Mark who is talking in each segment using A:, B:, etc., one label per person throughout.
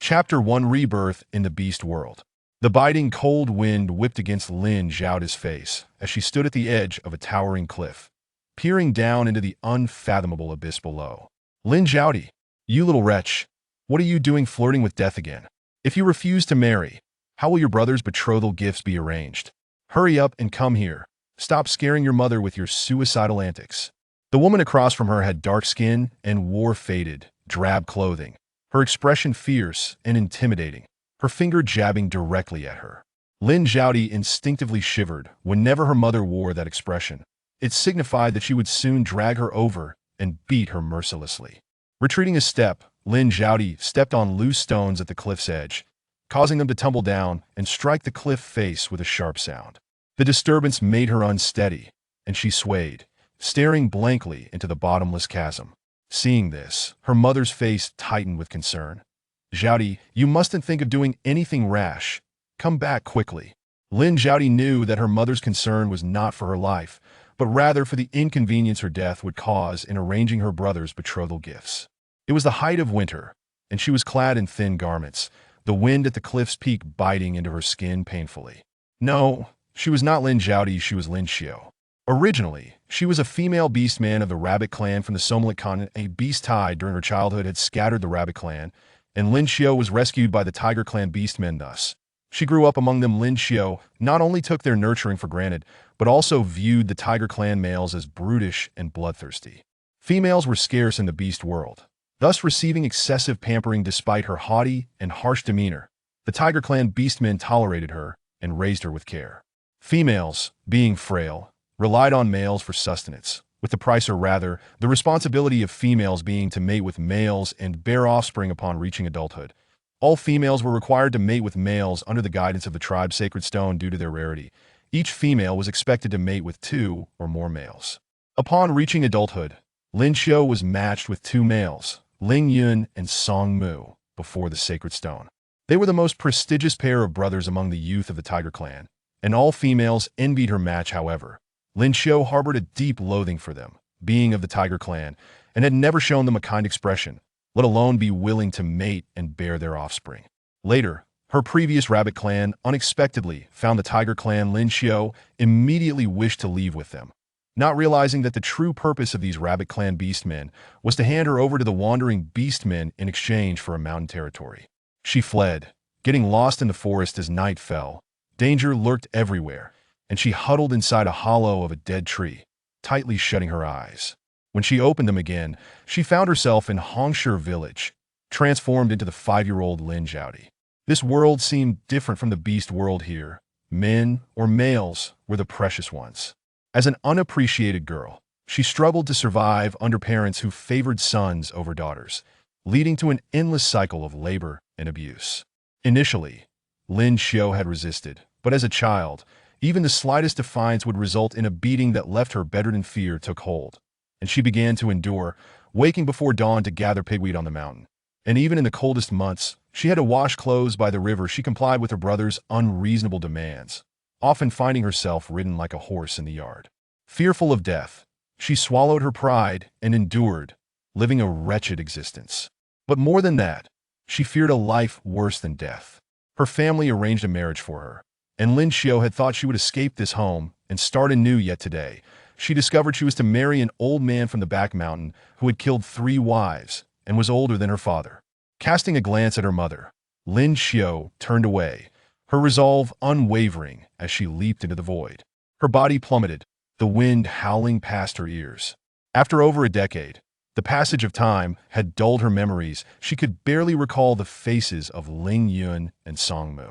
A: Chapter 1: Rebirth in the Beast World. The biting cold wind whipped against Lin Zhao's face as she stood at the edge of a towering cliff, peering down into the unfathomable abyss below. Lin Zhao, you little wretch, what are you doing flirting with death again? If you refuse to marry, how will your brother's betrothal gifts be arranged? Hurry up and come here. Stop scaring your mother with your suicidal antics. The woman across from her had dark skin and wore faded, drab clothing, her expression fierce and intimidating, her finger jabbing directly at her. Lin Zhao instinctively shivered whenever her mother wore that expression. It signified that she would soon drag her over and beat her mercilessly. Retreating a step, Lin Zhao stepped on loose stones at the cliff's edge, causing them to tumble down and strike the cliff face with a sharp sound. The disturbance made her unsteady, and she swayed, staring blankly into the bottomless chasm. Seeing this, her mother's face tightened with concern. Zhao, you mustn't think of doing anything rash. Come back quickly. Lin Zhao knew that her mother's concern was not for her life, but rather for the inconvenience her death would cause in arranging her brother's betrothal gifts. It was the height of winter, and she was clad in thin garments, the wind at the cliff's peak biting into her skin painfully. No, she was not Lin Zhao, she was Lin Xiao. Originally, she was a female beastman of the Rabbit clan from the Somalik continent. A beast tide during her childhood had scattered the Rabbit clan, and Lin Xiao was rescued by the Tiger clan beastmen thus. She grew up among them. Lin Xiao not only took their nurturing for granted, but also viewed the Tiger clan males as brutish and bloodthirsty. Females were scarce in the beast world, thus receiving excessive pampering despite her haughty and harsh demeanor. The Tiger clan beastmen tolerated her and raised her with care. Females, being frail, relied on males for sustenance, with the price, or rather, the responsibility of females being to mate with males and bear offspring upon reaching adulthood. All females were required to mate with males under the guidance of the tribe's sacred stone due to their rarity. Each female was expected to mate with 2 or more males. Upon reaching adulthood, Lin Xiao was matched with 2 males, Ling Yun and Song Mu, before the sacred stone. They were the most prestigious pair of brothers among the youth of the Tiger clan, and all females envied her match. However, Lin Xiao harbored a deep loathing for them, being of the Tiger clan, and had never shown them a kind expression, let alone be willing to mate and bear their offspring. Later, her previous Rabbit clan unexpectedly found the Tiger clan. Lin Xiao immediately wished to leave with them, not realizing that the true purpose of these Rabbit clan beastmen was to hand her over to the wandering beastmen in exchange for a mountain territory. She fled, getting lost in the forest as night fell. Danger lurked everywhere, and she huddled inside a hollow of a dead tree, tightly shutting her eyes. When she opened them again, she found herself in Hongshi village, transformed into the 5-year-old Lin Zhao. This world seemed different from the beast world here. Men, or males, were the precious ones. As an unappreciated girl, she struggled to survive under parents who favored sons over daughters, leading to an endless cycle of labor and abuse. Initially, Lin Xiao had resisted, but as a child, even the slightest defiance would result in a beating that left her bedridden. Fear took hold, and she began to endure, waking before dawn to gather pigweed on the mountain. And even in the coldest months, she had to wash clothes by the river. She complied with her brother's unreasonable demands, often finding herself ridden like a horse in the yard. Fearful of death, she swallowed her pride and endured, living a wretched existence. But more than that, she feared a life worse than death. Her family arranged a marriage for her, and Lin Xiao had thought she would escape this home and start anew. Yet today, she discovered she was to marry an old man from the back mountain who had killed 3 wives and was older than her father. Casting a glance at her mother, Lin Xiao turned away, her resolve unwavering as she leaped into the void. Her body plummeted, the wind howling past her ears. After over a decade, the passage of time had dulled her memories. She could barely recall the faces of Ling Yun and Song Mu.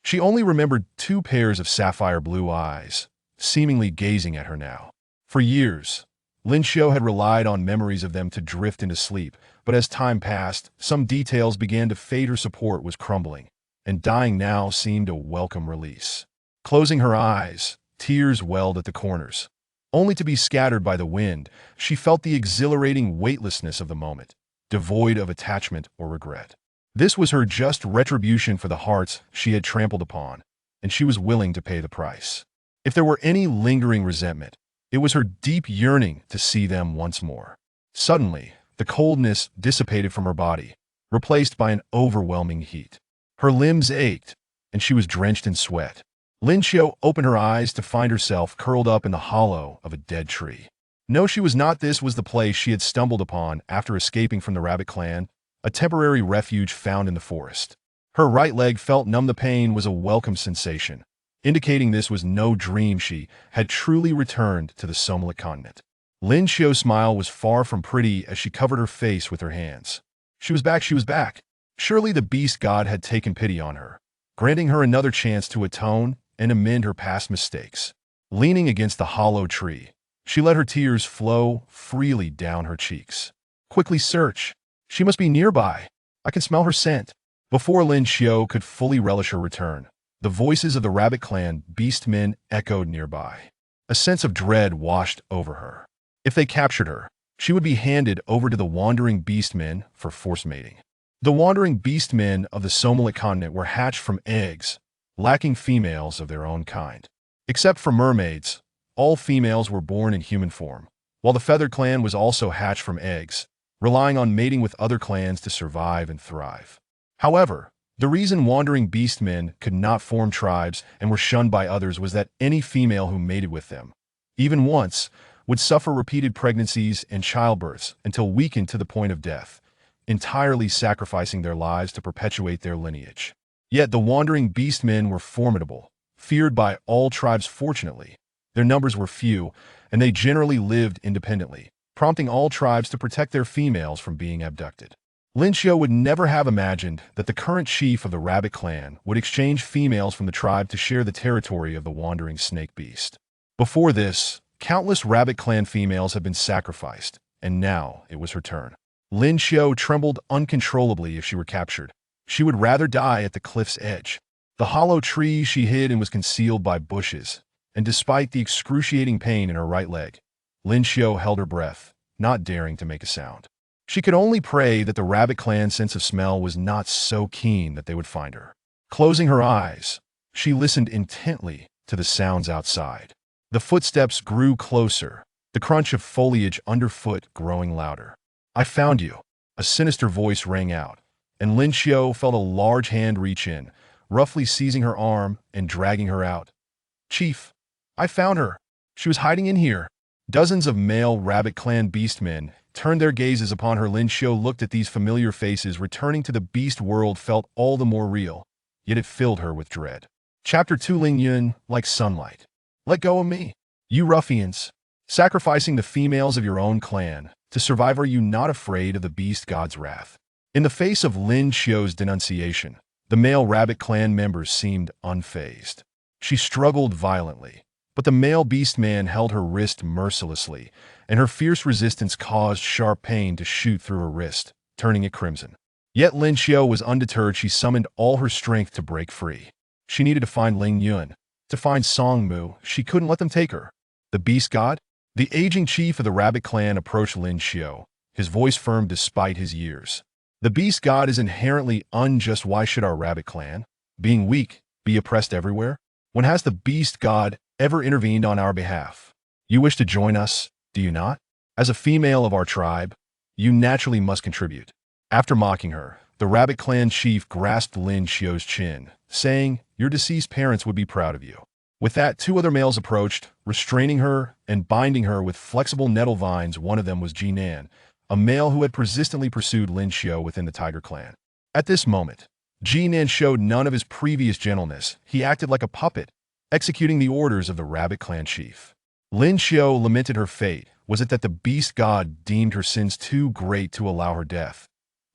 A: She only remembered 2 pairs of sapphire blue eyes, seemingly gazing at her now. For years, Lin Xiao had relied on memories of them to drift into sleep, but as time passed, some details began to fade. Her support was crumbling, and dying now seemed a welcome release. Closing her eyes, tears welled at the corners. Only to be scattered by the wind, she felt the exhilarating weightlessness of the moment, devoid of attachment or regret. This was her just retribution for the hearts she had trampled upon, and she was willing to pay the price. If there were any lingering resentment, it was her deep yearning to see them once more. Suddenly, the coldness dissipated from her body. replaced by an overwhelming heat. Her limbs ached, and she was drenched in sweat. Lin Xiao opened her eyes to find herself curled up in the hollow of a dead tree. No, she was not. This was the place she had stumbled upon after escaping from the rabbit clan, a temporary refuge found in the forest. Her right leg felt numb. The pain was a welcome sensation, indicating this was no dream. She had truly returned to the Somali continent. Lin Xiao's smile was far from pretty as she covered her face with her hands. She was back, she was back. Surely the beast god had taken pity on her, granting her another chance to atone and amend her past mistakes. Leaning against the hollow tree, she let her tears flow freely down her cheeks. Quickly search. She must be nearby. I can smell her scent. Before Lin Xiao could fully relish her return, the voices of the rabbit clan beastmen echoed nearby. A sense of dread washed over her. If they captured her, she would be handed over to the wandering beastmen for forced mating. The wandering beastmen of the Somali continent were hatched from eggs, lacking females of their own kind. Except for mermaids, all females were born in human form, while the feathered clan was also hatched from eggs, relying on mating with other clans to survive and thrive. However, the reason wandering beastmen could not form tribes and were shunned by others was that any female who mated with them, even once, would suffer repeated pregnancies and childbirths until weakened to the point of death, entirely sacrificing their lives to perpetuate their lineage. Yet the wandering beastmen were formidable, feared by all tribes. Fortunately, their numbers were few, and they generally lived independently, prompting all tribes to protect their females from being abducted. Lin Xiao would never have imagined that the current chief of the rabbit clan would exchange females from the tribe to share the territory of the wandering snake beast. Before this, countless rabbit clan females had been sacrificed, and now it was her turn. Lin Xiao trembled uncontrollably. If she were captured, she would rather die at the cliff's edge. The hollow tree she hid in was concealed by bushes, and despite the excruciating pain in her right leg, Lin Xiao held her breath, not daring to make a sound. She could only pray that the rabbit clan's sense of smell was not so keen that they would find her. Closing her eyes, she listened intently to the sounds outside. The footsteps grew closer, the crunch of foliage underfoot growing louder. I found you, a sinister voice rang out, and Lin Xiao felt a large hand reach in, roughly seizing her arm and dragging her out. Chief, I found her. She was hiding in here. Dozens of male rabbit clan beastmen turned their gazes upon her. Lin Xiao looked at these familiar faces. Returning to the beast world felt all the more real, yet it filled her with dread. Chapter 2. Ling Yun, like sunlight. Let go of me, you ruffians. Sacrificing the females of your own clan to survive, are you not afraid of the beast god's wrath? In the face of Lin Xiao's denunciation, the male rabbit clan members seemed unfazed. She struggled violently, but the male beastman held her wrist mercilessly, and her fierce resistance caused sharp pain to shoot through her wrist, turning it crimson. Yet Lin Xiao was undeterred. She summoned all her strength to break free. She needed to find Ling Yun, to find Song Mu. She couldn't let them take her. The beast god? The aging chief of the rabbit clan approached Lin Xiao, his voice firm despite his years. The beast god is inherently unjust. Why should our rabbit clan, being weak, be oppressed everywhere? When has the beast god ever intervened on our behalf? You wish to join us, do you not? As a female of our tribe, you naturally must contribute. After mocking her, the rabbit clan chief grasped Lin Xiao's chin, saying, your deceased parents would be proud of you. With that, two other males approached, restraining her and binding her with flexible nettle vines. One of them was Jinan, a male who had persistently pursued Lin Xiao within the tiger clan. At this moment, Jinan showed none of his previous gentleness. He acted like a puppet, executing the orders of the rabbit clan chief. Lin Xiao lamented her fate. Was it that the beast god deemed her sins too great to allow her death,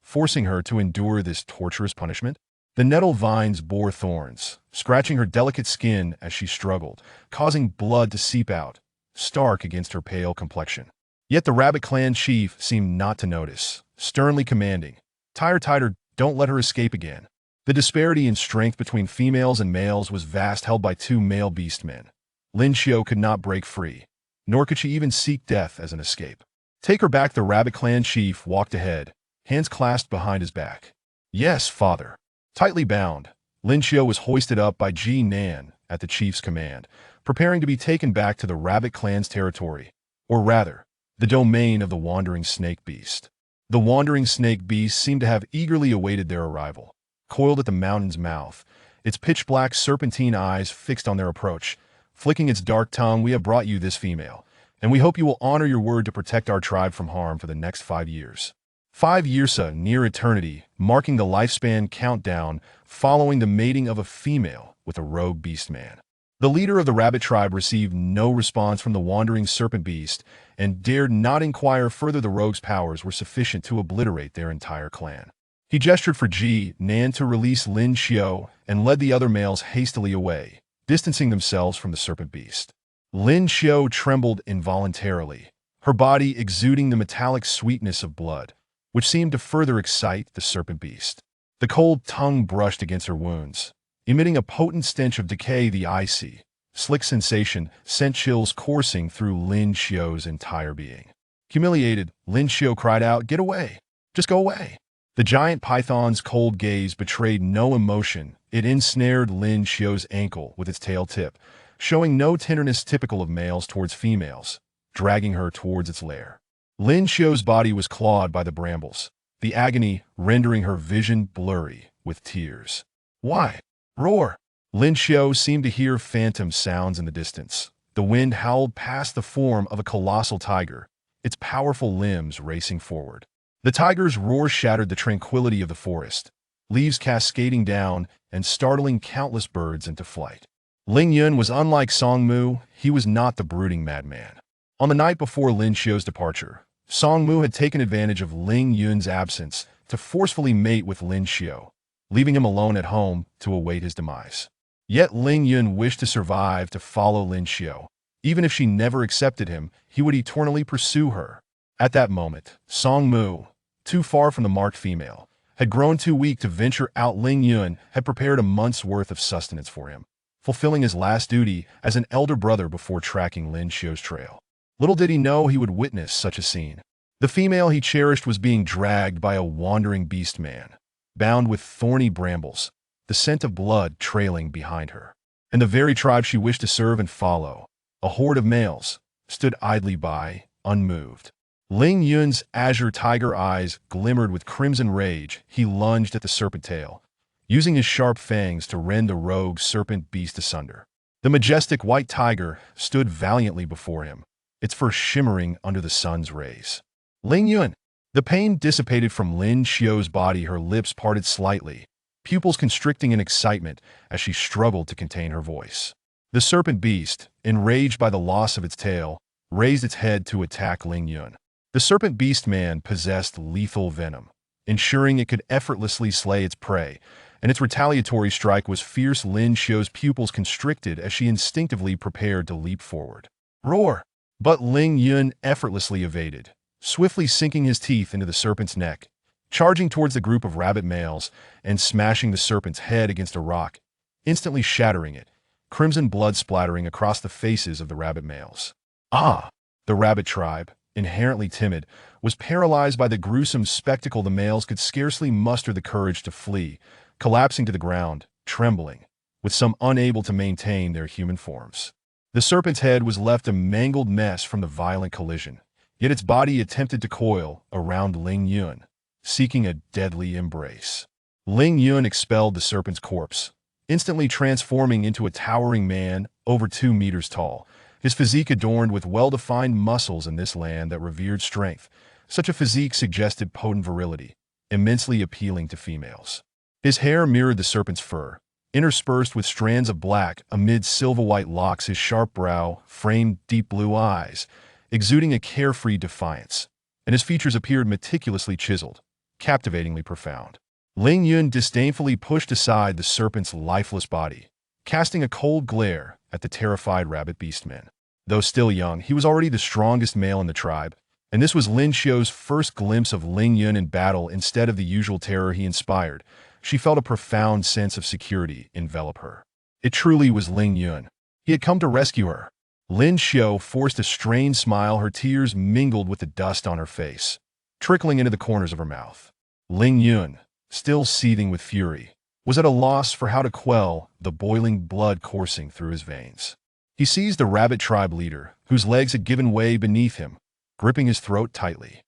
A: forcing her to endure this torturous punishment? The nettle vines bore thorns, scratching her delicate skin as she struggled, causing blood to seep out, stark against her pale complexion. Yet the rabbit clan chief seemed not to notice, sternly commanding, tie her tighter, don't let her escape again. The disparity in strength between females and males was vast, held by two male beastmen. Lin Xiao could not break free, nor could she even seek death as an escape. Take her back. The rabbit clan chief walked ahead, hands clasped behind his back. Yes, father. Tightly bound, Lin Xiao was hoisted up by Ji Nan at the chief's command, preparing to be taken back to the rabbit clan's territory, or rather, the domain of the wandering snake beast. The wandering snake beast seemed to have eagerly awaited their arrival. Coiled at the mountain's mouth, its pitch-black serpentine eyes fixed on their approach, flicking its dark tongue, "We have brought you this female, and we hope you will honor your word to protect our tribe from harm for the next 5 years." 5 years, a near eternity, marking the lifespan countdown following the mating of a female with a rogue beast man. The leader of the rabbit tribe received no response from the wandering serpent beast and dared not inquire further. The rogue's powers were sufficient to obliterate their entire clan. He gestured for Ji Nan to release Lin Xiao and led the other males hastily away, distancing themselves from the serpent beast. Lin Xiao trembled involuntarily, her body exuding the metallic sweetness of blood, which seemed to further excite the serpent beast. The cold tongue brushed against her wounds, emitting a potent stench of decay. The icy, slick sensation sent chills coursing through Lin Xiao's entire being. Humiliated, Lin Xiao cried out, "Get away! Just go away!" The giant python's cold gaze betrayed no emotion. It ensnared Lin Xiao's ankle with its tail tip, showing no tenderness typical of males towards females, dragging her towards its lair. Lin Xiao's body was clawed by the brambles, the agony rendering her vision blurry with tears. "Why? Roar!" Lin Xiao seemed to hear phantom sounds in the distance. The wind howled past the form of a colossal tiger, its powerful limbs racing forward. The tiger's roar shattered the tranquility of the forest, leaves cascading down and startling countless birds into flight. Ling Yun was unlike Song Mu. He was not the brooding madman. On the night before Lin Xiao's departure, Song Mu had taken advantage of Ling Yun's absence to forcefully mate with Lin Xiao, leaving him alone at home to await his demise. Yet Ling Yun wished to survive to follow Lin Xiao. Even if she never accepted him, he would eternally pursue her. At that moment, Song Mu, too far from the marked female, had grown too weak to venture out. Ling Yun had prepared a month's worth of sustenance for him, fulfilling his last duty as an elder brother before tracking Lin Xiao's trail. Little did he know he would witness such a scene. The female he cherished was being dragged by a wandering beast man, bound with thorny brambles, the scent of blood trailing behind her. And the very tribe she wished to serve and follow, a horde of males, stood idly by, unmoved. Ling Yun's azure tiger eyes glimmered with crimson rage. He lunged at the serpent tail, using his sharp fangs to rend the rogue serpent beast asunder. The majestic white tiger stood valiantly before him, its fur shimmering under the sun's rays. "Ling Yun!" The pain dissipated from Lin Xiao's body. Her lips parted slightly, pupils constricting in excitement as she struggled to contain her voice. The serpent beast, enraged by the loss of its tail, raised its head to attack Ling Yun. The serpent beast man possessed lethal venom, ensuring it could effortlessly slay its prey, and its retaliatory strike was fierce. Lin Xiao's pupils constricted as she instinctively prepared to leap forward. "Roar!" But Ling Yun effortlessly evaded, swiftly sinking his teeth into the serpent's neck, charging towards the group of rabbit males and smashing the serpent's head against a rock, instantly shattering it, crimson blood splattering across the faces of the rabbit males. Ah! The rabbit tribe, inherently timid, was paralyzed by the gruesome spectacle. The males could scarcely muster the courage to flee, collapsing to the ground, trembling, with some unable to maintain their human forms. The serpent's head was left a mangled mess from the violent collision, yet its body attempted to coil around Ling Yun, seeking a deadly embrace. Ling Yun expelled the serpent's corpse, instantly transforming into a towering man over 2 meters tall, his physique adorned with well-defined muscles. In this land that revered strength, such a physique suggested potent virility, immensely appealing to females. His hair mirrored the serpent's fur, interspersed with strands of black amid silver-white locks. His sharp brow framed deep blue eyes, exuding a carefree defiance, and his features appeared meticulously chiseled, captivatingly profound. Ling Yun disdainfully pushed aside the serpent's lifeless body, casting a cold glare at the terrified rabbit beastmen. Though still young, he was already the strongest male in the tribe, and this was Lin Xiao's first glimpse of Ling Yun in battle. Instead of the usual terror he inspired, she felt a profound sense of security envelop her. It truly was Ling Yun. He had come to rescue her. Lin Xiao forced a strained smile. Her tears mingled with the dust on her face, trickling into the corners of her mouth. Ling Yun, still seething with fury, was at a loss for how to quell the boiling blood coursing through his veins. He seized the rabbit tribe leader, whose legs had given way beneath him, gripping his throat tightly.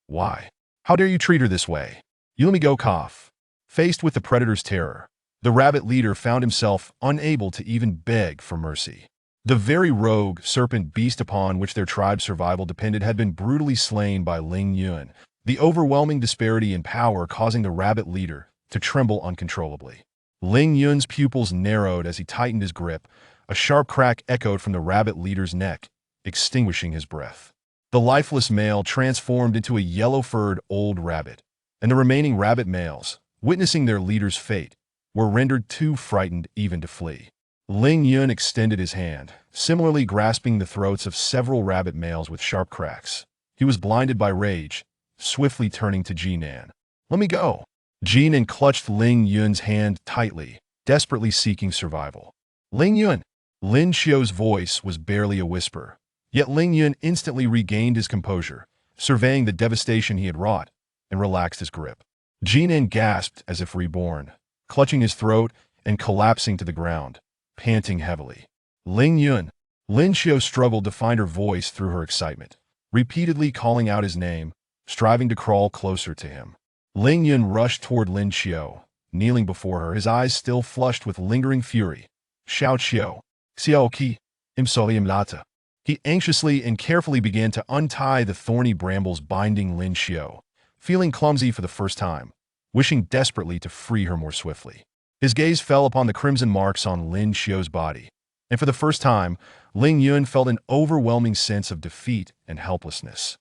A: "Why? How dare you treat her this way? You let me go, cough. Faced with the predator's terror, the rabbit leader found himself unable to even beg for mercy. The very rogue serpent beast upon which their tribe's survival depended had been brutally slain by Ling Yun, the overwhelming disparity in power causing the rabbit leader to tremble uncontrollably. Ling Yun's pupils narrowed as he tightened his grip. A sharp crack echoed from the rabbit leader's neck, extinguishing his breath. The lifeless male transformed into a yellow-furred old rabbit, and the remaining rabbit males, witnessing their leader's fate, were rendered too frightened even to flee. Ling Yun extended his hand, similarly grasping the throats of several rabbit males with sharp cracks. He was blinded by rage, swiftly turning to Jinan. Let me go. Jinan clutched Ling Yun's hand tightly, desperately seeking survival. Ling Yun! Lin Xiu's voice was barely a whisper, yet Ling Yun instantly regained his composure, surveying the devastation he had wrought, and relaxed his grip. Jinan gasped as if reborn, clutching his throat and collapsing to the ground, panting heavily. Ling Yun! Lin Xiu struggled to find her voice through her excitement, repeatedly calling out his name, striving to crawl closer to him. Ling Yun rushed toward Lin Xiu, kneeling before her, his eyes still flushed with lingering fury. Xiao Qiu, Xiao Qi, Im Lata. He anxiously and carefully began to untie the thorny brambles binding Lin Xiu, feeling clumsy for the first time, wishing desperately to free her more swiftly. His gaze fell upon the crimson marks on Lin Xiu's body, and for the first time, Ling Yun felt an overwhelming sense of defeat and helplessness.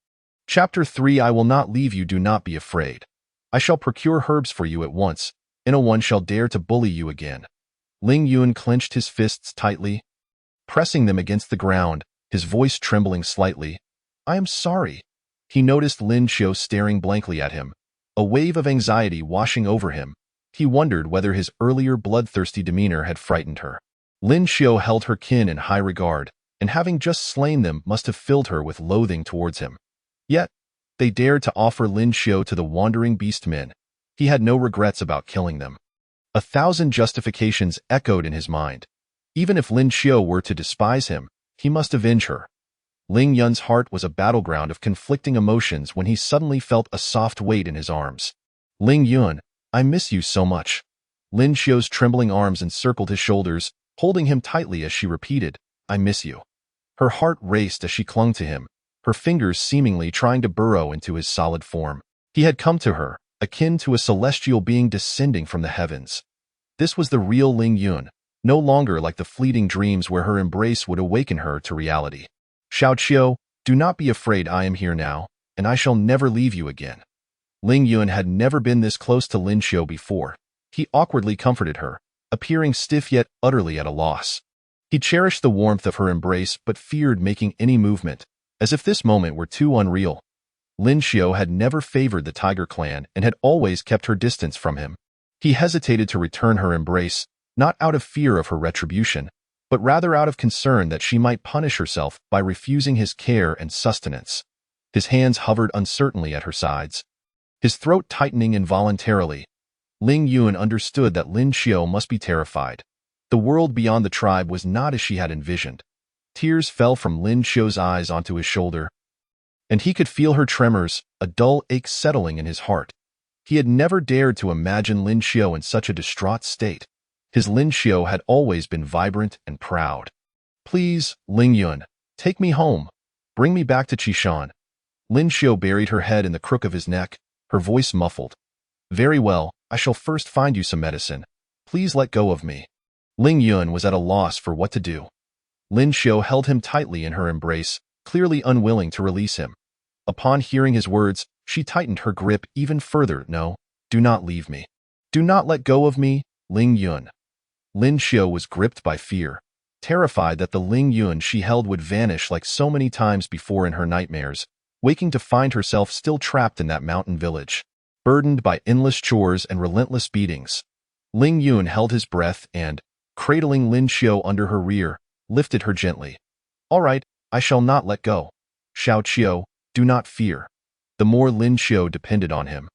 A: Chapter 3 I will not leave you, do not be afraid. I shall procure herbs for you at once, and no one shall dare to bully you again. Ling Yun clenched his fists tightly, pressing them against the ground, his voice trembling slightly. I am sorry. He noticed Lin Xiu staring blankly at him, a wave of anxiety washing over him. He wondered whether his earlier bloodthirsty demeanor had frightened her. Lin Xiu held her kin in high regard, and having just slain them must have filled her with loathing towards him. Yet, they dared to offer Lin Xiu to the wandering beast men. He had no regrets about killing them. 1,000 justifications echoed in his mind. Even if Lin Xiu were to despise him, he must avenge her. Ling Yun's heart was a battleground of conflicting emotions when he suddenly felt a soft weight in his arms. Ling Yun, I miss you so much. Lin Xiu's trembling arms encircled his shoulders, holding him tightly as she repeated, I miss you. Her heart raced as she clung to him, her fingers seemingly trying to burrow into his solid form. He had come to her, akin to a celestial being descending from the heavens. This was the real Ling Yun, no longer like the fleeting dreams where her embrace would awaken her to reality. Xiao Qiu, do not be afraid, I am here now, and I shall never leave you again. Ling Yun had never been this close to Lin Xiu before. He awkwardly comforted her, appearing stiff yet utterly at a loss. He cherished the warmth of her embrace but feared making any movement, as if this moment were too unreal. Lin Xiu had never favored the Tiger Clan and had always kept her distance from him. He hesitated to return her embrace, not out of fear of her retribution, but rather out of concern that she might punish herself by refusing his care and sustenance. His hands hovered uncertainly at her sides, his throat tightening involuntarily. Ling Yun understood that Lin Xiu must be terrified. The world beyond the tribe was not as she had envisioned. Tears fell from Lin Xiu's eyes onto his shoulder, and he could feel her tremors, a dull ache settling in his heart. He had never dared to imagine Lin Xiu in such a distraught state. His Lin Xiu had always been vibrant and proud. Please, Ling Yun, take me home. Bring me back to Qishan. Lin Xiu buried her head in the crook of his neck, her voice muffled. Very well, I shall first find you some medicine. Please let go of me. Ling Yun was at a loss for what to do. Lin Xiu held him tightly in her embrace, clearly unwilling to release him. Upon hearing his words, she tightened her grip even further. No, do not leave me. Do not let go of me, Ling Yun. Lin Xiu was gripped by fear, terrified that the Ling Yun she held would vanish like so many times before in her nightmares, waking to find herself still trapped in that mountain village, burdened by endless chores and relentless beatings. Ling Yun held his breath and, cradling Lin Xiu under her rear, lifted her gently. All right, I shall not let go. Xiao Qiu, do not fear. The more Lin Xiu depended on him,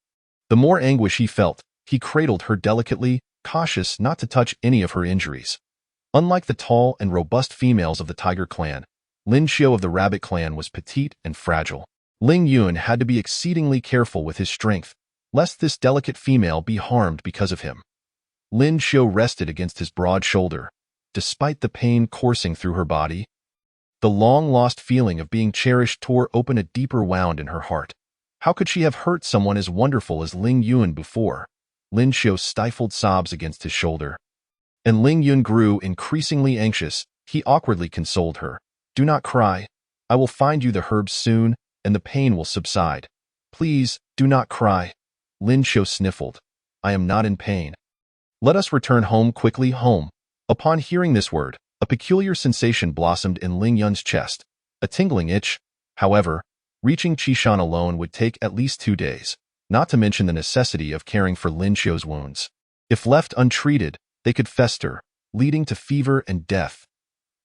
A: the more anguish he felt. He cradled her delicately, cautious not to touch any of her injuries. Unlike the tall and robust females of the Tiger Clan, Lin Xiu of the Rabbit Clan was petite and fragile. Ling Yun had to be exceedingly careful with his strength, lest this delicate female be harmed because of him. Lin Xiu rested against his broad shoulder. Despite the pain coursing through her body, the long-lost feeling of being cherished tore open a deeper wound in her heart. How could she have hurt someone as wonderful as Ling Yun before? Lin Xiu stifled sobs against his shoulder. And Ling Yun grew increasingly anxious. He awkwardly consoled her. Do not cry. I will find you the herbs soon, and the pain will subside. Please, do not cry. Lin Xiu sniffled. I am not in pain. Let us return home quickly, home. Upon hearing this word, a peculiar sensation blossomed in Ling Yun's chest, a tingling itch. However, reaching Qishan alone would take at least 2 days, not to mention the necessity of caring for Lin Xiu's wounds. If left untreated, they could fester, leading to fever and death.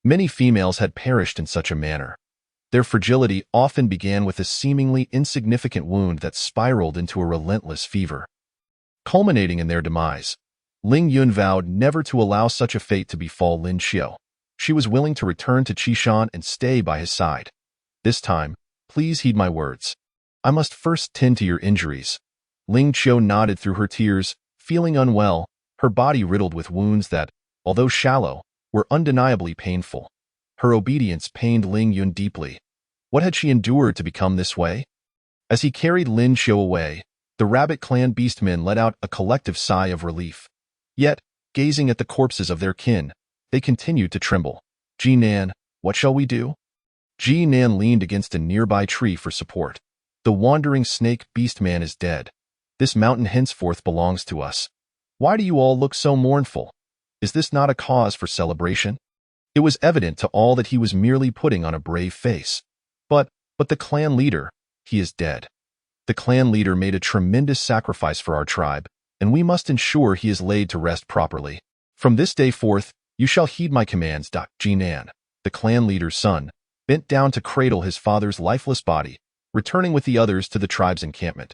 A: Many females had perished in such a manner. Their fragility often began with a seemingly insignificant wound that spiraled into a relentless fever, culminating in their demise. Ling Yun vowed never to allow such a fate to befall Lin Xiu. She was willing to return to Qishan and stay by his side. This time, please heed my words. I must first tend to your injuries. Ling Xiu nodded through her tears, feeling unwell, her body riddled with wounds that, although shallow, were undeniably painful. Her obedience pained Ling Yun deeply. What had she endured to become this way? As he carried Lin Xiu away, the Rabbit Clan beastmen let out a collective sigh of relief. Yet, gazing at the corpses of their kin, they continued to tremble. Ji Nan, what shall we do? Ji Nan leaned against a nearby tree for support. The wandering snake beastman is dead. This mountain henceforth belongs to us. Why do you all look so mournful? Is this not a cause for celebration? It was evident to all that he was merely putting on a brave face. But the clan leader, he is dead. The clan leader made a tremendous sacrifice for our tribe, and we must ensure he is laid to rest properly. From this day forth, you shall heed my commands. Ji Nan, the clan leader's son, bent down to cradle his father's lifeless body, returning with the others to the tribe's encampment.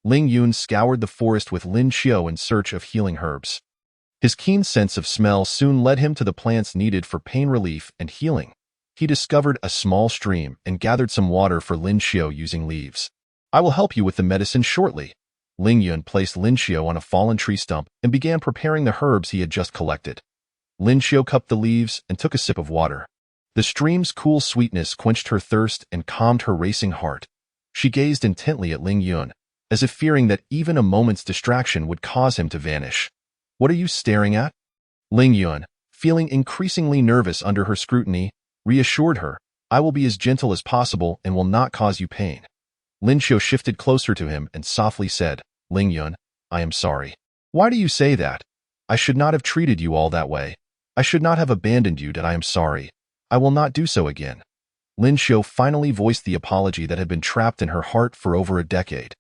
A: Ling Yun scoured the forest with Lin Xiu in search of healing herbs. His keen sense of smell soon led him to the plants needed for pain relief and healing. He discovered a small stream and gathered some water for Lin Xiu using leaves. I will help you with the medicine shortly. Ling Yun placed Lin Xiu on a fallen tree stump and began preparing the herbs he had just collected. Lin Xiu cupped the leaves and took a sip of water. The stream's cool sweetness quenched her thirst and calmed her racing heart. She gazed intently at Ling Yun, as if fearing that even a moment's distraction would cause him to vanish. What are you staring at? Ling Yun, feeling increasingly nervous under her scrutiny, reassured her, I will be as gentle as possible and will not cause you pain. Lin Xiu shifted closer to him and softly said, Ling Yun, I am sorry. Why do you say that? I should not have treated you all that way. I should not have abandoned you. I am sorry. I will not do so again. Lin Xiu finally voiced the apology that had been trapped in her heart for over a decade.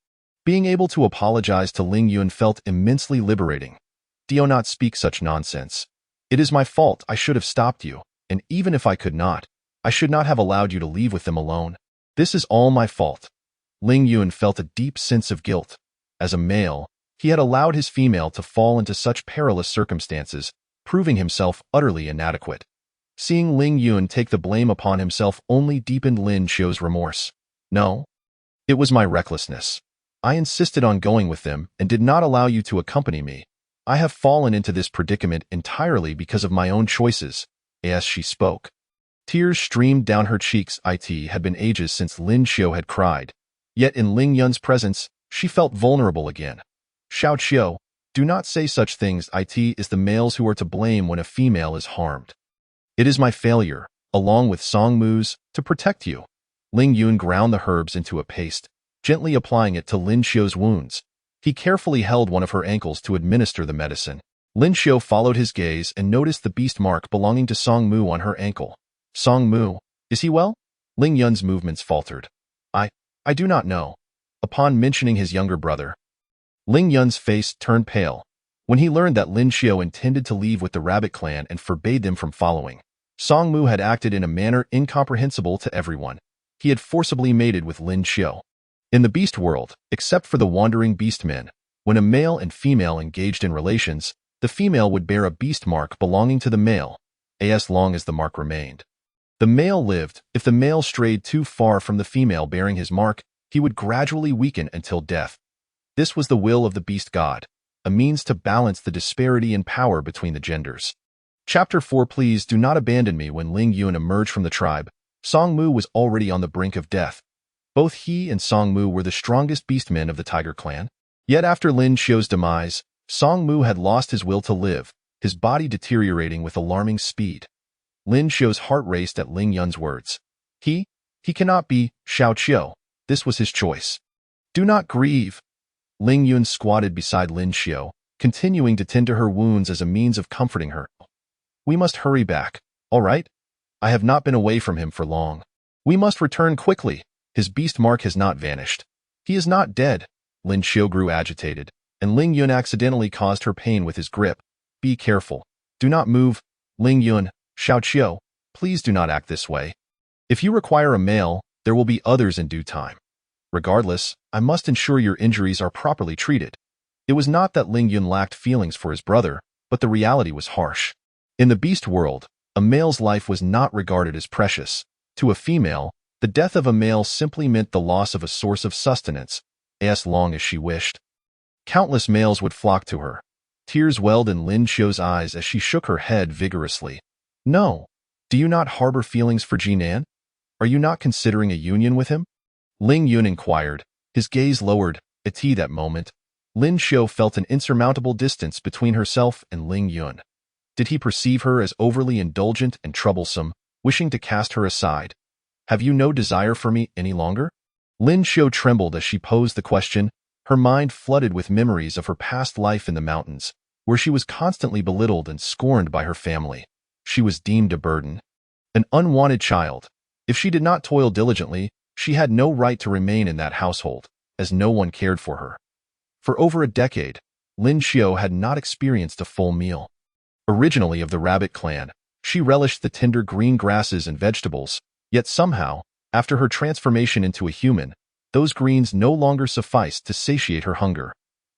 A: Being able to apologize to Ling Yun felt immensely liberating. Do not speak such nonsense. It is my fault. I should have stopped you, and even if I could not, I should not have allowed you to leave with them alone. This is all my fault. Ling Yun felt a deep sense of guilt. As a male, he had allowed his female to fall into such perilous circumstances, proving himself utterly inadequate. Seeing Ling Yun take the blame upon himself only deepened Lin Xiu's remorse. No, it was my recklessness. I insisted on going with them and did not allow you to accompany me. I have fallen into this predicament entirely because of my own choices. As she spoke, tears streamed down her cheeks. It had been ages since Lin Xiu had cried. Yet in Ling Yun's presence, she felt vulnerable again. Xiao Qiu, do not say such things. It is the males who are to blame when a female is harmed. It is my failure, along with Song Mu's, to protect you. Ling Yun ground the herbs into a paste, gently applying it to Lin Xiu's wounds. He carefully held one of her ankles to administer the medicine. Lin Xiu followed his gaze and noticed the beast mark belonging to Song Mu on her ankle. Song Mu, is he well? Ling Yun's movements faltered. I do not know. Upon mentioning his younger brother, Ling Yun's face turned pale. When he learned that Lin Xiu intended to leave with the Rabbit Clan and forbade them from following, Song Mu had acted in a manner incomprehensible to everyone. He had forcibly mated with Lin Xiu. In the beast world, except for the wandering beastmen, when a male and female engaged in relations, the female would bear a beast mark belonging to the male, as long as the mark remained. The male lived. If the male strayed too far from the female bearing his mark, he would gradually weaken until death. This was the will of the beast god, a means to balance the disparity in power between the genders. Chapter 4. Please do not abandon me. When Ling Yun emerged from the tribe, Song Mu was already on the brink of death. Both he and Song Mu were the strongest beastmen of the Tiger clan. Yet after Lin Xiu's demise, Song Mu had lost his will to live, his body deteriorating with alarming speed. Lin Xiu's heart raced at Ling Yun's words. He cannot be Xiao Qiu. This was his choice. Do not grieve. Ling Yun squatted beside Lin Xiu, continuing to tend to her wounds as a means of comforting her. We must hurry back, all right? I have not been away from him for long. We must return quickly. His beast mark has not vanished. He is not dead. Lin Xiu grew agitated, and Ling Yun accidentally caused her pain with his grip. Be careful. Do not move. Ling Yun, Xiao Qiu, please do not act this way. If you require a male, there will be others in due time. Regardless, I must ensure your injuries are properly treated. It was not that Ling Yun lacked feelings for his brother, but the reality was harsh. In the beast world, a male's life was not regarded as precious. To a female, the death of a male simply meant the loss of a source of sustenance, as long as she wished. Countless males would flock to her. Tears welled in Lin Xiu's eyes as she shook her head vigorously. No. Do you not harbor feelings for Jinan? Are you not considering a union with him? Ling Yun inquired, his gaze lowered. At that moment, Lin Xiu felt an insurmountable distance between herself and Ling Yun. Did he perceive her as overly indulgent and troublesome, wishing to cast her aside? Have you no desire for me any longer? Lin Xiu trembled as she posed the question, her mind flooded with memories of her past life in the mountains, where she was constantly belittled and scorned by her family. She was deemed a burden, an unwanted child. If she did not toil diligently, she had no right to remain in that household, as no one cared for her. For over a decade, Lin Xiu had not experienced a full meal. Originally of the rabbit clan, she relished the tender green grasses and vegetables, yet somehow, after her transformation into a human, those greens no longer sufficed to satiate her hunger.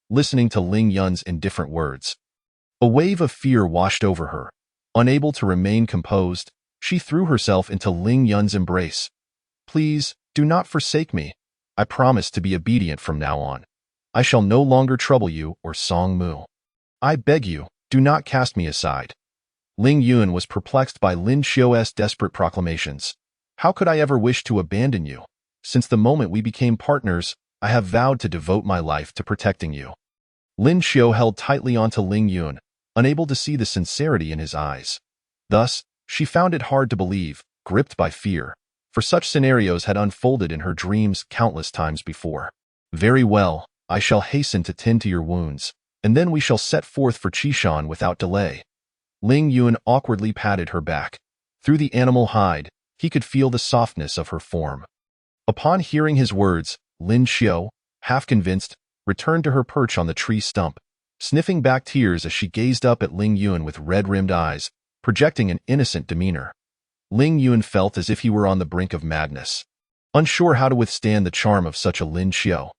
A: Listening to Ling Yun's indifferent words, a wave of fear washed over her. Unable to remain composed, she threw herself into Ling Yun's embrace. Please, do not forsake me. I promise to be obedient from now on. I shall no longer trouble you or Song Mu. I beg you, do not cast me aside. Ling Yun was perplexed by Lin Xiu's desperate proclamations. How could I ever wish to abandon you? Since the moment we became partners, I have vowed to devote my life to protecting you. Lin Xiu held tightly onto Ling Yun, unable to see the sincerity in his eyes. Thus, she found it hard to believe, gripped by fear, for such scenarios had unfolded in her dreams countless times before. Very well, I shall hasten to tend to your wounds, and then we shall set forth for Qishan without delay. Ling Yun awkwardly patted her back. Through the animal hide, he could feel the softness of her form. Upon hearing his words, Lin Xiu, half convinced, returned to her perch on the tree stump, sniffing back tears as she gazed up at Ling Yun with red-rimmed eyes, projecting an innocent demeanor. Ling Yun felt as if he were on the brink of madness, unsure how to withstand the charm of such a Lin Xiu.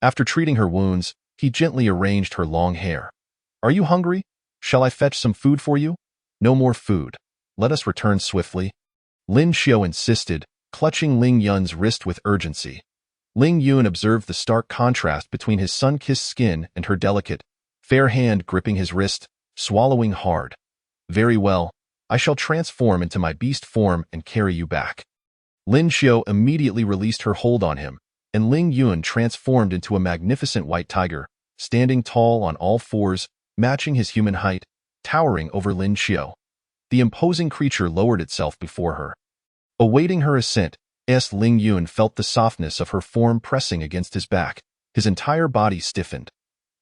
A: After treating her wounds, he gently arranged her long hair. Are you hungry? Shall I fetch some food for you? No more food. Let us return swiftly. Lin Xiu insisted, clutching Ling Yun's wrist with urgency. Ling Yun observed the stark contrast between his sun-kissed skin and her delicate, fair hand gripping his wrist, swallowing hard. Very well, I shall transform into my beast form and carry you back. Lin Xiu immediately released her hold on him, and Ling Yun transformed into a magnificent white tiger, standing tall on all fours, matching his human height, towering over Lin Xiu. The imposing creature lowered itself before her. Awaiting her ascent, Ling Yun felt the softness of her form pressing against his back. His entire body stiffened.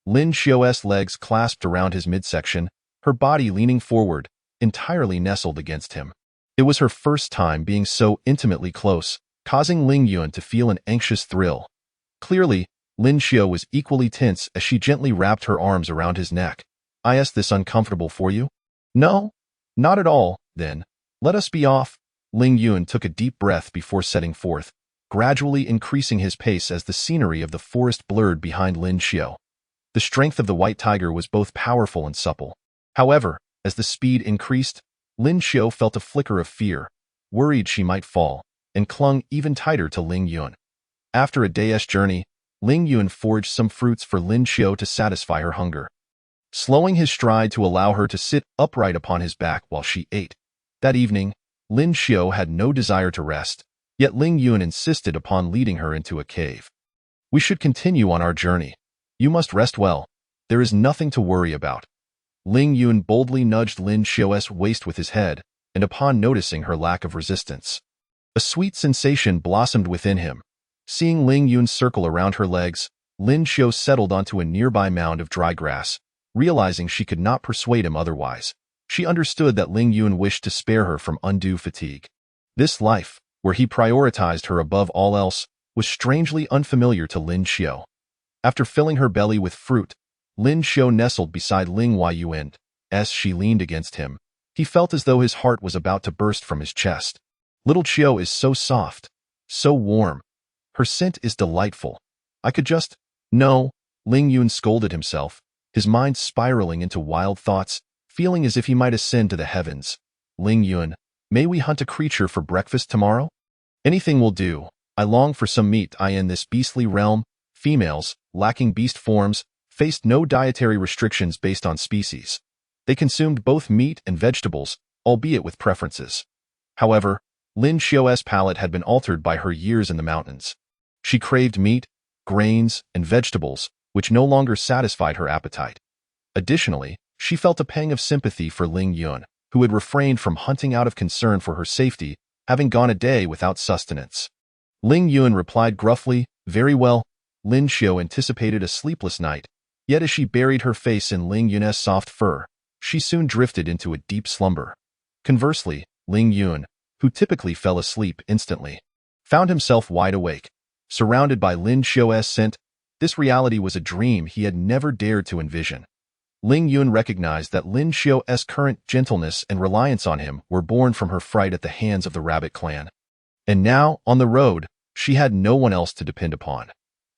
A: Lin Xiu's legs clasped around his midsection, her body leaning forward, entirely nestled against him. It was her first time being so intimately close, causing Ling Yun to feel an anxious thrill. Clearly, Lin Xiu was equally tense as she gently wrapped her arms around his neck. Is this uncomfortable for you? No, not at all, then. Let us be off. Ling Yun took a deep breath before setting forth, gradually increasing his pace as the scenery of the forest blurred behind Lin Xiu. The strength of the white tiger was both powerful and supple. However, as the speed increased, Lin Xiu felt a flicker of fear, worried she might fall, and clung even tighter to Ling Yun. After a day's journey, Ling Yun foraged some fruits for Lin Xiao to satisfy her hunger, slowing his stride to allow her to sit upright upon his back while she ate. That evening, Lin Xiao had no desire to rest, yet Ling Yun insisted upon leading her into a cave. "We should continue on our journey. You must rest well. There is nothing to worry about." Ling Yun boldly nudged Lin Xiao's waist with his head, and upon noticing her lack of resistance, a sweet sensation blossomed within him. Seeing Ling Yun circle around her legs, Lin Xiao settled onto a nearby mound of dry grass, realizing she could not persuade him otherwise. She understood that Ling Yun wished to spare her from undue fatigue. This life, where he prioritized her above all else, was strangely unfamiliar to Lin Xiao. After filling her belly with fruit, Lin Xiao nestled beside Ling Yun, and, as she leaned against him, he felt as though his heart was about to burst from his chest. Little Xiao is so soft, so warm. Her scent is delightful. I could just— No, Ling Yun scolded himself, his mind spiraling into wild thoughts, feeling as if he might ascend to the heavens. "Ling Yun, may we hunt a creature for breakfast tomorrow? Anything will do. I long for some meat. In this beastly realm, females, lacking beast forms, faced no dietary restrictions based on species. They consumed both meat and vegetables, albeit with preferences. However, Lin Xiao's palate had been altered by her years in the mountains. She craved meat, grains, and vegetables, which no longer satisfied her appetite. Additionally, she felt a pang of sympathy for Ling Yun, who had refrained from hunting out of concern for her safety, having gone a day without sustenance. Ling Yun replied gruffly, "Very well." Lin Xiao anticipated a sleepless night, yet as she buried her face in Ling Yun's soft fur, she soon drifted into a deep slumber. Conversely, Ling Yun, who typically fell asleep instantly, found himself wide awake, surrounded by Lin Xiao's scent. This reality was a dream he had never dared to envision. Ling Yun recognized that Lin Xiao's current gentleness and reliance on him were born from her fright at the hands of the rabbit clan. And now, on the road, she had no one else to depend upon.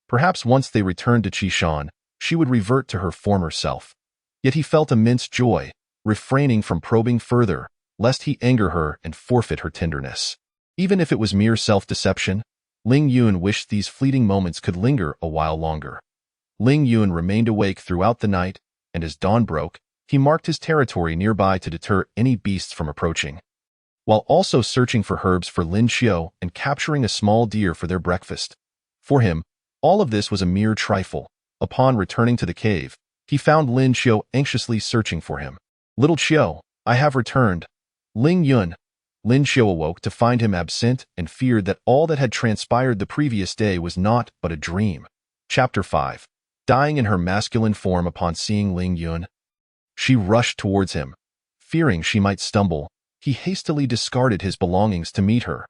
A: Perhaps once they returned to Qishan, she would revert to her former self. Yet he felt immense joy, refraining from probing further, lest he anger her and forfeit her tenderness. Even if it was mere self-deception, Ling Yun wished these fleeting moments could linger a while longer. Ling Yun remained awake throughout the night, and as dawn broke, he marked his territory nearby to deter any beasts from approaching, while also searching for herbs for Lin Xiao and capturing a small deer for their breakfast. For him, all of this was a mere trifle. Upon returning to the cave, he found Lin Xiao anxiously searching for him. "Little Xiao, I have returned." "Ling Yun." Lin Xiao awoke to find him absent and feared that all that had transpired the previous day was naught but a dream. Chapter 5. Dying in her masculine form upon seeing Ling Yun, she rushed towards him. Fearing she might stumble, he hastily discarded his belongings to meet her.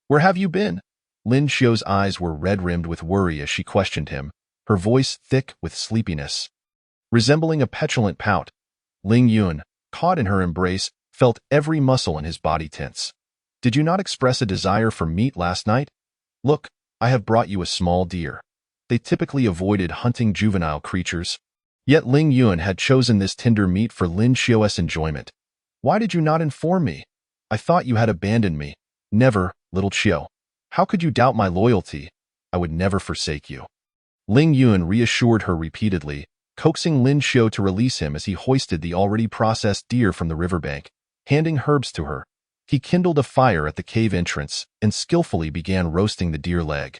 A: "Where have you been?" Lin Xiao's eyes were red-rimmed with worry as she questioned him, her voice thick with sleepiness. Resembling a petulant pout, Ling Yun, caught in her embrace, felt every muscle in his body tense. "Did you not express a desire for meat last night? Look, I have brought you a small deer." They typically avoided hunting juvenile creatures. Yet Ling Yun had chosen this tender meat for Lin Xiao's enjoyment. "Why did you not inform me? I thought you had abandoned me." "Never, little Xiao. How could you doubt my loyalty? I would never forsake you." Ling Yun reassured her repeatedly, coaxing Lin Xiao to release him as he hoisted the already processed deer from the riverbank, handing herbs to her. He kindled a fire at the cave entrance and skillfully began roasting the deer leg.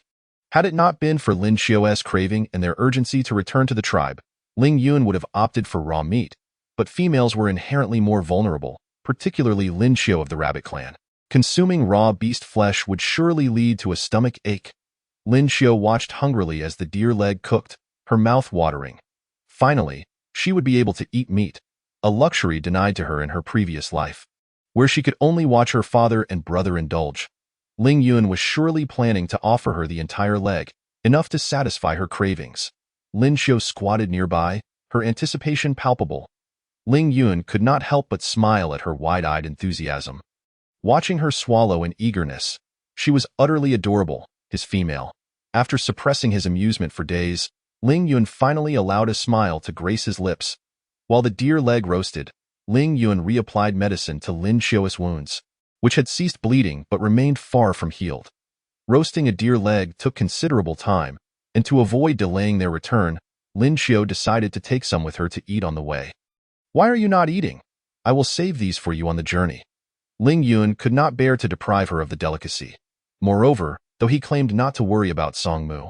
A: Had it not been for Lin Xiao's craving and their urgency to return to the tribe, Ling Yun would have opted for raw meat, but females were inherently more vulnerable, particularly Lin Xiao of the rabbit clan. Consuming raw beast flesh would surely lead to a stomach ache. Lin Xiao watched hungrily as the deer leg cooked, her mouth watering. Finally, she would be able to eat meat, a luxury denied to her in her previous life, where she could only watch her father and brother indulge. Ling Yun was surely planning to offer her the entire leg, enough to satisfy her cravings. Lin Xiao squatted nearby, her anticipation palpable. Ling Yun could not help but smile at her wide-eyed enthusiasm. Watching her swallow in eagerness, she was utterly adorable, his female. After suppressing his amusement for days, Ling Yun finally allowed a smile to grace his lips. While the deer leg roasted, Ling Yun reapplied medicine to Lin Xiao's wounds, which had ceased bleeding but remained far from healed. Roasting a deer leg took considerable time, and to avoid delaying their return, Lin Xiao decided to take some with her to eat on the way. "Why are you not eating? I will save these for you on the journey." Ling Yun could not bear to deprive her of the delicacy. Moreover, though he claimed not to worry about Song Mu,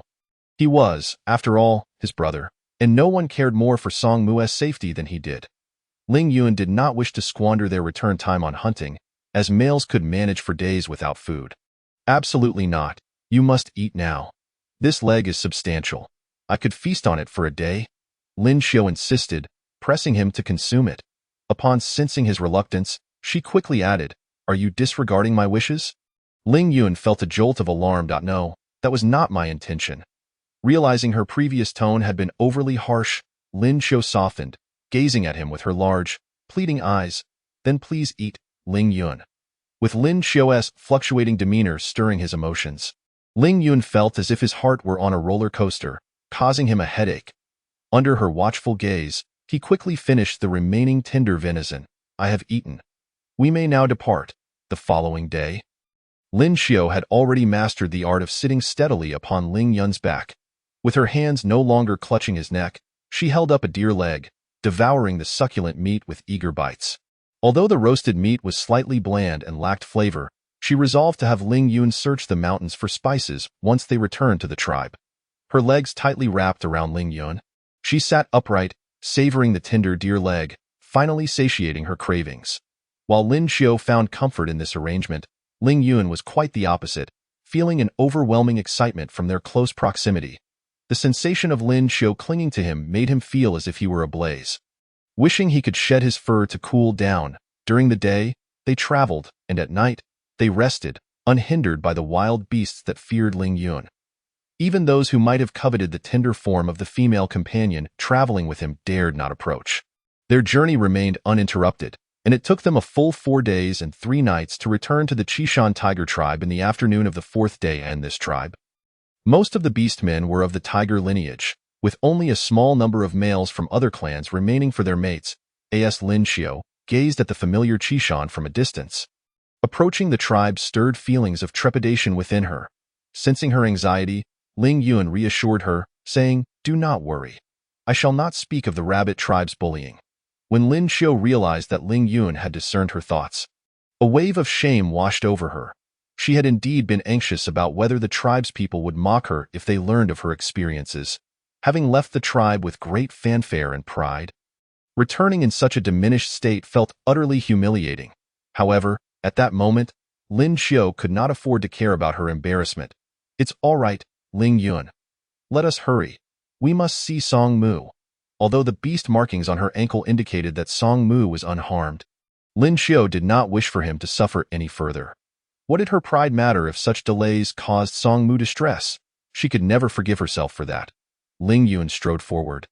A: he was, after all, his brother, and no one cared more for Song Mu's safety than he did. Ling Yun did not wish to squander their return time on hunting, as males could manage for days without food. "Absolutely not. You must eat now. This leg is substantial. I could feast on it for a day," Lin Xiao insisted, pressing him to consume it. Upon sensing his reluctance, she quickly added, "Are you disregarding my wishes?" Ling Yun felt a jolt of alarm. "No, that was not my intention." Realizing her previous tone had been overly harsh, Lin Xiao softened, gazing at him with her large, pleading eyes. "Then please eat, Ling Yun." With Lin Xiao's fluctuating demeanor stirring his emotions, Ling Yun felt as if his heart were on a roller coaster, causing him a headache. Under her watchful gaze, he quickly finished the remaining tender venison. "I have eaten. We may now depart." The following day, Lin Xiao had already mastered the art of sitting steadily upon Ling Yun's back. With her hands no longer clutching his neck, she held up a deer leg, devouring the succulent meat with eager bites. Although the roasted meat was slightly bland and lacked flavor, she resolved to have Ling Yun search the mountains for spices once they returned to the tribe. Her legs tightly wrapped around Ling Yun, she sat upright, savoring the tender deer leg, finally satiating her cravings. While Lin Xiao found comfort in this arrangement, Ling Yun was quite the opposite, feeling an overwhelming excitement from their close proximity. The sensation of Lin Xiao clinging to him made him feel as if he were ablaze. Wishing he could shed his fur to cool down, during the day, they traveled, and at night, they rested, unhindered by the wild beasts that feared Ling Yun. Even those who might have coveted the tender form of the female companion traveling with him dared not approach. Their journey remained uninterrupted, and it took them a full 4 days and 3 nights to return to the Qishan tiger tribe in the afternoon of the 4th day. And this tribe, most of the beastmen were of the tiger lineage, with only a small number of males from other clans remaining for their mates. As Lin Xiao gazed at the familiar Qishan from a distance. Approaching the tribe stirred feelings of trepidation within her. Sensing her anxiety, Ling Yun reassured her, saying, "Do not worry. I shall not speak of the rabbit tribe's bullying." When Lin Xiao realized that Ling Yun had discerned her thoughts, a wave of shame washed over her. She had indeed been anxious about whether the tribe's people would mock her if they learned of her experiences. Having left the tribe with great fanfare and pride, returning in such a diminished state felt utterly humiliating. However, at that moment, Lin Xiao could not afford to care about her embarrassment. "It's all right, Ling Yun. Let us hurry. We must see Song Mu." Although the beast markings on her ankle indicated that Song Mu was unharmed, Lin Xiao did not wish for him to suffer any further. What did her pride matter if such delays caused Song Mu distress? She could never forgive herself for that. Ling Yun strode forward.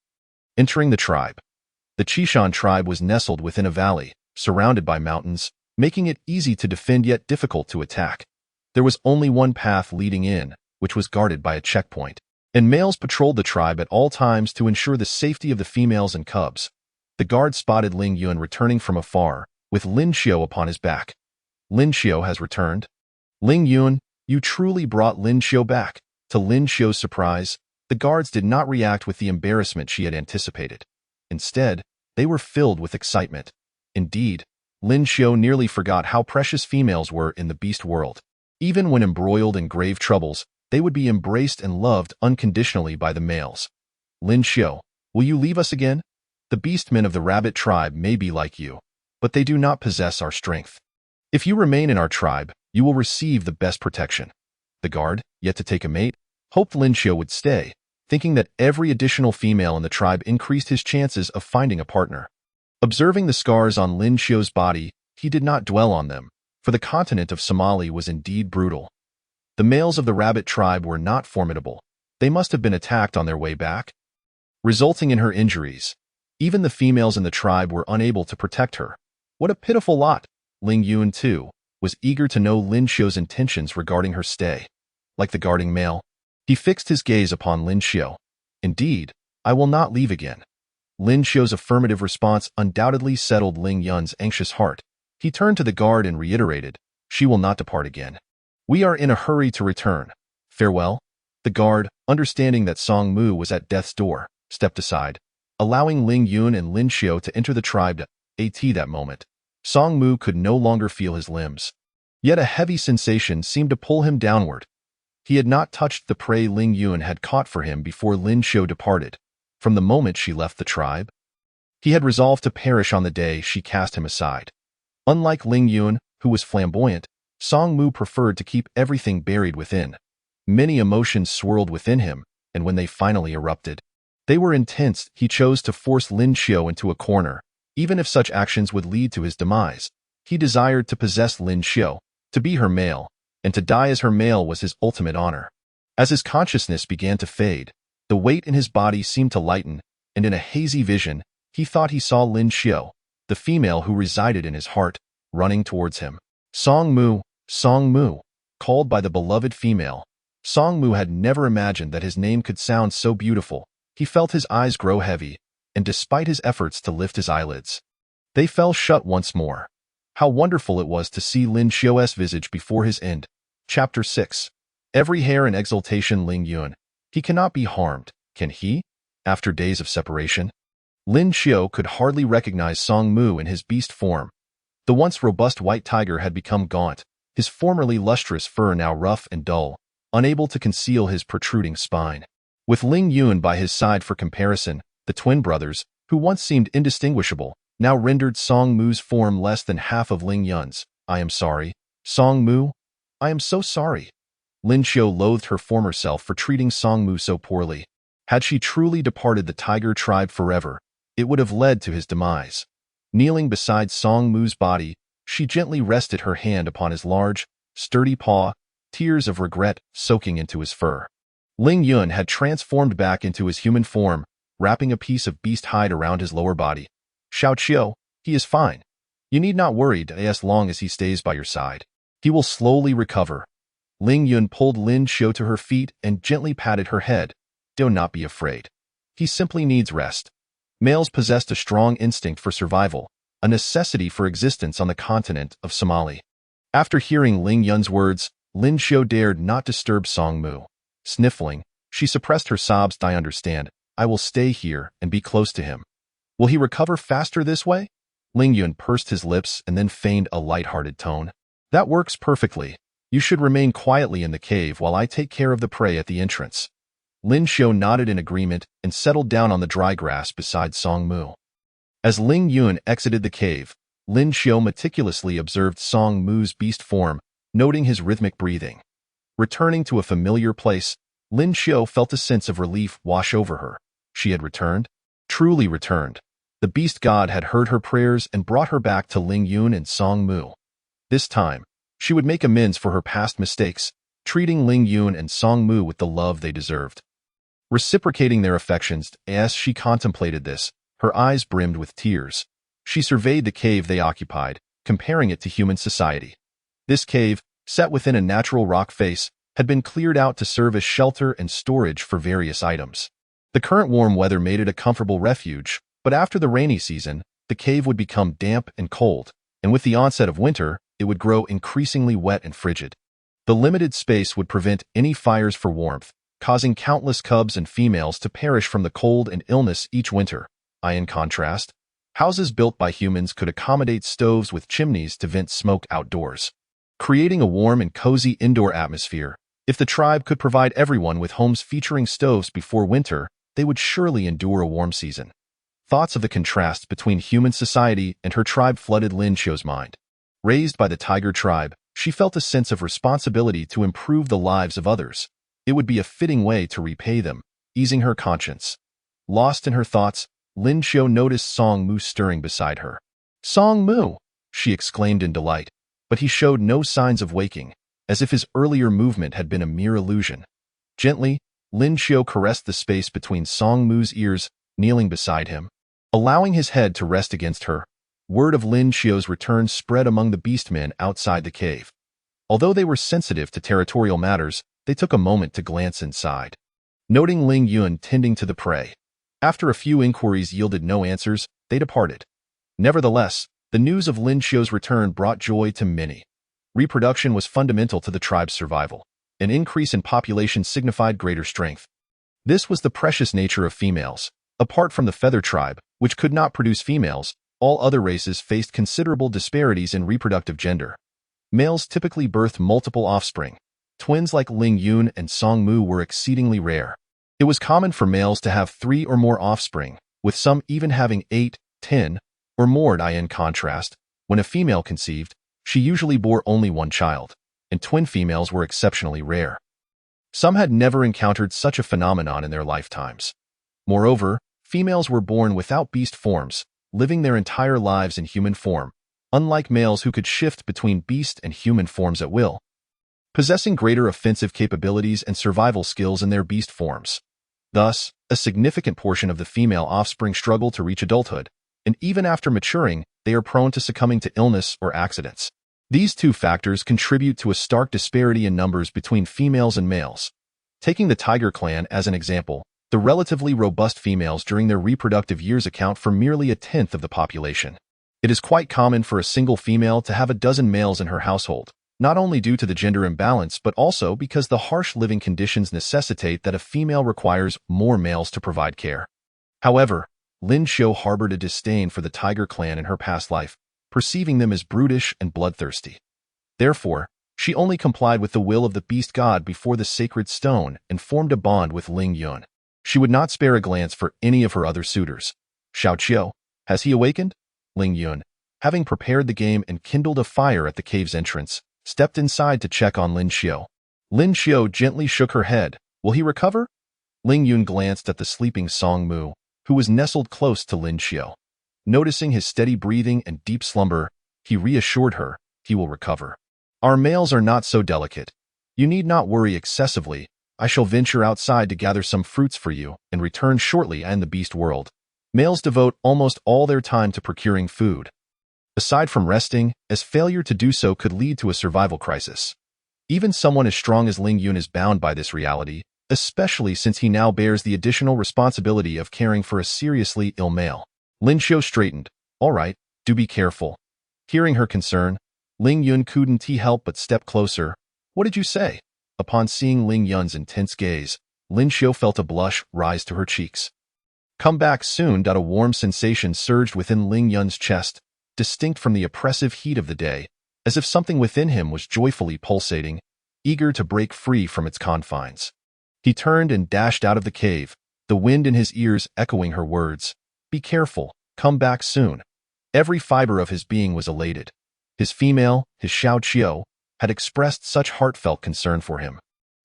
A: Entering the tribe. The Qishan tribe was nestled within a valley, surrounded by mountains, making it easy to defend yet difficult to attack. There was only one path leading in, which was guarded by a checkpoint, and males patrolled the tribe at all times to ensure the safety of the females and cubs. The guard spotted Ling Yun returning from afar, with Lin Xiao upon his back. "Lin Xiao has returned?" "Ling Yun, you truly brought Lin Xiao back." To Lin Xiao's surprise, the guards did not react with the embarrassment she had anticipated. Instead, they were filled with excitement. Indeed, Lin Xiao nearly forgot how precious females were in the beast world. Even when embroiled in grave troubles, they would be embraced and loved unconditionally by the males. "Lin Xiao, will you leave us again? The beastmen of the rabbit tribe may be like you, but they do not possess our strength. If you remain in our tribe, you will receive the best protection." The guard, yet to take a mate, hoped Lin Xiao would stay, thinking that every additional female in the tribe increased his chances of finding a partner. Observing the scars on Lin Xiao's body, he did not dwell on them, for the continent of Somali was indeed brutal. The males of the rabbit tribe were not formidable. They must have been attacked on their way back, resulting in her injuries. Even the females in the tribe were unable to protect her. What a pitiful lot! Ling Yun, too, was eager to know Lin Xiao's intentions regarding her stay. Like the guarding male, he fixed his gaze upon Lin Xiao. "Indeed, I will not leave again." Lin Xiao's affirmative response undoubtedly settled Ling Yun's anxious heart. He turned to the guard and reiterated, "She will not depart again.
B: We are in a hurry to return. Farewell." The guard, understanding that Song Mu was at death's door, stepped aside, allowing Ling Yun and Lin Xiu to enter the tribe at that moment. Song Mu could no longer feel his limbs. Yet a heavy sensation seemed to pull him downward. He had not touched the prey Ling Yun had caught for him before Lin Xiu departed. From the moment she left the tribe, he had resolved to perish on the day she cast him aside. Unlike Ling Yun, who was flamboyant, Song Mu preferred to keep everything buried within. Many emotions swirled within him, and when they finally erupted, they were intense. He chose to force Lin Xiu into a corner, even if such actions would lead to his demise. He desired to possess Lin Xiu, to be her male, and to die as her male was his ultimate honor. As his consciousness began to fade, the weight in his body seemed to lighten, and in a hazy vision, he thought he saw Lin Xiu, the female who resided in his heart, running towards him. Song Mu, called by the beloved female. Song Mu had never imagined that his name could sound so beautiful. He felt his eyes grow heavy, and despite his efforts to lift his eyelids, they fell shut once more. How wonderful it was to see Lin Xiu's visage before his end. Chapter 6. Every hair in exultation. Ling Yun. He cannot be harmed, can he? After days of separation, Lin Xiu could hardly recognize Song Mu in his beast form. The once robust white tiger had become gaunt, his formerly lustrous fur now rough and dull, unable to conceal his protruding spine. With Ling Yun by his side for comparison, the twin brothers, who once seemed indistinguishable, now rendered Song Mu's form less than half of Ling Yun's. "I am sorry, Song Mu. I am so sorry." Lin Xiu loathed her former self for treating Song Mu so poorly. Had she truly departed the tiger tribe forever, it would have led to his demise. Kneeling beside Song Mu's body, she gently rested her hand upon his large, sturdy paw, tears of regret soaking into his fur. Ling Yun had transformed back into his human form, wrapping a piece of beast hide around his lower body. "Xiao Qiu, he is fine. You need not worry as long as he stays by your side. He will slowly recover." Ling Yun pulled Lin Xiu to her feet and gently patted her head. "Do not be afraid. He simply needs rest." Males possessed a strong instinct for survival, a necessity for existence on the continent of Somali. After hearing Ling Yun's words, Lin Xiu dared not disturb Song Mu. Sniffling, she suppressed her sobs. "I understand. I will stay here and be close to him." "Will he recover faster this way?" Ling Yun pursed his lips and then feigned a light-hearted tone. "That works perfectly. You should remain quietly in the cave while I take care of the prey at the entrance." Lin Xiu nodded in agreement and settled down on the dry grass beside Song Mu. As Ling Yun exited the cave, Lin Xiu meticulously observed Song Mu's beast form, noting his rhythmic breathing. Returning to a familiar place, Lin Xiu felt a sense of relief wash over her. She had returned, truly returned. The beast god had heard her prayers and brought her back to Ling Yun and Song Mu. This time, she would make amends for her past mistakes, treating Ling Yun and Song Mu with the love they deserved. Reciprocating their affections, as she contemplated this, her eyes brimmed with tears. She surveyed the cave they occupied, comparing it to human society. This cave, set within a natural rock face, had been cleared out to serve as shelter and storage for various items. The current warm weather made it a comfortable refuge, but after the rainy season, the cave would become damp and cold, and with the onset of winter, it would grow increasingly wet and frigid. The limited space would prevent any fires for warmth, causing countless cubs and females to perish from the cold and illness each winter. In contrast, houses built by humans could accommodate stoves with chimneys to vent smoke outdoors, creating a warm and cozy indoor atmosphere. If the tribe could provide everyone with homes featuring stoves before winter, they would surely endure a warm season. Thoughts of the contrast between human society and her tribe flooded Lin Xiu's mind. Raised by the tiger tribe, she felt a sense of responsibility to improve the lives of others. It would be a fitting way to repay them, easing her conscience. Lost in her thoughts, Lin Xiu noticed Song Mu stirring beside her. "Song Mu!" she exclaimed in delight, but he showed no signs of waking, as if his earlier movement had been a mere illusion. Gently, Lin Xiu caressed the space between Song Mu's ears, kneeling beside him. Allowing his head to rest against her, word of Lin Xiu's return spread among the beastmen outside the cave. Although they were sensitive to territorial matters, they took a moment to glance inside. Noting Ling Yun tending to the prey, after a few inquiries yielded no answers, they departed. Nevertheless, the news of Lin Xiu's return brought joy to many. Reproduction was fundamental to the tribe's survival. An increase in population signified greater strength. This was the precious nature of females. Apart from the feather tribe, which could not produce females, all other races faced considerable disparities in reproductive gender. Males typically birthed multiple offspring. Twins like Ling Yun and Song Mu were exceedingly rare. It was common for males to have 3 or more offspring, with some even having 8, 10, or more. In contrast, when a female conceived, she usually bore only one child, and twin females were exceptionally rare. Some had never encountered such a phenomenon in their lifetimes. Moreover, females were born without beast forms, living their entire lives in human form, unlike males who could shift between beast and human forms at will, possessing greater offensive capabilities and survival skills in their beast forms. Thus, a significant portion of the female offspring struggle to reach adulthood, and even after maturing, they are prone to succumbing to illness or accidents. These two factors contribute to a stark disparity in numbers between females and males. Taking the tiger clan as an example, the relatively robust females during their reproductive years account for merely a tenth of the population. It is quite common for a single female to have a dozen males in her household, not only due to the gender imbalance but also because the harsh living conditions necessitate that a female requires more males to provide care. However, Lin Xiu harbored a disdain for the tiger clan in her past life, perceiving them as brutish and bloodthirsty. Therefore, she only complied with the will of the beast god before the sacred stone and formed a bond with Ling Yun. She would not spare a glance for any of her other suitors. Xiao Qiu, has he awakened? Ling Yun, having prepared the game and kindled a fire at the cave's entrance, stepped inside to check on Lin Xiu. Lin Xiu gently shook her head. Will he recover? Ling Yun glanced at the sleeping Song Mu, who was nestled close to Lin Xiu. Noticing his steady breathing and deep slumber, he reassured her, he will recover. Our males are not so delicate. You need not worry excessively. I shall venture outside to gather some fruits for you and return shortly. In the beast world, males devote almost all their time to procuring food. Aside from resting, as failure to do so could lead to a survival crisis. Even someone as strong as Ling Yun is bound by this reality, especially since he now bears the additional responsibility of caring for a seriously ill male. Lin Xiu straightened. All right, do be careful. Hearing her concern, Ling Yun couldn't help but step closer. What did you say? Upon seeing Ling Yun's intense gaze, Lin Xiu felt a blush rise to her cheeks. Come back soon. A warm sensation surged within Ling Yun's chest, distinct from the oppressive heat of the day, as if something within him was joyfully pulsating, eager to break free from its confines. He turned and dashed out of the cave, the wind in his ears echoing her words. Be careful, come back soon. Every fiber of his being was elated. His female, his Xiao Qiu, had expressed such heartfelt concern for him.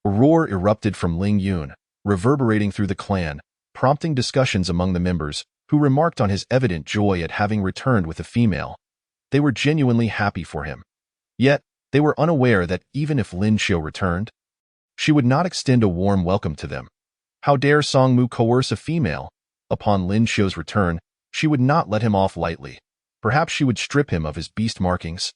B: A roar erupted from Ling Yun, reverberating through the clan, prompting discussions among the members, who remarked on his evident joy at having returned with a female. They were genuinely happy for him. Yet, they were unaware that even if Lin Xiu returned, she would not extend a warm welcome to them. How dare Song Mu coerce a female? Upon Lin Xiu's return, she would not let him off lightly. Perhaps she would strip him of his beast markings,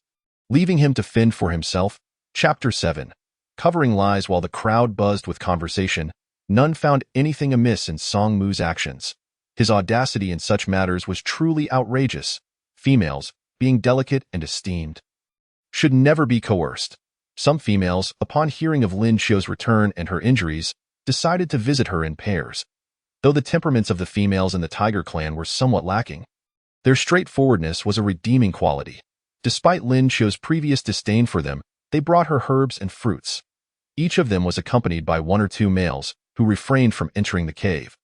B: leaving him to fend for himself. Chapter 7. Covering lies. While the crowd buzzed with conversation, none found anything amiss in Song Mu's actions. His audacity in such matters was truly outrageous. Females, being delicate and esteemed, should never be coerced. Some females, upon hearing of Lin Xiu's return and her injuries, decided to visit her in pairs. Though the temperaments of the females in the Tiger clan were somewhat lacking, their straightforwardness was a redeeming quality. Despite Lin Xiu's previous disdain for them, they brought her herbs and fruits. Each of them was accompanied by 1 or 2 males, who refrained from entering the cave,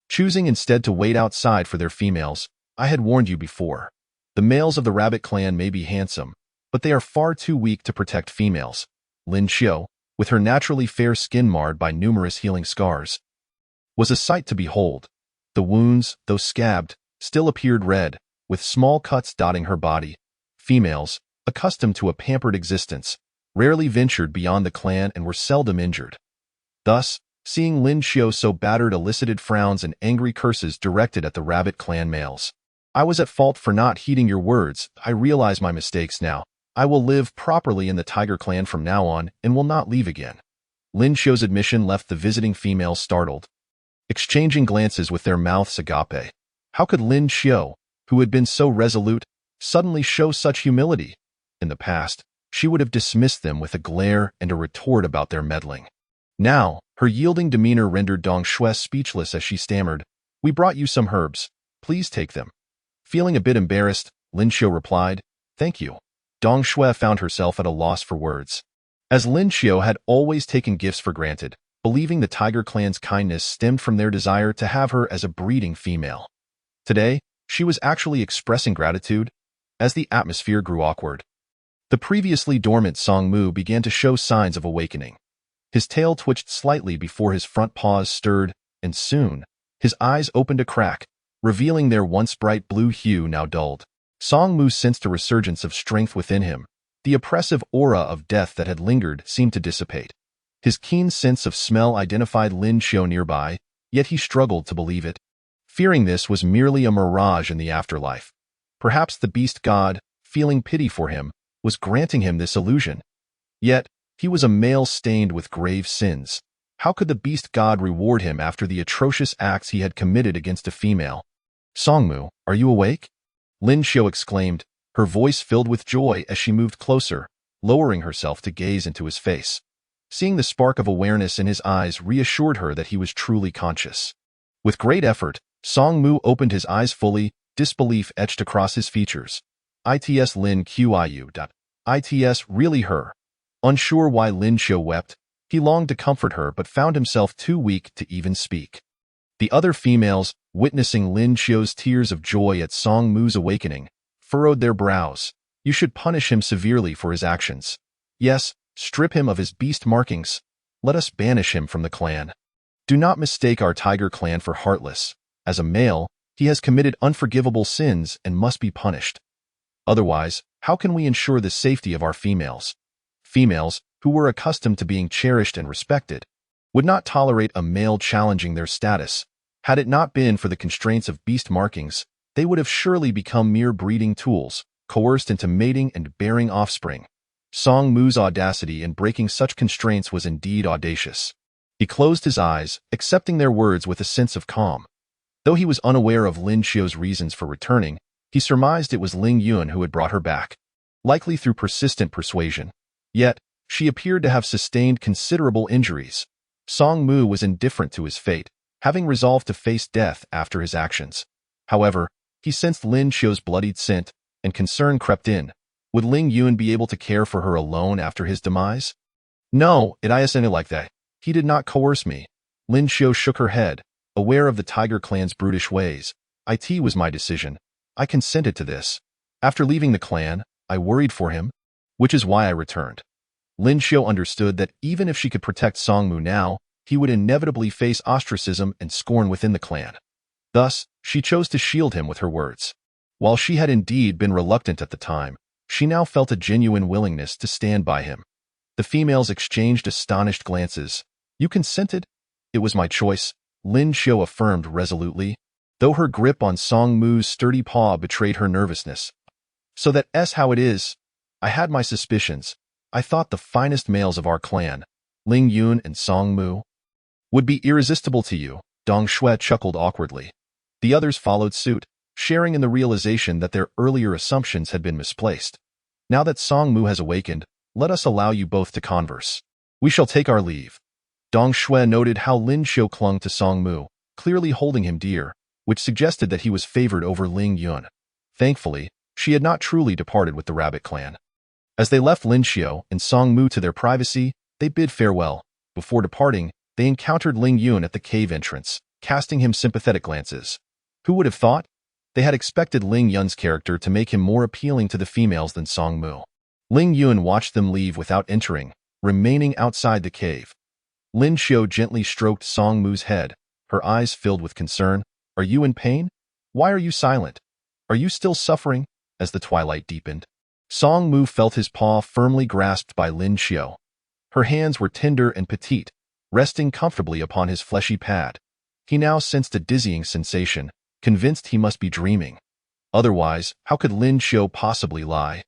B: choosing instead to wait outside for their females. I had warned you before. The males of the rabbit clan may be handsome, but they are far too weak to protect females. Lin Xiu, with her naturally fair skin marred by numerous healing scars, was a sight to behold. The wounds, though scabbed, still appeared red, with small cuts dotting her body. Females, accustomed to a pampered existence, rarely ventured beyond the clan and were seldom injured. Thus, seeing Lin Xiu so battered elicited frowns and angry curses directed at the rabbit clan males. I was at fault for not heeding your words. I realize my mistakes now. I will live properly in the Tiger clan from now on and will not leave again. Lin Xiu's admission left the visiting females startled, exchanging glances with their mouths agape. How could Lin Xiu, who had been so resolute, suddenly show such humility? In the past, she would have dismissed them with a glare and a retort about their meddling. Now, her yielding demeanor rendered Dong Shui speechless as she stammered, "We brought you some herbs. Please take them." Feeling a bit embarrassed, Lin Xiu replied, "Thank you." Dong Shui found herself at a loss for words. As Lin Xiu had always taken gifts for granted, believing the Tiger clan's kindness stemmed from their desire to have her as a breeding female. Today, she was actually expressing gratitude. As the atmosphere grew awkward, the previously dormant Song Mu began to show signs of awakening. His tail twitched slightly before his front paws stirred, and soon, his eyes opened a crack, revealing their once bright blue hue now dulled. Song Mu sensed a resurgence of strength within him. The oppressive aura of death that had lingered seemed to dissipate. His keen sense of smell identified Lin Xiu nearby, yet he struggled to believe it, fearing this was merely a mirage in the afterlife. Perhaps the beast god, feeling pity for him, was granting him this illusion. Yet, he was a male stained with grave sins. How could the beast god reward him after the atrocious acts he had committed against a female? "Songmu, are you awake?" Lin Xiu exclaimed, her voice filled with joy as she moved closer, lowering herself to gaze into his face. Seeing the spark of awareness in his eyes reassured her that he was truly conscious. With great effort, Song Mu opened his eyes fully, disbelief etched across his features. "Its Lin Qiu. Its really her." Unsure why Lin Xiu wept, he longed to comfort her but found himself too weak to even speak. The other females, witnessing Lin Xiu's tears of joy at Song Mu's awakening, furrowed their brows. "You should punish him severely for his actions. Yes, strip him of his beast markings. Let us banish him from the clan. Do not mistake our Tiger clan for heartless. As a male, he has committed unforgivable sins and must be punished. Otherwise, how can we ensure the safety of our females?" Females, who were accustomed to being cherished and respected, would not tolerate a male challenging their status. Had it not been for the constraints of beast markings, they would have surely become mere breeding tools, coerced into mating and bearing offspring. Song Mu's audacity in breaking such constraints was indeed audacious. He closed his eyes, accepting their words with a sense of calm. Though he was unaware of Lin Xiu's reasons for returning, he surmised it was Ling Yun who had brought her back, likely through persistent persuasion. Yet, she appeared to have sustained considerable injuries. Song Mu was indifferent to his fate, having resolved to face death after his actions. However, he sensed Lin Xiu's bloodied scent, and concern crept in. Would Ling Yun be able to care for her alone after his demise? "No, it isn't like that. He did not coerce me." Lin Xiu shook her head, aware of the Tiger clan's brutish ways. "It was my decision. I consented to this. After leaving the clan, I worried for him, which is why I returned." Lin Xiu understood that even if she could protect Song Mu now, he would inevitably face ostracism and scorn within the clan. Thus, she chose to shield him with her words. While she had indeed been reluctant at the time, she now felt a genuine willingness to stand by him. The females exchanged astonished glances. "You consented?" "It was my choice," Lin Xiu affirmed resolutely, though her grip on Song Mu's sturdy paw betrayed her nervousness. "So that's how it is. I had my suspicions. I thought the finest males of our clan, Ling Yun and Song Mu, would be irresistible to you." Dong Shui chuckled awkwardly. The others followed suit, sharing in the realization that their earlier assumptions had been misplaced. "Now that Song Mu has awakened, let us allow you both to converse. We shall take our leave." Dong Shui noted how Lin Xiu clung to Song Mu, clearly holding him dear, which suggested that he was favored over Ling Yun. Thankfully, she had not truly departed with the Rabbit clan. As they left Lin Xiu and Song Mu to their privacy, they bid farewell. Before departing, they encountered Ling Yun at the cave entrance, casting him sympathetic glances. Who would have thought? They had expected Ling Yun's character to make him more appealing to the females than Song Mu. Ling Yun watched them leave without entering, remaining outside the cave. Lin Xiu gently stroked Song Mu's head, her eyes filled with concern. "Are you in pain? Why are you silent? Are you still suffering?" As the twilight deepened, Song Mu felt his paw firmly grasped by Lin Xiu. Her hands were tender and petite, resting comfortably upon his fleshy pad. He now sensed a dizzying sensation, convinced he must be dreaming. Otherwise, how could Lin Xiu possibly lie?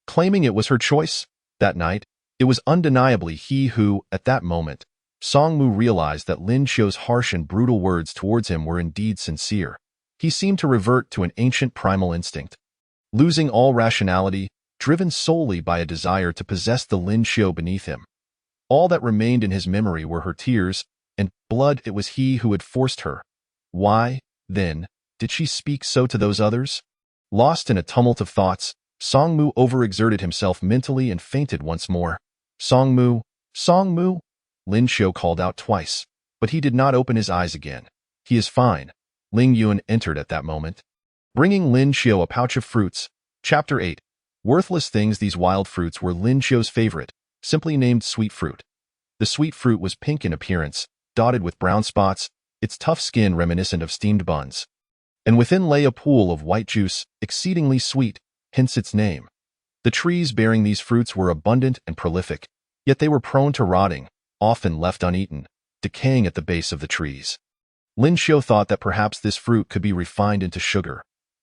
B: Claiming it was her choice? That night, it was undeniably he who, at that moment, Song Mu realized that Lin Xiu's harsh and brutal words towards him were indeed sincere. He seemed to revert to an ancient primal instinct. Losing all rationality, driven solely by a desire to possess the Lin Xiao beneath him. All that remained in his memory were her tears and blood. It was he who had forced her. Why, then, did she speak so to those others? Lost in a tumult of thoughts, Songmu overexerted himself mentally and fainted once more. Songmu, Songmu, Lin Xiao called out twice, but he did not open his eyes again. He is fine. Ling Yun entered at that moment, bringing Lin Xiao a pouch of fruits. Chapter 8. Worthless things. These wild fruits were Lin Xiao's favorite, simply named sweet fruit. The sweet fruit was pink in appearance, dotted with brown spots, its tough skin reminiscent of steamed buns. And within lay a pool of white juice, exceedingly sweet, hence its name. The trees bearing these fruits were abundant and prolific, yet they were prone to rotting, often left uneaten, decaying at the base of the trees. Lin Xiao thought that perhaps this fruit could be refined into sugar.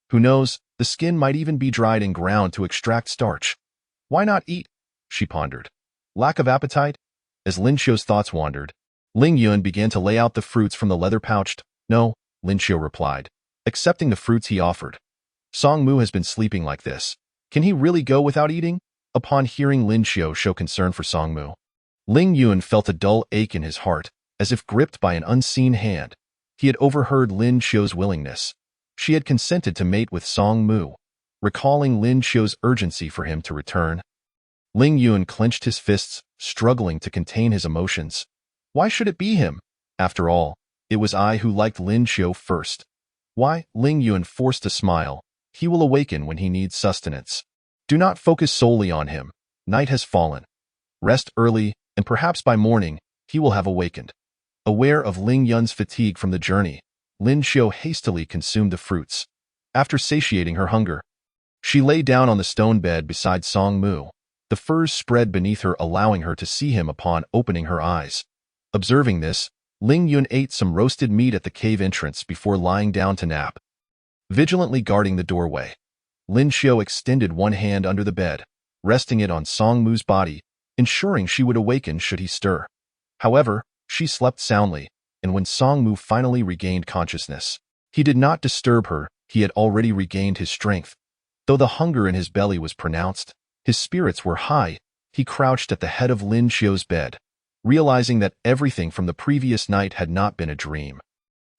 B: Who knows, the skin might even be dried and ground to extract starch. Why not eat? She pondered. Lack of appetite? As Lin Xiao's thoughts wandered, Ling Yun began to lay out the fruits from the leather pouch. No, Lin Xiao replied, accepting the fruits he offered. Songmu has been sleeping like this. Can he really go without eating? Upon hearing Lin Xiao show concern for Songmu, Ling Yun felt a dull ache in his heart, as if gripped by an unseen hand. He had overheard Lin Xiao's willingness. She had consented to mate with Songmu. Recalling Lin Xiao's urgency for him to return, Ling Yun clenched his fists, struggling to contain his emotions. Why should it be him? After all, it was I who liked Lin Xiao first. Why? Ling Yun forced a smile. He will awaken when he needs sustenance. Do not focus solely on him. Night has fallen. Rest early, and perhaps by morning, he will have awakened. Aware of Ling Yun's fatigue from the journey, Lin Xiao hastily consumed the fruits. After satiating her hunger, she lay down on the stone bed beside Songmu. The furs spread beneath her, allowing her to see him upon opening her eyes. Observing this, Ling Yun ate some roasted meat at the cave entrance before lying down to nap. Vigilantly guarding the doorway, Lin Xiao extended one hand under the bed, resting it on Songmu's body, ensuring she would awaken should he stir. However, she slept soundly, and when Songmu finally regained consciousness, he did not disturb her. He had already regained his strength. Though the hunger in his belly was pronounced, his spirits were high. He crouched at the head of Lin Xiao's bed, realizing that everything from the previous night had not been a dream.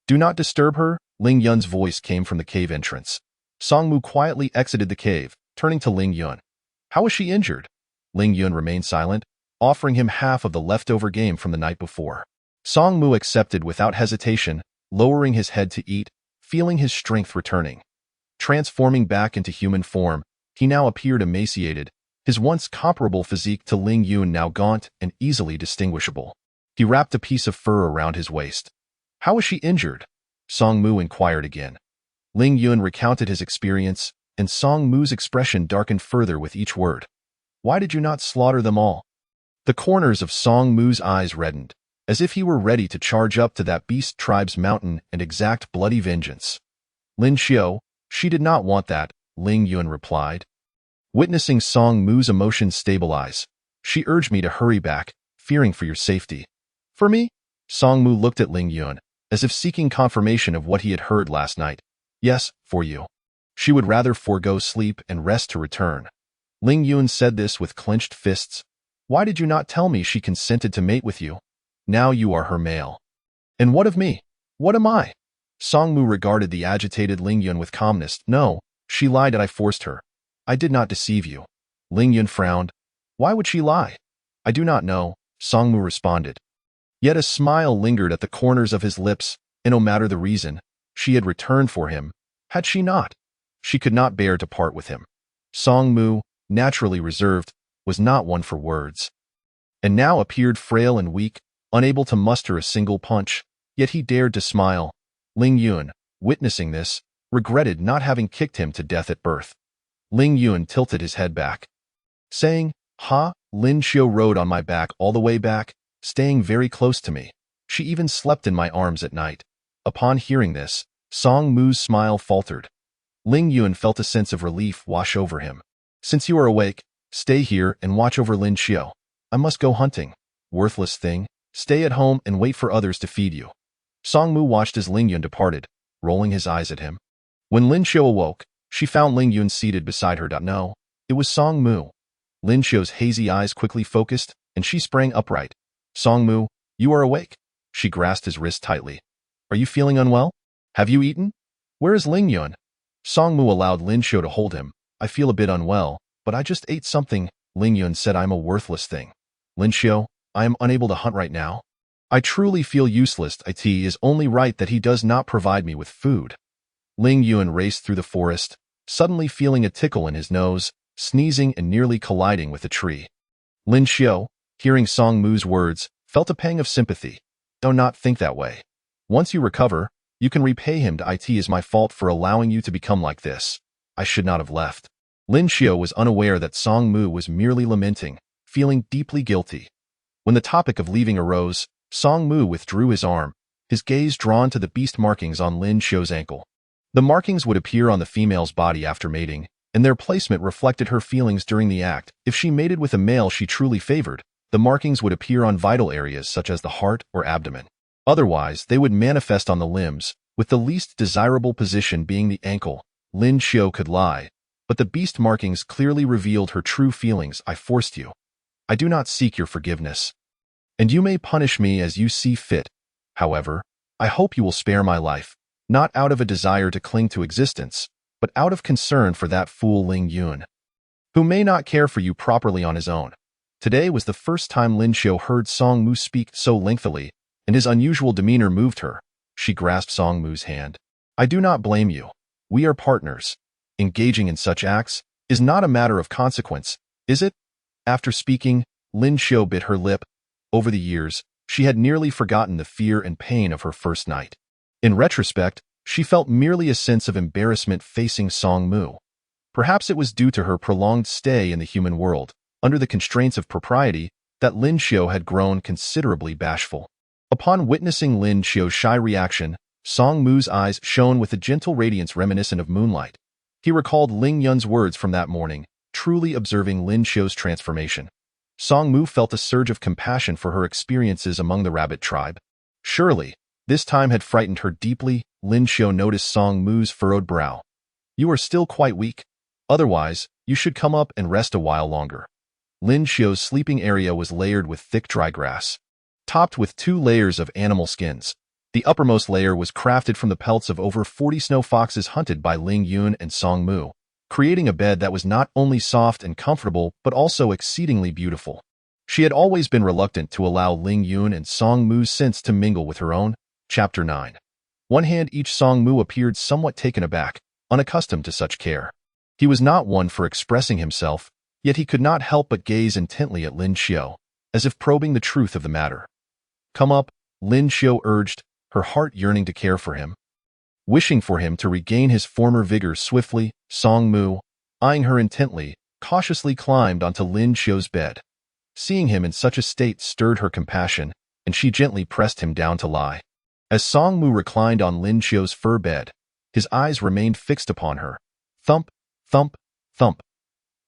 B: Do not disturb her, Ling Yun's voice came from the cave entrance. Songmu quietly exited the cave, turning to Ling Yun. How was she injured? Ling Yun remained silent, offering him half of the leftover game from the night before. Songmu accepted without hesitation, lowering his head to eat, feeling his strength returning. Transforming back into human form, he now appeared emaciated, his once comparable physique to Ling Yun now gaunt and easily distinguishable. He wrapped a piece of fur around his waist. How was she injured? Songmu inquired again. Ling Yun recounted his experience, and Songmu's expression darkened further with each word. Why did you not slaughter them all? The corners of Songmu's eyes reddened, as if he were ready to charge up to that beast tribe's mountain and exact bloody vengeance. Lin Xiao, she did not want that, Ling Yun replied. Witnessing Songmu's emotions stabilize, she urged me to hurry back, fearing for your safety. For me? Songmu looked at Ling Yun, as if seeking confirmation of what he had heard last night. Yes, for you. She would rather forego sleep and rest to return. Ling Yun said this with clenched fists. Why did you not tell me she consented to mate with you? Now you are her male. And what of me? What am I? Songmu regarded the agitated Ling Yun with calmness. No, she lied and I forced her. I did not deceive you. Ling Yun frowned. Why would she lie? I do not know, Songmu responded. Yet a smile lingered at the corners of his lips, and no matter the reason, she had returned for him, had she not? She could not bear to part with him. Songmu, naturally reserved, was not one for words, and now appeared frail and weak, unable to muster a single punch, yet he dared to smile. Ling Yun, witnessing this, regretted not having kicked him to death at birth. Ling Yun tilted his head back, saying, Ha, Lin Xiao rode on my back all the way back, staying very close to me. She even slept in my arms at night. Upon hearing this, Songmu's smile faltered. Ling Yun felt a sense of relief wash over him. Since you are awake, stay here and watch over Lin Xiao. I must go hunting. Worthless thing, stay at home and wait for others to feed you. Songmu watched as Ling Yun departed, rolling his eyes at him. When Lin Xiao awoke, she found Ling Yun seated beside her. No, It was Song Mu. Lin Xiu's hazy eyes quickly focused, and she sprang upright. Song Mu, you are awake? She grasped his wrist tightly. Are you feeling unwell? Have you eaten? Where is Ling Yun? Song Mu allowed Lin Xiu to hold him. I feel a bit unwell, but I just ate something. Ling Yun said I'm a worthless thing. Lin Xiu, I am unable to hunt right now. I truly feel useless. It is only right that he does not provide me with food. Ling Yun raced through the forest, suddenly feeling a tickle in his nose, sneezing and nearly colliding with a tree. Lin Xiu, hearing Song Mu's words, felt a pang of sympathy. Do not think that way. Once you recover, you can repay him. It is my fault for allowing you to become like this. I should not have left. Lin Xiu was unaware that Song Mu was merely lamenting, feeling deeply guilty. When the topic of leaving arose, Song Mu withdrew his arm, his gaze drawn to the beast markings on Lin Xiu's ankle. The markings would appear on the female's body after mating, and their placement reflected her feelings during the act. If she mated with a male she truly favored, the markings would appear on vital areas such as the heart or abdomen. Otherwise, they would manifest on the limbs, with the least desirable position being the ankle. Lin Xiu could lie, but the beast markings clearly revealed her true feelings. I forced you. I do not seek your forgiveness. And you may punish me as you see fit. However, I hope you will spare my life, not out of a desire to cling to existence, but out of concern for that fool Ling Yun, who may not care for you properly on his own. Today was the first time Lin Xiu heard Song Mu speak so lengthily, and his unusual demeanor moved her. She grasped Song Mu's hand. I do not blame you. We are partners. Engaging in such acts is not a matter of consequence, is it? After speaking, Lin Xiu bit her lip. Over the years, she had nearly forgotten the fear and pain of her first night. In retrospect, she felt merely a sense of embarrassment facing Song Mu. Perhaps it was due to her prolonged stay in the human world, under the constraints of propriety, that Lin Xiu had grown considerably bashful. Upon witnessing Lin Xiu's shy reaction, Song Mu's eyes shone with a gentle radiance reminiscent of moonlight. He recalled Ling Yun's words from that morning, truly observing Lin Xiu's transformation. Song Mu felt a surge of compassion for her experiences among the rabbit tribe. Surely, this time had frightened her deeply. Lin Xiu noticed Song Mu's furrowed brow. You are still quite weak. Otherwise, you should come up and rest a while longer. Lin Xiu's sleeping area was layered with thick dry grass, topped with 2 layers of animal skins. The uppermost layer was crafted from the pelts of over 40 snow foxes hunted by Ling Yun and Song Mu, creating a bed that was not only soft and comfortable but also exceedingly beautiful. She had always been reluctant to allow Ling Yun and Song Mu's scents to mingle with her own. Chapter 9. One hand each. Song Mu appeared somewhat taken aback, unaccustomed to such care. He was not one for expressing himself, yet he could not help but gaze intently at Lin Xiu, as if probing the truth of the matter. Come up, Lin Xiu urged, her heart yearning to care for him. Wishing for him to regain his former vigor swiftly, Song Mu, eyeing her intently, cautiously climbed onto Lin Xiu's bed. Seeing him in such a state stirred her compassion, and she gently pressed him down to lie. As Song Mu reclined on Lin Xiu's fur bed, his eyes remained fixed upon her. Thump, thump, thump.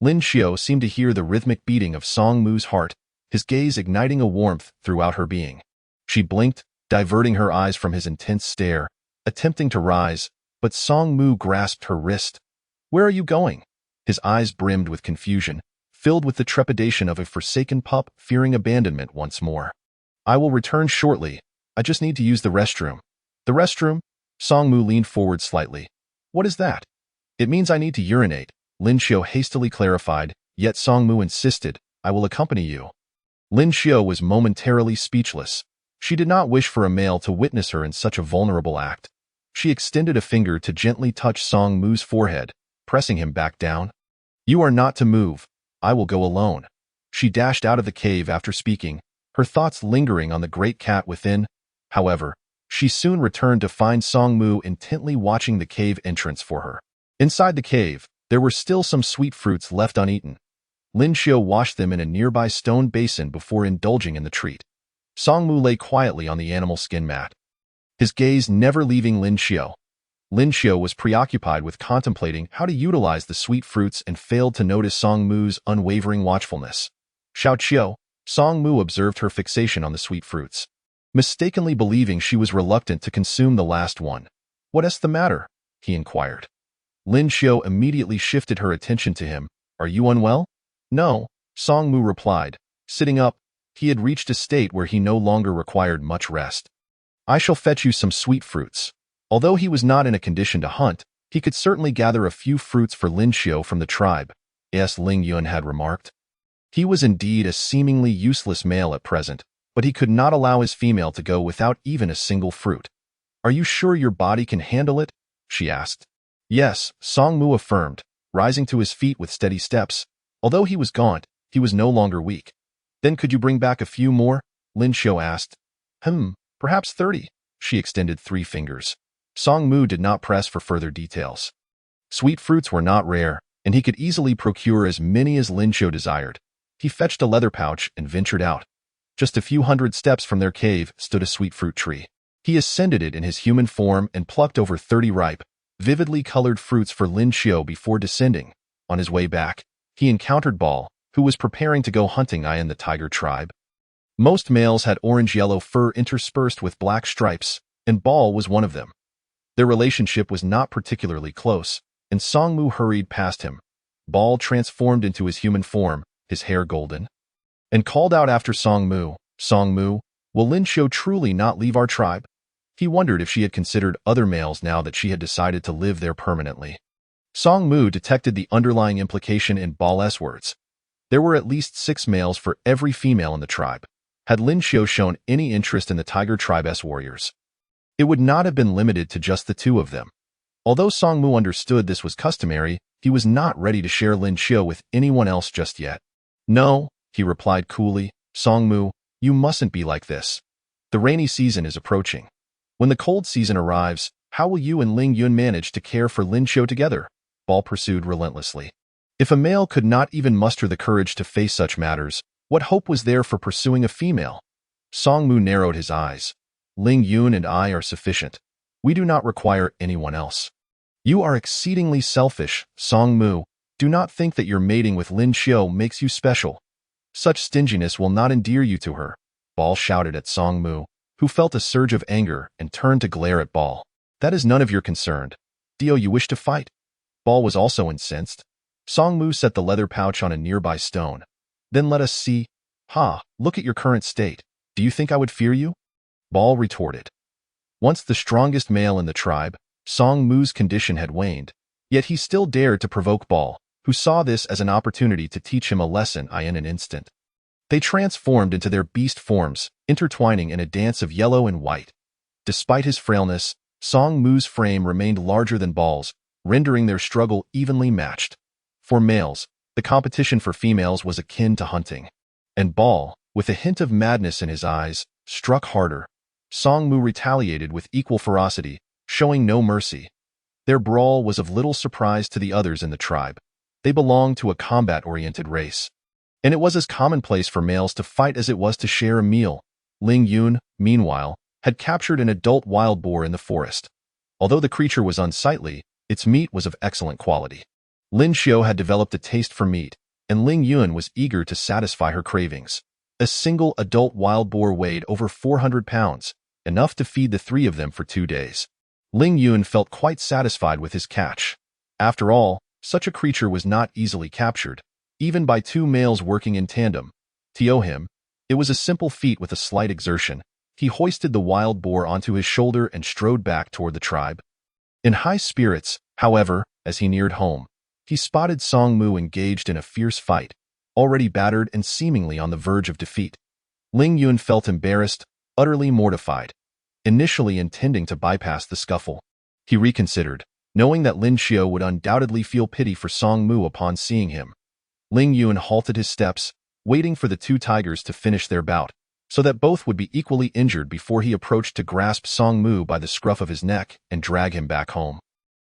B: Lin Xiu seemed to hear the rhythmic beating of Song Mu's heart, his gaze igniting a warmth throughout her being. She blinked, diverting her eyes from his intense stare, attempting to rise, but Song Mu grasped her wrist. Where are you going? His eyes brimmed with confusion, filled with the trepidation of a forsaken pup fearing abandonment once more. I will return shortly. I just need to use the restroom. The restroom? Song Mu leaned forward slightly. What is that? It means I need to urinate, Lin Xiu hastily clarified, yet Song Mu insisted, I will accompany you. Lin Xiu was momentarily speechless. She did not wish for a male to witness her in such a vulnerable act. She extended a finger to gently touch Song Mu's forehead, pressing him back down. You are not to move. I will go alone. She dashed out of the cave after speaking, her thoughts lingering on the great cat within. However, she soon returned to find Song Mu intently watching the cave entrance for her. Inside the cave, there were still some sweet fruits left uneaten. Lin Xiu washed them in a nearby stone basin before indulging in the treat. Song Mu lay quietly on the animal skin mat, his gaze never leaving Lin Xiu. Lin Xiu was preoccupied with contemplating how to utilize the sweet fruits and failed to notice Song Mu's unwavering watchfulness. Xiao Qiu, Song Mu observed her fixation on the sweet fruits, mistakenly believing she was reluctant to consume the last one. What is the matter? He inquired. Lin Xiu immediately shifted her attention to him, Are you unwell? No, Song Mu replied. Sitting up, he had reached a state where he no longer required much rest. I shall fetch you some sweet fruits. Although he was not in a condition to hunt, he could certainly gather a few fruits for Lin Xiu from the tribe, as Ling Yun had remarked. He was indeed a seemingly useless male at present, but he could not allow his female to go without even a single fruit. Are you sure your body can handle it? She asked. Yes, Song Mu affirmed, rising to his feet with steady steps. Although he was gaunt, he was no longer weak. Then could you bring back a few more? Lin Xiu asked. Perhaps 30. She extended 3 fingers. Song Mu did not press for further details. Sweet fruits were not rare, and he could easily procure as many as Lin Xiu desired. He fetched a leather pouch and ventured out. Just a few hundred steps from their cave stood a sweet fruit tree. He ascended it in his human form and plucked over 30 ripe, vividly colored fruits for Lin Xiu before descending. On his way back, he encountered Ball, who was preparing to go hunting in the tiger tribe. Most males had orange-yellow fur interspersed with black stripes, and Ball was one of them. Their relationship was not particularly close, and Song Mu hurried past him. Ball transformed into his human form, his hair golden, and called out after Song Mu, Song Mu, will Lin Xiu truly not leave our tribe? He wondered if she had considered other males now that she had decided to live there permanently. Song Mu detected the underlying implication in Ball's words. There were at least 6 males for every female in the tribe. Had Lin Xiu shown any interest in the Tiger Tribe's warriors, it would not have been limited to just the 2 of them. Although Song Mu understood this was customary, he was not ready to share Lin Xiu with anyone else just yet. No, he replied coolly, Song Mu, you mustn't be like this. The rainy season is approaching. When the cold season arrives, how will you and Ling Yun manage to care for Lin Xiu together? Ball pursued relentlessly. If a male could not even muster the courage to face such matters, what hope was there for pursuing a female? Song Mu narrowed his eyes. Ling Yun and I are sufficient. We do not require anyone else. You are exceedingly selfish, Song Mu. Do not think that your mating with Lin Xiu makes you special. Such stinginess will not endear you to her, Ball shouted at Song Mu, who felt a surge of anger and turned to glare at Ball. That is none of your concern. Do you wish to fight? Ball was also incensed. Song Mu set the leather pouch on a nearby stone. Then let us see. Look at your current state. Do you think I would fear you? Ball retorted. Once the strongest male in the tribe, Song Mu's condition had waned, yet he still dared to provoke Ball, who saw this as an opportunity to teach him a lesson in an instant. They transformed into their beast forms, intertwining in a dance of yellow and white. Despite his frailness, Song Mu's frame remained larger than Ball's, rendering their struggle evenly matched. For males, the competition for females was akin to hunting. And Ball, with a hint of madness in his eyes, struck harder. Song Mu retaliated with equal ferocity, showing no mercy. Their brawl was of little surprise to the others in the tribe. They belonged to a combat-oriented race. And it was as commonplace for males to fight as it was to share a meal. Ling Yun, meanwhile, had captured an adult wild boar in the forest. Although the creature was unsightly, its meat was of excellent quality. Lin Xiu had developed a taste for meat, and Ling Yun was eager to satisfy her cravings. A single adult wild boar weighed over 400 pounds, enough to feed the 3 of them for 2 days. Ling Yun felt quite satisfied with his catch. After all, such a creature was not easily captured, even by 2 males working in tandem. To him, it was a simple feat with a slight exertion. He hoisted the wild boar onto his shoulder and strode back toward the tribe. In high spirits, however, as he neared home, he spotted Song Mu engaged in a fierce fight, already battered and seemingly on the verge of defeat. Ling Yun felt embarrassed, utterly mortified. Initially intending to bypass the scuffle, he reconsidered, knowing that Lin Xiu would undoubtedly feel pity for Song Mu upon seeing him. Ling Yun halted his steps, waiting for the 2 tigers to finish their bout, so that both would be equally injured before he approached to grasp Song Mu by the scruff of his neck and drag him back home.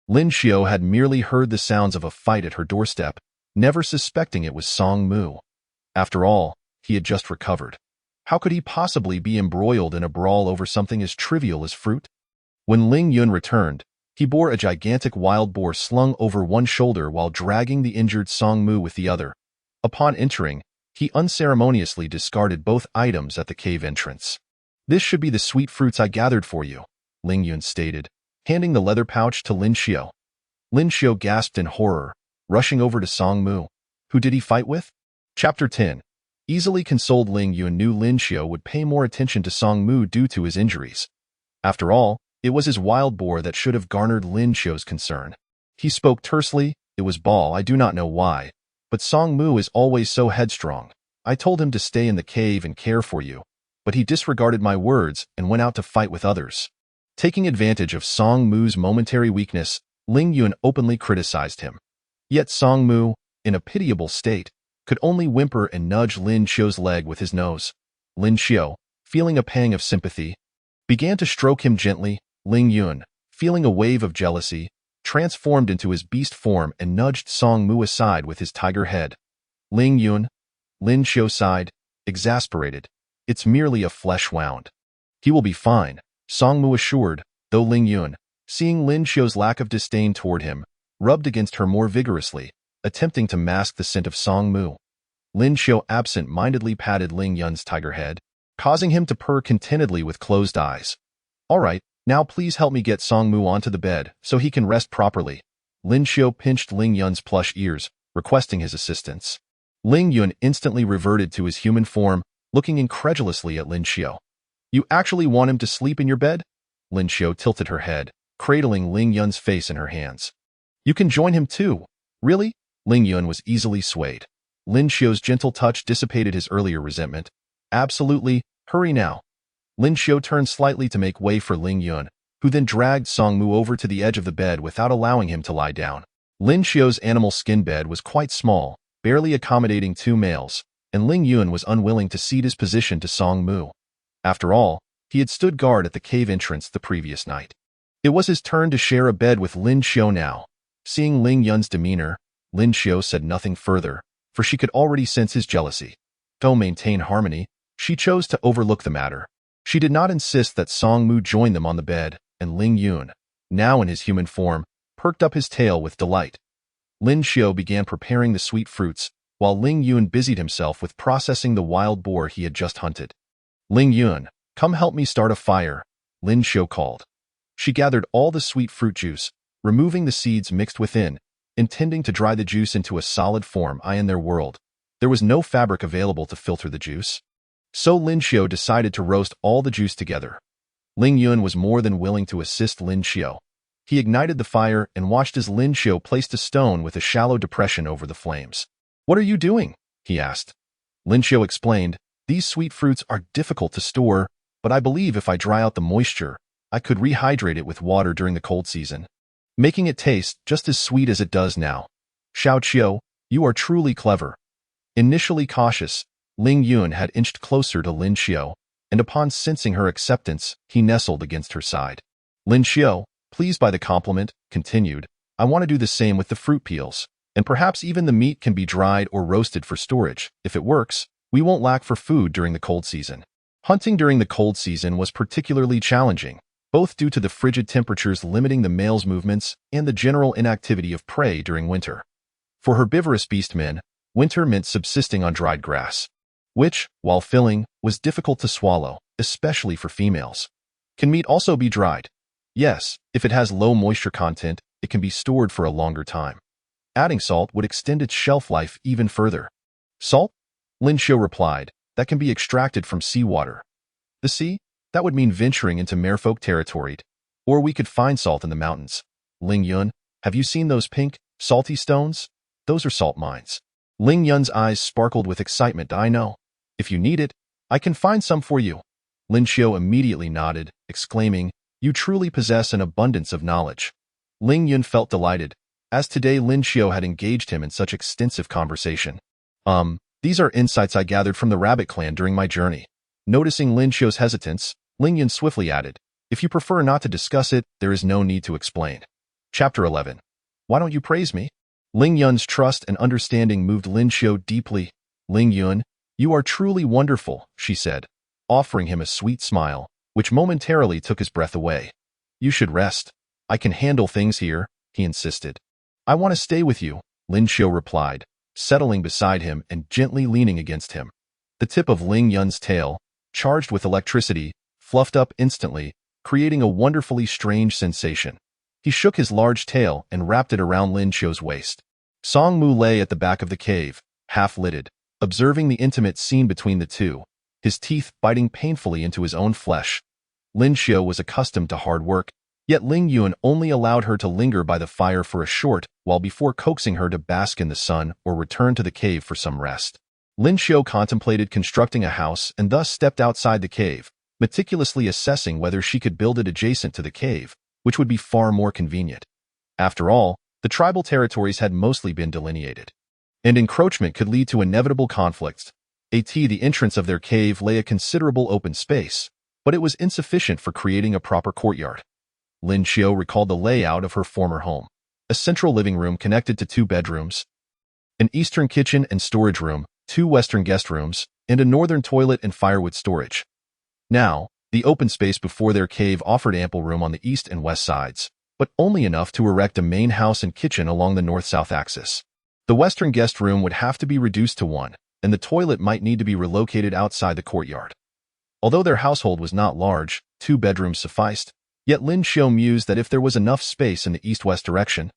B: Lin Xiu had merely heard the sounds of a fight at her doorstep, never suspecting it was Song Mu. After all, he had just recovered. How could he possibly be embroiled in a brawl over something as trivial as fruit? When Ling Yun returned, he bore a gigantic wild boar slung over one shoulder while dragging the injured Song Mu with the other. Upon entering, he unceremoniously discarded both items at the cave entrance. This should be the sweet fruits I gathered for you, Ling Yun stated, handing the leather pouch to Lin Xiu. Lin Xiu gasped in horror, rushing over to Song Mu. Who did he fight with? Chapter 10. Easily consoled Ling Yun knew Lin Xiao would pay more attention to Song Mu due to his injuries. After all, it was his wild boar that should have garnered Lin Xiao's concern. He spoke tersely, "It was Ball, I do not know why. But Song Mu is always so headstrong. I told him to stay in the cave and care for you. But he disregarded my words and went out to fight with others." Taking advantage of Song Mu's momentary weakness, Ling Yun openly criticized him. Yet Song Mu, in a pitiable state, could only whimper and nudge Lin Xiao's leg with his nose. Lin Xiao, feeling a pang of sympathy, began to stroke him gently. Ling Yun, feeling a wave of jealousy, transformed into his beast form and nudged Song Mu aside with his tiger head. Ling Yun, Lin Xiao sighed, exasperated. "It's merely a flesh wound. He will be fine," Song Mu assured, though Ling Yun, seeing Lin Xiao's lack of disdain toward him, rubbed against her more vigorously, attempting to mask the scent of Song Mu. Lin Xiao absent-mindedly patted Ling Yun's tiger head, causing him to purr contentedly with closed eyes. "All right, now please help me get Song Mu onto the bed so he can rest properly." Lin Xiao pinched Ling Yun's plush ears, requesting his assistance. Ling Yun instantly reverted to his human form, looking incredulously at Lin Xiao. "You actually want him to sleep in your bed?" Lin Xiao tilted her head, cradling Ling Yun's face in her hands. "You can join him too." "Really?" Ling Yun was easily swayed. Lin Xiao's gentle touch dissipated his earlier resentment. "Absolutely, hurry now." Lin Xiao turned slightly to make way for Ling Yun, who then dragged Song Mu over to the edge of the bed without allowing him to lie down. Lin Xiao's animal skin bed was quite small, barely accommodating two males, and Ling Yun was unwilling to cede his position to Song Mu. After all, he had stood guard at the cave entrance the previous night. It was his turn to share a bed with Lin Xiao now. Seeing Ling Yun's demeanor, Lin Xiao said nothing further, for she could already sense his jealousy. To maintain harmony, she chose to overlook the matter. She did not insist that Song Mu join them on the bed, and Ling Yun, now in his human form, perked up his tail with delight. Lin Xiao began preparing the sweet fruits, while Ling Yun busied himself with processing the wild boar he had just hunted. "Ling Yun, come help me start a fire," Lin Xiao called. She gathered all the sweet fruit juice, removing the seeds mixed within, intending to dry the juice into a solid form. In their world, there was no fabric available to filter the juice. So Lin Xiao decided to roast all the juice together. Ling Yun was more than willing to assist Lin Xiao. He ignited the fire and watched as Lin Xiao placed a stone with a shallow depression over the flames. "What are you doing?" he asked. Lin Xiao explained, "These sweet fruits are difficult to store, but I believe if I dry out the moisture, I could rehydrate it with water during the cold season, making it taste just as sweet as it does now." "Xiao Qiu, you are truly clever." Initially cautious, Ling Yun had inched closer to Lin Xiao, and upon sensing her acceptance, he nestled against her side. Lin Xiao, pleased by the compliment, continued, "I want to do the same with the fruit peels, and perhaps even the meat can be dried or roasted for storage. If it works, we won't lack for food during the cold season." Hunting during the cold season was particularly challenging, both due to the frigid temperatures limiting the male's movements and the general inactivity of prey during winter. For herbivorous beastmen, winter meant subsisting on dried grass, which, while filling, was difficult to swallow, especially for females. "Can meat also be dried?" "Yes, if it has low moisture content, it can be stored for a longer time. Adding salt would extend its shelf life even further." "Salt?" Lin Xiao replied, "That can be extracted from seawater." "The sea? That would mean venturing into merfolk territory. Or we could find salt in the mountains." "Ling Yun, have you seen those pink, salty stones? Those are salt mines." Ling Yun's eyes sparkled with excitement. "I know. If you need it, I can find some for you." Lin Xiao immediately nodded, exclaiming, "You truly possess an abundance of knowledge." Ling Yun felt delighted, as today Lin Xiao had engaged him in such extensive conversation. These are insights I gathered from the rabbit clan during my journey." Noticing Lin Xiao's hesitance, Ling Yun swiftly added, "If you prefer not to discuss it, there is no need to explain." Chapter 11. Why don't you praise me? Ling Yun's trust and understanding moved Lin Xiao deeply. "Ling Yun, you are truly wonderful," she said, offering him a sweet smile, which momentarily took his breath away. "You should rest. I can handle things here," he insisted. "I want to stay with you," Lin Xiao replied, settling beside him and gently leaning against him. The tip of Ling Yun's tail, charged with electricity, fluffed up instantly, creating a wonderfully strange sensation. He shook his large tail and wrapped it around Lin Xiao's waist. Song Mu lay at the back of the cave, half-lidded, observing the intimate scene between the two, his teeth biting painfully into his own flesh. Lin Xiu was accustomed to hard work, yet Ling Yun only allowed her to linger by the fire for a short while before coaxing her to bask in the sun or return to the cave for some rest. Lin Xiu contemplated constructing a house and thus stepped outside the cave, meticulously assessing whether she could build it adjacent to the cave, which would be far more convenient. After all, the tribal territories had mostly been delineated, and encroachment could lead to inevitable conflicts. At the entrance of their cave lay a considerable open space, but it was insufficient for creating a proper courtyard. Lin Xiu recalled the layout of her former home: a central living room connected to 2 bedrooms, an eastern kitchen and storage room, 2 western guest rooms, and a northern toilet and firewood storage. Now, the open space before their cave offered ample room on the east and west sides, but only enough to erect a main house and kitchen along the north-south axis. The western guest room would have to be reduced to 1, and the toilet might need to be relocated outside the courtyard. Although their household was not large, 2 bedrooms sufficed, yet Lin Xiu mused that if there was enough space in the east-west direction,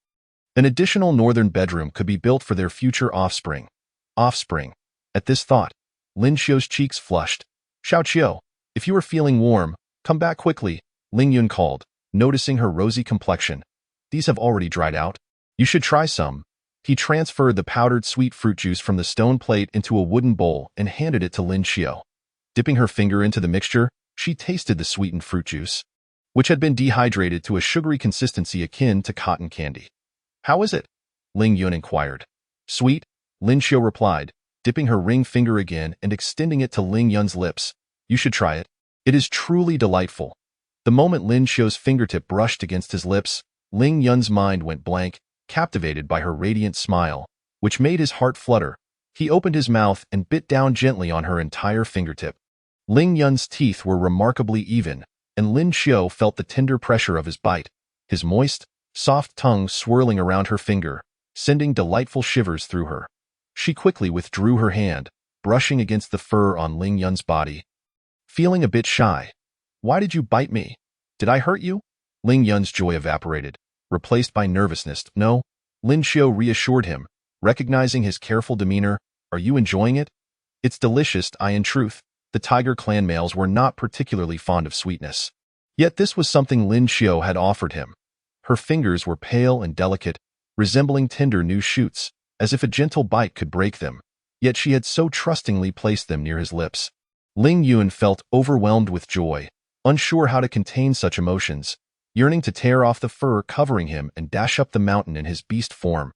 B: an additional northern bedroom could be built for their future offspring. At this thought, Lin Xiu's cheeks flushed. "Xiao Qiu, if you are feeling warm, come back quickly," Ling Yun called, noticing her rosy complexion. "These have already dried out. You should try some." He transferred the powdered sweet fruit juice from the stone plate into a wooden bowl and handed it to Lin Xiu. Dipping her finger into the mixture, she tasted the sweetened fruit juice, which had been dehydrated to a sugary consistency akin to cotton candy. "How is it?" Ling Yun inquired. "Sweet," Lin Xiu replied, dipping her ring finger again and extending it to Ling Yun's lips. "You should try it. It is truly delightful." The moment Lin Xiu's fingertip brushed against his lips, Ling Yun's mind went blank, captivated by her radiant smile, which made his heart flutter. He opened his mouth and bit down gently on her entire fingertip. Ling Yun's teeth were remarkably even, and Lin Xiu felt the tender pressure of his bite, his moist, soft tongue swirling around her finger, sending delightful shivers through her. She quickly withdrew her hand, brushing against the fur on Ling Yun's body. Feeling a bit shy. "Why did you bite me? Did I hurt you?" Ling Yun's joy evaporated, replaced by nervousness. "No," Lin Xiu reassured him, recognizing his careful demeanor. "Are you enjoying it?" "It's delicious." In truth, the tiger clan males were not particularly fond of sweetness. Yet this was something Lin Xiu had offered him. Her fingers were pale and delicate, resembling tender new shoots, as if a gentle bite could break them, yet she had so trustingly placed them near his lips. Ling Yun felt overwhelmed with joy, unsure how to contain such emotions, yearning to tear off the fur covering him and dash up the mountain in his beast form.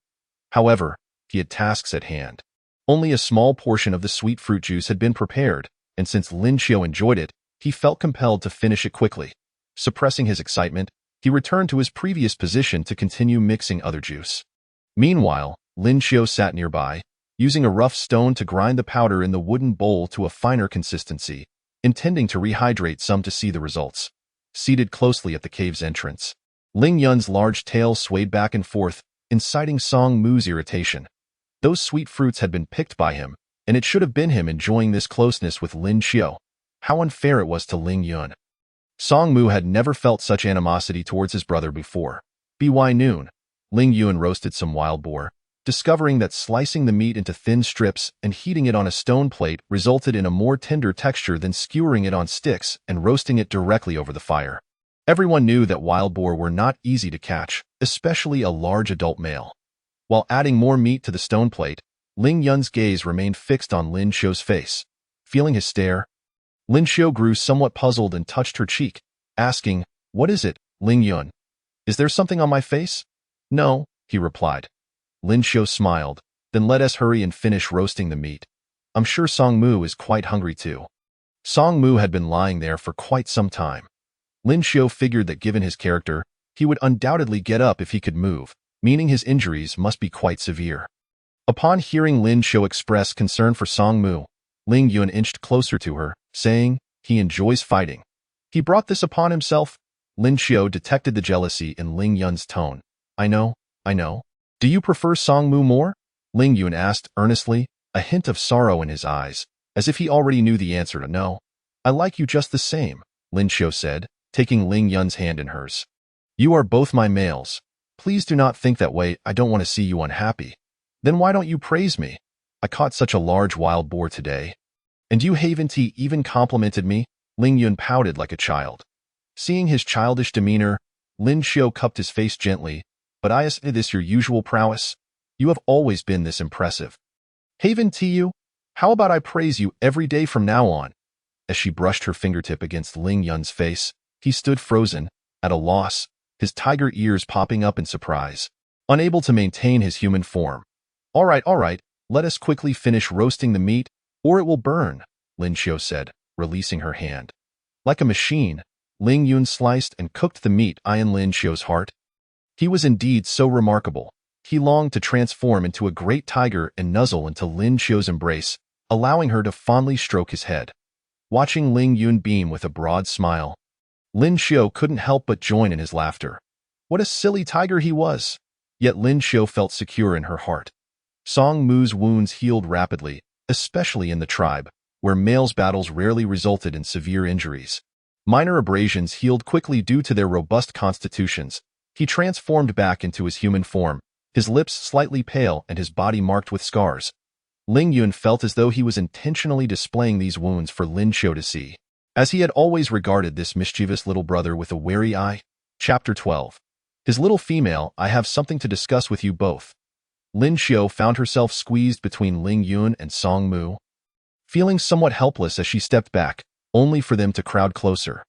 B: However, he had tasks at hand. Only a small portion of the sweet fruit juice had been prepared, and since Lin Xiu enjoyed it, he felt compelled to finish it quickly. Suppressing his excitement, he returned to his previous position to continue mixing other juice. Meanwhile, Lin Xiu sat nearby, using a rough stone to grind the powder in the wooden bowl to a finer consistency, intending to rehydrate some to see the results. Seated closely at the cave's entrance, Ling Yun's large tail swayed back and forth, inciting Song Mu's irritation. Those sweet fruits had been picked by him, and it should have been him enjoying this closeness with Lin Xiu. How unfair it was to Ling Yun. Song Mu had never felt such animosity towards his brother before. By noon, Ling Yun roasted some wild boar, discovering that slicing the meat into thin strips and heating it on a stone plate resulted in a more tender texture than skewering it on sticks and roasting it directly over the fire. Everyone knew that wild boar were not easy to catch, especially a large adult male. While adding more meat to the stone plate, Ling Yun's gaze remained fixed on Lin Xiu's face. Feeling his stare, Lin Xiu grew somewhat puzzled and touched her cheek, asking, "What is it, Ling Yun? Is there something on my face?" "No," he replied. Lin Xiu smiled, "Then let us hurry and finish roasting the meat. I'm sure Song Mu is quite hungry too." Song Mu had been lying there for quite some time. Lin Xiu figured that given his character, he would undoubtedly get up if he could move, meaning his injuries must be quite severe. Upon hearing Lin Xiu express concern for Song Mu, Ling Yun inched closer to her, saying, "He enjoys fighting. He brought this upon himself." Lin Xiu detected the jealousy in Ling Yun's tone. I know. "Do you prefer Song Mu more?" Ling Yun asked earnestly, a hint of sorrow in his eyes, as if he already knew the answer to no. "I like you just the same," Lin Xiu said, taking Ling Yun's hand in hers. "You are both my males. Please do not think that way. I don't want to see you unhappy." Then why don't you praise me? I caught such a large wild boar today. And you Haven-T even complimented me? Ling Yun pouted like a child. Seeing his childish demeanor, Lin Xiao cupped his face gently. But is this your usual prowess? You have always been this impressive. Haven-T you? How about I praise you every day from now on? As she brushed her fingertip against Ling Yun's face, he stood frozen, at a loss, his tiger ears popping up in surprise, unable to maintain his human form. All right, let us quickly finish roasting the meat, or it will burn, Lin Xiao said, releasing her hand. Like a machine, Ling Yun sliced and cooked the meat in Lin Xiao's heart. He was indeed so remarkable. He longed to transform into a great tiger and nuzzle into Lin Xiao's embrace, allowing her to fondly stroke his head. Watching Ling Yun beam with a broad smile, Lin Xiao couldn't help but join in his laughter. What a silly tiger he was! Yet Lin Xiao felt secure in her heart. Song Mu's wounds healed rapidly, especially in the tribe, where males' battles rarely resulted in severe injuries. Minor abrasions healed quickly due to their robust constitutions. He transformed back into his human form, his lips slightly pale and his body marked with scars. Ling Yun felt as though he was intentionally displaying these wounds for Lin Xiao to see, as he had always regarded this mischievous little brother with a wary eye. Chapter 12. His little female, I have something to discuss with you both. Lin Xiao found herself squeezed between Ling Yun and Song Mu, feeling somewhat helpless as she stepped back, only for them to crowd closer.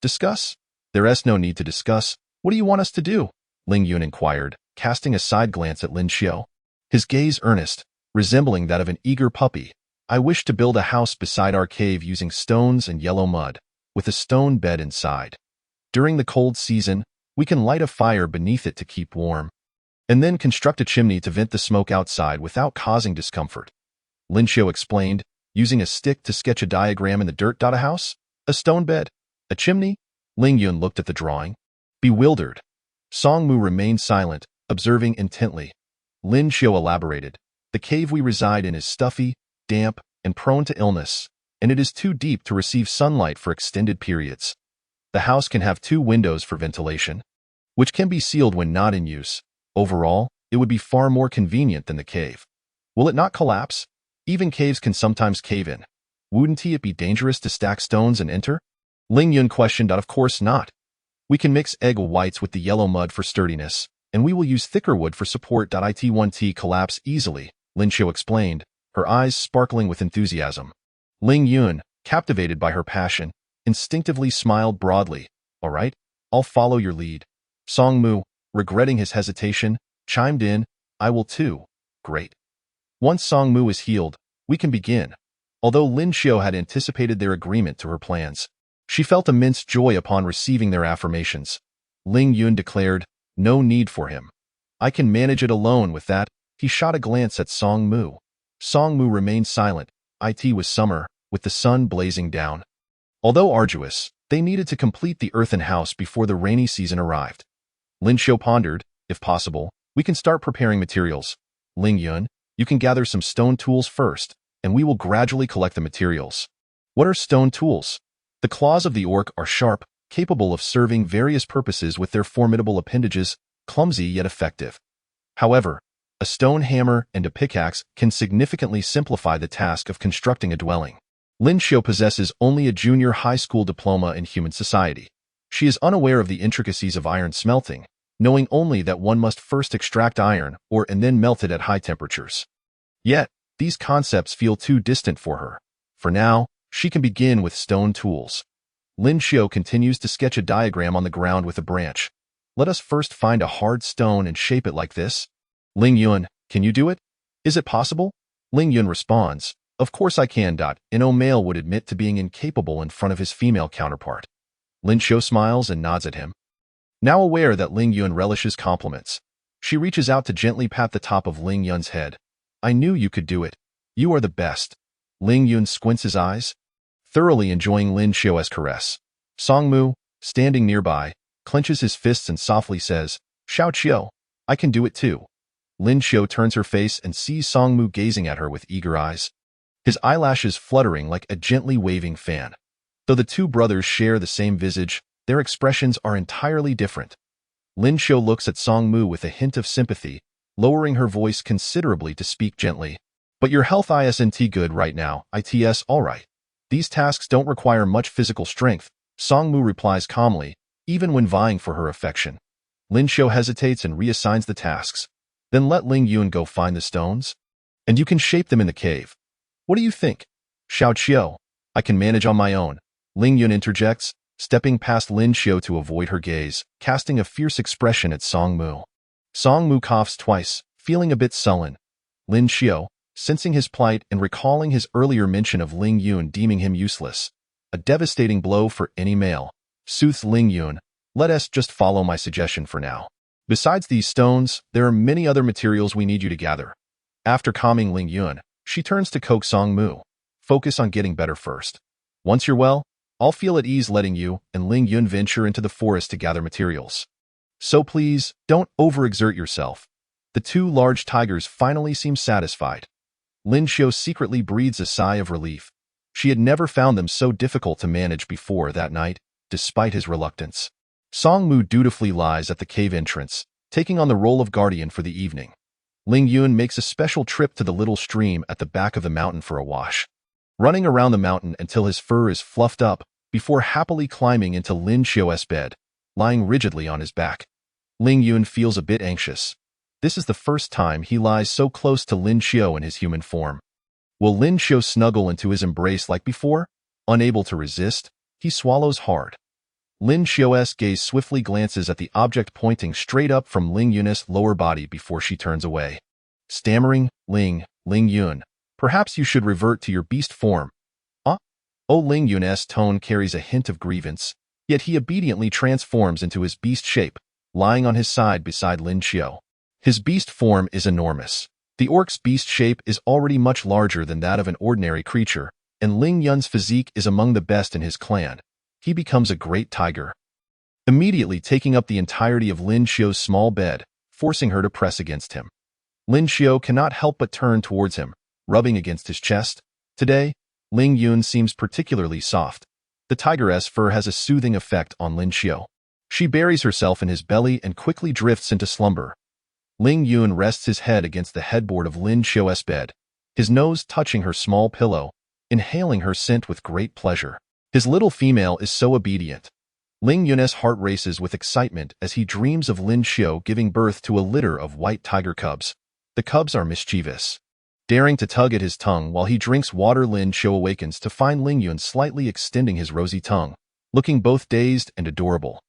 B: Discuss? There's no need to discuss. What do you want us to do? Ling Yun inquired, casting a side glance at Lin Xiao. His gaze earnest, resembling that of an eager puppy. I wish to build a house beside our cave using stones and yellow mud, with a stone bed inside. During the cold season, we can light a fire beneath it to keep warm, and then construct a chimney to vent the smoke outside without causing discomfort. Lin Xiao explained, using a stick to sketch a diagram in the dirt. A house? A stone bed? A chimney? Ling Yun looked at the drawing, bewildered. Song Mu remained silent, observing intently. Lin Xiao elaborated. The cave we reside in is stuffy, damp, and prone to illness, and it is too deep to receive sunlight for extended periods. The house can have 2 windows for ventilation, which can be sealed when not in use. Overall, it would be far more convenient than the cave. Will it not collapse? Even caves can sometimes cave in. Wouldn't it be dangerous to stack stones and enter? Ling Yun questioned. Of course not. We can mix egg whites with the yellow mud for sturdiness, and we will use thicker wood for support. It won't collapse easily, Lin Xiao explained, her eyes sparkling with enthusiasm. Ling Yun, captivated by her passion, instinctively smiled broadly. All right, I'll follow your lead. Song Mu, regretting his hesitation, chimed in, I will too. Great. Once Song Mu is healed, we can begin. Although Lin Xiao had anticipated their agreement to her plans, she felt immense joy upon receiving their affirmations. Ling Yun declared, no need for him. I can manage it alone. With that, he shot a glance at Song Mu. Song Mu remained silent. It was summer, with the sun blazing down. Although arduous, they needed to complete the earthen house before the rainy season arrived. Lin Xiao pondered, if possible, we can start preparing materials. Ling Yun, you can gather some stone tools first, and we will gradually collect the materials. What are stone tools? The claws of the orc are sharp, capable of serving various purposes with their formidable appendages, clumsy yet effective. However, a stone hammer and a pickaxe can significantly simplify the task of constructing a dwelling. Lin Xiao possesses only a junior high school diploma in human society. She is unaware of the intricacies of iron smelting, knowing only that one must first extract iron ore and then melt it at high temperatures. Yet, these concepts feel too distant for her. For now, she can begin with stone tools. Lin Xiao continues to sketch a diagram on the ground with a branch. Let us first find a hard stone and shape it like this. Ling Yun, can you do it? Is it possible? Ling Yun responds, of course I can. No male would admit to being incapable in front of his female counterpart. Lin Xiao smiles and nods at him. Now aware that Ling Yun relishes compliments, she reaches out to gently pat the top of Ling Yun's head. I knew you could do it. You are the best. Ling Yun squints his eyes, thoroughly enjoying Lin Xiao's caress. Song Mu, standing nearby, clenches his fists and softly says, Xiao Qiao, I can do it too. Lin Xiao turns her face and sees Song Mu gazing at her with eager eyes, his eyelashes fluttering like a gently waving fan. Though the two brothers share the same visage, their expressions are entirely different. Lin Xiao looks at Song Mu with a hint of sympathy, lowering her voice considerably to speak gently. But your health isn't good right now, it's alright. These tasks don't require much physical strength, Songmu replies calmly, even when vying for her affection. Lin Xiu hesitates and reassigns the tasks. Then let Ling Yun go find the stones, and you can shape them in the cave. What do you think? Xiao Qiu, I can manage on my own. Ling Yun interjects, stepping past Lin Xiu to avoid her gaze, casting a fierce expression at Songmu. Songmu coughs twice, feeling a bit sullen. Lin Xiu, sensing his plight and recalling his earlier mention of Ling Yun deeming him useless, a devastating blow for any male, soothes Ling Yun, let us just follow my suggestion for now. Besides these stones, there are many other materials we need you to gather. After calming Ling Yun, she turns to coax Songmu. Focus on getting better first. Once you're well, I'll feel at ease letting you and Ling Yun venture into the forest to gather materials. So please, don't overexert yourself. The two large tigers finally seem satisfied. Lin Xiu secretly breathes a sigh of relief. She had never found them so difficult to manage before that night, despite his reluctance. Songmu dutifully lies at the cave entrance, taking on the role of guardian for the evening. Ling Yun makes a special trip to the little stream at the back of the mountain for a wash, running around the mountain until his fur is fluffed up, before happily climbing into Lin Xiu's bed, lying rigidly on his back. Ling Yun feels a bit anxious. This is the first time he lies so close to Lin Xiu in his human form. Will Lin Xiu snuggle into his embrace like before? Unable to resist, he swallows hard. Lin Xiu's gaze swiftly glances at the object pointing straight up from Ling Yun's lower body before she turns away. Stammering, Ling Yun, perhaps you should revert to your beast form. Oh, Ling Yun's tone carries a hint of grievance, yet he obediently transforms into his beast shape, lying on his side beside Lin Xiu. His beast form is enormous. The orc's beast shape is already much larger than that of an ordinary creature, and Ling Yun's physique is among the best in his clan. He becomes a great tiger, immediately taking up the entirety of Lin Xiu's small bed, forcing her to press against him. Lin Xiu cannot help but turn towards him, rubbing against his chest. Today, Ling Yun seems particularly soft. The tigeress fur has a soothing effect on Lin Xiu. She buries herself in his belly and quickly drifts into slumber. Ling Yun rests his head against the headboard of Lin Xiu's bed, his nose touching her small pillow, inhaling her scent with great pleasure. His little female is so obedient. Ling Yun's heart races with excitement as he dreams of Lin Xiu giving birth to a litter of white tiger cubs. The cubs are mischievous. Daring to tug at his tongue while he drinks water, Lin Xiu awakens to find Ling Yun slightly extending his rosy tongue, looking both dazed and adorable.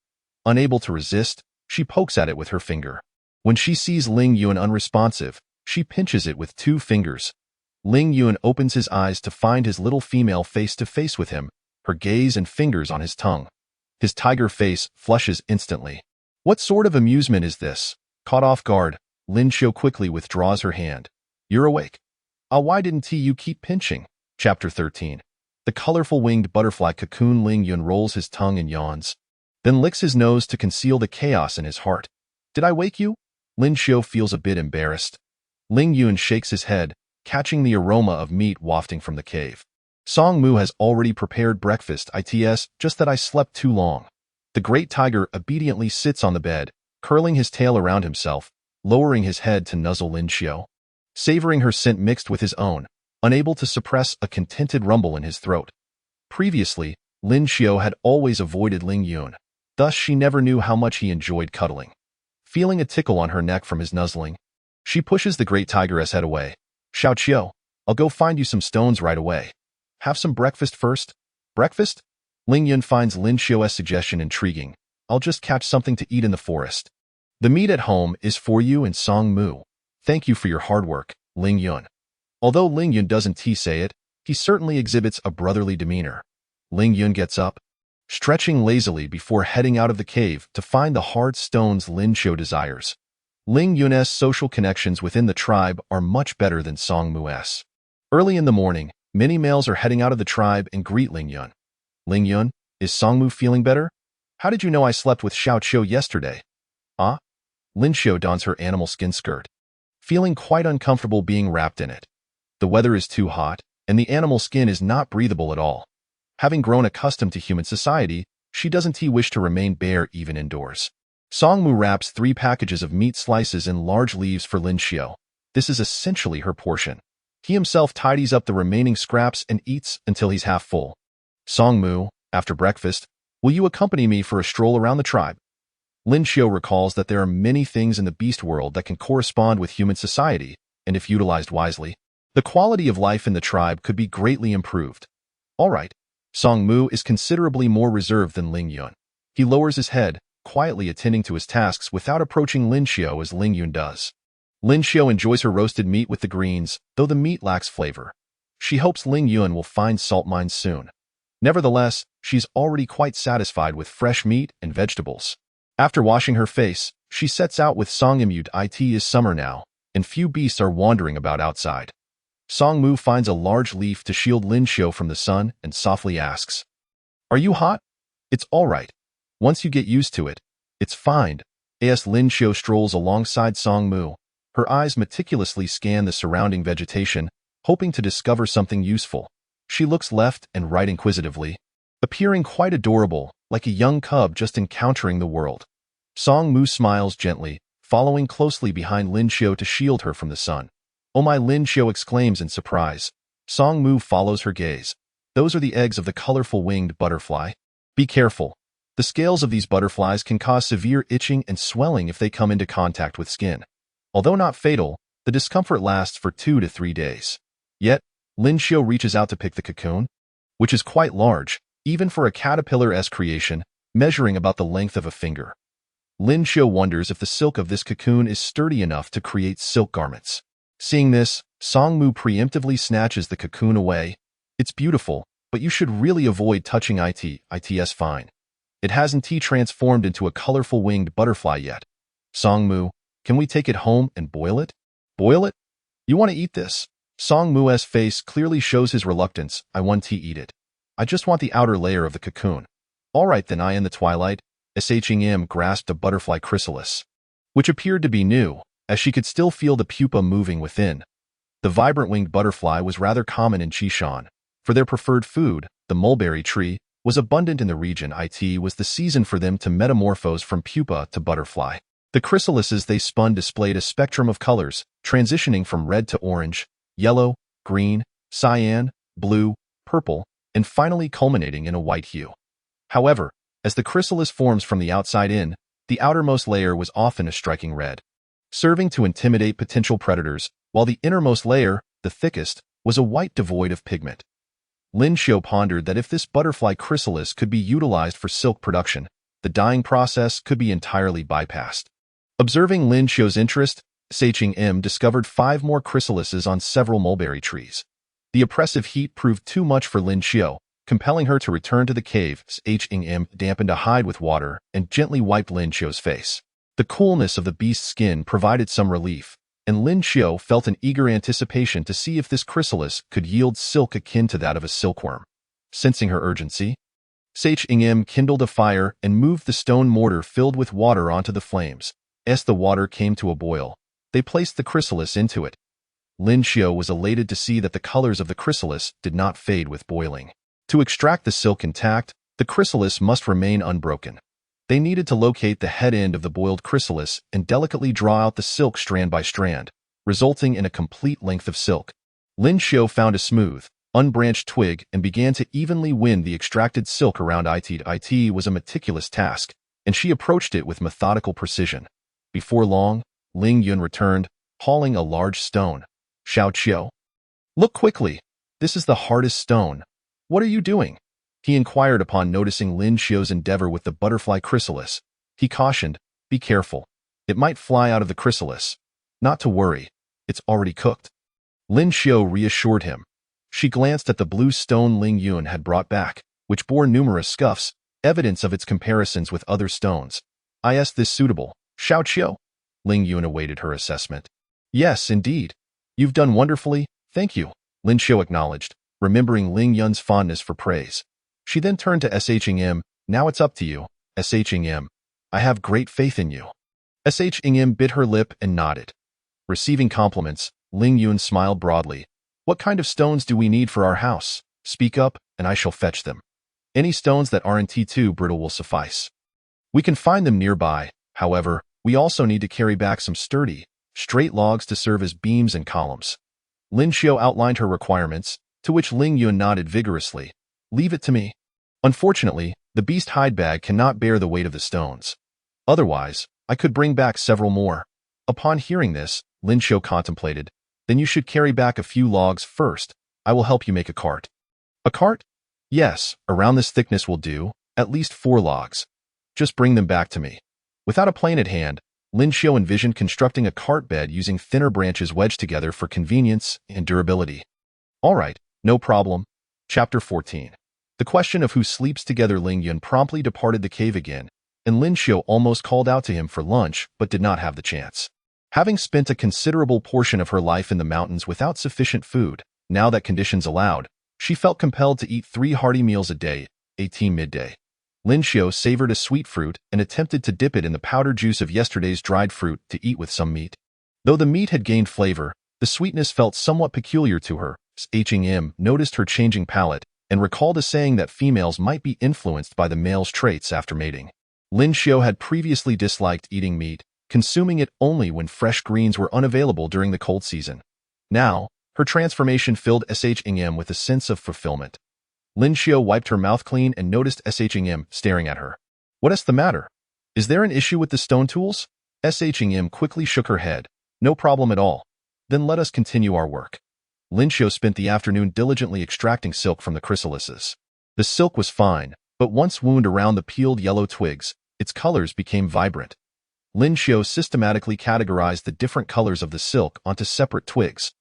B: Unable to resist, she pokes at it with her finger. When she sees Ling Yun unresponsive, she pinches it with 2 fingers. Ling Yun opens his eyes to find his little female face to face with him, her gaze and fingers on his tongue. His tiger face flushes instantly. What sort of amusement is this? Caught off guard, Lin Xiu quickly withdraws her hand. You're awake. Why didn't you keep pinching? Chapter 13. The colorful winged butterfly cocoon. Ling Yun rolls his tongue and yawns, then licks his nose to conceal the chaos in his heart. Did I wake you? Lin Xiu feels a bit embarrassed. Ling Yun shakes his head, catching the aroma of meat wafting from the cave. Songmu has already prepared breakfast, it's just that I slept too long. The great tiger obediently sits on the bed, curling his tail around himself, lowering his head to nuzzle Lin Xiu. Savoring her scent mixed with his own, unable to suppress a contented rumble in his throat. Previously, Lin Xiu had always avoided Ling Yun, thus she never knew how much he enjoyed cuddling. Feeling a tickle on her neck from his nuzzling, she pushes the great tigeress head away. Xiao Qiu, I'll go find you some stones right away. Have some breakfast first? Breakfast? Ling Yun finds Lin Xiu's suggestion intriguing. I'll just catch something to eat in the forest. The meat at home is for you and Songmu. Thank you for your hard work, Ling Yun. Although Ling Yun doesn't say it, he certainly exhibits a brotherly demeanor. Ling Yun gets up, stretching lazily before heading out of the cave to find the hard stones Lin Xiu desires. Ling Yun's social connections within the tribe are much better than Songmu's. Early in the morning, many males are heading out of the tribe and greet Ling Yun. Ling Yun, is Songmu feeling better? How did you know I slept with Xiao Qiu yesterday? Lin Xiu dons her animal skin skirt, feeling quite uncomfortable being wrapped in it. The weather is too hot, and the animal skin is not breathable at all. Having grown accustomed to human society, she doesn't wish to remain bare even indoors. Songmu wraps 3 packages of meat slices in large leaves for Lin Xiao. This is essentially her portion. He himself tidies up the remaining scraps and eats until he's half full. Songmu, after breakfast, will you accompany me for a stroll around the tribe? Lin Xiao recalls that there are many things in the beast world that can correspond with human society, and if utilized wisely, the quality of life in the tribe could be greatly improved. All right. Songmu is considerably more reserved than Ling Yun. He lowers his head, quietly attending to his tasks without approaching Lin Xiao as Ling Yun does. Lin Xiao enjoys her roasted meat with the greens, though the meat lacks flavor. She hopes Ling Yun will find salt mines soon. Nevertheless, she's already quite satisfied with fresh meat and vegetables. After washing her face, she sets out with Songmu. It is summer now, and few beasts are wandering about outside. Songmu finds a large leaf to shield Lin Xiao from the sun and softly asks, "Are you hot?" "It's all right. Once you get used to it, it's fine." As Lin Xiao strolls alongside Songmu, her eyes meticulously scan the surrounding vegetation, hoping to discover something useful. She looks left and right inquisitively, appearing quite adorable, like a young cub just encountering the world. Songmu smiles gently, following closely behind Lin Xiao to shield her from the sun. "Oh my!" Lin Xiao exclaims in surprise. Songmu follows her gaze. "Those are the eggs of the colorful winged butterfly. Be careful. The scales of these butterflies can cause severe itching and swelling if they come into contact with skin. Although not fatal, the discomfort lasts for 2 to 3 days. Yet, Lin Xiao reaches out to pick the cocoon, which is quite large, even for a caterpillar-esque creation, measuring about the length of a finger. Lin Xiao wonders if the silk of this cocoon is sturdy enough to create silk garments. Seeing this, Songmu preemptively snatches the cocoon away. "It's beautiful, but you should really avoid touching it. It's fine. It hasn't transformed into a colorful winged butterfly yet." "Songmu, can we take it home and boil it?" "Boil it? You want to eat this?" Songmu's face clearly shows his reluctance. "I want to eat it. I just want the outer layer of the cocoon." "All right then." In the twilight, Shim grasped a butterfly chrysalis, which appeared to be new, as she could still feel the pupa moving within. The vibrant winged butterfly was rather common in Qishan. For their preferred food, the mulberry tree, was abundant in the region. It was the season for them to metamorphose from pupa to butterfly. The chrysalises they spun displayed a spectrum of colors, transitioning from red to orange, yellow, green, cyan, blue, purple, and finally culminating in a white hue. However, as the chrysalis forms from the outside in, the outermost layer was often a striking red, serving to intimidate potential predators, while the innermost layer, the thickest, was a white devoid of pigment. Lin Xiao pondered that if this butterfly chrysalis could be utilized for silk production, the dyeing process could be entirely bypassed. Observing Lin Xiao's interest, Shim discovered 5 more chrysalises on several mulberry trees. The oppressive heat proved too much for Lin Xiao, compelling her to return to the cave. Shim dampened a hide with water and gently wiped Lin Xiao's face. The coolness of the beast's skin provided some relief, and Lin Xiao felt an eager anticipation to see if this chrysalis could yield silk akin to that of a silkworm. Sensing her urgency, Shim kindled a fire and moved the stone mortar filled with water onto the flames. As the water came to a boil, they placed the chrysalis into it. Lin Xiao was elated to see that the colors of the chrysalis did not fade with boiling. To extract the silk intact, the chrysalis must remain unbroken. They needed to locate the head end of the boiled chrysalis and delicately draw out the silk strand by strand, resulting in a complete length of silk. Lin Xiao found a smooth, unbranched twig and began to evenly wind the extracted silk around it. It was a meticulous task, and she approached it with methodical precision. Before long, Ling Yun returned, hauling a large stone. "Xiao Qiu, look quickly. This is the hardest stone. What are you doing?" he inquired upon noticing Lin Xiao's endeavor with the butterfly chrysalis. He cautioned, "Be careful. It might fly out of the chrysalis." "Not to worry. It's already cooked." Lin Xiao reassured him. She glanced at the blue stone Ling Yun had brought back, which bore numerous scuffs, evidence of its comparisons with other stones. "Is this suitable, Xiao Qiu?" Ling Yun awaited her assessment. "Yes, indeed. You've done wonderfully, thank you," Lin Xiao acknowledged, remembering Ling Yun's fondness for praise. She then turned to Shim. "Now it's up to you, Shim. I have great faith in you." Shim bit her lip and nodded. Receiving compliments, Ling Yun smiled broadly. "What kind of stones do we need for our house? Speak up, and I shall fetch them. Any stones that aren't too brittle will suffice. We can find them nearby," However, we also need to carry back some sturdy, straight logs to serve as beams and columns. Lin Xiao outlined her requirements, to which Ling Yun nodded vigorously. Leave it to me. Unfortunately, the beast hide bag cannot bear the weight of the stones. Otherwise, I could bring back several more. Upon hearing this, Lin Xiao contemplated. Then you should carry back a few logs first. I will help you make a cart. A cart? Yes, around this thickness will do, at least 4 logs. Just bring them back to me. Without a plane at hand, Lin Xiao envisioned constructing a cart bed using thinner branches wedged together for convenience and durability. All right, no problem. Chapter 14. The question of who sleeps together. Ling Yun promptly departed the cave again, and Lin Xiao almost called out to him for lunch but did not have the chance. Having spent a considerable portion of her life in the mountains without sufficient food, now that conditions allowed, she felt compelled to eat 3 hearty meals a day, 18 midday. Lin Xiao savored a sweet fruit and attempted to dip it in the powdered juice of yesterday's dried fruit to eat with some meat. Though the meat had gained flavor, the sweetness felt somewhat peculiar to her. H.M. noticed her changing palate and recalled a saying that females might be influenced by the male's traits after mating. Lin Xiao had previously disliked eating meat, consuming it only when fresh greens were unavailable during the cold season. Now, her transformation filled Shim with a sense of fulfillment. Lin Xiao wiped her mouth clean and noticed Shim staring at her. What's the matter? Is there an issue with the stone tools? Shim quickly shook her head. No problem at all. Then let us continue our work. Lin Xiao spent the afternoon diligently extracting silk from the chrysalises. The silk was fine, but once wound around the peeled yellow twigs, its colors became vibrant. Lin Xiao systematically categorized the different colors of the silk onto separate twigs,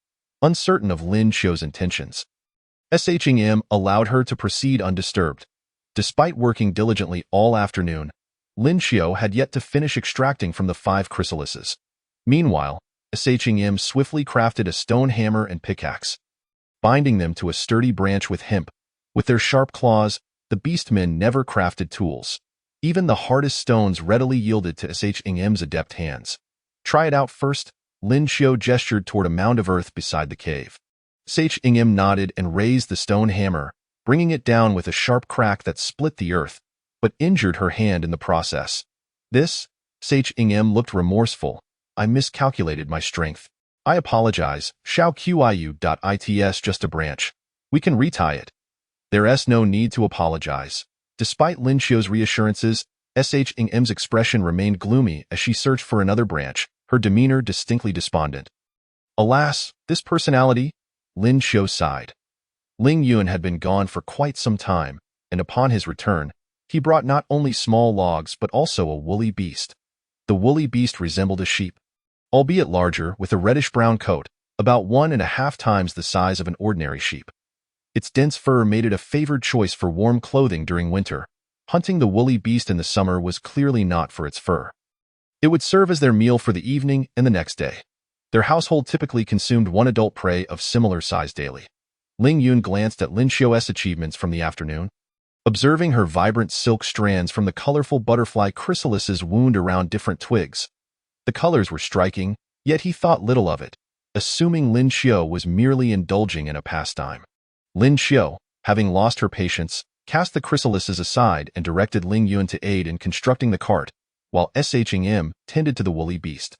B: uncertain of Lin Xiao's intentions. Shim allowed her to proceed undisturbed. Despite working diligently all afternoon, Lin Xiao had yet to finish extracting from the 5 chrysalises. Meanwhile, Shim swiftly crafted a stone hammer and pickaxe, binding them to a sturdy branch with hemp. With their sharp claws, the beastmen never crafted tools. Even the hardest stones readily yielded to Shim's adept hands. Try it out first. Lin Xiao gestured toward a mound of earth beside the cave. Shim nodded and raised the stone hammer, bringing it down with a sharp crack that split the earth, but injured her hand in the process. This? Shim looked remorseful. I miscalculated my strength. I apologize. Xiao Qiu.its just a branch. We can retie it. There's no need to apologize. Despite Lin Xiao's reassurances, Shim's expression remained gloomy as she searched for another branch, her demeanor distinctly despondent. Alas, this personality? Lin Xiao sighed. Ling Yun had been gone for quite some time, and upon his return, he brought not only small logs but also a woolly beast. The woolly beast resembled a sheep, albeit larger, with a reddish-brown coat, about 1.5 times the size of an ordinary sheep. Its dense fur made it a favored choice for warm clothing during winter. Hunting the woolly beast in the summer was clearly not for its fur. It would serve as their meal for the evening and the next day. Their household typically consumed 1 adult prey of similar size daily. Ling Yun glanced at Lin Xiao's achievements from the afternoon. Observing her vibrant silk strands from the colorful butterfly chrysalises wound around different twigs. The colors were striking, yet he thought little of it, assuming Lin Xiao was merely indulging in a pastime. Lin Xiao, having lost her patience, cast the chrysalises aside and directed Ling Yun to aid in constructing the cart, while Shim tended to the woolly beast.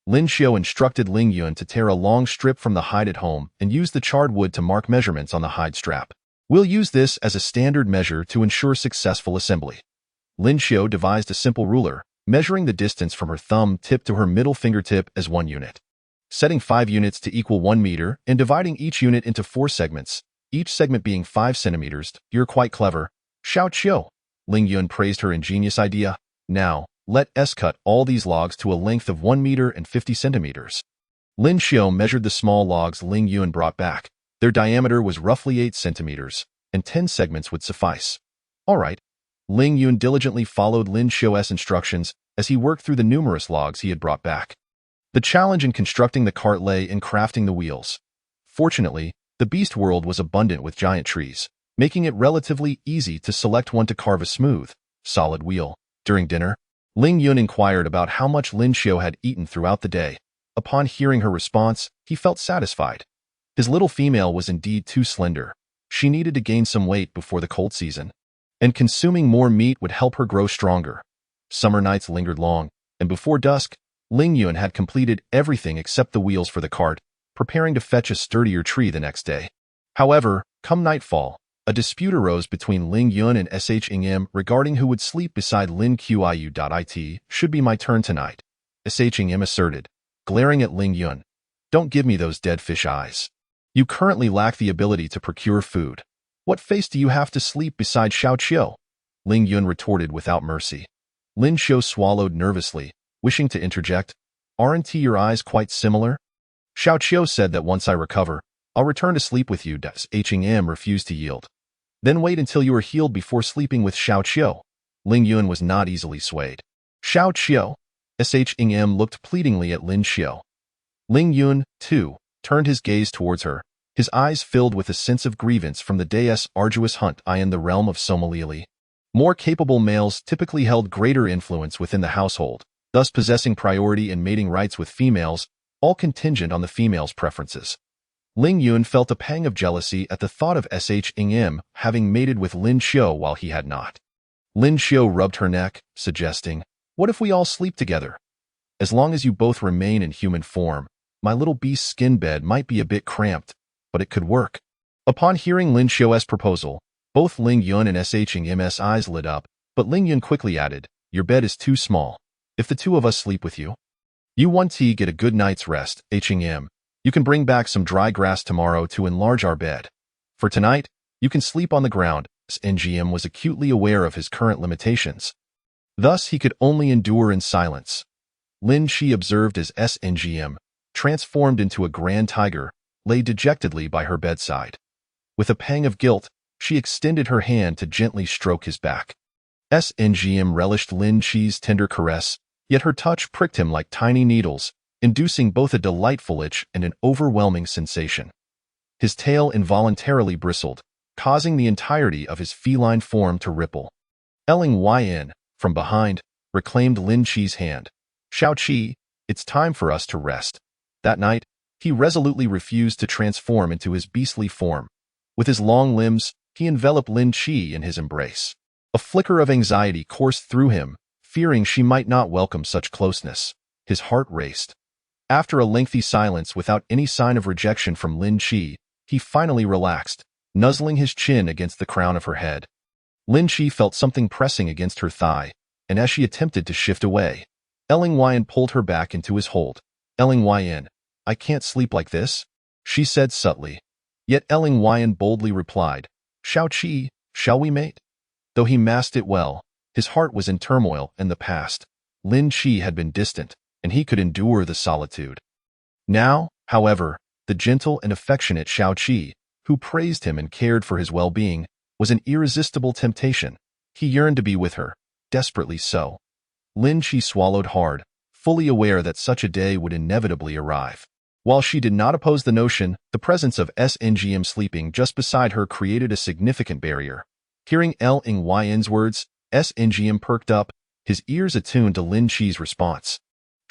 B: Lin Xiao instructed Ling Yun to tear a long strip from the hide at home and use the charred wood to mark measurements on the hide strap. We'll use this as a standard measure to ensure successful assembly. Lin Xiao devised a simple ruler, measuring the distance from her thumb tip to her middle fingertip as 1 unit. Setting 5 units to equal 1 meter and dividing each unit into 4 segments, each segment being 5 centimeters. You're quite clever. Xiao Qiu. Ling Yun praised her ingenious idea. Now, let us cut all these logs to a length of 1 meter and 50 centimeters. Lin Xiao measured the small logs Ling Yun brought back. Their diameter was roughly 8 centimeters, and 10 segments would suffice. All right. Ling Yun diligently followed Lin Xiao's instructions as he worked through the numerous logs he had brought back. The challenge in constructing the cart lay in crafting the wheels. Fortunately, the beast world was abundant with giant trees, making it relatively easy to select one to carve a smooth, solid wheel. During dinner, Ling Yun inquired about how much Lin Xiao had eaten throughout the day. Upon hearing her response, he felt satisfied. His little female was indeed too slender. She needed to gain some weight before the cold season, and consuming more meat would help her grow stronger. Summer nights lingered long, and before dusk, Ling Yun had completed everything except the wheels for the cart, preparing to fetch a sturdier tree the next day. However, come nightfall, a dispute arose between Ling Yun and Shim regarding who would sleep beside Lin Qiu. Should be my turn tonight, Shim asserted, glaring at Ling Yun. Don't give me those dead fish eyes. You currently lack the ability to procure food. What face do you have to sleep beside Xiao Qiu? Ling Yun retorted without mercy. Lin Xiu swallowed nervously, wishing to interject. Aren't your eyes quite similar? Xiao Qiu said that once I recover, I'll return to sleep with you. Shim refused to yield. Then wait until you are healed before sleeping with Xiao Qiu. Ling Yun was not easily swayed. Xiao Qiu. Shim looked pleadingly at Lin Xiu. Ling Yun, too, turned his gaze towards her, his eyes filled with a sense of grievance from the day's arduous hunt in the realm of Somalili. More capable males typically held greater influence within the household, thus possessing priority and mating rights with females, all contingent on the female's preferences. Ling Yun felt a pang of jealousy at the thought of Shim having mated with Lin Xiu while he had not. Lin Xiu rubbed her neck, suggesting, "What if we all sleep together? As long as you both remain in human form, my little beast's skin bed might be a bit cramped, but it could work." Upon hearing Lin Xiu's proposal, both Ling Yun and Shim's eyes lit up, but Ling Yun quickly added, "Your bed is too small. If the two of us sleep with you, you want to get a good night's rest, Shim. You can bring back some dry grass tomorrow to enlarge our bed. For tonight, you can sleep on the ground." Shim was acutely aware of his current limitations. Thus, he could only endure in silence. Lin Shi observed as Shim, transformed into a grand tiger, lay dejectedly by her bedside. With a pang of guilt, she extended her hand to gently stroke his back. Shim relished Lin Shi's tender caress, yet her touch pricked him like tiny needles, inducing both a delightful itch and an overwhelming sensation. His tail involuntarily bristled, causing the entirety of his feline form to ripple. Ling, from behind, reclaimed Lin Shi's hand. "Xiao Qi, it's time for us to rest." That night, he resolutely refused to transform into his beastly form. With his long limbs, he enveloped Lin Qi in his embrace. A flicker of anxiety coursed through him, fearing she might not welcome such closeness. His heart raced. After a lengthy silence without any sign of rejection from Lin Qi, he finally relaxed, nuzzling his chin against the crown of her head. Lin Qi felt something pressing against her thigh, and as she attempted to shift away, Ling pulled her back into his hold. "Ling, I can't sleep like this," she said subtly. Yet Ling boldly replied, "Xiao Qi, shall we mate?" Though he masked it well, his heart was in turmoil in the past. Lin Qi had been distant, and he could endure the solitude. Now, however, the gentle and affectionate Xiao Qi, who praised him and cared for his well-being, was an irresistible temptation. He yearned to be with her, desperately so. Lin Qi swallowed hard, fully aware that such a day would inevitably arrive. While she did not oppose the notion, the presence of Shim sleeping just beside her created a significant barrier. Hearing Ling's words, Shim perked up, his ears attuned to Lin Qi's response.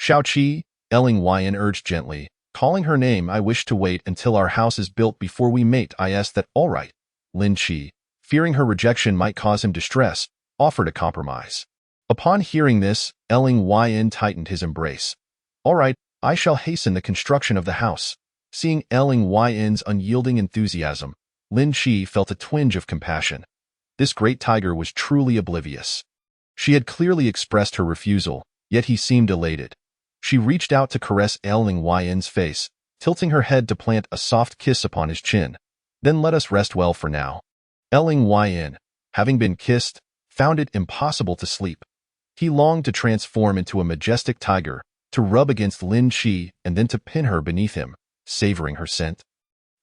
B: "Xiao Qi," Ling urged gently, calling her name, "I wish to wait until our house is built before we mate." "Is that all right?" Lin Qi, fearing her rejection might cause him distress, offered a compromise. Upon hearing this, Ling tightened his embrace. "All right, I shall hasten the construction of the house." Seeing Ling's unyielding enthusiasm, Lin Qi felt a twinge of compassion. This great tiger was truly oblivious. She had clearly expressed her refusal, yet he seemed elated. She reached out to caress Ling's face, tilting her head to plant a soft kiss upon his chin. "Then let us rest well for now." Ling, having been kissed, found it impossible to sleep. He longed to transform into a majestic tiger, to rub against Lin Qi and then to pin her beneath him, savoring her scent.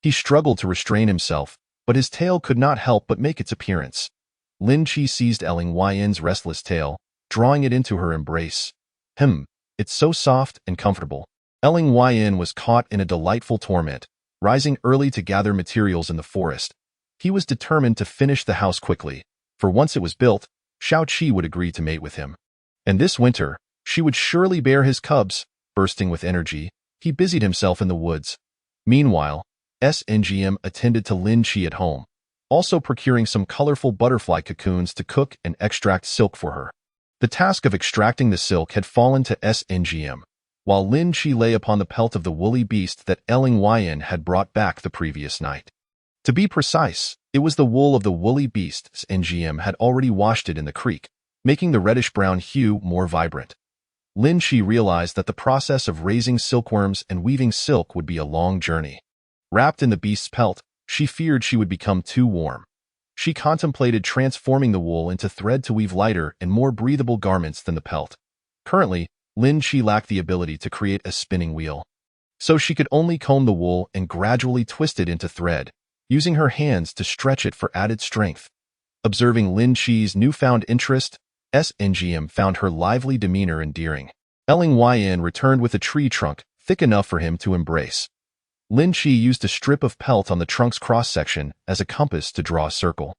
B: He struggled to restrain himself, but his tail could not help but make its appearance. Lin Qi seized Ling's restless tail, drawing it into her embrace. It's so soft and comfortable." Ling was caught in a delightful torment, rising early to gather materials in the forest. He was determined to finish the house quickly, for once it was built, Xiao Qi would agree to mate with him. And this winter, she would surely bear his cubs. Bursting with energy, he busied himself in the woods. Meanwhile, Shim attended to Lin Qi at home, also procuring some colorful butterfly cocoons to cook and extract silk for her. The task of extracting the silk had fallen to SNGM, while Lin Chi lay upon the pelt of the woolly beast that Ling had brought back the previous night. To be precise, it was the wool of the woolly beast. SNGM had already washed it in the creek, making the reddish-brown hue more vibrant. Lin Chi realized that the process of raising silkworms and weaving silk would be a long journey. Wrapped in the beast's pelt, she feared she would become too warm. She contemplated transforming the wool into thread to weave lighter and more breathable garments than the pelt. Currently, Lin Chi lacked the ability to create a spinning wheel, so she could only comb the wool and gradually twist it into thread, using her hands to stretch it for added strength. Observing Lin Chi's newfound interest, SNGM found her lively demeanor endearing. Ling returned with a tree trunk thick enough for him to embrace. Lin Chi used a strip of pelt on the trunk's cross-section as a compass to draw a circle,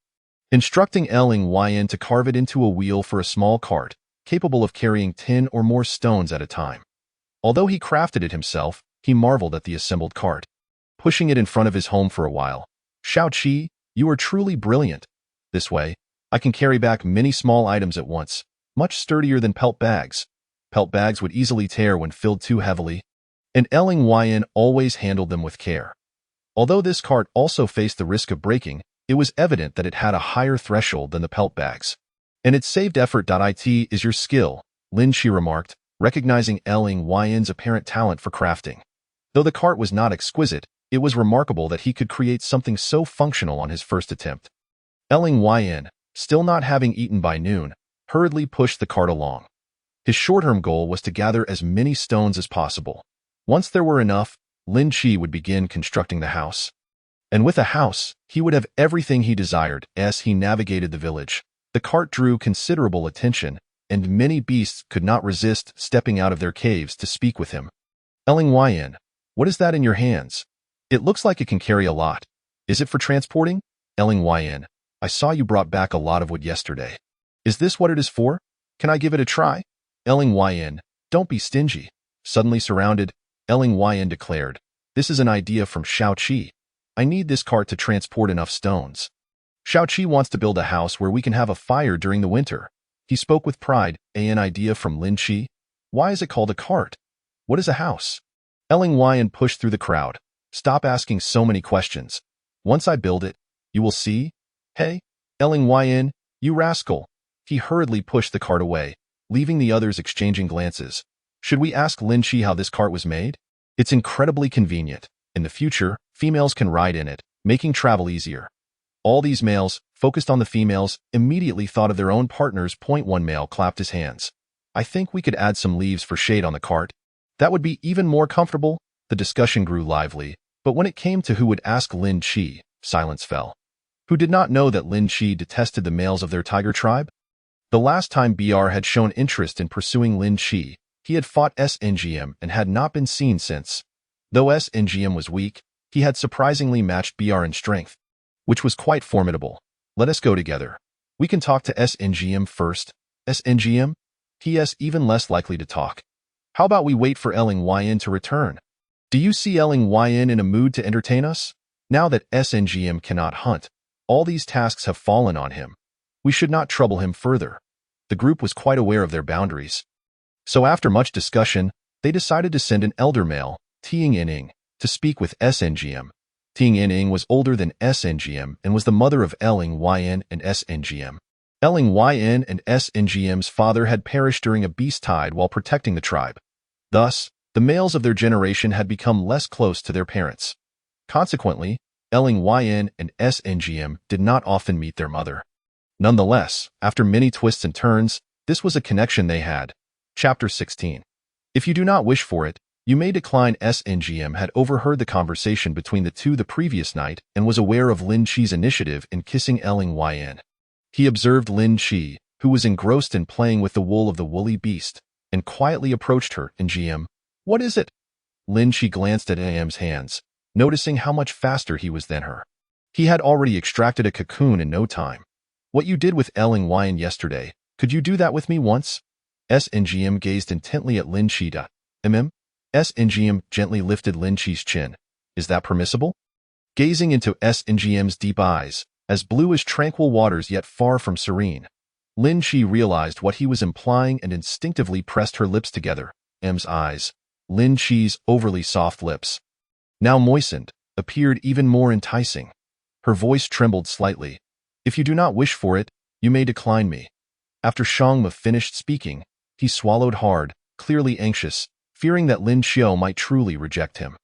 B: instructing Ling to carve it into a wheel for a small cart, capable of carrying 10 or more stones at a time. Although he crafted it himself, he marveled at the assembled cart. Pushing it in front of his home for a while, "Shao-Chi, you are truly brilliant. This way, I can carry back many small items at once, much sturdier than pelt bags. Pelt bags would easily tear when filled too heavily, and Ling always handled them with care." Although this cart also faced the risk of breaking, it was evident that it had a higher threshold than the pelt bags. "And it saved effort. It is your skill," Lin Chi remarked, recognizing Ling's apparent talent for crafting. Though the cart was not exquisite, it was remarkable that he could create something so functional on his first attempt. Ling, still not having eaten by noon, hurriedly pushed the cart along. His short-term goal was to gather as many stones as possible. Once there were enough, Lin Chi would begin constructing the house. And with a house, he would have everything he desired. As he navigated the village, the cart drew considerable attention, and many beasts could not resist stepping out of their caves to speak with him. "Ling, what is that in your hands? It looks like it can carry a lot. Is it for transporting?" "Ling, I saw you brought back a lot of wood yesterday. Is this what it is for? Can I give it a try?" "Ling, don't be stingy." Suddenly surrounded, Ling declared, "This is an idea from Shao-Chi. I need this cart to transport enough stones. Shao-Chi wants to build a house where we can have a fire during the winter." He spoke with pride. "An idea from Lin Chi? Why is it called a cart? What is a house?" Ling pushed through the crowd. "Stop asking so many questions. Once I build it, you will see." "Hey, Ling, you rascal." He hurriedly pushed the cart away, leaving the others exchanging glances. "Should we ask Lin Chi how this cart was made? It's incredibly convenient. In the future, females can ride in it, making travel easier." All these males, focused on the females, immediately thought of their own partners. One male clapped his hands. "I think we could add some leaves for shade on the cart. That would be even more comfortable." The discussion grew lively, but when it came to who would ask Lin Chi, silence fell. Who did not know that Lin Chi detested the males of their tiger tribe? The last time BR had shown interest in pursuing Lin Chi, he had fought SNGM and had not been seen since. Though SNGM was weak, he had surprisingly matched BR in strength, which was quite formidable. "Let us go together. We can talk to SNGM first." "SNGM? He is even less likely to talk. How about we wait for Ling to return? Do you see Ling in a mood to entertain us? Now that SNGM cannot hunt, all these tasks have fallen on him. We should not trouble him further." The group was quite aware of their boundaries. So after much discussion, they decided to send an elder male, Ting In, to speak with SNGM. Ting In was older than SNGM and was the mother of Ling and SNGM. Ling and SNGM's father had perished during a beast tide while protecting the tribe. Thus, the males of their generation had become less close to their parents. Consequently, Ling and SNGM did not often meet their mother. Nonetheless, after many twists and turns, this was a connection they had. Chapter 16. If you do not wish for it, you may decline. SNGM had overheard the conversation between the two the previous night and was aware of Lin Chi's initiative in kissing Ling. He observed Lin Chi, who was engrossed in playing with the wool of the woolly beast, and quietly approached her. "NGM, what is it?" Lin Chi glanced at AM's hands, noticing how much faster he was than her. He had already extracted a cocoon in no time. "What you did with Ling yesterday, could you do that with me once?" SNGM gazed intently at Lin Chi. SNGM gently lifted Lin Chi's chin. "Is that permissible?" Gazing into SNGM's deep eyes, as blue as tranquil waters yet far from serene, Lin Shi realized what he was implying and instinctively pressed her lips together. M's eyes, Lin Shi's overly soft lips, now moistened, appeared even more enticing. Her voice trembled slightly. If you do not wish for it, you may decline me. After Shangmu finished speaking, he swallowed hard, clearly anxious, fearing that Lin Xiao might truly reject him.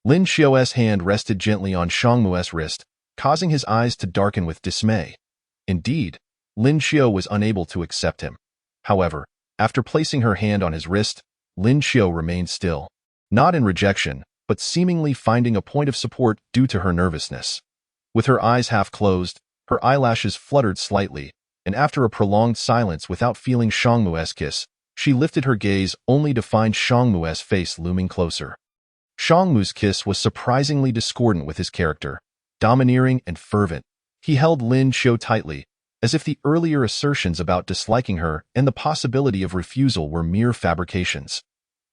B: Lin Xiao's hand rested gently on Shangmu's wrist, causing his eyes to darken with dismay. Indeed, Lin Xiao was unable to accept him. However, after placing her hand on his wrist, Lin Xiao remained still, not in rejection, but seemingly finding a point of support due to her nervousness. With her eyes half closed, her eyelashes fluttered slightly, and after a prolonged silence without feeling Shangmu's kiss, she lifted her gaze only to find Shangmu's face looming closer. Shangmu's kiss was surprisingly discordant with his character, domineering and fervent. He held Lin Xiao tightly, as if the earlier assertions about disliking her and the possibility of refusal were mere fabrications.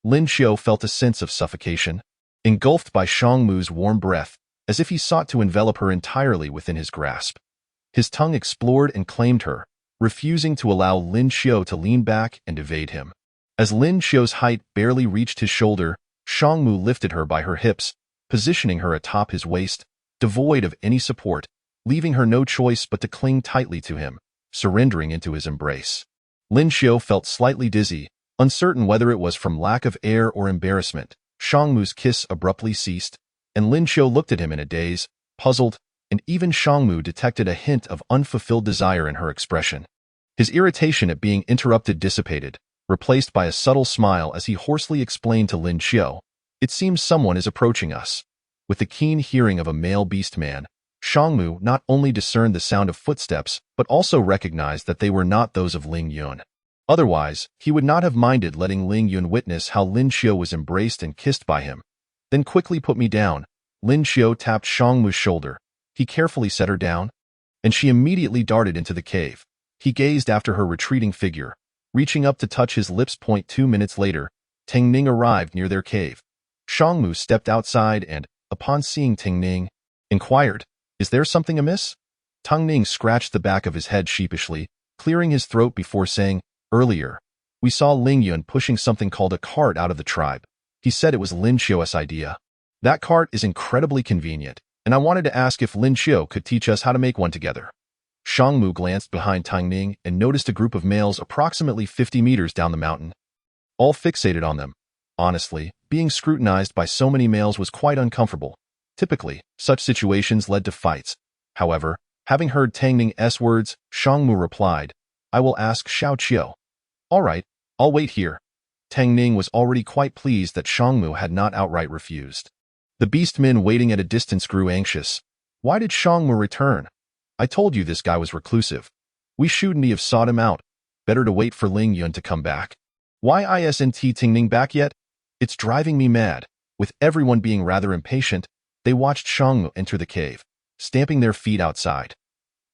B: Lin Xiao felt a sense of suffocation, engulfed by Shangmu's warm breath, as if he sought to envelop her entirely within his grasp. His tongue explored and claimed her, refusing to allow Lin Xiao to lean back and evade him. As Lin Xiao's height barely reached his shoulder, Shangmu lifted her by her hips, positioning her atop his waist, devoid of any support, leaving her no choice but to cling tightly to him, surrendering into his embrace. Lin Xiao felt slightly dizzy, uncertain whether it was from lack of air or embarrassment. Shangmu's kiss abruptly ceased, and Lin Xiao looked at him in a daze, puzzled, and even Shangmu detected a hint of unfulfilled desire in her expression. His irritation at being interrupted dissipated, replaced by a subtle smile as he hoarsely explained to Lin Xiao, "It seems someone is approaching us." With the keen hearing of a male beast man, Shangmu not only discerned the sound of footsteps, but also recognized that they were not those of Ling Yun. Otherwise, he would not have minded letting Ling Yun witness how Lin Xiao was embraced and kissed by him. "Then quickly put me down." Lin Xiao tapped Shangmu's shoulder. He carefully set her down, and she immediately darted into the cave. He gazed after her retreating figure, reaching up to touch his lips. 2 minutes later, Teng Ning arrived near their cave. Shangmu stepped outside and, upon seeing Teng Ning, inquired, "Is there something amiss?" Teng Ning scratched the back of his head sheepishly, clearing his throat before saying, "Earlier, we saw Ling Yun pushing something called a cart out of the tribe. He said it was Lin Xiao's idea. That cart is incredibly convenient, and I wanted to ask if Lin Xiao could teach us how to make one together." Shangmu glanced behind Teng Ning and noticed a group of males approximately 50 meters down the mountain, all fixated on them. Honestly, being scrutinized by so many males was quite uncomfortable. Typically, such situations led to fights. However, having heard Teng Ning's words, Shangmu replied, "I will ask Xiao Qiu." "All right, I'll wait here." Teng Ning was already quite pleased that Shangmu had not outright refused. The beastmen waiting at a distance grew anxious. Why did Shangmu return? "I told you this guy was reclusive. We shouldn't have sought him out. Better to wait for Ling Yun to come back. Why isn't Teng Ning back yet? It's driving me mad." With everyone being rather impatient, they watched Shangmu enter the cave, stamping their feet outside.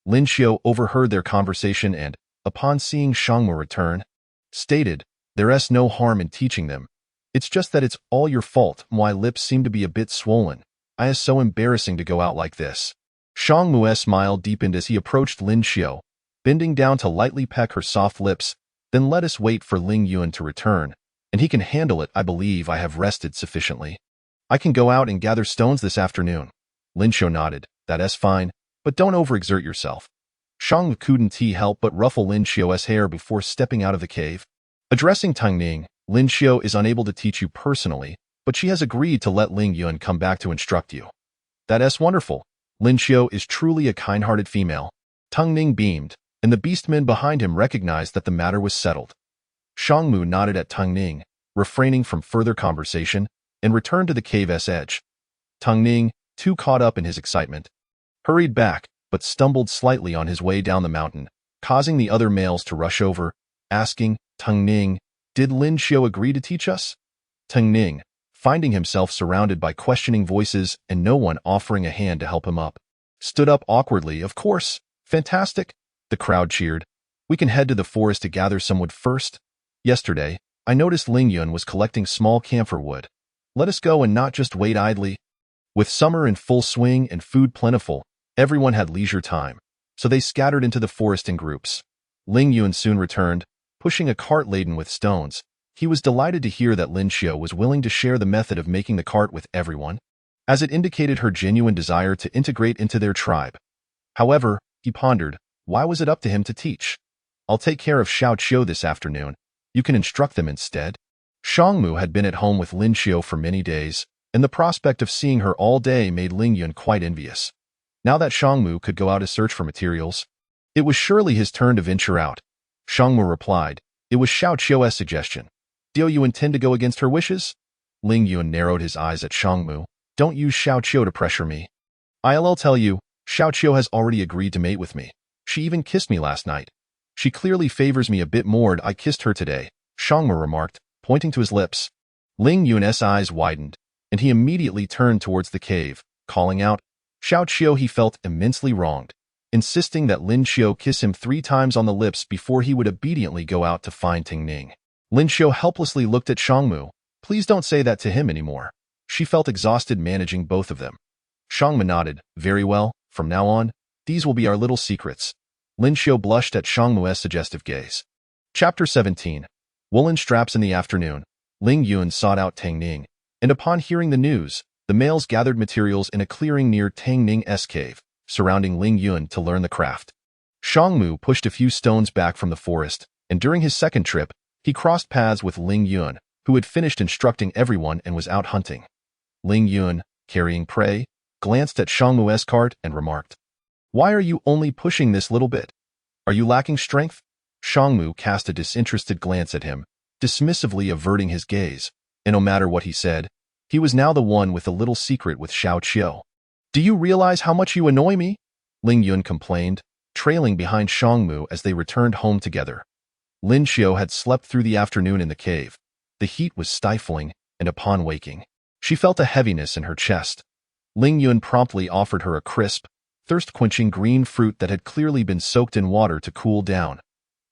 B: Lin Xiao overheard their conversation and, upon seeing Shangmu return, stated, "There's no harm in teaching them. It's just that it's all your fault. My lips seem to be a bit swollen. It's so embarrassing to go out like this." Shangmu's smile deepened as he approached Lin Xiao, bending down to lightly peck her soft lips. "Then let us wait for Ling Yun to return, and he can handle it. I believe I have rested sufficiently. I can go out and gather stones this afternoon." Lin Xiao nodded. "That's fine, but don't overexert yourself." Shangmu couldn't help but ruffle Lin Xiao's hair before stepping out of the cave. Addressing Teng Ning, "Lin Xiao is unable to teach you personally, but she has agreed to let Ling Yun come back to instruct you." "That's wonderful. Lin Xiao is truly a kind-hearted female." Teng Ning beamed, and the beastmen behind him recognized that the matter was settled. Shangmu nodded at Teng Ning, refraining from further conversation, and returned to the cave's edge. Teng Ning, too caught up in his excitement, hurried back, but stumbled slightly on his way down the mountain, causing the other males to rush over, asking, "Teng Ning, did Lin Xiao agree to teach us?" Teng Ning, finding himself surrounded by questioning voices and no one offering a hand to help him up, stood up awkwardly. "Of course. Fantastic." The crowd cheered. "We can head to the forest to gather some wood first. Yesterday, I noticed Ling Yun was collecting small camphor wood. Let us go and not just wait idly." With summer in full swing and food plentiful, everyone had leisure time, so they scattered into the forest in groups. Ling Yun soon returned, pushing a cart laden with stones. He was delighted to hear that Lin Xiu was willing to share the method of making the cart with everyone, as it indicated her genuine desire to integrate into their tribe. However, he pondered, why was it up to him to teach? I'll take care of Xiao Qiu this afternoon. You can instruct them instead. Shangmu had been at home with Lin Xiu for many days, and the prospect of seeing her all day made Ling Yun quite envious. Now that Shangmu could go out to search for materials, it was surely his turn to venture out. Shangmu replied, it was Xiao Qiu's suggestion. Do you intend to go against her wishes? Ling Yun narrowed his eyes at Shangmu. Don't use Xiao Qiu to pressure me. I'll tell you, Xiao Qiu has already agreed to mate with me. She even kissed me last night. She clearly favors me a bit more. I kissed her today, Shangmu remarked, pointing to his lips. Ling Yun's eyes widened, and he immediately turned towards the cave, calling out, Xiao Qiu. He felt immensely wronged, insisting that Lin Xiu kiss him 3 times on the lips before he would obediently go out to find Ting Ning. Lin Xiu helplessly looked at Shangmu. Please don't say that to him anymore. She felt exhausted managing both of them. Shangmu nodded. Very well, from now on, these will be our little secrets. Lin Xiu blushed at Shangmu's suggestive gaze. Chapter 17. Woolen straps. In the afternoon, Ling Yun sought out Tang Ning, and upon hearing the news, the males gathered materials in a clearing near Tang Ning's cave, surrounding Ling Yun to learn the craft. Shangmu pushed a few stones back from the forest, and during his second trip, he crossed paths with Ling Yun, who had finished instructing everyone and was out hunting. Ling Yun, carrying prey, glanced at Shangmu's cart and remarked, Why are you only pushing this little bit? Are you lacking strength? Shangmu cast a disinterested glance at him, dismissively averting his gaze, and no matter what he said, he was now the one with the little secret with Xiao Qiu. Do you realize how much you annoy me? Ling Yun complained, trailing behind Shangmu as they returned home together. Lin Xiu had slept through the afternoon in the cave. The heat was stifling, and upon waking, she felt a heaviness in her chest. Ling Yun promptly offered her a crisp, thirst-quenching green fruit that had clearly been soaked in water to cool down.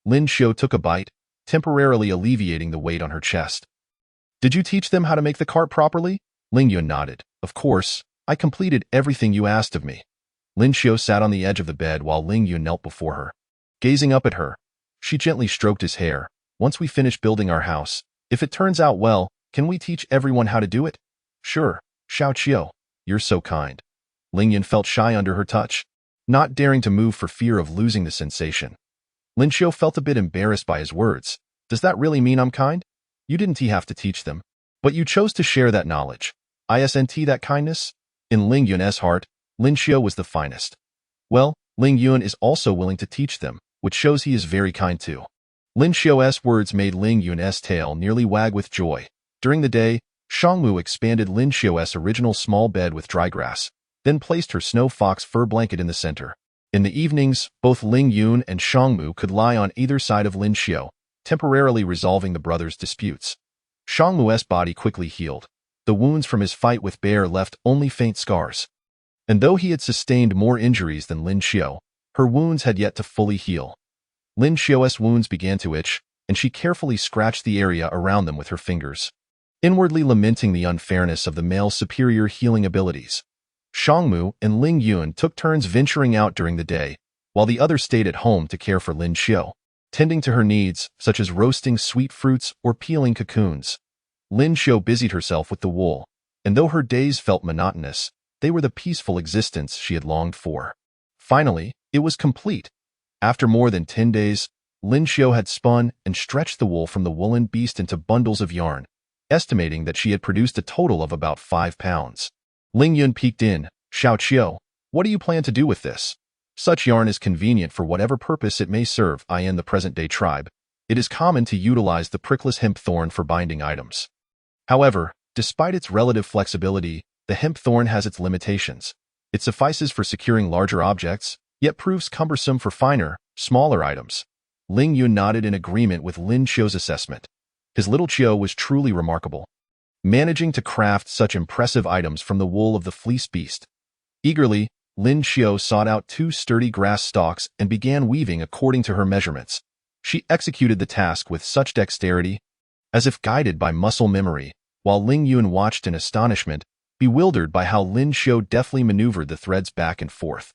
B: Lin Xiu took a bite, temporarily alleviating the weight on her chest. Did you teach them how to make the cart properly? Ling Yun nodded. Of course, I completed everything you asked of me. Lin Xiu sat on the edge of the bed while Ling Yun knelt before her. Gazing up at her, she gently stroked his hair. Once we finish building our house, if it turns out well, can we teach everyone how to do it? Sure, Xiao Qiu, you're so kind. Ling Yun felt shy under her touch, not daring to move for fear of losing the sensation. Lin Xiu felt a bit embarrassed by his words. Does that really mean I'm kind? You didn't have to teach them, but you chose to share that knowledge. Isn't that kindness? In Ling Yun's heart, Lin Xiu was the finest. Well, Ling Yun is also willing to teach them, which shows he is very kind too. Lin Xiu's words made Ling Yun's tail nearly wag with joy. During the day, Shangmu expanded Lin Xiu's original small bed with dry grass, then placed her snow fox fur blanket in the center. In the evenings, both Ling Yun and Shangmu could lie on either side of Lin Xiu, temporarily resolving the brothers' disputes. Shangmu's body quickly healed. The wounds from his fight with Bear left only faint scars. And though he had sustained more injuries than Lin Xiu, her wounds had yet to fully heal. Lin Xiu's wounds began to itch, and she carefully scratched the area around them with her fingers, inwardly lamenting the unfairness of the male's superior healing abilities. Shangmu and Ling Yun took turns venturing out during the day, while the other stayed at home to care for Lin Xiu, tending to her needs, such as roasting sweet fruits or peeling cocoons. Lin Xiu busied herself with the wool, and though her days felt monotonous, they were the peaceful existence she had longed for. Finally, it was complete. After more than 10 days, Lin Xiu had spun and stretched the wool from the woolen beast into bundles of yarn, estimating that she had produced a total of about 5 pounds. Ling Yun peeked in. Xiao Qiu, what do you plan to do with this? Such yarn is convenient for whatever purpose it may serve. In the present-day tribe, it is common to utilize the prickless hemp thorn for binding items. However, despite its relative flexibility, the hemp thorn has its limitations. It suffices for securing larger objects, yet proves cumbersome for finer, smaller items. Ling Yun nodded in agreement with Lin Xiu's assessment. His little Qiu was truly remarkable, managing to craft such impressive items from the wool of the fleece beast. Eagerly, Lin Xiu sought out 2 sturdy grass stalks and began weaving according to her measurements. She executed the task with such dexterity, as if guided by muscle memory, while Ling Yun watched in astonishment, bewildered by how Lin Xiu deftly maneuvered the threads back and forth.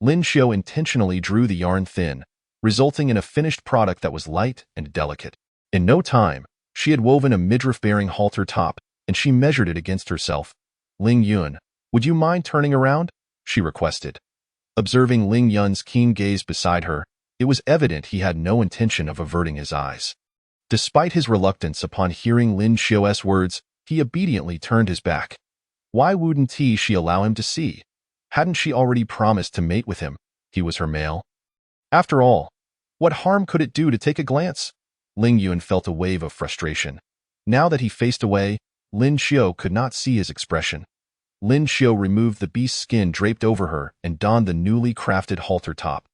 B: Lin Xiu intentionally drew the yarn thin, resulting in a finished product that was light and delicate. In no time, she had woven a midriff-bearing halter top, and she measured it against herself. "Ling Yun, would you mind turning around?" she requested. Observing Ling Yun's keen gaze beside her, it was evident he had no intention of averting his eyes. Despite his reluctance upon hearing Lin Xiao's words, he obediently turned his back. Why wouldn't she allow him to see? Hadn't she already promised to mate with him? He was her male. After all, what harm could it do to take a glance? Ling Yun felt a wave of frustration. Now that he faced away, Lin Xiao could not see his expression. Lin Xiao removed the beast's skin draped over her and donned the newly crafted halter top.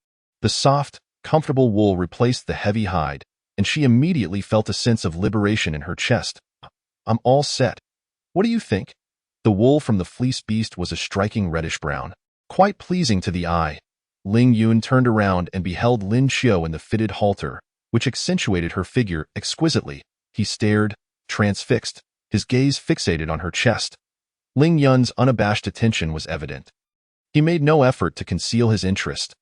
B: The soft, comfortable wool replaced the heavy hide, and she immediately felt a sense of liberation in her chest. "I'm all set. What do you think?" The wool from the fleece beast was a striking reddish-brown, quite pleasing to the eye. Ling Yun turned around and beheld Lin Xiao in the fitted halter, which accentuated her figure exquisitely. He stared, transfixed, his gaze fixated on her chest. Ling Yun's unabashed attention was evident. He made no effort to conceal his interest.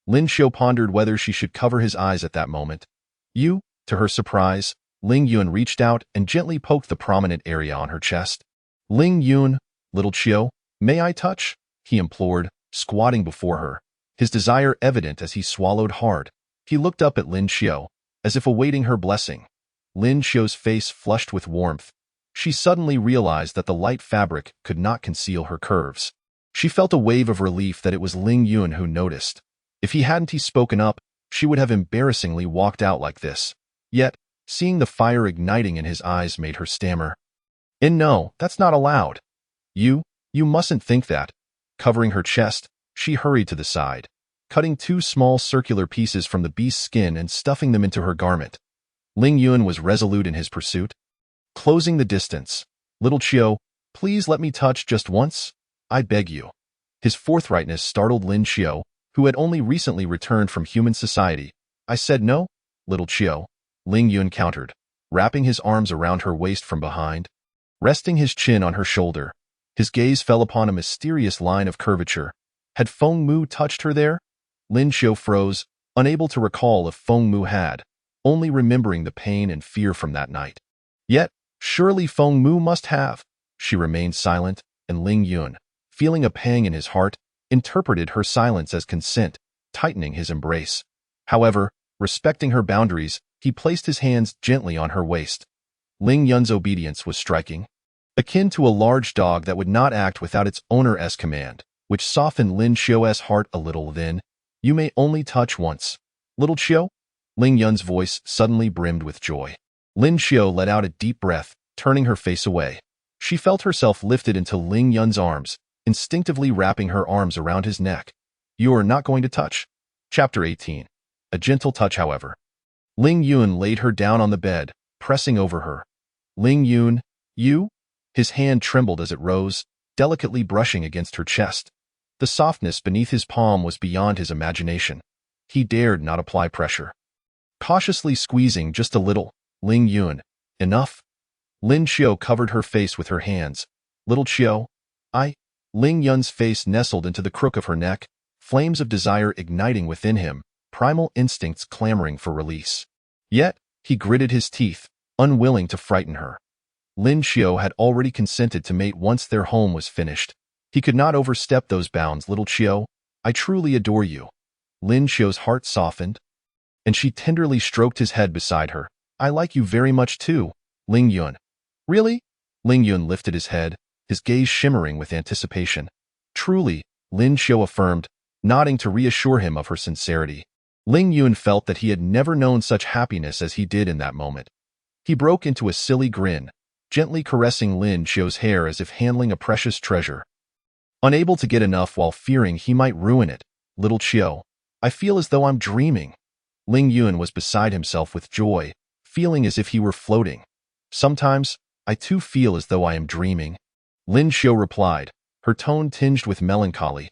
B: Lin Xiao pondered whether she should cover his eyes at that moment. "You?" To her surprise, Ling Yun reached out and gently poked the prominent area on her chest. "Ling Yun, little Xiao, may I touch?" he implored, squatting before her, his desire evident as he swallowed hard. He looked up at Lin Xiao, as if awaiting her blessing. Lin Xiao's face flushed with warmth. She suddenly realized that the light fabric could not conceal her curves. She felt a wave of relief that it was Ling Yun who noticed. If he hadn't spoken up, she would have embarrassingly walked out like this. Yet, seeing the fire igniting in his eyes made her stammer. "And no, that's not allowed. You mustn't think that." Covering her chest, she hurried to the side, cutting 2 small circular pieces from the beast's skin and stuffing them into her garment. Ling Yun was resolute in his pursuit. Closing the distance. "Little Xiao, please let me touch just once. I beg you." His forthrightness startled Lin Xiao, who had only recently returned from human society. "I said no, little Xiao," Ling Yun countered, wrapping his arms around her waist from behind. Resting his chin on her shoulder, his gaze fell upon a mysterious line of curvature. Had Feng Mu touched her there? Lin Xiao froze, unable to recall if Feng Mu had, only remembering the pain and fear from that night. Yet, surely Feng Mu must have. She remained silent, and Ling Yun, feeling a pang in his heart, interpreted her silence as consent, tightening his embrace. However, respecting her boundaries, he placed his hands gently on her waist. Ling Yun's obedience was striking, akin to a large dog that would not act without its owner's command, which softened Lin Xiao's heart a little. "Then, you may only touch once, little Xiao?" Ling Yun's voice suddenly brimmed with joy. Lin Xiao let out a deep breath, turning her face away. She felt herself lifted into Ling Yun's arms, instinctively wrapping her arms around his neck. "You're not going to touch?" Chapter 18. A gentle touch, however. Ling Yun laid her down on the bed, pressing over her. "Ling Yun, you?" His hand trembled as it rose, delicately brushing against her chest. The softness beneath his palm was beyond his imagination. He dared not apply pressure. Cautiously squeezing just a little, "Ling Yun, enough?" Lin Xiao covered her face with her hands. "Little Xiao, Ling Yun's face nestled into the crook of her neck, flames of desire igniting within him, primal instincts clamoring for release. Yet, he gritted his teeth, unwilling to frighten her. Lin Xiao had already consented to mate once their home was finished. He could not overstep those bounds. "Little Xiao, I truly adore you." Lin Xiao's heart softened, and she tenderly stroked his head beside her. "I like you very much too, Ling Yun." "Really?" Ling Yun lifted his head, his gaze shimmering with anticipation. "Truly," Lin Xiao affirmed, nodding to reassure him of her sincerity. Ling Yun felt that he had never known such happiness as he did in that moment. He broke into a silly grin, gently caressing Lin Xiao's hair as if handling a precious treasure. Unable to get enough while fearing he might ruin it, "Little Xiao, I feel as though I'm dreaming." Ling Yun was beside himself with joy, feeling as if he were floating. "Sometimes, I too feel as though I am dreaming," Lin Xiao replied, her tone tinged with melancholy.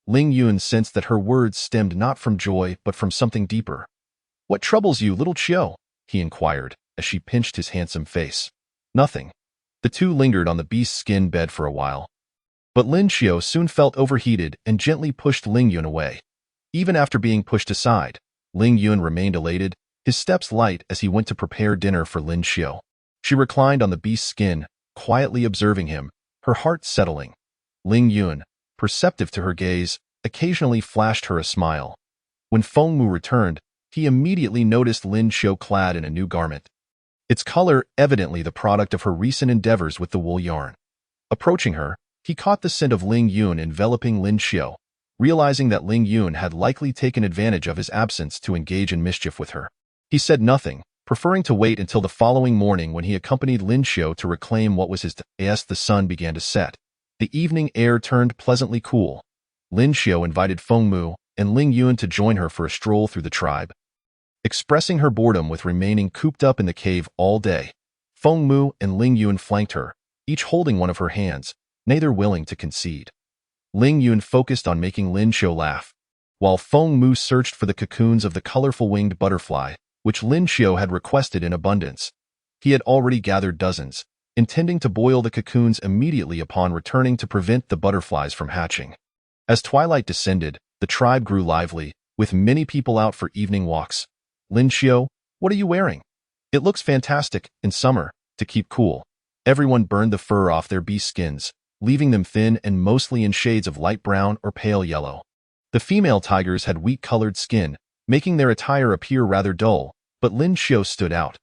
B: Ling Yun sensed that her words stemmed not from joy but from something deeper. "What troubles you, little Xiao?" he inquired, as she pinched his handsome face. "Nothing." The two lingered on the beast's skin bed for a while. But Lin Xiao soon felt overheated and gently pushed Ling Yun away. Even after being pushed aside, Ling Yun remained elated, his steps light as he went to prepare dinner for Lin Xiu. She reclined on the beast's skin, quietly observing him, her heart settling. Ling Yun, perceptive to her gaze, occasionally flashed her a smile. When Feng Mu returned, he immediately noticed Lin Xiu clad in a new garment. Its color evidently the product of her recent endeavors with the wool yarn. Approaching her, he caught the scent of Ling Yun enveloping Lin Xiu, realizing that Ling Yun had likely taken advantage of his absence to engage in mischief with her. He said nothing, preferring to wait until the following morning when he accompanied Lin Xiu to reclaim what was his. As the sun began to set, the evening air turned pleasantly cool. Lin Xiu invited Feng Mu and Ling Yun to join her for a stroll through the tribe. Expressing her boredom with remaining cooped up in the cave all day, Feng Mu and Ling Yun flanked her, each holding one of her hands, neither willing to concede. Ling Yun focused on making Lin Xiu laugh, while Feng Mu searched for the cocoons of the colorful winged butterfly, which Lin Xiu had requested in abundance. He had already gathered dozens, intending to boil the cocoons immediately upon returning to prevent the butterflies from hatching. As twilight descended, the tribe grew lively, with many people out for evening walks. Lin Xiu, what are you wearing? It looks fantastic in summer, to keep cool. Everyone burned the fur off their beast skins, leaving them thin and mostly in shades of light brown or pale yellow. The female tigers had wheat-colored skin, making their attire appear rather dull, but Lin Xiu stood out.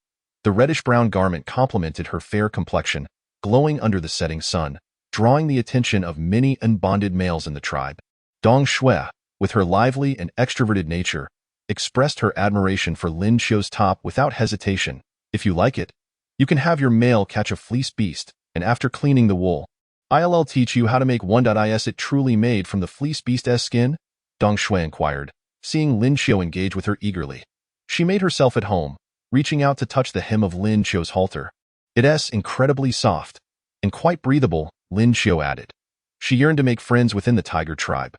B: The reddish-brown garment complemented her fair complexion, glowing under the setting sun, drawing the attention of many unbonded males in the tribe. Dong Shui, with her lively and extroverted nature, expressed her admiration for Lin Xiu's top without hesitation. If you like it, you can have your male catch a fleece beast, and after cleaning the wool, I'll teach you how to make one. Is it truly made from the fleece beast's skin? Dong Shui inquired, seeing Lin Xiu engage with her eagerly. She made herself at home, reaching out to touch the hem of Lin Xiu's halter. It's incredibly soft, and quite breathable, Lin Xiu added. She yearned to make friends within the tiger tribe.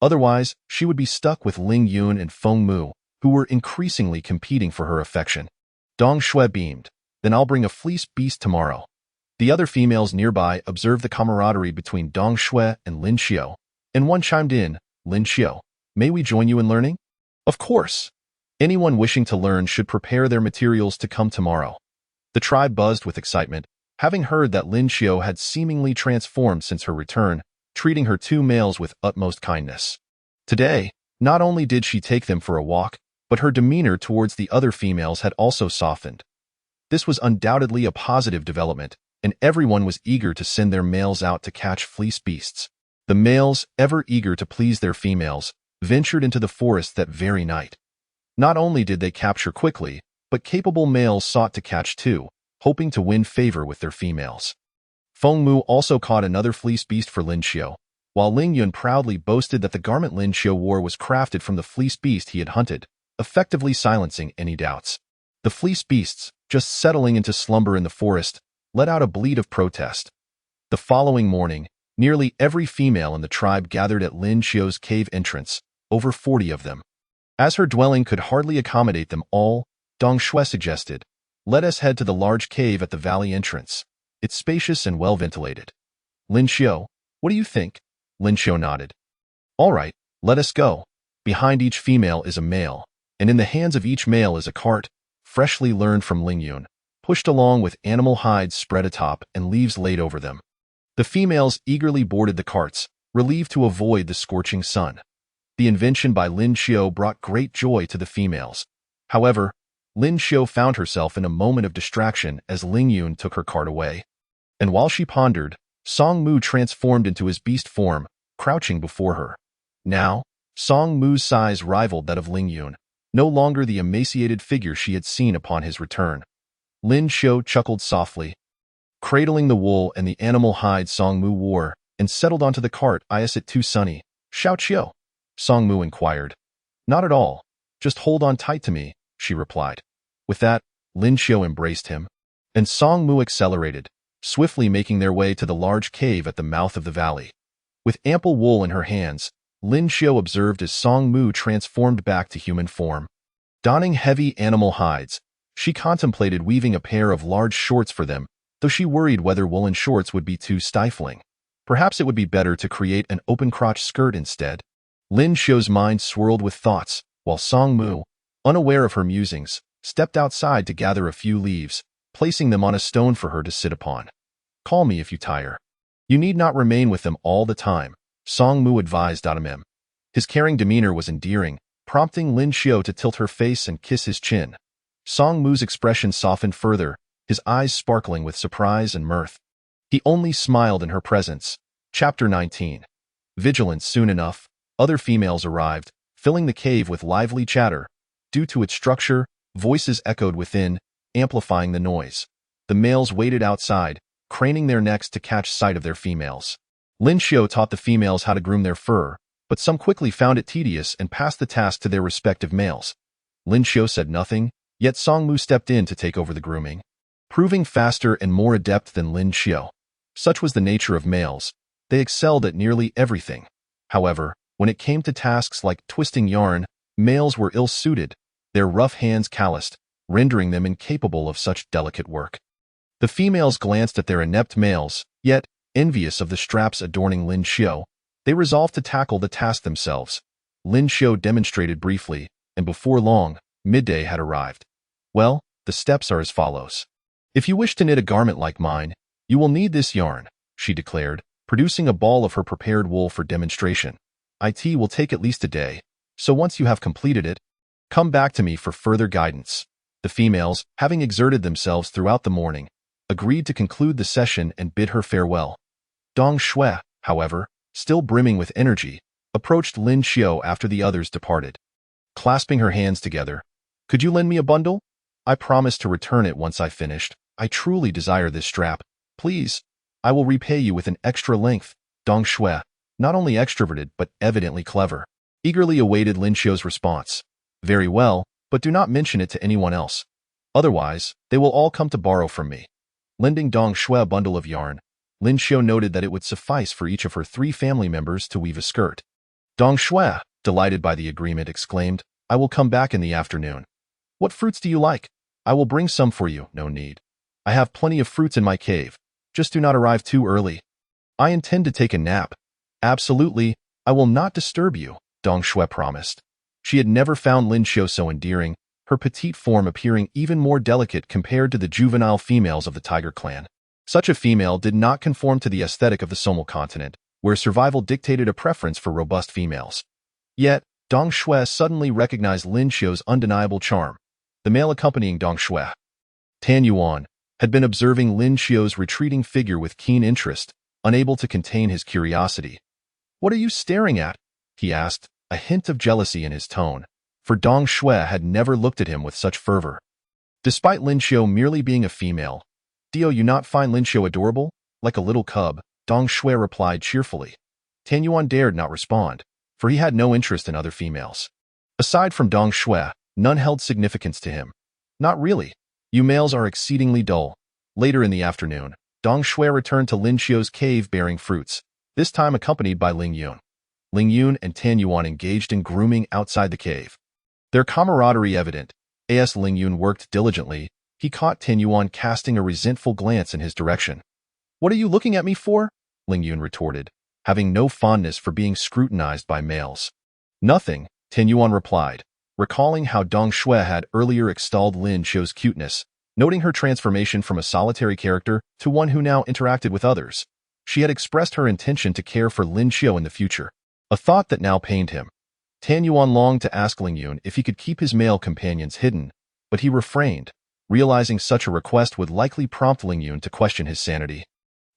B: Otherwise, she would be stuck with Ling Yun and Feng Mu, who were increasingly competing for her affection. Dong Shui beamed. Then I'll bring a fleece beast tomorrow. The other females nearby observed the camaraderie between Dong Shui and Lin Xiu, and one chimed in, Lin Xiu, may we join you in learning? Of course. Anyone wishing to learn should prepare their materials to come tomorrow. The tribe buzzed with excitement, having heard that Lin Xiu had seemingly transformed since her return, treating her two males with utmost kindness. Today, not only did she take them for a walk, but her demeanor towards the other females had also softened. This was undoubtedly a positive development, and everyone was eager to send their males out to catch fleece beasts. The males, ever eager to please their females, ventured into the forest that very night. Not only did they capture quickly, but capable males sought to catch too, hoping to win favor with their females. Feng Mu also caught another fleece beast for Lin Xiu, while Ling Yun proudly boasted that the garment Lin Xiu wore was crafted from the fleece beast he had hunted, effectively silencing any doubts. The fleece beasts, just settling into slumber in the forest, let out a bleat of protest. The following morning, nearly every female in the tribe gathered at Lin Xiu's cave entrance, over 40 of them. As her dwelling could hardly accommodate them all, Dong Shui suggested, let us head to the large cave at the valley entrance. It's spacious and well-ventilated. Lin Xiu, what do you think? Lin Xiu nodded. All right, let us go. Behind each female is a male, and in the hands of each male is a cart, freshly learned from Ling Yun, pushed along with animal hides spread atop and leaves laid over them. The females eagerly boarded the carts, relieved to avoid the scorching sun. The invention by Lin Xiu brought great joy to the females. However, Lin Xiu found herself in a moment of distraction as Ling Yun took her cart away. And while she pondered, Song Mu transformed into his beast form, crouching before her. Now, Song Mu's size rivaled that of Ling Yun, no longer the emaciated figure she had seen upon his return. Lin Xiu chuckled softly, cradling the wool and the animal hide Song Mu wore, and settled onto the cart. Is it too sunny? Xiao Qiu? Song Mu inquired. Not at all. Just hold on tight to me, she replied. With that, Lin Xiu embraced him, and Song Mu accelerated, swiftly making their way to the large cave at the mouth of the valley. With ample wool in her hands, Lin Xiu observed as Song Mu transformed back to human form. Donning heavy animal hides, she contemplated weaving a pair of large shorts for them, though she worried whether woolen shorts would be too stifling. Perhaps it would be better to create an open-crotch skirt instead. Lin Xiu's mind swirled with thoughts, while Song Mu, unaware of her musings, stepped outside to gather a few leaves, placing them on a stone for her to sit upon. Call me if you tire. You need not remain with them all the time, Song Mu advised Datamem. His caring demeanor was endearing, prompting Lin Xiao to tilt her face and kiss his chin. Song Mu's expression softened further, his eyes sparkling with surprise and mirth. He only smiled in her presence. Chapter 19. Vigilance. Soon enough, other females arrived, filling the cave with lively chatter. Due to its structure, voices echoed within, amplifying the noise. The males waited outside, craning their necks to catch sight of their females. Lin Xiao taught the females how to groom their fur, but some quickly found it tedious and passed the task to their respective males. Lin Xiao said nothing, yet Song Mu stepped in to take over the grooming. Proving faster and more adept than Lin Xiao. Such was the nature of males. They excelled at nearly everything. However, when it came to tasks like twisting yarn, males were ill-suited, their rough hands calloused, rendering them incapable of such delicate work. The females glanced at their inept males, yet, envious of the straps adorning Lin Xiao, they resolved to tackle the task themselves. Lin Xiao demonstrated briefly, and before long, midday had arrived. Well, the steps are as follows. If you wish to knit a garment like mine, you will need this yarn, she declared, producing a ball of her prepared wool for demonstration. It will take at least a day, so once you have completed it, come back to me for further guidance. The females, having exerted themselves throughout the morning, agreed to conclude the session and bid her farewell. Dong Shui, however, still brimming with energy, approached Lin Xiao after the others departed. Clasping her hands together, "Could you lend me a bundle? I promise to return it once I've finished. I truly desire this strap. Please, I will repay you with an extra length." Dong Shui, not only extroverted but evidently clever, eagerly awaited Lin Xiao's response. "Very well, but do not mention it to anyone else. Otherwise, they will all come to borrow from me." Lending Dong Shui a bundle of yarn, Lin Xiao noted that it would suffice for each of her 3 family members to weave a skirt. Dong Shui, delighted by the agreement, exclaimed, "I will come back in the afternoon. What fruits do you like? I will bring some for you." "No need. I have plenty of fruits in my cave. Just do not arrive too early. I intend to take a nap." "Absolutely, I will not disturb you," Dong Shui promised. She had never found Lin Xiao so endearing, her petite form appearing even more delicate compared to the juvenile females of the Tiger clan. Such a female did not conform to the aesthetic of the Somal continent, where survival dictated a preference for robust females. Yet, Dong Shui suddenly recognized Lin Xiao's undeniable charm. The male accompanying Dong Shui, Tan Yuan, had been observing Lin Xiao's retreating figure with keen interest, unable to contain his curiosity. "What are you staring at?" he asked, a hint of jealousy in his tone, for Dong Shui had never looked at him with such fervor. Despite Lin Xiao merely being a female, "Do you not find Lin Xiao adorable? Like a little cub," Dong Shui replied cheerfully. Tan Yuan dared not respond, for he had no interest in other females. Aside from Dong Shui, none held significance to him. "Not really. You males are exceedingly dull." Later in the afternoon, Dong Shui returned to Lin Xiao's cave bearing fruits, this time accompanied by Ling Yun. Ling Yun and Tan Yuan engaged in grooming outside the cave. Their camaraderie evident. As Ling Yun worked diligently, he caught Tan Yuan casting a resentful glance in his direction. "What are you looking at me for?" Ling Yun retorted, having no fondness for being scrutinized by males. "Nothing," Tan Yuan replied, recalling how Dong Shui had earlier extolled Lin Xiao's cuteness, noting her transformation from a solitary character to one who now interacted with others. She had expressed her intention to care for Lin Xiao in the future, a thought that now pained him. Tan Yuan longed to ask Ling Yun if he could keep his male companions hidden, but he refrained, realizing such a request would likely prompt Ling Yun to question his sanity.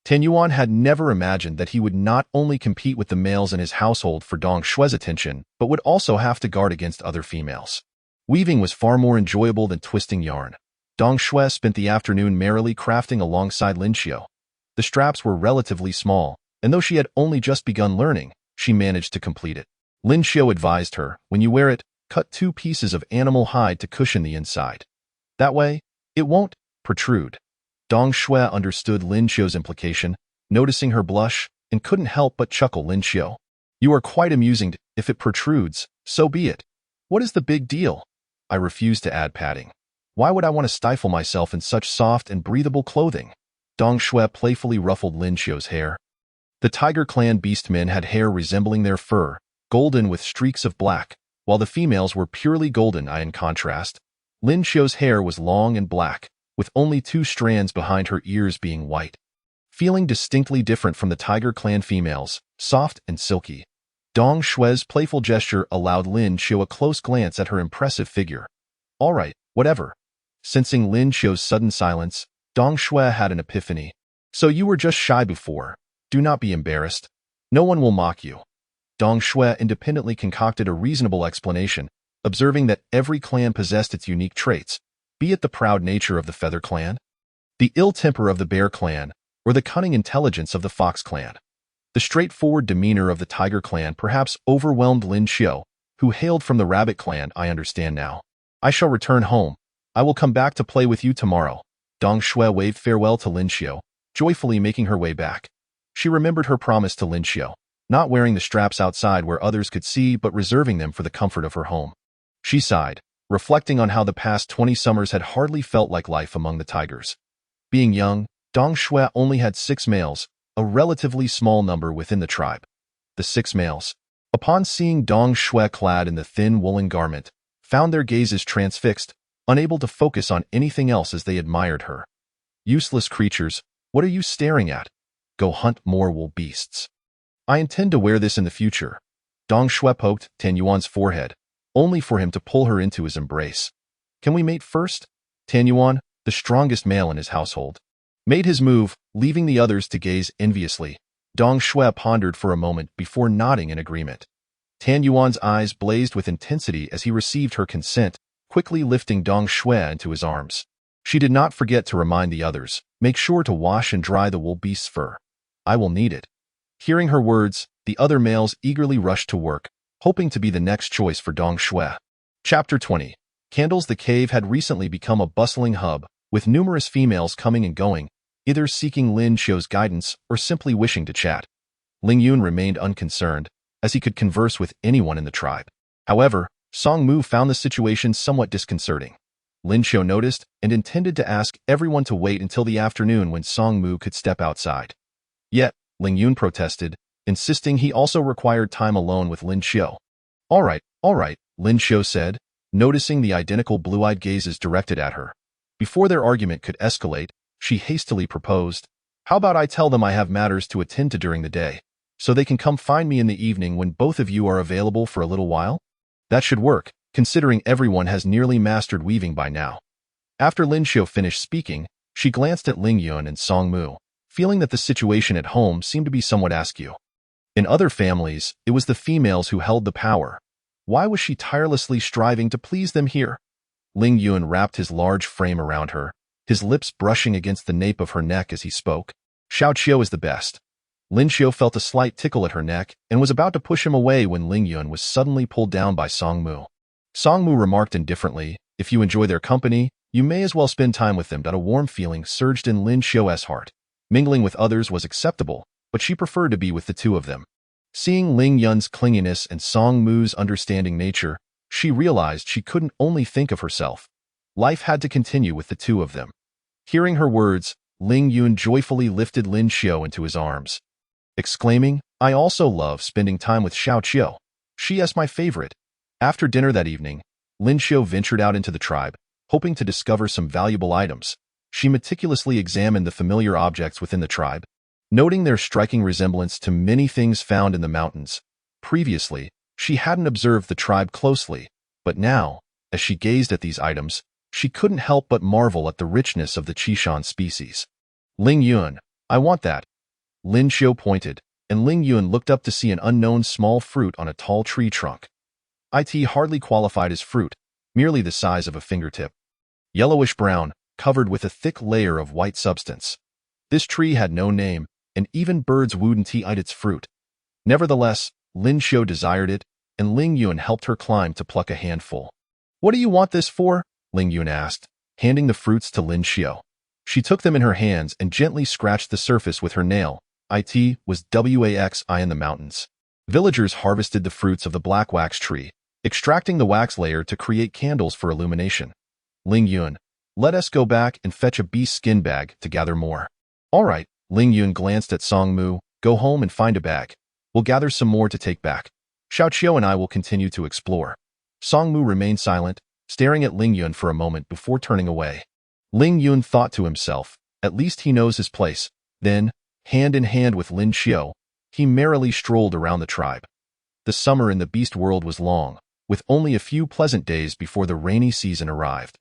B: Tan Yuan had never imagined that he would not only compete with the males in his household for Dong Shui's attention, but would also have to guard against other females. Weaving was far more enjoyable than twisting yarn. Dong Shui spent the afternoon merrily crafting alongside Lin Xiao. The straps were relatively small, and though she had only just begun learning, she managed to complete it. Lin Xiao advised her, "When you wear it, cut 2 pieces of animal hide to cushion the inside. That way, it won't protrude." Dong Shui understood Lin Xiao's implication, noticing her blush, and couldn't help but chuckle. "Lin Xiao, you are quite amusing. If it protrudes, so be it. What is the big deal?" I refused to add padding. "Why would I want to stifle myself in such soft and breathable clothing?" Dong Shui playfully ruffled Lin Xiao's hair. The Tiger clan beastmen had hair resembling their fur, golden with streaks of black. while the females were purely golden. In contrast, Lin Xiu's hair was long and black, with only 2 strands behind her ears being white. Feeling distinctly different from the Tiger Clan females, soft and silky, Dong Shue's playful gesture allowed Lin Xiu a close glance at her impressive figure. All right, whatever. Sensing Lin Xiu's sudden silence, Dong Shue had an epiphany. So you were just shy before. Do not be embarrassed. No one will mock you. Dong Shue independently concocted a reasonable explanation, observing that every clan possessed its unique traits, be it the proud nature of the Feather Clan, the ill temper of the Bear Clan, or the cunning intelligence of the Fox Clan. The straightforward demeanor of the Tiger Clan perhaps overwhelmed Lin Xiu, who hailed from the Rabbit Clan. I understand now. I shall return home. I will come back to play with you tomorrow. Dong Shue waved farewell to Lin Xiu, joyfully making her way back. She remembered her promise to Lin Xiu, not wearing the straps outside where others could see but reserving them for the comfort of her home. She sighed, reflecting on how the past 20 summers had hardly felt like life among the tigers. Being young, Dong Shue only had 6 males, a relatively small number within the tribe. The 6 males, upon seeing Dong Shue clad in the thin woolen garment, found their gazes transfixed, unable to focus on anything else as they admired her. Useless creatures, what are you staring at? Go hunt more wool beasts. I intend to wear this in the future. Dong Shue poked Tan Yuan's forehead, only for him to pull her into his embrace. Can we mate first? Tan Yuan, the strongest male in his household, made his move, leaving the others to gaze enviously. Dong Shue pondered for a moment before nodding in agreement. Tan Yuan's eyes blazed with intensity as he received her consent, quickly lifting Dong Shue into his arms. She did not forget to remind the others, make sure to wash and dry the wool beast's fur. I will need it. Hearing her words, the other males eagerly rushed to work, hoping to be the next choice for Dong Shue. Chapter 20. Candles. The cave had recently become a bustling hub, with numerous females coming and going, either seeking Lin Xiu's guidance or simply wishing to chat. Ling Yun remained unconcerned, as he could converse with anyone in the tribe. However, Song Mu found the situation somewhat disconcerting. Lin Xiu noticed and intended to ask everyone to wait until the afternoon when Song Mu could step outside. Yet, Ling Yun protested, insisting he also required time alone with Lin Xiu. All right, Lin Xiu said, noticing the identical blue-eyed gazes directed at her. Before their argument could escalate, she hastily proposed, how about I tell them I have matters to attend to during the day, so they can come find me in the evening when both of you are available for a little while? That should work, considering everyone has nearly mastered weaving by now. After Lin Xiu finished speaking, she glanced at Ling Yun and Song Mu, feeling that the situation at home seemed to be somewhat askew. In other families, it was the females who held the power. Why was she tirelessly striving to please them here? Ling Yun wrapped his large frame around her, his lips brushing against the nape of her neck as he spoke. Xiao Qiu is the best. Lin Xiu felt a slight tickle at her neck and was about to push him away when Ling Yun was suddenly pulled down by Song Mu. Song Mu remarked indifferently, if you enjoy their company, you may as well spend time with them. A warm feeling surged in Lin Xiu's heart. Mingling with others was acceptable, but she preferred to be with the two of them. Seeing Ling Yun's clinginess and Song Mu's understanding nature, she realized she couldn't only think of herself. Life had to continue with the two of them. Hearing her words, Ling Yun joyfully lifted Lin Xiu into his arms, exclaiming, I also love spending time with Xiao Qiu. She is my favorite. After dinner that evening, Lin Xiu ventured out into the tribe, hoping to discover some valuable items. She meticulously examined the familiar objects within the tribe, noting their striking resemblance to many things found in the mountains. Previously, she hadn't observed the tribe closely, but now, as she gazed at these items, she couldn't help but marvel at the richness of the Qishan species. Ling Yun, I want that. Lin Xiu pointed, and Ling Yun looked up to see an unknown small fruit on a tall tree trunk. It hardly qualified as fruit, merely the size of a fingertip. Yellowish-brown, covered with a thick layer of white substance. This tree had no name, and even birds wouldn't eat its fruit. Nevertheless, Lin Xiu desired it, and Ling Yun helped her climb to pluck a handful. What do you want this for? Ling Yun asked, handing the fruits to Lin Xiu. She took them in her hands and gently scratched the surface with her nail. It was waxi in the mountains. Villagers harvested the fruits of the black wax tree, extracting the wax layer to create candles for illumination. Ling Yun, let us go back and fetch a beast skin bag to gather more. All right, Ling Yun glanced at Song Mu, go home and find a bag. We'll gather some more to take back. Xiao Qiu and I will continue to explore. Song Mu remained silent, staring at Ling Yun for a moment before turning away. Ling Yun thought to himself, at least he knows his place. Then, hand in hand with Lin Xiu, he merrily strolled around the tribe. The summer in the beast world was long, with only a few pleasant days before the rainy season arrived,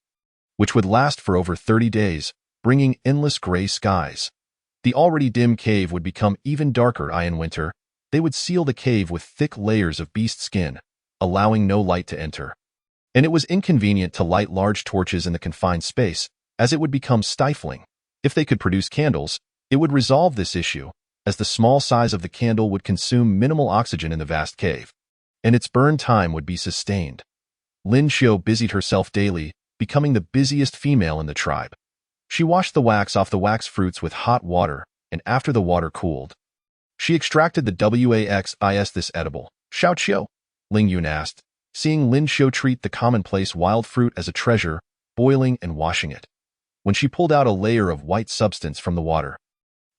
B: which would last for over 30 days, bringing endless gray skies. The already dim cave would become even darker in winter. They would seal the cave with thick layers of beast skin, allowing no light to enter. And it was inconvenient to light large torches in the confined space, as it would become stifling. If they could produce candles, it would resolve this issue, as the small size of the candle would consume minimal oxygen in the vast cave, and its burn time would be sustained. Lin Xiu busied herself daily, becoming the busiest female in the tribe. She washed the wax off the wax fruits with hot water, and after the water cooled, she extracted the wax this edible. Xiao Qiu? Ling Yun asked, seeing Lin Xiu treat the commonplace wild fruit as a treasure, boiling and washing it. When she pulled out a layer of white substance from the water,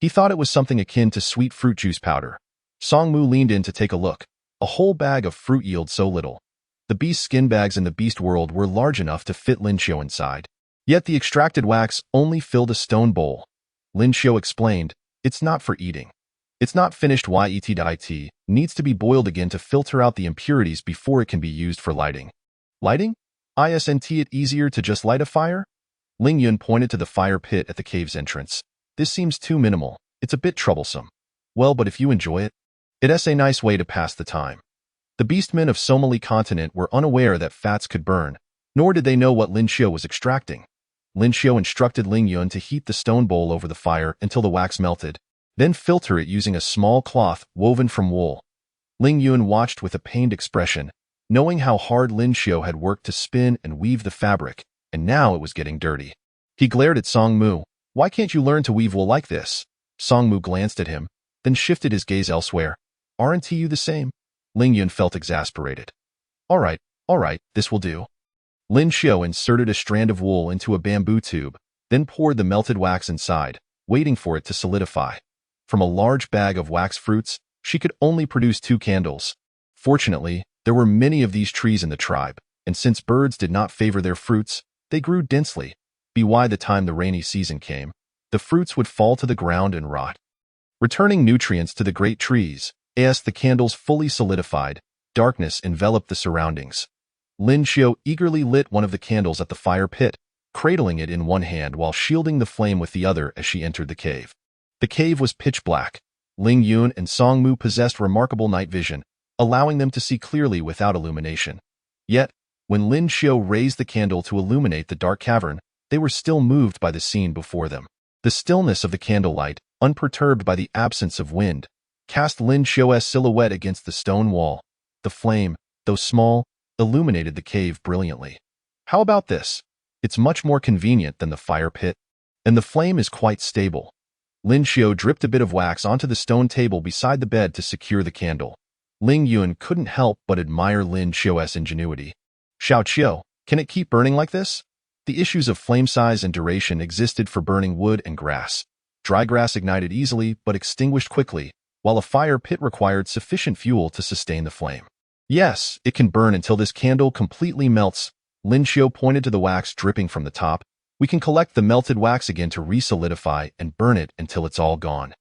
B: he thought it was something akin to sweet fruit juice powder. Song Mu leaned in to take a look. A whole bag of fruit yielded so little. The beast skin bags in the beast world were large enough to fit Lin Xiu inside. Yet the extracted wax only filled a stone bowl. Lin Xiu explained, it's not for eating. It's not finished yet, needs to be boiled again to filter out the impurities before it can be used for lighting. Lighting? Isn't it easier to just light a fire? Ling Yun pointed to the fire pit at the cave's entrance. This seems too minimal. It's a bit troublesome. Well, but if you enjoy it, it's a nice way to pass the time. The beastmen of Somali continent were unaware that fats could burn, nor did they know what Lin Xiu was extracting. Lin Xiu instructed Ling Yun to heat the stone bowl over the fire until the wax melted, then filter it using a small cloth woven from wool. Ling Yun watched with a pained expression, knowing how hard Lin Xiu had worked to spin and weave the fabric, and now it was getting dirty. He glared at Song Mu. Why can't you learn to weave wool like this? Song Mu glanced at him, then shifted his gaze elsewhere. Aren't you the same? Ling Yun felt exasperated. All right, this will do. Lin Xiu inserted a strand of wool into a bamboo tube, then poured the melted wax inside, waiting for it to solidify. From a large bag of wax fruits, she could only produce 2 candles. Fortunately, there were many of these trees in the tribe, and since birds did not favor their fruits, they grew densely. By the time the rainy season came, the fruits would fall to the ground and rot, returning nutrients to the great trees. As the candles fully solidified, darkness enveloped the surroundings. Lin Xiu eagerly lit one of the candles at the fire pit, cradling it in one hand while shielding the flame with the other as she entered the cave. The cave was pitch black. Ling Yun and Song Mu possessed remarkable night vision, allowing them to see clearly without illumination. Yet, when Lin Xiu raised the candle to illuminate the dark cavern, they were still moved by the scene before them. The stillness of the candlelight, unperturbed by the absence of wind, cast Lin Xiu's silhouette against the stone wall. The flame, though small, illuminated the cave brilliantly. How about this? It's much more convenient than the fire pit, and the flame is quite stable. Lin Xiu dripped a bit of wax onto the stone table beside the bed to secure the candle. Ling Yun couldn't help but admire Lin Xiu's ingenuity. Xiao Qiu, can it keep burning like this? The issues of flame size and duration existed for burning wood and grass. Dry grass ignited easily but extinguished quickly, while a fire pit required sufficient fuel to sustain the flame. Yes, it can burn until this candle completely melts. Lin Xiu pointed to the wax dripping from the top. We can collect the melted wax again to re-solidify and burn it until it's all gone.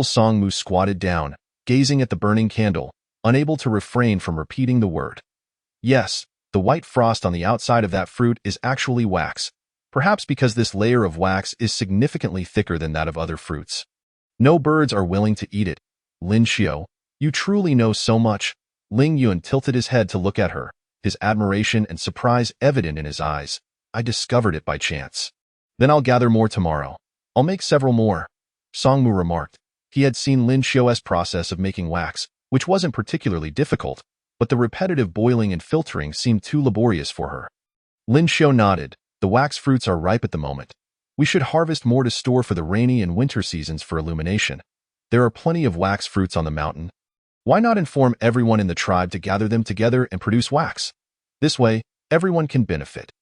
B: Song Mu squatted down, gazing at the burning candle, unable to refrain from repeating the word. Yes, the white frost on the outside of that fruit is actually wax, perhaps because this layer of wax is significantly thicker than that of other fruits. No birds are willing to eat it. Lin Xiu, you truly know so much. Ling Yun tilted his head to look at her, his admiration and surprise evident in his eyes. I discovered it by chance. Then I'll gather more tomorrow. I'll make several more. Song Mu remarked. He had seen Lin Xiu's process of making wax, which wasn't particularly difficult, but the repetitive boiling and filtering seemed too laborious for her. Lin Xiu nodded. The wax fruits are ripe at the moment. We should harvest more to store for the rainy and winter seasons for illumination. There are plenty of wax fruits on the mountain. Why not inform everyone in the tribe to gather them together and produce wax? This way, everyone can benefit.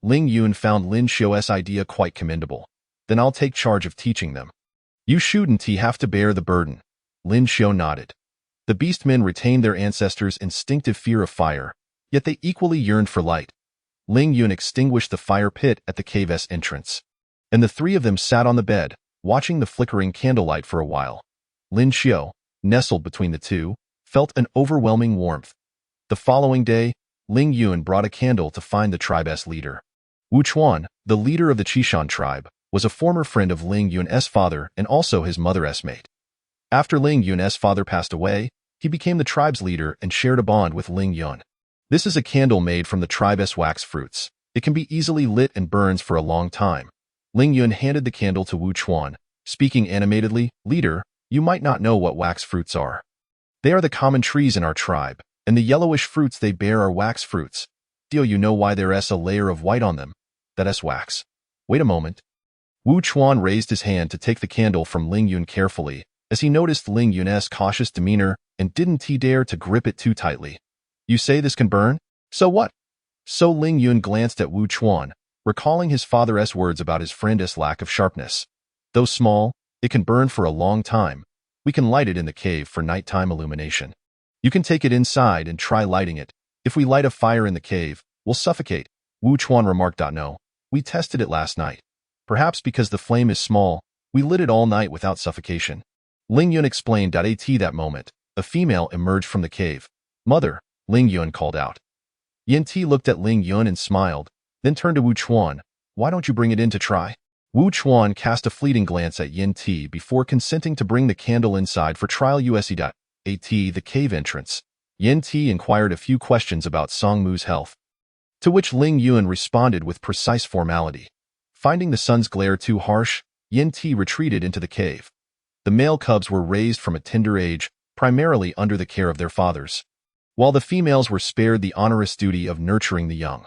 B: Ling Yun found Lin Xiu's idea quite commendable. Then I'll take charge of teaching them. You shouldn't have to bear the burden. Lin Xiu nodded. The beastmen retained their ancestors' instinctive fear of fire, yet they equally yearned for light. Ling Yun extinguished the fire pit at the cave's entrance, and the three of them sat on the bed, watching the flickering candlelight for a while. Lin Xiu, nestled between the two, felt an overwhelming warmth. The following day, Ling Yun brought a candle to find the tribe's leader. Wu Chuan, the leader of the Qishan tribe, was a former friend of Ling Yun's father and also his mother's mate. After Ling Yun's father passed away, he became the tribe's leader and shared a bond with Ling Yun. This is a candle made from the tribe's wax fruits. It can be easily lit and burns for a long time. Ling Yun handed the candle to Wu Chuan, speaking animatedly, "Leader, you might not know what wax fruits are. They are the common trees in our tribe, and the yellowish fruits they bear are wax fruits. Do you know why there is a layer of white on them? That is wax." Wait a moment. Wu Chuan raised his hand to take the candle from Ling Yun carefully, as he noticed Ling Yun's cautious demeanor and didn't he dare to grip it too tightly. "You say this can burn? So what?" So Ling Yun glanced at Wu Chuan, recalling his father's words about his friend's lack of sharpness. "Though small, it can burn for a long time. We can light it in the cave for nighttime illumination. You can take it inside and try lighting it. If we light a fire in the cave, we'll suffocate," Wu Chuan remarked. "No, we tested it last night. Perhaps because the flame is small, we lit it all night without suffocation." Ling Yun explained. At that moment, a female emerged from the cave. "Mother," Ling Yun called out. Yin Ti looked at Ling Yun and smiled, then turned to Wu Chuan. "Why don't you bring it in to try?" Wu Chuan cast a fleeting glance at Yin Ti before consenting to bring the candle inside for trial. The cave entrance. Yin Ti inquired a few questions about Song Mu's health, to which Ling Yun responded with precise formality. Finding the sun's glare too harsh, Yin Ti retreated into the cave. The male cubs were raised from a tender age, primarily under the care of their fathers, while the females were spared the onerous duty of nurturing the young.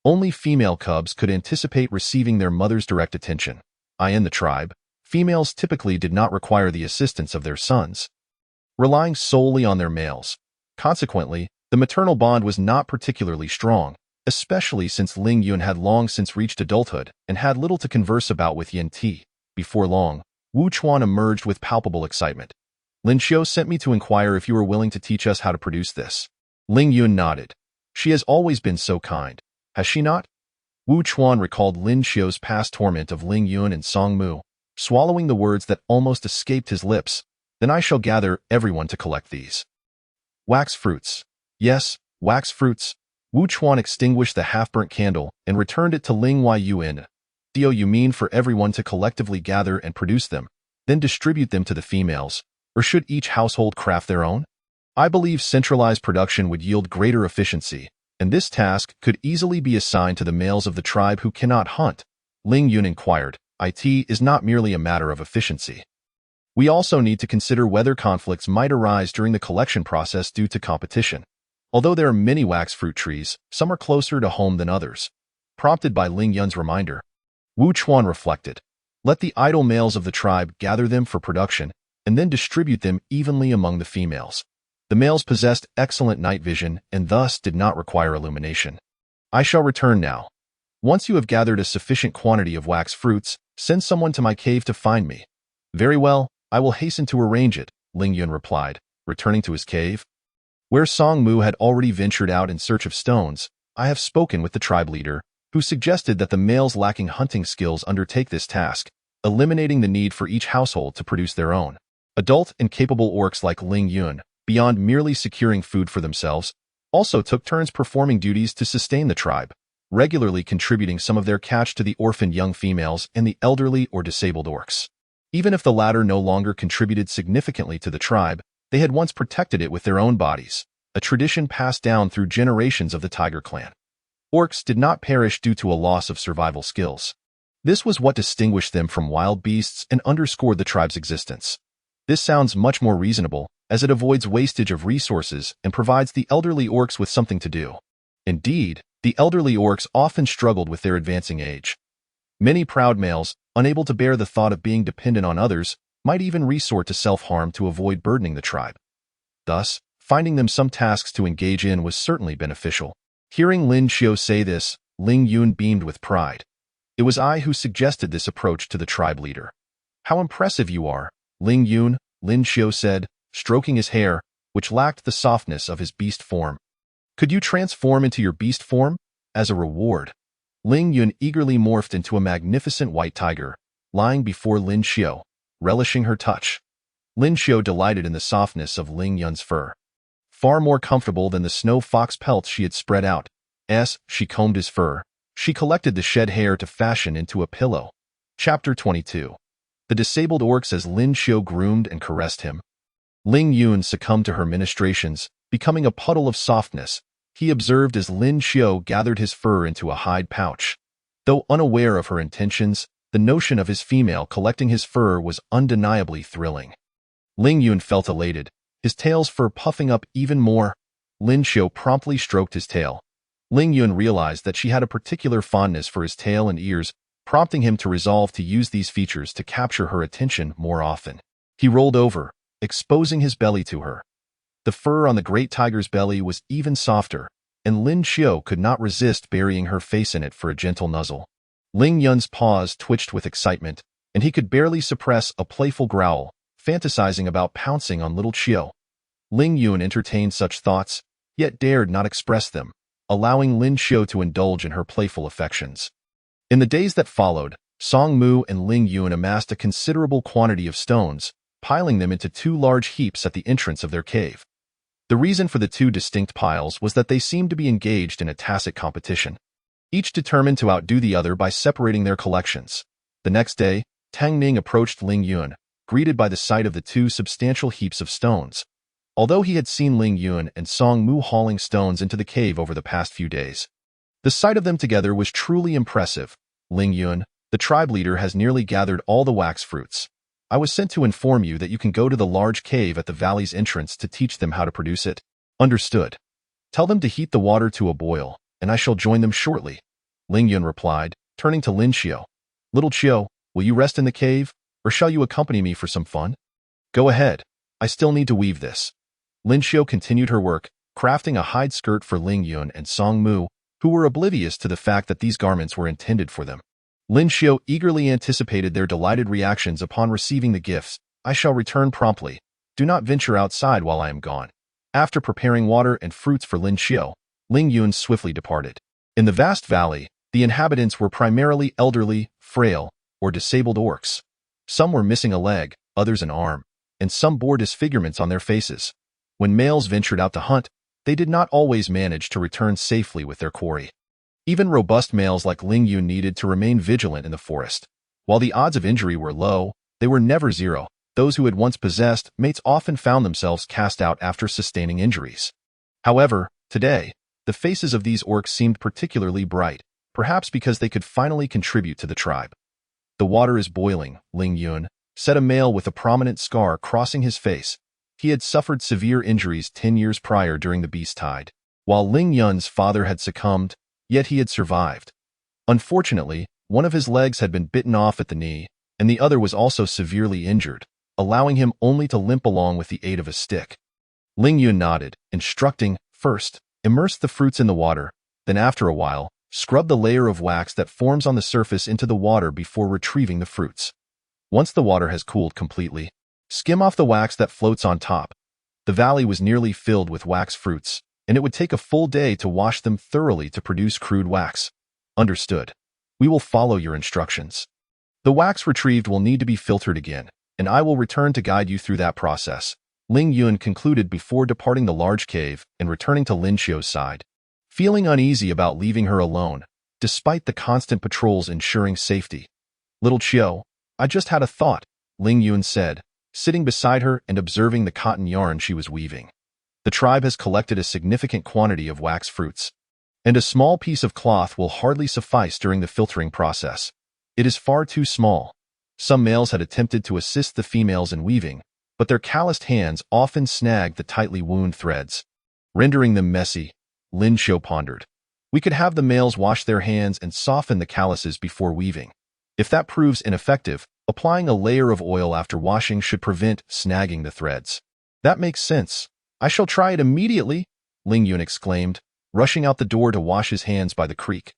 B: Only female cubs could anticipate receiving their mother's direct attention. In the tribe, females typically did not require the assistance of their sons, relying solely on their males. Consequently, the maternal bond was not particularly strong, especially since Ling Yun had long since reached adulthood and had little to converse about with Yin Ti. Before long, Wu Chuan emerged with palpable excitement. "Lin Xiu sent me to inquire if you were willing to teach us how to produce this." Ling Yun nodded. "She has always been so kind, has she not?" Wu Chuan recalled Lin Xiu's past torment of Ling Yun and Song Mu, swallowing the words that almost escaped his lips. "Then I shall gather everyone to collect these wax fruits." "Yes, wax fruits." Wu Chuan extinguished the half-burnt candle and returned it to Ling Yun. "Do you mean for everyone to collectively gather and produce them, then distribute them to the females, or should each household craft their own?" "I believe centralized production would yield greater efficiency, and this task could easily be assigned to the males of the tribe who cannot hunt," Ling Yun inquired. "It is not merely a matter of efficiency. We also need to consider whether conflicts might arise during the collection process due to competition. Although there are many wax fruit trees, some are closer to home than others." Prompted by Ling Yun's reminder, Wu Chuan reflected. "Let the idle males of the tribe gather them for production and then distribute them evenly among the females. The males possessed excellent night vision and thus did not require illumination. I shall return now. Once you have gathered a sufficient quantity of wax fruits, send someone to my cave to find me." "Very well, I will hasten to arrange it," Ling Yun replied, returning to his cave, where Song Mu had already ventured out in search of stones. "I have spoken with the tribe leader, who suggested that the males lacking hunting skills undertake this task, eliminating the need for each household to produce their own. Adult and capable orcs like Ling Yun, beyond merely securing food for themselves, also took turns performing duties to sustain the tribe, regularly contributing some of their catch to the orphaned young females and the elderly or disabled orcs. Even if the latter no longer contributed significantly to the tribe, they had once protected it with their own bodies, a tradition passed down through generations of the Tiger clan. Orcs did not perish due to a loss of survival skills. This was what distinguished them from wild beasts and underscored the tribe's existence. This sounds much more reasonable, as it avoids wastage of resources and provides the elderly orcs with something to do. Indeed, the elderly orcs often struggled with their advancing age. Many proud males, unable to bear the thought of being dependent on others, might even resort to self-harm to avoid burdening the tribe. Thus, finding them some tasks to engage in was certainly beneficial. Hearing Lin Xiu say this, Ling Yun beamed with pride. "It was I who suggested this approach to the tribe leader." "How impressive you are, Ling Yun," Lin Xiu said, stroking his hair, which lacked the softness of his beast form. Could you transform into your beast form? As a reward, Ling Yun eagerly morphed into a magnificent white tiger, lying before Lin Xiao, relishing her touch. Lin Xiao delighted in the softness of Ling Yun's fur. Far more comfortable than the snow fox pelts she had spread out. As she combed his fur, she collected the shed hair to fashion into a pillow. Chapter 22. The disabled orcs as Lin Xiao groomed and caressed him. Ling Yun succumbed to her ministrations, becoming a puddle of softness. He observed as Lin Xiao gathered his fur into a hide pouch. Though unaware of her intentions, the notion of his female collecting his fur was undeniably thrilling. Ling Yun felt elated, his tail's fur puffing up even more. Lin Xiao promptly stroked his tail. Ling Yun realized that she had a particular fondness for his tail and ears, prompting him to resolve to use these features to capture her attention more often. He rolled over, exposing his belly to her. The fur on the great tiger's belly was even softer, and Lin Xiao could not resist burying her face in it for a gentle nuzzle. Ling Yun's paws twitched with excitement, and he could barely suppress a playful growl, fantasizing about pouncing on little Xiao. Ling Yun entertained such thoughts, yet dared not express them, allowing Lin Xiao to indulge in her playful affections. In the days that followed, Song Mu and Ling Yun amassed a considerable quantity of stones, piling them into two large heaps at the entrance of their cave. The reason for the two distinct piles was that they seemed to be engaged in a tacit competition, each determined to outdo the other by separating their collections. The next day, Tang Ning approached Ling Yun, greeted by the sight of the two substantial heaps of stones. Although he had seen Ling Yun and Song Mu hauling stones into the cave over the past few days, the sight of them together was truly impressive. Ling Yun, the tribe leader, has nearly gathered all the wax fruits. I was sent to inform you that you can go to the large cave at the valley's entrance to teach them how to produce it. Understood. Tell them to heat the water to a boil, and I shall join them shortly. Ling Yun replied, turning to Lin Xiao. Little Xiao, will you rest in the cave, or shall you accompany me for some fun? Go ahead. I still need to weave this. Lin Xiao continued her work, crafting a hide skirt for Ling Yun and Song Mu, who were oblivious to the fact that these garments were intended for them. Lin Xiao eagerly anticipated their delighted reactions upon receiving the gifts. I shall return promptly. Do not venture outside while I am gone. After preparing water and fruits for Lin Xiao, Ling Yun swiftly departed. In the vast valley, the inhabitants were primarily elderly, frail, or disabled orcs. Some were missing a leg, others an arm, and some bore disfigurements on their faces. When males ventured out to hunt, they did not always manage to return safely with their quarry. Even robust males like Ling Yun needed to remain vigilant in the forest. While the odds of injury were low, they were never zero. Those who had once possessed mates often found themselves cast out after sustaining injuries. However, today, the faces of these orcs seemed particularly bright, perhaps because they could finally contribute to the tribe. The water is boiling, Ling Yun, said a male with a prominent scar crossing his face. He had suffered severe injuries 10 years prior during the beast tide. While Ling Yun's father had succumbed, yet he had survived. Unfortunately, one of his legs had been bitten off at the knee, and the other was also severely injured, allowing him only to limp along with the aid of a stick. Ling Yun nodded, instructing, first, immerse the fruits in the water, then after a while, scrub the layer of wax that forms on the surface into the water before retrieving the fruits. Once the water has cooled completely, skim off the wax that floats on top. The valley was nearly filled with wax fruits, and it would take a full day to wash them thoroughly to produce crude wax. Understood. We will follow your instructions. The wax retrieved will need to be filtered again, and I will return to guide you through that process. Ling Yun concluded before departing the large cave and returning to Lin Xiao's side. Feeling uneasy about leaving her alone, despite the constant patrols ensuring safety. Little Xiao, I just had a thought, Ling Yun said, sitting beside her and observing the cotton yarn she was weaving. The tribe has collected a significant quantity of wax fruits, and a small piece of cloth will hardly suffice during the filtering process. It is far too small. Some males had attempted to assist the females in weaving, but their calloused hands often snagged the tightly wound threads, rendering them messy. Lin Xiao pondered. We could have the males wash their hands and soften the calluses before weaving. If that proves ineffective, applying a layer of oil after washing should prevent snagging the threads. That makes sense. I shall try it immediately, Ling Yun exclaimed, rushing out the door to wash his hands by the creek.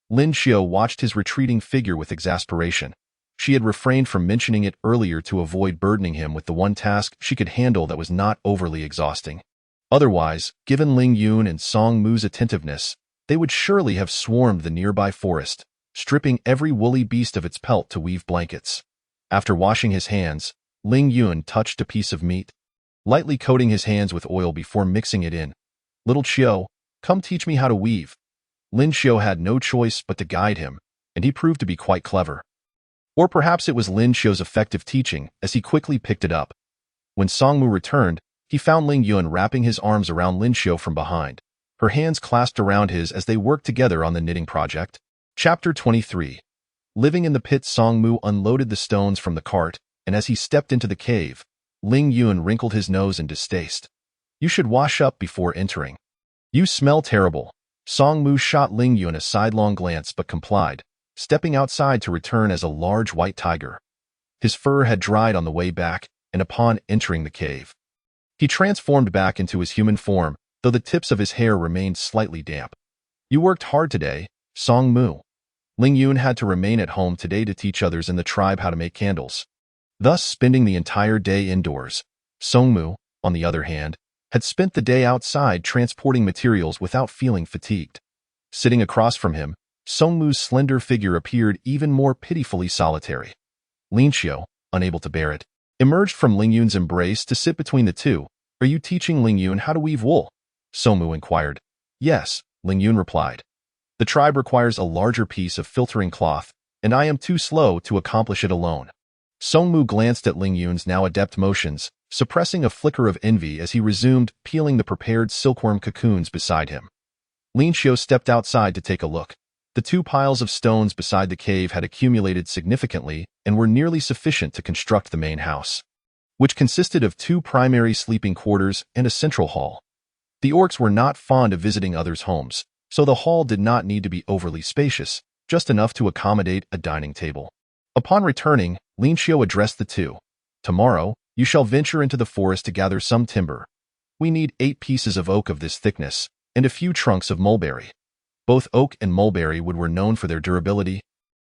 B: Lin Xiao watched his retreating figure with exasperation. She had refrained from mentioning it earlier to avoid burdening him with the one task she could handle that was not overly exhausting. Otherwise, given Ling Yun and Song Mu's attentiveness, they would surely have swarmed the nearby forest, stripping every woolly beast of its pelt to weave blankets. After washing his hands, Ling Yun touched a piece of meat, lightly coating his hands with oil before mixing it in. "Little Chiu, come teach me how to weave." Lin Xiu had no choice but to guide him, and he proved to be quite clever. Or perhaps it was Lin Xiu's effective teaching, as he quickly picked it up. When Song Mu returned, he found Ling Yun wrapping his arms around Lin Xiu from behind, her hands clasped around his as they worked together on the knitting project. Chapter 23. Living in the pit, Song Mu unloaded the stones from the cart, and as he stepped into the cave, Ling Yun wrinkled his nose in distaste. "You should wash up before entering. You smell terrible." Song Mu shot Ling Yun a sidelong glance but complied, stepping outside to return as a large white tiger. His fur had dried on the way back, and upon entering the cave, he transformed back into his human form, though the tips of his hair remained slightly damp. "You worked hard today, Song Mu." Ling Yun had to remain at home today to teach others in the tribe how to make candles, thus spending the entire day indoors. Song Mu, on the other hand, had spent the day outside transporting materials without feeling fatigued. Sitting across from him, Song Mu's slender figure appeared even more pitifully solitary. Lin Xiu, unable to bear it, emerged from Ling Yun's embrace to sit between the two. "Are you teaching Ling Yun how to weave wool?" Song Mu inquired. "Yes," Ling Yun replied. "The tribe requires a larger piece of filtering cloth, and I am too slow to accomplish it alone." Song Mu glanced at Ling Yun's now adept motions, suppressing a flicker of envy as he resumed peeling the prepared silkworm cocoons beside him. Lin Xiu stepped outside to take a look. The two piles of stones beside the cave had accumulated significantly and were nearly sufficient to construct the main house, which consisted of two primary sleeping quarters and a central hall. The orcs were not fond of visiting others' homes, so the hall did not need to be overly spacious, just enough to accommodate a dining table. Upon returning, Lin Xiu addressed the two. "Tomorrow, you shall venture into the forest to gather some timber. We need 8 pieces of oak of this thickness, and a few trunks of mulberry." Both oak and mulberry wood were known for their durability,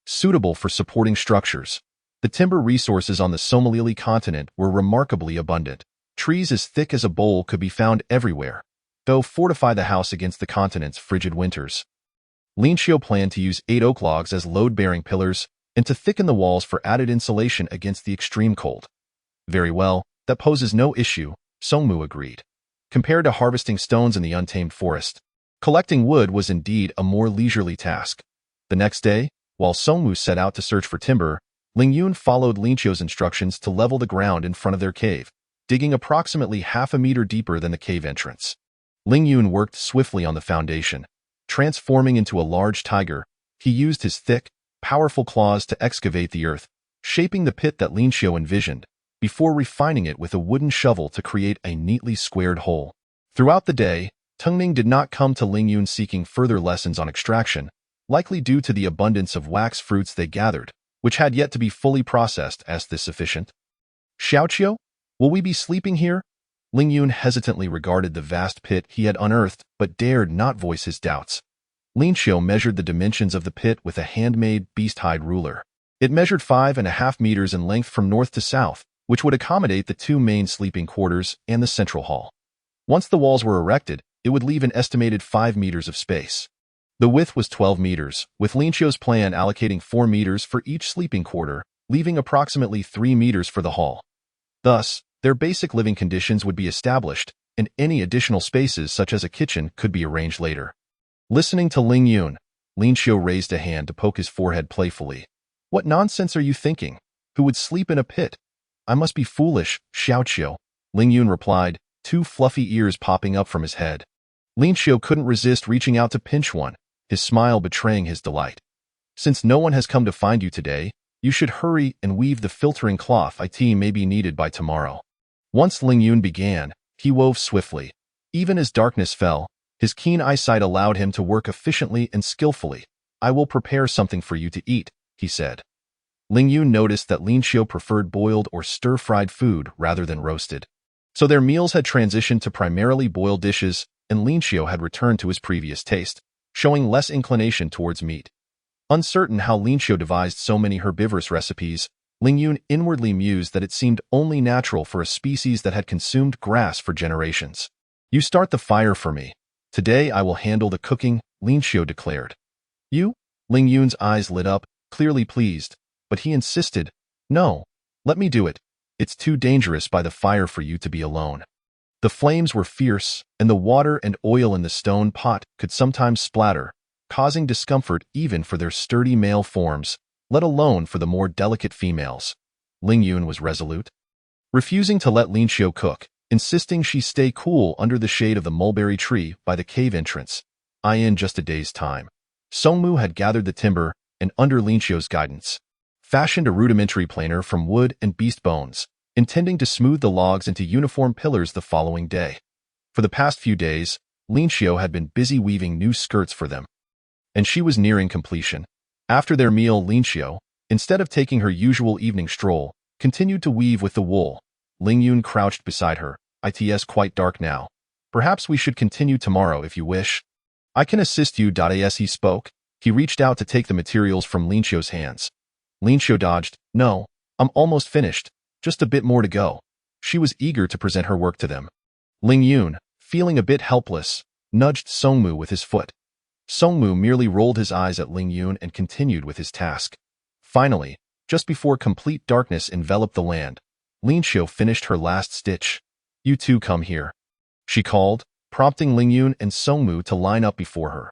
B: suitable for supporting structures. The timber resources on the Somalili continent were remarkably abundant. Trees as thick as a bowl could be found everywhere, though fortify the house against the continent's frigid winters. Lin Xiu planned to use 8 oak logs as load-bearing pillars and to thicken the walls for added insulation against the extreme cold. "Very well, that poses no issue," Song Mu agreed. Compared to harvesting stones in the untamed forest, collecting wood was indeed a more leisurely task. The next day, while Song Mu set out to search for timber, Ling Yun followed Lin Xiu's instructions to level the ground in front of their cave, digging approximately half a meter deeper than the cave entrance. Ling Yun worked swiftly on the foundation. Transforming into a large tiger, he used his thick, powerful claws to excavate the earth, shaping the pit that Lin Xiu envisioned, before refining it with a wooden shovel to create a neatly squared hole. Throughout the day, Tungning did not come to Ling Yun seeking further lessons on extraction, likely due to the abundance of wax fruits they gathered, which had yet to be fully processed. "Asked this sufficient? Xiaoqiu, will we be sleeping here?" Ling Yun hesitantly regarded the vast pit he had unearthed, but dared not voice his doubts. Lin Xiu measured the dimensions of the pit with a handmade beast-hide ruler. It measured 5.5 meters in length from north to south, which would accommodate the 2 main sleeping quarters and the central hall. Once the walls were erected, it would leave an estimated 5 meters of space. The width was 12 meters, with Lin Xiu's plan allocating 4 meters for each sleeping quarter, leaving approximately 3 meters for the hall. Thus, their basic living conditions would be established, and any additional spaces such as a kitchen could be arranged later. Listening to Ling Yun, Lin Xiu raised a hand to poke his forehead playfully. "What nonsense are you thinking? Who would sleep in a pit?" "I must be foolish, Xiaoqiu," Ling Yun replied, 2 fluffy ears popping up from his head. Lin Xiu couldn't resist reaching out to pinch one, his smile betraying his delight. "Since no one has come to find you today, you should hurry and weave the filtering cloth. It may be needed by tomorrow." Once Ling Yun began, he wove swiftly. Even as darkness fell, his keen eyesight allowed him to work efficiently and skillfully. "I will prepare something for you to eat," he said. Ling Yun noticed that Lin Xiu preferred boiled or stir-fried food rather than roasted. So their meals had transitioned to primarily boiled dishes, and Lin Xiu had returned to his previous taste, showing less inclination towards meat. Uncertain how Lin Xiu devised so many herbivorous recipes, Ling Yun inwardly mused that it seemed only natural for a species that had consumed grass for generations. You start the fire for me. Today I will handle the cooking, Lin Xiu declared. You? Ling Yun's eyes lit up, clearly pleased, but he insisted, no, let me do it. It's too dangerous by the fire for you to be alone. The flames were fierce, and the water and oil in the stone pot could sometimes splatter, causing discomfort even for their sturdy male forms, let alone for the more delicate females. Ling Yun was resolute, refusing to let Lin Xiu cook, insisting she stay cool under the shade of the mulberry tree by the cave entrance. In just a day's time, Songmu had gathered the timber and, under Lin Xiu's guidance, fashioned a rudimentary planer from wood and beast bones, intending to smooth the logs into uniform pillars the following day. For the past few days, Lin Xiu had been busy weaving new skirts for them, and she was nearing completion. After their meal, Lin Xiu, instead of taking her usual evening stroll, continued to weave with the wool. Ling Yun crouched beside her. It's quite dark now. Perhaps we should continue tomorrow if you wish. I can assist you. As he spoke, he reached out to take the materials from Lin Xiu's hands. Lin Xiu dodged. No, I'm almost finished. Just a bit more to go. She was eager to present her work to them. Ling Yun, feeling a bit helpless, nudged Songmu with his foot. Songmu merely rolled his eyes at Ling Yun and continued with his task. Finally, just before complete darkness enveloped the land, Lin Xiu finished her last stitch. You two come here, she called, prompting Ling Yun and Songmu to line up before her.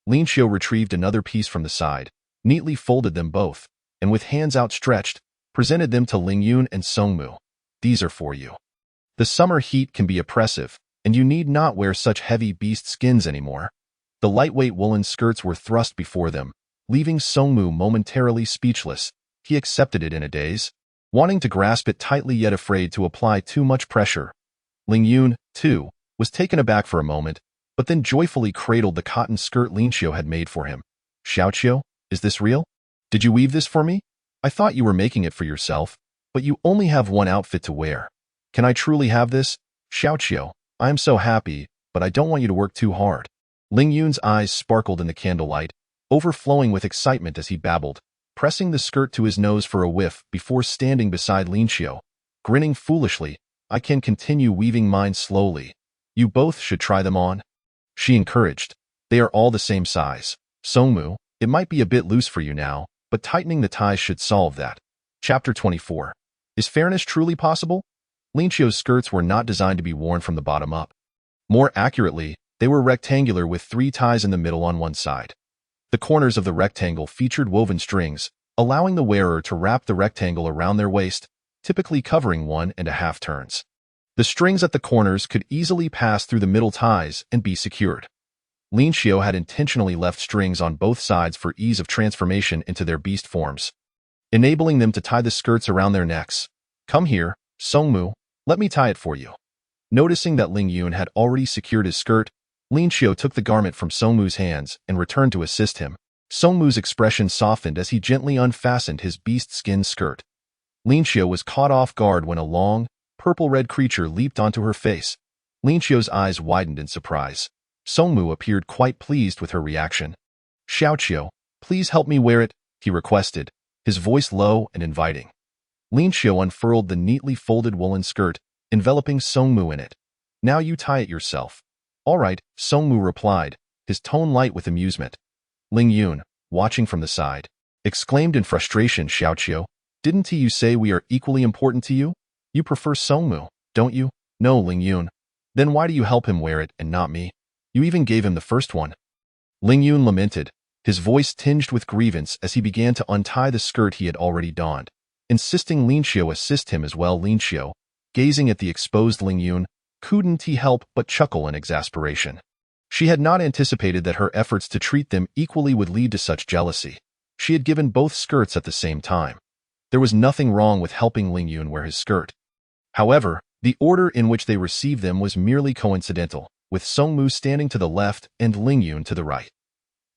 B: Lin Xiu retrieved another piece from the side, neatly folded them both, and with hands outstretched, presented them to Ling Yun and Songmu. These are for you. The summer heat can be oppressive, and you need not wear such heavy beast skins anymore. The lightweight woolen skirts were thrust before them, leaving Songmu momentarily speechless. He accepted it in a daze, wanting to grasp it tightly yet afraid to apply too much pressure. Ling Yun, too, was taken aback for a moment, but then joyfully cradled the cotton skirt Lin Xiu had made for him. Xiaoqiu, is this real? Did you weave this for me? I thought you were making it for yourself, but you only have one outfit to wear. Can I truly have this? Xiaoqiu, I am so happy, but I don't want you to work too hard. Ling Yun's eyes sparkled in the candlelight, overflowing with excitement as he babbled, pressing the skirt to his nose for a whiff before standing beside Lin Xiu. Grinning foolishly, I can continue weaving mine slowly. You both should try them on. She encouraged. They are all the same size. Songmu, it might be a bit loose for you now, but tightening the ties should solve that. Chapter 24. Is fairness truly possible? Lin Xiu's skirts were not designed to be worn from the bottom up. More accurately, they were rectangular with 3 ties in the middle on one side. The corners of the rectangle featured woven strings, allowing the wearer to wrap the rectangle around their waist, typically covering 1.5 turns. The strings at the corners could easily pass through the middle ties and be secured. Lin Xiu had intentionally left strings on both sides for ease of transformation into their beast forms, enabling them to tie the skirts around their necks. Come here, Songmu, let me tie it for you. Noticing that Ling Yun had already secured his skirt, Lin Xiu took the garment from Songmu's hands and returned to assist him. Songmu's expression softened as he gently unfastened his beast skin skirt. Lin Xiu was caught off guard when a long, purple-red creature leaped onto her face. Lin Xiu's eyes widened in surprise. Songmu appeared quite pleased with her reaction. Xiaoqiu, please help me wear it, he requested, his voice low and inviting. Lin Xiu unfurled the neatly folded woolen skirt, enveloping Songmu in it. Now you tie it yourself. All right, Songmu replied, his tone light with amusement. Ling Yun, watching from the side, exclaimed in frustration. Xiaoqiu, didn't you say we are equally important to you? You prefer Songmu, don't you? No, Ling Yun. Then why do you help him wear it and not me? You even gave him the first one. Ling Yun lamented, his voice tinged with grievance as he began to untie the skirt he had already donned, insisting Lin Xiu assist him as well. Lin Xiu, gazing at the exposed Ling Yun, couldn't he help but chuckle in exasperation. She had not anticipated that her efforts to treat them equally would lead to such jealousy. She had given both skirts at the same time. There was nothing wrong with helping Ling Yun wear his skirt. However, the order in which they received them was merely coincidental, with Songmu standing to the left and Ling Yun to the right.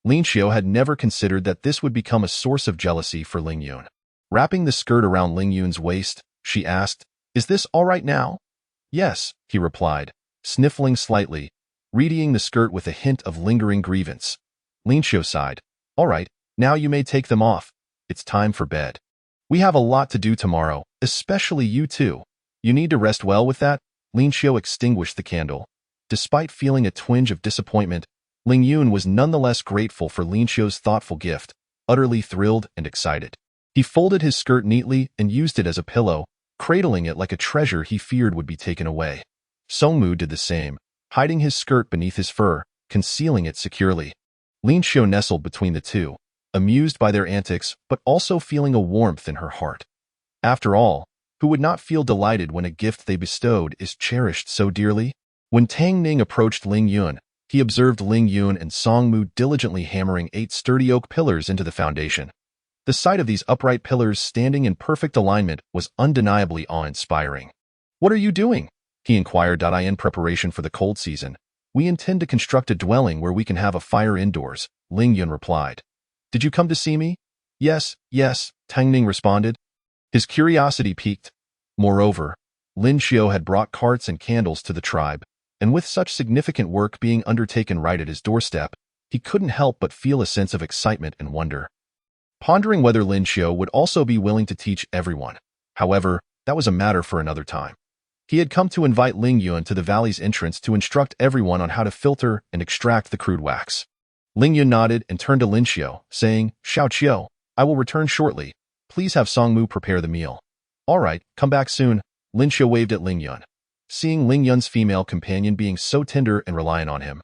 B: Lin Xiu had never considered that this would become a source of jealousy for Ling Yun. Wrapping the skirt around Ling Yun's waist, she asked, "Is this all right now?" "Yes," he replied, sniffling slightly, readying the skirt with a hint of lingering grievance. Lin Xiu sighed. "All right, now you may take them off. It's time for bed. We have a lot to do tomorrow, especially you two. You need to rest well with that." Lin Xiu extinguished the candle, Despite feeling a twinge of disappointment, Ling Yun was nonetheless grateful for Lin Xiu's thoughtful gift, utterly thrilled and excited. He folded his skirt neatly and used it as a pillow, cradling it like a treasure he feared would be taken away. Songmu did the same, hiding his skirt beneath his fur, concealing it securely. Lin Xiu nestled between the two, amused by their antics but also feeling a warmth in her heart. After all, who would not feel delighted when a gift they bestowed is cherished so dearly? When Tang Ning approached Ling Yun, he observed Ling Yun and Songmu diligently hammering 8 sturdy oak pillars into the foundation. The sight of these upright pillars standing in perfect alignment was undeniably awe-inspiring. "What are you doing?" he inquired. In preparation for the cold season. "We intend to construct a dwelling where we can have a fire indoors," Ling Yun replied. "Did you come to see me?" Yes, Tang Ning responded. His curiosity piqued. Moreover, Lin Xiu had brought carts and candles to the tribe, and with such significant work being undertaken right at his doorstep, he couldn't help but feel a sense of excitement and wonder. Pondering whether Lin Xiu would also be willing to teach everyone. However, that was a matter for another time. He had come to invite Ling Yun to the valley's entrance to instruct everyone on how to filter and extract the crude wax. Ling Yun nodded and turned to Lin Xiu, saying, "Xiao Qiu, I will return shortly. Please have Songmu prepare the meal." "All right, come back soon," Lin Xiu waved at Ling Yun. Seeing Ling Yun's female companion being so tender and reliant on him.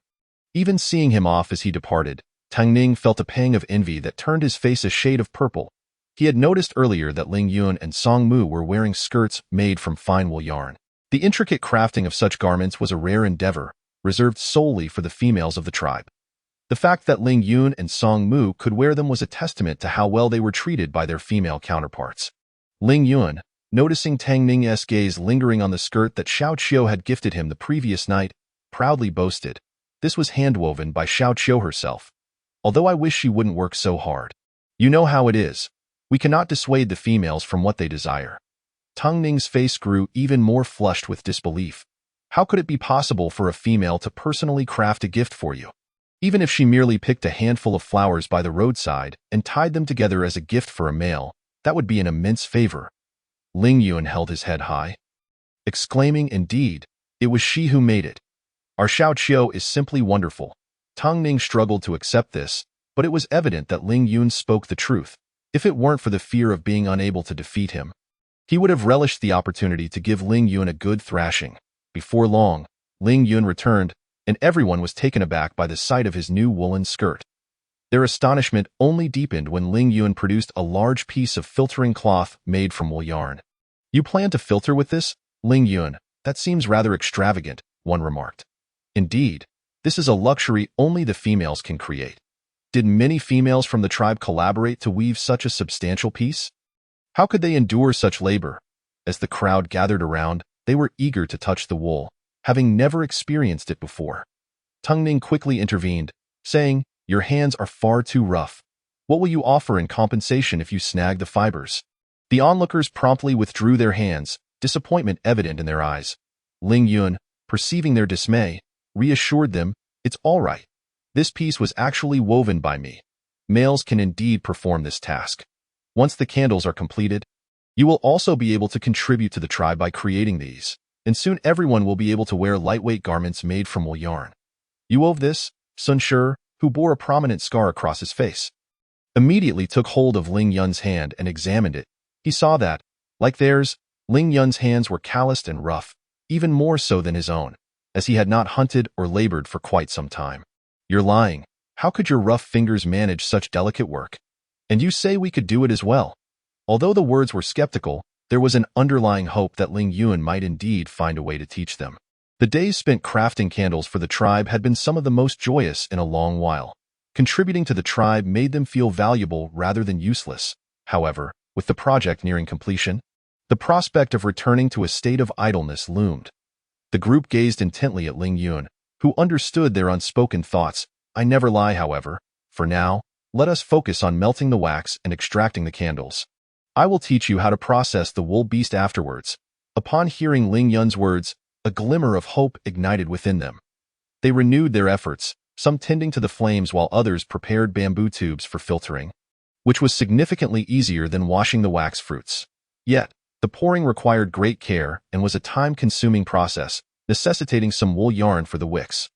B: Even seeing him off as he departed, Tang Ning felt a pang of envy that turned his face a shade of purple. He had noticed earlier that Ling Yun and Songmu were wearing skirts made from fine wool yarn. The intricate crafting of such garments was a rare endeavor, reserved solely for the females of the tribe. The fact that Ling Yun and Songmu could wear them was a testament to how well they were treated by their female counterparts. Ling Yun, noticing Tang Ning's gaze lingering on the skirt that Xiao Qiu had gifted him the previous night, proudly boasted, "This was handwoven by Xiao Qiu herself. Although I wish she wouldn't work so hard. You know how it is. We cannot dissuade the females from what they desire." Tang Ning's face grew even more flushed with disbelief. How could it be possible for a female to personally craft a gift for you? Even if she merely picked a handful of flowers by the roadside and tied them together as a gift for a male, that would be an immense favor. Ling Yun held his head high, exclaiming, "Indeed, it was she who made it. Our Xiao Qiu is simply wonderful." Tang Ning struggled to accept this, but it was evident that Ling Yun spoke the truth. If it weren't for the fear of being unable to defeat him, he would have relished the opportunity to give Ling Yun a good thrashing. Before long, Ling Yun returned, and everyone was taken aback by the sight of his new woolen skirt. Their astonishment only deepened when Ling Yun produced a large piece of filtering cloth made from wool yarn. "You plan to filter with this, Ling Yun? That seems rather extravagant," one remarked. "Indeed, this is a luxury only the females can create. Did many females from the tribe collaborate to weave such a substantial piece? How could they endure such labor?" As the crowd gathered around, they were eager to touch the wool, having never experienced it before. Tang Ning quickly intervened, saying, "Your hands are far too rough. What will you offer in compensation if you snag the fibers?" The onlookers promptly withdrew their hands, disappointment evident in their eyes. Ling Yun, perceiving their dismay, reassured them, "It's all right. This piece was actually woven by me. Males can indeed perform this task. Once the candles are completed, you will also be able to contribute to the tribe by creating these, and soon everyone will be able to wear lightweight garments made from wool yarn." "You wove this?" Sun Shi, who bore a prominent scar across his face, immediately took hold of Ling Yun's hand and examined it. He saw that, like theirs, Ling Yun's hands were calloused and rough, even more so than his own, as he had not hunted or labored for quite some time. "You're lying. How could your rough fingers manage such delicate work? And you say we could do it as well?" Although the words were skeptical, there was an underlying hope that Ling Yun might indeed find a way to teach them. The days spent crafting candles for the tribe had been some of the most joyous in a long while. Contributing to the tribe made them feel valuable rather than useless. However, with the project nearing completion, the prospect of returning to a state of idleness loomed. The group gazed intently at Ling Yun, who understood their unspoken thoughts. "I never lie, however. For now, let us focus on melting the wax and extracting the candles. I will teach you how to process the wool beast afterwards." Upon hearing Ling Yun's words, a glimmer of hope ignited within them. They renewed their efforts, some tending to the flames while others prepared bamboo tubes for filtering, which was significantly easier than washing the wax fruits. Yet, the pouring required great care and was a time-consuming process, necessitating some wool yarn for the wicks.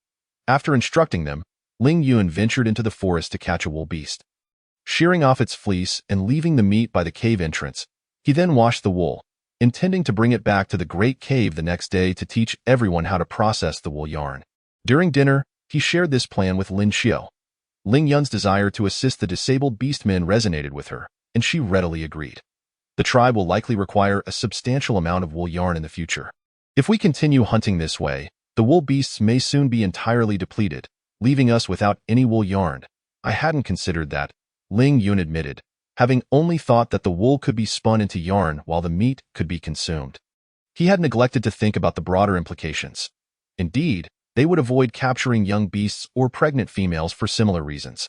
B: After instructing them, Ling Yun ventured into the forest to catch a wool beast. Shearing off its fleece and leaving the meat by the cave entrance, he then washed the wool, intending to bring it back to the great cave the next day to teach everyone how to process the wool yarn. During dinner, he shared this plan with Lin Xiao. Ling Yun's desire to assist the disabled beastmen resonated with her, and she readily agreed. The tribe will likely require a substantial amount of wool yarn in the future. If we continue hunting this way, the wool beasts may soon be entirely depleted, leaving us without any wool yarn. I hadn't considered that, Ling Yun admitted, having only thought that the wool could be spun into yarn while the meat could be consumed. He had neglected to think about the broader implications. Indeed, they would avoid capturing young beasts or pregnant females for similar reasons.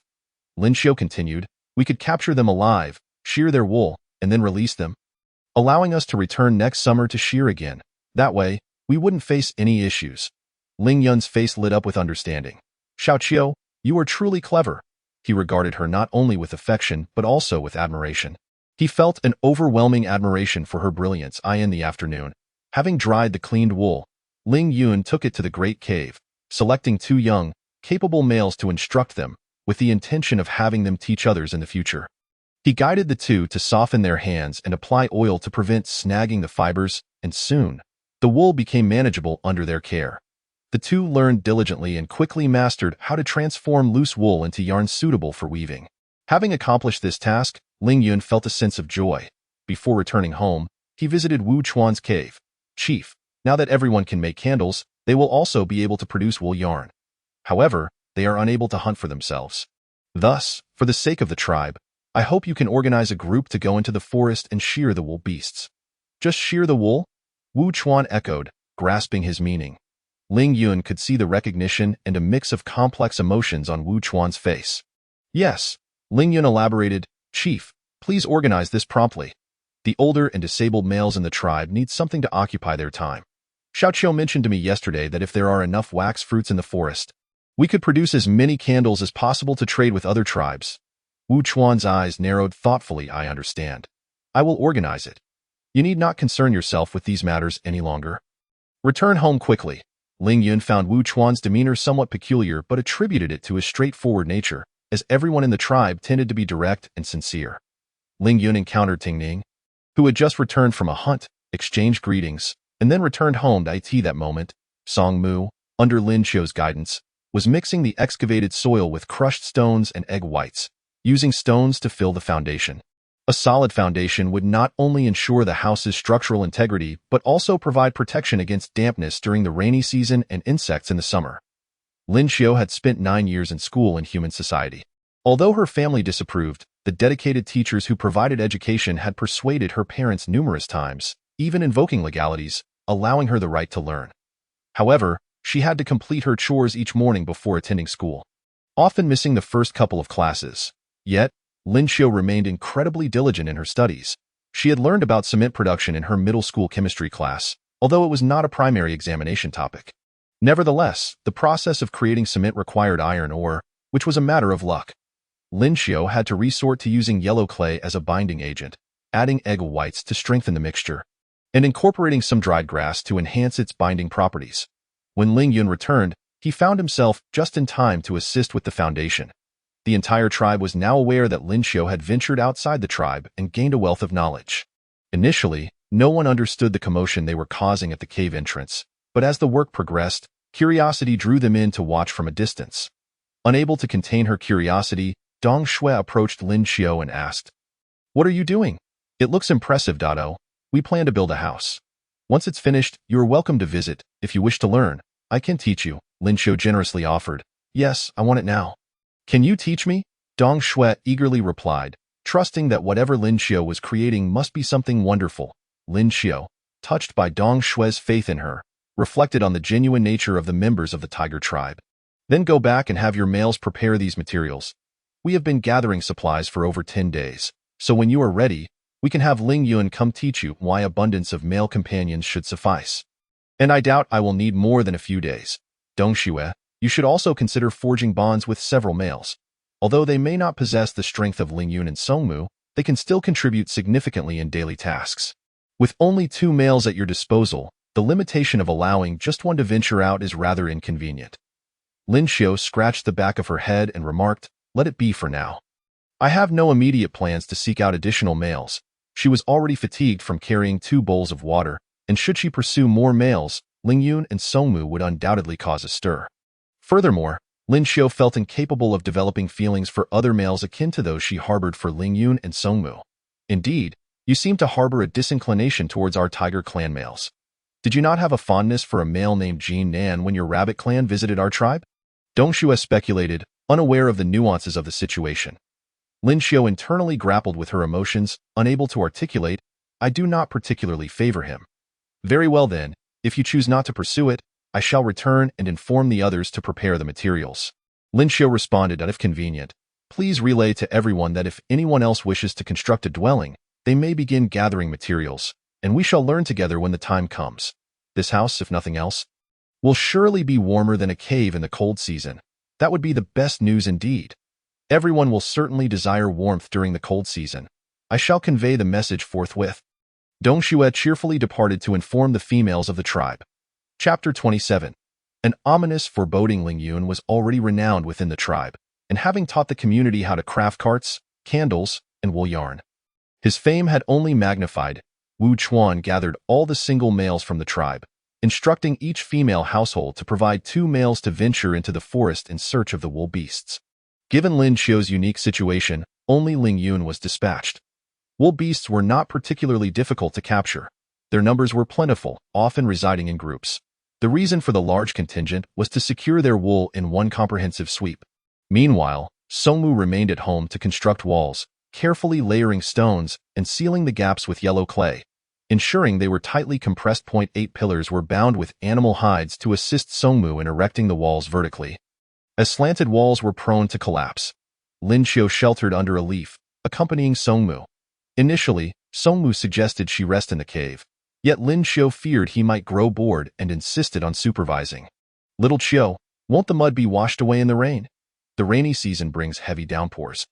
B: Lin Xiao continued, we could capture them alive, shear their wool, and then release them, allowing us to return next summer to shear again. That way, we wouldn't face any issues. Ling Yun's face lit up with understanding. Xiaoqiu, you are truly clever. He regarded her not only with affection but also with admiration. He felt an overwhelming admiration for her brilliance. In the afternoon, having dried the cleaned wool, Ling Yun took it to the great cave, selecting 2 young, capable males to instruct them, with the intention of having them teach others in the future. He guided the 2 to soften their hands and apply oil to prevent snagging the fibers, and soon, the wool became manageable under their care. The 2 learned diligently and quickly mastered how to transform loose wool into yarn suitable for weaving. Having accomplished this task, Ling Yun felt a sense of joy. Before returning home, he visited Wu Chuan's cave. Chief, now that everyone can make candles, they will also be able to produce wool yarn. However, they are unable to hunt for themselves. Thus, for the sake of the tribe, I hope you can organize a group to go into the forest and shear the wool beasts. Just shear the wool? Wu Chuan echoed, grasping his meaning. Ling Yun could see the recognition and a mix of complex emotions on Wu Chuan's face. Yes, Ling Yun elaborated, Chief, please organize this promptly. The older and disabled males in the tribe need something to occupy their time. Xiaoqiu mentioned to me yesterday that if there are enough wax fruits in the forest, we could produce as many candles as possible to trade with other tribes. Wu Chuan's eyes narrowed thoughtfully. I understand. I will organize it. You need not concern yourself with these matters any longer. Return home quickly. Ling Yun found Wu Chuan's demeanor somewhat peculiar but attributed it to his straightforward nature, as everyone in the tribe tended to be direct and sincere. Ling Yun encountered Ting Ning, who had just returned from a hunt, exchanged greetings, and then returned home to it. That moment, Song Mu, under Lin Xiao's guidance, was mixing the excavated soil with crushed stones and egg whites, using stones to fill the foundation. A solid foundation would not only ensure the house's structural integrity but also provide protection against dampness during the rainy season and insects in the summer. Lin Xiao had spent 9 years in school in human society. Although her family disapproved, the dedicated teachers who provided education had persuaded her parents numerous times, even invoking legalities, allowing her the right to learn. However, she had to complete her chores each morning before attending school, often missing the first couple of classes. Yet, Lin Xiao remained incredibly diligent in her studies. She had learned about cement production in her middle school chemistry class, although it was not a primary examination topic. Nevertheless, the process of creating cement required iron ore, which was a matter of luck. Lin Xiao had to resort to using yellow clay as a binding agent, adding egg whites to strengthen the mixture, and incorporating some dried grass to enhance its binding properties. When Ling Yun returned, he found himself just in time to assist with the foundation. The entire tribe was now aware that Lin Xiao had ventured outside the tribe and gained a wealth of knowledge. Initially, no one understood the commotion they were causing at the cave entrance, but as the work progressed, curiosity drew them in to watch from a distance. Unable to contain her curiosity, Dong Shui approached Lin Xiao and asked, "What are you doing? It looks impressive, Dado. We plan to build a house. Once it's finished, you are welcome to visit. If you wish to learn, I can teach you," Lin Xiao generously offered. "Yes, I want it now." "Can you teach me?" Dong Shui eagerly replied, trusting that whatever Lin Xiao was creating must be something wonderful. Lin Xiao, touched by Dong Shui's faith in her, reflected on the genuine nature of the members of the tiger tribe. "Then go back and have your males prepare these materials. We have been gathering supplies for over 10 days, so when you are ready, we can have Ling Yun come teach you why abundance of male companions should suffice. And I doubt I will need more than a few days. Dong Shui, you should also consider forging bonds with several males. Although they may not possess the strength of Ling Yun and Song Mu, they can still contribute significantly in daily tasks. With only 2 males at your disposal, The limitation of allowing just one to venture out is rather inconvenient. Lin Xiao scratched the back of her head and remarked, "Let it be for now. I have no immediate plans to seek out additional males." She was already fatigued from carrying 2 bowls of water, and should she pursue more males, Ling Yun and Songmu would undoubtedly cause a stir. Furthermore, Lin Xiao felt incapable of developing feelings for other males akin to those she harbored for Ling Yun and Songmu. "Indeed, you seem to harbor a disinclination towards our Tiger Clan males. Did you not have a fondness for a male named Jin Nan when your Rabbit Clan visited our tribe?" Dong Shue speculated, unaware of the nuances of the situation. Lin Xiao internally grappled with her emotions, unable to articulate, "I do not particularly favor him." "Very well then, if you choose not to pursue it, I shall return and inform the others to prepare the materials." Lin Xiao responded that if convenient, "Please relay to everyone that if anyone else wishes to construct a dwelling, they may begin gathering materials, and we shall learn together when the time comes. This house, if nothing else, will surely be warmer than a cave in the cold season. That would be the best news indeed. Everyone will certainly desire warmth during the cold season. I shall convey the message forthwith." Dong Shue cheerfully departed to inform the females of the tribe. Chapter 27. An ominous, foreboding Ling Yun was already renowned within the tribe, and having taught the community how to craft carts, candles, and wool yarn. His fame had only magnified. Wu Chuan gathered all the single males from the tribe, instructing each female household to provide 2 males to venture into the forest in search of the wool beasts. Given Lin Xiao's unique situation, only Ling Yun was dispatched. Wool beasts were not particularly difficult to capture. Their numbers were plentiful, often residing in groups. The reason for the large contingent was to secure their wool in one comprehensive sweep. Meanwhile, Songmu remained at home to construct walls, carefully layering stones and sealing the gaps with yellow clay, ensuring they were tightly compressed. 8 pillars were bound with animal hides to assist Songmu in erecting the walls vertically. As slanted walls were prone to collapse, Lin Xiao sheltered under a leaf, accompanying Songmu. Initially, Songmu suggested she rest in the cave, yet Lin Xiao feared he might grow bored and insisted on supervising. "Little Xiao, won't the mud be washed away in the rain? The rainy season brings heavy downpours."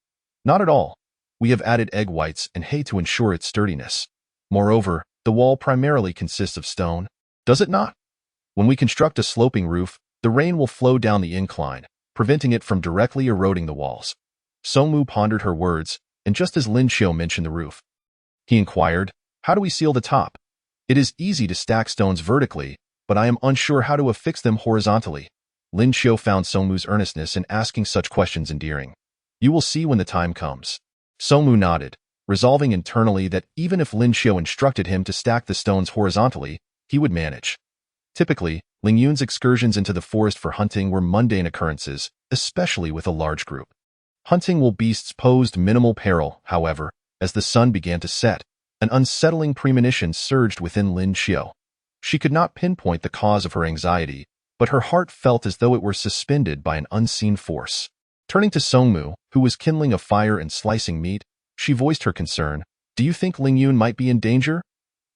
B: "Not at all. We have added egg whites and hay to ensure its sturdiness. Moreover, the wall primarily consists of stone, does it not? When we construct a sloping roof, the rain will flow down the incline, preventing it from directly eroding the walls." Songmu pondered her words, and just as Lin Xiao mentioned the roof, he inquired, "How do we seal the top? It is easy to stack stones vertically, but I am unsure how to affix them horizontally." Lin Xiao found Songmu's earnestness in asking such questions endearing. "You will see when the time comes." Songmu nodded, resolving internally that even if Lin Xiao instructed him to stack the stones horizontally, he would manage. Typically, Ling Yun's excursions into the forest for hunting were mundane occurrences, especially with a large group. Hunting wool beasts posed minimal peril, however, as the sun began to set. An unsettling premonition surged within Lin Xiao. She could not pinpoint the cause of her anxiety, but her heart felt as though it were suspended by an unseen force. Turning to Songmu, who was kindling a fire and slicing meat, she voiced her concern. "Do you think Ling Yun might be in danger?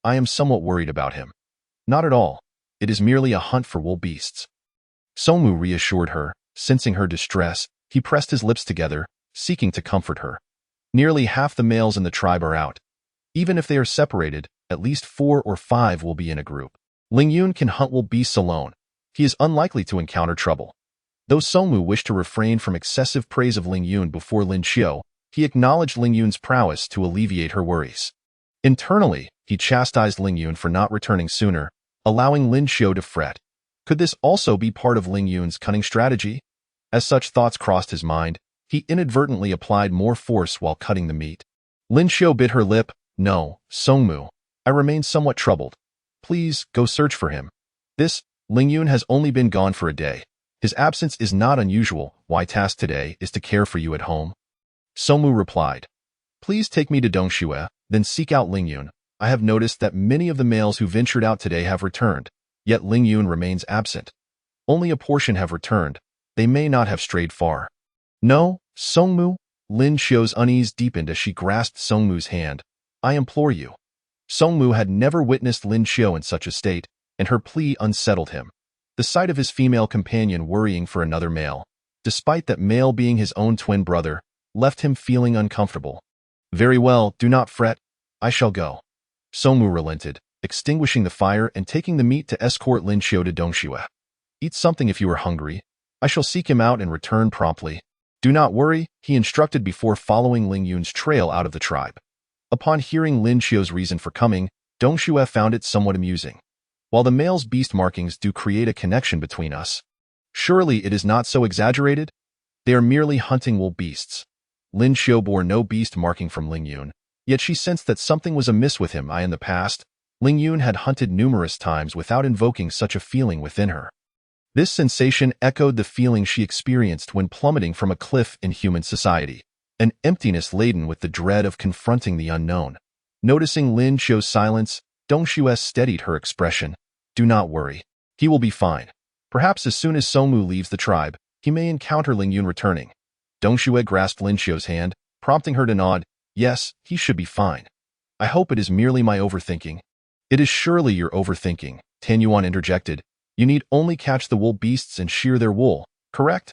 B: I am somewhat worried about him." "Not at all. It is merely a hunt for wool beasts." Songmu reassured her. Sensing her distress, he pressed his lips together, seeking to comfort her. "Nearly half the males in the tribe are out. Even if they are separated, at least 4 or 5 will be in a group. Ling Yun can hunt wool beasts alone. He is unlikely to encounter trouble." Though Songmu wished to refrain from excessive praise of Ling Yun before Lin Xiao, he acknowledged Ling Yun's prowess to alleviate her worries. Internally, he chastised Ling Yun for not returning sooner, allowing Lin Xiao to fret. Could this also be part of Ling Yun's cunning strategy? As such thoughts crossed his mind, he inadvertently applied more force while cutting the meat. Lin Xiao bit her lip. "No, Songmu, I remain somewhat troubled. Please, go search for him. Ling Yun has only been gone for a day. His absence is not unusual. My task today is to care for you at home." Songmu replied, "Please take me to Dong Shue, then seek out Ling Yun. I have noticed that many of the males who ventured out today have returned, yet Ling Yun remains absent. Only a portion have returned. They may not have strayed far." "No, Songmu." Lin Xiao's unease deepened as she grasped Songmu's hand. "I implore you." Songmu had never witnessed Lin Xiao in such a state, and her plea unsettled him. The sight of his female companion worrying for another male, despite that male being his own twin brother, left him feeling uncomfortable. "Very well, do not fret. I shall go." Songmu relented, extinguishing the fire and taking the meat to escort Lin Xiu to Dongxue. Eat something if you are hungry. I shall seek him out and return promptly. Do not worry, he instructed before following Ling Yun's trail out of the tribe. Upon hearing Lin Xiu's reason for coming, Dongxue found it somewhat amusing. While the male's beast markings do create a connection between us, surely it is not so exaggerated? They are merely hunting wool beasts. Lin Xiu bore no beast marking from Ling Yun, yet she sensed that something was amiss with him. In the past, Ling Yun had hunted numerous times without invoking such a feeling within her. This sensation echoed the feeling she experienced when plummeting from a cliff in human society, an emptiness laden with the dread of confronting the unknown. Noticing Lin Xiu's silence, Dongxue steadied her expression. Do not worry. He will be fine. Perhaps as soon as Songmu leaves the tribe, he may encounter Ling Yun returning. Dongxue grasped Lin Xiu's hand, prompting her to nod. Yes, he should be fine. I hope it is merely my overthinking. It is surely your overthinking, Tan Yuan interjected. You need only catch the wool beasts and shear their wool, correct?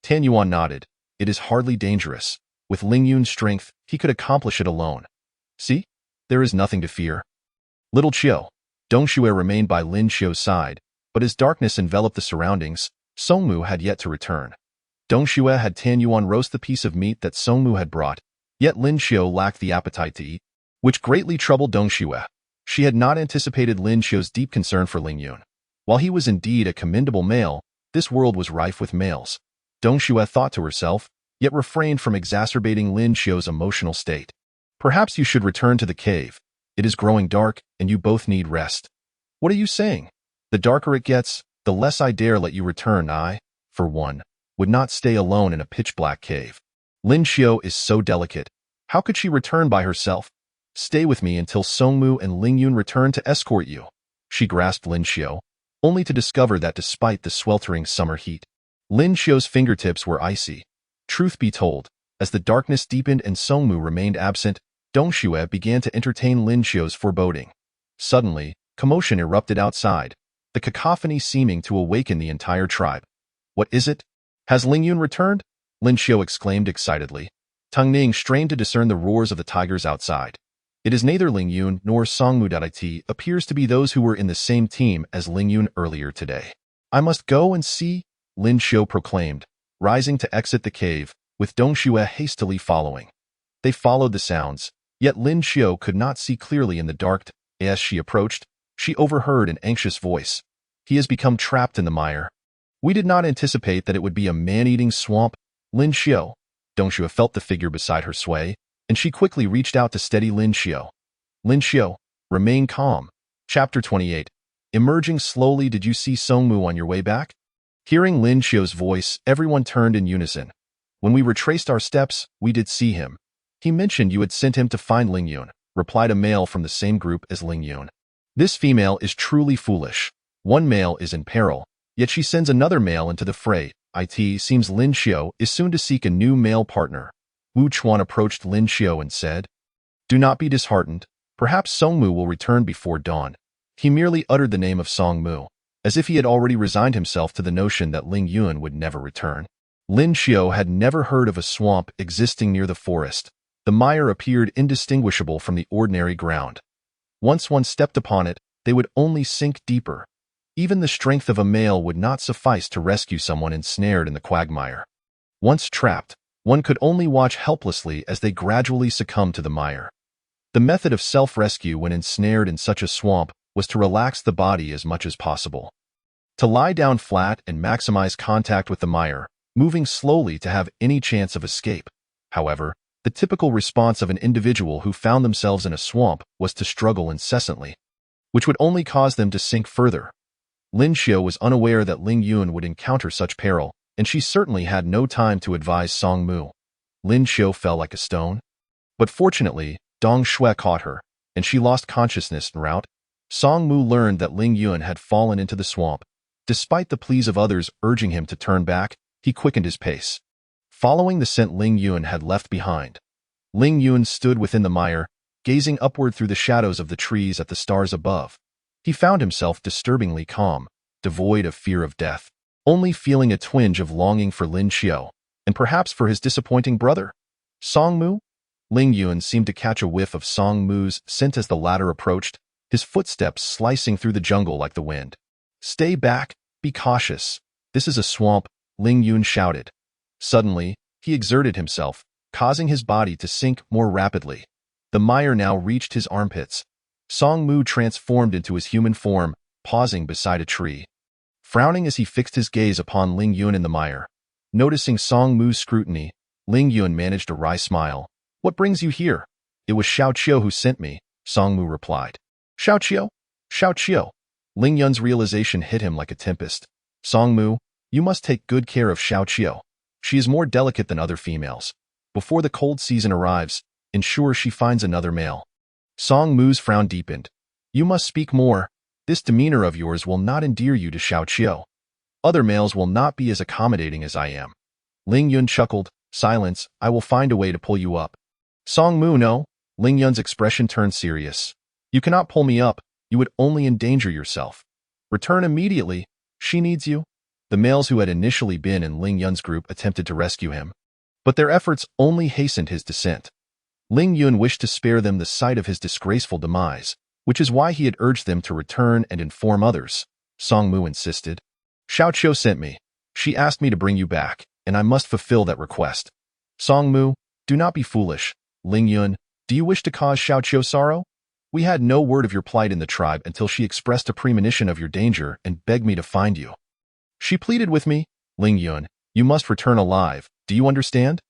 B: Tan Yuan nodded. It is hardly dangerous. With Ling Yun's strength, he could accomplish it alone. See? There is nothing to fear. Little Qiu. Dongxue remained by Lin Xiu's side, but as darkness enveloped the surroundings, Songmu had yet to return. Dongxue had Tan Yuan roast the piece of meat that Songmu had brought, yet Lin Xiu lacked the appetite to eat, which greatly troubled Dongxue. She had not anticipated Lin Xiu's deep concern for Ling Yun. While he was indeed a commendable male, this world was rife with males. Dongxue thought to herself, yet refrained from exacerbating Lin Xiu's emotional state. Perhaps you should return to the cave. It is growing dark, and you both need rest. What are you saying? The darker it gets, the less I dare let you return. I, for one, would not stay alone in a pitch-black cave. Lin Xiu is so delicate. How could she return by herself? Stay with me until Songmu and Ling Yun return to escort you. She grasped Lin Xiu, only to discover that despite the sweltering summer heat, Lin Xiu's fingertips were icy. Truth be told, as the darkness deepened and Songmu remained absent, Dongxue began to entertain Lin Xiu's foreboding. Suddenly, commotion erupted outside, the cacophony seeming to awaken the entire tribe. What is it? Has Ling Yun returned? Lin Xiu exclaimed excitedly. Tang Ning strained to discern the roars of the tigers outside. It is neither Ling Yun nor Songmu. It appears to be those who were in the same team as Ling Yun earlier today. I must go and see, Lin Xiu proclaimed, rising to exit the cave, with Dongxue hastily following. They followed the sounds, yet Lin Xiu could not see clearly in the dark. As she approached, she overheard an anxious voice. He has become trapped in the mire. We did not anticipate that it would be a man-eating swamp. Lin Xiu. Dongxue felt the figure beside her sway, and she quickly reached out to steady Lin Xiu. Lin Xiu, remain calm. Chapter 28. Emerging slowly. Did you see Songmu on your way back? Hearing Lin Xiu's voice, everyone turned in unison. When we retraced our steps, we did see him. He mentioned you had sent him to find Ling Yun, replied a male from the same group as Ling Yun. This female is truly foolish. One male is in peril, yet she sends another male into the fray. It seems Lin Xiu is soon to seek a new male partner. Wu Chuan approached Lin Xiu and said, Do not be disheartened. Perhaps Songmu will return before dawn. He merely uttered the name of Songmu, as if he had already resigned himself to the notion that Ling Yun would never return. Lin Xiu had never heard of a swamp existing near the forest. The mire appeared indistinguishable from the ordinary ground. Once one stepped upon it, they would only sink deeper. Even the strength of a male would not suffice to rescue someone ensnared in the quagmire. Once trapped, one could only watch helplessly as they gradually succumbed to the mire. The method of self-rescue when ensnared in such a swamp was to relax the body as much as possible. To lie down flat and maximize contact with the mire, moving slowly to have any chance of escape. However, the typical response of an individual who found themselves in a swamp was to struggle incessantly, which would only cause them to sink further. Lin Xiu was unaware that Ling Yun would encounter such peril, and she certainly had no time to advise Songmu. Lin Xiu fell like a stone. But fortunately, Dong Shui caught her, and she lost consciousness en route. Songmu learned that Ling Yun had fallen into the swamp. Despite the pleas of others urging him to turn back, he quickened his pace, following the scent Ling Yun had left behind. Ling Yun stood within the mire, gazing upward through the shadows of the trees at the stars above. He found himself disturbingly calm, devoid of fear of death, only feeling a twinge of longing for Lin Xiu, and perhaps for his disappointing brother. Songmu? Ling Yun seemed to catch a whiff of Songmu's scent as the latter approached, his footsteps slicing through the jungle like the wind. "Stay back, be cautious. This is a swamp," Ling Yun shouted. Suddenly, he exerted himself, causing his body to sink more rapidly. The mire now reached his armpits. Song Mu transformed into his human form, pausing beside a tree. Frowning as he fixed his gaze upon Ling Yun in the mire. Noticing Song Mu's scrutiny, Ling Yun managed a wry smile. "What brings you here?" "It was Xiao Qiu who sent me," Song Mu replied. "Xiao Qiu? Xiao Qiu?" Ling Yun's realization hit him like a tempest. "Song Mu, you must take good care of Xiao Qiu. She is more delicate than other females. Before the cold season arrives, ensure she finds another male." Song Mu's frown deepened. "You must speak more. This demeanor of yours will not endear you to Xiao Qiu. Other males will not be as accommodating as I am." Ling Yun chuckled. "Silence, I will find a way to pull you up." "Song Mu, no." Ling Yun's expression turned serious. "You cannot pull me up. You would only endanger yourself. Return immediately. She needs you." The males who had initially been in Ling Yun's group attempted to rescue him, but their efforts only hastened his descent. Ling Yun wished to spare them the sight of his disgraceful demise, which is why he had urged them to return and inform others. Song Mu insisted. "Xiao Qiu sent me. She asked me to bring you back, and I must fulfill that request." "Song Mu, do not be foolish." "Ling Yun, do you wish to cause Xiao Qiu sorrow? We had no word of your plight in the tribe until she expressed a premonition of your danger and begged me to find you. She pleaded with me." "Ling Yun, you must return alive. Do you understand?"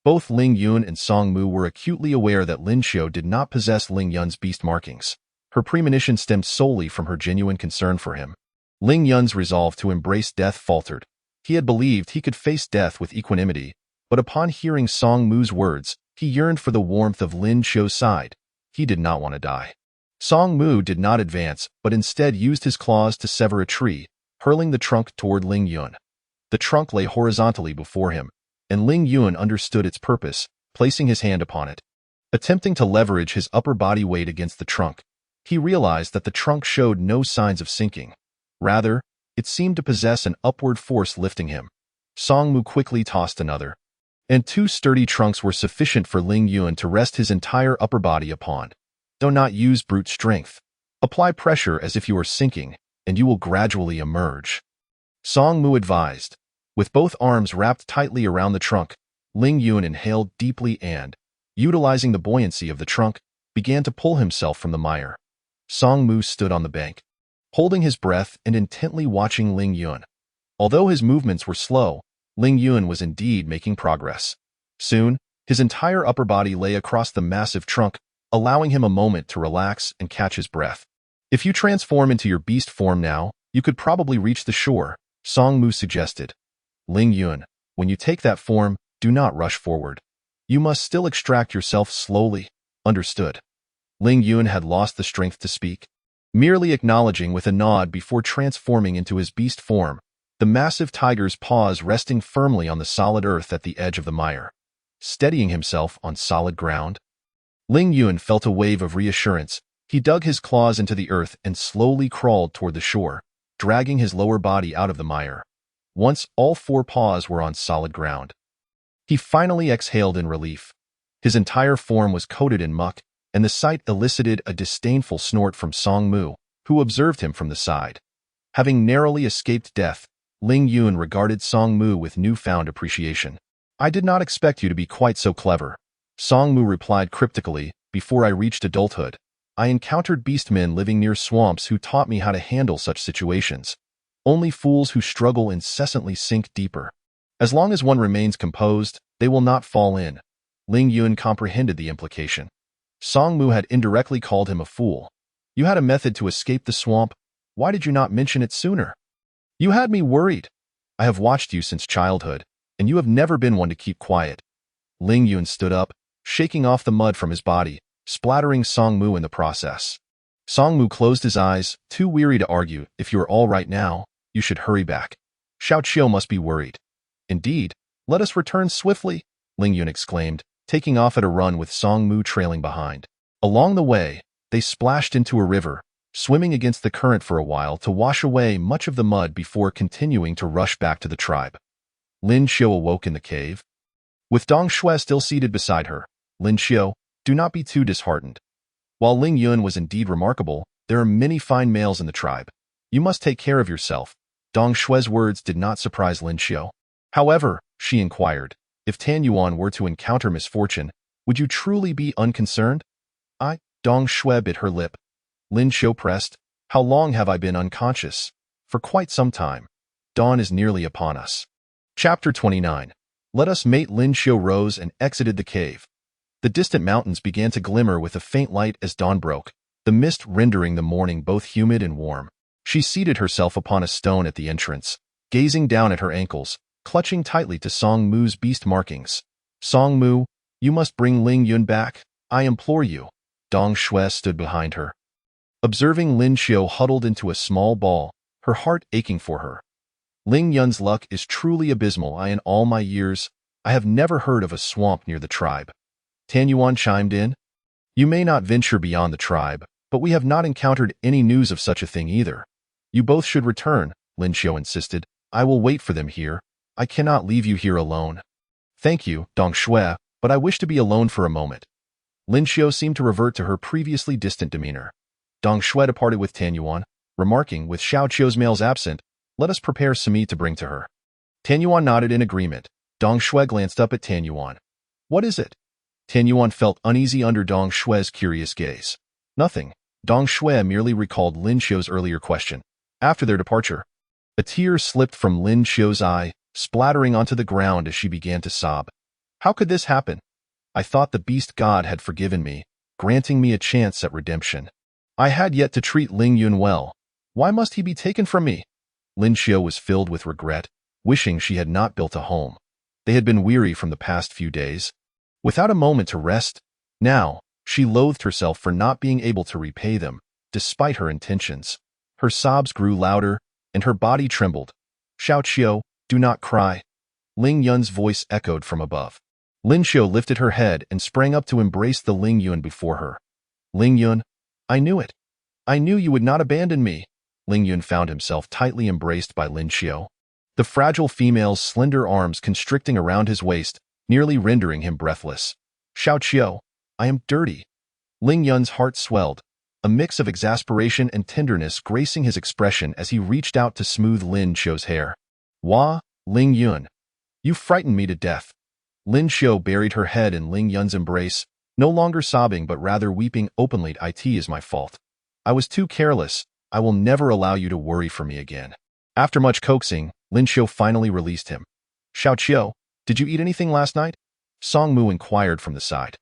B: Both Ling Yun and Song Mu were acutely aware that Lin Xiu did not possess Ling Yun's beast markings. Her premonition stemmed solely from her genuine concern for him. Ling Yun's resolve to embrace death faltered. He had believed he could face death with equanimity, but upon hearing Song Mu's words, he yearned for the warmth of Lin Xiu's side. He did not want to die. Song Mu did not advance, but instead used his claws to sever a tree, hurling the trunk toward Ling Yun. The trunk lay horizontally before him, and Ling Yun understood its purpose, placing his hand upon it. Attempting to leverage his upper body weight against the trunk, he realized that the trunk showed no signs of sinking. Rather, it seemed to possess an upward force lifting him. Song Mu quickly tossed another, and two sturdy trunks were sufficient for Ling Yun to rest his entire upper body upon. Do not use brute strength. Apply pressure as if you were sinking, and you will gradually emerge. Song Mu advised. With both arms wrapped tightly around the trunk, Ling Yun inhaled deeply and, utilizing the buoyancy of the trunk, began to pull himself from the mire. Song Mu stood on the bank, holding his breath and intently watching Ling Yun. Although his movements were slow, Ling Yun was indeed making progress. Soon, his entire upper body lay across the massive trunk, allowing him a moment to relax and catch his breath. "If you transform into your beast form now, you could probably reach the shore," Song Mu suggested. "Ling Yun, when you take that form, do not rush forward. You must still extract yourself slowly." "Understood." Ling Yun had lost the strength to speak, merely acknowledging with a nod before transforming into his beast form, the massive tiger's paws resting firmly on the solid earth at the edge of the mire. Steadying himself on solid ground, Ling Yun felt a wave of reassurance. He dug his claws into the earth and slowly crawled toward the shore, dragging his lower body out of the mire. Once all four paws were on solid ground, he finally exhaled in relief. His entire form was coated in muck, and the sight elicited a disdainful snort from Song Mu, who observed him from the side. Having narrowly escaped death, Ling Yun regarded Song Mu with newfound appreciation. "I did not expect you to be quite so clever." Song Mu replied cryptically. "Before I reached adulthood, I encountered beastmen living near swamps who taught me how to handle such situations. Only fools who struggle incessantly sink deeper. As long as one remains composed, they will not fall in." Ling Yun comprehended the implication. Song Mu had indirectly called him a fool. "You had a method to escape the swamp. Why did you not mention it sooner? You had me worried. I have watched you since childhood, and you have never been one to keep quiet." Ling Yun stood up, shaking off the mud from his body, splattering Song Mu in the process. Song Mu closed his eyes, too weary to argue. "If you are all right now, you should hurry back. Xiao Qiu must be worried." "Indeed, let us return swiftly," Ling Yun exclaimed, taking off at a run with Song Mu trailing behind. Along the way, they splashed into a river, swimming against the current for a while to wash away much of the mud before continuing to rush back to the tribe. Lin Xiu awoke in the cave, with Dong Shui still seated beside her. "Lin Xiu, do not be too disheartened." While Ling Yun was indeed remarkable, There are many fine males in the tribe. You must take care of yourself. Dong Shue's words did not surprise Lin Xiu. However, she inquired, if Tan Yuan were to encounter misfortune, would you truly be unconcerned? Dong Shui bit her lip. Lin Xiu pressed, how long have I been unconscious? For quite some time. Dawn is nearly upon us. Chapter 29. Let us mate. Lin Xiu rose and exited the cave. The distant mountains began to glimmer with a faint light as dawn broke, the mist rendering the morning both humid and warm. She seated herself upon a stone at the entrance, gazing down at her ankles, clutching tightly to Song Mu's beast markings. Song Mu, you must bring Ling Yun back, I implore you. Dong Shui stood behind her. Observing Lin Xiu huddled into a small ball, her heart aching for her. Ling Yun's luck is truly abysmal. In all my years, I have never heard of a swamp near the tribe. Tan Yuan chimed in. You may not venture beyond the tribe, but we have not encountered any news of such a thing either. You both should return, Lin Xiu insisted. I will wait for them here. I cannot leave you here alone. Thank you, Dong Shui, but I wish to be alone for a moment. Lin Xiu seemed to revert to her previously distant demeanor. Dong Shui departed with Tan Yuan, remarking, with Xiao Qiu's males absent, let us prepare some meat to bring to her. Tan Yuan nodded in agreement. Dong Shui glanced up at Tan Yuan. What is it? Tan Yuan felt uneasy under Dong Shui's curious gaze. Nothing. Dong Shui merely recalled Lin Xiu's earlier question. After their departure, a tear slipped from Lin Xiu's eye, splattering onto the ground as she began to sob. How could this happen? I thought the beast god had forgiven me, granting me a chance at redemption. I had yet to treat Ling Yun well. Why must he be taken from me? Lin Xiu was filled with regret, wishing she had not built a home. They had been weary from the past few days. Without a moment to rest, now, she loathed herself for not being able to repay them, despite her intentions. Her sobs grew louder, and her body trembled. Xiao Qiu, do not cry. Ling Yun's voice echoed from above. Lin Xiu lifted her head and sprang up to embrace the Ling Yun before her. Ling Yun, I knew it. I knew you would not abandon me. Ling Yun found himself tightly embraced by Lin Xiu, the fragile female's slender arms constricting around his waist, nearly rendering him breathless. Xiao Qiu, I am dirty. Ling Yun's heart swelled, a mix of exasperation and tenderness gracing his expression as he reached out to smooth Lin Xiu's hair. Wah, Ling Yun. You frightened me to death. Lin Xiu buried her head in Ling Yun's embrace, no longer sobbing but rather weeping openly. It is my fault. I was too careless. I will never allow you to worry for me again. After much coaxing, Lin Xiu finally released him. Xiao Qiu, did you eat anything last night? Song Mu inquired from the side.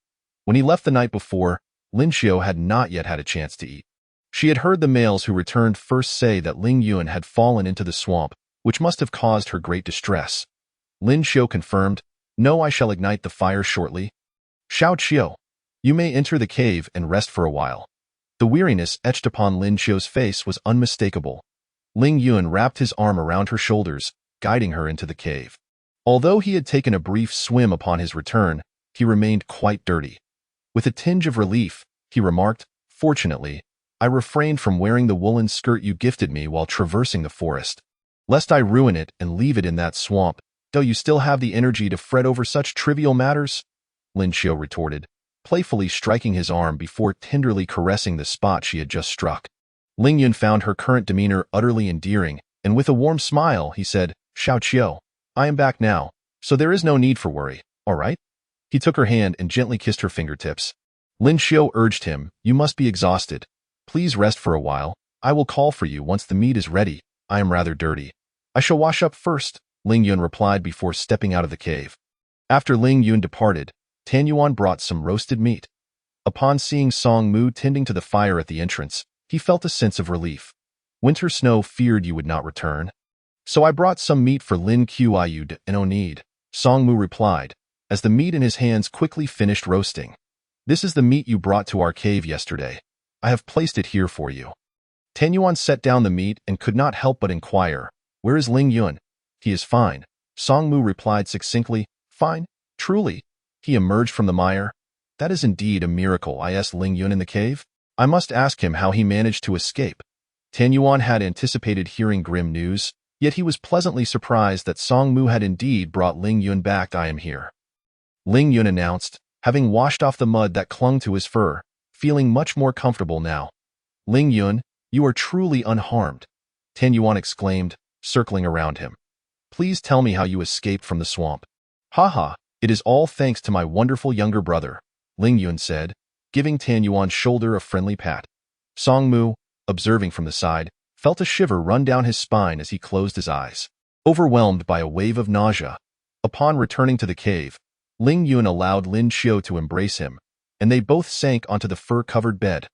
B: When he left the night before, Lin Xiu had not yet had a chance to eat. She had heard the males who returned first say that Ling Yun had fallen into the swamp, which must have caused her great distress. Lin Xiu confirmed, no, I shall ignite the fire shortly. Xiao Qiu, you may enter the cave and rest for a while. The weariness etched upon Lin Xiu's face was unmistakable. Ling Yun wrapped his arm around her shoulders, guiding her into the cave. Although he had taken a brief swim upon his return, he remained quite dirty. With a tinge of relief, he remarked, fortunately, I refrained from wearing the woolen skirt you gifted me while traversing the forest. Lest I ruin it and leave it in that swamp, though you still have the energy to fret over such trivial matters? Lin Xiu retorted, playfully striking his arm before tenderly caressing the spot she had just struck. Ling Yun found her current demeanor utterly endearing, and with a warm smile, he said, Xiao Qiu, I am back now, so there is no need for worry, all right? He took her hand and gently kissed her fingertips. Lin Xiu urged him, you must be exhausted. Please rest for a while. I will call for you once the meat is ready. I am rather dirty. I shall wash up first, Ling Yun replied before stepping out of the cave. After Ling Yun departed, Tan Yuan brought some roasted meat. Upon seeing Song Mu tending to the fire at the entrance, he felt a sense of relief. Winter Snow feared you would not return. So I brought some meat for Lin Qiu and no need, Song Mu replied, as the meat in his hands quickly finished roasting. This is the meat you brought to our cave yesterday. I have placed it here for you. Tan Yuan set down the meat and could not help but inquire, where is Ling Yun? He is fine, Song Mu replied succinctly. Fine, truly. He emerged from the mire. That is indeed a miracle. I asked Ling Yun in the cave. I must ask him how he managed to escape. Tan Yuan had anticipated hearing grim news, yet he was pleasantly surprised that Song Mu had indeed brought Ling Yun back. I am here, Ling Yun announced, having washed off the mud that clung to his fur, feeling much more comfortable now. Ling Yun, you are truly unharmed, Tan Yuan exclaimed, circling around him. Please tell me how you escaped from the swamp. Haha, it is all thanks to my wonderful younger brother, Ling Yun said, giving Tan Yuan's shoulder a friendly pat. Song Mu, observing from the side, felt a shiver run down his spine as he closed his eyes. Overwhelmed by a wave of nausea, upon returning to the cave, Ling Yun allowed Lin Xiu to embrace him, and they both sank onto the fur-covered bed.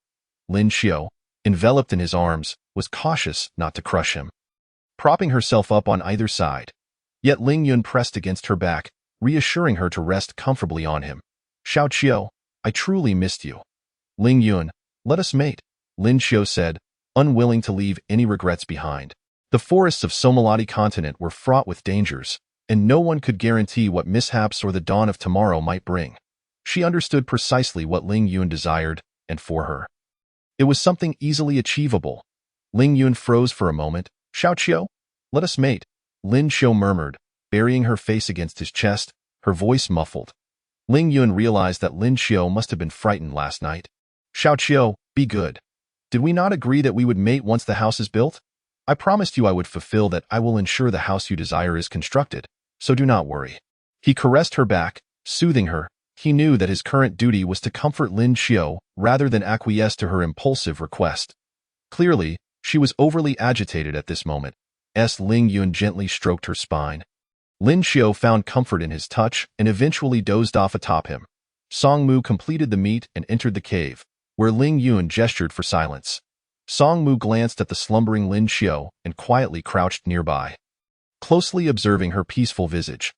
B: Lin Xiu, enveloped in his arms, was cautious not to crush him, propping herself up on either side. Yet Ling Yun pressed against her back, reassuring her to rest comfortably on him. Xiao Qiu, I truly missed you. Ling Yun, let us mate, Lin Xiu said, unwilling to leave any regrets behind. The forests of Somalati continent were fraught with dangers, and no one could guarantee what mishaps or the dawn of tomorrow might bring. She understood precisely what Ling Yun desired, and for her, it was something easily achievable. Ling Yun froze for a moment. Xiao Qiu, let us mate, Lin Xiu murmured, burying her face against his chest, her voice muffled. Ling Yun realized that Lin Xiu must have been frightened last night. Xiao Qiu, be good. Did we not agree that we would mate once the house is built? I promised you I would fulfill that. I will ensure the house you desire is constructed, so do not worry. He caressed her back, soothing her. He knew that his current duty was to comfort Lin Xiu rather than acquiesce to her impulsive request. Clearly, she was overly agitated at this moment. Ling Yun gently stroked her spine. Lin Xiu found comfort in his touch and eventually dozed off atop him. Song Mu completed the meat and entered the cave, where Ling Yun gestured for silence. Song Mu glanced at the slumbering Lin Xiu and quietly crouched nearby, closely observing her peaceful visage.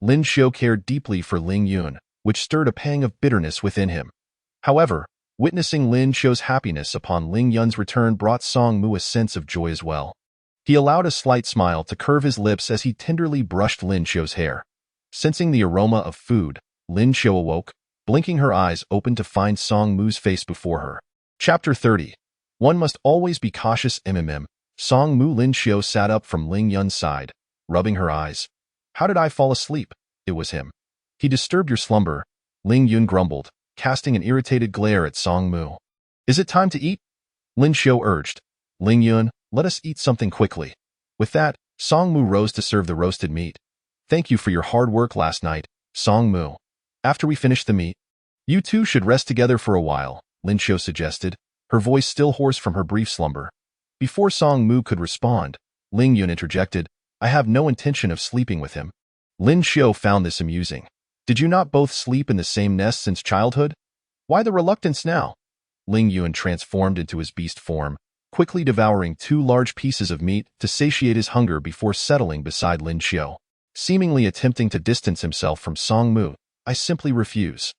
B: Lin Xiu cared deeply for Ling Yun, which stirred a pang of bitterness within him. However, witnessing Lin Xiu's happiness upon Ling Yun's return brought Song Mu a sense of joy as well. He allowed a slight smile to curve his lips as he tenderly brushed Lin Xiu's hair. Sensing the aroma of food, Lin Xiu awoke, blinking her eyes open to find Song Mu's face before her. Chapter 30. One must always be cautious. Song Mu. Lin Xiu sat up from Ling Yun's side, rubbing her eyes. How did I fall asleep? It was him. He disturbed your slumber, Ling Yun grumbled, casting an irritated glare at Song Mu. Is it time to eat? Lin Xiu urged. Ling Yun, let us eat something quickly. With that, Song Mu rose to serve the roasted meat. Thank you for your hard work last night, Song Mu. After we finish the meat, you two should rest together for a while, Lin Xiu suggested, her voice still hoarse from her brief slumber. Before Song Mu could respond, Ling Yun interjected, I have no intention of sleeping with him. Lin Xiu found this amusing. Did you not both sleep in the same nest since childhood? Why the reluctance now? Ling Yun transformed into his beast form, quickly devouring 2 large pieces of meat to satiate his hunger before settling beside Lin Xiu, seemingly attempting to distance himself from Song Mu. I simply refuse.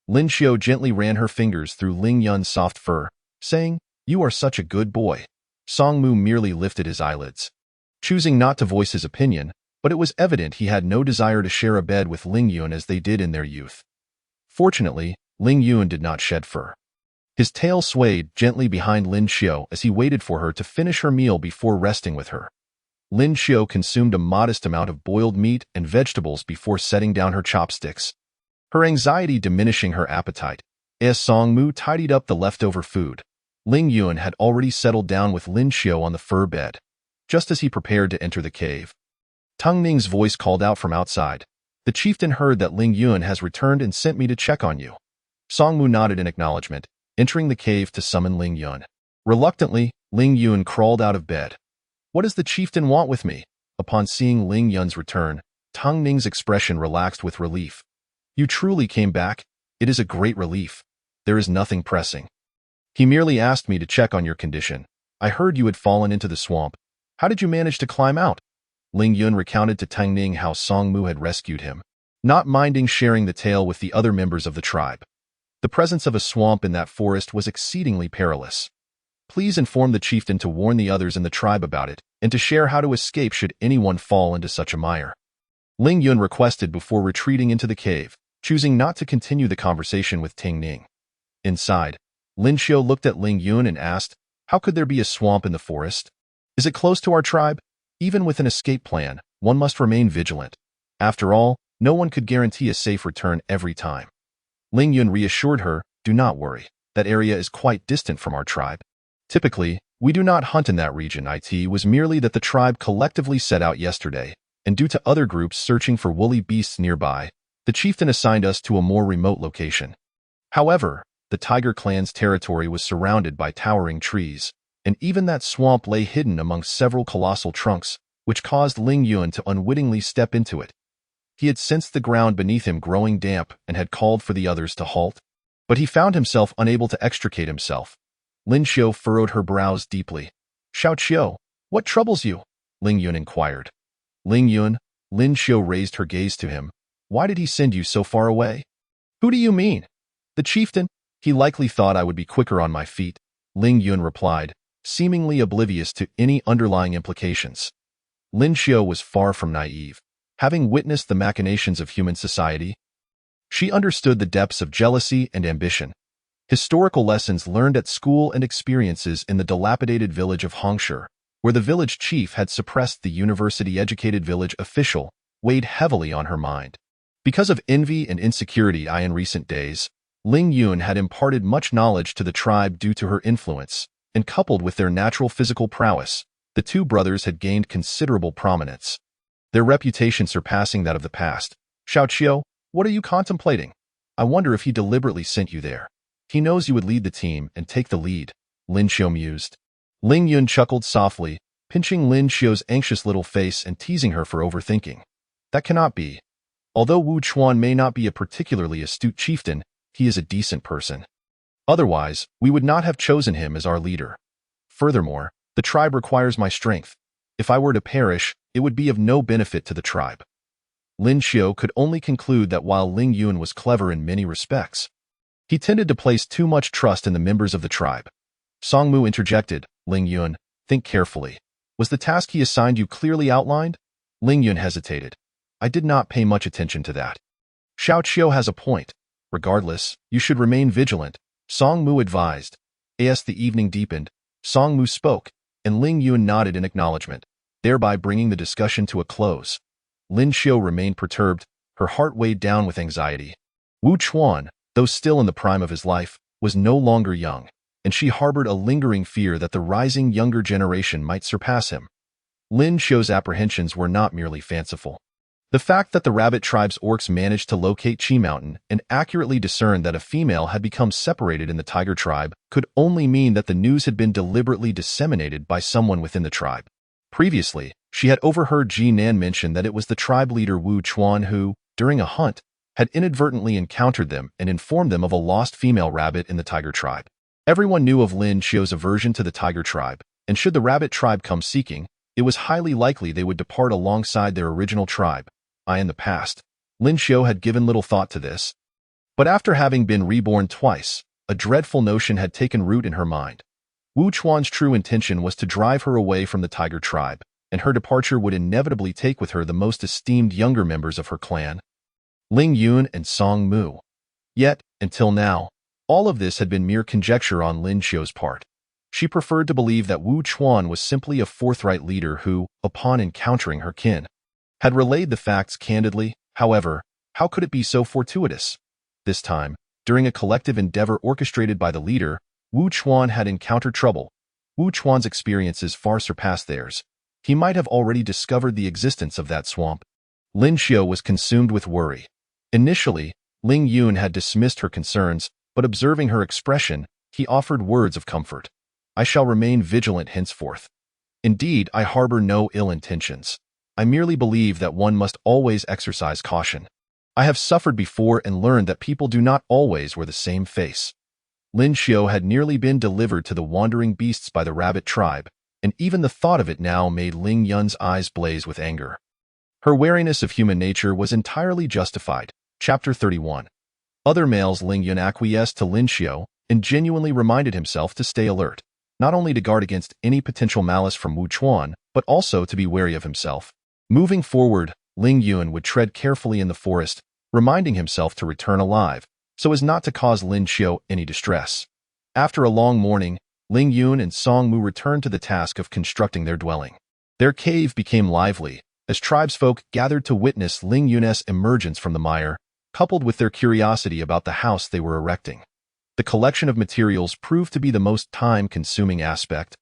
B: Lin Xiu gently ran her fingers through Ling Yun's soft fur, saying, You are such a good boy. Song Mu merely lifted his eyelids, choosing not to voice his opinion, but it was evident he had no desire to share a bed with Ling Yun as they did in their youth. Fortunately, Ling Yun did not shed fur. His tail swayed gently behind Lin Xiu as he waited for her to finish her meal before resting with her. Lin Xiu consumed a modest amount of boiled meat and vegetables before setting down her chopsticks, her anxiety diminishing her appetite. As Song Mu tidied up the leftover food, Ling Yun had already settled down with Lin Xiu on the fur bed, just as he prepared to enter the cave. Tang Ning's voice called out from outside. The chieftain heard that Ling Yun has returned and sent me to check on you. Song Mu nodded in acknowledgement, entering the cave to summon Ling Yun. Reluctantly, Ling Yun crawled out of bed. What does the chieftain want with me? Upon seeing Ling Yun's return, Tang Ning's expression relaxed with relief. You truly came back? It is a great relief. There is nothing pressing. He merely asked me to check on your condition. I heard you had fallen into the swamp. How did you manage to climb out? Ling Yun recounted to Tang Ning how Song Mu had rescued him, not minding sharing the tale with the other members of the tribe. The presence of a swamp in that forest was exceedingly perilous. Please inform the chieftain to warn the others in the tribe about it, and to share how to escape should anyone fall into such a mire. Ling Yun requested before retreating into the cave, choosing not to continue the conversation with Tang Ning. Inside, Lin Xiu looked at Ling Yun and asked, How could there be a swamp in the forest? Is it close to our tribe? Even with an escape plan, one must remain vigilant. After all, no one could guarantee a safe return every time. Ling Yun reassured her, Do not worry. That area is quite distant from our tribe. Typically, we do not hunt in that region. It was merely that the tribe collectively set out yesterday, and due to other groups searching for woolly beasts nearby, the chieftain assigned us to a more remote location. However, the tiger clan's territory was surrounded by towering trees, and even that swamp lay hidden among several colossal trunks, which caused Ling Yun to unwittingly step into it. He had sensed the ground beneath him growing damp and had called for the others to halt, but he found himself unable to extricate himself. Lin Xiu furrowed her brows deeply. "Xiao Qiu, what troubles you?" Ling Yun inquired. "Ling Yun," Lin Xiu raised her gaze to him. "Why did he send you so far away?" "Who do you mean?" "The chieftain. He likely thought I would be quicker on my feet," Ling Yun replied, seemingly oblivious to any underlying implications. Lin Xiu was far from naive. Having witnessed the machinations of human society, she understood the depths of jealousy and ambition. Historical lessons learned at school and experiences in the dilapidated village of Hongshe, where the village chief had suppressed the university-educated village official, weighed heavily on her mind. Because of envy and insecurity in recent days, Ling Yun had imparted much knowledge to the tribe due to her influence, and coupled with their natural physical prowess, the two brothers had gained considerable prominence, their reputation surpassing that of the past. "Xiao Qiu, what are you contemplating? I wonder if he deliberately sent you there. He knows you would lead the team and take the lead," Lin Xiu mused. Ling Yun chuckled softly, pinching Lin Xiu's anxious little face and teasing her for overthinking. "That cannot be. Although Wu Chuan may not be a particularly astute chieftain, he is a decent person. Otherwise, we would not have chosen him as our leader. Furthermore, the tribe requires my strength. If I were to perish, it would be of no benefit to the tribe." Lin Xiu could only conclude that while Ling Yun was clever in many respects, he tended to place too much trust in the members of the tribe. Songmu interjected. "Ling Yun, think carefully. Was the task he assigned you clearly outlined?" Ling Yun hesitated. "I did not pay much attention to that." "Xiao Qiu has a point. Regardless, you should remain vigilant," Songmu advised. As the evening deepened, Songmu spoke, and Ling Yun nodded in acknowledgement, thereby bringing the discussion to a close. Lin Xiu remained perturbed, her heart weighed down with anxiety. Wu Chuan, though still in the prime of his life, was no longer young, and she harbored a lingering fear that the rising younger generation might surpass him. Lin Xiu's apprehensions were not merely fanciful. The fact that the rabbit tribe's orcs managed to locate Qi Mountain and accurately discern that a female had become separated in the tiger tribe could only mean that the news had been deliberately disseminated by someone within the tribe. Previously, she had overheard Ji Nan mention that it was the tribe leader Wu Chuan who, during a hunt, had inadvertently encountered them and informed them of a lost female rabbit in the tiger tribe. Everyone knew of Lin Xiu's aversion to the tiger tribe, and should the rabbit tribe come seeking, it was highly likely they would depart alongside their original tribe. In the past, Lin Xiu had given little thought to this, but after having been reborn twice, a dreadful notion had taken root in her mind. Wu Chuan's true intention was to drive her away from the tiger tribe, and her departure would inevitably take with her the most esteemed younger members of her clan, Ling Yun and Song Mu. Yet, until now, all of this had been mere conjecture on Lin Xiu's part. She preferred to believe that Wu Chuan was simply a forthright leader who, upon encountering her kin, had relayed the facts candidly. However, how could it be so fortuitous? This time, during a collective endeavor orchestrated by the leader, Wu Chuan had encountered trouble. Wu Chuan's experiences far surpassed theirs. He might have already discovered the existence of that swamp. Lin Xiu was consumed with worry. Initially, Ling Yun had dismissed her concerns, but observing her expression, he offered words of comfort. "I shall remain vigilant henceforth. Indeed, I harbor no ill intentions. I merely believe that one must always exercise caution. I have suffered before and learned that people do not always wear the same face." Lin Xiu had nearly been delivered to the wandering beasts by the rabbit tribe, and even the thought of it now made Ling Yun's eyes blaze with anger. Her wariness of human nature was entirely justified. Chapter 31. Other males. Ling Yun acquiesced to Lin Xiu and genuinely reminded himself to stay alert, not only to guard against any potential malice from Wu Chuan, but also to be wary of himself. Moving forward, Ling Yun would tread carefully in the forest, reminding himself to return alive, so as not to cause Lin Xiu any distress. After a long morning, Ling Yun and Song Mu returned to the task of constructing their dwelling. Their cave became lively, as tribesfolk gathered to witness Ling Yun's emergence from the mire, coupled with their curiosity about the house they were erecting. The collection of materials proved to be the most time-consuming aspect.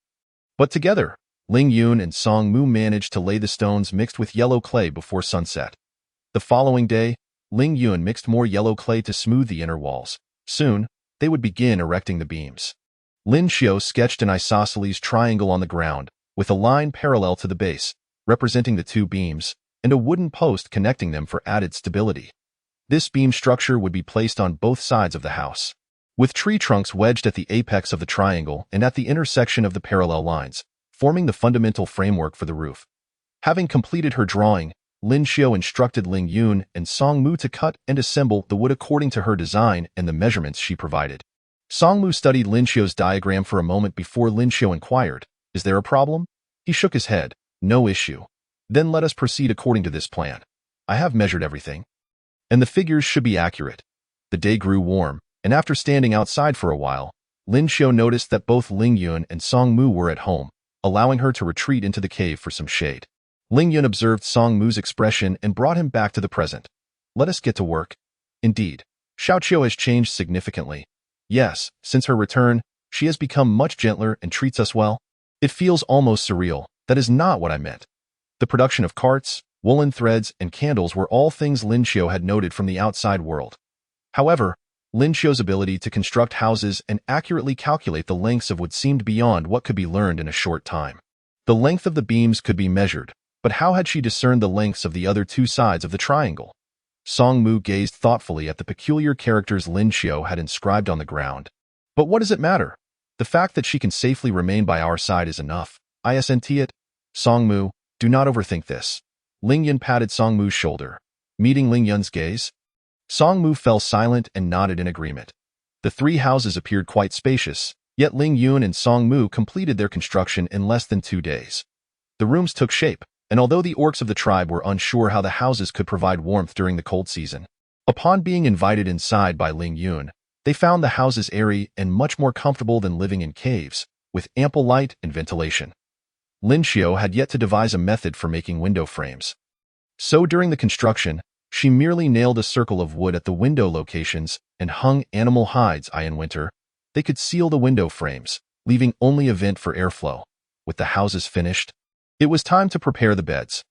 B: But together, Ling Yun and Song Mu managed to lay the stones mixed with yellow clay before sunset. The following day, Ling Yun mixed more yellow clay to smooth the inner walls. Soon, they would begin erecting the beams. Lin Xiu sketched an isosceles triangle on the ground, with a line parallel to the base, representing the two beams, and a wooden post connecting them for added stability. This beam structure would be placed on both sides of the house, with tree trunks wedged at the apex of the triangle and at the intersection of the parallel lines, forming the fundamental framework for the roof. Having completed her drawing, Lin Xiu instructed Ling Yun and Song Mu to cut and assemble the wood according to her design and the measurements she provided. Song Mu studied Lin Xiu's diagram for a moment before Lin Xiu inquired, "Is there a problem?" He shook his head. "No issue." "Then let us proceed according to this plan. I have measured everything, and the figures should be accurate." The day grew warm, and after standing outside for a while, Lin Xiu noticed that both Ling Yun and Song Mu were at home, allowing her to retreat into the cave for some shade. Ling Yun observed Song Mu's expression and brought him back to the present. "Let us get to work." Indeed, Xiaoqiu has changed significantly. Yes, since her return, she has become much gentler and treats us well. It feels almost surreal. That is not what I meant. The production of carts, woolen threads, and candles were all things Lin Xiu had noted from the outside world. However, Lin Xiu's ability to construct houses and accurately calculate the lengths of wood seemed beyond what could be learned in a short time. The length of the beams could be measured, but how had she discerned the lengths of the other two sides of the triangle? Song Mu gazed thoughtfully at the peculiar characters Lin Xiu had inscribed on the ground. "But what does it matter? The fact that she can safely remain by our side is enough. Isn't it?" "Song Mu, do not overthink this." Ling Yun patted Song Mu's shoulder. Meeting Ling Yun's gaze, Song Mu fell silent and nodded in agreement. The three houses appeared quite spacious, yet Ling Yun and Song Mu completed their construction in less than 2 days. The rooms took shape, and although the orcs of the tribe were unsure how the houses could provide warmth during the cold season, upon being invited inside by Ling Yun, they found the houses airy and much more comfortable than living in caves, with ample light and ventilation. Lin Xiu had yet to devise a method for making window frames. So during the construction, she merely nailed a circle of wood at the window locations and hung animal hides. In winter, they could seal the window frames, leaving only a vent for airflow. With the houses finished, it was time to prepare the beds.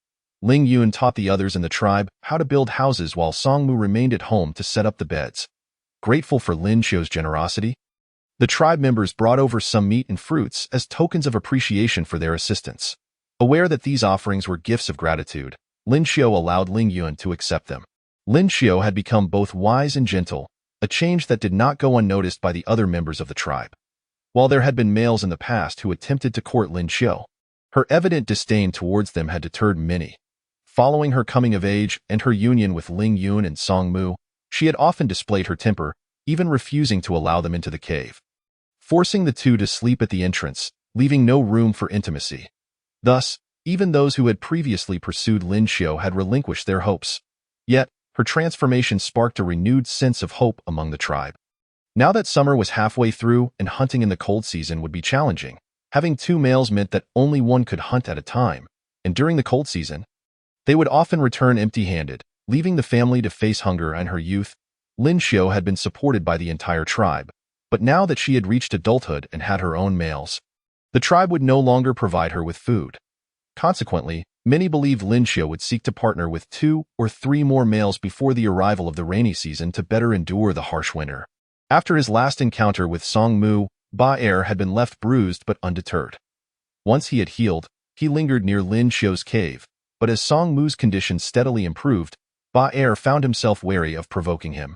B: Ling Yun taught the others in the tribe how to build houses while Song Mu remained at home to set up the beds. Grateful for Lin Xiu's generosity, the tribe members brought over some meat and fruits as tokens of appreciation for their assistance. Aware that these offerings were gifts of gratitude, Lin Xiu allowed Ling Yun to accept them. Lin Xiu had become both wise and gentle, a change that did not go unnoticed by the other members of the tribe. While there had been males in the past who attempted to court Lin Xiu, her evident disdain towards them had deterred many. Following her coming of age and her union with Ling Yun and Song Mu, she had often displayed her temper, even refusing to allow them into the cave, forcing the two to sleep at the entrance, leaving no room for intimacy. Thus, even those who had previously pursued Lin Xiu had relinquished their hopes. Yet, her transformation sparked a renewed sense of hope among the tribe. Now that summer was halfway through and hunting in the cold season would be challenging, having 2 males meant that only one could hunt at a time, and during the cold season, they would often return empty-handed, leaving the family to face hunger. In her youth, Lin Xiu had been supported by the entire tribe, but now that she had reached adulthood and had her own males, the tribe would no longer provide her with food. Consequently, many believed Lin Xiu would seek to partner with 2 or 3 more males before the arrival of the rainy season to better endure the harsh winter. After his last encounter with Song Mu, Ba Er had been left bruised but undeterred. Once he had healed, he lingered near Lin Xiu's cave, but as Song Mu's condition steadily improved, Ba Er found himself wary of provoking him.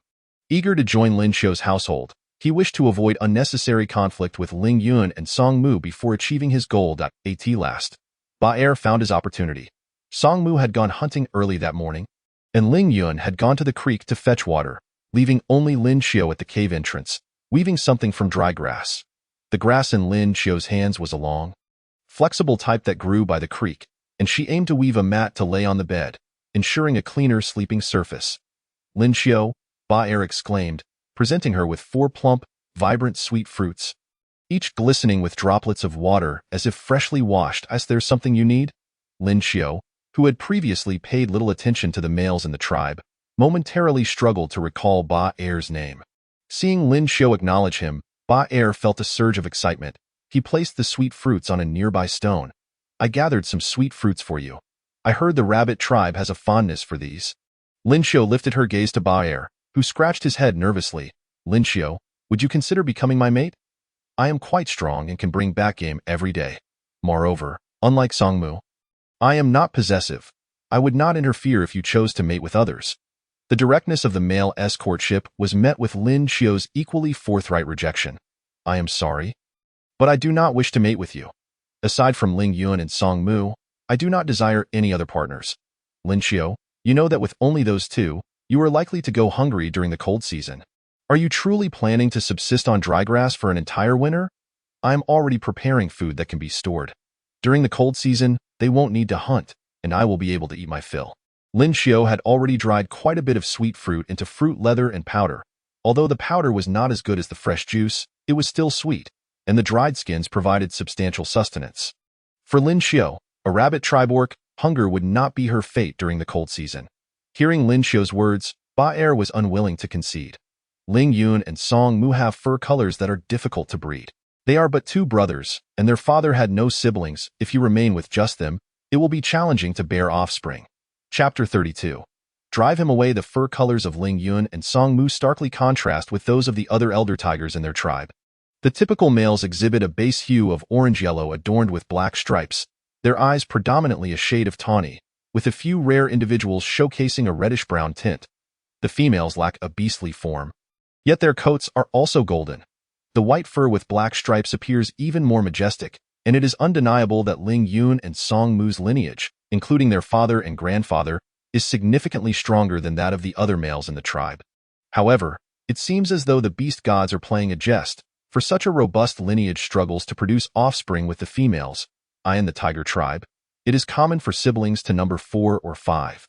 B: Eager to join Lin Xiu's household, he wished to avoid unnecessary conflict with Ling Yun and Song Mu before achieving his goal. At last, Ba Er found his opportunity. Song Mu had gone hunting early that morning, and Ling Yun had gone to the creek to fetch water, leaving only Lin Xiu at the cave entrance, weaving something from dry grass. The grass in Lin Xiu's hands was a long, flexible type that grew by the creek, and she aimed to weave a mat to lay on the bed, ensuring a cleaner sleeping surface. "Lin Xiu," Ba Er exclaimed, presenting her with 4 plump, vibrant sweet fruits, each glistening with droplets of water as if freshly washed. "Is there something you need?" Lin Xiu, who had previously paid little attention to the males in the tribe, momentarily struggled to recall Ba Er's name. Seeing Lin Xiao acknowledge him, Ba Er felt a surge of excitement. He placed the sweet fruits on a nearby stone. I gathered some sweet fruits for you. I heard the rabbit tribe has a fondness for these. Lin Xiao lifted her gaze to Ba Er, who scratched his head nervously. Lin Xiao, would you consider becoming my mate? I am quite strong and can bring back game every day. Moreover, unlike Songmu, I am not possessive. I would not interfere if you chose to mate with others. The directness of the male courtship was met with Lin Xiao's equally forthright rejection. I am sorry, but I do not wish to mate with you. Aside from Ling Yun and Song Mu, I do not desire any other partners. Lin Xiao, you know that with only those two, you are likely to go hungry during the cold season. Are you truly planning to subsist on dry grass for an entire winter? I am already preparing food that can be stored. During the cold season, they won't need to hunt, and I will be able to eat my fill. Lin Xiao had already dried quite a bit of sweet fruit into fruit leather and powder. Although the powder was not as good as the fresh juice, it was still sweet, and the dried skins provided substantial sustenance. For Lin Xiao, a rabbit tribe orc, hunger would not be her fate during the cold season. Hearing Lin Xiao's words, Ba Er was unwilling to concede. Ling Yun and Song Mu have fur colors that are difficult to breed. They are but two brothers, and their father had no siblings. If you remain with just them, it will be challenging to bear offspring. Chapter 32. Drive him away. The fur colors of Ling Yun and Song Mu starkly contrast with those of the other elder tigers in their tribe. The typical males exhibit a base hue of orange-yellow adorned with black stripes, their eyes predominantly a shade of tawny, with a few rare individuals showcasing a reddish-brown tint. The females lack a beastly form, yet their coats are also golden. The white fur with black stripes appears even more majestic, and it is undeniable that Ling Yun and Song Mu's lineage, including their father and grandfather, is significantly stronger than that of the other males in the tribe. However, it seems as though the beast gods are playing a jest, for such a robust lineage struggles to produce offspring with the females. In the tiger tribe, it is common for siblings to number 4 or 5.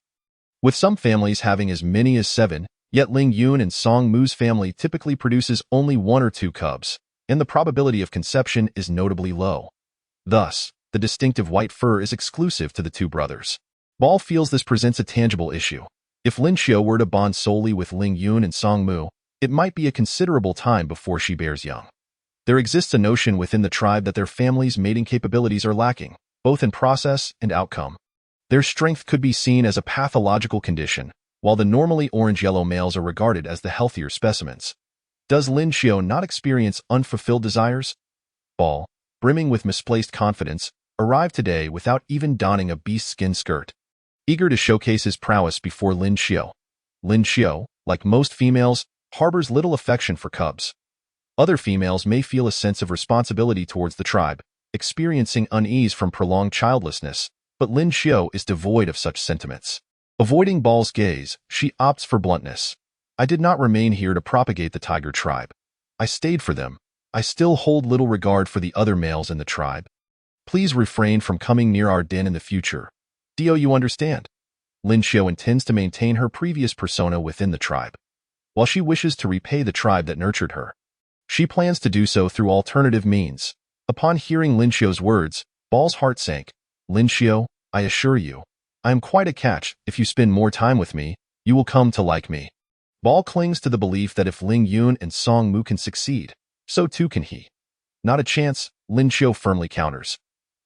B: With some families having as many as 7, yet Ling Yun and Song Mu's family typically produces only 1 or 2 cubs, and the probability of conception is notably low. Thus, the distinctive white fur is exclusive to the two brothers. Ball feels this presents a tangible issue. If Lin Xiao were to bond solely with Ling Yun and Song Mu, it might be a considerable time before she bears young. There exists a notion within the tribe that their family's mating capabilities are lacking, both in process and outcome. Their strength could be seen as a pathological condition, while the normally orange-yellow males are regarded as the healthier specimens. Does Lin Xiao not experience unfulfilled desires? Ball, brimming with misplaced confidence, arrived today without even donning a beast-skin skirt. Eager to showcase his prowess before Lin Xiao. Lin Xiao, like most females, harbors little affection for cubs. Other females may feel a sense of responsibility towards the tribe, experiencing unease from prolonged childlessness, but Lin Xiao is devoid of such sentiments. Avoiding Ball's gaze, she opts for bluntness. I did not remain here to propagate the tiger tribe. I stayed for them. I still hold little regard for the other males in the tribe. Please refrain from coming near our den in the future. Do you understand? Lin Xiao intends to maintain her previous persona within the tribe. While she wishes to repay the tribe that nurtured her, she plans to do so through alternative means. Upon hearing Lin Xiao's words, Ball's heart sank. Lin Xiao, I assure you, I am quite a catch. If you spend more time with me, you will come to like me. Ball clings to the belief that if Ling Yun and Song Mu can succeed, so too can he. Not a chance, Lin Xiao firmly counters.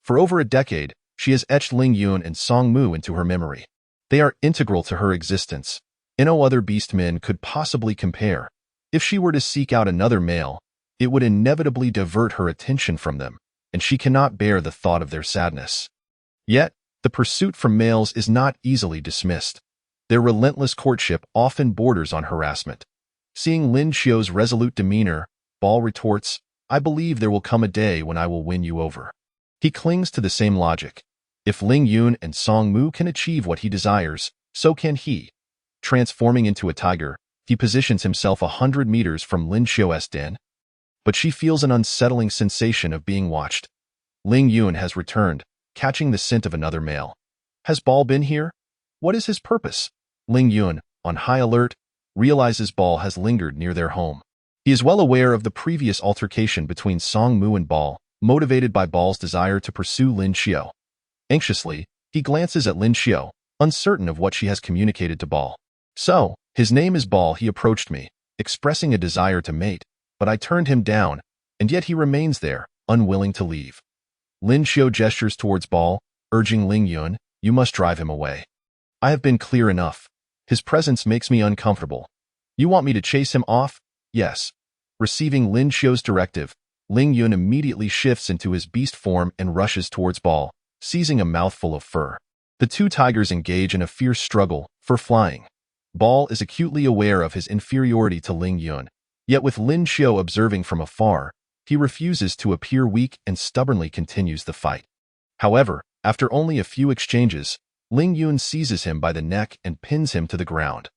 B: For over a decade, she has etched Ling Yun and Song Mu into her memory. They are integral to her existence, and no other beast men could possibly compare. If she were to seek out another male, it would inevitably divert her attention from them, and she cannot bear the thought of their sadness. Yet, the pursuit from males is not easily dismissed. Their relentless courtship often borders on harassment. Seeing Lin Xiao's resolute demeanor, Ball retorts, I believe there will come a day when I will win you over. He clings to the same logic. If Ling Yun and Song Mu can achieve what he desires, so can he. Transforming into a tiger, he positions himself 100 meters from Lin Xiao's den. But she feels an unsettling sensation of being watched. Ling Yun has returned, catching the scent of another male. Has Ball been here? What is his purpose? Ling Yun, on high alert, realizes Ball has lingered near their home. He is well aware of the previous altercation between Song Mu and Ball, motivated by Ball's desire to pursue Lin Xiao. Anxiously, he glances at Lin Xiao, uncertain of what she has communicated to Ball. So, his name is Ball. He approached me. expressing a desire to mate, but I turned him down, and yet he remains there, unwilling to leave. Lin Xiu gestures towards Ball, urging Ling Yun, you must drive him away. I have been clear enough. His presence makes me uncomfortable. You want me to chase him off? Yes. Receiving Lin Xiu's directive, Ling Yun immediately shifts into his beast form and rushes towards Ball, seizing a mouthful of fur. The two tigers engage in a fierce struggle for flying. Ball is acutely aware of his inferiority to Ling Yun, yet with Lin Xiu observing from afar, he refuses to appear weak and stubbornly continues the fight. However, after only a few exchanges, Ling Yun seizes him by the neck and pins him to the ground.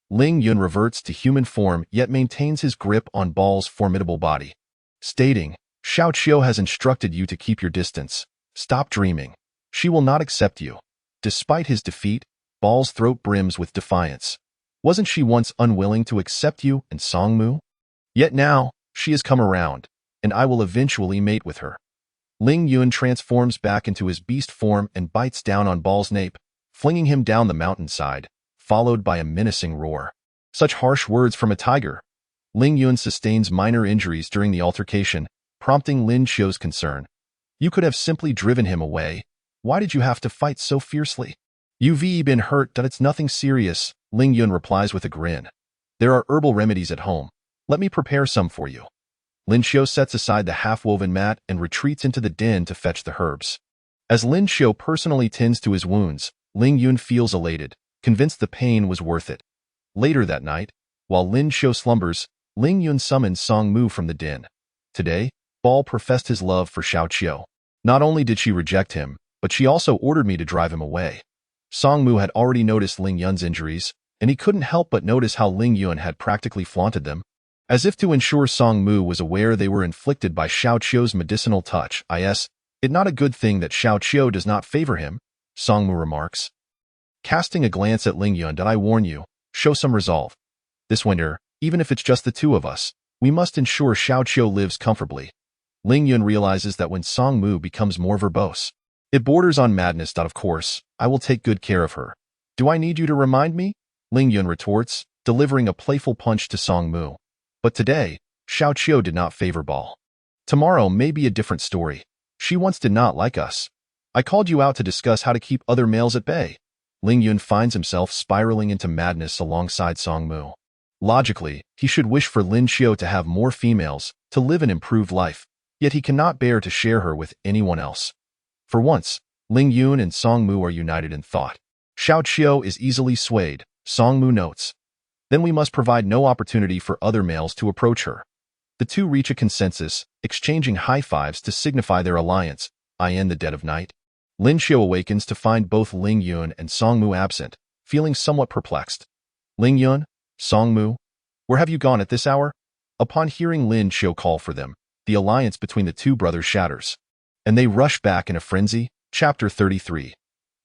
B: Ling Yun reverts to human form yet maintains his grip on Ball's formidable body, stating, Xiao Qiu has instructed you to keep your distance. Stop dreaming. She will not accept you. Despite his defeat, Ball's throat brims with defiance. Wasn't she once unwilling to accept you and Songmu? Yet now, she has come around, and I will eventually mate with her. Ling Yun transforms back into his beast form and bites down on Ball's nape, flinging him down the mountainside, followed by a menacing roar. Such harsh words from a tiger. Ling Yun sustains minor injuries during the altercation, prompting Lin Xiu's concern. You could have simply driven him away. Why did you have to fight so fiercely? You've been hurt, but it's nothing serious, Ling Yun replies with a grin. There are herbal remedies at home. Let me prepare some for you. Lin Xiu sets aside the half-woven mat and retreats into the den to fetch the herbs. As Lin Xiu personally tends to his wounds, Ling Yun feels elated, convinced the pain was worth it. Later that night, while Lin Xiu slumbers, Ling Yun summons Songmu from the den. Today, Ball professed his love for Xiao Qiu. Not only did she reject him, but she also ordered me to drive him away. Songmu had already noticed Ling Yun's injuries, and he couldn't help but notice how Ling Yun had practically flaunted them. As if to ensure Songmu was aware they were inflicted by Xiao Qiu's medicinal touch, it not a good thing that Xiao Qiu does not favor him, Songmu remarks. Casting a glance at Ling Yun, I warn you, show some resolve. This winter, even if it's just the two of us, we must ensure Xiao Qiu lives comfortably. Ling Yun realizes that when Songmu becomes more verbose, it borders on madness. Of course, I will take good care of her. Do I need you to remind me? Ling Yun retorts, delivering a playful punch to Songmu. But today, Xiao Qiu did not favor Ball. Tomorrow may be a different story. She once did not like us. I called you out to discuss how to keep other males at bay. Ling Yun finds himself spiraling into madness alongside Songmu. Logically, he should wish for Lin Xiu to have more females, to live an improved life, yet he cannot bear to share her with anyone else. For once, Ling Yun and Songmu are united in thought. Xiao Qiu is easily swayed, Songmu notes. Then we must provide no opportunity for other males to approach her. The two reach a consensus, exchanging high fives to signify their alliance, in the dead of night. Lin Xiu awakens to find both Ling Yun and Songmu absent, feeling somewhat perplexed. Ling Yun, Songmu, where have you gone at this hour? Upon hearing Lin Xiu call for them, the alliance between the two brothers shatters, and they rush back in a frenzy. Chapter 33.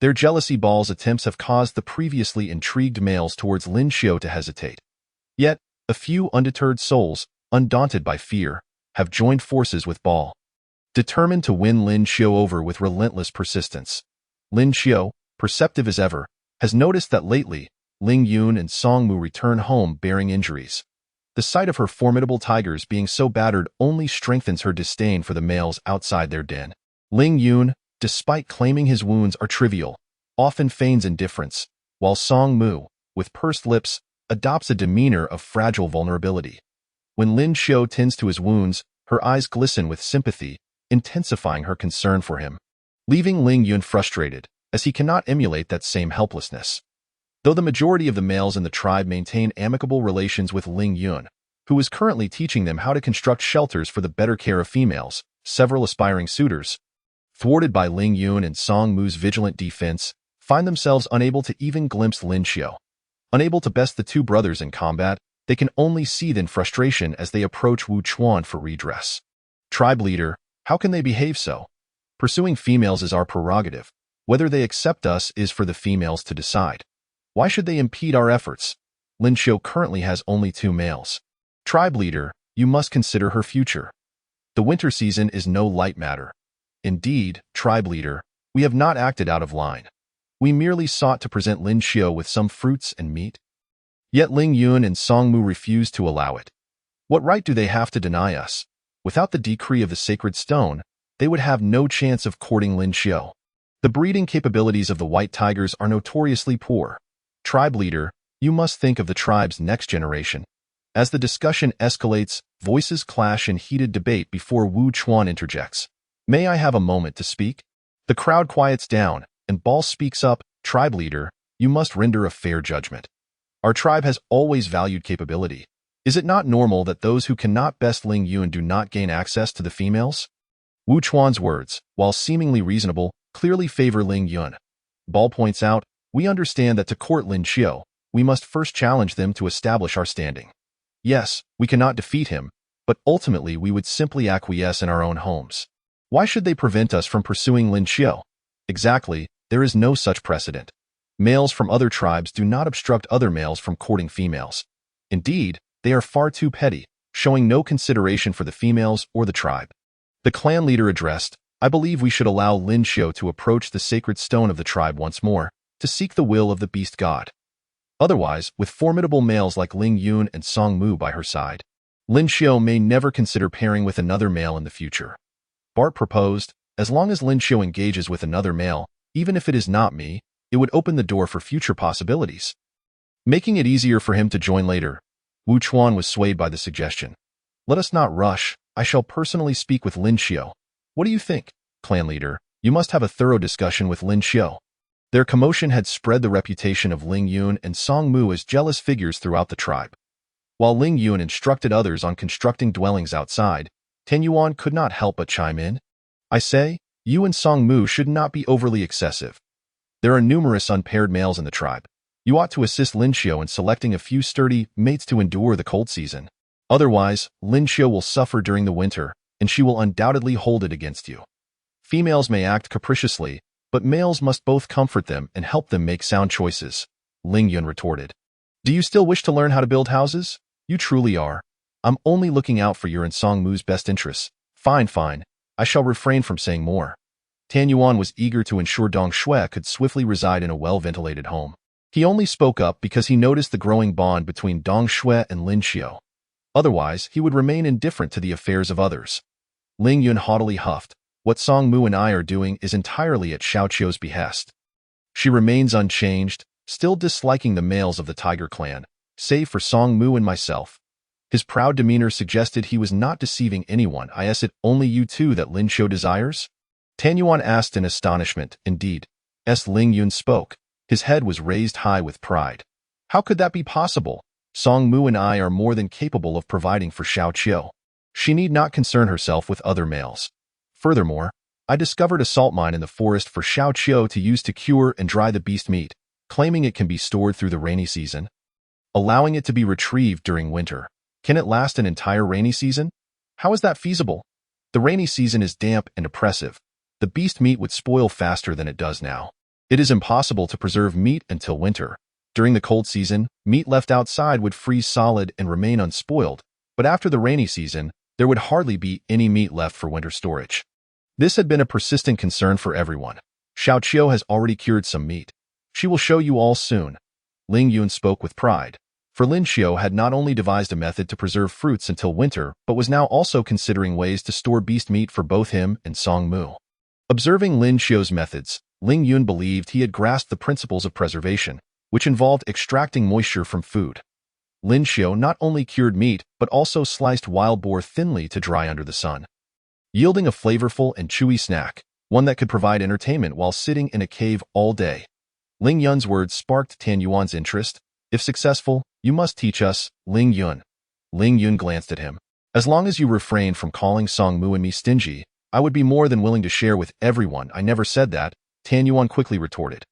B: Their jealousy Ball's attempts have caused the previously intrigued males towards Lin Xiu to hesitate. Yet, a few undeterred souls, undaunted by fear, have joined forces with Ball, determined to win Lin Xiu over with relentless persistence. Lin Xiu, perceptive as ever, has noticed that lately, Ling Yun and Songmu return home bearing injuries. The sight of her formidable tigers being so battered only strengthens her disdain for the males outside their den. Ling Yun, despite claiming his wounds are trivial, often feigns indifference, while Songmu, with pursed lips, adopts a demeanor of fragile vulnerability. When Lin Xiu tends to his wounds, her eyes glisten with sympathy, intensifying her concern for him, leaving Ling Yun frustrated, as he cannot emulate that same helplessness. Though the majority of the males in the tribe maintain amicable relations with Ling Yun, who is currently teaching them how to construct shelters for the better care of females, several aspiring suitors, thwarted by Ling Yun and Songmu's vigilant defense, find themselves unable to even glimpse Lin Xiu. Unable to best the two brothers in combat, they can only seethe in frustration as they approach Wu Chuan for redress. Tribe leader, how can they behave so? Pursuing females is our prerogative. Whether they accept us is for the females to decide. Why should they impede our efforts? Lin Xiu currently has only 2 males. Tribe leader, you must consider her future. The winter season is no light matter. Indeed, tribe leader, we have not acted out of line. We merely sought to present Lin Xiu with some fruits and meat. Yet Ling Yun and Song Mu refused to allow it. What right do they have to deny us? Without the decree of the sacred stone, they would have no chance of courting Lin Xiu. The breeding capabilities of the white tigers are notoriously poor. Tribe leader, you must think of the tribe's next generation. As the discussion escalates, voices clash in heated debate before Wu Chuan interjects. May I have a moment to speak? The crowd quiets down, and Ball speaks up. Tribe leader, you must render a fair judgment. Our tribe has always valued capability. Is it not normal that those who cannot best Ling Yun do not gain access to the females? Wu Chuan's words, while seemingly reasonable, clearly favor Ling Yun. Ball points out, we understand that to court Lin Xiu, we must first challenge them to establish our standing. Yes, we cannot defeat him, but ultimately we would simply acquiesce in our own homes. Why should they prevent us from pursuing Lin Xiu? Exactly, there is no such precedent. Males from other tribes do not obstruct other males from courting females. Indeed, they are far too petty, showing no consideration for the females or the tribe. The clan leader addressed, I believe we should allow Lin Xiu to approach the sacred stone of the tribe once more, to seek the will of the beast god. Otherwise, with formidable males like Ling Yun and Song Mu by her side, Lin Xiu may never consider pairing with another male in the future. Bart proposed, as long as Lin Xiu engages with another male, even if it is not me, it would open the door for future possibilities, making it easier for him to join later. Wu Chuan was swayed by the suggestion. Let us not rush. I shall personally speak with Lin Xiu. What do you think, clan leader? You must have a thorough discussion with Lin Xiu. Their commotion had spread the reputation of Ling Yun and Song Mu as jealous figures throughout the tribe. While Ling Yun instructed others on constructing dwellings outside, Tan Yuan could not help but chime in. I say, you and Song Mu should not be overly excessive. There are numerous unpaired males in the tribe. You ought to assist Lin Xiu in selecting a few sturdy mates to endure the cold season. Otherwise, Lin Xiu will suffer during the winter, and she will undoubtedly hold it against you. Females may act capriciously, but males must both comfort them and help them make sound choices, Ling Yun retorted. Do you still wish to learn how to build houses? You truly are. I'm only looking out for your and Song Mu's best interests. Fine, fine. I shall refrain from saying more. Tan Yuan was eager to ensure Dong Shui could swiftly reside in a well-ventilated home. He only spoke up because he noticed the growing bond between Dong Shui and Lin Xiu. Otherwise, he would remain indifferent to the affairs of others. Ling Yun haughtily huffed. What Song Mu and I are doing is entirely at Xiao Qiu's behest. She remains unchanged, still disliking the males of the Tiger clan, save for Song Mu and myself. His proud demeanor suggested he was not deceiving anyone. Is it only you two that Lin Xiu desires? Tan Yuan asked in astonishment. Indeed. Ling Yun spoke. His head was raised high with pride. How could that be possible? Song Mu and I are more than capable of providing for Xiao Qiu. She need not concern herself with other males. Furthermore, I discovered a salt mine in the forest for Xiao Qiu to use to cure and dry the beast meat, claiming it can be stored through the rainy season, allowing it to be retrieved during winter. Can it last an entire rainy season? How is that feasible? The rainy season is damp and oppressive. The beast meat would spoil faster than it does now. It is impossible to preserve meat until winter. During the cold season, meat left outside would freeze solid and remain unspoiled, but after the rainy season, there would hardly be any meat left for winter storage. This had been a persistent concern for everyone. Xiao Qiu has already cured some meat. She will show you all soon. Ling Yun spoke with pride. For Lin Xiu had not only devised a method to preserve fruits until winter, but was now also considering ways to store beast meat for both him and Song Mu. Observing Lin Xiu's methods, Ling Yun believed he had grasped the principles of preservation, which involved extracting moisture from food. Lin Xiu not only cured meat, but also sliced wild boar thinly to dry under the sun, yielding a flavorful and chewy snack, one that could provide entertainment while sitting in a cave all day. Ling Yun's words sparked Tan Yuan's interest. If successful, you must teach us, Ling Yun. Ling Yun glanced at him. As long as you refrain from calling Song Mu and me stingy, I would be more than willing to share with everyone. I never said that, Tan Yuan quickly retorted.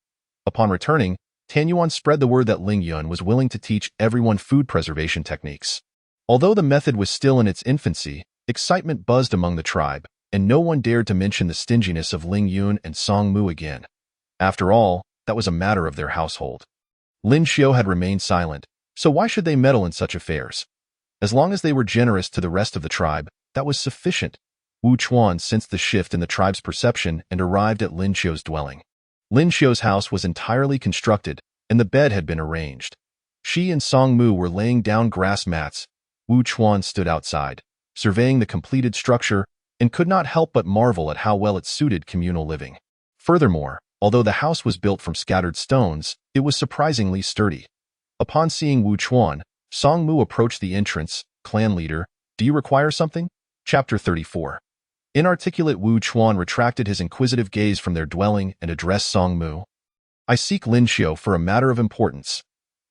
B: Upon returning, Tan Yuan spread the word that Ling Yun was willing to teach everyone food preservation techniques. Although the method was still in its infancy, excitement buzzed among the tribe, and no one dared to mention the stinginess of Ling Yun and Song Mu again. After all, that was a matter of their household. Lin Xiu had remained silent, so why should they meddle in such affairs? As long as they were generous to the rest of the tribe, that was sufficient. Wu Chuan sensed the shift in the tribe's perception and arrived at Lin Xiu's dwelling. Lin Xiu's house was entirely constructed, and the bed had been arranged. She and Song Mu were laying down grass mats. Wu Chuan stood outside, surveying the completed structure, and could not help but marvel at how well it suited communal living. Furthermore, although the house was built from scattered stones, it was surprisingly sturdy. Upon seeing Wu Chuan, Song Mu approached the entrance. Clan leader, do you require something? Chapter 34. Inarticulate Wu Chuan retracted his inquisitive gaze from their dwelling and addressed Song Mu. I seek Lin Xiu for a matter of importance.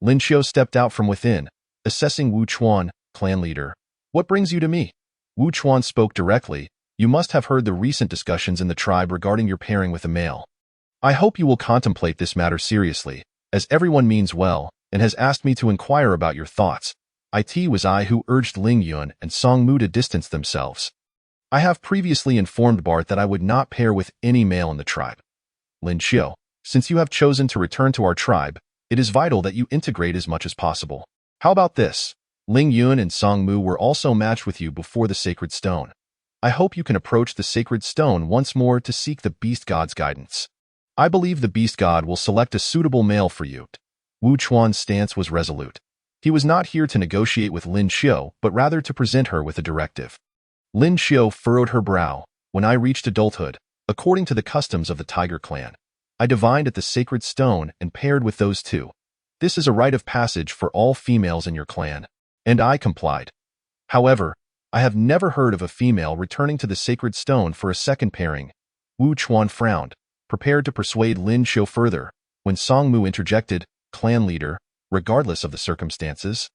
B: Lin Xiu stepped out from within, assessing Wu Chuan. Clan leader, what brings you to me? Wu Chuan spoke directly. You must have heard the recent discussions in the tribe regarding your pairing with a male. I hope you will contemplate this matter seriously, as everyone means well, and has asked me to inquire about your thoughts. It was I who urged Ling Yun and Song Mu to distance themselves. I have previously informed Bart that I would not pair with any male in the tribe. Lin Xiu, since you have chosen to return to our tribe, it is vital that you integrate as much as possible. How about this? Ling Yun and Song Mu were also matched with you before the sacred stone. I hope you can approach the sacred stone once more to seek the beast god's guidance. I believe the beast god will select a suitable male for you. Wu Chuan's stance was resolute. He was not here to negotiate with Lin Xiu, but rather to present her with a directive. Lin Xiu furrowed her brow. When I reached adulthood, according to the customs of the Tiger clan, I divined at the sacred stone and paired with those two. This is a rite of passage for all females in your clan, and I complied. However, I have never heard of a female returning to the sacred stone for a second pairing. Wu Chuan frowned, prepared to persuade Lin Xiu further, when Song Mu interjected, Clan leader, regardless of the circumstances,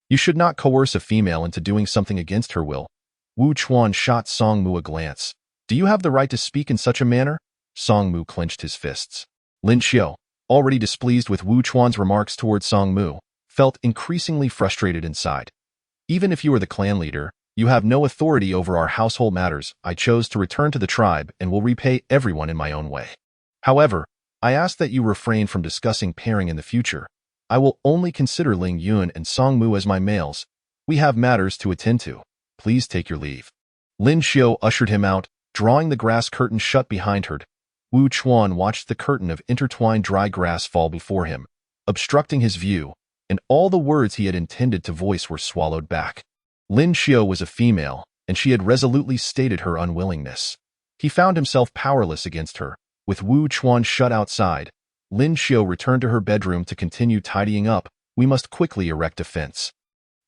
B: you should not coerce a female into doing something against her will. Wu Chuan shot Song Mu a glance. Do you have the right to speak in such a manner? Song Mu clenched his fists. Lin Xiu, already displeased with Wu Chuan's remarks toward Song Mu, felt increasingly frustrated inside. Even if you are the clan leader, you have no authority over our household matters. I chose to return to the tribe and will repay everyone in my own way. However, I ask that you refrain from discussing pairing in the future. I will only consider Ling Yun and Song Mu as my males. We have matters to attend to. Please take your leave. Lin Xiu ushered him out, drawing the grass curtain shut behind her. Wu Chuan watched the curtain of intertwined dry grass fall before him, obstructing his view, and all the words he had intended to voice were swallowed back. Lin Xiu was a female, and she had resolutely stated her unwillingness. He found himself powerless against her. With Wu Chuan shut outside, Lin Xiu returned to her bedroom to continue tidying up. We must quickly erect a fence.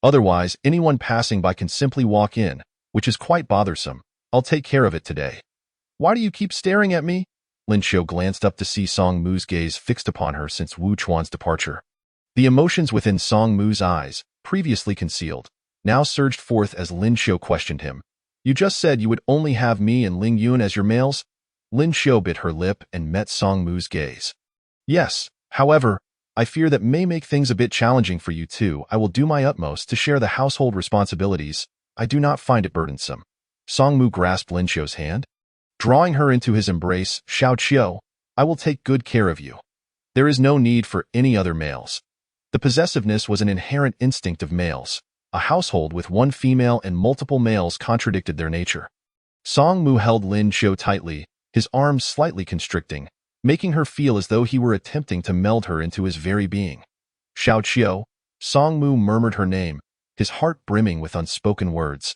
B: Otherwise, anyone passing by can simply walk in, which is quite bothersome. I'll take care of it today. Why do you keep staring at me? Lin Xiu glanced up to see Song Mu's gaze fixed upon her since Wu Chuan's departure. The emotions within Song Mu's eyes, previously concealed, now surged forth as Lin Xiu questioned him. You just said you would only have me and Ling Yun as your males? Lin Xiu bit her lip and met Song Mu's gaze. Yes, however, I fear that may make things a bit challenging for you too. I will do my utmost to share the household responsibilities. I do not find it burdensome. Song Mu grasped Lin Xiu's hand. Drawing her into his embrace, Xiao Qiu, I will take good care of you. There is no need for any other males. The possessiveness was an inherent instinct of males. A household with one female and multiple males contradicted their nature. Song Mu held Lin Xiu tightly, his arms slightly constricting, making her feel as though he were attempting to meld her into his very being. Xiao Qiu, Song Mu murmured her name, his heart brimming with unspoken words.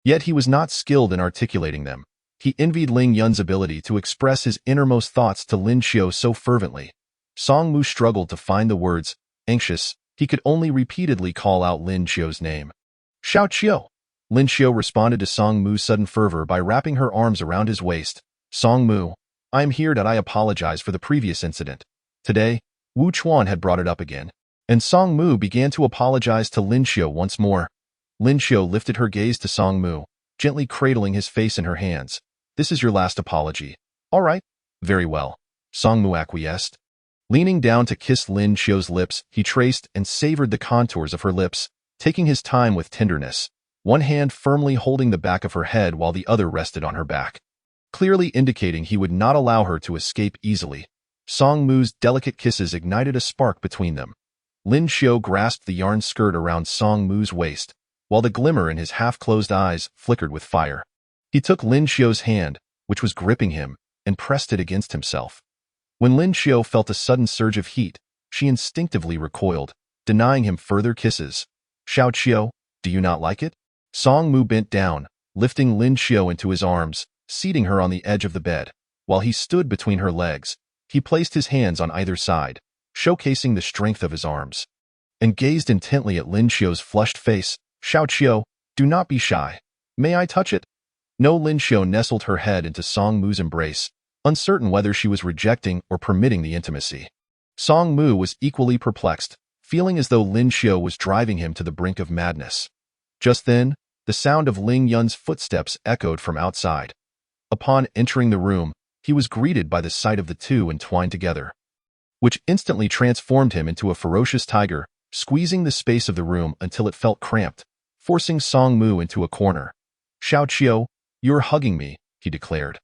B: Yet he was not skilled in articulating them. He envied Ling Yun's ability to express his innermost thoughts to Lin Xiu so fervently. Song Mu struggled to find the words. Anxious, he could only repeatedly call out Lin Xiu's name. Xiao Qiu. Lin Xiu responded to Song Mu's sudden fervor by wrapping her arms around his waist. Song Mu, I am here that I apologize for the previous incident. Today, Wu Chuan had brought it up again, and Song Mu began to apologize to Lin Xiu once more. Lin Xiu lifted her gaze to Song Mu, gently cradling his face in her hands. This is your last apology. All right. Very well. Song Mu acquiesced. Leaning down to kiss Lin Xiu's lips, he traced and savored the contours of her lips, taking his time with tenderness, one hand firmly holding the back of her head while the other rested on her back, clearly indicating he would not allow her to escape easily. Song Mu's delicate kisses ignited a spark between them. Lin Xiu grasped the yarn skirt around Song Mu's waist, while the glimmer in his half-closed eyes flickered with fire. He took Lin Xiu's hand, which was gripping him, and pressed it against himself. When Lin Xiu felt a sudden surge of heat, she instinctively recoiled, denying him further kisses. Xiao Qiu, do you not like it? Song Mu bent down, lifting Lin Xiu into his arms, seating her on the edge of the bed. While he stood between her legs, he placed his hands on either side, showcasing the strength of his arms, and gazed intently at Lin Xiu's flushed face. Xiao Qiu, do not be shy. May I touch it? No. Lin Xiu nestled her head into Song Mu's embrace, uncertain whether she was rejecting or permitting the intimacy. Song Mu was equally perplexed, feeling as though Lin Xiu was driving him to the brink of madness. Just then, the sound of Ling Yun's footsteps echoed from outside. Upon entering the room, he was greeted by the sight of the two entwined together, which instantly transformed him into a ferocious tiger, squeezing the space of the room until it felt cramped, forcing Song Mu into a corner. Xiao Qiu, you're hugging me, he declared.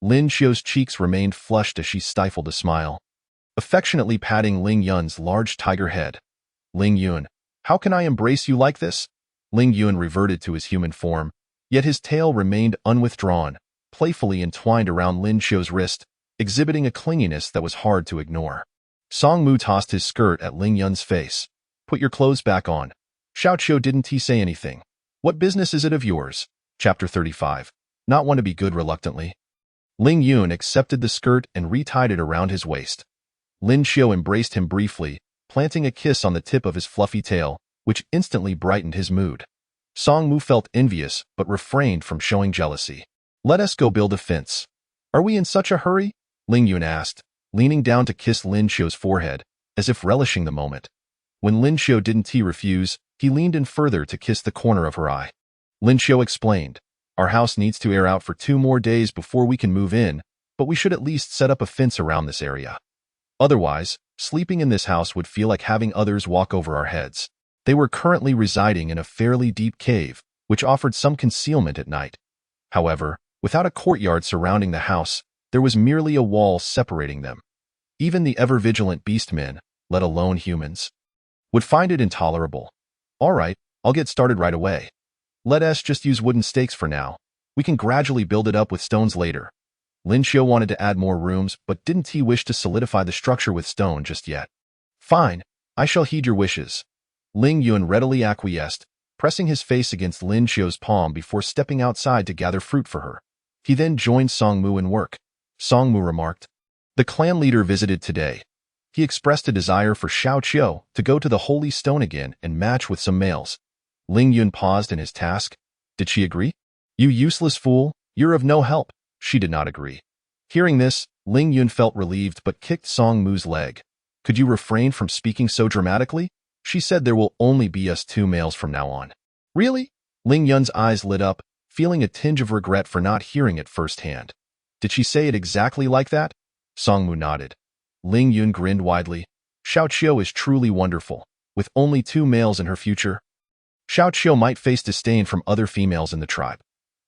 B: Lin Xiu's cheeks remained flushed as she stifled a smile, affectionately patting Ling Yun's large tiger head. Ling Yun, how can I embrace you like this? Ling Yun reverted to his human form, yet his tail remained unwithdrawn, playfully entwined around Lin Xiu's wrist, exhibiting a clinginess that was hard to ignore. Song Mu tossed his skirt at Ling Yun's face. Put your clothes back on. Xiao Qiu, didn't he say anything? What business is it of yours? Chapter 35. Not want to be good reluctantly. Ling Yun accepted the skirt and retied it around his waist. Lin Xiu embraced him briefly, planting a kiss on the tip of his fluffy tail, which instantly brightened his mood. Song Mu felt envious but refrained from showing jealousy. Let us go build a fence. Are we in such a hurry? Ling Yun asked, leaning down to kiss Lin Xiu's forehead, as if relishing the moment. When Lin Xiu didn't refuse, he leaned in further to kiss the corner of her eye. Lin Xiu explained, our house needs to air out for 2 more days before we can move in, but we should at least set up a fence around this area. Otherwise, sleeping in this house would feel like having others walk over our heads. They were currently residing in a fairly deep cave, which offered some concealment at night. However, without a courtyard surrounding the house, there was merely a wall separating them. Even the ever-vigilant beastmen, let alone humans, would find it intolerable. All right, I'll get started right away. Let us just use wooden stakes for now. We can gradually build it up with stones later. Lin Xiu wanted to add more rooms, but didn't he wish to solidify the structure with stone just yet? Fine, I shall heed your wishes. Ling Yun readily acquiesced, pressing his face against Lin Xiu's palm before stepping outside to gather fruit for her. He then joined Song Mu in work. Song Mu remarked, the clan leader visited today. He expressed a desire for Xiao Qiu to go to the Holy Stone again and match with some males. Ling Yun paused in his task. Did she agree? You useless fool, you're of no help. She did not agree. Hearing this, Ling Yun felt relieved but kicked Song Mu's leg. Could you refrain from speaking so dramatically? She said there will only be us 2 males from now on. Really? Ling Yun's eyes lit up, feeling a tinge of regret for not hearing it firsthand. Did she say it exactly like that? Song Mu nodded. Ling Yun grinned widely. Xiao Qiu is truly wonderful. With only 2 males in her future, Xiao Qiu might face disdain from other females in the tribe.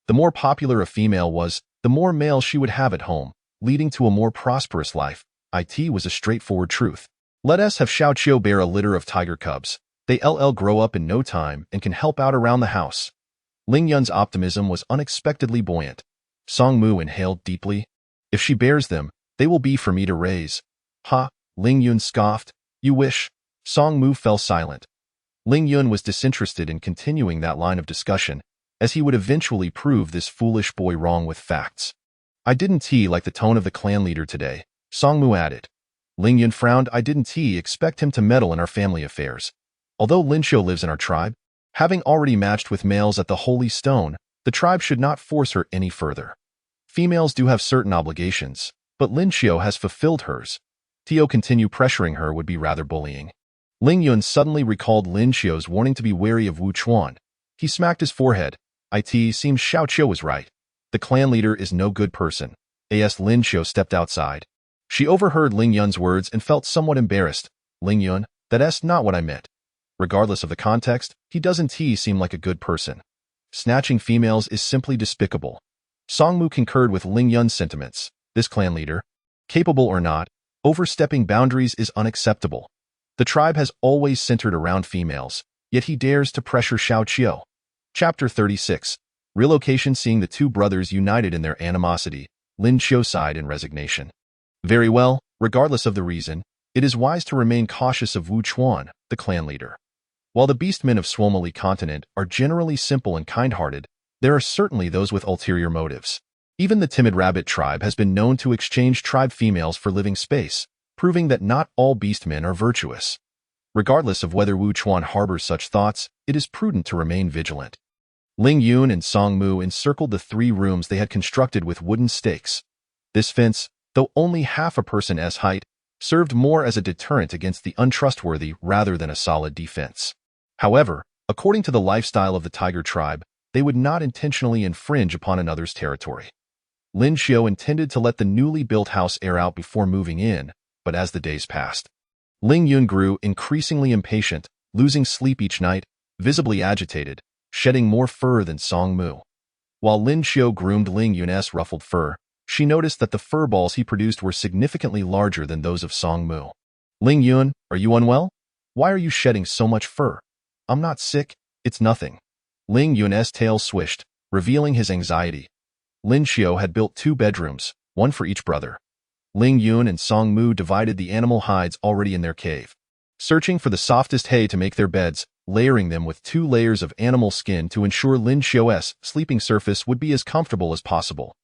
B: The more popular a female was, the more males she would have at home, leading to a more prosperous life. It was a straightforward truth. Let us have Xiao Qiu bear a litter of tiger cubs. They'll grow up in no time and can help out around the house. Ling Yun's optimism was unexpectedly buoyant. Song Mu inhaled deeply. If she bears them, they will be for me to raise. Ha, Ling Yun scoffed. You wish? Song Mu fell silent. Ling Yun was disinterested in continuing that line of discussion, as he would eventually prove this foolish boy wrong with facts. I didn't like the tone of the clan leader today, Song Mu added. Ling Yun frowned. I didn't expect him to meddle in our family affairs. Although Lin Xiu lives in our tribe, having already matched with males at the Holy Stone, the tribe should not force her any further. Females do have certain obligations, but Lin Xiu has fulfilled hers. To continue pressuring her would be rather bullying. Ling Yun suddenly recalled Lin Xiu's warning to be wary of Wu Chuan. He smacked his forehead. It seems Xiao Qiu was right. The clan leader is no good person. As Lin Xiu stepped outside. She overheard Ling Yun's words and felt somewhat embarrassed. Ling Yun, that's not what I meant. Regardless of the context, he doesn't seem like a good person. Snatching females is simply despicable. Song Mu concurred with Ling Yun's sentiments. This clan leader, capable or not, overstepping boundaries is unacceptable. The tribe has always centered around females, yet he dares to pressure Xiao Qiu. Chapter 36. Relocation. Seeing the 2 brothers united in their animosity, Lin Xiu sighed in resignation. Very well, regardless of the reason, it is wise to remain cautious of Wu Chuan, the clan leader. While the beastmen of Swomali continent are generally simple and kind-hearted, there are certainly those with ulterior motives. Even the timid rabbit tribe has been known to exchange tribe females for living space, proving that not all beastmen are virtuous. Regardless of whether Wu Chuan harbors such thoughts, it is prudent to remain vigilant. Ling Yun and Song Mu encircled the 3 rooms they had constructed with wooden stakes. This fence, though only half a person's height, served more as a deterrent against the untrustworthy rather than a solid defense. However, according to the lifestyle of the tiger tribe, they would not intentionally infringe upon another's territory. Lin Xiu intended to let the newly built house air out before moving in, but as the days passed, Ling Yun grew increasingly impatient, losing sleep each night, visibly agitated, shedding more fur than Song Mu. While Lin Xiu groomed Ling Yun's ruffled fur, she noticed that the fur balls he produced were significantly larger than those of Song Mu. Ling Yun, are you unwell? Why are you shedding so much fur? I'm not sick, it's nothing. Ling Yun's tail swished, revealing his anxiety. Lin Xiu had built 2 bedrooms, one for each brother. Ling Yun and Song Mu divided the animal hides already in their cave, searching for the softest hay to make their beds, layering them with 2 layers of animal skin to ensure Lin Xiu's sleeping surface would be as comfortable as possible.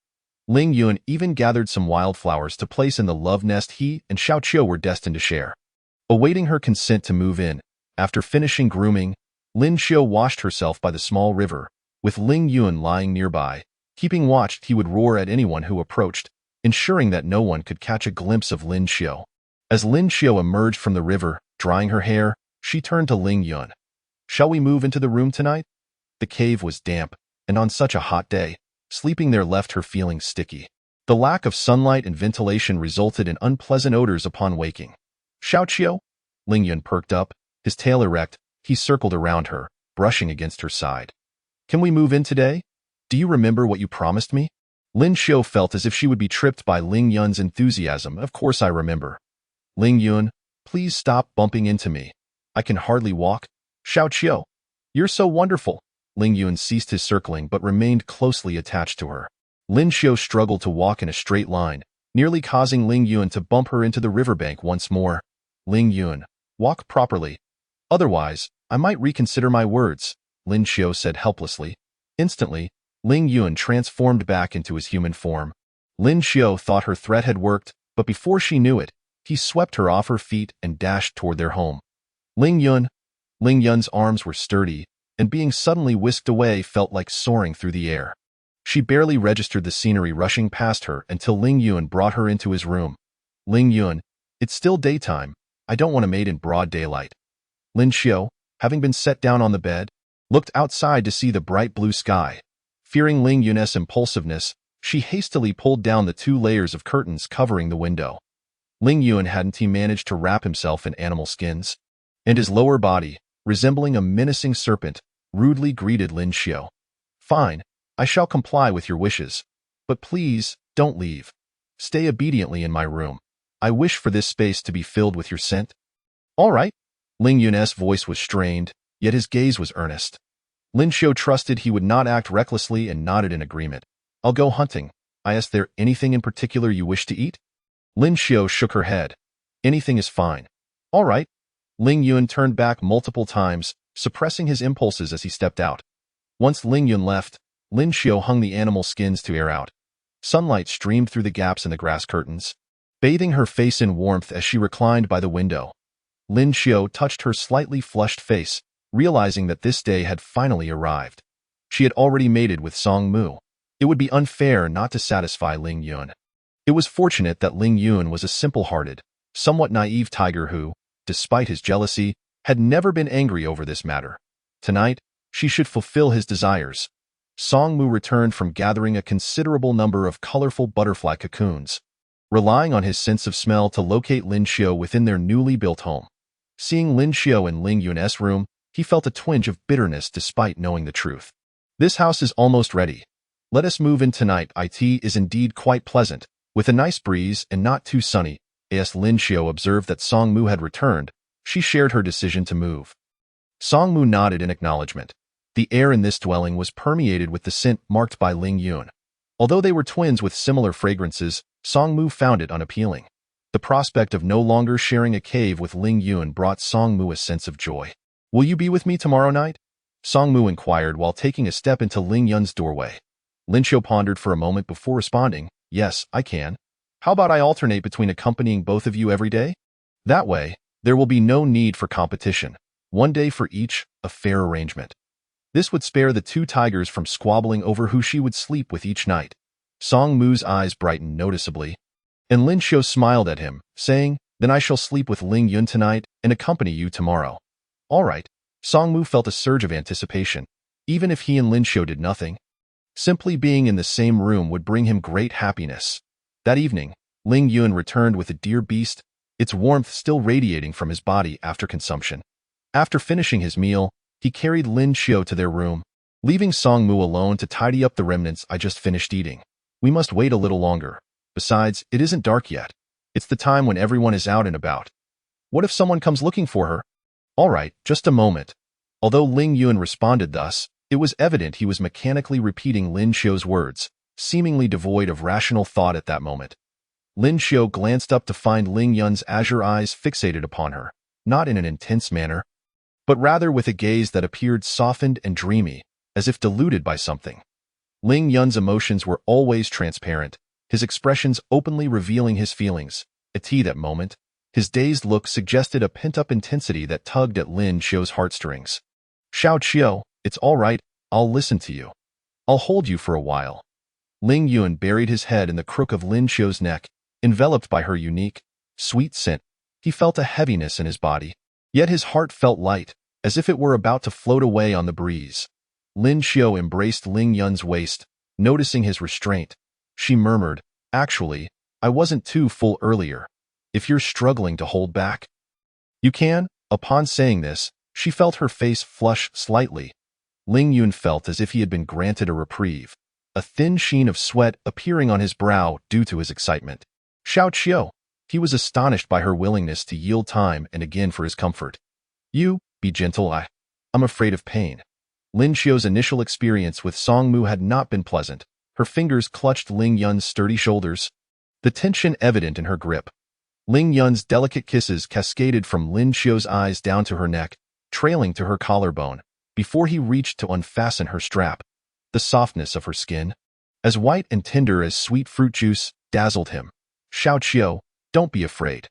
B: Ling Yun even gathered some wildflowers to place in the love nest he and Xiao Qiu were destined to share. Awaiting her consent to move in, after finishing grooming, Lin Xiu washed herself by the small river, with Ling Yun lying nearby. Keeping watch, he would roar at anyone who approached, ensuring that no one could catch a glimpse of Lin Xiu. As Lin Xiu emerged from the river, drying her hair, she turned to Ling Yun. Shall we move into the room tonight? The cave was damp, and on such a hot day, sleeping there left her feeling sticky. The lack of sunlight and ventilation resulted in unpleasant odors upon waking. Xiao Qiu? Ling Yun perked up, his tail erect. He circled around her, brushing against her side. Can we move in today? Do you remember what you promised me? Lin Xiu felt as if she would be tripped by Ling Yun's enthusiasm. Of course I remember. Ling Yun, please stop bumping into me. I can hardly walk. Xiao Qiu, you're so wonderful. Ling Yun ceased his circling but remained closely attached to her. Lin Xiu struggled to walk in a straight line, nearly causing Ling Yun to bump her into the riverbank once more. Ling Yun, walk properly. Otherwise, I might reconsider my words, Lin Xiu said helplessly. Instantly, Ling Yun transformed back into his human form. Lin Xiu thought her threat had worked, but before she knew it, he swept her off her feet and dashed toward their home. Ling Yun's arms were sturdy, and being suddenly whisked away felt like soaring through the air. She barely registered the scenery rushing past her until Ling Yun brought her into his room. Ling Yun, it's still daytime. I don't want to mate in broad daylight. Lin Xiu, having been set down on the bed, looked outside to see the bright blue sky. Fearing Ling Yun's impulsiveness, she hastily pulled down the 2 layers of curtains covering the window. Ling Yun hadn't he managed to wrap himself in animal skins? And his lower body, resembling a menacing serpent, rudely greeted Lin Xiu. Fine, I shall comply with your wishes. But please, don't leave. Stay obediently in my room. I wish for this space to be filled with your scent. All right. Ling Yun's voice was strained, yet his gaze was earnest. Lin Xiu trusted he would not act recklessly and nodded in agreement. I'll go hunting. Is there anything in particular you wish to eat? Lin Xiu shook her head. Anything is fine. All right. Ling Yun turned back multiple times, suppressing his impulses as he stepped out. Once Ling Yun left, Lin Xiu hung the animal skins to air out. Sunlight streamed through the gaps in the grass curtains, bathing her face in warmth as she reclined by the window. Lin Xiu touched her slightly flushed face, realizing that this day had finally arrived. She had already mated with Song Mu. It would be unfair not to satisfy Ling Yun. It was fortunate that Ling Yun was a simple-hearted, somewhat naive tiger who, despite his jealousy, had never been angry over this matter. Tonight, she should fulfill his desires. Song Mu returned from gathering a considerable number of colorful butterfly cocoons, relying on his sense of smell to locate Lin Xiu within their newly built home. Seeing Lin Xiu in Ling Yun's room, he felt a twinge of bitterness despite knowing the truth. This house is almost ready. Let us move in tonight. It is indeed quite pleasant, with a nice breeze and not too sunny. As Lin Xiu observed that Song Mu had returned, she shared her decision to move. Song Mu nodded in acknowledgement. The air in this dwelling was permeated with the scent marked by Ling Yun. Although they were twins with similar fragrances, Song Mu found it unappealing. The prospect of no longer sharing a cave with Ling Yun brought Song Mu a sense of joy. Will you be with me tomorrow night? Song Mu inquired while taking a step into Ling Yun's doorway. Lin Xiu pondered for a moment before responding, yes, I can. How about I alternate between accompanying both of you every day? That way, there will be no need for competition. One day for each, a fair arrangement. This would spare the two tigers from squabbling over who she would sleep with each night. Song Mu's eyes brightened noticeably, and Lin Xiu smiled at him, saying, then I shall sleep with Ling Yun tonight and accompany you tomorrow. All right. Song Mu felt a surge of anticipation, even if he and Lin Xiu did nothing. Simply being in the same room would bring him great happiness. That evening, Ling Yun returned with a deer beast, its warmth still radiating from his body after consumption. After finishing his meal, he carried Lin Xiu to their room, leaving Song Mu alone to tidy up the remnants I just finished eating. We must wait a little longer. Besides, it isn't dark yet. It's the time when everyone is out and about. What if someone comes looking for her? All right, just a moment. Although Ling Yun responded thus, it was evident he was mechanically repeating Lin Xiu's words, seemingly devoid of rational thought at that moment. Lin Xiu glanced up to find Ling Yun's azure eyes fixated upon her, not in an intense manner, but rather with a gaze that appeared softened and dreamy, as if deluded by something. Ling Yun's emotions were always transparent, his expressions openly revealing his feelings. At that moment, his dazed look suggested a pent-up intensity that tugged at Lin Xiu's heartstrings. Xiao Qiu, it's all right, I'll listen to you. I'll hold you for a while. Ling Yun buried his head in the crook of Lin Xiu's neck, enveloped by her unique, sweet scent. He felt a heaviness in his body, yet his heart felt light, as if it were about to float away on the breeze. Lin Xiu embraced Ling Yun's waist, noticing his restraint. She murmured, actually, I wasn't too full earlier. If you're struggling to hold back, you can. Upon saying this, she felt her face flush slightly. Ling Yun felt as if he had been granted a reprieve, a thin sheen of sweat appearing on his brow due to his excitement. Xiao Qiu. He was astonished by her willingness to yield time and again for his comfort. You, be gentle, I'm afraid of pain. Lin Xiu's initial experience with Song Mu had not been pleasant. Her fingers clutched Ling Yun's sturdy shoulders, the tension evident in her grip. Ling Yun's delicate kisses cascaded from Lin Xiu's eyes down to her neck, trailing to her collarbone, before he reached to unfasten her strap. The softness of her skin, as white and tender as sweet fruit juice, dazzled him. Xiao Qiu, don't be afraid.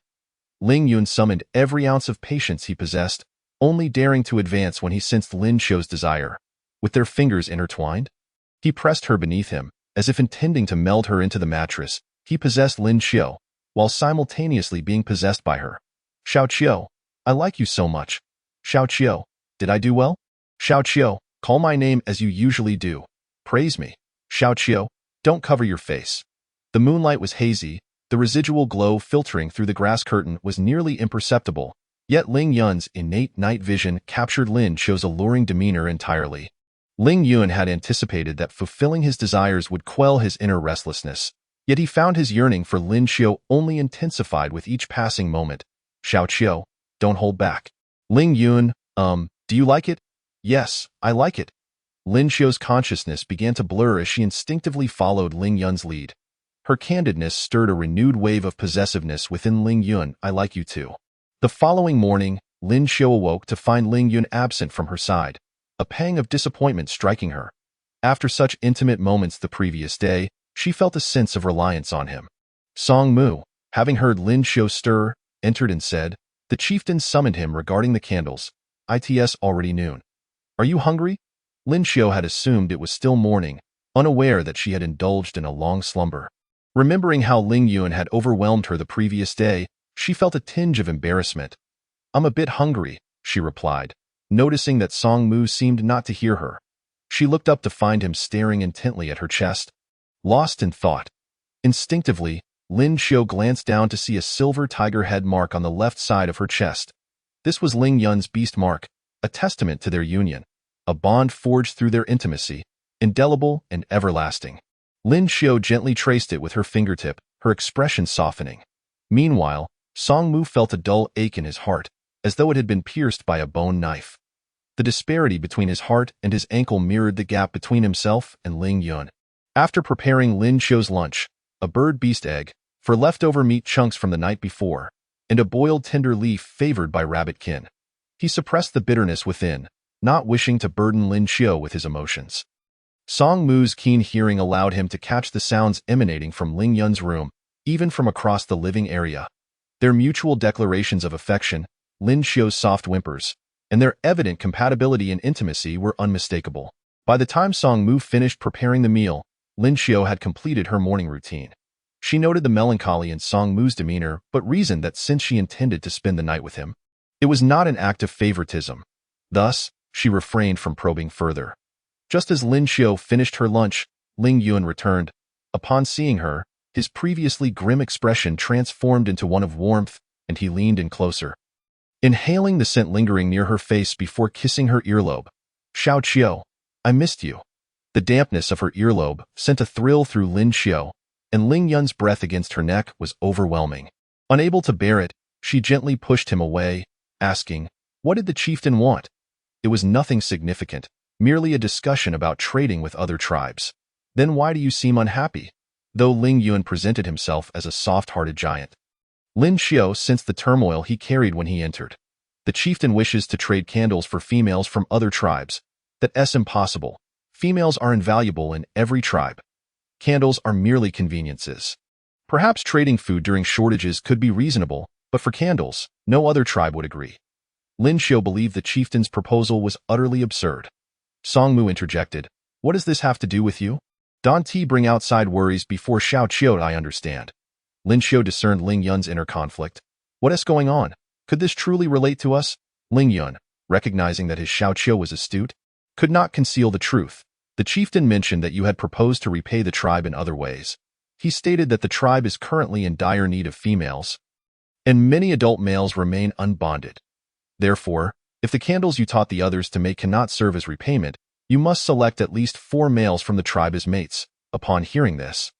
B: Ling Yun summoned every ounce of patience he possessed, only daring to advance when he sensed Lin Xiu's desire. With their fingers intertwined, he pressed her beneath him, as if intending to meld her into the mattress. He possessed Lin Xiu, while simultaneously being possessed by her. Xiao Qiu, I like you so much. Xiao Qiu, did I do well? Xiao Qiu, call my name as you usually do. Praise me. Xiao Qiu, don't cover your face. The moonlight was hazy, the residual glow filtering through the grass curtain was nearly imperceptible, yet Ling Yun's innate night vision captured Lin Xiu's alluring demeanor entirely. Ling Yun had anticipated that fulfilling his desires would quell his inner restlessness, yet he found his yearning for Lin Xiu only intensified with each passing moment. Xiao Qiu, don't hold back. Ling Yun, do you like it? Yes, I like it. Lin Xiu's consciousness began to blur as she instinctively followed Ling Yun's lead. Her candidness stirred a renewed wave of possessiveness within Ling Yun. I like you too. The following morning, Lin Xiu awoke to find Ling Yun absent from her side, a pang of disappointment striking her. After such intimate moments the previous day, she felt a sense of reliance on him. Song Mu, having heard Lin Xiu stir, entered and said, the chieftain summoned him regarding the candles. It's already noon. Are you hungry? Lin Xiu had assumed it was still morning, unaware that she had indulged in a long slumber. Remembering how Ling Yun had overwhelmed her the previous day, she felt a tinge of embarrassment. I'm a bit hungry, she replied, noticing that Song Mu seemed not to hear her. She looked up to find him staring intently at her chest, lost in thought. Instinctively, Lin Xiu glanced down to see a silver tiger head mark on the left side of her chest. This was Ling Yun's beast mark, a testament to their union, a bond forged through their intimacy, indelible and everlasting. Lin Xiu gently traced it with her fingertip, her expression softening. Meanwhile, Song Mu felt a dull ache in his heart, as though it had been pierced by a bone knife. The disparity between his heart and his ankle mirrored the gap between himself and Ling Yun. After preparing Lin Xiu's lunch, a bird beast egg, for leftover meat chunks from the night before, and a boiled tender leaf favored by rabbitkin. He suppressed the bitterness within, not wishing to burden Lin Xiao with his emotions. Song Mu's keen hearing allowed him to catch the sounds emanating from Ling Yun's room, even from across the living area. Their mutual declarations of affection, Lin Xiao's soft whimpers, and their evident compatibility and intimacy were unmistakable. By the time Song Mu finished preparing the meal, Lin Xiao had completed her morning routine. She noted the melancholy in Song Mu's demeanor, but reasoned that since she intended to spend the night with him, it was not an act of favoritism. Thus, she refrained from probing further. Just as Lin Xiao finished her lunch, Ling Yun returned. Upon seeing her, his previously grim expression transformed into one of warmth, and he leaned in closer. Inhaling the scent lingering near her face before kissing her earlobe, "Xiao Qiu, I missed you." The dampness of her earlobe sent a thrill through Lin Xiao, and Ling Yun's breath against her neck was overwhelming. Unable to bear it, she gently pushed him away, asking, "What did the chieftain want?" It was nothing significant, merely a discussion about trading with other tribes. "Then why do you seem unhappy?" Though Ling Yun presented himself as a soft-hearted giant, Lin Xiao sensed the turmoil he carried when he entered. The chieftain wishes to trade candles for females from other tribes. That's impossible. Females are invaluable in every tribe. Candles are merely conveniences. Perhaps trading food during shortages could be reasonable, but for candles, no other tribe would agree. Lin Xiao believed the chieftain's proposal was utterly absurd. Song Mu interjected, "What does this have to do with you?" "Don't bring outside worries before Xiao Qiu, I understand." Lin Xiao discerned Ling Yun's inner conflict. "What is going on? Could this truly relate to us?" Ling Yun, recognizing that his Xiao Qiu was astute, could not conceal the truth. The chieftain mentioned that you had proposed to repay the tribe in other ways. He stated that the tribe is currently in dire need of females, and many adult males remain unbonded. Therefore, if the candles you taught the others to make cannot serve as repayment, you must select at least 4 males from the tribe as mates. Upon hearing this,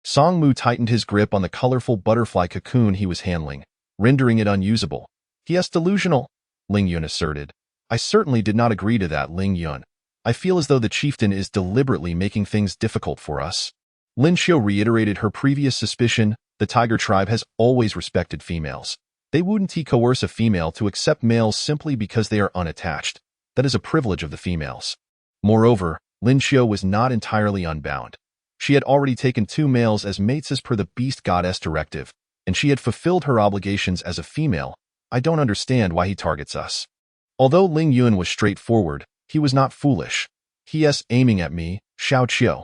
B: Song Mu tightened his grip on the colorful butterfly cocoon he was handling, rendering it unusable. "Yes, delusional," Ling Yun asserted. "I certainly did not agree to that, Ling Yun. I feel as though the chieftain is deliberately making things difficult for us." Lin Xiao reiterated her previous suspicion. The tiger tribe has always respected females. They wouldn't coerce a female to accept males simply because they are unattached. That is a privilege of the females. Moreover, Lin Xiao was not entirely unbound. She had already taken 2 males as mates as per the beast goddess directive, and she had fulfilled her obligations as a female. "I don't understand why he targets us." Although Ling Yun was straightforward, he was not foolish. "He is aiming at me, Xiao Qiu.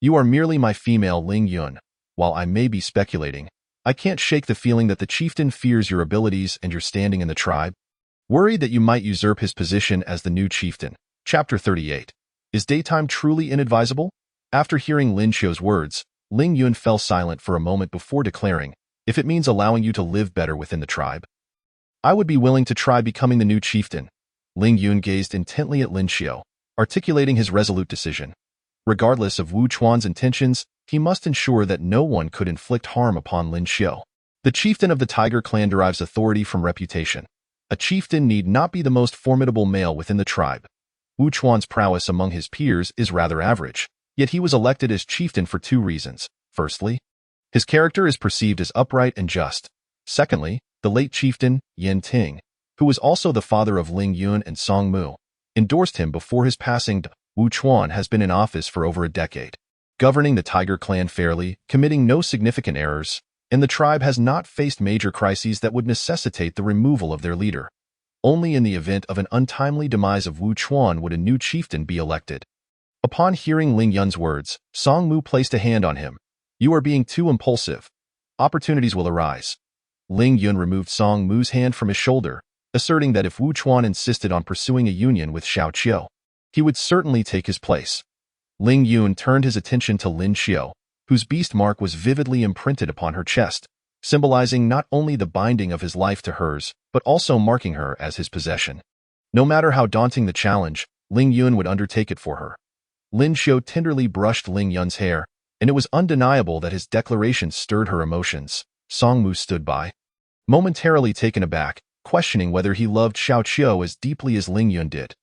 B: You are merely my female, Ling Yun. While I may be speculating, I can't shake the feeling that the chieftain fears your abilities and your standing in the tribe, worried that you might usurp his position as the new chieftain." Chapter 38. Is daytime truly inadvisable? After hearing Lin Xiao's words, Ling Yun fell silent for a moment before declaring, "If it means allowing you to live better within the tribe, I would be willing to try becoming the new chieftain." Ling Yun gazed intently at Lin Xiao, articulating his resolute decision. Regardless of Wu Chuan's intentions, he must ensure that no one could inflict harm upon Lin Xiao. The chieftain of the Tiger clan derives authority from reputation. A chieftain need not be the most formidable male within the tribe. Wu Chuan's prowess among his peers is rather average, yet he was elected as chieftain for 2 reasons. Firstly, his character is perceived as upright and just. Secondly, the late chieftain, Yan Ting, who was also the father of Ling Yun and Song Mu, endorsed him before his passing. Wu Chuan has been in office for over a decade, governing the Tiger clan fairly, committing no significant errors, and the tribe has not faced major crises that would necessitate the removal of their leader. Only in the event of an untimely demise of Wu Chuan would a new chieftain be elected. Upon hearing Ling Yun's words, Song Mu placed a hand on him. "You are being too impulsive. Opportunities will arise." Ling Yun removed Song Mu's hand from his shoulder, asserting that if Wu Chuan insisted on pursuing a union with Xiao Qiu, he would certainly take his place. Ling Yun turned his attention to Lin Xiao, whose beast mark was vividly imprinted upon her chest, symbolizing not only the binding of his life to hers, but also marking her as his possession. No matter how daunting the challenge, Ling Yun would undertake it for her. Lin Xiao tenderly brushed Ling Yun's hair, and it was undeniable that his declaration stirred her emotions. Song Mu stood by, momentarily taken aback, questioning whether he loved Xiao Qiu as deeply as Ling Yun did.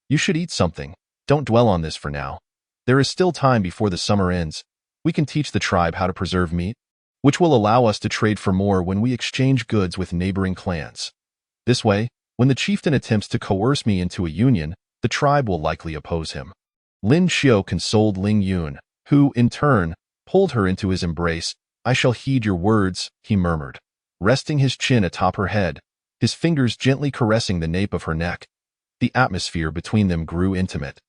B: "You should eat something. Don't dwell on this for now. There is still time before the summer ends. We can teach the tribe how to preserve meat." which will allow us to trade for more when we exchange goods with neighboring clans. This way, when the chieftain attempts to coerce me into a union, the tribe will likely oppose him. Lin Xiao consoled Ling Yun, who, in turn, pulled her into his embrace. I shall heed your words, he murmured, resting his chin atop her head, his fingers gently caressing the nape of her neck. The atmosphere between them grew intimate.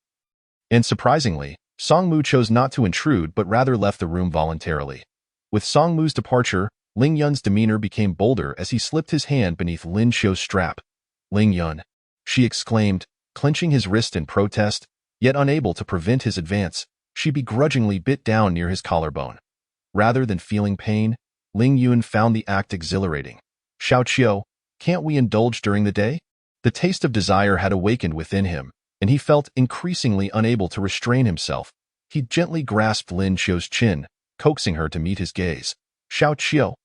B: And surprisingly, Songmu chose not to intrude but rather left the room voluntarily. With Songmu's departure, Ling Yun's demeanor became bolder as he slipped his hand beneath Lin Xiao's strap. Ling Yun, she exclaimed, clenching his wrist in protest, yet unable to prevent his advance. She begrudgingly bit down near his collarbone. Rather than feeling pain, Ling Yun found the act exhilarating. Xiao Qiu, can't we indulge during the day? The taste of desire had awakened within him, and he felt increasingly unable to restrain himself. He gently grasped Lin Xiao's chin, coaxing her to meet his gaze. Xiao Qiu.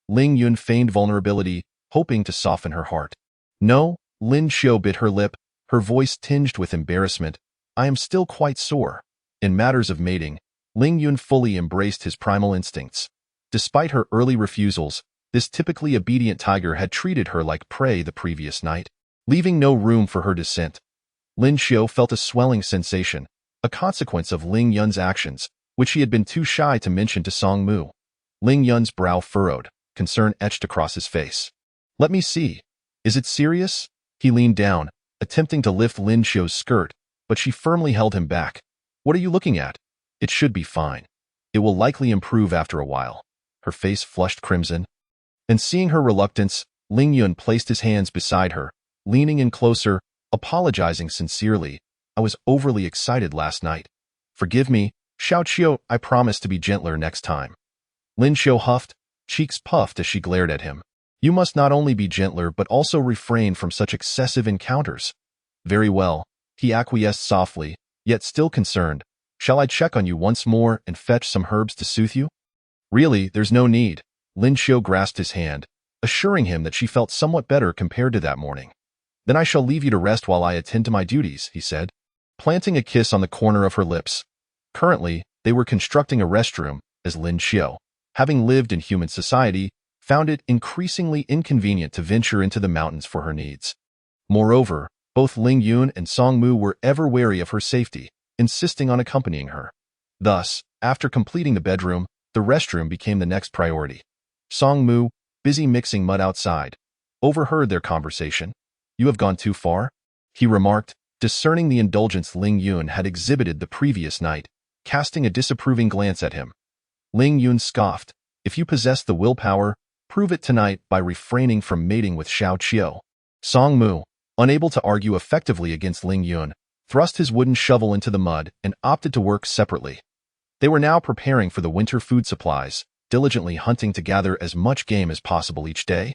B: Ling Yun feigned vulnerability, hoping to soften her heart. No, Lin Xiao bit her lip, her voice tinged with embarrassment. I am still quite sore. In matters of mating, Ling Yun fully embraced his primal instincts. Despite her early refusals, this typically obedient tiger had treated her like prey the previous night, leaving no room for her dissent. Lin Xiao felt a swelling sensation, a consequence of Ling Yun's actions, which he had been too shy to mention to Song Mu. Ling Yun's brow furrowed, concern etched across his face. Let me see. Is it serious? He leaned down, attempting to lift Lin Xiao's skirt, but she firmly held him back. What are you looking at? It should be fine. It will likely improve after a while. Her face flushed crimson. And seeing her reluctance, Ling Yun placed his hands beside her, leaning in closer, apologizing sincerely. I was overly excited last night. Forgive me, Xiao Qiu, I promise to be gentler next time. Lin Xiao huffed, cheeks puffed as she glared at him. You must not only be gentler but also refrain from such excessive encounters. Very well, he acquiesced softly, yet still concerned. Shall I check on you once more and fetch some herbs to soothe you? Really, there's no need. Lin Xiao grasped his hand, assuring him that she felt somewhat better compared to that morning. Then I shall leave you to rest while I attend to my duties, he said, planting a kiss on the corner of her lips. Currently, they were constructing a restroom, as Lin Xiao, having lived in human society, found it increasingly inconvenient to venture into the mountains for her needs. Moreover, both Ling Yun and Song Mu were ever wary of her safety, insisting on accompanying her. Thus, after completing the bedroom, the restroom became the next priority. Song Mu, busy mixing mud outside, overheard their conversation. You have gone too far, he remarked, discerning the indulgence Ling Yun had exhibited the previous night, casting a disapproving glance at him. Ling Yun scoffed. If you possess the willpower, prove it tonight by refraining from mating with Xiao Qiu. Song Mu, unable to argue effectively against Ling Yun, thrust his wooden shovel into the mud and opted to work separately. They were now preparing for the winter food supplies, diligently hunting to gather as much game as possible each day,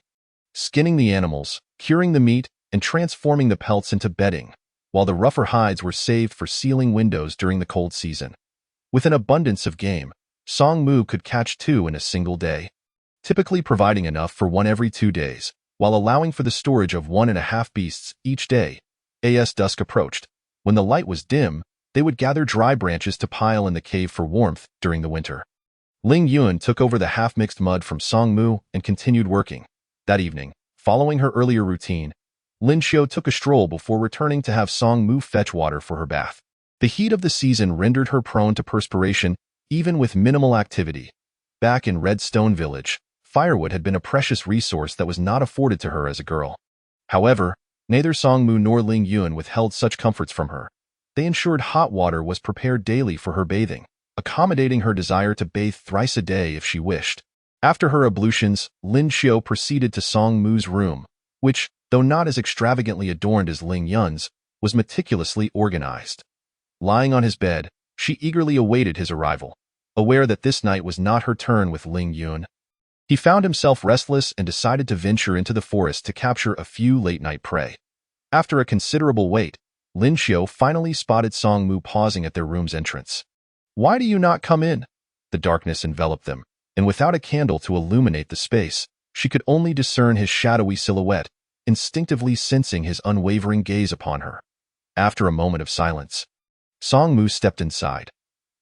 B: skinning the animals, curing the meat, and transforming the pelts into bedding, while the rougher hides were saved for sealing windows during the cold season. With an abundance of game, Song Mu could catch 2 in a single day, typically providing enough for 1 every 2 days, while allowing for the storage of 1.5 beasts each day. As dusk approached, when the light was dim, they would gather dry branches to pile in the cave for warmth during the winter. Ling Yun took over the half-mixed mud from Song Mu and continued working. That evening, following her earlier routine, Lin Xiao took a stroll before returning to have Song Mu fetch water for her bath. The heat of the season rendered her prone to perspiration, even with minimal activity. Back in Redstone Village, firewood had been a precious resource that was not afforded to her as a girl. However, neither Song Mu nor Ling Yun withheld such comforts from her. They ensured hot water was prepared daily for her bathing, accommodating her desire to bathe thrice a day if she wished. After her ablutions, Lin Xiao proceeded to Song Mu's room, which, though not as extravagantly adorned as Ling Yun's, was meticulously organized. Lying on his bed, she eagerly awaited his arrival, aware that this night was not her turn with Ling Yun. He found himself restless and decided to venture into the forest to capture a few late-night prey. After a considerable wait, Lin Xiao finally spotted Song Mu pausing at their room's entrance. Why do you not come in? The darkness enveloped them, and without a candle to illuminate the space, she could only discern his shadowy silhouette, instinctively sensing his unwavering gaze upon her. After a moment of silence, Song Mu stepped inside.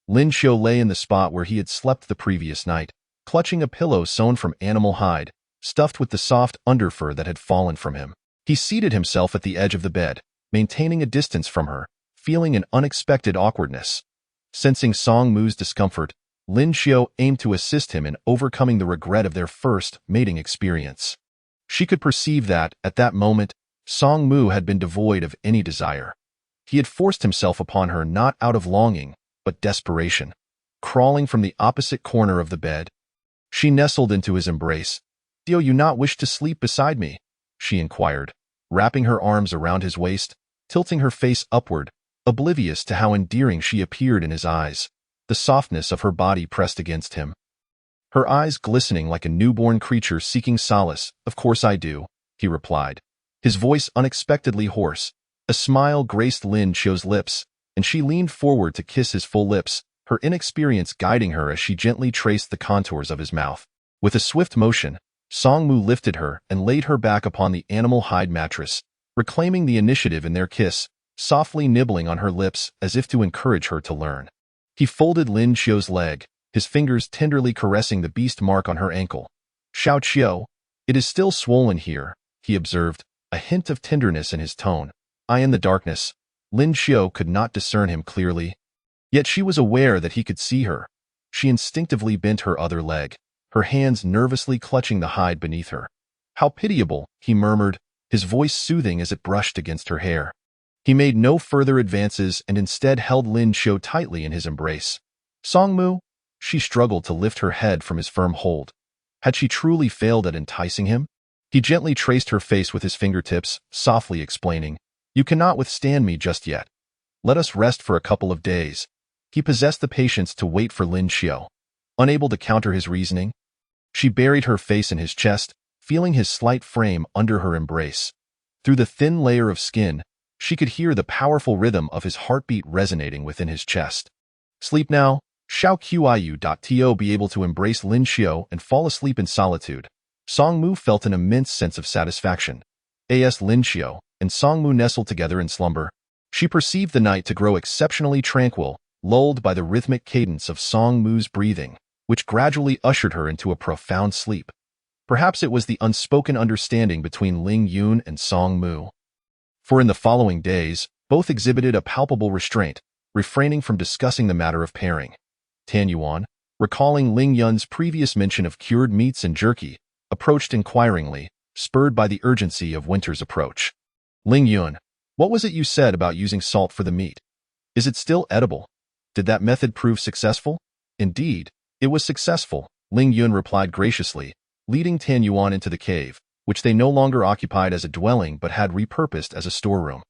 B: Lin Xiao lay in the spot where he had slept the previous night, clutching a pillow sewn from animal hide, stuffed with the soft underfur that had fallen from him. He seated himself at the edge of the bed, maintaining a distance from her, feeling an unexpected awkwardness. Sensing Song Mu's discomfort, Lin Xiao aimed to assist him in overcoming the regret of their first mating experience. She could perceive that, at that moment, Song Mu had been devoid of any desire. He had forced himself upon her not out of longing, but desperation. Crawling from the opposite corner of the bed, she nestled into his embrace. "Do you not wish to sleep beside me?" she inquired, wrapping her arms around his waist, tilting her face upward, oblivious to how endearing she appeared in his eyes, the softness of her body pressed against him. Her eyes glistening like a newborn creature seeking solace. "Of course I do," he replied, his voice unexpectedly hoarse. A smile graced Lin Xiao's lips, and she leaned forward to kiss his full lips, her inexperience guiding her as she gently traced the contours of his mouth. With a swift motion, Song Mu lifted her and laid her back upon the animal hide mattress, reclaiming the initiative in their kiss, softly nibbling on her lips as if to encourage her to learn. He folded Lin Xiao's leg, his fingers tenderly caressing the beast mark on her ankle. "Xiao Qiu, it is still swollen here," he observed, a hint of tenderness in his tone. "I in the darkness." Lin Xiao could not discern him clearly, yet she was aware that he could see her. She instinctively bent her other leg, her hands nervously clutching the hide beneath her. "How pitiable," he murmured, his voice soothing as it brushed against her hair. He made no further advances and instead held Lin Xiao tightly in his embrace. "Song Mu?" She struggled to lift her head from his firm hold. Had she truly failed at enticing him? He gently traced her face with his fingertips, softly explaining, "You cannot withstand me just yet. Let us rest for a couple of days." He possessed the patience to wait for Lin Xiao. Unable to counter his reasoning, she buried her face in his chest, feeling his slight frame under her embrace. Through the thin layer of skin, she could hear the powerful rhythm of his heartbeat resonating within his chest. "Sleep now." Xiao Qiu be able to embrace Lin Xiao and fall asleep in solitude. Song Mu felt an immense sense of satisfaction. As Lin Xiao and Song Mu nestled together in slumber, she perceived the night to grow exceptionally tranquil, lulled by the rhythmic cadence of Song Mu's breathing, which gradually ushered her into a profound sleep. Perhaps it was the unspoken understanding between Ling Yun and Song Mu. For in the following days, both exhibited a palpable restraint, refraining from discussing the matter of pairing. Tan Yuan, recalling Ling Yun's previous mention of cured meats and jerky, approached inquiringly, spurred by the urgency of winter's approach. "Ling Yun, what was it you said about using salt for the meat? Is it still edible? Did that method prove successful?" "Indeed, it was successful," Ling Yun replied graciously, leading Tan Yuan into the cave, which they no longer occupied as a dwelling but had repurposed as a storeroom.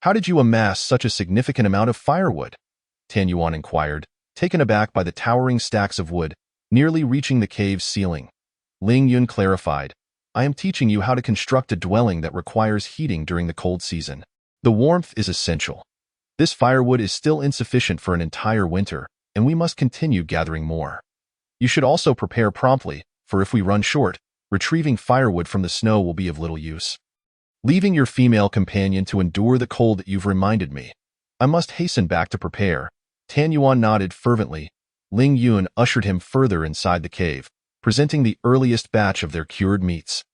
B: "How did you amass such a significant amount of firewood?" Tan Yuan inquired, taken aback by the towering stacks of wood, nearly reaching the cave's ceiling. Ling Yun clarified, "I am teaching you how to construct a dwelling that requires heating during the cold season. The warmth is essential. This firewood is still insufficient for an entire winter, and we must continue gathering more. You should also prepare promptly, for if we run short, retrieving firewood from the snow will be of little use. Leaving your female companion to endure the cold that you've reminded me. I must hasten back to prepare." Tan Yuan nodded fervently. Ling Yun ushered him further inside the cave, presenting the earliest batch of their cured meats.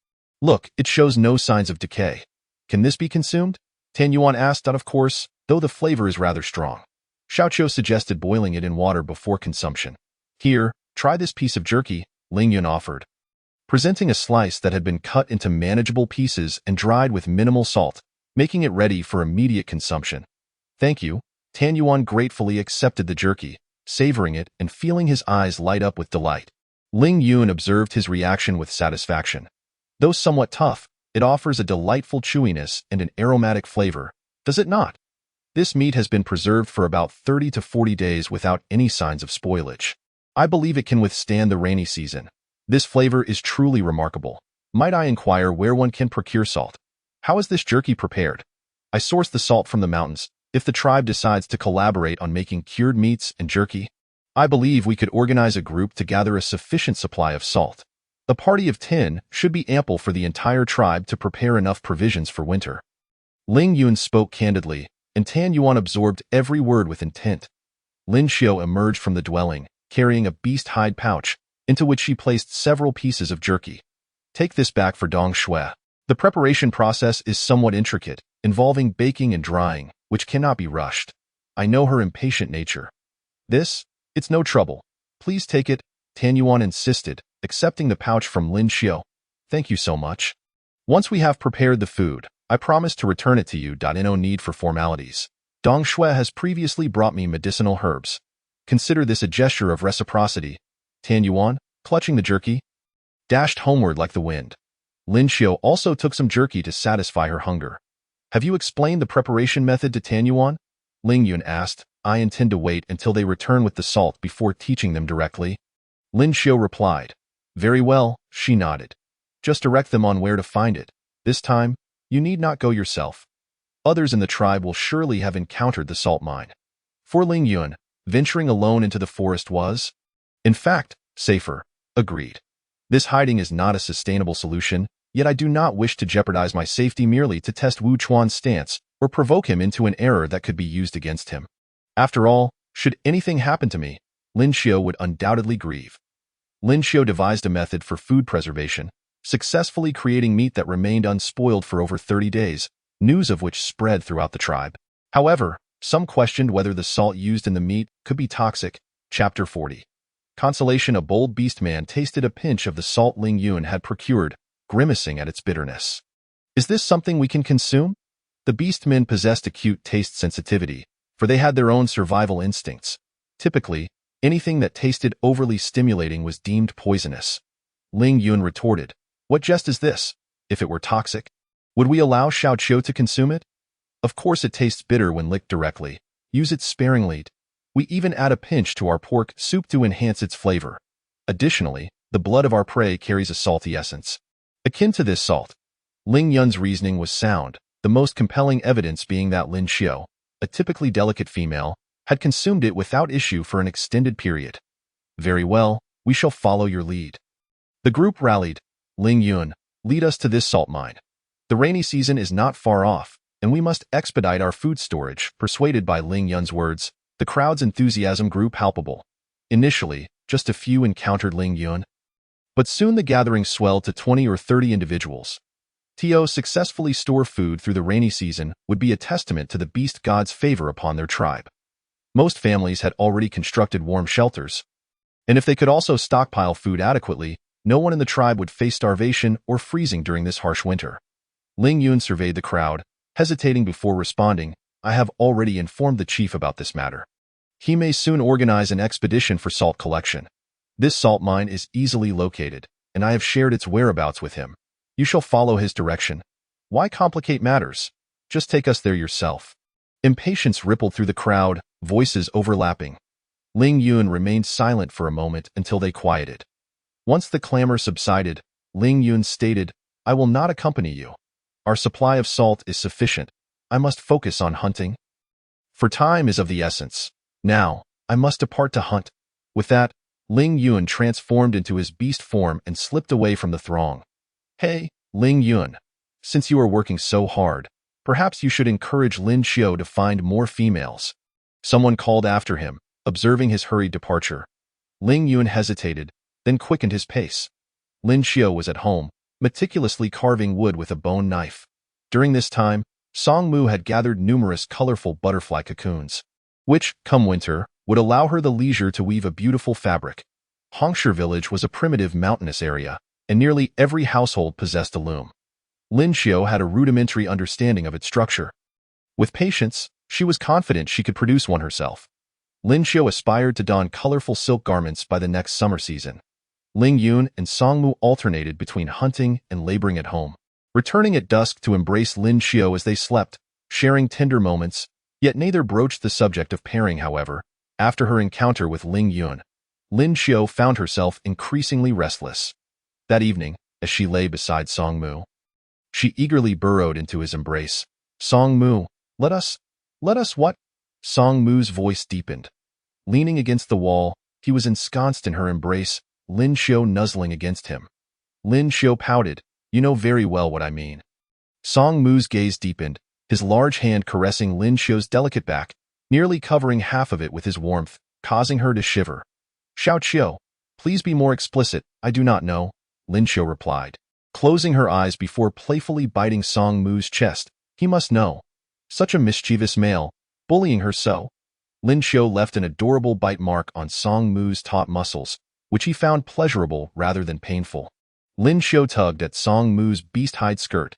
B: "Look, it shows no signs of decay. Can this be consumed?" Tan Yuan asked. "Of course, though the flavor is rather strong." Xiao Qiu suggested boiling it in water before consumption. "Here, try this piece of jerky," Ling Yun offered, presenting a slice that had been cut into manageable pieces and dried with minimal salt, making it ready for immediate consumption. "Thank you." Tan Yuan gratefully accepted the jerky, savoring it and feeling his eyes light up with delight. Ling Yun observed his reaction with satisfaction. Though somewhat tough, it offers a delightful chewiness and an aromatic flavor, does it not? This meat has been preserved for about 30 to 40 days without any signs of spoilage. I believe it can withstand the rainy season. This flavor is truly remarkable. Might I inquire where one can procure salt? How is this jerky prepared? I source the salt from the mountains. If the tribe decides to collaborate on making cured meats and jerky, I believe we could organize a group to gather a sufficient supply of salt. A party of 10 should be ample for the entire tribe to prepare enough provisions for winter. Ling Yun spoke candidly, and Tan Yuan absorbed every word with intent. Lin Xiao emerged from the dwelling, carrying a beast hide pouch, into which she placed several pieces of jerky. Take this back for Dong Shui. The preparation process is somewhat intricate, involving baking and drying, which cannot be rushed. I know her impatient nature. It's no trouble. Please take it, Tan Yuan insisted, accepting the pouch from Lin Xiu. Thank you so much. Once we have prepared the food, I promise to return it to you. No need for formalities. Dong Shui has previously brought me medicinal herbs. Consider this a gesture of reciprocity. Tan Yuan, clutching the jerky, dashed homeward like the wind. Lin Xiu also took some jerky to satisfy her hunger. Have you explained the preparation method to Tan Yuan? Ling Yun asked. I intend to wait until they return with the salt before teaching them directly. Lin Xiu replied. Very well, she nodded. Just direct them on where to find it. This time, you need not go yourself. Others in the tribe will surely have encountered the salt mine. For Ling Yun, venturing alone into the forest was, in fact, safer. Agreed. This hiding is not a sustainable solution, yet I do not wish to jeopardize my safety merely to test Wu Chuan's stance or provoke him into an error that could be used against him. After all, should anything happen to me, Lin Xiu would undoubtedly grieve. Lin Xiu devised a method for food preservation, successfully creating meat that remained unspoiled for over 30 days, news of which spread throughout the tribe. However, some questioned whether the salt used in the meat could be toxic. Chapter 40. Consolation. A bold beast man tasted a pinch of the salt Ling Yun had procured, grimacing at its bitterness. Is this something we can consume? The beast men possessed acute taste sensitivity, for they had their own survival instincts. Typically, anything that tasted overly stimulating was deemed poisonous. Ling Yun retorted, what jest is this? If it were toxic, would we allow Xiao Qiu to consume it? Of course it tastes bitter when licked directly. Use it sparingly. We even add a pinch to our pork soup to enhance its flavor. Additionally, the blood of our prey carries a salty essence, akin to this salt. Ling Yun's reasoning was sound, the most compelling evidence being that Lin Xiu, a typically delicate female, had consumed it without issue for an extended period. Very well, we shall follow your lead. The group rallied. Ling Yun, lead us to this salt mine. The rainy season is not far off, and we must expedite our food storage. Persuaded by Ling Yun's words, the crowd's enthusiasm grew palpable. Initially, just a few encountered Ling Yun, but soon the gathering swelled to 20 or 30 individuals. To successfully store food through the rainy season would be a testament to the beast god's favor upon their tribe. Most families had already constructed warm shelters, and if they could also stockpile food adequately, no one in the tribe would face starvation or freezing during this harsh winter. Ling Yun surveyed the crowd, hesitating before responding. I have already informed the chief about this matter. He may soon organize an expedition for salt collection. This salt mine is easily located, and I have shared its whereabouts with him. You shall follow his direction. Why complicate matters? Just take us there yourself. Impatience rippled through the crowd, voices overlapping. Ling Yun remained silent for a moment until they quieted. Once the clamor subsided, Ling Yun stated, I will not accompany you. Our supply of salt is sufficient. I must focus on hunting. For time is of the essence. Now, I must depart to hunt. With that, Ling Yun transformed into his beast form and slipped away from the throng. Hey, Ling Yun, since you are working so hard, perhaps you should encourage Lin Xiu to find more females. Someone called after him, observing his hurried departure. Ling Yun hesitated, then quickened his pace. Lin Xiu was at home, meticulously carving wood with a bone knife. During this time, Song Mu had gathered numerous colorful butterfly cocoons, which, come winter, would allow her the leisure to weave a beautiful fabric. Hongsher village was a primitive mountainous area, and nearly every household possessed a loom. Lin Xiu had a rudimentary understanding of its structure. With patience, she was confident she could produce one herself. Lin Xiu aspired to don colorful silk garments by the next summer season. Ling Yun and Song Mu alternated between hunting and laboring at home, returning at dusk to embrace Lin Xiu as they slept, sharing tender moments, yet neither broached the subject of pairing. However, after her encounter with Ling Yun, Lin Xiu found herself increasingly restless. That evening, as she lay beside Song Mu, she eagerly burrowed into his embrace. Song Mu, let us what? Song Mu's voice deepened. Leaning against the wall, he was ensconced in her embrace, Lin Xiu nuzzling against him. Lin Xiu pouted, you know very well what I mean. Song Mu's gaze deepened, his large hand caressing Lin Xiu's delicate back, nearly covering half of it with his warmth, causing her to shiver. Xiao Qiu, Please be more explicit. I do not know, Lin Xiu replied, closing her eyes before playfully biting Song Mu's chest. He must know. Such a mischievous male, bullying her so. Lin Xiu left an adorable bite mark on Song Mu's taut muscles, which he found pleasurable rather than painful. Lin Xiu tugged at Song Mu's beast-hide skirt.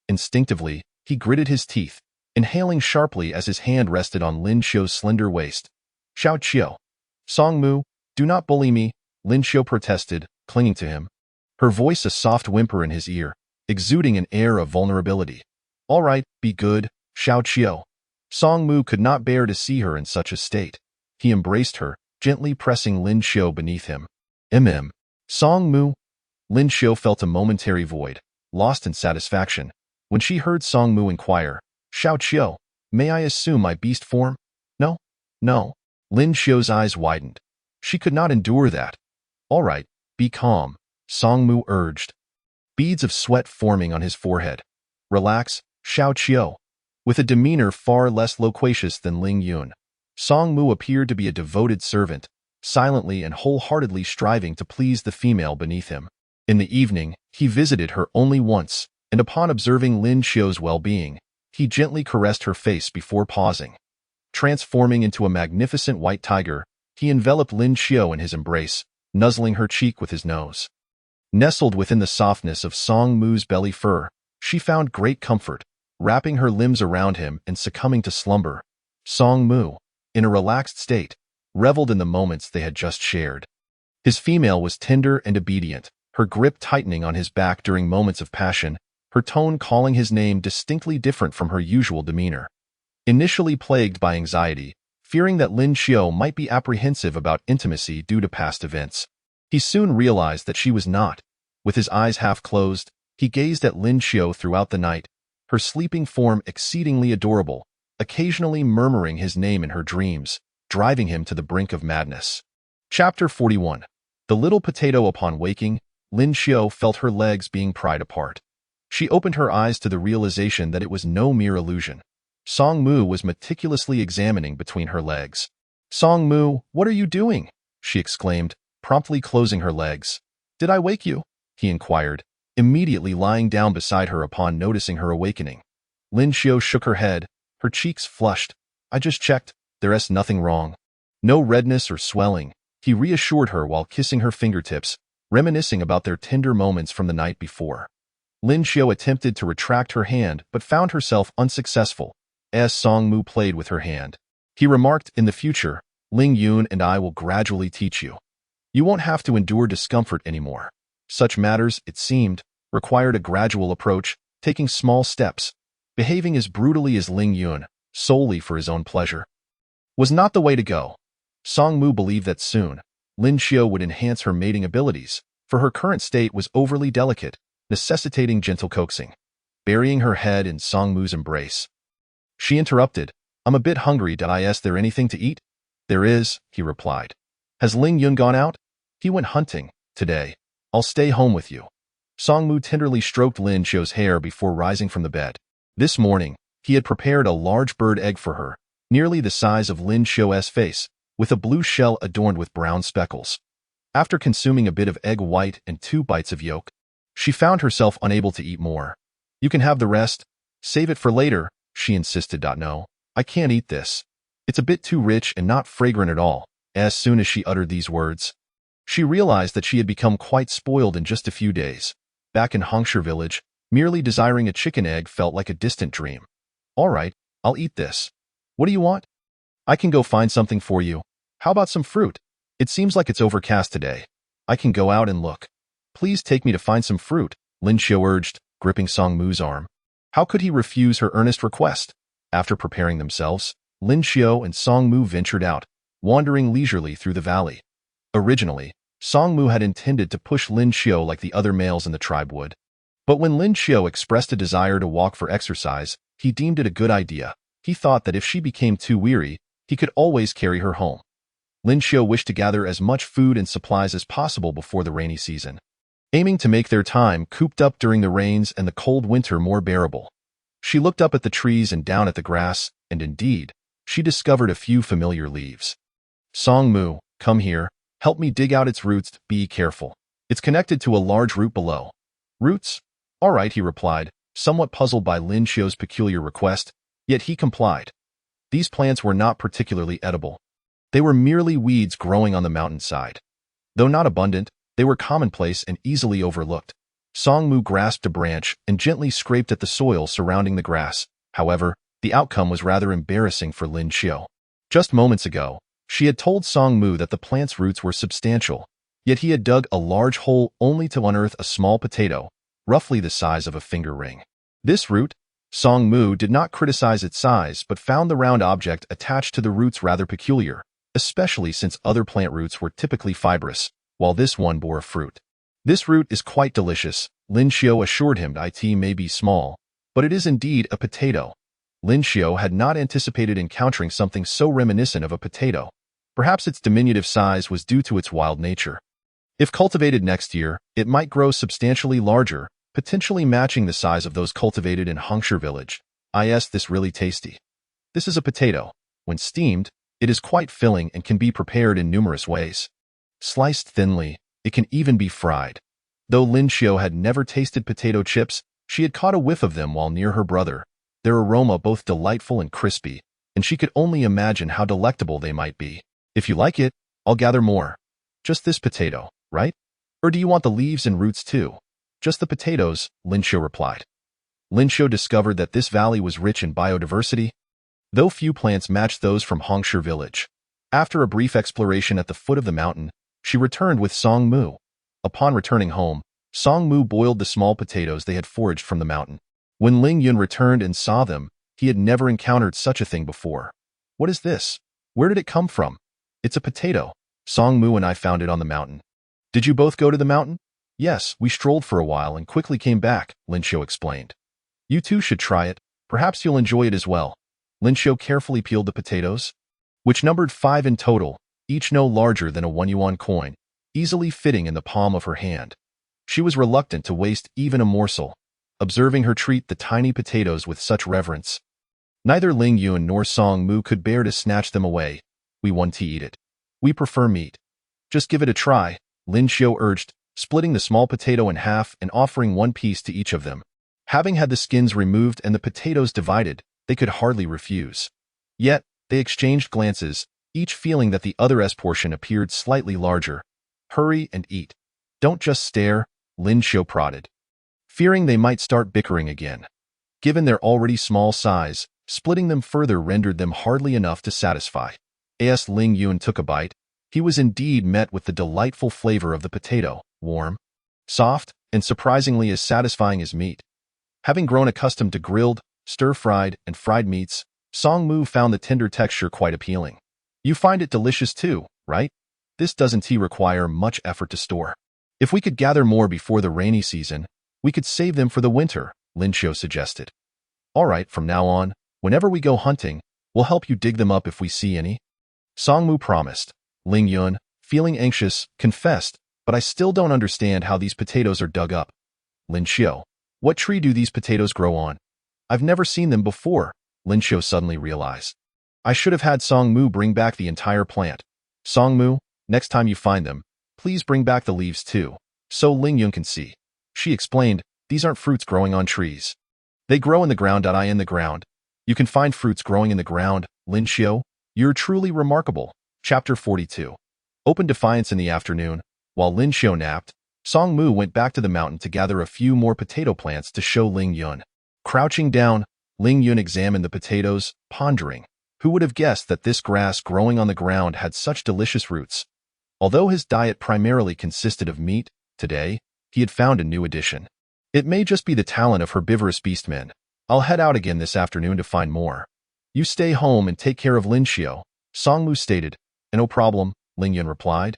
B: Instinctively, he gritted his teeth, inhaling sharply as his hand rested on Lin Xiu's slender waist. Xiao Qiu. Song Mu, do not bully me, Lin Xiu protested, clinging to him. Her voice a soft whimper in his ear, exuding an air of vulnerability. All right, be good, Xiao Qiu. Song Mu could not bear to see her in such a state. He embraced her, gently pressing Lin Xiu beneath him. Song Mu. Lin Xiu felt a momentary void, lost in satisfaction, when she heard Song Mu inquire, Xiao Qiu, may I assume my beast form? No, no. Lin Xiu's eyes widened. She could not endure that. All right, be calm, Song Mu urged. Beads of sweat forming on his forehead. Relax, Xiao Qiu. With a demeanor far less loquacious than Ling Yun, Song Mu appeared to be a devoted servant, silently and wholeheartedly striving to please the female beneath him. In the evening, he visited her only once, and upon observing Lin Xiu's well-being, he gently caressed her face before pausing. Transforming into a magnificent white tiger, he enveloped Lin Xiu in his embrace, nuzzling her cheek with his nose. Nestled within the softness of Song Mu's belly fur, she found great comfort, wrapping her limbs around him and succumbing to slumber. Song Mu, in a relaxed state, reveled in the moments they had just shared. His female was tender and obedient, her grip tightening on his back during moments of passion, her tone calling his name distinctly different from her usual demeanor. Initially plagued by anxiety, fearing that Lin Xiu might be apprehensive about intimacy due to past events, he soon realized that she was not. With his eyes half closed, he gazed at Lin Xiu throughout the night, her sleeping form exceedingly adorable, occasionally murmuring his name in her dreams, driving him to the brink of madness. Chapter 41. The little potato. Upon waking, Lin Xiu felt her legs being pried apart. She opened her eyes to the realization that it was no mere illusion. Song Mu was meticulously examining between her legs. Song Mu, what are you doing? She exclaimed, promptly closing her legs. Did I wake you? He inquired, immediately lying down beside her upon noticing her awakening. Lin Xiu shook her head, her cheeks flushed. I just checked, there's nothing wrong. No redness or swelling, he reassured her while kissing her fingertips, reminiscing about their tender moments from the night before. Lin Xiu attempted to retract her hand but found herself unsuccessful, as Song Mu played with her hand. He remarked, in the future, Ling Yun and I will gradually teach you. You won't have to endure discomfort anymore. Such matters, it seemed, required a gradual approach, taking small steps, behaving as brutally as Ling Yun, solely for his own pleasure. Was not the way to go. Song Mu believed that soon, Lin Xiu would enhance her mating abilities, for her current state was overly delicate, necessitating gentle coaxing. Burying her head in Song Mu's embrace, she interrupted, I'm a bit hungry. Is there anything to eat? There is, he replied. Has Ling Yun gone out? He went hunting, today. I'll stay home with you. Song Mu tenderly stroked Lin Xiu's hair before rising from the bed. This morning, he had prepared a large bird egg for her, nearly the size of Lin Xiu's face, with a blue shell adorned with brown speckles. After consuming a bit of egg white and 2 bites of yolk, she found herself unable to eat more. You can have the rest. Save it for later, she insisted. No, I can't eat this. It's a bit too rich and not fragrant at all. As soon as she uttered these words, she realized that she had become quite spoiled in just a few days. Back in Hongsher village, merely desiring a chicken egg felt like a distant dream. All right, I'll eat this. What do you want? I can go find something for you. How about some fruit? It seems like it's overcast today. I can go out and look. Please take me to find some fruit, Lin Xiu urged, gripping Song Mu's arm. How could he refuse her earnest request? After preparing themselves, Lin Xiu and Song Mu ventured out, wandering leisurely through the valley. Originally, Song Mu had intended to push Lin Xiu like the other males in the tribe would. But when Lin Xiu expressed a desire to walk for exercise, he deemed it a good idea. He thought that if she became too weary, he could always carry her home. Lin Xiu wished to gather as much food and supplies as possible before the rainy season, aiming to make their time cooped up during the rains and the cold winter more bearable. She looked up at the trees and down at the grass, and indeed, she discovered a few familiar leaves. Song Mu, come here, Help me dig out its roots. Be careful. It's connected to a large root below. Roots? All right, he replied, somewhat puzzled by Lin Xiao's peculiar request, yet he complied. These plants were not particularly edible. They were merely weeds growing on the mountainside. Though not abundant, they were commonplace and easily overlooked. Song Mu grasped a branch and gently scraped at the soil surrounding the grass. However, the outcome was rather embarrassing for Lin Xiao. Just moments ago, she had told Song Mu that the plant's roots were substantial, yet he had dug a large hole only to unearth a small potato, roughly the size of a finger ring. This root? Song Mu did not criticize its size but found the round object attached to the roots rather peculiar, especially since other plant roots were typically fibrous, while this one bore a fruit. This root is quite delicious, Lin Xiao assured him. It may be small, but it is indeed a potato. Lin Xiao had not anticipated encountering something so reminiscent of a potato. Perhaps its diminutive size was due to its wild nature. If cultivated next year, it might grow substantially larger, potentially matching the size of those cultivated in Hongshu village. This really tasty. This is a potato. When steamed, it is quite filling and can be prepared in numerous ways. Sliced thinly, it can even be fried. Though Lin Xiao had never tasted potato chips, she had caught a whiff of them while near her brother. Their aroma both delightful and crispy, and she could only imagine how delectable they might be. If you like it, I'll gather more. Just this potato, right? Or do you want the leaves and roots too? Just the potatoes, Lin Xiao replied. Lin Xiao discovered that this valley was rich in biodiversity, though few plants matched those from Hongshu village. After a brief exploration at the foot of the mountain, she returned with Song Mu. Upon returning home, Song Mu boiled the small potatoes they had foraged from the mountain. When Ling Yun returned and saw them, he had never encountered such a thing before. What is this? Where did it come from? It's a potato. Song Mu and I found it on the mountain. Did you both go to the mountain? Yes, we strolled for a while and quickly came back, Lin Xiao explained. You too should try it. Perhaps you'll enjoy it as well. Lin Xiao carefully peeled the potatoes, which numbered 5 in total, each no larger than a 1 yuan coin, easily fitting in the palm of her hand. She was reluctant to waste even a morsel, observing her treat the tiny potatoes with such reverence. Neither Ling Yun nor Song Mu could bear to snatch them away. We want to eat it. We prefer meat. Just give it a try, Lin Xiao urged, splitting the small potato in half and offering one piece to each of them. Having had the skins removed and the potatoes divided, they could hardly refuse. Yet, they exchanged glances, each feeling that the other's portion appeared slightly larger. Hurry and eat. Don't just stare, Lin Xiao prodded, fearing they might start bickering again. Given their already small size, splitting them further rendered them hardly enough to satisfy. As Ling Yun took a bite, he was indeed met with the delightful flavor of the potato, warm, soft, and surprisingly as satisfying as meat. Having grown accustomed to grilled, stir-fried, and fried meats, Song Mu found the tender texture quite appealing. You find it delicious too, right? This doesn't require much effort to store. If we could gather more before the rainy season, we could save them for the winter, Lin Xiao suggested. All right, from now on, whenever we go hunting, we'll help you dig them up if we see any. Song Mu promised. Ling Yun, feeling anxious, confessed, but I still don't understand how these potatoes are dug up. Lin Xiao, what tree do these potatoes grow on? I've never seen them before, Lin Xiao suddenly realized. I should have had Song Mu bring back the entire plant. Song Mu, next time you find them, please bring back the leaves too, so Ling Yun can see. She explained, these aren't fruits growing on trees. They grow in the ground. In the ground. You can find fruits growing in the ground, Lin Xiao. You're truly remarkable. Chapter 42. Open defiance in the afternoon. While Lin Xiao napped, Song Mu went back to the mountain to gather a few more potato plants to show Ling Yun. Crouching down, Ling Yun examined the potatoes, pondering. Who would have guessed that this grass growing on the ground had such delicious roots? Although his diet primarily consisted of meat, today, he had found a new addition. It may just be the talent of herbivorous beastmen. I'll head out again this afternoon to find more. You stay home and take care of Lin Xiao, Song Mu stated. No problem, Ling Yun replied.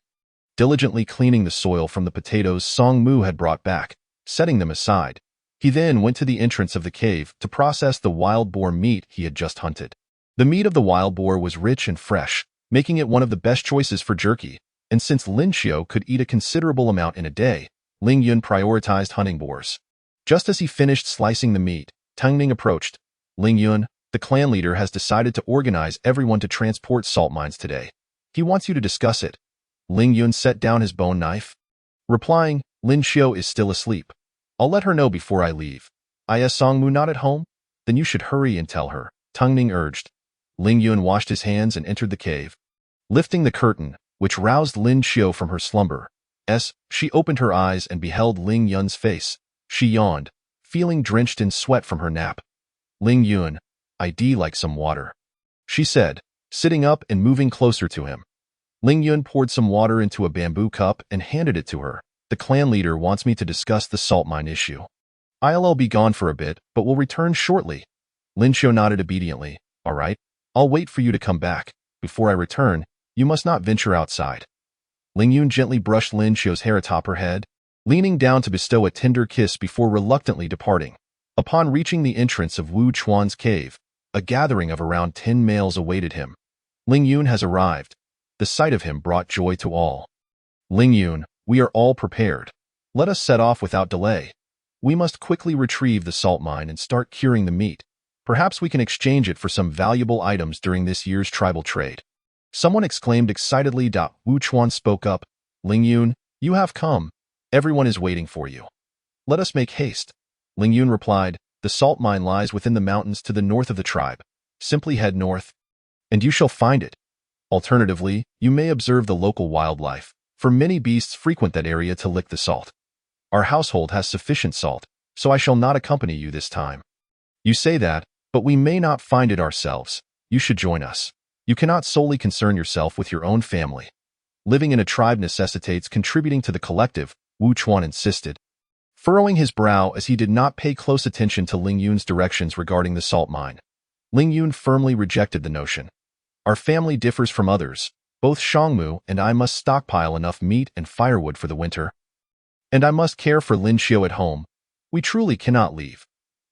B: Diligently cleaning the soil from the potatoes Song Mu had brought back, setting them aside. He then went to the entrance of the cave to process the wild boar meat he had just hunted. The meat of the wild boar was rich and fresh, making it one of the best choices for jerky, and since Lin Xiao could eat a considerable amount in a day, Ling Yun prioritized hunting boars. Just as he finished slicing the meat, Tang Ning approached. Ling Yun, the clan leader, has decided to organize everyone to transport salt mines today. He wants you to discuss it. Ling Yun set down his bone knife, replying, Lin Xiao is still asleep. I'll let her know before I leave. Is Songmu not at home? Then you should hurry and tell her, Tang Ning urged. Ling Yun washed his hands and entered the cave. Lifting the curtain, which roused Lin Xiao from her slumber, she opened her eyes and beheld Ling Yun's face. She yawned, feeling drenched in sweat from her nap. Ling Yun, I'd like some water, she said, sitting up and moving closer to him. Ling Yun poured some water into a bamboo cup and handed it to her. The clan leader wants me to discuss the salt mine issue. I'll be gone for a bit, but will return shortly. Lin Xiao nodded obediently. All right, I'll wait for you to come back. Before I return, you must not venture outside. Ling Yun gently brushed Lin Xiao's hair atop her head, leaning down to bestow a tender kiss before reluctantly departing. Upon reaching the entrance of Wu Chuan's cave, a gathering of around 10 males awaited him. Ling Yun has arrived. The sight of him brought joy to all. Ling Yun, we are all prepared. Let us set off without delay. We must quickly retrieve the salt mine and start curing the meat. Perhaps we can exchange it for some valuable items during this year's tribal trade. Someone exclaimed excitedly. Wu Chuan spoke up. Ling Yun, you have come. Everyone is waiting for you. Let us make haste. Ling Yun replied, the salt mine lies within the mountains to the north of the tribe. Simply head north, and you shall find it. Alternatively, you may observe the local wildlife, for many beasts frequent that area to lick the salt. Our household has sufficient salt, so I shall not accompany you this time. You say that, but we may not find it ourselves. You should join us. You cannot solely concern yourself with your own family. Living in a tribe necessitates contributing to the collective, Wu Chuan insisted, furrowing his brow as he did not pay close attention to Ling Yun's directions regarding the salt mine. Ling Yun firmly rejected the notion. Our family differs from others. Both Shangmu and I must stockpile enough meat and firewood for the winter. And I must care for Lin Xiao at home. We truly cannot leave.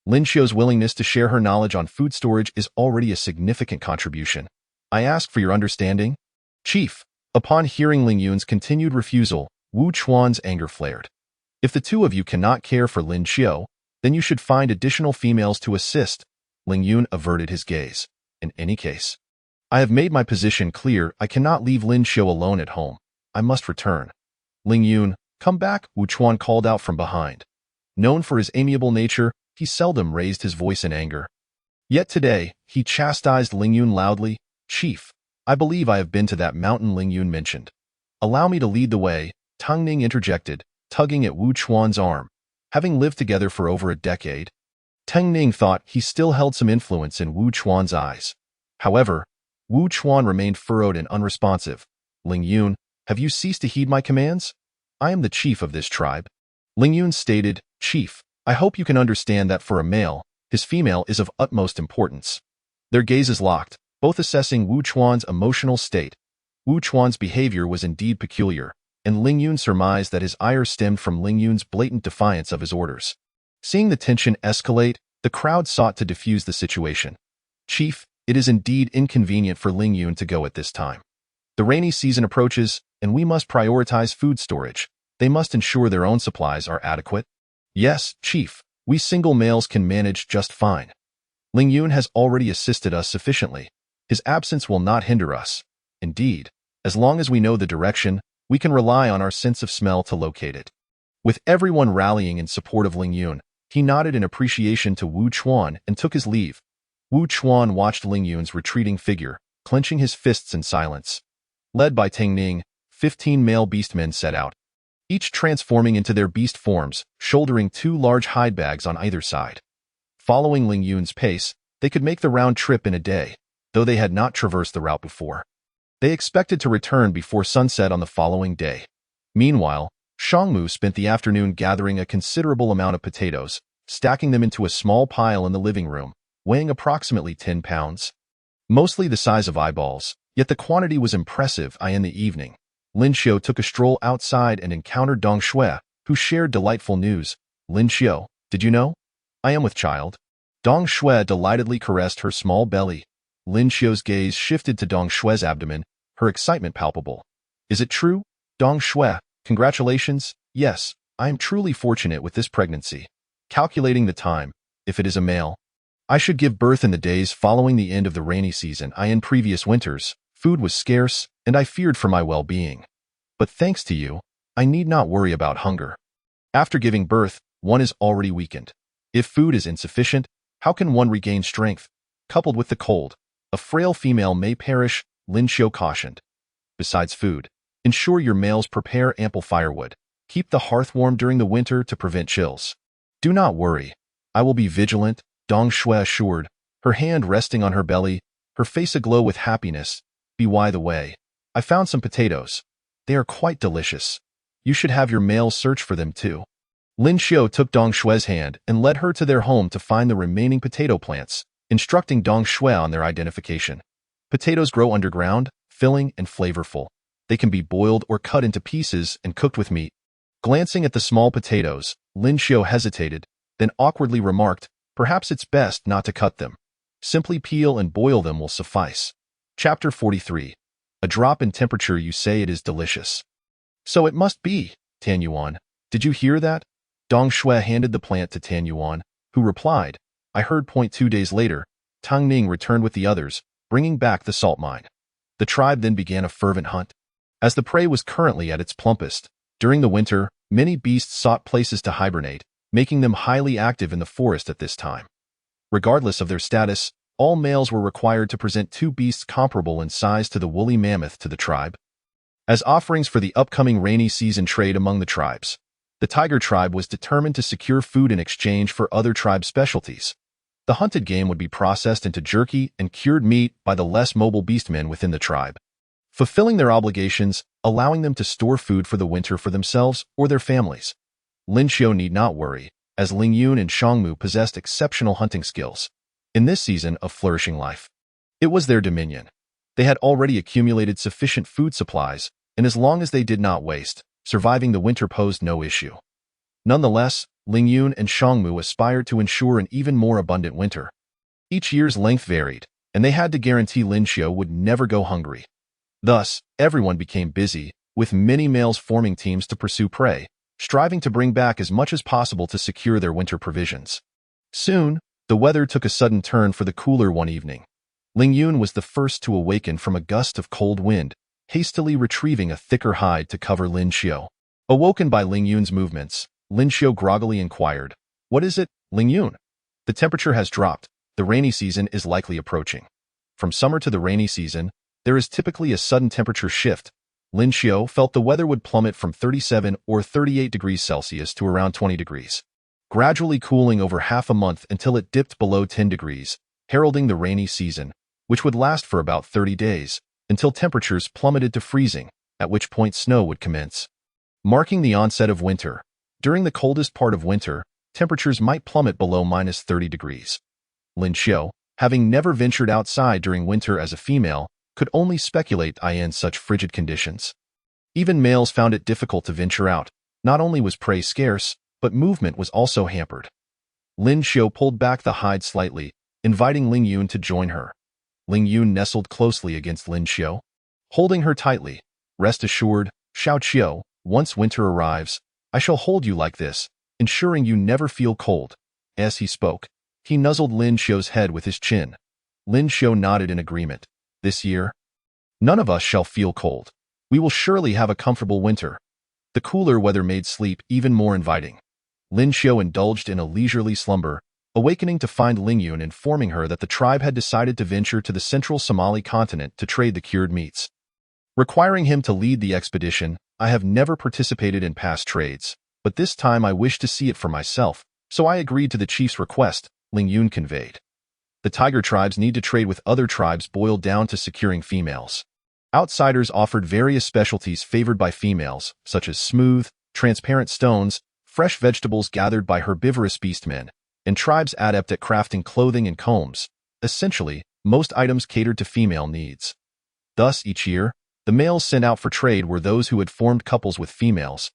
B: Lin Xiao's willingness to share her knowledge on food storage is already a significant contribution. I ask for your understanding. Chief, upon hearing Ling Yun's continued refusal, Wu Chuan's anger flared. If the two of you cannot care for Lin Xiao, then you should find additional females to assist. Ling Yun averted his gaze. In any case, I have made my position clear. I cannot leave Lin Xiao alone at home. I must return. Ling Yun, come back, Wu Chuan called out from behind. Known for his amiable nature, he seldom raised his voice in anger. Yet today, he chastised Ling Yun loudly. Chief, I believe I have been to that mountain Ling Yun mentioned. Allow me to lead the way, Tang Ning interjected, tugging at Wu Chuan's arm. Having lived together for over a decade, Tang Ning thought he still held some influence in Wu Chuan's eyes. However, Wu Chuan remained furrowed and unresponsive. Ling Yun, have you ceased to heed my commands? I am the chief of this tribe. Ling Yun stated, Chief, I hope you can understand that for a male, his female is of utmost importance. Their gazes locked, both assessing Wu Chuan's emotional state. Wu Chuan's behavior was indeed peculiar, and Ling Yun surmised that his ire stemmed from Ling Yun's blatant defiance of his orders. Seeing the tension escalate, the crowd sought to defuse the situation. Chief, it is indeed inconvenient for Ling Yun to go at this time. The rainy season approaches, and we must prioritize food storage. They must ensure their own supplies are adequate. Yes, Chief, we single males can manage just fine. Ling Yun has already assisted us sufficiently. His absence will not hinder us. Indeed, as long as we know the direction, we can rely on our sense of smell to locate it. With everyone rallying in support of Ling Yun, he nodded in appreciation to Wu Chuan and took his leave. Wu Chuan watched Ling Yun's retreating figure, clenching his fists in silence. Led by Tang Ning, 15 male beastmen set out, each transforming into their beast forms, shouldering 2 large hide bags on either side. Following Ling Yun's pace, they could make the round trip in a day, though they had not traversed the route before. They expected to return before sunset on the following day. Meanwhile, Shangmu spent the afternoon gathering a considerable amount of potatoes, stacking them into a small pile in the living room, weighing approximately 10 pounds. Mostly the size of eyeballs, yet the quantity was impressive. In the evening, Lin Xiao took a stroll outside and encountered Dong Shui, who shared delightful news. Lin Xiao, did you know? I am with child. Dong Shui delightedly caressed her small belly. Lin Xiao's gaze shifted to Dong Shui's abdomen, her excitement palpable. Is it true? Dong Shui, congratulations. Yes, I am truly fortunate with this pregnancy. Calculating the time, if it is a male, I should give birth in the days following the end of the rainy season. In previous winters, food was scarce, and I feared for my well-being. But thanks to you, I need not worry about hunger. After giving birth, one is already weakened. If food is insufficient, how can one regain strength? Coupled with the cold, a frail female may perish, Lin Xiu cautioned. Besides food, ensure your males prepare ample firewood. Keep the hearth warm during the winter to prevent chills. Do not worry. I will be vigilant, Dong Shui assured, her hand resting on her belly, her face aglow with happiness. By the way, I found some potatoes. They are quite delicious. You should have your males search for them too. Lin Xiu took Dong Shui's hand and led her to their home to find the remaining potato plants, instructing Dong Shui on their identification. Potatoes grow underground, filling and flavorful. They can be boiled or cut into pieces and cooked with meat. Glancing at the small potatoes, Lin Xiu hesitated, then awkwardly remarked, perhaps it's best not to cut them. Simply peel and boil them will suffice. Chapter 43. A drop in temperature, you say it is delicious. So it must be, Tan Yuan. Did you hear that? Dong Shui handed the plant to Tan Yuan, who replied, I heard. 2 days later, Tang Ning returned with the others, bringing back the salt mine. The tribe then began a fervent hunt. As the prey was currently at its plumpest, during the winter, many beasts sought places to hibernate, making them highly active in the forest at this time. Regardless of their status, all males were required to present 2 beasts comparable in size to the woolly mammoth to the tribe, as offerings for the upcoming rainy season trade among the tribes. The tiger tribe was determined to secure food in exchange for other tribe specialties. The hunted game would be processed into jerky and cured meat by the less mobile beastmen within the tribe, fulfilling their obligations, allowing them to store food for the winter for themselves or their families. Lin Xiu need not worry, as Ling Yun and Shangmu possessed exceptional hunting skills. In this season of flourishing life, it was their dominion. They had already accumulated sufficient food supplies, and as long as they did not waste, surviving the winter posed no issue. Nonetheless, Ling Yun and Shangmu aspired to ensure an even more abundant winter. Each year's length varied, and they had to guarantee Lin Xiu would never go hungry. Thus, everyone became busy, with many males forming teams to pursue prey, striving to bring back as much as possible to secure their winter provisions. Soon, the weather took a sudden turn for the cooler one evening. Ling Yun was the first to awaken from a gust of cold wind, hastily retrieving a thicker hide to cover Lin Xiu. Awoken by Ling Yun's movements, Lin Xiu groggily inquired, What is it, Ling Yun? The temperature has dropped. The rainy season is likely approaching. From summer to the rainy season, there is typically a sudden temperature shift. Lin Xiu felt the weather would plummet from 37 or 38 degrees Celsius to around 20 degrees, gradually cooling over half a month until it dipped below 10 degrees, heralding the rainy season, which would last for about 30 days, until temperatures plummeted to freezing, at which point snow would commence. Marking the onset of winter, during the coldest part of winter, temperatures might plummet below minus 30 degrees. Lin Xiu, having never ventured outside during winter as a female, could only speculate in such frigid conditions. Even males found it difficult to venture out. Not only was prey scarce, but movement was also hampered. Lin Xiu pulled back the hide slightly, inviting Ling Yun to join her. Ling Yun nestled closely against Lin Xiu, holding her tightly. Rest assured, Xiao Qiu, once winter arrives, I shall hold you like this, ensuring you never feel cold. As he spoke, he nuzzled Lin Xiu's head with his chin. Lin Xiu nodded in agreement. This year, none of us shall feel cold. We will surely have a comfortable winter. The cooler weather made sleep even more inviting. Lin Xiu indulged in a leisurely slumber, awakening to find Ling Yun informing her that the tribe had decided to venture to the central Somali continent to trade the cured meats. Requiring him to lead the expedition, I have never participated in past trades, but this time I wish to see it for myself, so I agreed to the chief's request, Ling Yun conveyed. The tiger tribes need to trade with other tribes boiled down to securing females. Outsiders offered various specialties favored by females, such as smooth, transparent stones, fresh vegetables gathered by herbivorous beastmen, and tribes adept at crafting clothing and combs. Essentially, most items catered to female needs. Thus, each year, the males sent out for trade were those who had formed couples with females,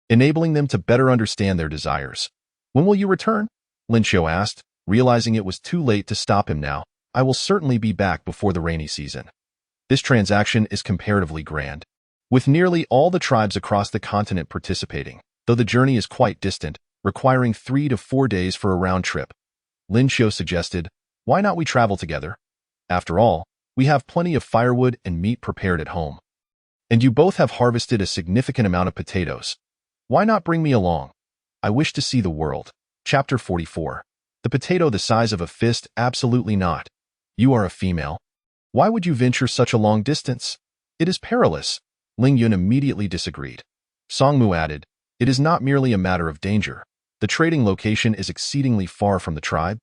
B: enabling them to better understand their desires. When will you return? Lin Xiu asked, realizing it was too late to stop him now. I will certainly be back before the rainy season. This transaction is comparatively grand, with nearly all the tribes across the continent participating, though the journey is quite distant, requiring 3 to 4 days for a round trip. Lin Xiu suggested, why not we travel together? After all, we have plenty of firewood and meat prepared at home. And you both have harvested a significant amount of potatoes. Why not bring me along? I wish to see the world. Chapter 44. The potato the size of a fist? Absolutely not. You are a female. Why would you venture such a long distance? It is perilous. Ling Yun immediately disagreed. Songmu added, it is not merely a matter of danger. The trading location is exceedingly far from the tribe.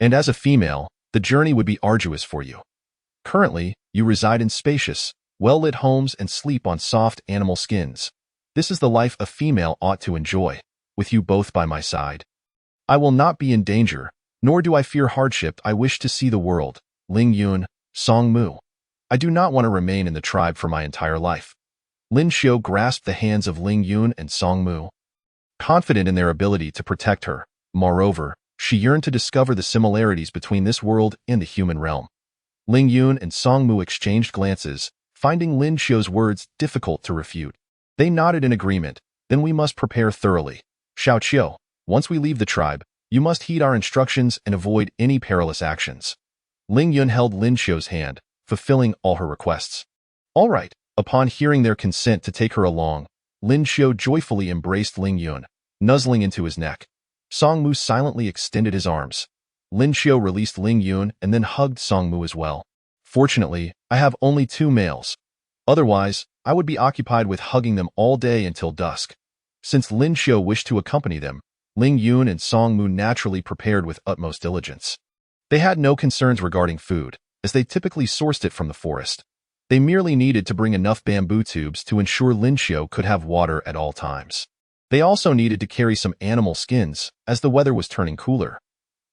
B: And as a female, the journey would be arduous for you. Currently, you reside in spacious, well-lit homes and sleep on soft animal skins. This is the life a female ought to enjoy, with you both by my side. I will not be in danger, nor do I fear hardship. I wish to see the world. Ling Yun, Songmu. I do not want to remain in the tribe for my entire life. Lin Xiu grasped the hands of Ling Yun and Songmu, confident in their ability to protect her. Moreover, she yearned to discover the similarities between this world and the human realm. Ling Yun and Songmu exchanged glances, finding Lin Xiu's words difficult to refute. They nodded in agreement. Then we must prepare thoroughly. Xiao Qiu, once we leave the tribe, you must heed our instructions and avoid any perilous actions. Ling Yun held Lin Xiu's hand, fulfilling all her requests. All right. Upon hearing their consent to take her along, Lin Xiu joyfully embraced Ling Yun, nuzzling into his neck. Songmu silently extended his arms. Lin Xiu released Ling Yun and then hugged Songmu as well. Fortunately, I have only 2 males. Otherwise, I would be occupied with hugging them all day until dusk. Since Lin Xiu wished to accompany them, Ling Yun and Songmu naturally prepared with utmost diligence. They had no concerns regarding food, as they typically sourced it from the forest. They merely needed to bring enough bamboo tubes to ensure Lin Xiu could have water at all times. They also needed to carry some animal skins, as the weather was turning cooler.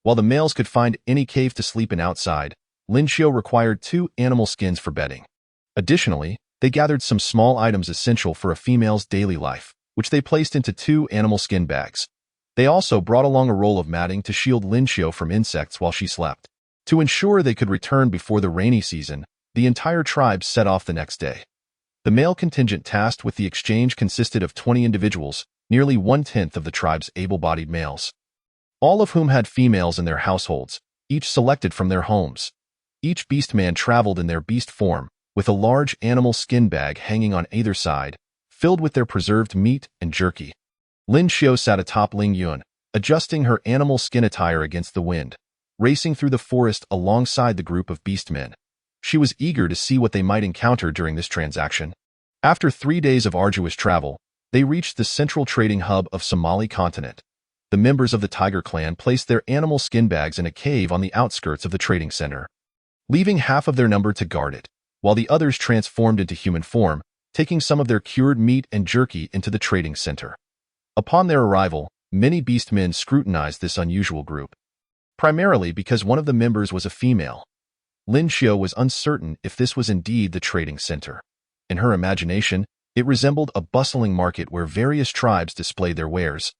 B: While the males could find any cave to sleep in outside, Lin Xiu required 2 animal skins for bedding. Additionally, they gathered some small items essential for a female's daily life, which they placed into 2 animal skin bags. They also brought along a roll of matting to shield Lin Xiu from insects while she slept. To ensure they could return before the rainy season, the entire tribe set off the next day. The male contingent tasked with the exchange consisted of 20 individuals, nearly 1/10 of the tribe's able-bodied males, all of whom had females in their households, each selected from their homes. Each beastman traveled in their beast form, with a large animal skin bag hanging on either side, filled with their preserved meat and jerky. Lin Xiu sat atop Ling Yun, adjusting her animal skin attire against the wind, racing through the forest alongside the group of beastmen. She was eager to see what they might encounter during this transaction. After 3 days of arduous travel, they reached the central trading hub of Somali continent. The members of the Tiger clan placed their animal skin bags in a cave on the outskirts of the trading center, leaving half of their number to guard it, while the others transformed into human form, taking some of their cured meat and jerky into the trading center. Upon their arrival, many beastmen scrutinized this unusual group, primarily because one of the members was a female. Lin Xiu was uncertain if this was indeed the trading center. In her imagination, it resembled a bustling market where various tribes displayed their wares,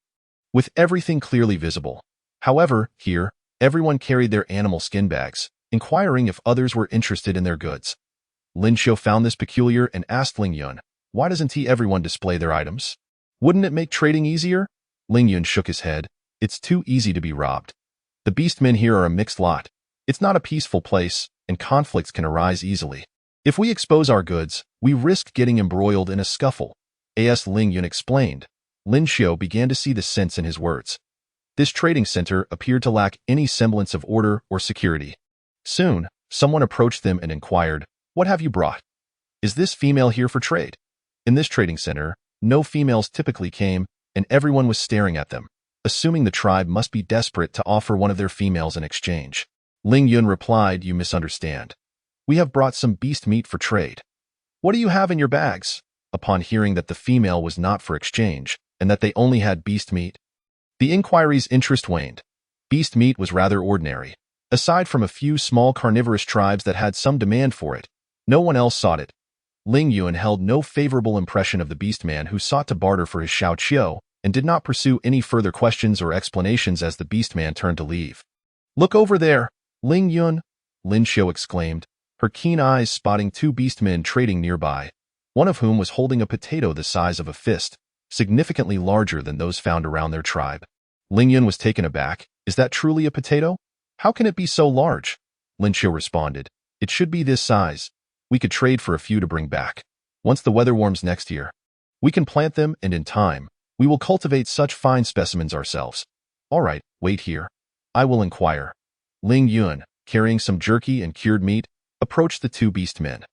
B: with everything clearly visible. However, here, everyone carried their animal skin bags, inquiring if others were interested in their goods. Lin Xiu found this peculiar and asked Ling Yun, why doesn't everyone display their items? Wouldn't it make trading easier? Ling Yun shook his head. It's too easy to be robbed. The beastmen here are a mixed lot. It's not a peaceful place, and conflicts can arise easily. If we expose our goods, we risk getting embroiled in a scuffle. As Ling Yun explained, Lin Xiu began to see the sense in his words. This trading center appeared to lack any semblance of order or security. Soon, someone approached them and inquired, what have you brought? Is this female here for trade? In this trading center, no females typically came, and everyone was staring at them, assuming the tribe must be desperate to offer one of their females in exchange. Ling Yun replied, you misunderstand. We have brought some beast meat for trade. What do you have in your bags? Upon hearing that the female was not for exchange, and that they only had beast meat, the inquiry's interest waned. Beast meat was rather ordinary. Aside from a few small carnivorous tribes that had some demand for it, no one else sought it. Ling Yun held no favorable impression of the beastman who sought to barter for his Xiao Qiu, and did not pursue any further questions or explanations as the beastman turned to leave. Look over there, Ling Yun, Lin Xiu exclaimed, her keen eyes spotting 2 beastmen trading nearby, one of whom was holding a potato the size of a fist, significantly larger than those found around their tribe. Ling Yun was taken aback. Is that truly a potato? How can it be so large? Lin Xiu responded. It should be this size. We could trade for a few to bring back. Once the weather warms next year, we can plant them, and in time, we will cultivate such fine specimens ourselves. All right, wait here. I will inquire. Ling Yun, carrying some jerky and cured meat, approached the two beastmen.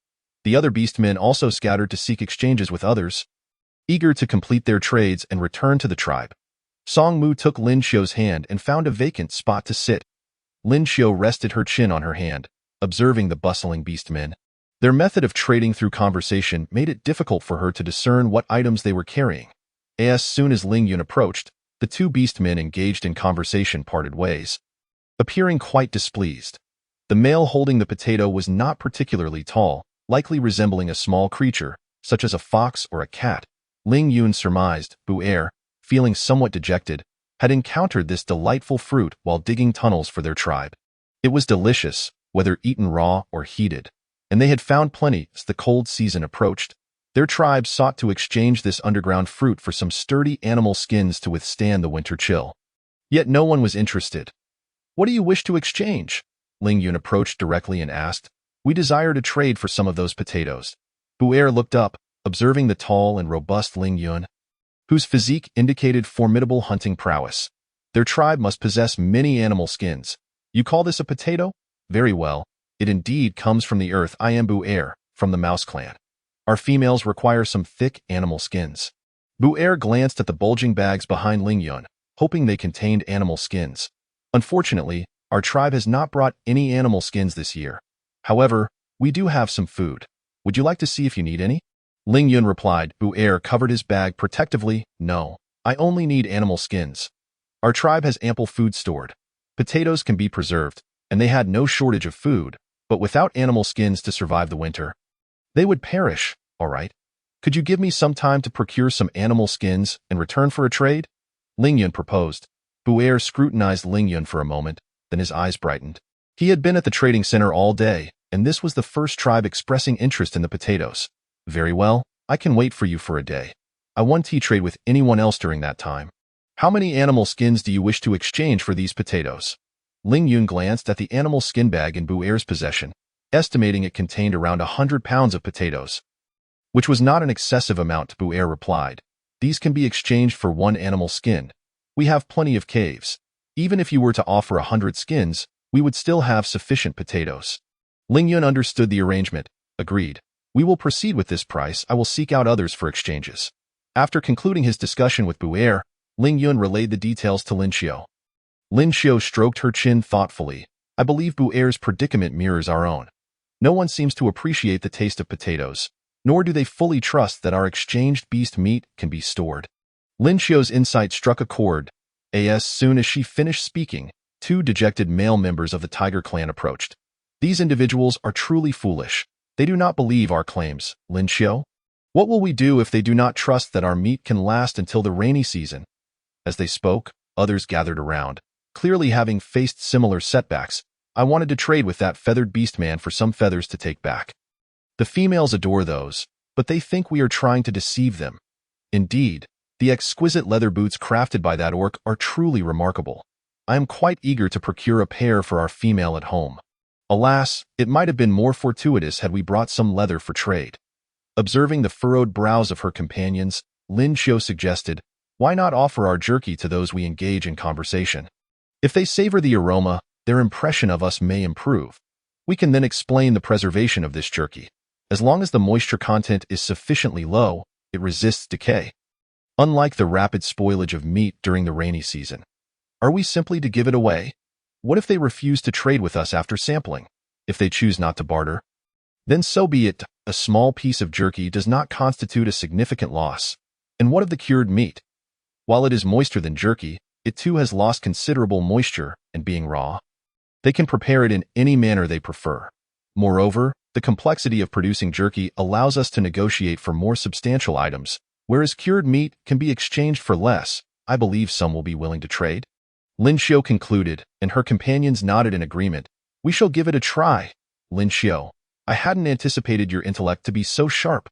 B: The other beastmen also scattered to seek exchanges with others, eager to complete their trades and return to the tribe. Song Mu took Lin Xiu's hand and found a vacant spot to sit. Lin Xiu rested her chin on her hand, observing the bustling beastmen. Their method of trading through conversation made it difficult for her to discern what items they were carrying. As soon as Ling Yun approached, the two beastmen engaged in conversation parted ways, appearing quite displeased. The male holding the potato was not particularly tall, likely resembling a small creature, such as a fox or a cat. Ling Yun surmised Bu Er, feeling somewhat dejected, had encountered this delightful fruit while digging tunnels for their tribe. It was delicious, whether eaten raw or heated, and they had found plenty as the cold season approached. Their tribe sought to exchange this underground fruit for some sturdy animal skins to withstand the winter chill. Yet no one was interested. "What do you wish to exchange?" Ling Yun approached directly and asked. "We desire to trade for some of those potatoes." Bu Er looked up, observing the tall and robust Ling Yun, whose physique indicated formidable hunting prowess. Their tribe must possess many animal skins. "You call this a potato? Very well. It indeed comes from the earth. I am Bu Er, from the mouse clan. Our females require some thick animal skins." Bu Er glanced at the bulging bags behind Ling Yun, hoping they contained animal skins. "Unfortunately, our tribe has not brought any animal skins this year. However, we do have some food. Would you like to see if you need any?" Ling Yun replied. Bu Er covered his bag protectively. "No, I only need animal skins. Our tribe has ample food stored. Potatoes can be preserved, and they had no shortage of food, but without animal skins to survive the winter, they would perish. All right. Could you give me some time to procure some animal skins in return for a trade?" Ling Yun proposed. Bu Er scrutinized Ling Yun for a moment, then his eyes brightened. He had been at the trading center all day, and this was the first tribe expressing interest in the potatoes. "Very well, I can wait for you for a day. I won't trade with anyone else during that time. How many animal skins do you wish to exchange for these potatoes?" Ling Yun glanced at the animal skin bag in Bu Er's possession, estimating it contained around 100 pounds of potatoes, which was not an excessive amount. Bu Er replied. "These can be exchanged for one animal skin. We have plenty of caves. Even if you were to offer 100 skins, we would still have sufficient potatoes." Ling Yun understood the arrangement, agreed. "We will proceed with this price. I will seek out others for exchanges." After concluding his discussion with Bu Er, Ling Yun relayed the details to Lin Xiu. Lin Xiu stroked her chin thoughtfully. "I believe Bu Er's predicament mirrors our own. No one seems to appreciate the taste of potatoes, nor do they fully trust that our exchanged beast meat can be stored." Lin Xiu's insight struck a chord. As soon as she finished speaking, two dejected male members of the Tiger clan approached. "These individuals are truly foolish. They do not believe our claims, Lin Xiu. What will we do if they do not trust that our meat can last until the rainy season?" As they spoke, others gathered around, clearly having faced similar setbacks. "I wanted to trade with that feathered beast man for some feathers to take back. The females adore those, but they think we are trying to deceive them. Indeed, the exquisite leather boots crafted by that orc are truly remarkable. I am quite eager to procure a pair for our female at home. Alas, it might have been more fortuitous had we brought some leather for trade." Observing the furrowed brows of her companions, Lin Xiu suggested, "Why not offer our jerky to those we engage in conversation? If they savor the aroma, their impression of us may improve. We can then explain the preservation of this jerky. As long as the moisture content is sufficiently low, it resists decay. Unlike the rapid spoilage of meat during the rainy season. Are we simply to give it away? What if they refuse to trade with us after sampling? If they choose not to barter? Then so be it. A small piece of jerky does not constitute a significant loss. And what of the cured meat? While it is moister than jerky, it too has lost considerable moisture, and being raw, they can prepare it in any manner they prefer. Moreover, the complexity of producing jerky allows us to negotiate for more substantial items, whereas cured meat can be exchanged for less. I believe some will be willing to trade." Lin Xiu concluded, and her companions nodded in agreement. "We shall give it a try." "Lin Xiu, I hadn't anticipated your intellect to be so sharp."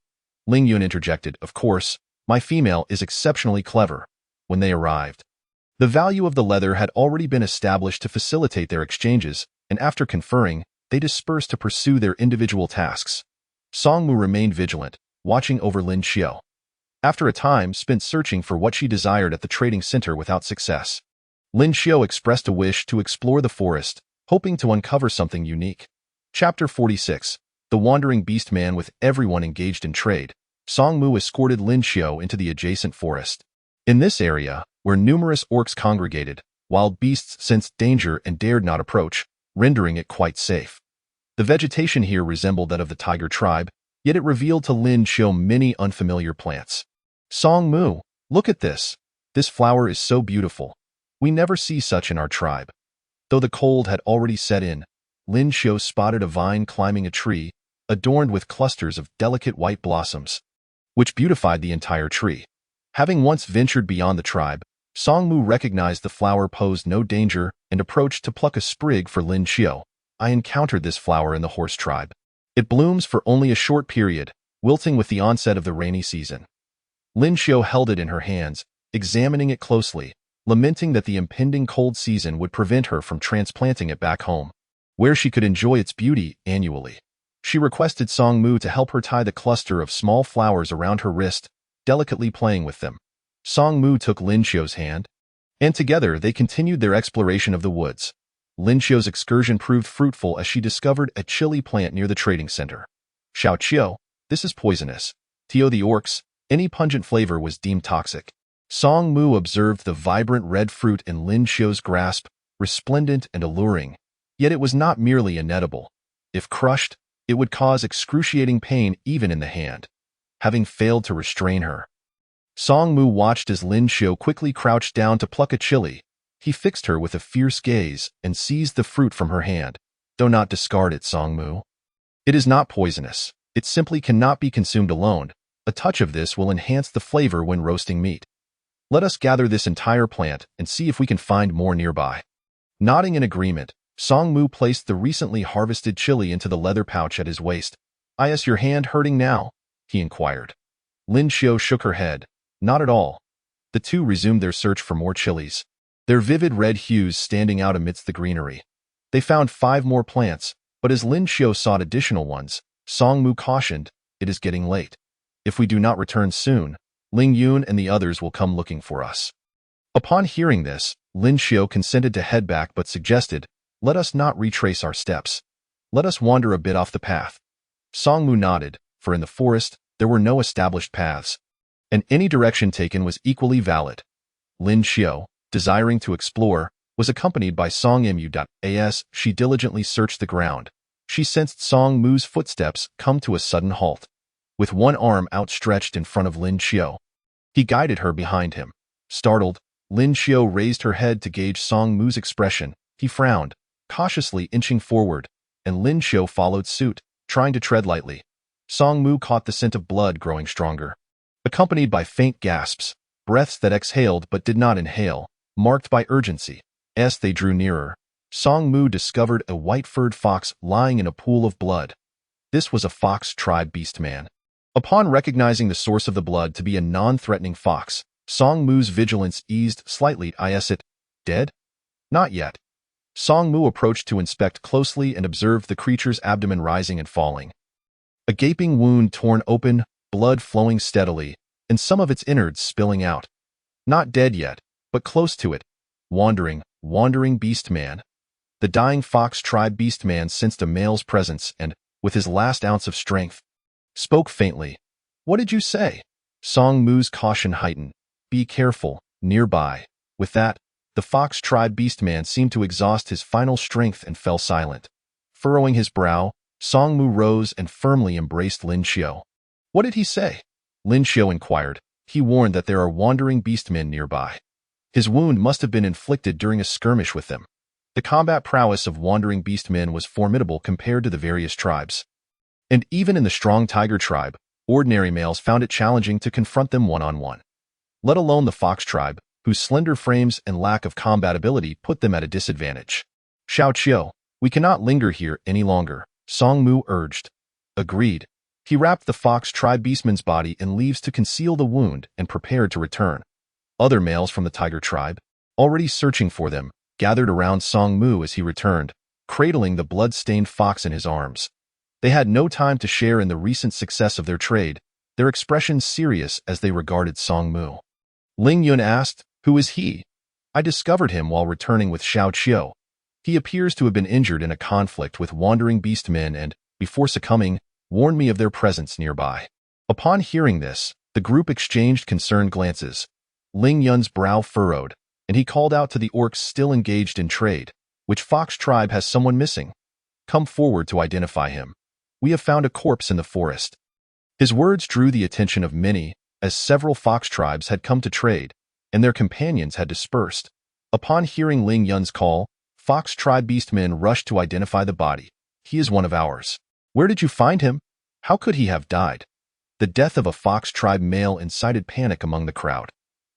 B: Ling Yun interjected. "Of course, my female is exceptionally clever." When they arrived, the value of the leather had already been established to facilitate their exchanges, and after conferring, they dispersed to pursue their individual tasks. Song Mu remained vigilant, watching over Lin Xiao. After a time spent searching for what she desired at the trading center without success, Lin Xiao expressed a wish to explore the forest, hoping to uncover something unique. Chapter 46. The Wandering Beast Man. With everyone engaged in trade, Song Mu escorted Lin Xiao into the adjacent forest. In this area, where numerous orcs congregated, wild beasts sensed danger and dared not approach, rendering it quite safe. The vegetation here resembled that of the tiger tribe, yet it revealed to Lin Xiao many unfamiliar plants. Song Mu, look at this. This flower is so beautiful. We never see such in our tribe. Though the cold had already set in, Lin Xiao spotted a vine climbing a tree, adorned with clusters of delicate white blossoms, which beautified the entire tree. Having once ventured beyond the tribe, Song Mu recognized the flower posed no danger and approached to pluck a sprig for Lin Xiao. I encountered this flower in the horse tribe. It blooms for only a short period, wilting with the onset of the rainy season. Lin Xiao held it in her hands, examining it closely, lamenting that the impending cold season would prevent her from transplanting it back home, where she could enjoy its beauty annually. She requested Song Mu to help her tie the cluster of small flowers around her wrist, delicately playing with them. Song Mu took Lin Xiao's hand, and together they continued their exploration of the woods. Lin Xiao's excursion proved fruitful as she discovered a chili plant near the trading center. Xiao Qiu, this is poisonous. Tio the orcs, any pungent flavor was deemed toxic. Song Mu observed the vibrant red fruit in Lin Xiao's grasp, resplendent and alluring. Yet it was not merely inedible. If crushed, it would cause excruciating pain even in the hand. Having failed to restrain her, Song Mu watched as Lin Xiao quickly crouched down to pluck a chili. He fixed her with a fierce gaze and seized the fruit from her hand. Do not discard it, Song Mu. It is not poisonous. It simply cannot be consumed alone. A touch of this will enhance the flavor when roasting meat. Let us gather this entire plant and see if we can find more nearby. Nodding in agreement, Song Mu placed the recently harvested chili into the leather pouch at his waist. Is your hand hurting now? He inquired. Lin Xiao shook her head. Not at all. The two resumed their search for more chilies, their vivid red hues standing out amidst the greenery. They found 5 more plants, but as Lin Xiao sought additional ones, Song Mu cautioned, it is getting late. If we do not return soon, Ling Yun and the others will come looking for us. Upon hearing this, Lin Xiao consented to head back but suggested, let us not retrace our steps. Let us wander a bit off the path. Song Mu nodded, for in the forest, there were no established paths, and any direction taken was equally valid. Lin Xiao, desiring to explore, was accompanied by Song Mu. As she diligently searched the ground, she sensed Song Mu's footsteps come to a sudden halt. With one arm outstretched in front of Lin Xiao, he guided her behind him. Startled, Lin Xiao raised her head to gauge Song Mu's expression. He frowned, cautiously inching forward, and Lin Xiao followed suit, trying to tread lightly. Song Mu caught the scent of blood growing stronger, accompanied by faint gasps, breaths that exhaled but did not inhale, marked by urgency. As they drew nearer, Song Mu discovered a white-furred fox lying in a pool of blood. This was a fox tribe beast man. Upon recognizing the source of the blood to be a non-threatening fox, Song Mu's vigilance eased slightly. Is it dead? Not yet. Song Mu approached to inspect closely and observed the creature's abdomen rising and falling. A gaping wound torn open, blood flowing steadily, and some of its innards spilling out. Not dead yet, but close to it. Wandering beast man. The dying fox tribe beast man sensed a male's presence and, with his last ounce of strength, spoke faintly. What did you say? Song Mu's caution heightened. Be careful, nearby. With that, the fox tribe beast man seemed to exhaust his final strength and fell silent. Furrowing his brow, Song Mu rose and firmly embraced Lin Xiao. What did he say? Lin Xiao inquired. He warned that there are wandering beastmen nearby. His wound must have been inflicted during a skirmish with them. The combat prowess of wandering beastmen was formidable compared to the various tribes. And even in the strong tiger tribe, ordinary males found it challenging to confront them one-on-one. Let alone the fox tribe, whose slender frames and lack of combat ability put them at a disadvantage. Xiao Qiu, we cannot linger here any longer, Song Mu urged. Agreed. He wrapped the fox tribe beastman's body in leaves to conceal the wound and prepared to return. Other males from the tiger tribe, already searching for them, gathered around Song Mu as he returned, cradling the blood-stained fox in his arms. They had no time to share in the recent success of their trade, their expressions serious as they regarded Song Mu. Ling Yun asked, "Who is he?" "I discovered him while returning with Xiao Qiu. He appears to have been injured in a conflict with wandering beast men and, before succumbing, warned me of their presence nearby." Upon hearing this, the group exchanged concerned glances. Ling Yun's brow furrowed, and he called out to the orcs still engaged in trade, "Which fox tribe has someone missing? Come forward to identify him. We have found a corpse in the forest." His words drew the attention of many, as several fox tribes had come to trade, and their companions had dispersed. Upon hearing Ling Yun's call, fox tribe beastmen rushed to identify the body. "He is one of ours." "Where did you find him? How could he have died?" The death of a fox tribe male incited panic among the crowd.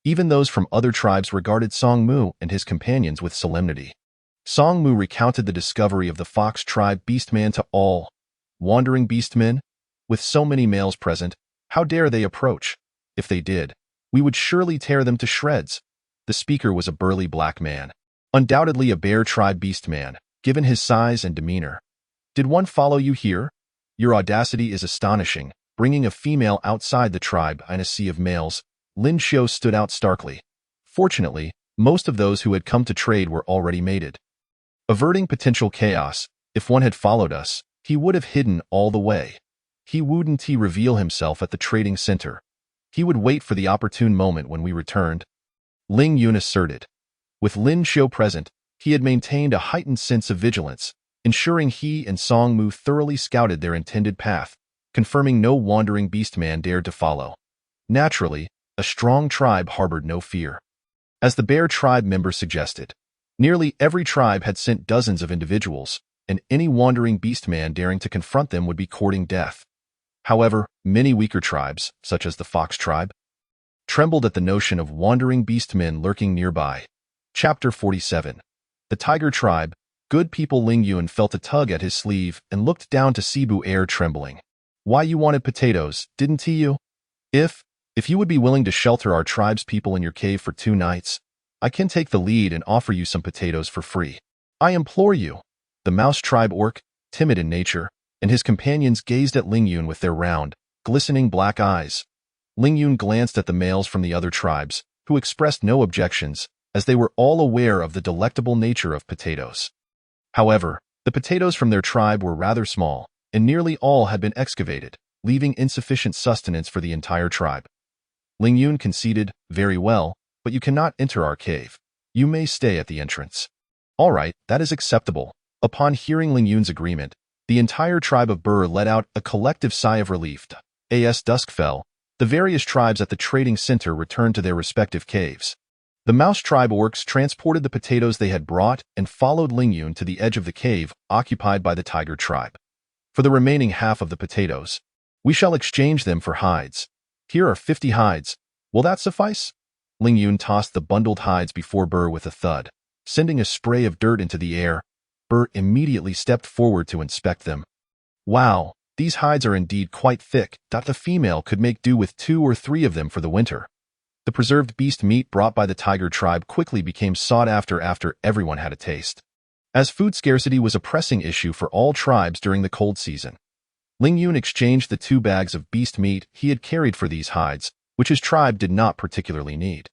B: Even those from other tribes regarded Song Mu and his companions with solemnity. Song Mu recounted the discovery of the fox tribe beastman to all. "Wandering beastmen? With so many males present, how dare they approach? If they did, we would surely tear them to shreds." The speaker was a burly black man, undoubtedly a bear tribe beastman, given his size and demeanor. "Did one follow you here? Your audacity is astonishing, bringing a female outside the tribe in a sea of males." Lin Xiu stood out starkly. Fortunately, most of those who had come to trade were already mated. Averting potential chaos, if one had followed us, he would have hidden all the way. He wouldn't reveal himself at the trading center. He would wait for the opportune moment when we returned. Ling Yun asserted. With Lin Xiu present, he had maintained a heightened sense of vigilance, ensuring he and Song Mu thoroughly scouted their intended path, confirming no wandering beastman dared to follow. Naturally, a strong tribe harbored no fear. As the bear tribe member suggested, nearly every tribe had sent dozens of individuals, and any wandering beastman daring to confront them would be courting death. However, many weaker tribes, such as the fox tribe, trembled at the notion of wandering beastmen lurking nearby. Chapter 47. The Tiger Tribe. Good people. Ling Yun felt a tug at his sleeve and looked down to Cebu Air trembling. "Why, you wanted potatoes, didn't you? If you would be willing to shelter our tribe's people in your cave for 2 nights, I can take the lead and offer you some potatoes for free. I implore you." The mouse tribe orc, timid in nature, and his companions gazed at Ling Yun with their round, glistening black eyes. Ling Yun glanced at the males from the other tribes, who expressed no objections, as they were all aware of the delectable nature of potatoes. However, the potatoes from their tribe were rather small, and nearly all had been excavated, leaving insufficient sustenance for the entire tribe. Ling Yun conceded, "Very well, but you cannot enter our cave. You may stay at the entrance." "All right, that is acceptable." Upon hearing Ling Yun's agreement, the entire tribe of Burr let out a collective sigh of relief. As dusk fell, the various tribes at the trading center returned to their respective caves. The mouse tribe orcs transported the potatoes they had brought and followed Ling Yun to the edge of the cave occupied by the tiger tribe. "For the remaining half of the potatoes, we shall exchange them for hides. Here are 50 hides. Will that suffice?" Ling Yun tossed the bundled hides before Burr with a thud, sending a spray of dirt into the air. Burr immediately stepped forward to inspect them. "Wow, these hides are indeed quite thick. The female could make do with 2 or 3 of them for the winter." The preserved beast meat brought by the tiger tribe quickly became sought after everyone had a taste. As food scarcity was a pressing issue for all tribes during the cold season, Ling Yun exchanged the 2 bags of beast meat he had carried for these hides, which his tribe did not particularly need.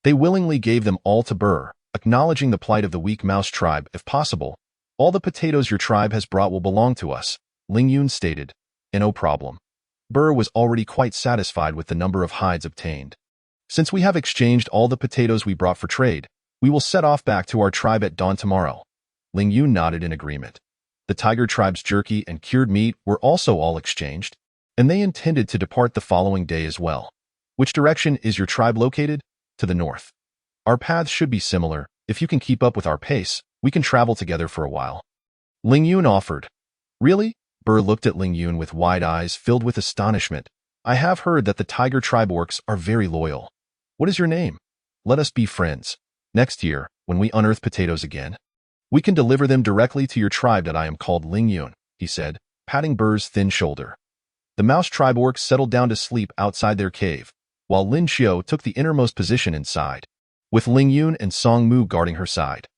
B: They willingly gave them all to Burr, acknowledging the plight of the weak mouse tribe. "If possible, all the potatoes your tribe has brought will belong to us," Ling Yun stated. "No problem." Burr was already quite satisfied with the number of hides obtained. "Since we have exchanged all the potatoes we brought for trade, we will set off back to our tribe at dawn tomorrow." Ling Yun nodded in agreement. The tiger tribe's jerky and cured meat were also all exchanged, and they intended to depart the following day as well. "Which direction is your tribe located?" "To the north. Our paths should be similar. If you can keep up with our pace, we can travel together for a while." Ling Yun offered. "Really?" Burr looked at Ling Yun with wide eyes filled with astonishment. "I have heard that the tiger tribe orcs are very loyal. What is your name? Let us be friends. Next year, when we unearth potatoes again, we can deliver them directly to your tribe." "I am called Ling Yun," he said, patting Burr's thin shoulder. The mouse tribe orcs settled down to sleep outside their cave, while Lin Xiu took the innermost position inside, with Ling Yun and Song Mu guarding her side.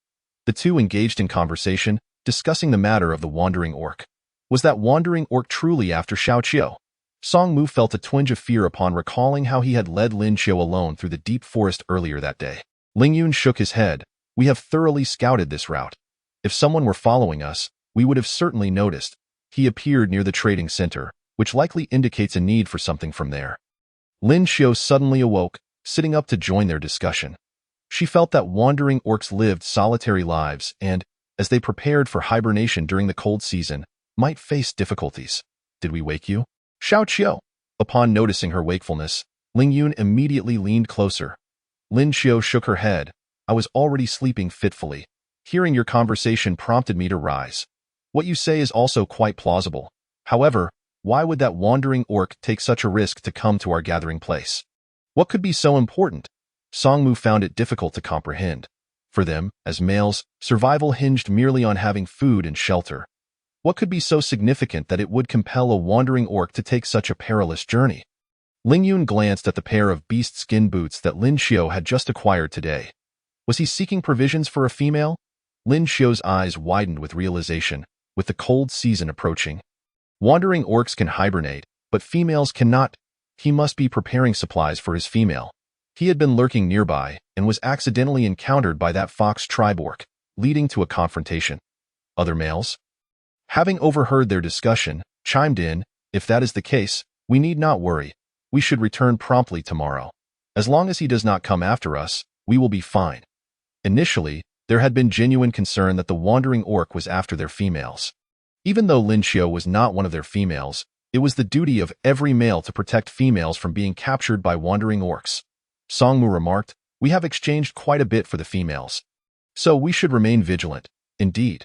B: The two engaged in conversation, discussing the matter of the wandering orc. Was that wandering orc truly after Xiao Qiu? Song Mu felt a twinge of fear upon recalling how he had led Lin Xiao alone through the deep forest earlier that day. Ling Yun shook his head. We have thoroughly scouted this route. If someone were following us, we would have certainly noticed. He appeared near the trading center, which likely indicates a need for something from there. Lin Xiao suddenly awoke, sitting up to join their discussion. She felt that wandering orcs lived solitary lives and, as they prepared for hibernation during the cold season, might face difficulties. Did we wake you? Xiao Qiu. Upon noticing her wakefulness, Ling Yun immediately leaned closer. Lin Xiao shook her head. I was already sleeping fitfully. Hearing your conversation prompted me to rise. What you say is also quite plausible. However, why would that wandering orc take such a risk to come to our gathering place? What could be so important? Song Mu found it difficult to comprehend. For them, as males, survival hinged merely on having food and shelter. What could be so significant that it would compel a wandering orc to take such a perilous journey? Ling Yun glanced at the pair of beast skin boots that Lin Xiao had just acquired today. Was he seeking provisions for a female? Lin Xiao's eyes widened with realization, with the cold season approaching. Wandering orcs can hibernate, but females cannot. He must be preparing supplies for his female. He had been lurking nearby and was accidentally encountered by that fox tribe orc, leading to a confrontation. Other males, having overheard their discussion, chimed in, if that is the case, we need not worry. We should return promptly tomorrow. As long as he does not come after us, we will be fine. Initially, there had been genuine concern that the wandering orc was after their females. Even though Lin Xiao was not one of their females, it was the duty of every male to protect females from being captured by wandering orcs. Song Mu remarked, we have exchanged quite a bit for the females. So we should remain vigilant, indeed.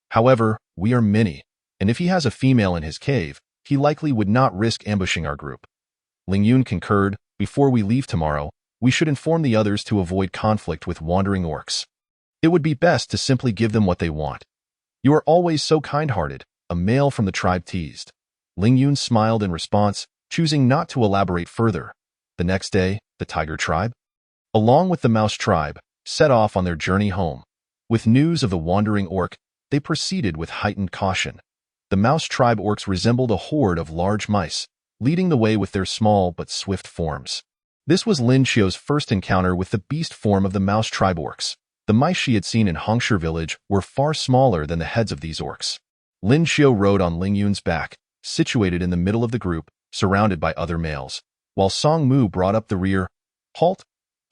B: However, we are many, and if he has a female in his cave, he likely would not risk ambushing our group. Ling Yun concurred, before we leave tomorrow, we should inform the others to avoid conflict with wandering orcs. It would be best to simply give them what they want. You are always so kind-hearted, a male from the tribe teased. Ling Yun smiled in response, choosing not to elaborate further. The next day, the tiger tribe, along with the mouse tribe, set off on their journey home. With news of the wandering orc, they proceeded with heightened caution. The mouse tribe orcs resembled a horde of large mice, leading the way with their small but swift forms. This was Lin Xiao's first encounter with the beast form of the mouse tribe orcs. The mice she had seen in Hongshi village were far smaller than the heads of these orcs. Lin Xiao rode on Ling Yun's back, situated in the middle of the group, surrounded by other males, while Song Mu brought up the rear. Halt!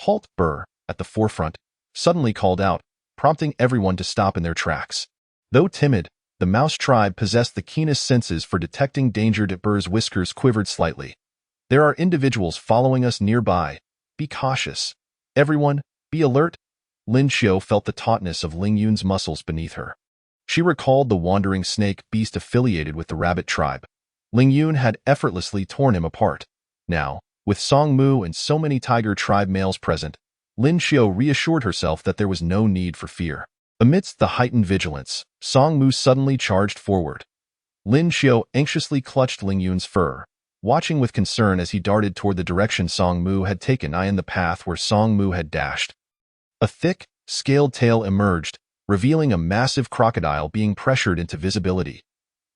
B: Halt! Burr, at the forefront, suddenly called out, prompting everyone to stop in their tracks. Though timid, the mouse tribe possessed the keenest senses for detecting danger. Burr's whiskers quivered slightly. There are individuals following us nearby. Be cautious. Everyone, be alert. Lin Xiao felt the tautness of Ling Yun's muscles beneath her. She recalled the wandering snake beast affiliated with the rabbit tribe. Ling Yun had effortlessly torn him apart. Now, with Song Mu and so many tiger tribe males present, Lin Xiao reassured herself that there was no need for fear. Amidst the heightened vigilance, Song Mu suddenly charged forward. Lin Xiao anxiously clutched Ling Yun's fur, watching with concern as he darted toward the direction Song Mu had taken, eyeing the path where Song Mu had dashed. A thick, scaled tail emerged, revealing a massive crocodile being pressured into visibility.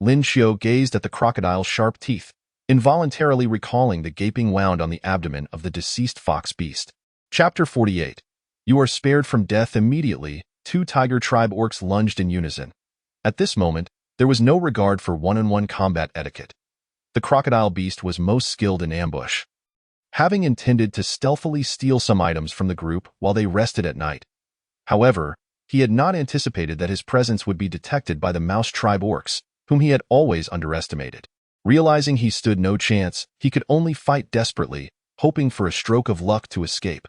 B: Lin Xiao gazed at the crocodile's sharp teeth, involuntarily recalling the gaping wound on the abdomen of the deceased fox beast. Chapter 48. You are spared from death immediately. Two tiger tribe orcs lunged in unison. At this moment, there was no regard for one-on-one combat etiquette. The crocodile beast was most skilled in ambush. Having intended to stealthily steal some items from the group while they rested at night. However, he had not anticipated that his presence would be detected by the mouse tribe orcs, whom he had always underestimated. Realizing he stood no chance, he could only fight desperately, hoping for a stroke of luck to escape.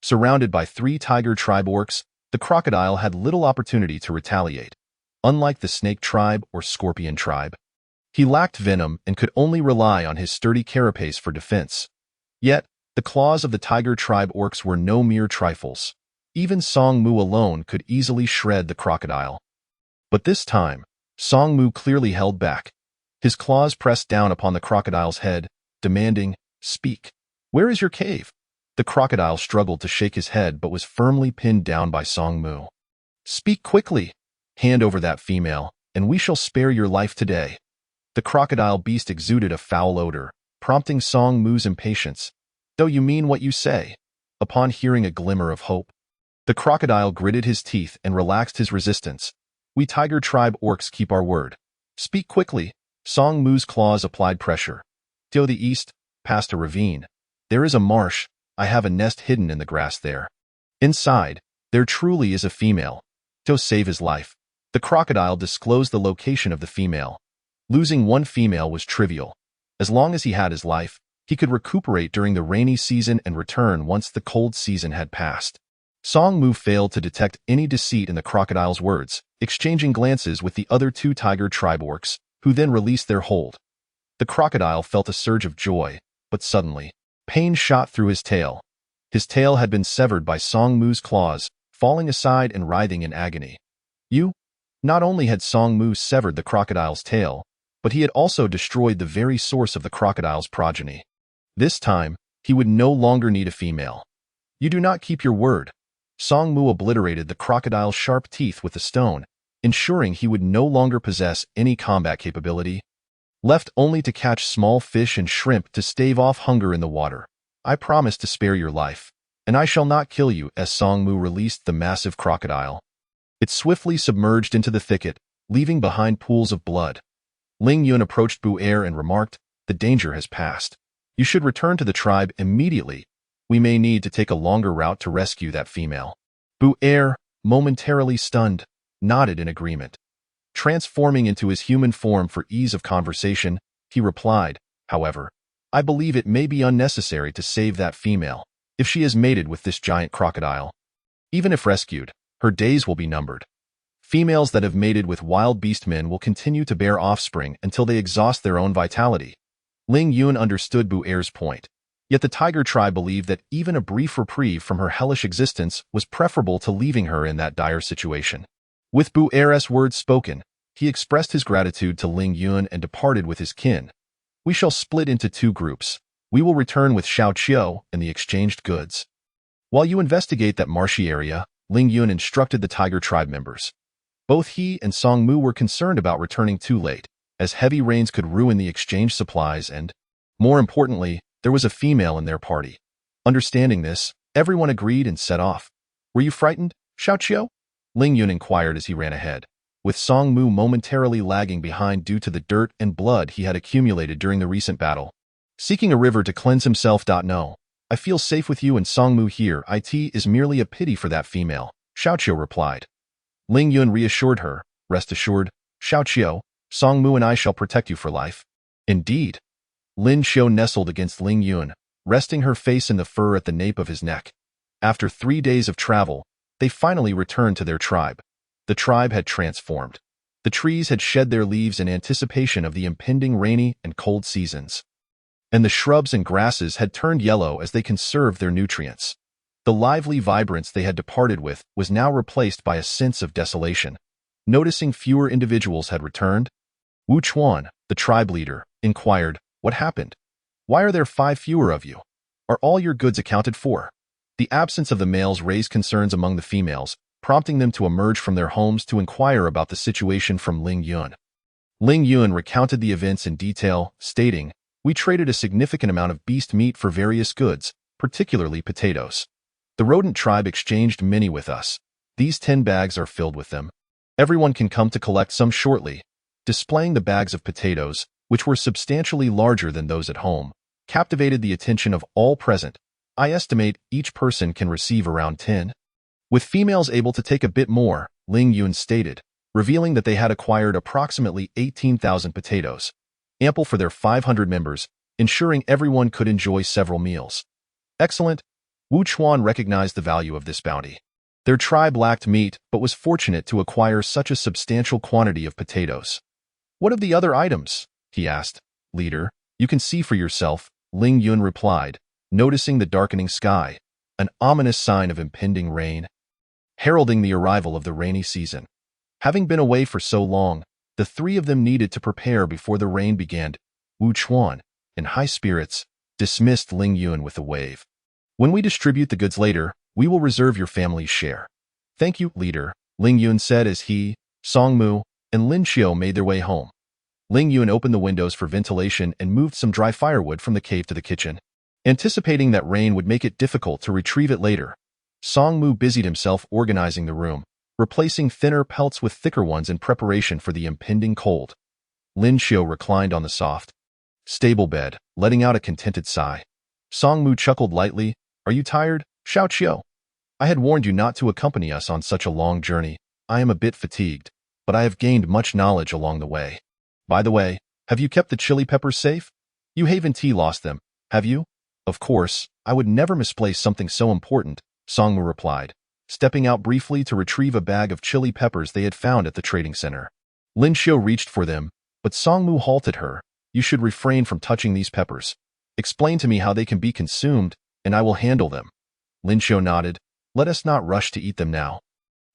B: Surrounded by three tiger tribe orcs, the crocodile had little opportunity to retaliate. Unlike the snake tribe or scorpion tribe, he lacked venom and could only rely on his sturdy carapace for defense. Yet, the claws of the tiger tribe orcs were no mere trifles. Even Song Mu alone could easily shred the crocodile. But this time, Song Mu clearly held back. His claws pressed down upon the crocodile's head, demanding, "Speak. Where is your cave?" The crocodile struggled to shake his head but was firmly pinned down by Song Mu. "Speak quickly. Hand over that female, and we shall spare your life today." The crocodile beast exuded a foul odor, prompting Song Mu's impatience. "Though you mean what you say." Upon hearing a glimmer of hope, the crocodile gritted his teeth and relaxed his resistance. "We Tiger Tribe orcs keep our word. Speak quickly." Song Mu's claws applied pressure. "To the east, past a ravine. There is a marsh. I have a nest hidden in the grass there. Inside, there truly is a female. To save his life." The crocodile disclosed the location of the female. Losing one female was trivial. As long as he had his life, he could recuperate during the rainy season and return once the cold season had passed. Song Mu failed to detect any deceit in the crocodile's words, exchanging glances with the other two Tiger Tribe orcs, who then released their hold. The crocodile felt a surge of joy, but suddenly, pain shot through his tail. His tail had been severed by Song Mu's claws, falling aside and writhing in agony. Not only had Song Mu severed the crocodile's tail, but he had also destroyed the very source of the crocodile's progeny. This time, he would no longer need a female. "You do not keep your word." Song Mu obliterated the crocodile's sharp teeth with a stone, ensuring he would no longer possess any combat capability. Left only to catch small fish and shrimp to stave off hunger in the water. "I promise to spare your life, and I shall not kill you." As Song Mu released the massive crocodile, it swiftly submerged into the thicket, leaving behind pools of blood. Ling Yun approached Bu Er and remarked, "The danger has passed. You should return to the tribe immediately. We may need to take a longer route to rescue that female." Bu Er, momentarily stunned, nodded in agreement. Transforming into his human form for ease of conversation, he replied, "However, I believe it may be unnecessary to save that female, if she is mated with this giant crocodile. Even if rescued, her days will be numbered. Females that have mated with wild beast men will continue to bear offspring until they exhaust their own vitality." Ling Yun understood Bu Er's point, yet the Tiger Tribe believed that even a brief reprieve from her hellish existence was preferable to leaving her in that dire situation. With Bu Er's words spoken, he expressed his gratitude to Ling Yun and departed with his kin. "We shall split into two groups. We will return with Xiao Qiu and the exchanged goods. While you investigate that marshy area," Ling Yun instructed the Tiger Tribe members. Both he and Song Mu were concerned about returning too late, as heavy rains could ruin the exchange supplies and, more importantly, there was a female in their party. Understanding this, everyone agreed and set off. "Were you frightened, Xiao Qiu?" Ling Yun inquired as he ran ahead, with Song Mu momentarily lagging behind due to the dirt and blood he had accumulated during the recent battle. "Seeking a river to cleanse himself. No. I feel safe with you and Song Mu here. It is merely a pity for that female," Xiao Qiu replied. Ling Yun reassured her, "Rest assured, Xiao Qiu, Song Mu and I shall protect you for life." "Indeed." Lin Xiu nestled against Ling Yun, resting her face in the fur at the nape of his neck. After 3 days of travel, they finally returned to their tribe. The tribe had transformed. The trees had shed their leaves in anticipation of the impending rainy and cold seasons, and the shrubs and grasses had turned yellow as they conserved their nutrients. The lively vibrance they had departed with was now replaced by a sense of desolation. Noticing fewer individuals had returned, Wu Chuan, the tribe leader, inquired, "What happened? Why are there 5 fewer of you? Are all your goods accounted for?" The absence of the males raised concerns among the females, prompting them to emerge from their homes to inquire about the situation from Ling Yun. Ling Yun recounted the events in detail, stating, "We traded a significant amount of beast meat for various goods, particularly potatoes. The rodent tribe exchanged many with us. These 10 bags are filled with them. Everyone can come to collect some shortly." Displaying the bags of potatoes, which were substantially larger than those at home, captivated the attention of all present. "I estimate each person can receive around 10. With females able to take a bit more," Ling Yun stated, revealing that they had acquired approximately 18,000 potatoes, ample for their 500 members, ensuring everyone could enjoy several meals. "Excellent." Wu Chuan recognized the value of this bounty. Their tribe lacked meat but was fortunate to acquire such a substantial quantity of potatoes. "What of the other items?" he asked. "Leader, you can see for yourself," Ling Yun replied, noticing the darkening sky, an ominous sign of impending rain, heralding the arrival of the rainy season. Having been away for so long, the 3 of them needed to prepare before the rain began. Wu Chuan, in high spirits, dismissed Ling Yun with a wave. "When we distribute the goods later, we will reserve your family's share." "Thank you, leader," Ling Yun said as he, Song Mu, and Lin Xiu made their way home. Ling Yun opened the windows for ventilation and moved some dry firewood from the cave to the kitchen. Anticipating that rain would make it difficult to retrieve it later, Song Mu busied himself organizing the room, replacing thinner pelts with thicker ones in preparation for the impending cold. Lin Xiu reclined on the soft, stable bed, letting out a contented sigh. Song Mu chuckled lightly. "Are you tired, Xiao Qiu? I had warned you not to accompany us on such a long journey. I am a bit fatigued, but I have gained much knowledge along the way. By the way, have you kept the chili peppers safe? You haven't lost them, have you?" "Of course, I would never misplace something so important," Song Mu replied, stepping out briefly to retrieve a bag of chili peppers they had found at the trading center. Lin Xiu reached for them, but Song Mu halted her. "You should refrain from touching these peppers. Explain to me how they can be consumed, and I will handle them." Lin Xiu nodded. "Let us not rush to eat them now.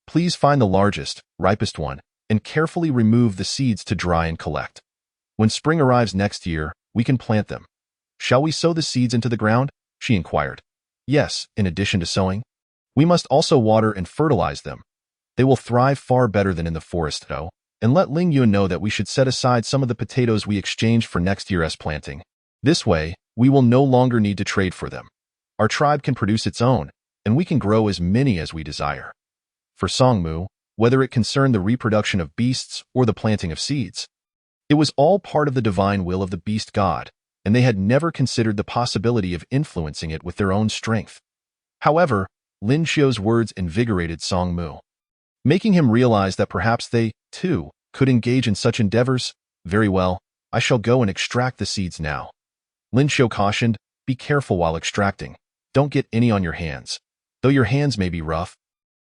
B: Please find the largest, ripest one, and carefully remove the seeds to dry and collect. When spring arrives next year, we can plant them." "Shall we sow the seeds into the ground?" she inquired. "Yes, in addition to sowing. We must also water and fertilize them. They will thrive far better than in the forest, though. And let Ling Yun know that we should set aside some of the potatoes we exchanged for next year's planting. This way, we will no longer need to trade for them. Our tribe can produce its own, and we can grow as many as we desire." For Song Mu, whether it concerned the reproduction of beasts or the planting of seeds, it was all part of the divine will of the beast god, and they had never considered the possibility of influencing it with their own strength. However, Lin Xiu's words invigorated Song Mu, making him realize that perhaps they, too, could engage in such endeavors. "Very well, I shall go and extract the seeds now." Lin Xiu cautioned, "Be careful while extracting. Don't get any on your hands. Though your hands may be rough,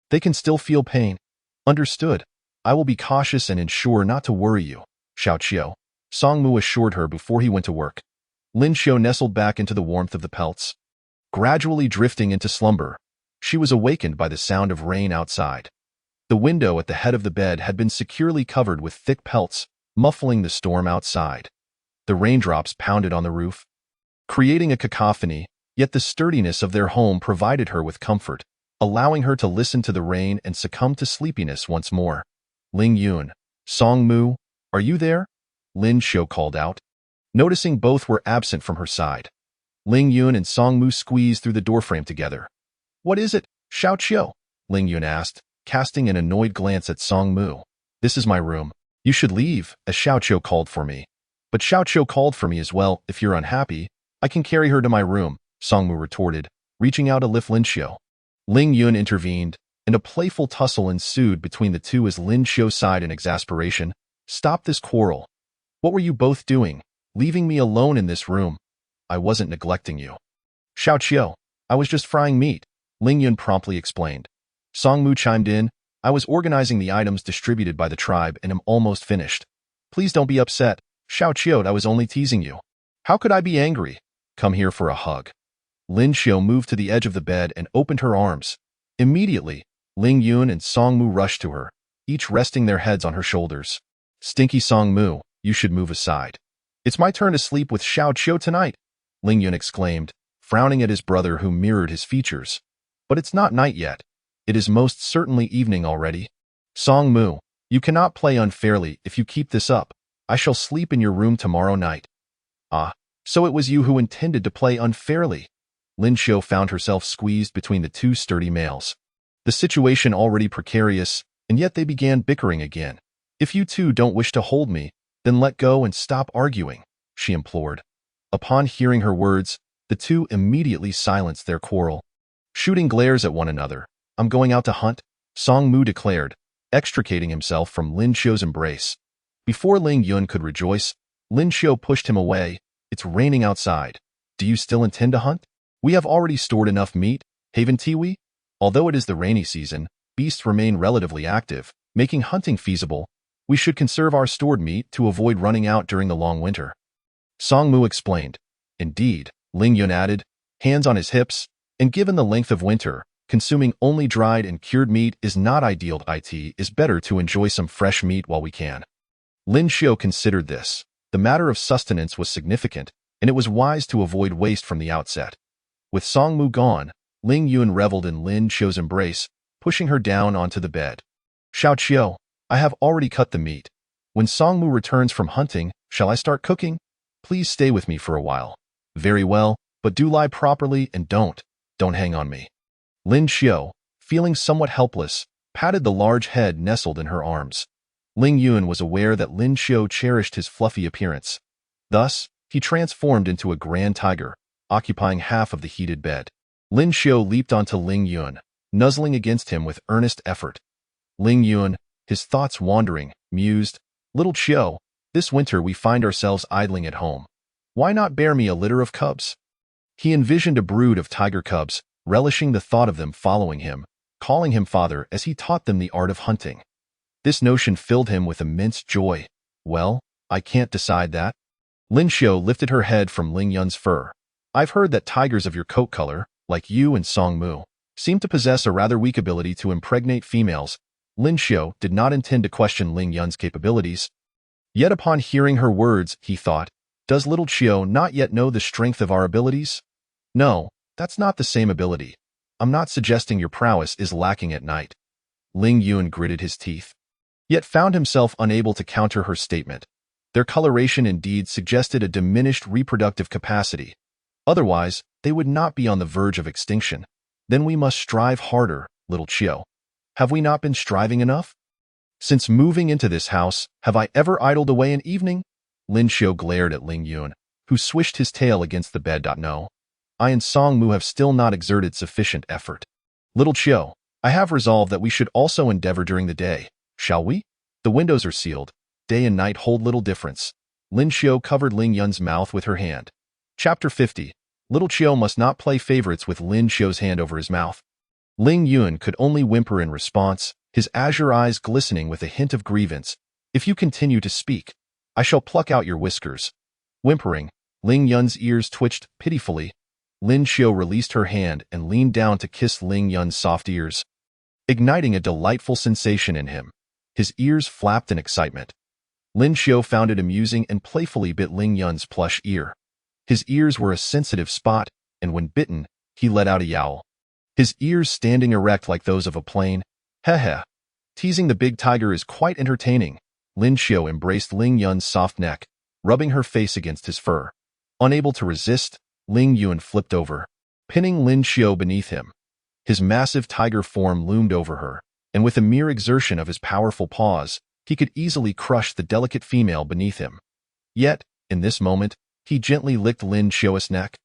B: they can still feel pain." "Understood. I will be cautious and ensure not to worry you, Xiao Qiu," Song Mu assured her before he went to work. Lin Xiu nestled back into the warmth of the pelts. Gradually drifting into slumber, she was awakened by the sound of rain outside. The window at the head of the bed had been securely covered with thick pelts, muffling the storm outside. The raindrops pounded on the roof, creating a cacophony, yet the sturdiness of their home provided her with comfort, allowing her to listen to the rain and succumb to sleepiness once more. "Ling Yun, Song Mu, are you there?" Lin Xiu called out, noticing both were absent from her side. Ling Yun and Song Mu squeezed through the doorframe together. "What is it, Xiao Qiu?" Ling Yun asked, casting an annoyed glance at Song Mu. "This is my room. You should leave, as Xiao Qiu called for me." "But Xiao Qiu called for me as well. If you're unhappy, I can carry her to my room," Song Mu retorted, reaching out to lift Lin Xiu. Ling Yun intervened, and a playful tussle ensued between the two as Lin Xiu sighed in exasperation. "Stop this quarrel. What were you both doing, leaving me alone in this room?" "I wasn't neglecting you, Xiao Qiu. I was just frying meat," Ling Yun promptly explained. Song Mu chimed in. "I was organizing the items distributed by the tribe and am almost finished. Please don't be upset, Xiao Qiu. I was only teasing you." "How could I be angry? Come here for a hug." Lin Xiu moved to the edge of the bed and opened her arms. Immediately, Ling Yun and Song Mu rushed to her, each resting their heads on her shoulders. "Stinky Song Mu, you should move aside. It's my turn to sleep with Xiao Qiu tonight," Ling Yun exclaimed, frowning at his brother who mirrored his features. "But it's not night yet. It is most certainly evening already. Song Mu, you cannot play unfairly if you keep this up. I shall sleep in your room tomorrow night." "Ah, so it was you who intended to play unfairly." Lin Xiu found herself squeezed between the two sturdy males. The situation already precarious, and yet they began bickering again. "If you two don't wish to hold me, then let go and stop arguing," she implored. Upon hearing her words, the two immediately silenced their quarrel, shooting glares at one another. "I'm going out to hunt," Song Mu declared, extricating himself from Lin Xiu's embrace. Before Ling Yun could rejoice, Lin Xiu pushed him away. "It's raining outside. Do you still intend to hunt? We have already stored enough meat, haven't we?" Although it is the rainy season, beasts remain relatively active, making hunting feasible. We should conserve our stored meat to avoid running out during the long winter. Song Mu explained. "Indeed," Ling Yun added, hands on his hips, "and given the length of winter, consuming only dried and cured meat is not ideal. It is better to enjoy some fresh meat while we can." Lin Xiu considered this. The matter of sustenance was significant, and it was wise to avoid waste from the outset. With Song Mu gone, Ling Yun reveled in Lin Xiu's embrace, pushing her down onto the bed. "Xiao Qiu, I have already cut the meat. When Song Mu returns from hunting, Shall I start cooking? Please stay with me for a while. Very well, but do lie properly and don't hang on me. Lin Xiao, feeling somewhat helpless, patted the large head nestled in her arms. Ling Yun was aware that Lin Xiao cherished his fluffy appearance. Thus, he transformed into a grand tiger, occupying half of the heated bed. Lin Xiao leaped onto Ling Yun, nuzzling against him with earnest effort. Ling Yun, his thoughts wandering, mused, "Little Xiao, this winter we find ourselves idling at home. Why not bear me a litter of cubs?" He envisioned a brood of tiger cubs, relishing the thought of them following him, calling him father as he taught them the art of hunting. This notion filled him with immense joy. "Well, I can't decide that." Lin Xiao lifted her head from Ling Yun's fur. "I've heard that tigers of your coat color, like you and Song Mu, seem to possess a rather weak ability to impregnate females." Lin Xiao did not intend to question Ling Yun's capabilities. Yet upon hearing her words, he thought, "Does little Xiao not yet know the strength of our abilities?" "No, that's not the same ability. I'm not suggesting your prowess is lacking at night." Ling Yun gritted his teeth, yet found himself unable to counter her statement. Their coloration indeed suggested a diminished reproductive capacity. Otherwise, they would not be on the verge of extinction. Then we must strive harder, little Xiao. Have we not been striving enough? Since moving into this house, have I ever idled away an evening? Lin Xiao glared at Ling Yun, who swished his tail against the bed. "No. I and Song Mu have still not exerted sufficient effort. Little Xiao, I have resolved that we should also endeavor during the day. Shall we? The windows are sealed. Day and night hold little difference." Lin Xiao covered Ling Yun's mouth with her hand. Chapter 50. Little Xiao must not play favorites with Lin Xiao's hand over his mouth. Ling Yun could only whimper in response, his azure eyes glistening with a hint of grievance. "If you continue to speak, I shall pluck out your whiskers." Whimpering, Ling Yun's ears twitched pitifully. Lin Xiao released her hand and leaned down to kiss Ling Yun's soft ears, igniting a delightful sensation in him. His ears flapped in excitement. Lin Xiao found it amusing and playfully bit Ling Yun's plush ear. His ears were a sensitive spot, and when bitten, he let out a yowl, his ears standing erect like those of a plane. "Heh. Teasing the big tiger is quite entertaining." Lin Xiao embraced Ling Yun's soft neck, rubbing her face against his fur. Unable to resist, Ling Yun flipped over, pinning Lin Xiao beneath him. His massive tiger form loomed over her, and with a mere exertion of his powerful paws, he could easily crush the delicate female beneath him. Yet, in this moment, he gently licked Lin Xiao's neck,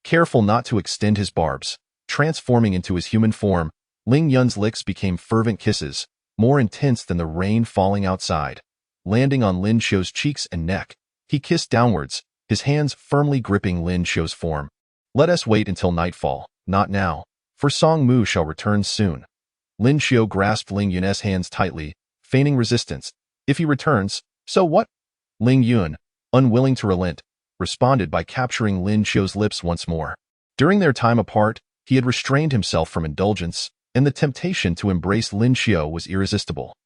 B: careful not to extend his barbs. Transforming into his human form, Ling Yun's licks became fervent kisses, more intense than the rain falling outside. Landing on Lin Xiao's cheeks and neck, he kissed downwards, his hands firmly gripping Lin Xiao's form. "Let us wait until nightfall, not now, for Song Mu shall return soon." Lin Xiao grasped Ling Yun's hands tightly, feigning resistance. "If he returns, so what?" Ling Yun, unwilling to relent, responded by capturing Lin Xiao's lips once more. During their time apart, he had restrained himself from indulgence, and the temptation to embrace Lin Xiao was irresistible.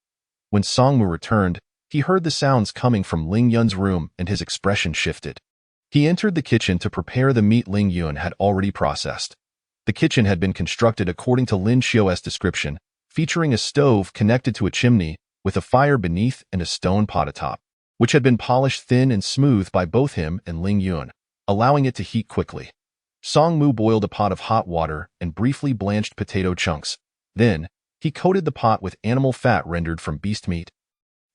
B: When Song Mu returned, he heard the sounds coming from Ling Yun's room and his expression shifted. He entered the kitchen to prepare the meat Ling Yun had already processed. The kitchen had been constructed according to Lin Xiao's description, featuring a stove connected to a chimney, with a fire beneath and a stone pot atop, which had been polished thin and smooth by both him and Ling Yun, allowing it to heat quickly. Song Mu boiled a pot of hot water and briefly blanched potato chunks. Then, he coated the pot with animal fat rendered from beast meat,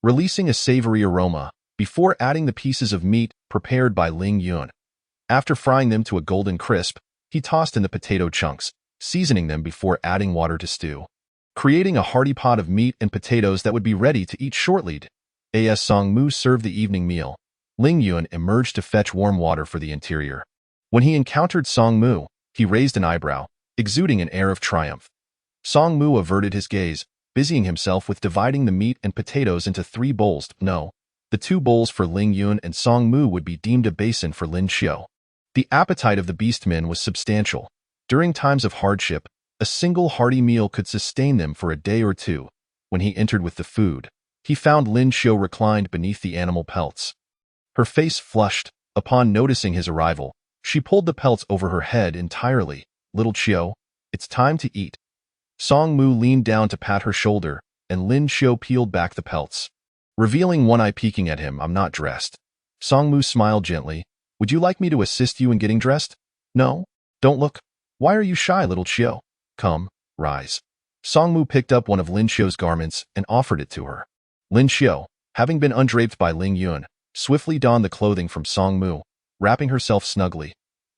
B: releasing a savory aroma, before adding the pieces of meat prepared by Ling Yun. After frying them to a golden crisp, he tossed in the potato chunks, seasoning them before adding water to stew, creating a hearty pot of meat and potatoes that would be ready to eat shortly. As Song Mu served the evening meal, Ling Yun emerged to fetch warm water for the interior. When he encountered Song Mu, he raised an eyebrow, exuding an air of triumph. Song Mu averted his gaze, busying himself with dividing the meat and potatoes into 3 bowls. No, the 2 bowls for Ling Yun and Song Mu would be deemed a basin for Lin Xiao. The appetite of the beastmen was substantial. During times of hardship, a single hearty meal could sustain them for a day or two. When he entered with the food, he found Lin Xiao reclined beneath the animal pelts. Her face flushed. Upon noticing his arrival, she pulled the pelts over her head entirely. "Little Xiao, it's time to eat." Song Mu leaned down to pat her shoulder, and Lin Xiao peeled back the pelts, revealing one eye peeking at him. "I'm not dressed." Songmu smiled gently. Would you like me to assist you in getting dressed? No? Don't look. Why are you shy, little Chiyo? Come, rise. Songmu picked up one of Lin Xiu's garments and offered it to her. Lin Xiu, having been undraped by Ling Yun, swiftly donned the clothing from Songmu, wrapping herself snugly.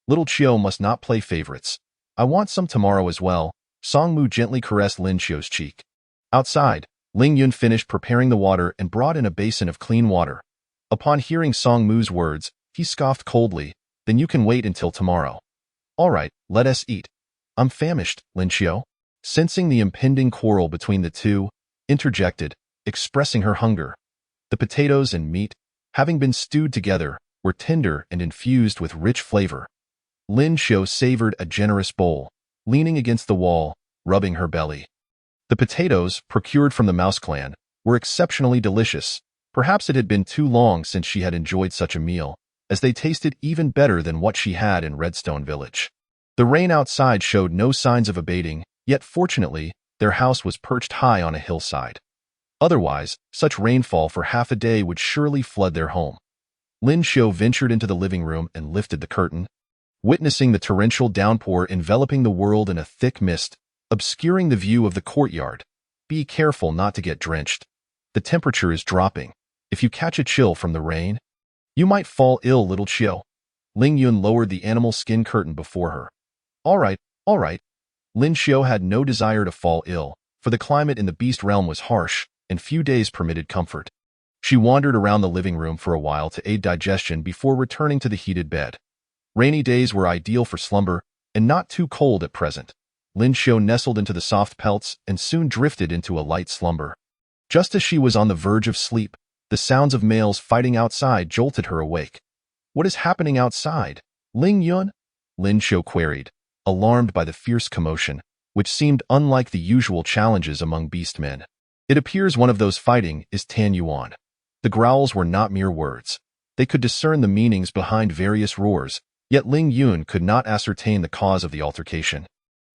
B: Little Chiyo must not play favorites. I want some tomorrow as well. Songmu gently caressed Lin Xiu's cheek. Outside, Ling Yun finished preparing the water and brought in a basin of clean water. Upon hearing Songmu's words, he scoffed coldly. Then you can wait until tomorrow. All right, let us eat. I'm famished, Lin Xiu. Sensing the impending quarrel between the two, interjected, expressing her hunger. The potatoes and meat, having been stewed together, were tender and infused with rich flavor. Lin Xiu savored a generous bowl, leaning against the wall, rubbing her belly. The potatoes, procured from the Mouse clan, were exceptionally delicious. Perhaps it had been too long since she had enjoyed such a meal, as they tasted even better than what she had in Redstone Village. The rain outside showed no signs of abating, yet fortunately, their house was perched high on a hillside. Otherwise, such rainfall for half a day would surely flood their home. Lin Xiu ventured into the living room and lifted the curtain. Witnessing the torrential downpour enveloping the world in a thick mist, obscuring the view of the courtyard. Be careful not to get drenched. The temperature is dropping. If you catch a chill from the rain, you might fall ill, little Chiyo. Ling Yun lowered the animal skin curtain before her. All right, all right. Lin Xiu had no desire to fall ill, for the climate in the beast realm was harsh, and few days permitted comfort. She wandered around the living room for a while to aid digestion before returning to the heated bed. Rainy days were ideal for slumber, and not too cold at present. Lin Xiu nestled into the soft pelts and soon drifted into a light slumber. Just as she was on the verge of sleep, the sounds of males fighting outside jolted her awake. What is happening outside? Ling Yun? Lin Xiu queried, alarmed by the fierce commotion, which seemed unlike the usual challenges among beast men. It appears one of those fighting is Tan Yuan. The growls were not mere words. They could discern the meanings behind various roars, yet Ling Yun could not ascertain the cause of the altercation.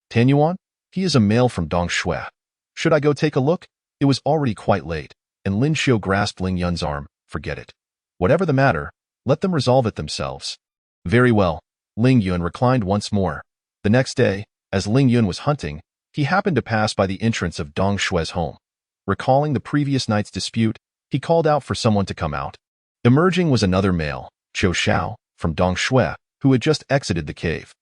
B: Tan Yuan? He is a male from Dongshui. Should I go take a look? It was already quite late, and Lin Xiu grasped Ling Yun's arm. Forget it. Whatever the matter, let them resolve it themselves. Very well. Ling Yun reclined once more. The next day, as Ling Yun was hunting, he happened to pass by the entrance of Dong Shui's home. Recalling the previous night's dispute, he called out for someone to come out. Emerging was another male, Qiu Xiao, from Dong Shui, who had just exited the cave.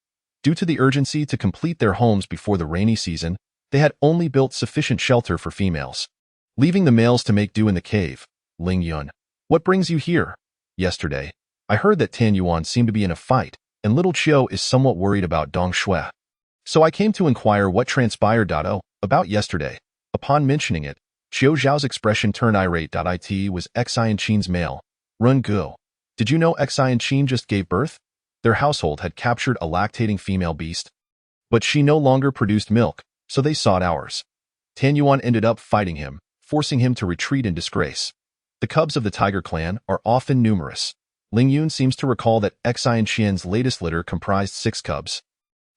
B: Due to the urgency to complete their homes before the rainy season, they had only built sufficient shelter for females. Leaving the males to make do in the cave, Ling Yun, what brings you here? Yesterday, I heard that Tan Yuan seemed to be in a fight, and little Qiu is somewhat worried about Dong Shui. So I came to inquire what transpired. About yesterday. Upon mentioning it, Qiu Zhao's expression turned irate. It was Xian Qin's male, Run Gu. Did you know Xian Qin just gave birth? Their household had captured a lactating female beast. But she no longer produced milk, so they sought ours. Tan Yuan ended up fighting him, forcing him to retreat in disgrace. The cubs of the Tiger clan are often numerous. Ling Yun seems to recall that Xian Qian's latest litter comprised 6 cubs.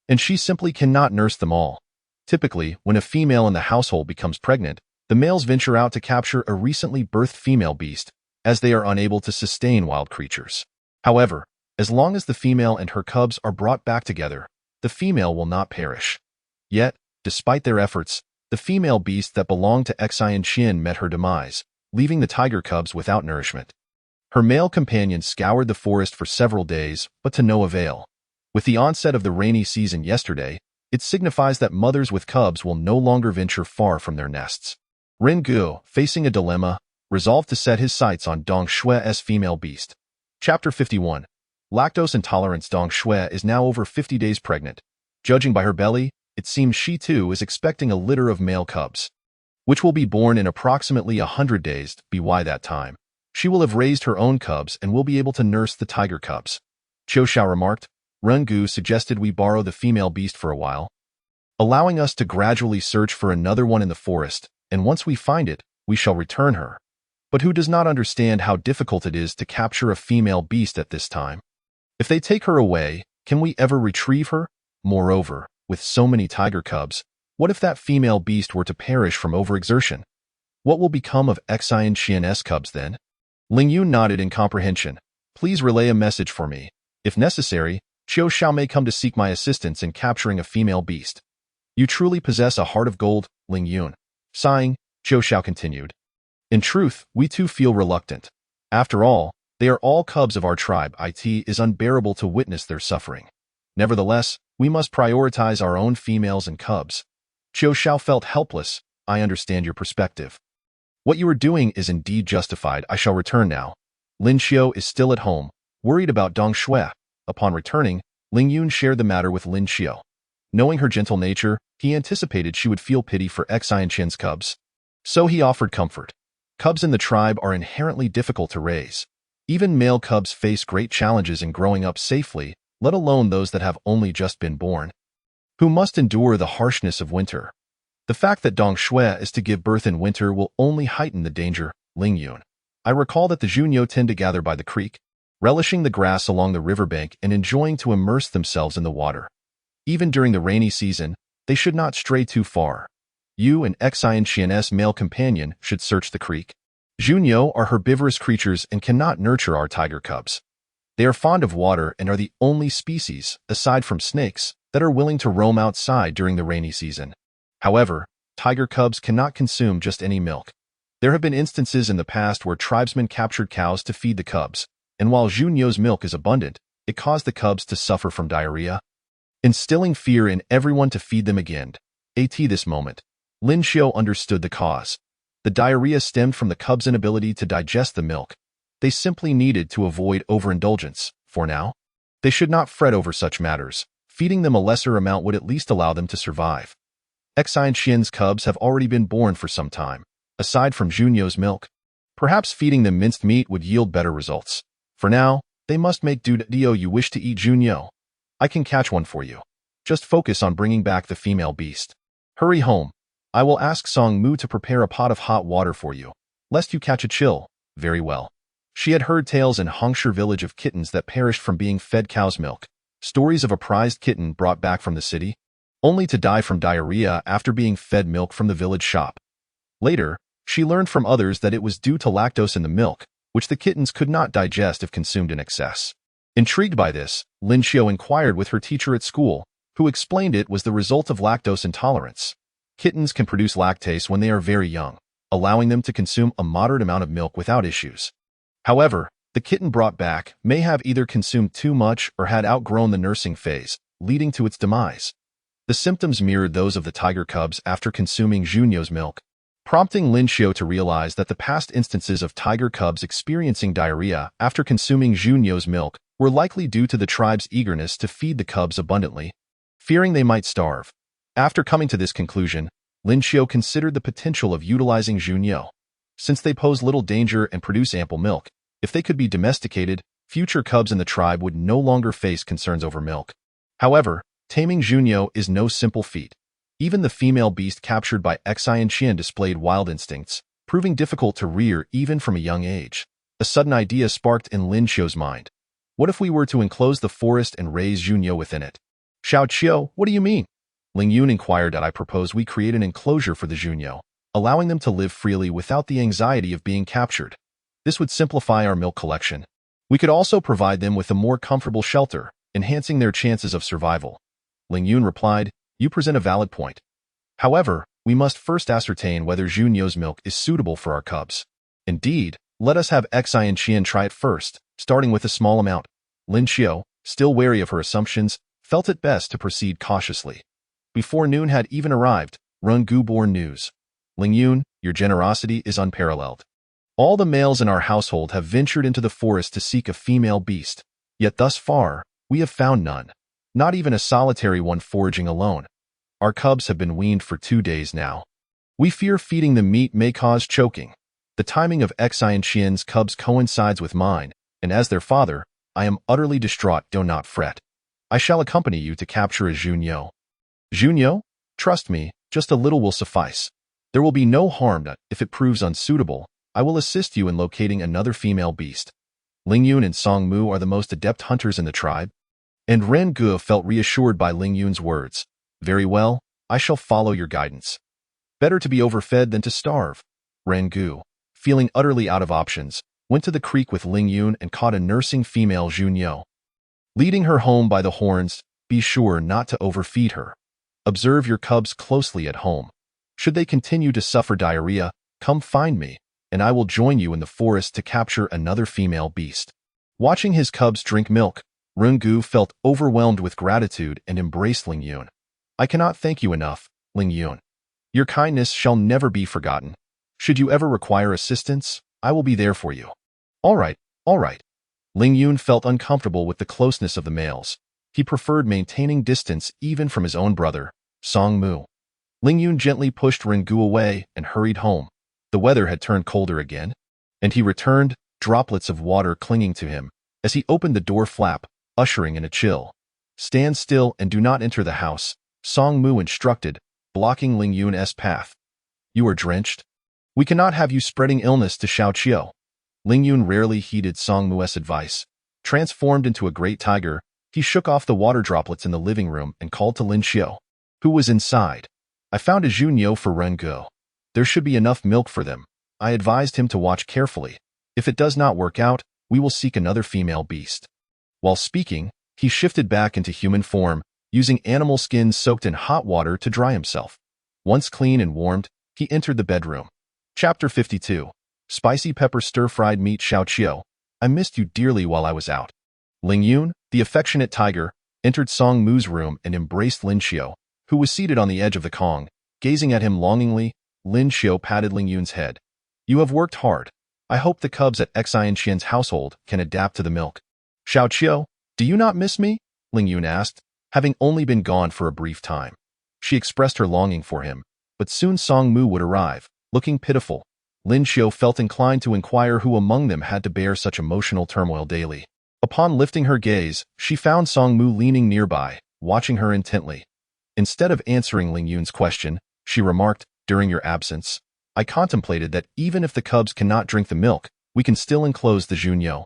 B: And she simply cannot nurse them all. Typically, when a female in the household becomes pregnant, the males venture out to capture a recently birthed female beast, as they are unable to sustain wild creatures. However, as long as the female and her cubs are brought back together, the female will not perish. Yet, despite their efforts, the female beast that belonged to Xian Qin met her demise, leaving the tiger cubs without nourishment. Her male companion scoured the forest for several days, but to no avail. With the onset of the rainy season yesterday, it signifies that mothers with cubs will no longer venture far from their nests. Ren Gu, facing a dilemma, resolved to set his sights on Dong Shui's female beast. Chapter 51. Lactose intolerance. Dong Shui is now over 50 days pregnant. Judging by her belly, it seems she too is expecting a litter of male cubs, which will be born in approximately 100 days. By that time, she will have raised her own cubs and will be able to nurse the tiger cubs. Qiu Xiao remarked. Run Gu suggested we borrow the female beast for a while, allowing us to gradually search for another one in the forest, and once we find it, we shall return her. But who does not understand how difficult it is to capture a female beast at this time? If they take her away, can we ever retrieve her? Moreover, with so many tiger cubs, what if that female beast were to perish from overexertion? What will become of Xian Qian's cubs then? Ling Yun nodded in comprehension. Please relay a message for me. If necessary, Qiu Xiao may come to seek my assistance in capturing a female beast. You truly possess a heart of gold, Ling Yun. Sighing, Qiu Xiao continued. In truth, we too feel reluctant. After all, they are all cubs of our tribe. It is unbearable to witness their suffering. Nevertheless, we must prioritize our own females and cubs. Qiu Xiao felt helpless. I understand your perspective. What you are doing is indeed justified. I shall return now. Lin Xiu is still at home, worried about Dong Shui. Upon returning, Ling Yun shared the matter with Lin Xiu. Knowing her gentle nature, he anticipated she would feel pity for Xian Qian's cubs. So he offered comfort. Cubs in the tribe are inherently difficult to raise. Even male cubs face great challenges in growing up safely, let alone those that have only just been born, who must endure the harshness of winter. The fact that Dong Shui is to give birth in winter will only heighten the danger, Ling Yun. I recall that the Junyo tend to gather by the creek, relishing the grass along the riverbank and enjoying to immerse themselves in the water. Even during the rainy season, they should not stray too far. You and Xian Qian's male companion should search the creek. Junyo are herbivorous creatures and cannot nurture our tiger cubs. They are fond of water and are the only species, aside from snakes, that are willing to roam outside during the rainy season. However, tiger cubs cannot consume just any milk. There have been instances in the past where tribesmen captured cows to feed the cubs, and while Junyo's milk is abundant, it caused the cubs to suffer from diarrhea, instilling fear in everyone to feed them again. At this moment, Lin Xiu understood the cause. The diarrhea stemmed from the cubs' inability to digest the milk. They simply needed to avoid overindulgence. For now, they should not fret over such matters. Feeding them a lesser amount would at least allow them to survive. Xian Qian's cubs have already been born for some time. Aside from Junyo's milk, perhaps feeding them minced meat would yield better results. For now, they must make do. You wish to eat Junyo? I can catch one for you. Just focus on bringing back the female beast. Hurry home. I will ask Song Mu to prepare a pot of hot water for you, lest you catch a chill. Very well. She had heard tales in Hongshi village of kittens that perished from being fed cow's milk. Stories of a prized kitten brought back from the city, only to die from diarrhea after being fed milk from the village shop. Later, she learned from others that it was due to lactose in the milk, which the kittens could not digest if consumed in excess. Intrigued by this, Lin Xiu inquired with her teacher at school, who explained it was the result of lactose intolerance. Kittens can produce lactase when they are very young, allowing them to consume a moderate amount of milk without issues. However, the kitten brought back may have either consumed too much or had outgrown the nursing phase, leading to its demise. The symptoms mirrored those of the tiger cubs after consuming Junyo's milk, prompting Lin Xiu to realize that the past instances of tiger cubs experiencing diarrhea after consuming Junyo's milk were likely due to the tribe's eagerness to feed the cubs abundantly, fearing they might starve. After coming to this conclusion, Lin Xiu considered the potential of utilizing Junyo. Since they pose little danger and produce ample milk, if they could be domesticated, future cubs in the tribe would no longer face concerns over milk. However, taming Junyo is no simple feat. Even the female beast captured by Xian Qian displayed wild instincts, proving difficult to rear even from a young age. A sudden idea sparked in Lin Xiu's mind. What if we were to enclose the forest and raise Junyo within it? Xiao Qiu, what do you mean? Ling Yun inquired. I propose we create an enclosure for the Junyo, allowing them to live freely without the anxiety of being captured. This would simplify our milk collection. We could also provide them with a more comfortable shelter, enhancing their chances of survival. Ling Yun replied, you present a valid point. However, we must first ascertain whether Junyo's milk is suitable for our cubs. Indeed, let us have Xian Qian try it first, starting with a small amount. Lin Xiu, still wary of her assumptions, felt it best to proceed cautiously. Before noon had even arrived, Run Gu bore news. Ling Yun, your generosity is unparalleled. All the males in our household have ventured into the forest to seek a female beast, yet thus far, we have found none. Not even a solitary one foraging alone. Our cubs have been weaned for 2 days now. We fear feeding them meat may cause choking. The timing of Xian Qian's cubs coincides with mine, and as their father, I am utterly distraught. Do not fret. I shall accompany you to capture a Junyo. Junyo? Trust me, just a little will suffice. There will be no harm if it proves unsuitable. I will assist you in locating another female beast. Ling Yun and Song Mu are the most adept hunters in the tribe, and Ren Gu felt reassured by Ling Yun's words. Very well, I shall follow your guidance. Better to be overfed than to starve. Ren Gu, feeling utterly out of options, went to the creek with Ling Yun and caught a nursing female Junyo. Leading her home by the horns, be sure not to overfeed her. Observe your cubs closely at home. Should they continue to suffer diarrhea, come find me, and I will join you in the forest to capture another female beast. Watching his cubs drink milk, Rengu felt overwhelmed with gratitude and embraced Ling Yun. I cannot thank you enough, Ling Yun. Your kindness shall never be forgotten. Should you ever require assistance, I will be there for you. All right, all right. Ling Yun felt uncomfortable with the closeness of the males. He preferred maintaining distance even from his own brother, Song Mu. Ling Yun gently pushed Rengu away and hurried home. The weather had turned colder again, and he returned, droplets of water clinging to him, as he opened the door flap, ushering in a chill. Stand still and do not enter the house, Song Mu instructed, blocking Ling Yun's path. You are drenched? We cannot have you spreading illness to Xiaoqiu. Ling Yun rarely heeded Song Mu's advice. Transformed into a great tiger, he shook off the water droplets in the living room and called to Lin Xiu, who was inside. I found a Junyo for Rengu. There should be enough milk for them. I advised him to watch carefully. If it does not work out, we will seek another female beast. While speaking, he shifted back into human form, using animal skins soaked in hot water to dry himself. Once clean and warmed, he entered the bedroom. Chapter 52. Spicy pepper stir-fried meat. Xiaoqiu, I missed you dearly while I was out. Ling Yun, the affectionate tiger, entered Song Mu's room and embraced Lin Xiu, who was seated on the edge of the Kong. Gazing at him longingly, Lin Xiu patted Ling Yun's head. You have worked hard. I hope the cubs at Xianqian's household can adapt to the milk. Xiaoqiu, do you not miss me? Ling Yun asked, having only been gone for a brief time. She expressed her longing for him, but soon Song Mu would arrive, looking pitiful. Lin Xiu felt inclined to inquire who among them had to bear such emotional turmoil daily. Upon lifting her gaze, she found Song Mu leaning nearby, watching her intently. Instead of answering Ling Yun's question, she remarked, during your absence, I contemplated that even if the cubs cannot drink the milk, we can still enclose the Junyo.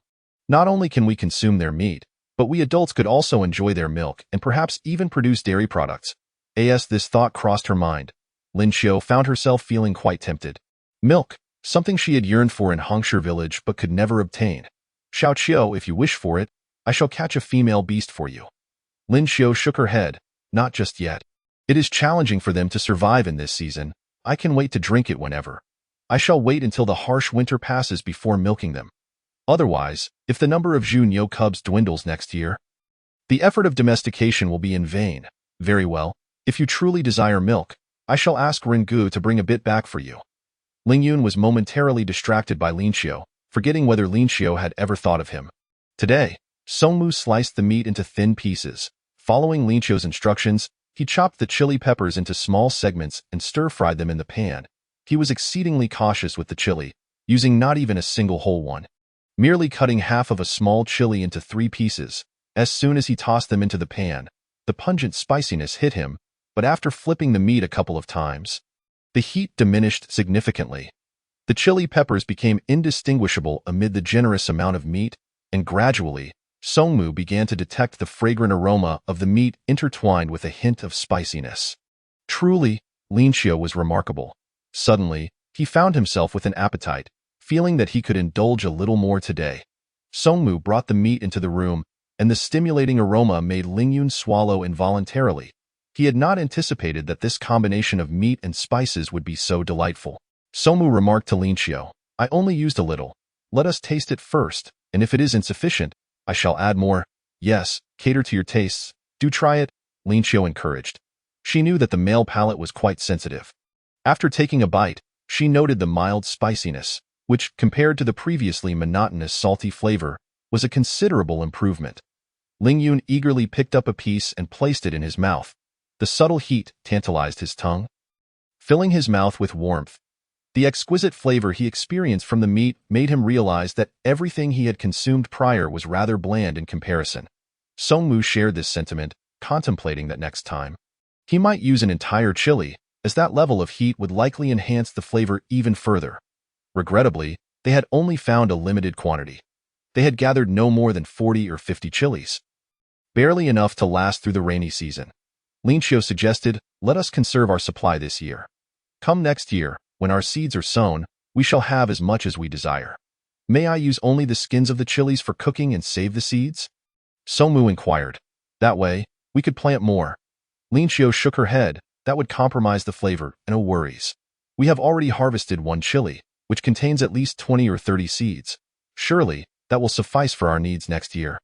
B: Not only can we consume their meat, but we adults could also enjoy their milk and perhaps even produce dairy products. As this thought crossed her mind, Lin Xiu found herself feeling quite tempted. Milk, something she had yearned for in Hongsher village but could never obtain. Xiaoqiu, if you wish for it, I shall catch a female beast for you. Lin Xiu shook her head. Not just yet. It is challenging for them to survive in this season. I can wait to drink it whenever. I shall wait until the harsh winter passes before milking them. Otherwise, if the number of Junyo cubs dwindles next year, the effort of domestication will be in vain. Very well. If you truly desire milk, I shall ask Rengu to bring a bit back for you. Ling Yun was momentarily distracted by Lin Xiu, forgetting whether Lin Xiu had ever thought of him. Today, Song Mu sliced the meat into thin pieces. Following Lin Xiu's instructions, he chopped the chili peppers into small segments and stir-fried them in the pan. He was exceedingly cautious with the chili, using not even a single whole one. Merely cutting half of a small chili into 3 pieces. As soon as he tossed them into the pan, the pungent spiciness hit him, but after flipping the meat a couple of times, the heat diminished significantly. The chili peppers became indistinguishable amid the generous amount of meat, and gradually, Song Mu began to detect the fragrant aroma of the meat intertwined with a hint of spiciness. Truly, Lin Xiu was remarkable. Suddenly, he found himself with an appetite, feeling that he could indulge a little more today. Song Mu brought the meat into the room, and the stimulating aroma made Ling Yun swallow involuntarily. He had not anticipated that this combination of meat and spices would be so delightful. Song Mu remarked to Lin Xiu, I only used a little. Let us taste it first, and if it is insufficient, I shall add more. Yes, cater to your tastes. Do try it, Lin Xiu encouraged. She knew that the male palate was quite sensitive. After taking a bite, she noted the mild spiciness, which, compared to the previously monotonous salty flavor, was a considerable improvement. Ling Yun eagerly picked up a piece and placed it in his mouth. The subtle heat tantalized his tongue, filling his mouth with warmth. The exquisite flavor he experienced from the meat made him realize that everything he had consumed prior was rather bland in comparison. Song Mu shared this sentiment, contemplating that next time, he might use an entire chili, as that level of heat would likely enhance the flavor even further. Regrettably, they had only found a limited quantity. They had gathered no more than 40 or 50 chilies, barely enough to last through the rainy season. Lin Xiu suggested, let us conserve our supply this year. Come next year, when our seeds are sown, we shall have as much as we desire. May I use only the skins of the chilies for cooking and save the seeds? Songmu inquired. That way, we could plant more. Lin Xiao shook her head. That would compromise the flavor, and no worries. We have already harvested one chili, which contains at least 20 or 30 seeds. Surely, that will suffice for our needs next year.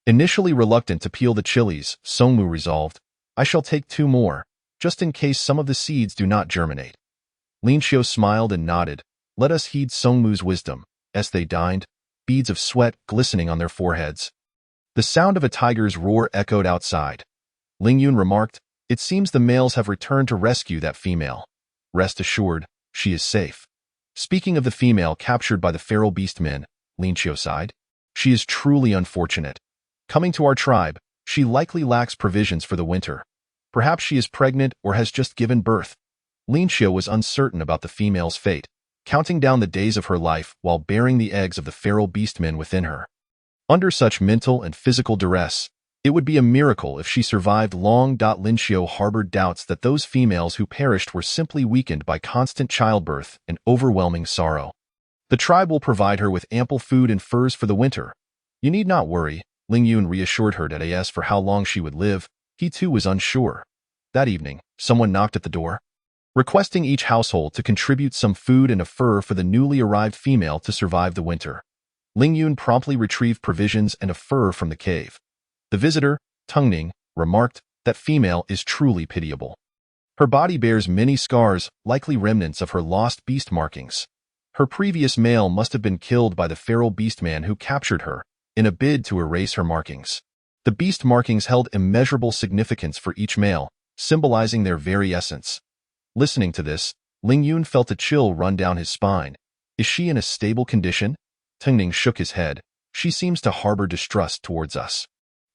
B: Initially reluctant to peel the chilies, Songmu resolved, I shall take 2 more, just in case some of the seeds do not germinate. Lin Xiao smiled and nodded. Let us heed Songmu's wisdom. As they dined, beads of sweat glistening on their foreheads. The sound of a tiger's roar echoed outside. Ling Yun remarked, it seems the males have returned to rescue that female. Rest assured, she is safe. Speaking of the female captured by the feral beastmen, Lin Xiao sighed. She is truly unfortunate. Coming to our tribe, she likely lacks provisions for the winter. Perhaps she is pregnant or has just given birth. Lin Xiao was uncertain about the female's fate, counting down the days of her life while bearing the eggs of the feral beastmen within her. Under such mental and physical duress, it would be a miracle if she survived long. Lin Xiao harbored doubts that those females who perished were simply weakened by constant childbirth and overwhelming sorrow. The tribe will provide her with ample food and furs for the winter. You need not worry, Ling Yun reassured her that as for how long she would live, he too was unsure. That evening, someone knocked at the door, requesting each household to contribute some food and a fur for the newly arrived female to survive the winter. Ling Yun promptly retrieved provisions and a fur from the cave. The visitor, Tungning, remarked, that female is truly pitiable. Her body bears many scars, likely remnants of her lost beast markings. Her previous male must have been killed by the feral beastman who captured her, in a bid to erase her markings. The beast markings held immeasurable significance for each male, symbolizing their very essence. Listening to this, Ling Yun felt a chill run down his spine. Is she in a stable condition? Tungning shook his head. She seems to harbor distrust towards us.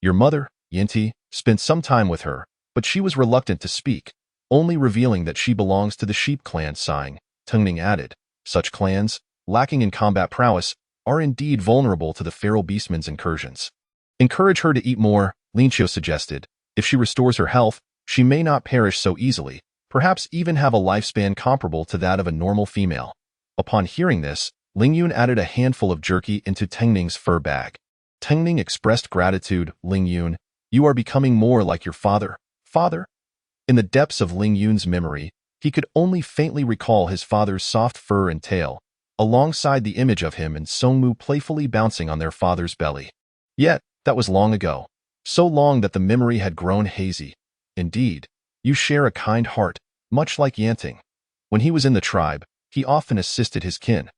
B: Your mother, Yinti, spent some time with her, but she was reluctant to speak, only revealing that she belongs to the sheep clan. Sighing, Tungning added, such clans, lacking in combat prowess, are indeed vulnerable to the feral beastmen's incursions. Encourage her to eat more, Lin Xiao suggested. If she restores her health, she may not perish so easily, perhaps even have a lifespan comparable to that of a normal female. Upon hearing this, Ling Yun added a handful of jerky into Tungning's fur bag. Tungning expressed gratitude. Ling Yun, you are becoming more like your father. Father? In the depths of Ling Yun's memory, he could only faintly recall his father's soft fur and tail, alongside the image of him and Songmu playfully bouncing on their father's belly. Yet, that was long ago. So long that the memory had grown hazy. Indeed, you share a kind heart, much like Yanting. When he was in the tribe, he often assisted his kin.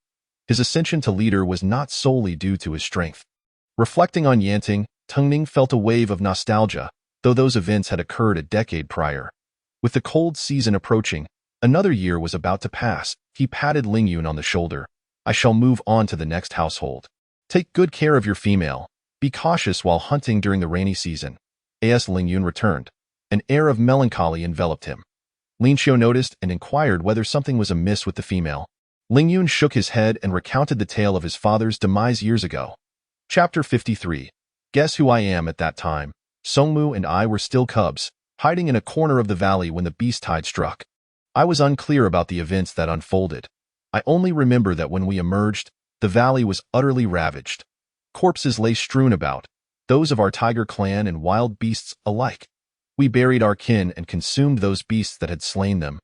B: His ascension to leader was not solely due to his strength. Reflecting on Yanting, Tungning felt a wave of nostalgia, though those events had occurred a decade prior. With the cold season approaching, another year was about to pass. He patted Ling Yun on the shoulder. I shall move on to the next household. Take good care of your female. Be cautious while hunting during the rainy season. As Ling Yun returned, an air of melancholy enveloped him. Lin Xiao noticed and inquired whether something was amiss with the female. Ling Yun shook his head and recounted the tale of his father's demise years ago. Chapter 53. Guess who I am at that time? Songmu and I were still cubs, hiding in a corner of the valley when the beast tide struck. I was unclear about the events that unfolded. I only remember that when we emerged, the valley was utterly ravaged. Corpses lay strewn about, those of our tiger clan and wild beasts alike. We buried our kin and consumed those beasts that had slain them.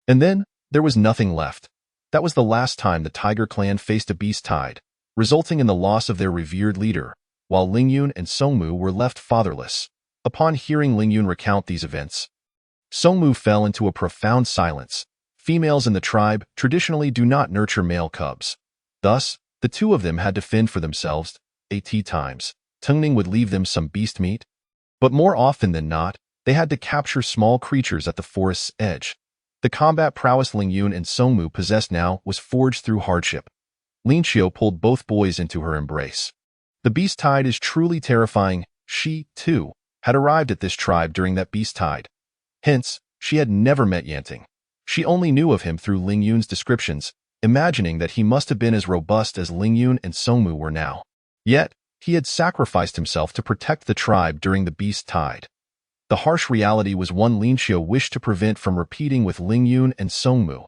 B: And then, there was nothing left. That was the last time the tiger clan faced a beast tide, resulting in the loss of their revered leader, while Ling Yun and Songmu were left fatherless. Upon hearing Ling Yun recount these events, Songmu fell into a profound silence. Females in the tribe traditionally do not nurture male cubs. Thus, the two of them had to fend for themselves. Times, Tungning would leave them some beast meat. But more often than not, they had to capture small creatures at the forest's edge. The combat prowess Ling Yun and Songmu possessed now was forged through hardship. Lin Xiao pulled both boys into her embrace. The beast tide is truly terrifying. She, too, had arrived at this tribe during that beast tide. Hence, she had never met Yanting. She only knew of him through Ling Yun's descriptions, imagining that he must have been as robust as Ling Yun and Songmu were now. Yet, he had sacrificed himself to protect the tribe during the beast tide. The harsh reality was one Lin Xiao wished to prevent from repeating with Ling Yun and Songmu.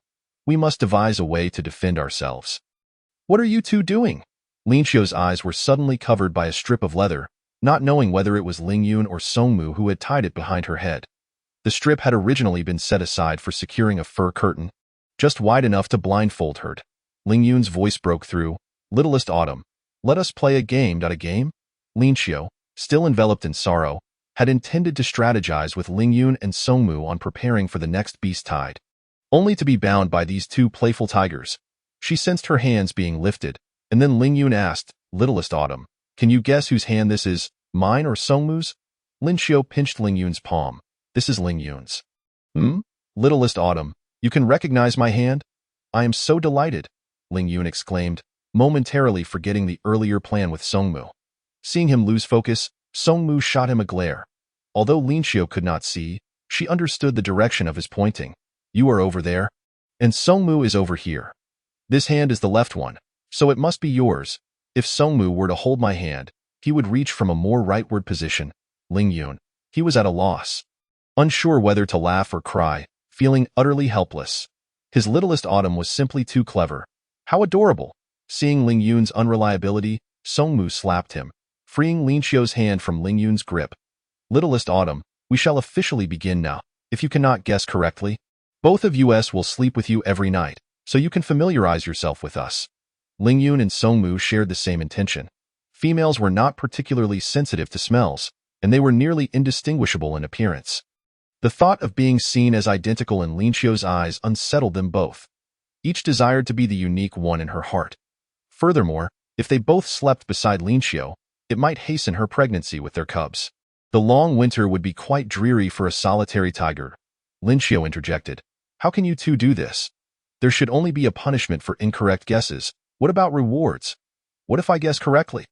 B: We must devise a way to defend ourselves. What are you two doing? Lin Xiu's eyes were suddenly covered by a strip of leather, not knowing whether it was Ling Yun or Song Mu who had tied it behind her head. The strip had originally been set aside for securing a fur curtain, just wide enough to blindfold her. Ling Yun's voice broke through. Littlest Autumn, let us play a game. A game? Lin Xiu, still enveloped in sorrow, had intended to strategize with Ling Yun and Song Mu on preparing for the next beast tide, only to be bound by these two playful tigers. She sensed her hands being lifted, and then Ling Yun asked, Littlest Autumn, can you guess whose hand this is, mine or Song Mu's? Lin Xiu pinched Ling Yun's palm. This is Ling Yun's. Littlest Autumn, you can recognize my hand? I am so delighted, Ling Yun exclaimed, momentarily forgetting the earlier plan with Song Mu. Seeing him lose focus, Song Mu shot him a glare. Although Lin Xiu could not see, she understood the direction of his pointing. You are over there, and Song Mu is over here. This hand is the left one, so it must be yours. If Song Mu were to hold my hand, he would reach from a more rightward position. Ling Yun. He was at a loss, unsure whether to laugh or cry, feeling utterly helpless. His littlest Autumn was simply too clever. How adorable! Seeing Ling Yun's unreliability, Song Mu slapped him, freeing Lin Xiu's hand from Ling Yun's grip. Littlest Autumn, we shall officially begin now. If you cannot guess correctly, both of us will sleep with you every night, so you can familiarize yourself with us. Ling Yun and Song Mu shared the same intention. Females were not particularly sensitive to smells, and they were nearly indistinguishable in appearance. The thought of being seen as identical in Lin Xiu's eyes unsettled them both. Each desired to be the unique one in her heart. Furthermore, if they both slept beside Lin Xiu, it might hasten her pregnancy with their cubs. The long winter would be quite dreary for a solitary tiger. Lin Xiu interjected. How can you two do this? There should only be a punishment for incorrect guesses. What about rewards? What if I guess correctly?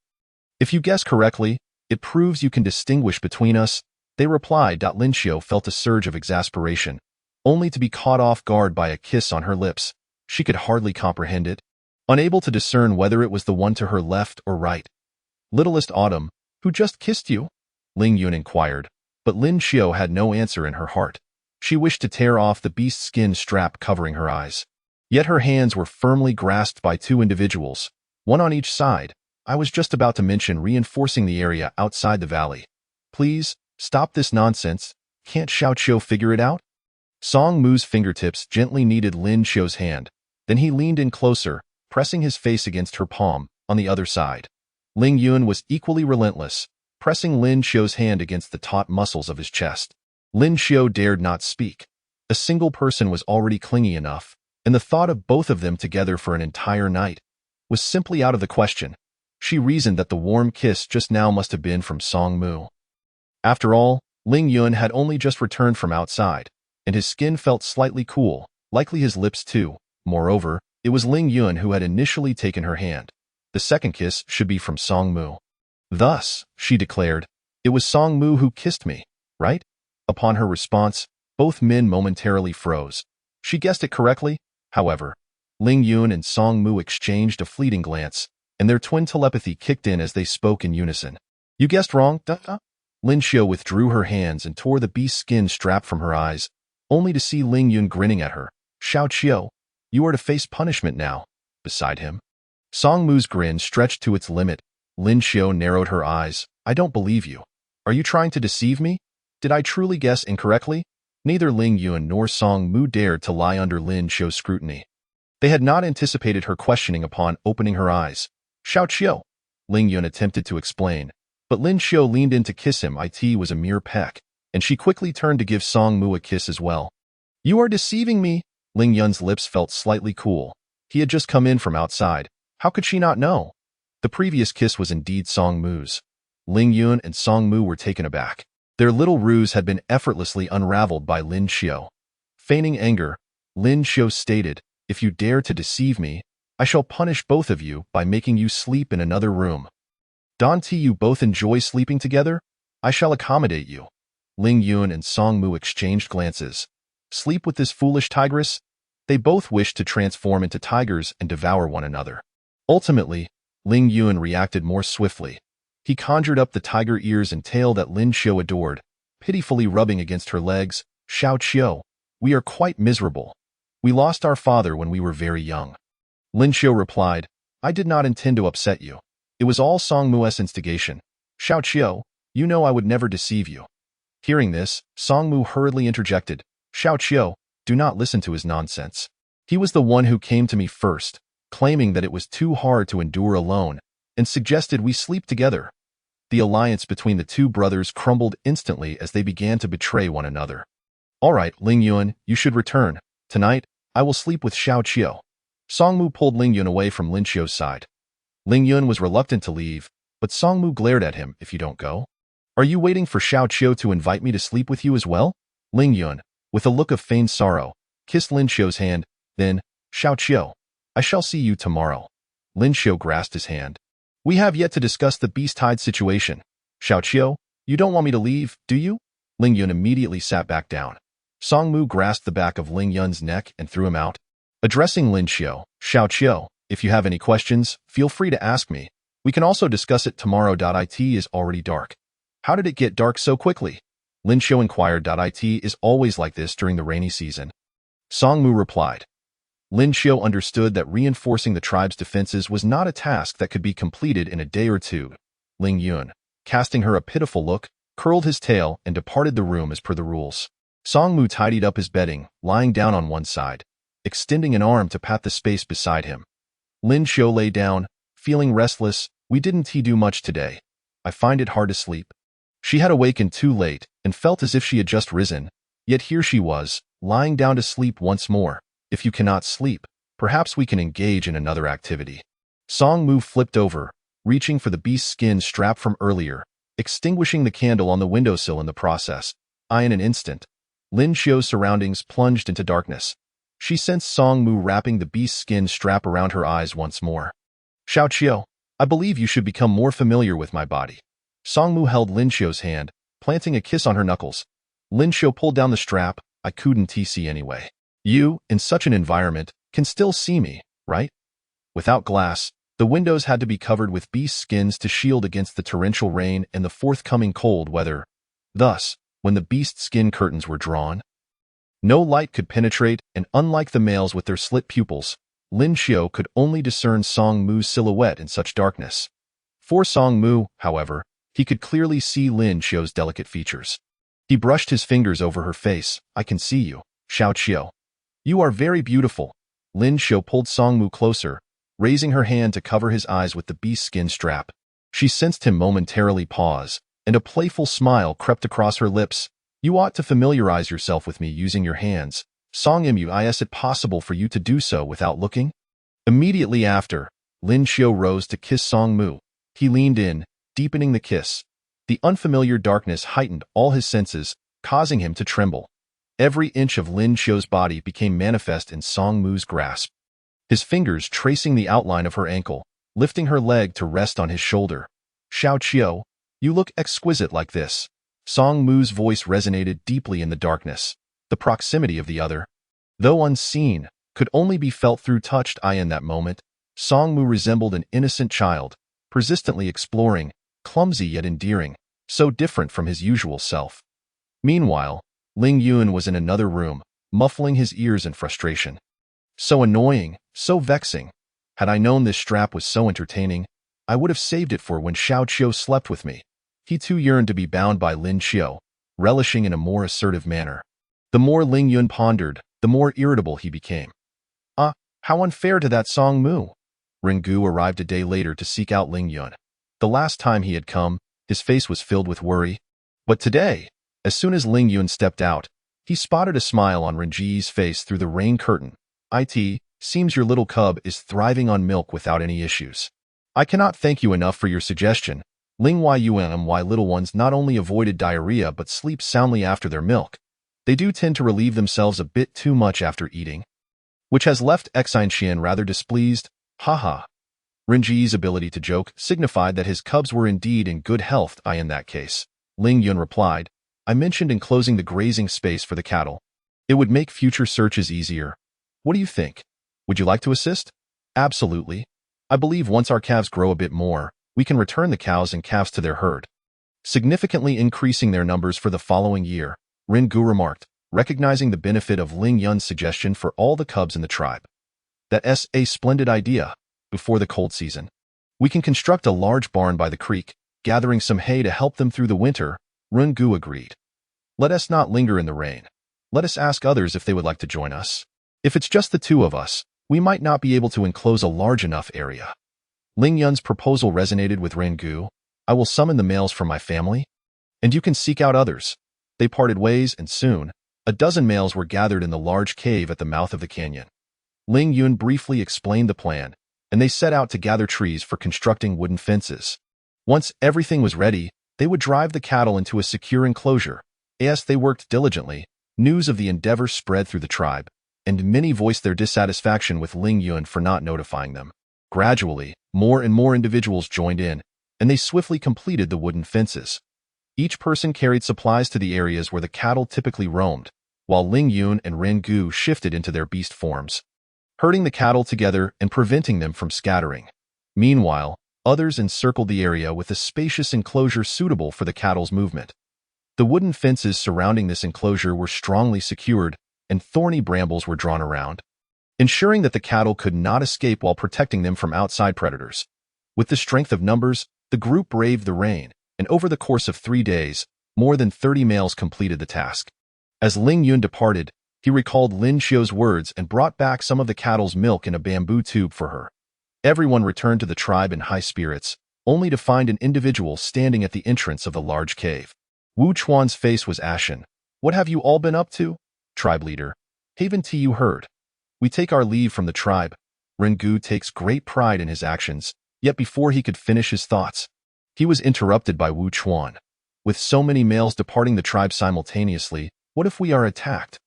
B: If you guess correctly, it proves you can distinguish between us, they replied. Lin Xiu felt a surge of exasperation, only to be caught off guard by a kiss on her lips. She could hardly comprehend it, unable to discern whether it was the one to her left or right. Littlest Autumn, who just kissed you? Ling Yun inquired, but Lin Xiu had no answer in her heart. She wished to tear off the beast skin strap covering her eyes. Yet her hands were firmly grasped by two individuals, one on each side. I was just about to mention reinforcing the area outside the valley. Please, stop this nonsense. Can't Xiao Qiu figure it out? Song Mu's fingertips gently kneaded Lin Xiu's hand. Then he leaned in closer, pressing his face against her palm, on the other side. Ling Yun was equally relentless, pressing Lin Xiu's hand against the taut muscles of his chest. Lin Xiu dared not speak. A single person was already clingy enough, and the thought of both of them together for an entire night was simply out of the question. She reasoned that the warm kiss just now must have been from Song Mu. After all, Ling Yun had only just returned from outside, and his skin felt slightly cool, likely his lips too. Moreover, it was Ling Yun who had initially taken her hand. The second kiss should be from Song Mu. Thus, she declared, it was Song Mu who kissed me, right? Upon her response, both men momentarily froze. She guessed it correctly, however. Ling Yun and Song Mu exchanged a fleeting glance, and their twin telepathy kicked in as they spoke in unison. You guessed wrong, duh? Lin Xiu withdrew her hands and tore the beast skin strap from her eyes, only to see Ling Yun grinning at her. Xiao Qiu, you are to face punishment now. Beside him, Song Mu's grin stretched to its limit. Lin Xiu narrowed her eyes. I don't believe you. Are you trying to deceive me? Did I truly guess incorrectly? Neither Ling Yun nor Song Mu dared to lie under Lin Xiu's scrutiny. They had not anticipated her questioning upon opening her eyes. Xiao Qiu, Ling Yun attempted to explain, but Lin Xiu leaned in to kiss him. It was a mere peck, and she quickly turned to give Song Mu a kiss as well. You are deceiving me. Ling Yun's lips felt slightly cool. He had just come in from outside. How could she not know? The previous kiss was indeed Song Mu's. Ling Yun and Song Mu were taken aback. Their little ruse had been effortlessly unraveled by Lin Xiu. Feigning anger, Lin Xiu stated, if you dare to deceive me, I shall punish both of you by making you sleep in another room. Don't you both enjoy sleeping together? I shall accommodate you. Ling Yun and Song Mu exchanged glances. Sleep with this foolish tigress? They both wished to transform into tigers and devour one another. Ultimately, Ling Yun reacted more swiftly. He conjured up the tiger ears and tail that Lin Xiu adored, pitifully rubbing against her legs. Xiao Qiu, we are quite miserable. We lost our father when we were very young. Lin Xiu replied, I did not intend to upset you. It was all Song Mu's instigation. Xiao Qiu, you know I would never deceive you. Hearing this, Song Mu hurriedly interjected, Xiao Qiu, do not listen to his nonsense. He was the one who came to me first, claiming that it was too hard to endure alone, and suggested we sleep together. The alliance between the two brothers crumbled instantly as they began to betray one another. All right, Ling Yuan, you should return. Tonight, I will sleep with Xiao Qiu. Song Mu pulled Ling Yuan away from Lin Xiu's side. Ling Yuan was reluctant to leave, but Song Mu glared at him, if you don't go. Are you waiting for Xiao Qiu to invite me to sleep with you as well? Ling Yuan, with a look of feigned sorrow, kissed Lin Xiu's hand, then, Xiao Qiu, I shall see you tomorrow. Lin Xiu grasped his hand. We have yet to discuss the beast-hide situation. Xiao Qiu, you don't want me to leave, do you? Ling Yuan immediately sat back down. Song Mu grasped the back of Ling Yuan's neck and threw him out. Addressing Lin Xiu, Xiao Qiu, if you have any questions, feel free to ask me. We can also discuss it tomorrow. It is already dark. How did it get dark so quickly? Lin Xiu inquired. It is always like this during the rainy season. Song Mu replied. Lin Xiu understood that reinforcing the tribe's defenses was not a task that could be completed in a day or two. Ling Yuan, casting her a pitiful look, curled his tail and departed the room as per the rules. Song Mu tidied up his bedding, lying down on one side, extending an arm to pat the space beside him. Lin Xiu lay down, feeling restless. We didn't do much today. I find it hard to sleep. She had awakened too late and felt as if she had just risen, yet here she was, lying down to sleep once more. If you cannot sleep, perhaps we can engage in another activity. Song Mu flipped over, reaching for the beast's skin strap from earlier, extinguishing the candle on the windowsill in the process. In an instant, Lin Xiu's surroundings plunged into darkness. She sensed Song Mu wrapping the beast's skin strap around her eyes once more. Xiao Qiu, I believe you should become more familiar with my body. Song Mu held Lin Xiu's hand, planting a kiss on her knuckles. Lin Xiu pulled down the strap. I couldn't see anyway. You, in such an environment, can still see me, right? Without glass, the windows had to be covered with beast skins to shield against the torrential rain and the forthcoming cold weather. Thus, when the beast skin curtains were drawn, no light could penetrate, and unlike the males with their slit pupils, Lin Xiu could only discern Song Mu's silhouette in such darkness. For Song Mu, however, he could clearly see Lin Xiu's delicate features. He brushed his fingers over her face. I can see you, Xiao Qiu. You are very beautiful. Lin Xiu pulled Song Mu closer, raising her hand to cover his eyes with the beast skin strap. She sensed him momentarily pause, and a playful smile crept across her lips. You ought to familiarize yourself with me using your hands. Song Mu, is it possible for you to do so without looking? Immediately after, Lin Xiu rose to kiss Song Mu. He leaned in, deepening the kiss. The unfamiliar darkness heightened all his senses, causing him to tremble. Every inch of Lin Xiu's body became manifest in Song Mu's grasp. His fingers tracing the outline of her ankle, lifting her leg to rest on his shoulder. Xiao Qiu, you look exquisite like this. Song Mu's voice resonated deeply in the darkness. The proximity of the other, though unseen, could only be felt through touch. In that moment, Song Mu resembled an innocent child, persistently exploring, clumsy yet endearing, so different from his usual self. Meanwhile, Ling Yuan was in another room, muffling his ears in frustration. So annoying, so vexing. Had I known this strap was so entertaining, I would have saved it for when Xiao Qiu slept with me. He too yearned to be bound by Lin Xiu, relishing in a more assertive manner. The more Ling Yuan pondered, the more irritable he became. How unfair to that Song Mu. Ringu arrived a day later to seek out Ling Yuan. The last time he had come, his face was filled with worry. But today, as soon as Ling Yuan stepped out, he spotted a smile on Renji's face through the rain curtain. It seems your little cub is thriving on milk without any issues. I cannot thank you enough for your suggestion. Ling Yuan, why little ones not only avoided diarrhea but sleep soundly after their milk. They do tend to relieve themselves a bit too much after eating, which has left Xian rather displeased. Haha. Renji's ability to joke signified that his cubs were indeed in good health. In that case, Ling Yuan replied, I mentioned enclosing the grazing space for the cattle. It would make future searches easier. What do you think? Would you like to assist? Absolutely. I believe once our calves grow a bit more, we can return the cows and calves to their herd, significantly increasing their numbers for the following year, Ringu remarked, recognizing the benefit of Ling Yuan's suggestion for all the cubs in the tribe. That's a splendid idea. before the cold season. We can construct a large barn by the creek, gathering some hay to help them through the winter, Ren-gu agreed. Let us not linger in the rain. Let us ask others if they would like to join us. If it's just the two of us, we might not be able to enclose a large enough area. Ling Yun's proposal resonated with Ren-gu. I will summon the males from my family, and you can seek out others. They parted ways, and soon, a dozen males were gathered in the large cave at the mouth of the canyon. Ling Yun briefly explained the plan, and they set out to gather trees for constructing wooden fences. Once everything was ready, they would drive the cattle into a secure enclosure. As they worked diligently, news of the endeavor spread through the tribe, and many voiced their dissatisfaction with Ling Yun for not notifying them. Gradually, more and more individuals joined in, and they swiftly completed the wooden fences. Each person carried supplies to the areas where the cattle typically roamed, while Ling Yun and Ren-gu shifted into their beast forms, herding the cattle together and preventing them from scattering. Meanwhile, others encircled the area with a spacious enclosure suitable for the cattle's movement. The wooden fences surrounding this enclosure were strongly secured, and thorny brambles were drawn around, ensuring that the cattle could not escape while protecting them from outside predators. With the strength of numbers, the group braved the rain, and over the course of 3 days, more than 30 males completed the task. As Ling Yun departed, he recalled Lin Xiu's words and brought back some of the cattle's milk in a bamboo tube for her. Everyone returned to the tribe in high spirits, only to find an individual standing at the entrance of the large cave. Wu Chuan's face was ashen. What have you all been up to? Tribe leader. Haven't you heard? We take our leave from the tribe. Ren-gu takes great pride in his actions, yet before he could finish his thoughts, he was interrupted by Wu Chuan. With so many males departing the tribe simultaneously, what if we are attacked?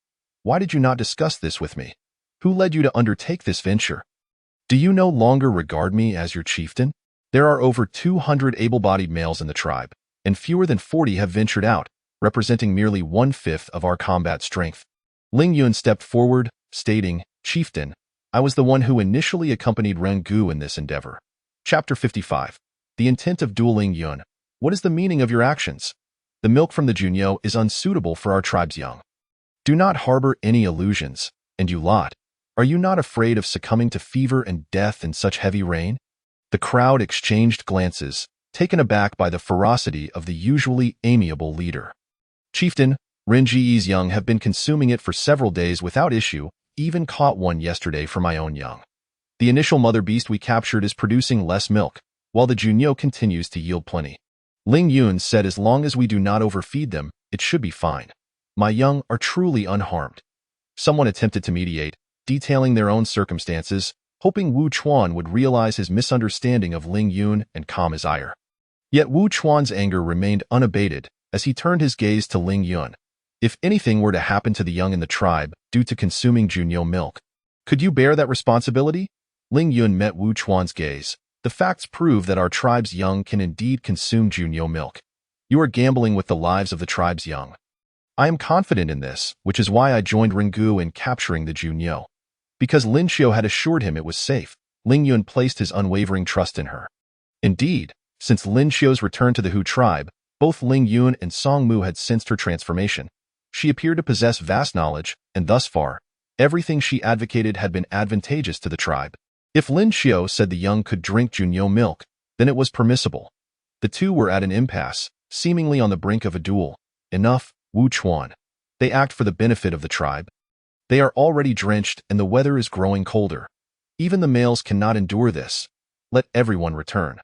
B: Why did you not discuss this with me? Who led you to undertake this venture? Do you no longer regard me as your chieftain? There are over 200 able-bodied males in the tribe, and fewer than 40 have ventured out, representing merely 1/5 of our combat strength. Ling Yun stepped forward, stating, Chieftain, I was the one who initially accompanied Ren-gu in this endeavor. Chapter 55. The intent of dueling Yun. What is the meaning of your actions? The milk from the Junyo is unsuitable for our tribe's young. Do not harbor any illusions, and you lot, are you not afraid of succumbing to fever and death in such heavy rain? The crowd exchanged glances, taken aback by the ferocity of the usually amiable leader. Chieftain, Ren-ji's young have been consuming it for several days without issue, even caught one yesterday for my own young. The initial mother beast we captured is producing less milk, while the Junyo continues to yield plenty. Ling Yun said as long as we do not overfeed them, it should be fine. My young are truly unharmed. Someone attempted to mediate, detailing their own circumstances, hoping Wu Chuan would realize his misunderstanding of Ling Yun and calm his ire. Yet Wu Chuan's anger remained unabated as he turned his gaze to Ling Yun. If anything were to happen to the young in the tribe due to consuming Junyo milk, could you bear that responsibility? Ling Yun met Wu Chuan's gaze. The facts prove that our tribe's young can indeed consume Junyo milk. You are gambling with the lives of the tribe's young. I am confident in this, which is why I joined Ren-gu in capturing the Junyo. Because Lin Xiu had assured him it was safe, Ling Yun placed his unwavering trust in her. Indeed, since Lin Xiu's return to the Hu tribe, both Ling Yun and Song Mu had sensed her transformation. She appeared to possess vast knowledge, and thus far, everything she advocated had been advantageous to the tribe. If Lin Xiu said the young could drink Junyo milk, then it was permissible. The two were at an impasse, seemingly on the brink of a duel. Enough, Wu Chuan. They act for the benefit of the tribe. They are already drenched and the weather is growing colder. Even the males cannot endure this. Let everyone return.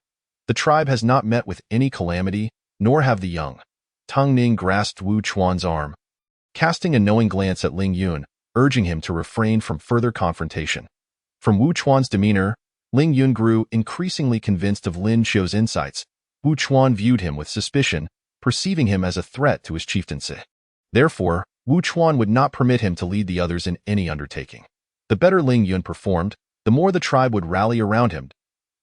B: The tribe has not met with any calamity, nor have the young. Tang Ning grasped Wu Chuan's arm, casting a knowing glance at Ling Yun, urging him to refrain from further confrontation. From Wu Chuan's demeanor, Ling Yun grew increasingly convinced of Lin Xiu's insights. Wu Chuan viewed him with suspicion, perceiving him as a threat to his chieftaincy. Therefore, Wu Chuan would not permit him to lead the others in any undertaking. The better Ling Yun performed, the more the tribe would rally around him.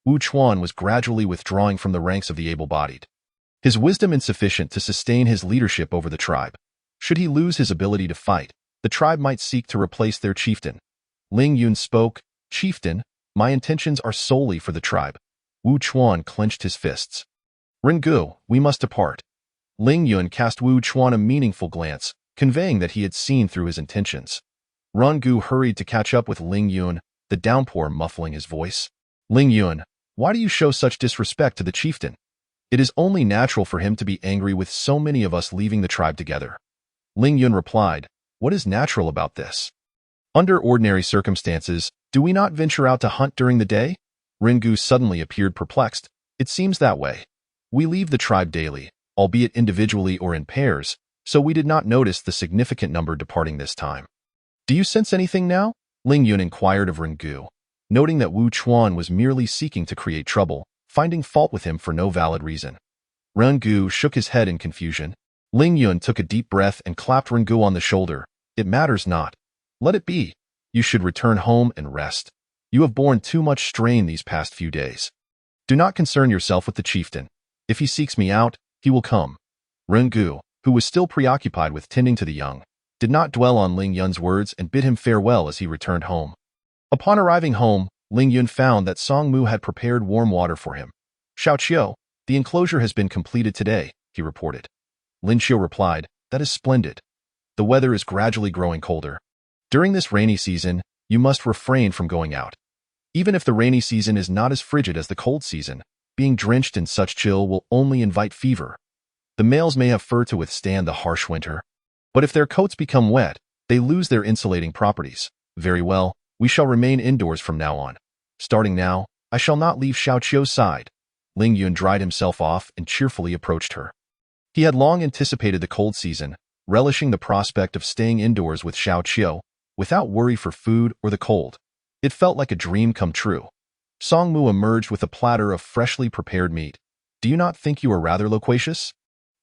B: Wu Chuan was gradually withdrawing from the ranks of the able-bodied. His wisdom insufficient to sustain his leadership over the tribe. Should he lose his ability to fight, the tribe might seek to replace their chieftain. Ling Yun spoke, Chieftain, my intentions are solely for the tribe. Wu Chuan clenched his fists. Ren-gu, we must depart. Ling Yun cast Wu Chuan a meaningful glance, conveying that he had seen through his intentions. Ren-gu hurried to catch up with Ling Yun, the downpour muffling his voice. Ling Yun, why do you show such disrespect to the chieftain? It is only natural for him to be angry with so many of us leaving the tribe together. Ling Yun replied, what is natural about this? Under ordinary circumstances, do we not venture out to hunt during the day? Ringu suddenly appeared perplexed. It seems that way. We leave the tribe daily, albeit individually or in pairs, so we did not notice the significant number departing this time. Do you sense anything now? Ling Yun inquired of Ringu, noting that Wu Chuan was merely seeking to create trouble, finding fault with him for no valid reason. Ringu shook his head in confusion. Ling Yun took a deep breath and clapped Ringu on the shoulder. It matters not. Let it be. You should return home and rest. You have borne too much strain these past few days. Do not concern yourself with the chieftain. If he seeks me out, he will come. Ringu, who was still preoccupied with tending to the young, did not dwell on Ling Yun's words and bid him farewell as he returned home. Upon arriving home, Ling Yun found that Song Mu had prepared warm water for him. Xiao Qiu, the enclosure has been completed today, he reported. Lin Xiu replied, that is splendid. The weather is gradually growing colder. During this rainy season, you must refrain from going out. Even if the rainy season is not as frigid as the cold season, being drenched in such chill will only invite fever. The males may have fur to withstand the harsh winter, but if their coats become wet, they lose their insulating properties. Very well, we shall remain indoors from now on. Starting now, I shall not leave Xiao Qiu's side. Ling Yun dried himself off and cheerfully approached her. He had long anticipated the cold season, relishing the prospect of staying indoors with Xiao Qiu, without worry for food or the cold. It felt like a dream come true. Song Mu emerged with a platter of freshly prepared meat. Do you not think you are rather loquacious?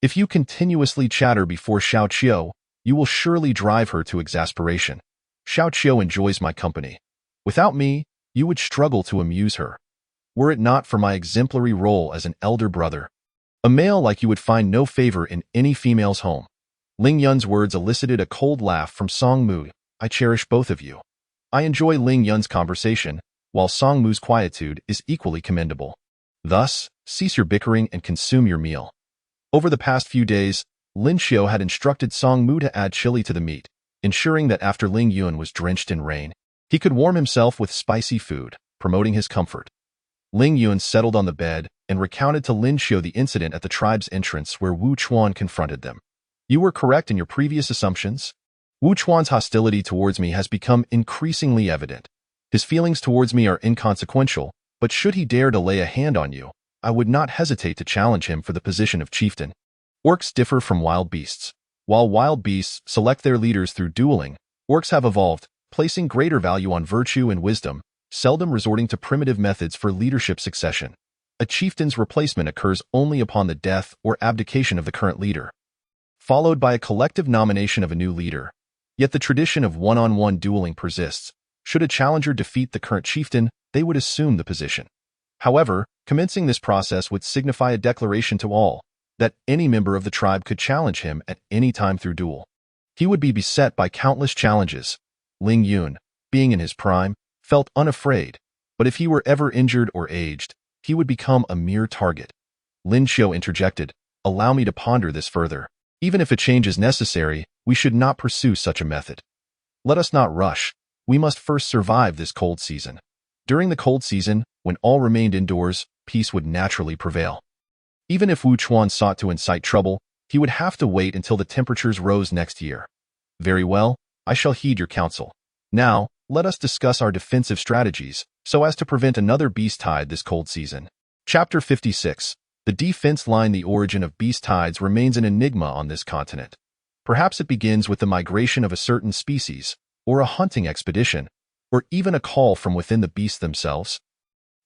B: If you continuously chatter before Xiao Qiu, you will surely drive her to exasperation. Xiao Qiu enjoys my company. Without me, you would struggle to amuse her. Were it not for my exemplary role as an elder brother, a male like you would find no favor in any female's home. Ling Yun's words elicited a cold laugh from Song Mu. I cherish both of you. I enjoy Ling Yun's conversation, while Song Mu's quietude is equally commendable. Thus, cease your bickering and consume your meal. Over the past few days, Lin Xiu had instructed Song Mu to add chili to the meat, ensuring that after Ling Yun was drenched in rain, he could warm himself with spicy food, promoting his comfort. Ling Yun settled on the bed and recounted to Lin Xiu the incident at the tribe's entrance where Wu Chuan confronted them. You were correct in your previous assumptions. Wu Chuan's hostility towards me has become increasingly evident. His feelings towards me are inconsequential, but should he dare to lay a hand on you, I would not hesitate to challenge him for the position of chieftain. Orcs differ from wild beasts. While wild beasts select their leaders through dueling, orcs have evolved, placing greater value on virtue and wisdom, seldom resorting to primitive methods for leadership succession. A chieftain's replacement occurs only upon the death or abdication of the current leader, followed by a collective nomination of a new leader. Yet the tradition of one-on-one dueling persists. Should a challenger defeat the current chieftain, they would assume the position. However, commencing this process would signify a declaration to all that any member of the tribe could challenge him at any time through duel. He would be beset by countless challenges. Ling Yun, being in his prime, felt unafraid, but if he were ever injured or aged, he would become a mere target. Lin Xiu interjected, allow me to ponder this further. Even if a change is necessary, we should not pursue such a method. Let us not rush. We must first survive this cold season. During the cold season, when all remained indoors, peace would naturally prevail. Even if Wu Chuan sought to incite trouble, he would have to wait until the temperatures rose next year. Very well, I shall heed your counsel. Now, let us discuss our defensive strategies, so as to prevent another beast tide this cold season. Chapter 56. The defense line. The origin of beast tides remains an enigma on this continent. Perhaps it begins with the migration of a certain species, or a hunting expedition, or even a call from within the beasts themselves.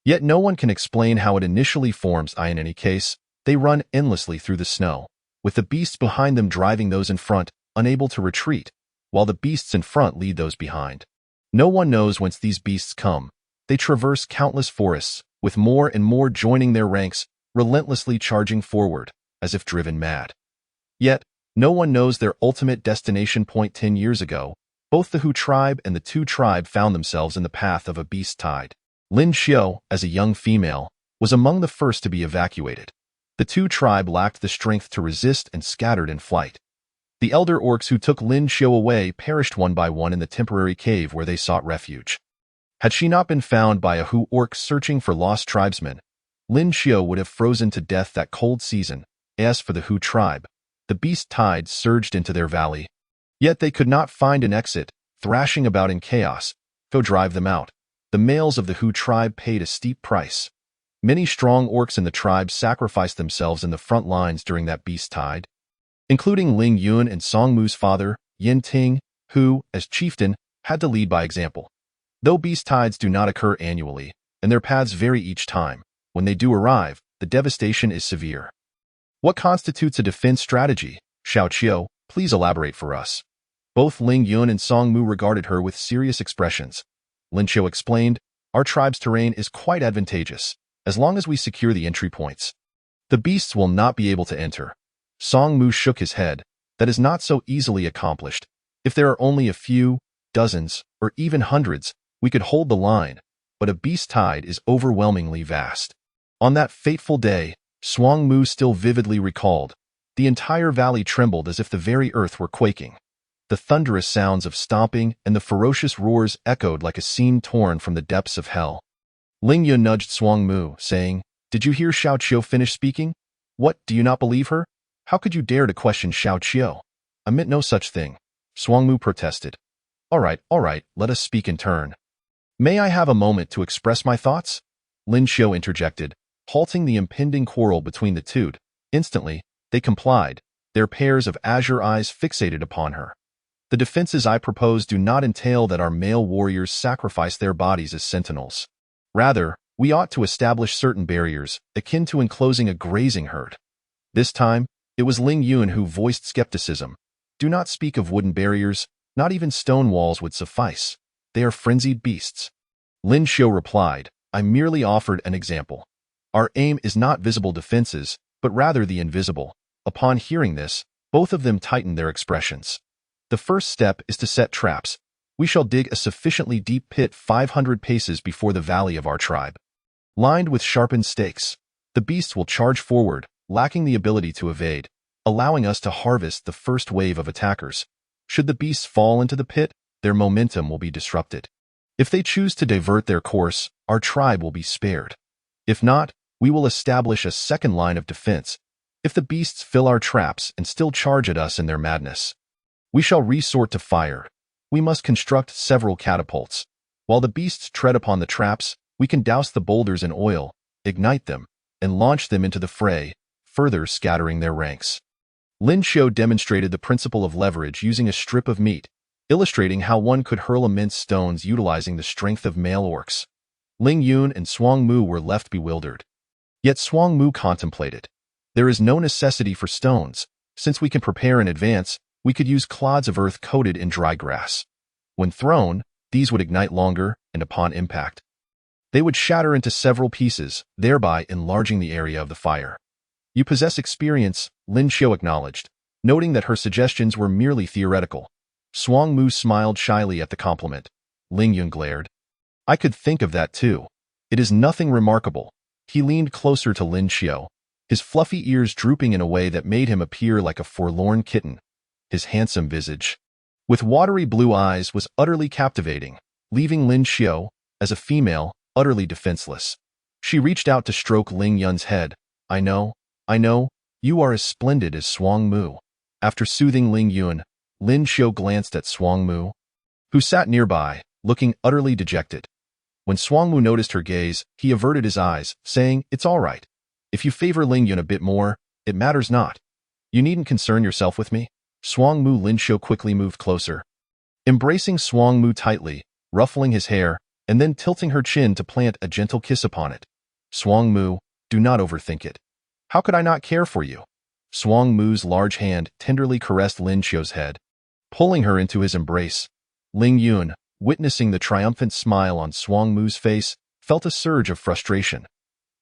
B: Yet no one can explain how it initially forms. In any case, they run endlessly through the snow, with the beasts behind them driving those in front, unable to retreat, while the beasts in front lead those behind. No one knows whence these beasts come. They traverse countless forests, with more and more joining their ranks, relentlessly charging forward, as if driven mad. Yet, no one knows their ultimate destination point. 10 years ago, both the Hu tribe and the Tu tribe found themselves in the path of a beast tide. Lin Xiu, as a young female, was among the first to be evacuated. The Tu tribe lacked the strength to resist and scattered in flight. The elder orcs who took Lin Xiu away perished one by one in the temporary cave where they sought refuge. Had she not been found by a Hu orc searching for lost tribesmen, Lin Xiao would have frozen to death that cold season. As for the Hu tribe, the beast tide surged into their valley. Yet they could not find an exit, thrashing about in chaos. Go drive them out. The males of the Hu tribe paid a steep price. Many strong orcs in the tribe sacrificed themselves in the front lines during that beast tide, including Ling Yun and Song Mu's father, Yin Ting, who, as chieftain, had to lead by example. Though beast tides do not occur annually, and their paths vary each time, when they do arrive, the devastation is severe. What constitutes a defense strategy? Xiao Qiu, please elaborate for us. Both Ling Yun and Song Mu regarded her with serious expressions. Lin Qiu explained, our tribe's terrain is quite advantageous, as long as we secure the entry points. The beasts will not be able to enter. Song Mu shook his head. That is not so easily accomplished. If there are only a few, dozens, or even hundreds, we could hold the line, but a beast tide is overwhelmingly vast. On that fateful day, Song Mu still vividly recalled, the entire valley trembled as if the very earth were quaking. The thunderous sounds of stomping and the ferocious roars echoed like a scene torn from the depths of hell. Ling Yun nudged Song Mu, saying, Did you hear Xiao Qiu finish speaking? What, do you not believe her? How could you dare to question Xiao Qiu? I meant no such thing. Song Mu protested. All right, let us speak in turn. May I have a moment to express my thoughts? Lin Xiu interjected, halting the impending quarrel between the two. Instantly, they complied, their pairs of azure eyes fixated upon her. The defenses I propose do not entail that our male warriors sacrifice their bodies as sentinels. Rather, we ought to establish certain barriers, akin to enclosing a grazing herd. This time, it was Ling Yun who voiced skepticism. Do not speak of wooden barriers, not even stone walls would suffice. They are frenzied beasts. Lin Xiu replied, I merely offered an example. Our aim is not visible defenses, but rather the invisible. Upon hearing this, both of them tightened their expressions. The first step is to set traps. We shall dig a sufficiently deep pit 500 paces before the valley of our tribe. Lined with sharpened stakes, the beasts will charge forward, lacking the ability to evade, allowing us to harvest the first wave of attackers. Should the beasts fall into the pit, their momentum will be disrupted. If they choose to divert their course, our tribe will be spared. If not, we will establish a second line of defense. If the beasts fill our traps and still charge at us in their madness, we shall resort to fire. We must construct several catapults. While the beasts tread upon the traps, we can douse the boulders in oil, ignite them, and launch them into the fray, further scattering their ranks. Lin Xiu demonstrated the principle of leverage using a strip of meat, illustrating how one could hurl immense stones utilizing the strength of male orcs. Ling Yun and Song Mu were left bewildered. Yet Song Mu contemplated. There is no necessity for stones. Since we can prepare in advance, we could use clods of earth coated in dry grass. When thrown, these would ignite longer, and upon impact, they would shatter into several pieces, thereby enlarging the area of the fire. You possess experience, Lin Xiu acknowledged, noting that her suggestions were merely theoretical. Song Mu smiled shyly at the compliment. Ling Yun glared. I could think of that too. It is nothing remarkable. He leaned closer to Lin Xiu, his fluffy ears drooping in a way that made him appear like a forlorn kitten. His handsome visage, with watery blue eyes, was utterly captivating, leaving Lin Xiu, as a female, utterly defenseless. She reached out to stroke Ling Yun's head. I know, you are as splendid as Song Mu. After soothing Ling Yun, Lin Xiu glanced at Song Mu, who sat nearby, looking utterly dejected. When Song Mu noticed her gaze, he averted his eyes, saying, It's all right. If you favor Ling Yun a bit more, it matters not. You needn't concern yourself with me. Song Mu. Lin Xiu quickly moved closer, embracing Song Mu tightly, ruffling his hair, and then tilting her chin to plant a gentle kiss upon it. Song Mu, do not overthink it. How could I not care for you? Song Mu's large hand tenderly caressed Lin Xiu's head, pulling her into his embrace. Ling Yun, witnessing the triumphant smile on Song Mu's face, felt a surge of frustration.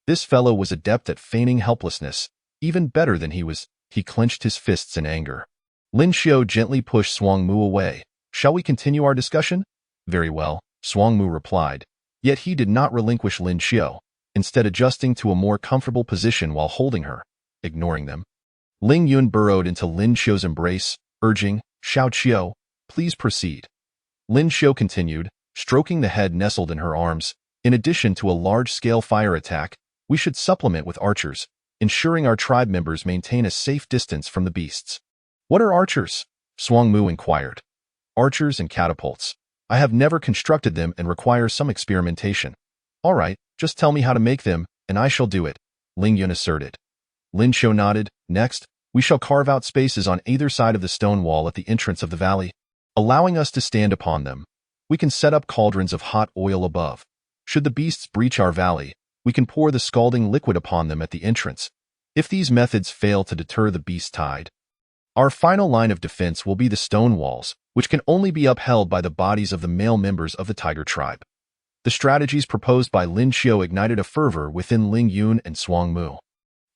B: This fellow was adept at feigning helplessness, even better than he was. He clenched his fists in anger. Lin Xiu gently pushed Song Mu away. Shall we continue our discussion? Very well, Song Mu replied. Yet he did not relinquish Lin Xiu, instead adjusting to a more comfortable position while holding her, ignoring them. Ling Yun burrowed into Lin Xiu's embrace, urging, Xiao Qiu, please proceed. Lin Xiu continued, stroking the head nestled in her arms. In addition to a large-scale fire attack, we should supplement with archers, ensuring our tribe members maintain a safe distance from the beasts. What are archers? Swang Mu inquired. Archers and catapults. I have never constructed them and require some experimentation. All right, just tell me how to make them, and I shall do it, Ling Yun asserted. Lin Xiu nodded. Next, we shall carve out spaces on either side of the stone wall at the entrance of the valley, allowing us to stand upon them. We can set up cauldrons of hot oil above. Should the beasts breach our valley, we can pour the scalding liquid upon them at the entrance. If these methods fail to deter the beast tide, our final line of defense will be the stone walls, which can only be upheld by the bodies of the male members of the tiger tribe. The strategies proposed by Lin Xiu ignited a fervor within Ling Yun and Swang Mu.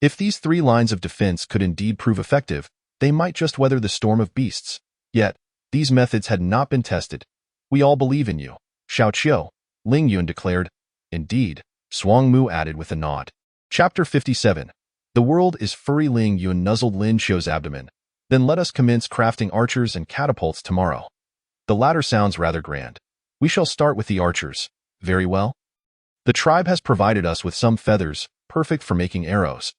B: If these three lines of defense could indeed prove effective, they might just weather the storm of beasts. Yet, these methods had not been tested. We all believe in you, Xiao Qiu, Ling Yun declared. Indeed, Swang Mu added with a nod. Chapter 57. The world is furry. Ling Yun nuzzled Lin Xiu's abdomen. Then let us commence crafting archers and catapults tomorrow. The latter sounds rather grand. We shall start with the archers. Very well. The tribe has provided us with some feathers, perfect for making arrows.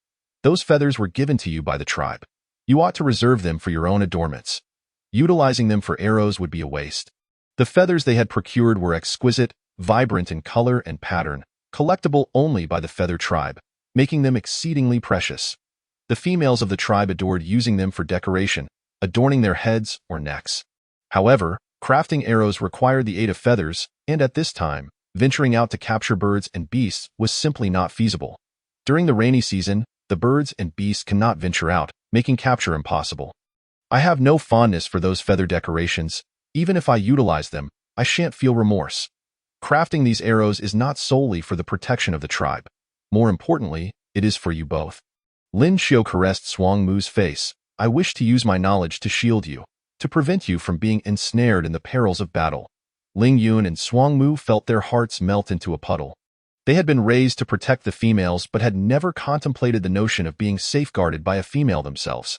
B: Those feathers were given to you by the tribe. You ought to reserve them for your own adornments. Utilizing them for arrows would be a waste. The feathers they had procured were exquisite, vibrant in color and pattern, collectible only by the feather tribe, making them exceedingly precious. The females of the tribe adored using them for decoration, adorning their heads or necks. However, crafting arrows required the aid of feathers, and at this time, venturing out to capture birds and beasts was simply not feasible. During the rainy season, the birds and beasts cannot venture out, making capture impossible. I have no fondness for those feather decorations. Even if I utilize them, I shan't feel remorse. Crafting these arrows is not solely for the protection of the tribe. More importantly, it is for you both. Lin Xiu caressed Swang Mu's face. I wish to use my knowledge to shield you, to prevent you from being ensnared in the perils of battle. Ling Yun and Swang Mu felt their hearts melt into a puddle. They had been raised to protect the females but had never contemplated the notion of being safeguarded by a female themselves.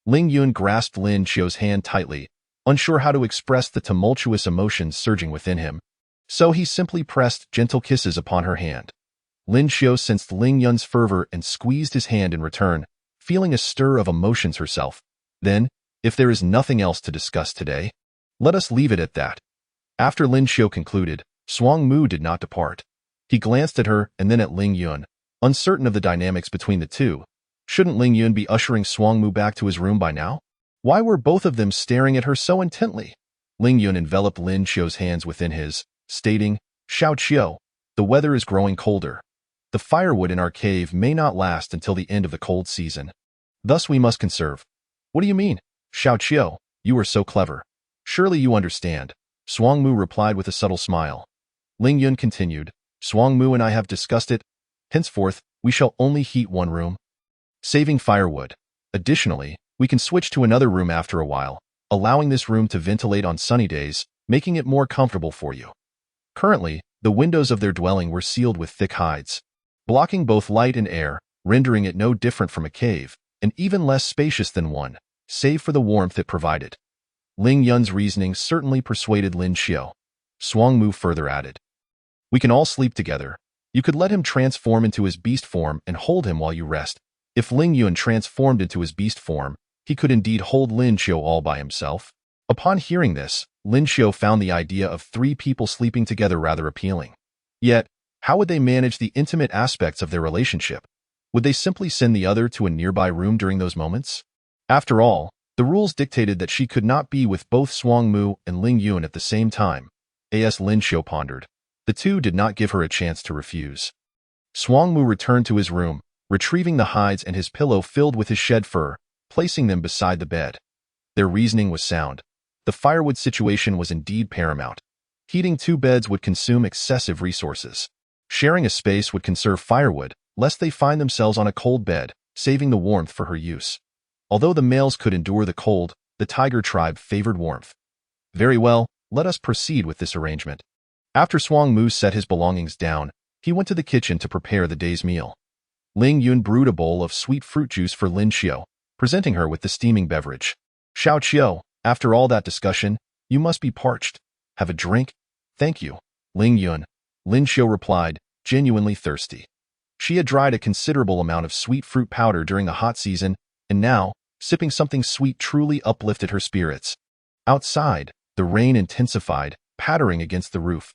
B: Ling Yun grasped Lin Xiu's hand tightly, unsure how to express the tumultuous emotions surging within him. So he simply pressed gentle kisses upon her hand. Lin Xiu sensed Ling Yun's fervor and squeezed his hand in return, feeling a stir of emotions herself. Then, if there is nothing else to discuss today, let us leave it at that. After Lin Xiu concluded, Swang Mu did not depart. He glanced at her and then at Ling Yun, uncertain of the dynamics between the two. Shouldn't Ling Yun be ushering Swang Mu back to his room by now? Why were both of them staring at her so intently? Ling Yun enveloped Lin Xiu's hands within his, stating, Xiao Qiu, the weather is growing colder. The firewood in our cave may not last until the end of the cold season. Thus we must conserve. What do you mean? Xiao Qiu, you are so clever. Surely you understand. Swang Mu replied with a subtle smile. Ling Yun continued, Swang Mu and I have discussed it. Henceforth, we shall only heat one room, saving firewood. Additionally, we can switch to another room after a while, allowing this room to ventilate on sunny days, making it more comfortable for you. Currently, the windows of their dwelling were sealed with thick hides, blocking both light and air, rendering it no different from a cave, and even less spacious than one, save for the warmth it provided. Ling Yun's reasoning certainly persuaded Lin Xiu. Swang Mu further added, we can all sleep together. You could let him transform into his beast form and hold him while you rest. If Ling Yun transformed into his beast form, he could indeed hold Lin Xiu all by himself. Upon hearing this, Lin Xiu found the idea of three people sleeping together rather appealing. Yet, how would they manage the intimate aspects of their relationship? Would they simply send the other to a nearby room during those moments? After all, the rules dictated that she could not be with both Swang Mu and Ling Yun at the same time. As Lin Xiu pondered, the two did not give her a chance to refuse. Swang Mu returned to his room, retrieving the hides and his pillow filled with his shed fur, placing them beside the bed. Their reasoning was sound. The firewood situation was indeed paramount. Heating two beds would consume excessive resources. Sharing a space would conserve firewood, lest they find themselves on a cold bed, saving the warmth for her use. Although the males could endure the cold, the tiger tribe favored warmth. Very well, let us proceed with this arrangement. After Swang Mu set his belongings down, he went to the kitchen to prepare the day's meal. Ling Yun brewed a bowl of sweet fruit juice for Lin Xiu, presenting her with the steaming beverage. Xiao Qiu, after all that discussion, you must be parched. Have a drink. Thank you, Ling Yun. Lin Xiu replied, genuinely thirsty. She had dried a considerable amount of sweet fruit powder during the hot season, and now, sipping something sweet truly uplifted her spirits. Outside, the rain intensified, pattering against the roof.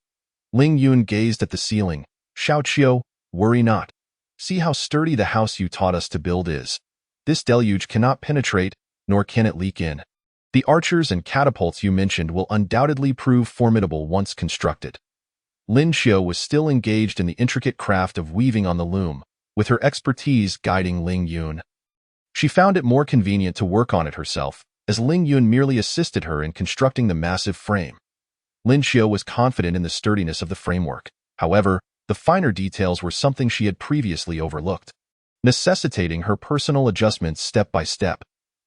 B: Ling Yun gazed at the ceiling. Xiao Qiu, worry not. See how sturdy the house you taught us to build is. This deluge cannot penetrate, nor can it leak in. The archers and catapults you mentioned will undoubtedly prove formidable once constructed. Lin Xiu was still engaged in the intricate craft of weaving on the loom, with her expertise guiding Ling Yun. She found it more convenient to work on it herself, as Ling Yun merely assisted her in constructing the massive frame. Lin Xiu was confident in the sturdiness of the framework. However, the finer details were something she had previously overlooked, necessitating her personal adjustments step by step.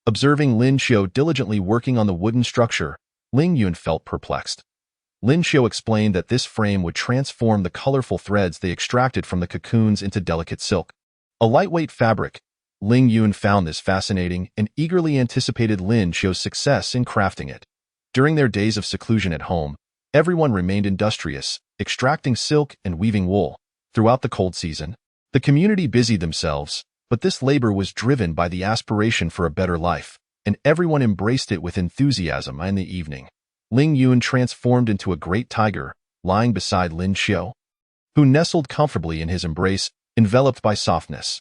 B: Observing Lin Xiu diligently working on the wooden structure, Ling Yun felt perplexed. Lin Xiu explained that this frame would transform the colorful threads they extracted from the cocoons into delicate silk. A lightweight fabric. Ling Yun found this fascinating and eagerly anticipated Lin Xiu's success in crafting it. During their days of seclusion at home, everyone remained industrious, extracting silk and weaving wool. Throughout the cold season, the community busied themselves, but this labor was driven by the aspiration for a better life, and everyone embraced it with enthusiasm. In the evening, Ling Yun transformed into a great tiger, lying beside Lin Xiu, who nestled comfortably in his embrace, enveloped by softness.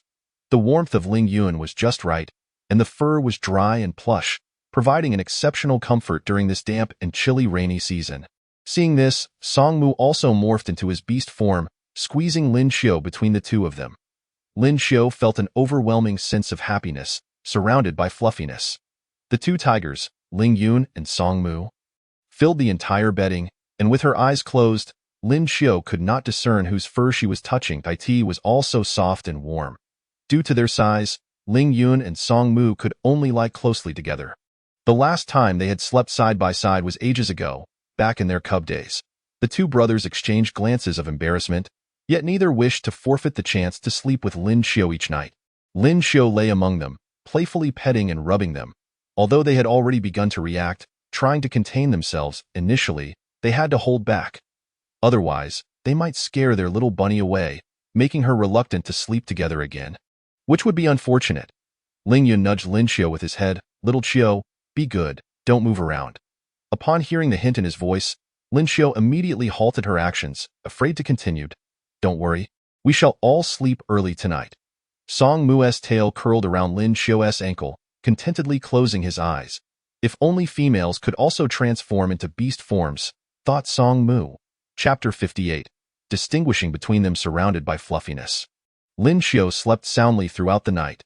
B: The warmth of Ling Yun was just right, and the fur was dry and plush, providing an exceptional comfort during this damp and chilly rainy season. Seeing this, Song Mu also morphed into his beast form, squeezing Lin Xiu between the two of them. Lin Xiu felt an overwhelming sense of happiness, surrounded by fluffiness. The two tigers, Ling Yun and Song Mu, filled the entire bedding, and with her eyes closed, Lin Xiu could not discern whose fur she was touching. Tai Ti was also soft and warm. Due to their size, Ling Yun and Song Mu could only lie closely together. The last time they had slept side by side was ages ago, back in their cub days. The two brothers exchanged glances of embarrassment, yet neither wished to forfeit the chance to sleep with Lin Xiu each night. Lin Xiu lay among them, playfully petting and rubbing them. Although they had already begun to react, trying to contain themselves, initially, they had to hold back. Otherwise, they might scare their little bunny away, making her reluctant to sleep together again, which would be unfortunate. Ling Yun nudged Lin Xiu with his head. Little Xiu, be good, don't move around. Upon hearing the hint in his voice, Lin Xiu immediately halted her actions, afraid to continue. Don't worry, we shall all sleep early tonight. Song Mu's tail curled around Lin Xiu's ankle, contentedly closing his eyes. If only females could also transform into beast forms, thought Song Mu. Chapter 58. Distinguishing between them surrounded by fluffiness. Lin Xiu slept soundly throughout the night.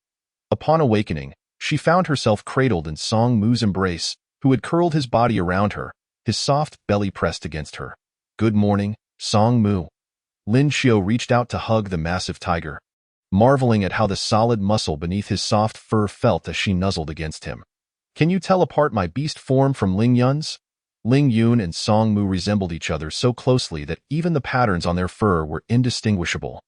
B: Upon awakening, she found herself cradled in Song Mu's embrace, who had curled his body around her, his soft belly pressed against her. Good morning, Song Mu. Lin Xiu reached out to hug the massive tiger, marveling at how the solid muscle beneath his soft fur felt as she nuzzled against him. Can you tell apart my beast form from Ling Yun's? Ling Yun and Song Mu resembled each other so closely that even the patterns on their fur were indistinguishable,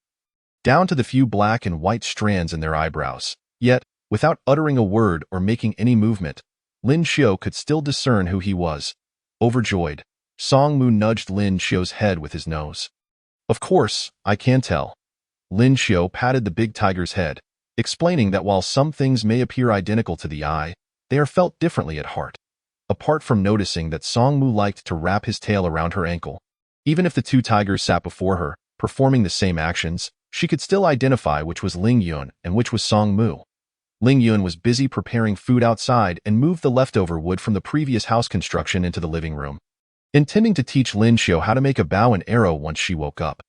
B: down to the few black and white strands in their eyebrows. Yet, without uttering a word or making any movement, Lin Xiu could still discern who he was. Overjoyed, Song Mu nudged Lin Xiu's head with his nose. Of course, I can tell. Lin Xiu patted the big tiger's head, explaining that while some things may appear identical to the eye, they are felt differently at heart. Apart from noticing that Song Mu liked to wrap his tail around her ankle, even if the two tigers sat before her, performing the same actions, she could still identify which was Ling Yun and which was Song Mu. Ling Yun was busy preparing food outside and moved the leftover wood from the previous house construction into the living room, intending to teach Lin Xiu how to make a bow and arrow once she woke up.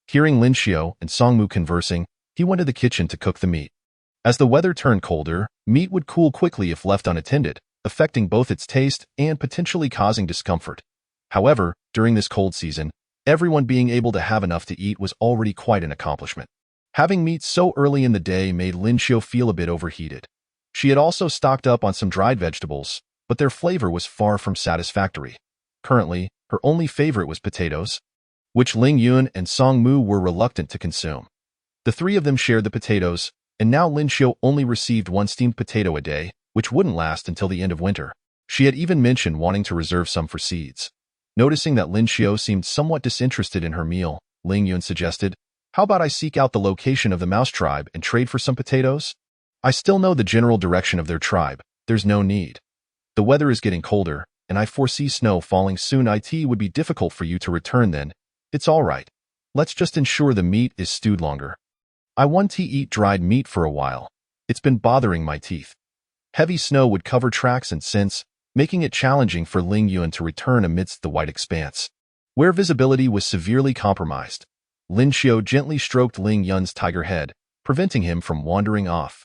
B: Hearing Lin Xiu and Song Mu conversing, he went to the kitchen to cook the meat. As the weather turned colder, meat would cool quickly if left unattended, affecting both its taste and potentially causing discomfort. However, during this cold season, everyone being able to have enough to eat was already quite an accomplishment. Having meat so early in the day made Lin Xiu feel a bit overheated. She had also stocked up on some dried vegetables, but their flavor was far from satisfactory. Currently, her only favorite was potatoes, which Ling Yun and Song Mu were reluctant to consume. The three of them shared the potatoes, and now Lin Xiu only received one steamed potato a day, which wouldn't last until the end of winter. She had even mentioned wanting to reserve some for seeds. Noticing that Lin Xiao seemed somewhat disinterested in her meal, Ling Yun suggested, "How about I seek out the location of the mouse tribe and trade for some potatoes? I still know the general direction of their tribe. There's no need. The weather is getting colder, and I foresee snow falling soon. It would be difficult for you to return then. It's all right. Let's just ensure the meat is stewed longer. I want to eat dried meat for a while. It's been bothering my teeth." Heavy snow would cover tracks and scents, making it challenging for Ling Yun to return amidst the white expanse. Where visibility was severely compromised, Lin Xiao gently stroked Ling Yun's tiger head, preventing him from wandering off.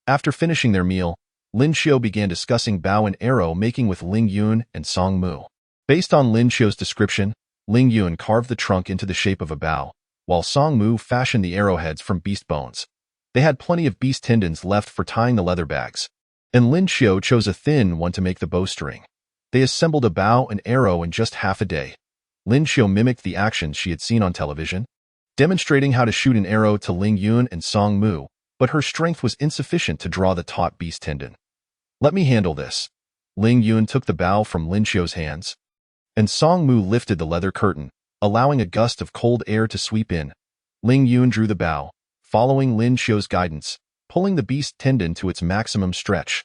B: After finishing their meal, Lin Xiao began discussing bow and arrow making with Ling Yun and Song Mu. Based on Lin Xiao's description, Ling Yun carved the trunk into the shape of a bow, while Song Mu fashioned the arrowheads from beast bones. They had plenty of beast tendons left for tying the leather bags, and Lin Xiao chose a thin one to make the bowstring. They assembled a bow and arrow in just half a day. Lin Xiao mimicked the actions she had seen on television, demonstrating how to shoot an arrow to Ling Yun and Song Mu, but her strength was insufficient to draw the taut beast tendon. "Let me handle this." Ling Yun took the bow from Lin Xiao's hands, and Song Mu lifted the leather curtain, allowing a gust of cold air to sweep in. Ling Yun drew the bow, following Lin Xiao's guidance, pulling the beast tendon to its maximum stretch.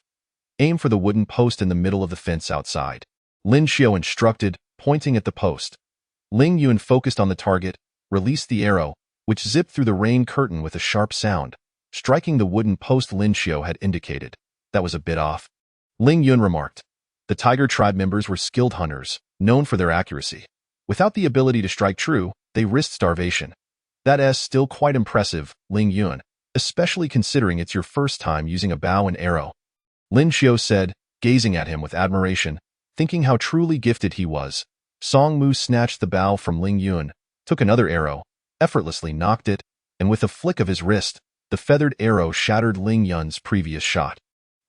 B: "Aim for the wooden post in the middle of the fence outside," Lin Xiao instructed, pointing at the post. Ling Yun focused on the target, released the arrow, which zipped through the rain curtain with a sharp sound, striking the wooden post Lin Xiao had indicated. "That was a bit off," Ling Yun remarked. The tiger tribe members were skilled hunters, known for their accuracy. Without the ability to strike true, they risked starvation. "That's still quite impressive, Ling Yun, especially considering it's your first time using a bow and arrow," Lin Xiao said, gazing at him with admiration, thinking how truly gifted he was. Song Mu snatched the bow from Ling Yun, took another arrow, effortlessly knocked it, and with a flick of his wrist, the feathered arrow shattered Ling Yun's previous shot.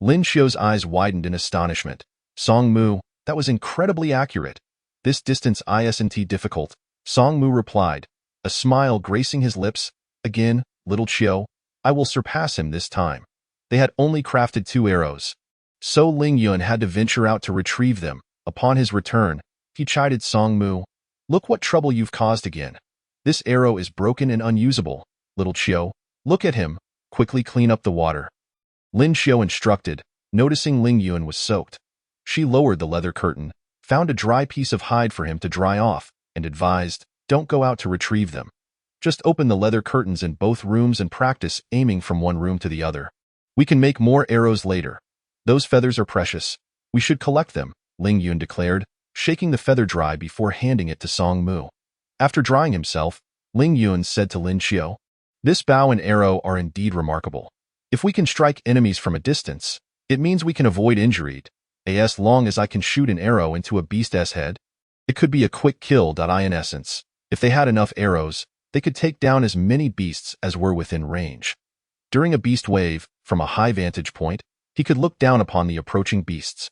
B: Lin Xiao's eyes widened in astonishment. "Song Mu, that was incredibly accurate. This distance isn't difficult," Song Mu replied, a smile gracing his lips. "Again, little Xiao, I will surpass him this time." They had only crafted 2 arrows, so Ling Yun had to venture out to retrieve them. Upon his return, he chided Song Mu, "Look what trouble you've caused again. This arrow is broken and unusable. Little Xiao, look at him, quickly clean up the water." Lin Xiao instructed, noticing Ling Yun was soaked. She lowered the leather curtain, found a dry piece of hide for him to dry off, and advised, "Don't go out to retrieve them. Just open the leather curtains in both rooms and practice aiming from one room to the other. We can make more arrows later. Those feathers are precious. We should collect them," Ling Yun declared, shaking the feather dry before handing it to Song Mu. After drying himself, Ling Yun said to Lin Xiao, "This bow and arrow are indeed remarkable. If we can strike enemies from a distance, it means we can avoid injury. As long as I can shoot an arrow into a beast's head, it could be a quick kill. In essence, if they had enough arrows, they could take down as many beasts as were within range." During a beast wave, from a high vantage point, he could look down upon the approaching beasts,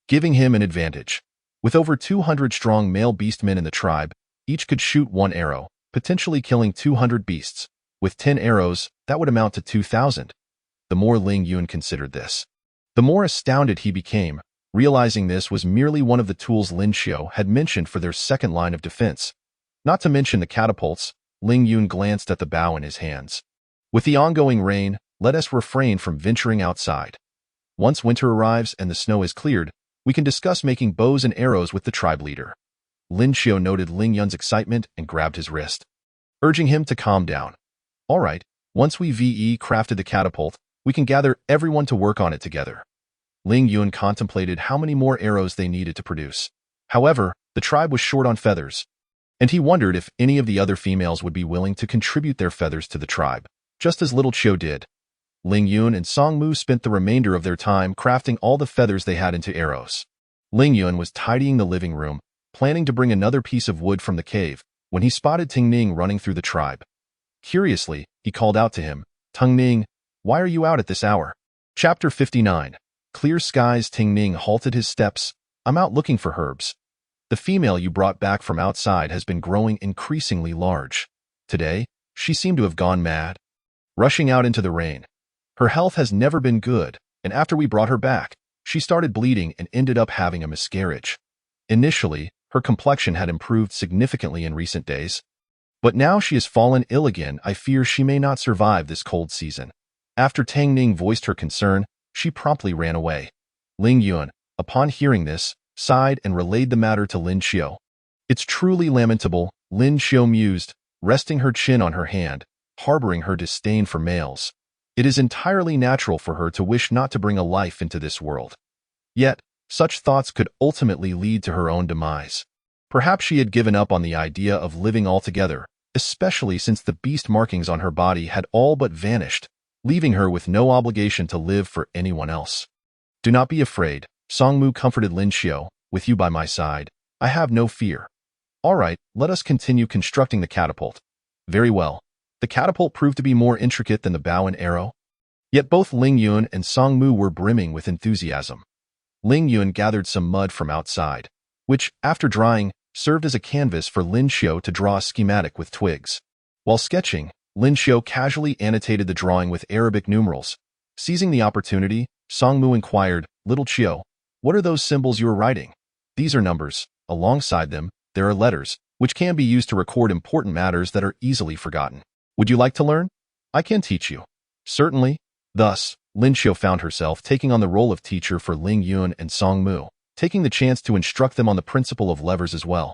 B: giving him an advantage. With over 200 strong male beastmen in the tribe, each could shoot 1 arrow, potentially killing 200 beasts. With 10 arrows, that would amount to 2,000. The more Ling Yun considered this, the more astounded he became, realizing this was merely one of the tools Lin Xiao had mentioned for their second line of defense. Not to mention the catapults. Ling Yun glanced at the bow in his hands. "With the ongoing rain, let us refrain from venturing outside. Once winter arrives and the snow is cleared, we can discuss making bows and arrows with the tribe leader." Lin Xiao noted Ling Yun's excitement and grabbed his wrist, urging him to calm down. "All right, once we crafted the catapult, we can gather everyone to work on it together." Ling Yun contemplated how many more arrows they needed to produce. However, the tribe was short on feathers, and he wondered if any of the other females would be willing to contribute their feathers to the tribe, just as little Xiao did. Ling Yun and Song Mu spent the remainder of their time crafting all the feathers they had into arrows. Ling Yun was tidying the living room, planning to bring another piece of wood from the cave, when he spotted Ting Ning running through the tribe. Curiously, he called out to him, "Ting Ning, why are you out at this hour?" Chapter 59. Clear skies. Ting Ning halted his steps. "I'm out looking for herbs. The female you brought back from outside has been growing increasingly large. Today, she seemed to have gone mad, rushing out into the rain. Her health has never been good, and after we brought her back, she started bleeding and ended up having a miscarriage. Initially, Her complexion had improved significantly in recent days. But now she has fallen ill again. I fear she may not survive this cold season. After Tang Ning voiced her concern, she promptly ran away. Ling Yun, upon hearing this, sighed and relayed the matter to Lin Xiu. It's truly lamentable, Lin Xiu mused, resting her chin on her hand, harboring her disdain for males. It is entirely natural for her to wish not to bring a life into this world. Yet, such thoughts could ultimately lead to her own demise. Perhaps she had given up on the idea of living altogether, especially since the beast markings on her body had all but vanished, leaving her with no obligation to live for anyone else. Do not be afraid, Songmu comforted Lin Xiu, with you by my side, I have no fear. All right, let us continue constructing the catapult. Very well. The catapult proved to be more intricate than the bow and arrow. Yet both Ling Yun and Songmu were brimming with enthusiasm. Ling Yun gathered some mud from outside, which, after drying, served as a canvas for Lin Xiu to draw a schematic with twigs. While sketching, Lin Xiu casually annotated the drawing with Arabic numerals. Seizing the opportunity, Songmu inquired, Little Xiu, what are those symbols you are writing? These are numbers. Alongside them, there are letters, which can be used to record important matters that are easily forgotten. Would you like to learn? I can teach you. Certainly. Thus, Lin Xiu found herself taking on the role of teacher for Ling Yun and Songmu, taking the chance to instruct them on the principle of levers as well.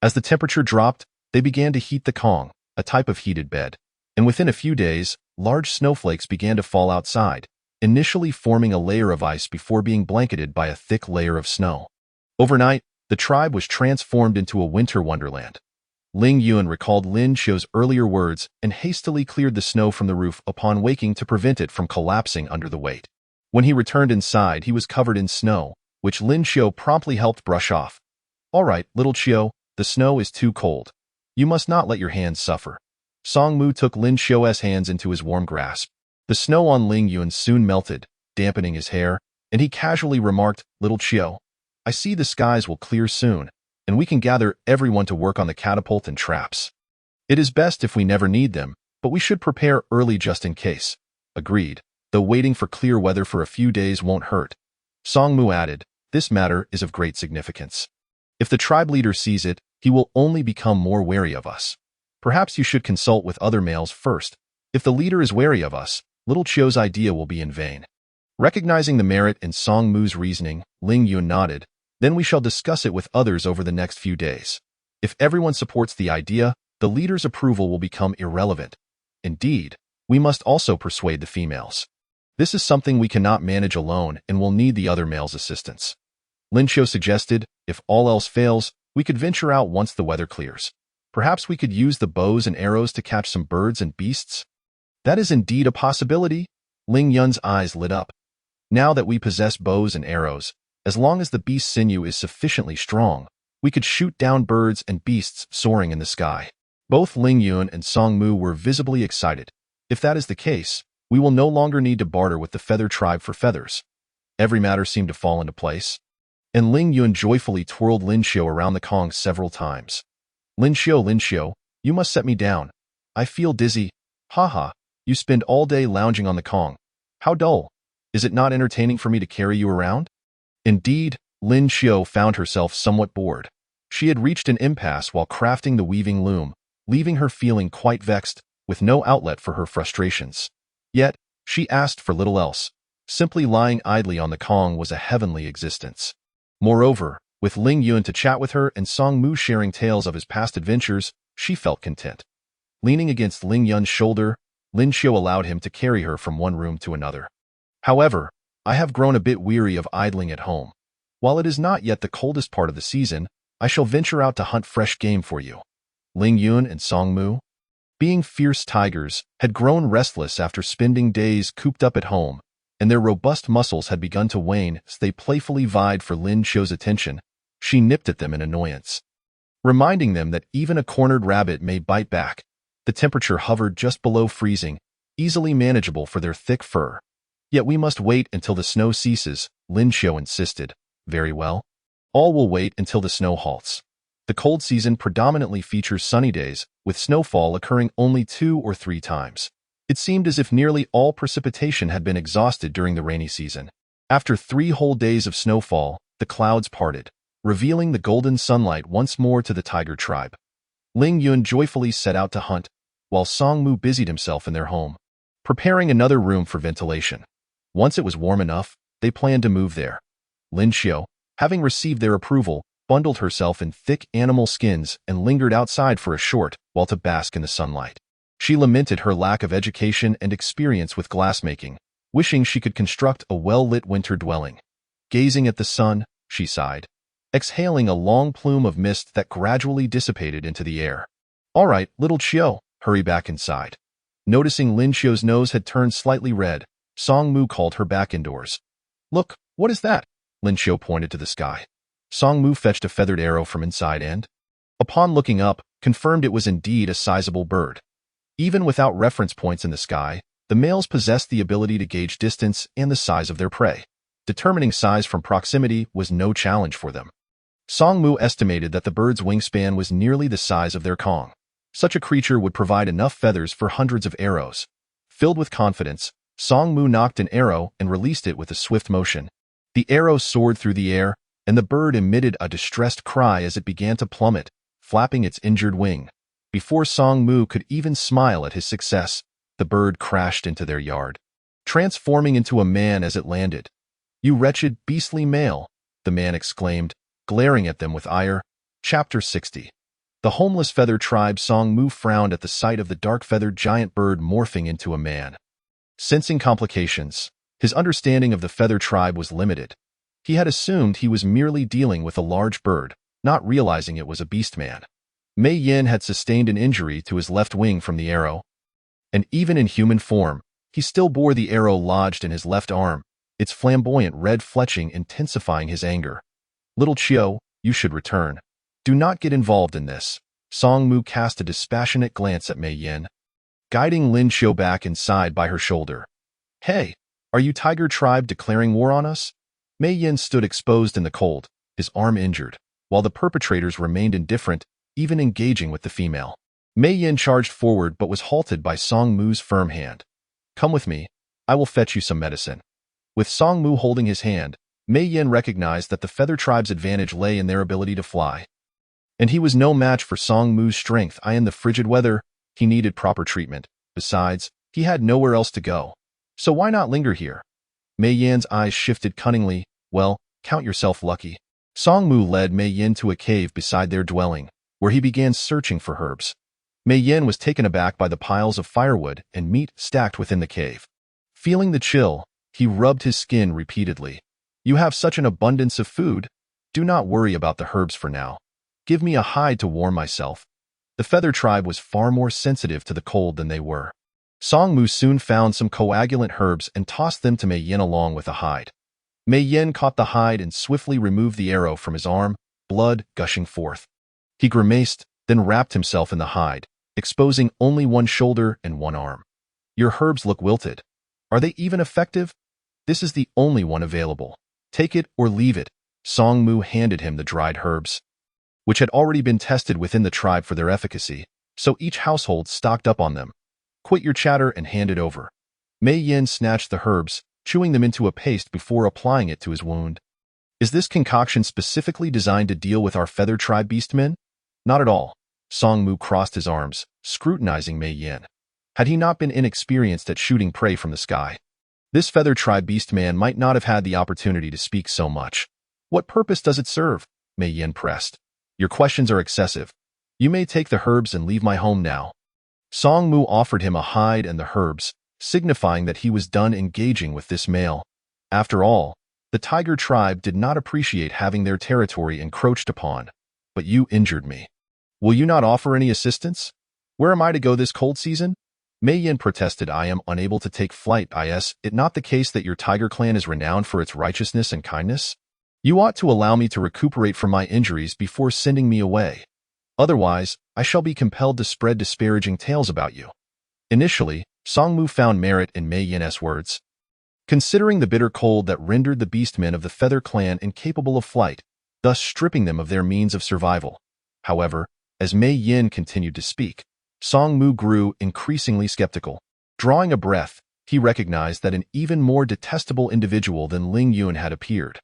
B: As the temperature dropped, they began to heat the Kong, a type of heated bed, and within a few days, large snowflakes began to fall outside, initially forming a layer of ice before being blanketed by a thick layer of snow. Overnight, the tribe was transformed into a winter wonderland. Ling Yun recalled Lin Xiu's earlier words and hastily cleared the snow from the roof upon waking to prevent it from collapsing under the weight. When he returned inside, he was covered in snow, which Lin Xiu promptly helped brush off. All right, little Xiu, the snow is too cold. You must not let your hands suffer. Songmu took Lin Xiu's hands into his warm grasp. The snow on Ling Yun soon melted, dampening his hair, and he casually remarked, Little Xiu, I see the skies will clear soon, and we can gather everyone to work on the catapult and traps. It is best if we never need them, but we should prepare early just in case. Agreed, though waiting for clear weather for a few days won't hurt. Songmu added, this matter is of great significance. If the tribe leader sees it, he will only become more wary of us. Perhaps you should consult with other males first. If the leader is wary of us, Little Qiu's idea will be in vain. Recognizing the merit in Songmu's reasoning, Ling Yun nodded, then we shall discuss it with others over the next few days. If everyone supports the idea, the leader's approval will become irrelevant. Indeed, we must also persuade the females. This is something we cannot manage alone and will need the other males' assistance. Lin Xiu suggested, if all else fails, we could venture out once the weather clears. Perhaps we could use the bows and arrows to catch some birds and beasts? That is indeed a possibility. Ling Yun's eyes lit up. Now that we possess bows and arrows, as long as the beast's sinew is sufficiently strong, we could shoot down birds and beasts soaring in the sky. Both Ling Yun and Songmu were visibly excited. If that is the case, we will no longer need to barter with the feather tribe for feathers. Every matter seemed to fall into place. And Ling Yun joyfully twirled Lin Xiu around the Kong several times. Lin Xiu, you must set me down. I feel dizzy. Haha, you spend all day lounging on the Kong. How dull. Is it not entertaining for me to carry you around? Indeed, Lin Xiu found herself somewhat bored. She had reached an impasse while crafting the weaving loom, leaving her feeling quite vexed, with no outlet for her frustrations. Yet, she asked for little else. Simply lying idly on the Kong was a heavenly existence. Moreover, with Ling Yun to chat with her and Songmu sharing tales of his past adventures, she felt content. Leaning against Ling Yun's shoulder, Lin Xiu allowed him to carry her from one room to another. However, I have grown a bit weary of idling at home. While it is not yet the coldest part of the season, I shall venture out to hunt fresh game for you. Ling Yun and Songmu, being fierce tigers, had grown restless after spending days cooped up at home, and their robust muscles had begun to wane as they playfully vied for Lin Xiu's attention. She nipped at them in annoyance, reminding them that even a cornered rabbit may bite back. The temperature hovered just below freezing, easily manageable for their thick fur. Yet we must wait until the snow ceases, Lin Xiu insisted. Very well. All will wait until the snow halts. The cold season predominantly features sunny days, with snowfall occurring only 2 or 3 times. It seemed as if nearly all precipitation had been exhausted during the rainy season. After 3 whole days of snowfall, the clouds parted. revealing the golden sunlight once more to the tiger tribe. Ling Yun joyfully set out to hunt, while Song Mu busied himself in their home, preparing another room for ventilation. Once it was warm enough, they planned to move there. Lin Xiu, having received their approval, bundled herself in thick animal skins and lingered outside for a short while to bask in the sunlight. She lamented her lack of education and experience with glassmaking, wishing she could construct a well-lit winter dwelling. Gazing at the sun, she sighed, exhaling a long plume of mist that gradually dissipated into the air. "All right, little Xiu, hurry back inside." Noticing Lin Xiu's nose had turned slightly red, Song Mu called her back indoors. "Look, what is that?" Lin Xiu pointed to the sky. Song Mu fetched a feathered arrow from inside and, upon looking up, confirmed it was indeed a sizable bird. Even without reference points in the sky, the males possessed the ability to gauge distance and the size of their prey. Determining size from proximity was no challenge for them. Song Mu estimated that the bird's wingspan was nearly the size of their Kong. Such a creature would provide enough feathers for hundreds of arrows. Filled with confidence, Song Mu nocked an arrow and released it with a swift motion. The arrow soared through the air, and the bird emitted a distressed cry as it began to plummet, flapping its injured wing. Before Song Mu could even smile at his success, the bird crashed into their yard, transforming into a man as it landed. "You wretched, beastly male," the man exclaimed, glaring at them with ire. Chapter 60. The homeless feather tribe. Song Mu frowned at the sight of the dark-feathered giant bird morphing into a man. Sensing complications, his understanding of the feather tribe was limited. He had assumed he was merely dealing with a large bird, not realizing it was a beast-man. Mei Yin had sustained an injury to his left wing from the arrow, and even in human form, he still bore the arrow lodged in his left arm, its flamboyant red fletching intensifying his anger. "Little Qiu, you should return. Do not get involved in this." Song Mu cast a dispassionate glance at Mei Yin, guiding Lin Xiu back inside by her shoulder. "Hey, are you tiger tribe declaring war on us?" Mei Yin stood exposed in the cold, his arm injured, while the perpetrators remained indifferent, even engaging with the female. Mei Yin charged forward but was halted by Song Mu's firm hand. "Come with me. I will fetch you some medicine." With Song Mu holding his hand, Mei Yin recognized that the feather tribe's advantage lay in their ability to fly. And he was no match for Song Mu's strength. In the frigid weather, he needed proper treatment. Besides, he had nowhere else to go. So why not linger here? Mei Yin's eyes shifted cunningly. "Well, count yourself lucky." Song Mu led Mei Yin to a cave beside their dwelling, where he began searching for herbs. Mei Yin was taken aback by the piles of firewood and meat stacked within the cave. Feeling the chill, he rubbed his skin repeatedly. "You have such an abundance of food. Do not worry about the herbs for now. Give me a hide to warm myself." The feather tribe was far more sensitive to the cold than they were. Song Mu soon found some coagulant herbs and tossed them to Mei Yin along with a hide. Mei Yin caught the hide and swiftly removed the arrow from his arm, blood gushing forth. He grimaced, then wrapped himself in the hide, exposing only one shoulder and one arm. "Your herbs look wilted. Are they even effective?" "This is the only one available. Take it or leave it." Song Mu handed him the dried herbs, which had already been tested within the tribe for their efficacy, so each household stocked up on them. "Quit your chatter and hand it over." Mei Yin snatched the herbs, chewing them into a paste before applying it to his wound. "Is this concoction specifically designed to deal with our feather tribe beastmen?" "Not at all." Song Mu crossed his arms, scrutinizing Mei Yin. Had he not been inexperienced at shooting prey from the sky, this feather tribe beastman might not have had the opportunity to speak so much. "What purpose does it serve?" Mei Yin pressed. "Your questions are excessive. You may take the herbs and leave my home now." Song Mu offered him a hide and the herbs, signifying that he was done engaging with this male. After all, the tiger tribe did not appreciate having their territory encroached upon. "But you injured me. Will you not offer any assistance? Where am I to go this cold season?" Mei Yin protested. "I am unable to take flight. Is it not the case that your tiger clan is renowned for its righteousness and kindness? You ought to allow me to recuperate from my injuries before sending me away. Otherwise, I shall be compelled to spread disparaging tales about you." Initially, Song Mu found merit in Mei Yin's words. Considering the bitter cold that rendered the beastmen of the feather clan incapable of flight, thus stripping them of their means of survival. However, as Mei Yin continued to speak, Song Mu grew increasingly skeptical. Drawing a breath, he recognized that an even more detestable individual than Ling Yun had appeared.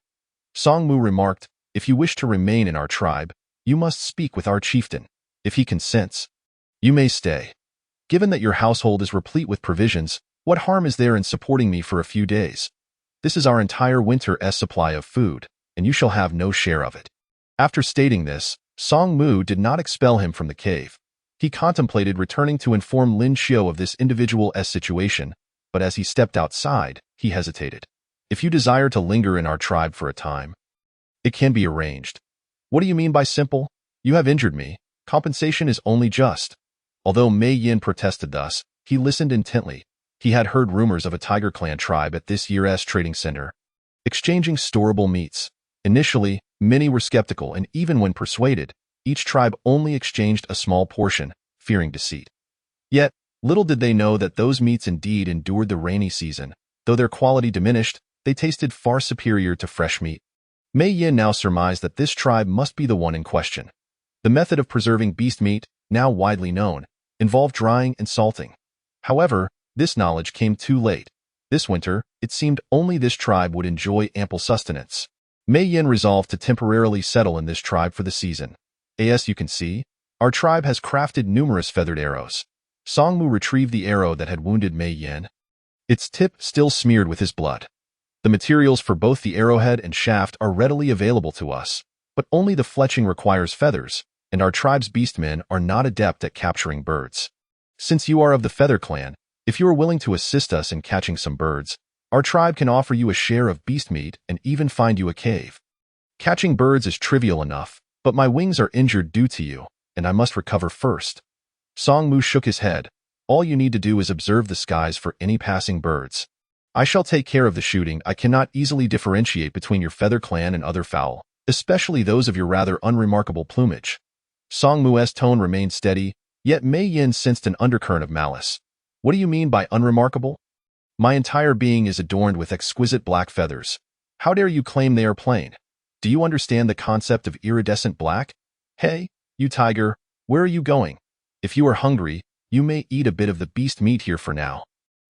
B: Song Mu remarked, If you wish to remain in our tribe, you must speak with our chieftain. If he consents, you may stay. Given that your household is replete with provisions, what harm is there in supporting me for a few days? This is our entire winter's supply of food, and you shall have no share of it." After stating this, Song Mu did not expel him from the cave. He contemplated returning to inform Lin Xiu of this individual's situation, but as he stepped outside, he hesitated. "If you desire to linger in our tribe for a time, it can be arranged." "What do you mean by simple? You have injured me. Compensation is only just." Although Mei Yin protested thus, he listened intently. He had heard rumors of a Tiger Clan tribe at this year's trading center, exchanging storable meats. Initially, many were skeptical, and even when persuaded, each tribe only exchanged a small portion, fearing deceit. Yet, little did they know that those meats indeed endured the rainy season. Though their quality diminished, they tasted far superior to fresh meat. Mei Yin now surmised that this tribe must be the one in question. The method of preserving beast meat, now widely known, involved drying and salting. However, this knowledge came too late. This winter, it seemed only this tribe would enjoy ample sustenance. Mei Yin resolved to temporarily settle in this tribe for the season. As you can see, our tribe has crafted numerous feathered arrows. Song Mu retrieved the arrow that had wounded Mei Yin, its tip still smeared with his blood. "The materials for both the arrowhead and shaft are readily available to us, but only the fletching requires feathers, and our tribe's beastmen are not adept at capturing birds. Since you are of the Feather Clan, if you are willing to assist us in catching some birds, our tribe can offer you a share of beast meat and even find you a cave. Catching birds is trivial enough, but my wings are injured due to you, and I must recover first." Song Mu shook his head. "All you need to do is observe the skies for any passing birds. I shall take care of the shooting. I cannot easily differentiate between your Feather Clan and other fowl, especially those of your rather unremarkable plumage." Song Mu's tone remained steady, yet Mei Yin sensed an undercurrent of malice. "What do you mean by unremarkable? My entire being is adorned with exquisite black feathers. How dare you claim they are plain? Do you understand the concept of iridescent black? Hey, you tiger, where are you going? If you are hungry, you may eat a bit of the beast meat here for now.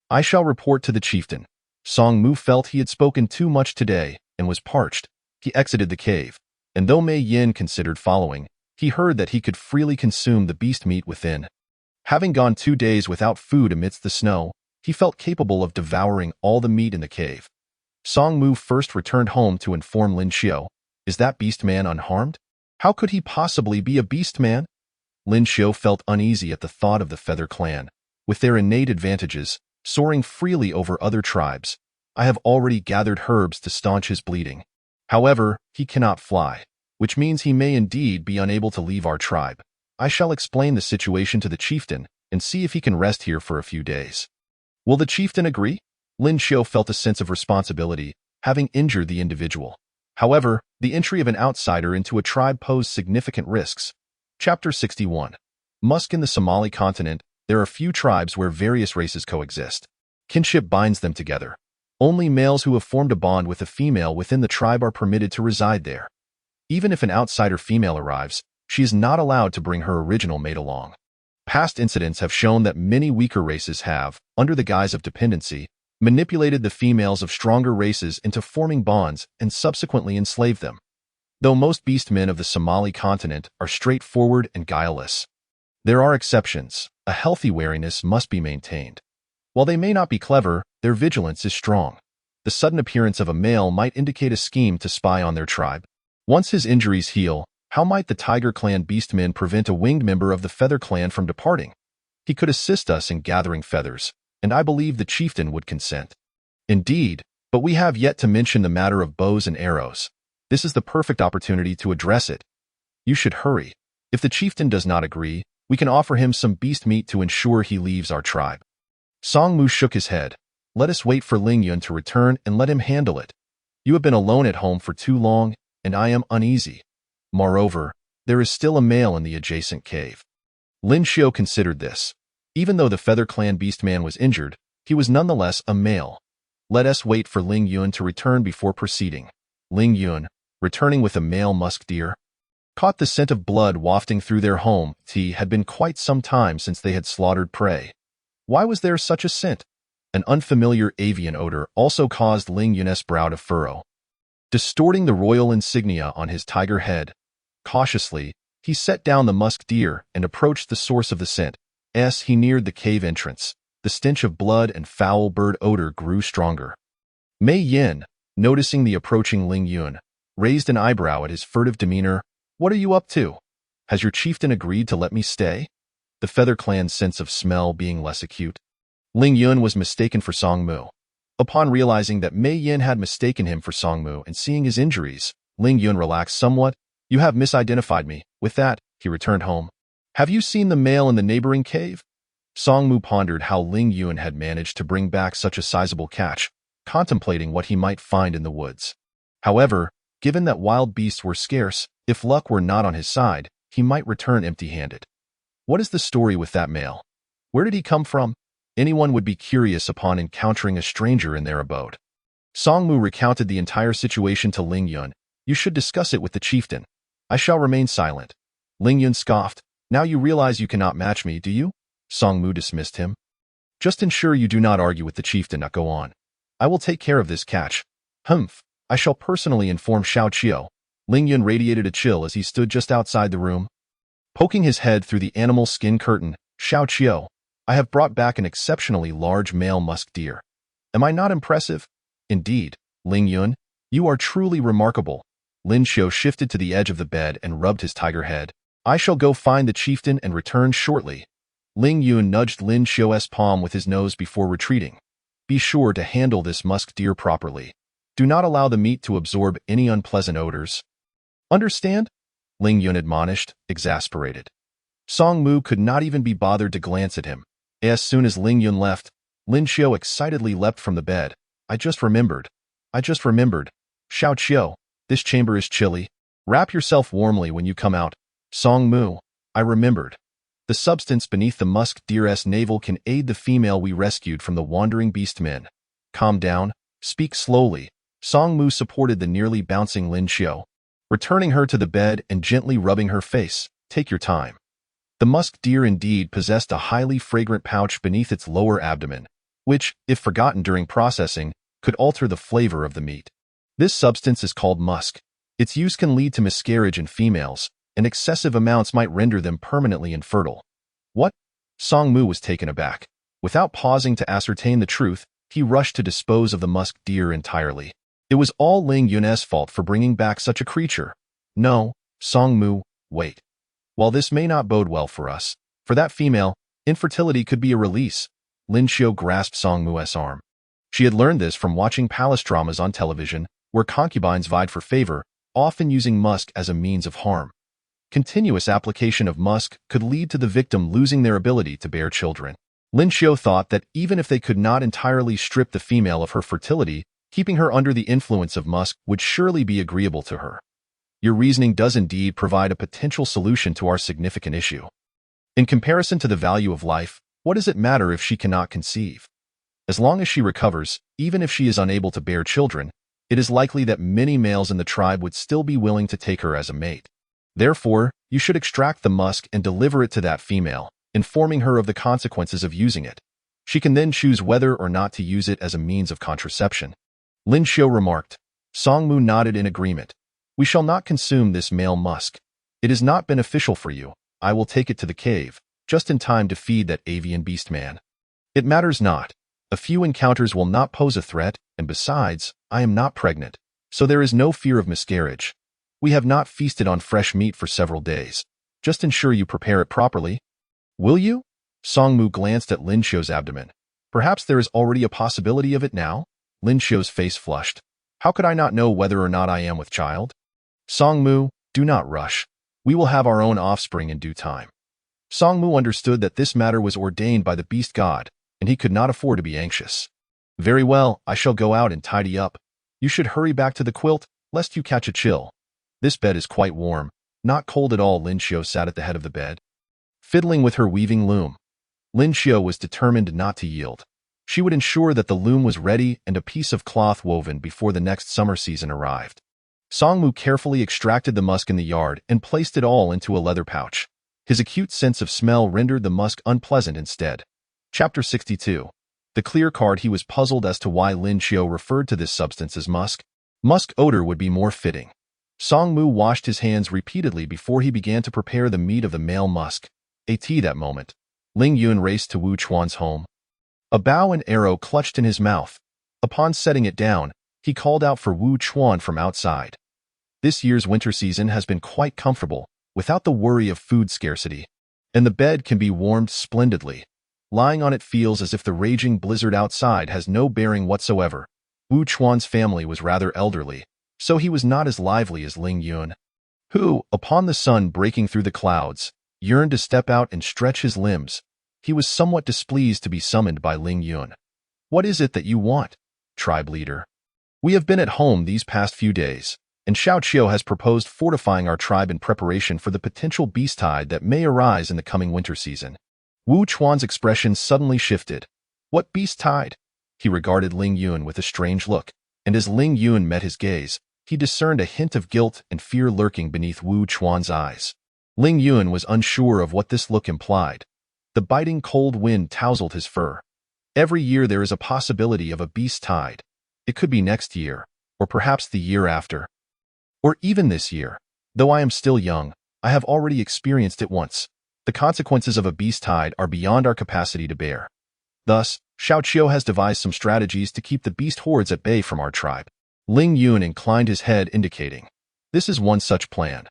B: I shall report to the chieftain." Song Mu felt he had spoken too much today and was parched. He exited the cave, and though Mei Yin considered following, he heard that he could freely consume the beast meat within. Having gone 2 days without food amidst the snow, he felt capable of devouring all the meat in the cave. Song Mu first returned home to inform Lin Xiu. "Is that beast man unharmed? How could he possibly be a beast man?" Lin Xiu felt uneasy at the thought of the Feather Clan, with their innate advantages, soaring freely over other tribes. "I have already gathered herbs to staunch his bleeding. However, he cannot fly, which means he may indeed be unable to leave our tribe. I shall explain the situation to the chieftain and see if he can rest here for a few days." Will the chieftain agree? Lin Xiu felt a sense of responsibility, having injured the individual. However, the entry of an outsider into a tribe posed significant risks. Chapter 61. Musk in the Somali continent, there are few tribes where various races coexist. Kinship binds them together. Only males who have formed a bond with a female within the tribe are permitted to reside there. Even if an outsider female arrives, she is not allowed to bring her original mate along. Past incidents have shown that many weaker races have, under the guise of dependency, manipulated the females of stronger races into forming bonds and subsequently enslaved them. Though most beastmen of the Somali continent are straightforward and guileless, there are exceptions. A healthy wariness must be maintained. While they may not be clever, their vigilance is strong. The sudden appearance of a male might indicate a scheme to spy on their tribe. Once his injuries heal, how might the Tiger Clan beastmen prevent a winged member of the Feather Clan from departing? He could assist us in gathering feathers, and I believe the chieftain would consent. Indeed, but we have yet to mention the matter of bows and arrows. This is the perfect opportunity to address it. You should hurry. If the chieftain does not agree, we can offer him some beast meat to ensure he leaves our tribe. Song Mu shook his head. Let us wait for Ling Yun to return and let him handle it. You have been alone at home for too long, and I am uneasy. Moreover, there is still a male in the adjacent cave. Lin Xiu considered this. Even though the Feather Clan beastman was injured, he was nonetheless a male. Let us wait for Ling Yun to return before proceeding. Ling Yun, returning with a male musk deer, caught the scent of blood wafting through their home. It had been quite some time since they had slaughtered prey. Why was there such a scent? An unfamiliar avian odor also caused Ling Yun's brow to furrow. distorting the royal insignia on his tiger head. Cautiously, he set down the musk deer and approached the source of the scent. As he neared the cave entrance, the stench of blood and foul bird odor grew stronger. Mei Yin, noticing the approaching Ling Yun, raised an eyebrow at his furtive demeanor. "What are you up to? Has your chieftain agreed to let me stay?" The Feather Clan's sense of smell being less acute. Ling Yun was mistaken for Song Mu. Upon realizing that Mei Yin had mistaken him for Song Mu and seeing his injuries, Ling Yun relaxed somewhat. "You have misidentified me." With that, he returned home. "Have you seen the male in the neighboring cave?" Song Mu pondered how Ling Yun had managed to bring back such a sizable catch, contemplating what he might find in the woods. However, given that wild beasts were scarce, if luck were not on his side, he might return empty-handed. What is the story with that male? Where did he come from? Anyone would be curious upon encountering a stranger in their abode. Song Mu recounted the entire situation to Ling Yun. "You should discuss it with the chieftain. I shall remain silent." Ling Yun scoffed. "Now you realize you cannot match me, do you?" Song Mu dismissed him. "Just ensure you do not argue with the chieftain. Now go on. I will take care of this catch." "Humph. I shall personally inform Xiao Qiu." Ling Yun radiated a chill as he stood just outside the room. Poking his head through the animal skin curtain, "Xiao Qiu, I have brought back an exceptionally large male musk deer. Am I not impressive?" "Indeed, Ling Yun, you are truly remarkable." Lin Xiu shifted to the edge of the bed and rubbed his tiger head. "I shall go find the chieftain and return shortly." Ling Yun nudged Lin Xiu's palm with his nose before retreating. "Be sure to handle this musk deer properly. Do not allow the meat to absorb any unpleasant odors. Understand?" Ling Yun admonished, exasperated. Song Mu could not even be bothered to glance at him. As soon as Ling Yun left, Lin Xiu excitedly leapt from the bed. I just remembered. Xiao Qiu, this chamber is chilly. Wrap yourself warmly when you come out." "Song Mu, I remembered. The substance beneath the musk deer's navel can aid the female we rescued from the wandering beast men." "Calm down. Speak slowly." Song Mu supported the nearly bouncing Lin Xiu, returning her to the bed and gently rubbing her face. "Take your time." The musk deer indeed possessed a highly fragrant pouch beneath its lower abdomen, which, if forgotten during processing, could alter the flavor of the meat. This substance is called musk. Its use can lead to miscarriage in females, and excessive amounts might render them permanently infertile. "What?" Song Mu was taken aback. Without pausing to ascertain the truth, he rushed to dispose of the musk deer entirely. It was all Ling Yun's fault for bringing back such a creature. "No, Song Mu, wait. While this may not bode well for us, for that female, infertility could be a release." Lin Xiu grasped Song Mu's arm. She had learned this from watching palace dramas on television, where concubines vied for favor, often using musk as a means of harm. Continuous application of musk could lead to the victim losing their ability to bear children. Lin Xiu thought that even if they could not entirely strip the female of her fertility, keeping her under the influence of musk would surely be agreeable to her. "Your reasoning does indeed provide a potential solution to our significant issue. In comparison to the value of life, what does it matter if she cannot conceive? As long as she recovers, even if she is unable to bear children, it is likely that many males in the tribe would still be willing to take her as a mate. Therefore, you should extract the musk and deliver it to that female, informing her of the consequences of using it. She can then choose whether or not to use it as a means of contraception." Lin Xiu remarked. Song Mu nodded in agreement. "We shall not consume this male musk. It is not beneficial for you. I will take it to the cave, just in time to feed that avian beast man. It matters not. A few encounters will not pose a threat, and besides, I am not pregnant, so there is no fear of miscarriage. We have not feasted on fresh meat for several days. Just ensure you prepare it properly." "Will you?" Song Mu glanced at Lin Xiu's abdomen. "Perhaps there is already a possibility of it now?" Lin Xiu's face flushed. "How could I not know whether or not I am with child?" "Song Mu, do not rush. We will have our own offspring in due time." Song Mu understood that this matter was ordained by the beast god, and he could not afford to be anxious. "Very well, I shall go out and tidy up. You should hurry back to the quilt, lest you catch a chill. This bed is quite warm, not cold at all." Lin Xiu sat at the head of the bed, fiddling with her weaving loom. Lin Xiu was determined not to yield. She would ensure that the loom was ready and a piece of cloth woven before the next summer season arrived. Song Mu carefully extracted the musk in the yard and placed it all into a leather pouch. His acute sense of smell rendered the musk unpleasant instead. Chapter 62. The clear card. He was puzzled as to why Lin Xiu referred to this substance as musk. Musk odor would be more fitting. Song Mu washed his hands repeatedly before he began to prepare the meat of the male musk. That moment, Ling Yun raced to Wu Chuan's home. A bow and arrow clutched in his mouth. Upon setting it down, he called out for Wu Chuan from outside. This year's winter season has been quite comfortable, without the worry of food scarcity. And the bed can be warmed splendidly. Lying on it feels as if the raging blizzard outside has no bearing whatsoever. Wu Chuan's family was rather elderly, so he was not as lively as Ling Yun, who, upon the sun breaking through the clouds, yearned to step out and stretch his limbs. He was somewhat displeased to be summoned by Ling Yun. "What is it that you want, tribe leader?" "We have been at home these past few days, and Xiao Qiu has proposed fortifying our tribe in preparation for the potential beast tide that may arise in the coming winter season." Wu Chuan's expression suddenly shifted. "What beast tide?" He regarded Ling Yun with a strange look, and as Ling Yun met his gaze, he discerned a hint of guilt and fear lurking beneath Wu Chuan's eyes. Ling Yun was unsure of what this look implied. The biting cold wind tousled his fur. Every year there is a possibility of a beast tide. It could be next year, or perhaps the year after, or even this year. Though I am still young, I have already experienced it once. The consequences of a beast tide are beyond our capacity to bear. Thus, Xiao Qiu has devised some strategies to keep the beast hordes at bay from our tribe. Ling Yun inclined his head, indicating, "This is one such plan.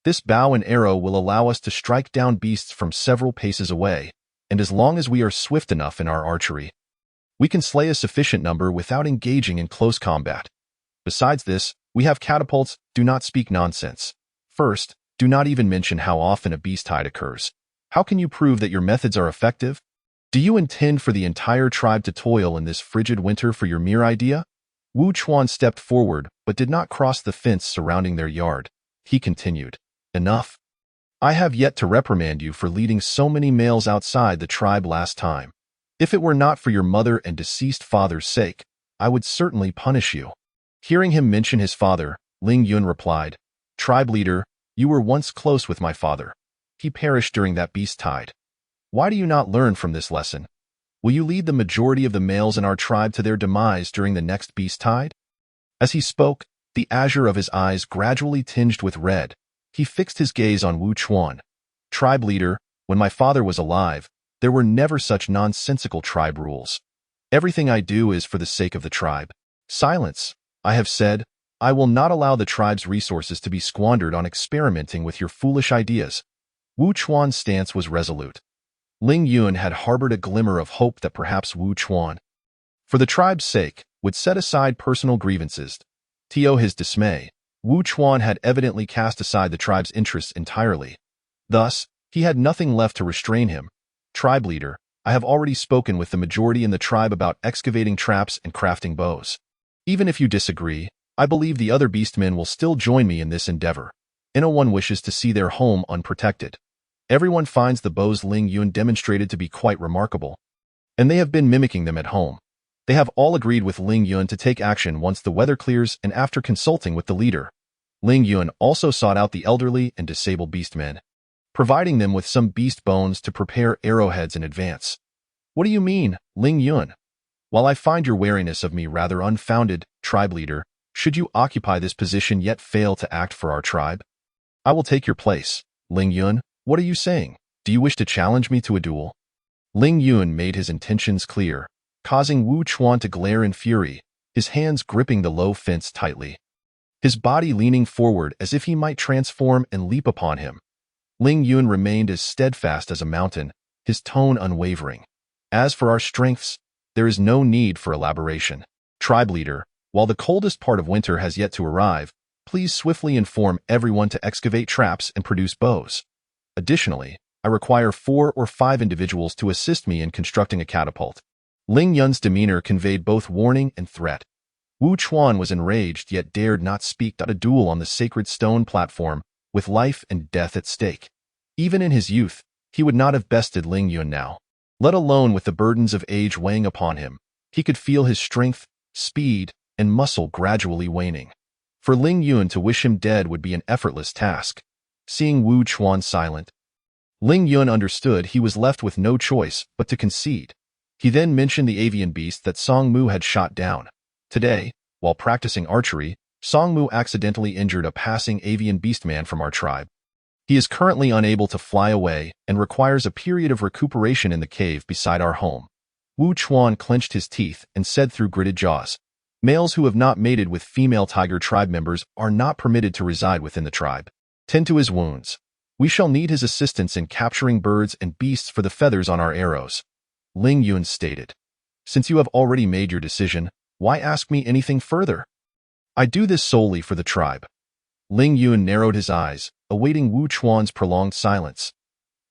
B: This bow and arrow will allow us to strike down beasts from several paces away, and as long as we are swift enough in our archery, we can slay a sufficient number without engaging in close combat. Besides this, we have catapults. Do not speak nonsense. First, do not even mention how often a beast tide occurs. How can you prove that your methods are effective? Do you intend for the entire tribe to toil in this frigid winter for your mere idea?" Wu Chuan stepped forward, but did not cross the fence surrounding their yard. He continued, "Enough. I have yet to reprimand you for leading so many males outside the tribe last time. If it were not for your mother and deceased father's sake, I would certainly punish you." Hearing him mention his father, Ling Yun replied, "Tribe leader, you were once close with my father. He perished during that beast tide. Why do you not learn from this lesson? Will you lead the majority of the males in our tribe to their demise during the next beast tide?" As he spoke, the azure of his eyes gradually tinged with red. He fixed his gaze on Wu Chuan. "Tribe leader, when my father was alive, there were never such nonsensical tribe rules. Everything I do is for the sake of the tribe. Silence, I have said. I will not allow the tribe's resources to be squandered on experimenting with your foolish ideas." Wu Chuan's stance was resolute. Ling Yun had harbored a glimmer of hope that perhaps Wu Chuan, for the tribe's sake, would set aside personal grievances. To his dismay, Wu Chuan had evidently cast aside the tribe's interests entirely. Thus, he had nothing left to restrain him. "Tribe leader, I have already spoken with the majority in the tribe about excavating traps and crafting bows. Even if you disagree, I believe the other beastmen will still join me in this endeavor. No one wishes to see their home unprotected. Everyone finds the bows Ling Yun demonstrated to be quite remarkable, and they have been mimicking them at home. They have all agreed with Ling Yun to take action once the weather clears and after consulting with the leader." Ling Yun also sought out the elderly and disabled beastmen, providing them with some beast bones to prepare arrowheads in advance. "What do you mean, Ling Yun? While I find your wariness of me rather unfounded, tribe leader, should you occupy this position yet fail to act for our tribe, I will take your place. Ling Yun, what are you saying? Do you wish to challenge me to a duel?" Ling Yun made his intentions clear, causing Wu Chuan to glare in fury, his hands gripping the low fence tightly, his body leaning forward as if he might transform and leap upon him. Ling Yun remained as steadfast as a mountain, his tone unwavering. "As for our strengths, there is no need for elaboration. Tribe leader, while the coldest part of winter has yet to arrive, please swiftly inform everyone to excavate traps and produce bows. Additionally, I require 4 or 5 individuals to assist me in constructing a catapult." Ling Yun's demeanor conveyed both warning and threat. Wu Chuan was enraged yet dared not speak about a duel on the sacred stone platform, with life and death at stake. Even in his youth, he would not have bested Ling Yun now. Let alone with the burdens of age weighing upon him, he could feel his strength, speed, and muscle gradually waning. For Ling Yun to wish him dead would be an effortless task. Seeing Wu Chuan silent, Ling Yun understood he was left with no choice but to concede. He then mentioned the avian beast that Song Mu had shot down. Today, while practicing archery, Song Mu accidentally injured a passing avian beastman from our tribe. He is currently unable to fly away and requires a period of recuperation in the cave beside our home. Wu Chuan clenched his teeth and said through gritted jaws, "Males who have not mated with female tiger tribe members are not permitted to reside within the tribe. Tend to his wounds. We shall need his assistance in capturing birds and beasts for the feathers on our arrows," Ling Yun stated. "Since you have already made your decision, why ask me anything further? I do this solely for the tribe." Ling Yun narrowed his eyes, awaiting Wu Chuan's prolonged silence.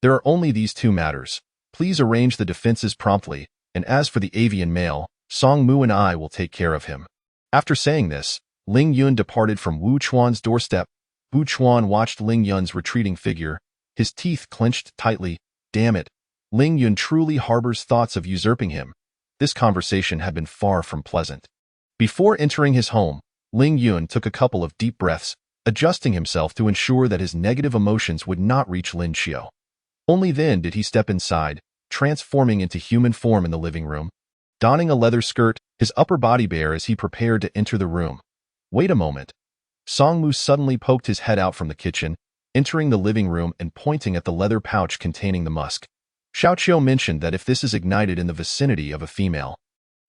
B: "There are only these two matters. Please arrange the defenses promptly, and as for the avian male, Song Mu and I will take care of him." After saying this, Ling Yun departed from Wu Chuan's doorstep. Wu Chuan watched Ling Yun's retreating figure, his teeth clenched tightly. Damn it, Ling Yun truly harbors thoughts of usurping him. This conversation had been far from pleasant. Before entering his home, Ling Yun took a couple of deep breaths, adjusting himself to ensure that his negative emotions would not reach Lin Xiao. Only then did he step inside, transforming into human form in the living room. Donning a leather skirt, his upper body bare as he prepared to enter the room. Wait a moment. Song Mu suddenly poked his head out from the kitchen, entering the living room and pointing at the leather pouch containing the musk. Xiao Qiu mentioned that if this is ignited in the vicinity of a female,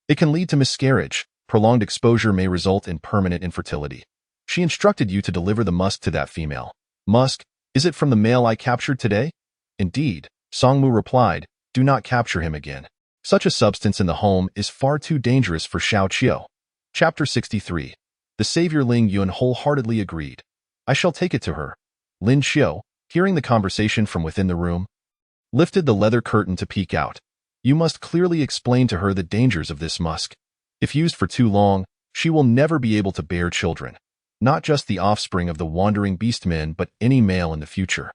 B: it can lead to miscarriage. Prolonged exposure may result in permanent infertility. She instructed you to deliver the musk to that female. Musk, is it from the male I captured today? Indeed, Song Mu replied, do not capture him again. Such a substance in the home is far too dangerous for Xiao Qiu. Chapter 63. The savior Ling Yun wholeheartedly agreed. I shall take it to her. Lin Xiu, hearing the conversation from within the room, lifted the leather curtain to peek out. You must clearly explain to her the dangers of this musk. If used for too long, she will never be able to bear children. Not just the offspring of the wandering beastmen, but any male in the future.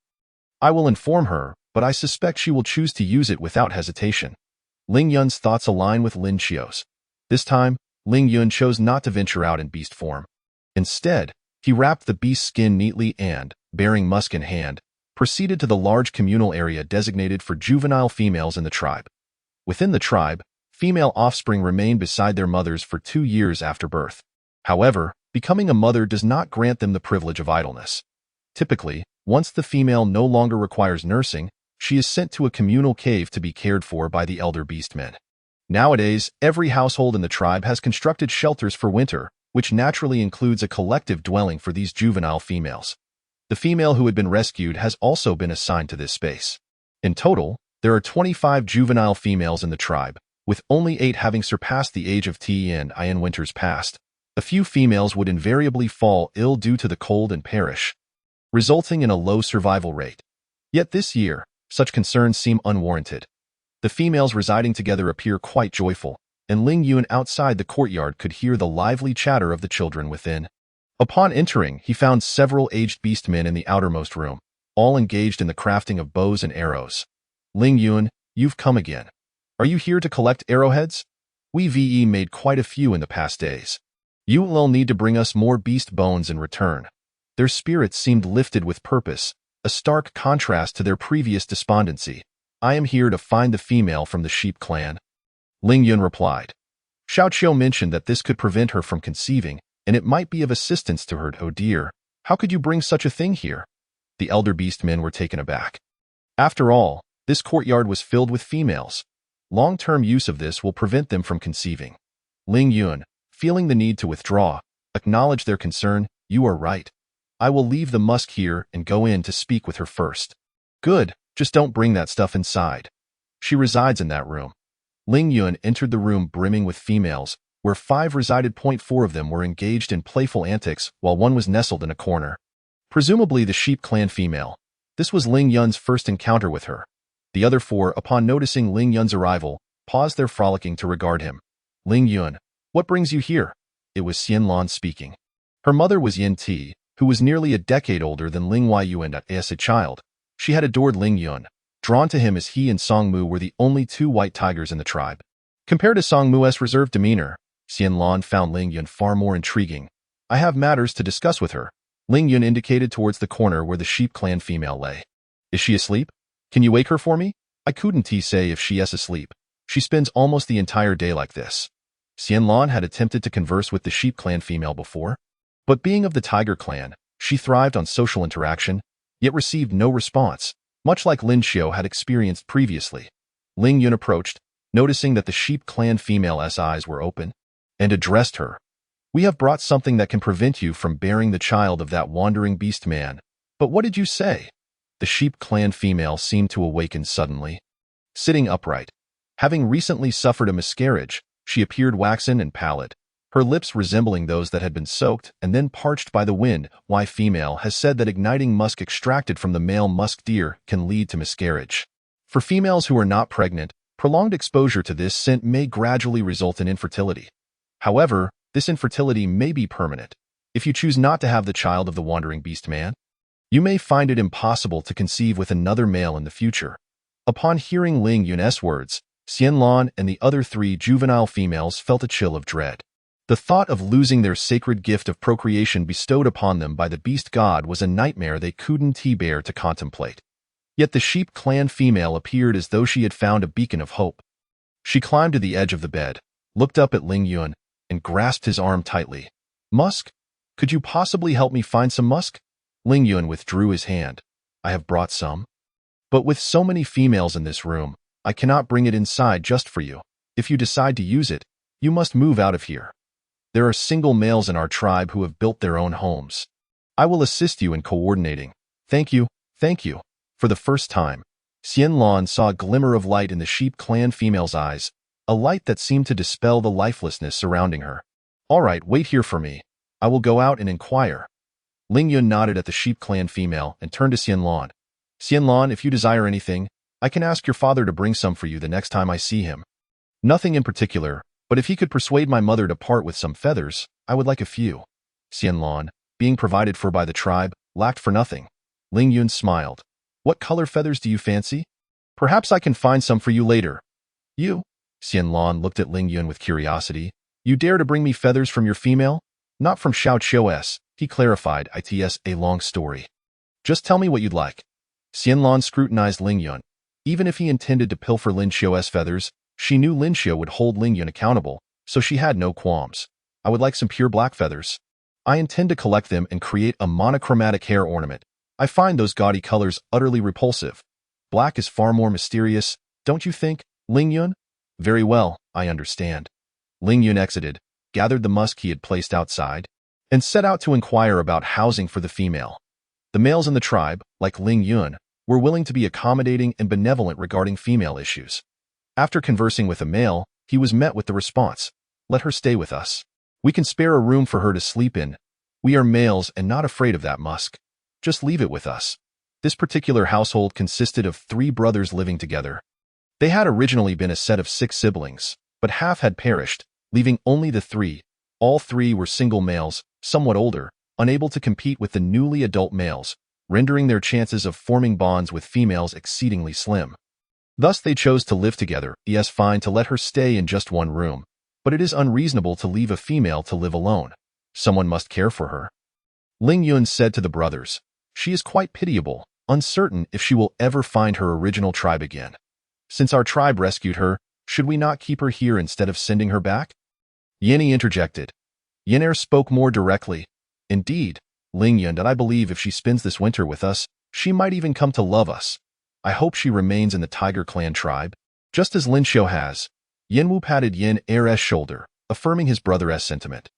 B: I will inform her, but I suspect she will choose to use it without hesitation. Ling Yun's thoughts align with Lin Xiu's. This time, Ling Yun chose not to venture out in beast form. Instead, he wrapped the beast's skin neatly and, bearing musk in hand, proceeded to the large communal area designated for juvenile females in the tribe. Within the tribe, female offspring remain beside their mothers for 2 years after birth. However, becoming a mother does not grant them the privilege of idleness. Typically, once the female no longer requires nursing, she is sent to a communal cave to be cared for by the elder beastmen. Nowadays, every household in the tribe has constructed shelters for winter, which naturally includes a collective dwelling for these juvenile females. The female who had been rescued has also been assigned to this space. In total, there are 25 juvenile females in the tribe, with only 8 having surpassed the age of T in winters past. A few females would invariably fall ill due to the cold and perish, resulting in a low survival rate. Yet this year, such concerns seem unwarranted. The females residing together appear quite joyful, and Ling Yun outside the courtyard could hear the lively chatter of the children within. Upon entering, he found several aged beastmen in the outermost room, all engaged in the crafting of bows and arrows. Ling Yun, you've come again. Are you here to collect arrowheads? We made quite a few in the past days. You will need to bring us more beast bones in return. Their spirits seemed lifted with purpose, a stark contrast to their previous despondency. I am here to find the female from the sheep clan. Ling Yun replied. Xiao Qiu mentioned that this could prevent her from conceiving, and it might be of assistance to her. Oh dear, how could you bring such a thing here? The elder beastmen were taken aback. After all, this courtyard was filled with females. Long-term use of this will prevent them from conceiving. Ling Yun, feeling the need to withdraw, acknowledged their concern. You are right. I will leave the musk here and go in to speak with her first. Good, just don't bring that stuff inside. She resides in that room. Ling Yun entered the room brimming with females, where 5 resided. 4 of them were engaged in playful antics, while 1 was nestled in a corner. Presumably the sheep clan female. This was Ling Yun's first encounter with her. The other 4, upon noticing Ling Yun's arrival, paused their frolicking to regard him. Ling Yun, what brings you here? It was Xian Lan speaking. Her mother was Yin Ti, who was nearly a decade older than Ling Yuan as a child. She had adored Ling Yun, drawn to him as he and Song Mu were the only 2 white tigers in the tribe. Compared to Song Mu's reserved demeanor, Xian Lan found Ling Yun far more intriguing. I have matters to discuss with her. Ling Yun indicated towards the corner where the sheep clan female lay. Is she asleep? Can you wake her for me? I couldn't say if she is asleep. She spends almost the entire day like this. Xian Lan had attempted to converse with the sheep clan female before. But being of the Tiger clan, she thrived on social interaction, yet received no response, much like Lin Xiao had experienced previously. Ling Yun approached, noticing that the Sheep clan female's eyes were open, and addressed her. "We have brought something that can prevent you from bearing the child of that wandering beast man. But what did you say?" The Sheep clan female seemed to awaken suddenly. Sitting upright, having recently suffered a miscarriage, she appeared waxen and pallid, her lips resembling those that had been soaked and then parched by the wind. "Why female has said that igniting musk extracted from the male musk deer can lead to miscarriage. For females who are not pregnant, prolonged exposure to this scent may gradually result in infertility. However, this infertility may be permanent. If you choose not to have the child of the wandering beast man, you may find it impossible to conceive with another male in the future." Upon hearing Ling Yun's words, Xianlan and the other 3 juvenile females felt a chill of dread. The thought of losing their sacred gift of procreation bestowed upon them by the beast god was a nightmare they couldn't bear to contemplate. Yet the Sheep clan female appeared as though she had found a beacon of hope. She climbed to the edge of the bed, looked up at Ling Yun, and grasped his arm tightly. "Musk? Could you possibly help me find some musk?" Ling Yun withdrew his hand. "I have brought some. But with so many females in this room, I cannot bring it inside just for you. If you decide to use it, you must move out of here. There are single males in our tribe who have built their own homes. I will assist you in coordinating." "Thank you, thank you." For the first time, Xianlan saw a glimmer of light in the Sheep clan female's eyes, a light that seemed to dispel the lifelessness surrounding her. "All right, wait here for me. I will go out and inquire." Ling Yun nodded at the Sheep clan female and turned to Xianlan. "Xianlan, if you desire anything, I can ask your father to bring some for you the next time I see him." "Nothing in particular, but if he could persuade my mother to part with some feathers, I would like a few." Xianlan, being provided for by the tribe, lacked for nothing. Ling Yun smiled. "What color feathers do you fancy? Perhaps I can find some for you later." "You?" Xianlan looked at Ling Yun with curiosity. "You dare to bring me feathers from your female?" "Not from Xiao Chou's," he clarified. "It's a long story. Just tell me what you'd like." Xianlan scrutinized Ling Yun. Even if he intended to pilfer Lin Xiao's feathers, she knew Lin Xiao would hold Ling Yun accountable, so she had no qualms. "I would like some pure black feathers. I intend to collect them and create a monochromatic hair ornament. I find those gaudy colors utterly repulsive. Black is far more mysterious, don't you think, Ling Yun?" "Very well, I understand." Ling Yun exited, gathered the musk he had placed outside, and set out to inquire about housing for the female. The males in the tribe, like Ling Yun, were willing to be accommodating and benevolent regarding female issues. After conversing with a male, he was met with the response, "Let her stay with us. We can spare a room for her to sleep in. We are males and not afraid of that musk. Just leave it with us." This particular household consisted of 3 brothers living together. They had originally been a set of 6 siblings, but half had perished, leaving only the 3. All 3 were single males, somewhat older, unable to compete with the newly adult males, rendering their chances of forming bonds with females exceedingly slim. Thus they chose to live together. It's fine to let her stay in just one room, but it is unreasonable to leave a female to live alone. Someone must care for her. Ling Yun said to the brothers, "She is quite pitiable, uncertain if she will ever find her original tribe again. Since our tribe rescued her, should we not keep her here instead of sending her back?" Yin'er interjected. Yin'er spoke more directly. "Indeed, Ling Yun, that I believe if she spends this winter with us, she might even come to love us. I hope she remains in the Tiger clan tribe, just as Lin Xiao has." Yinwu patted Yin Er's shoulder, affirming his brother's sentiment.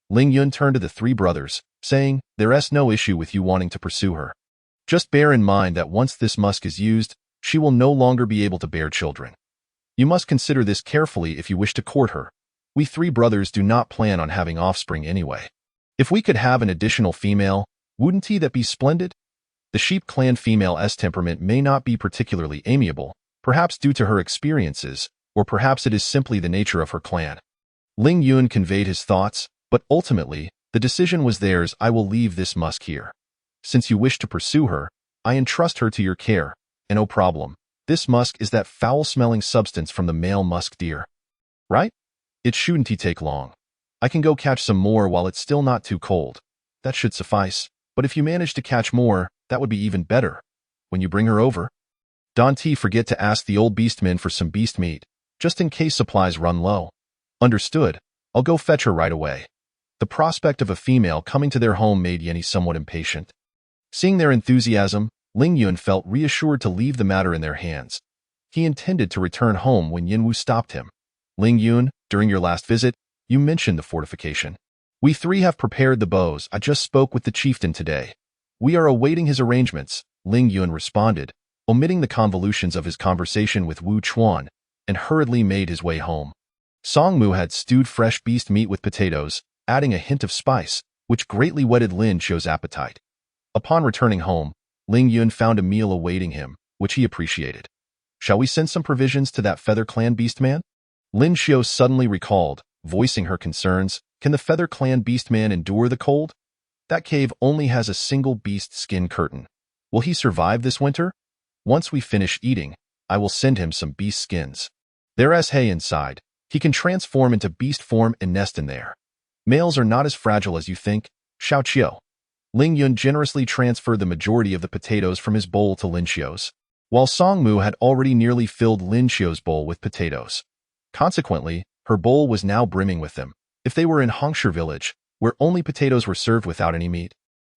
B: Ling Yun turned to the 3 brothers, saying, "There's no issue with you wanting to pursue her. Just bear in mind that once this musk is used, she will no longer be able to bear children. You must consider this carefully if you wish to court her. We 3 brothers do not plan on having offspring anyway. If we could have an additional female, wouldn't that be splendid?" The Sheep clan female's temperament may not be particularly amiable, perhaps due to her experiences, or perhaps it is simply the nature of her clan. Ling Yun conveyed his thoughts, but ultimately, the decision was theirs. "I will leave this musk here. Since you wish to pursue her, I entrust her to your care, and no problem. This musk is that foul-smelling substance from the male musk deer. Right? It shouldn't take long. I can go catch some more while it's still not too cold. That should suffice, but if you manage to catch more, that would be even better. When you bring her over, don't forget to ask the old beastmen for some beast meat, just in case supplies run low." "Understood. I'll go fetch her right away." The prospect of a female coming to their home made Yenny somewhat impatient. Seeing their enthusiasm, Ling Yun felt reassured to leave the matter in their hands. He intended to return home when Yin Wu stopped him. Ling Yun, during your last visit, you mentioned the fortification. We three have prepared the bows. I just spoke with the chieftain today. We are awaiting his arrangements, Ling Yun responded, omitting the convolutions of his conversation with Wu Chuan, and hurriedly made his way home. Song Mu had stewed fresh beast meat with potatoes, adding a hint of spice, which greatly whetted Lin Xiu's appetite. Upon returning home, Ling Yun found a meal awaiting him, which he appreciated. Shall we send some provisions to that Feather Clan Beastman? Lin Xiu suddenly recalled, voicing her concerns. Can the Feather Clan Beastman endure the cold? That cave only has a single beast skin curtain. Will he survive this winter? Once we finish eating, I will send him some beast skins. There is hay inside. He can transform into beast form and nest in there. Males are not as fragile as you think, Xiao Qiu. Ling Yun generously transferred the majority of the potatoes from his bowl to Lin Xiu's, while Song Mu had already nearly filled Lin Xiu's bowl with potatoes. Consequently, her bowl was now brimming with them. If they were in Hongshu village, where only potatoes were served without any meat,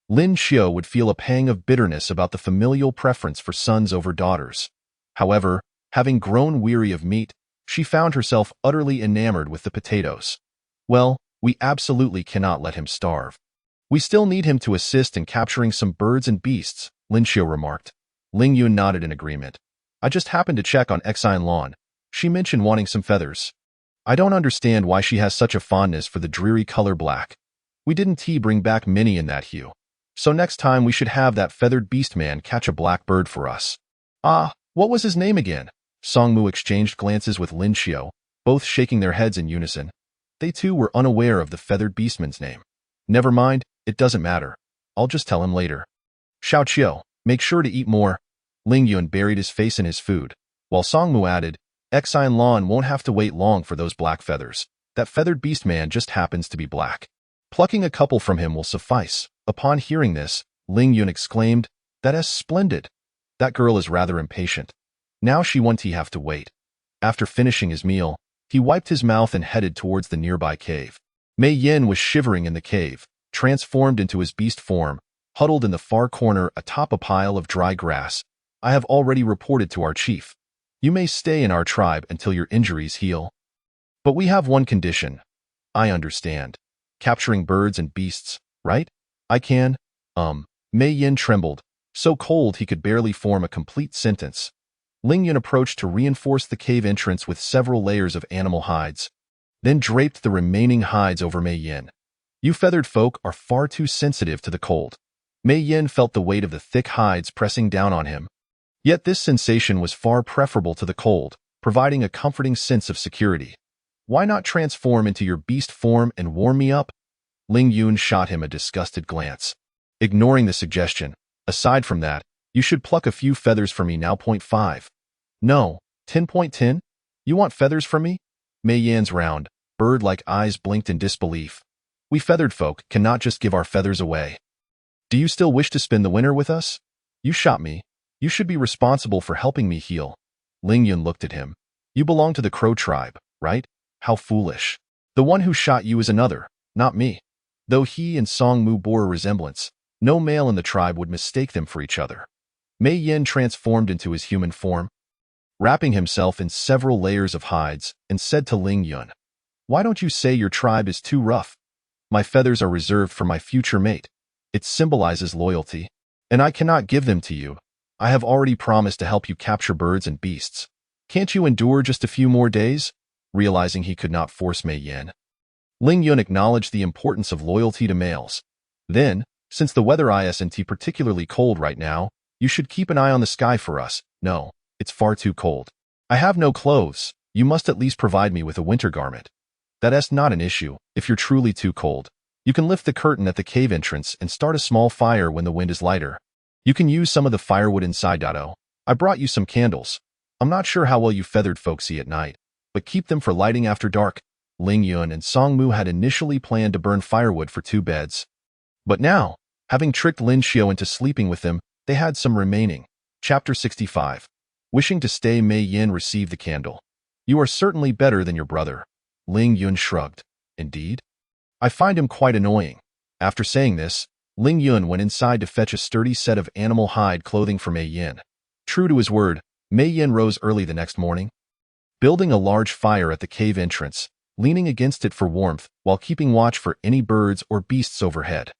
B: Lin Xiu would feel a pang of bitterness about the familial preference for sons over daughters. However, having grown weary of meat, she found herself utterly enamored with the potatoes. Well, we absolutely cannot let him starve. We still need him to assist in capturing some birds and beasts, Lin Xiu remarked. Ling Yun nodded in agreement. I just happened to check on Exine Lawn. She mentioned wanting some feathers. I don't understand why she has such a fondness for the dreary color black. We didn't bring back many in that hue. So next time we should have that feathered beast man catch a black bird for us. Ah, what was his name again? Song Mu exchanged glances with Lin Xiu, both shaking their heads in unison. They too were unaware of the feathered beastman's name. Never mind, it doesn't matter. I'll just tell him later. Xiao Qiu, make sure to eat more. Ling Yun buried his face in his food, while Song Mu added, Exine Lawn won't have to wait long for those black feathers. That feathered beast man just happens to be black. Plucking a couple from him will suffice. Upon hearing this, Ling Yun exclaimed, That is splendid. That girl is rather impatient. Now she won't have to wait. After finishing his meal, he wiped his mouth and headed towards the nearby cave. Mei Yin was shivering in the cave, transformed into his beast form, huddled in the far corner atop a pile of dry grass. I have already reported to our chief. You may stay in our tribe until your injuries heal. But we have one condition. I understand. Capturing birds and beasts, right? I can. Mei Yin trembled, so cold he could barely form a complete sentence. Ling Yun approached to reinforce the cave entrance with several layers of animal hides, then draped the remaining hides over Mei Yin. You feathered folk are far too sensitive to the cold. Mei Yin felt the weight of the thick hides pressing down on him. Yet this sensation was far preferable to the cold, providing a comforting sense of security. Why not transform into your beast form and warm me up? Ling Yun shot him a disgusted glance. Ignoring the suggestion, aside from that, you should pluck a few feathers for me now. 5. No, 10.10? You want feathers from me? Mei Yan's round, bird-like eyes blinked in disbelief. We feathered folk cannot just give our feathers away. Do you still wish to spend the winter with us? You shot me. You should be responsible for helping me heal. Ling Yun looked at him. You belong to the Crow tribe, right? How foolish. The one who shot you is another, not me. Though he and Song Mu bore a resemblance, no male in the tribe would mistake them for each other. Mei Yin transformed into his human form, wrapping himself in several layers of hides, and said to Ling Yun, Why don't you say your tribe is too rough? My feathers are reserved for my future mate. It symbolizes loyalty, and I cannot give them to you. I have already promised to help you capture birds and beasts. Can't you endure just a few more days? Realizing he could not force Mei Yin, Ling Yun acknowledged the importance of loyalty to males. Then, since the weather isn't particularly cold right now, you should keep an eye on the sky for us. No, it's far too cold. I have no clothes. You must at least provide me with a winter garment. That's not an issue. If you're truly too cold, you can lift the curtain at the cave entrance and start a small fire when the wind is lighter. You can use some of the firewood inside. I brought you some candles. I'm not sure how well you feathered folk see at night, but keep them for lighting after dark. Ling Yun and Song Mu had initially planned to burn firewood for 2 beds. But now, having tricked Lin Xiu into sleeping with them, they had some remaining. Chapter 65. Wishing to stay, Mei Yin received the candle. You are certainly better than your brother. Ling Yun shrugged. Indeed? I find him quite annoying. After saying this, Ling Yun went inside to fetch a sturdy set of animal hide clothing for Mei Yin. True to his word, Mei Yin rose early the next morning, building a large fire at the cave entrance, leaning against it for warmth while keeping watch for any birds or beasts overhead.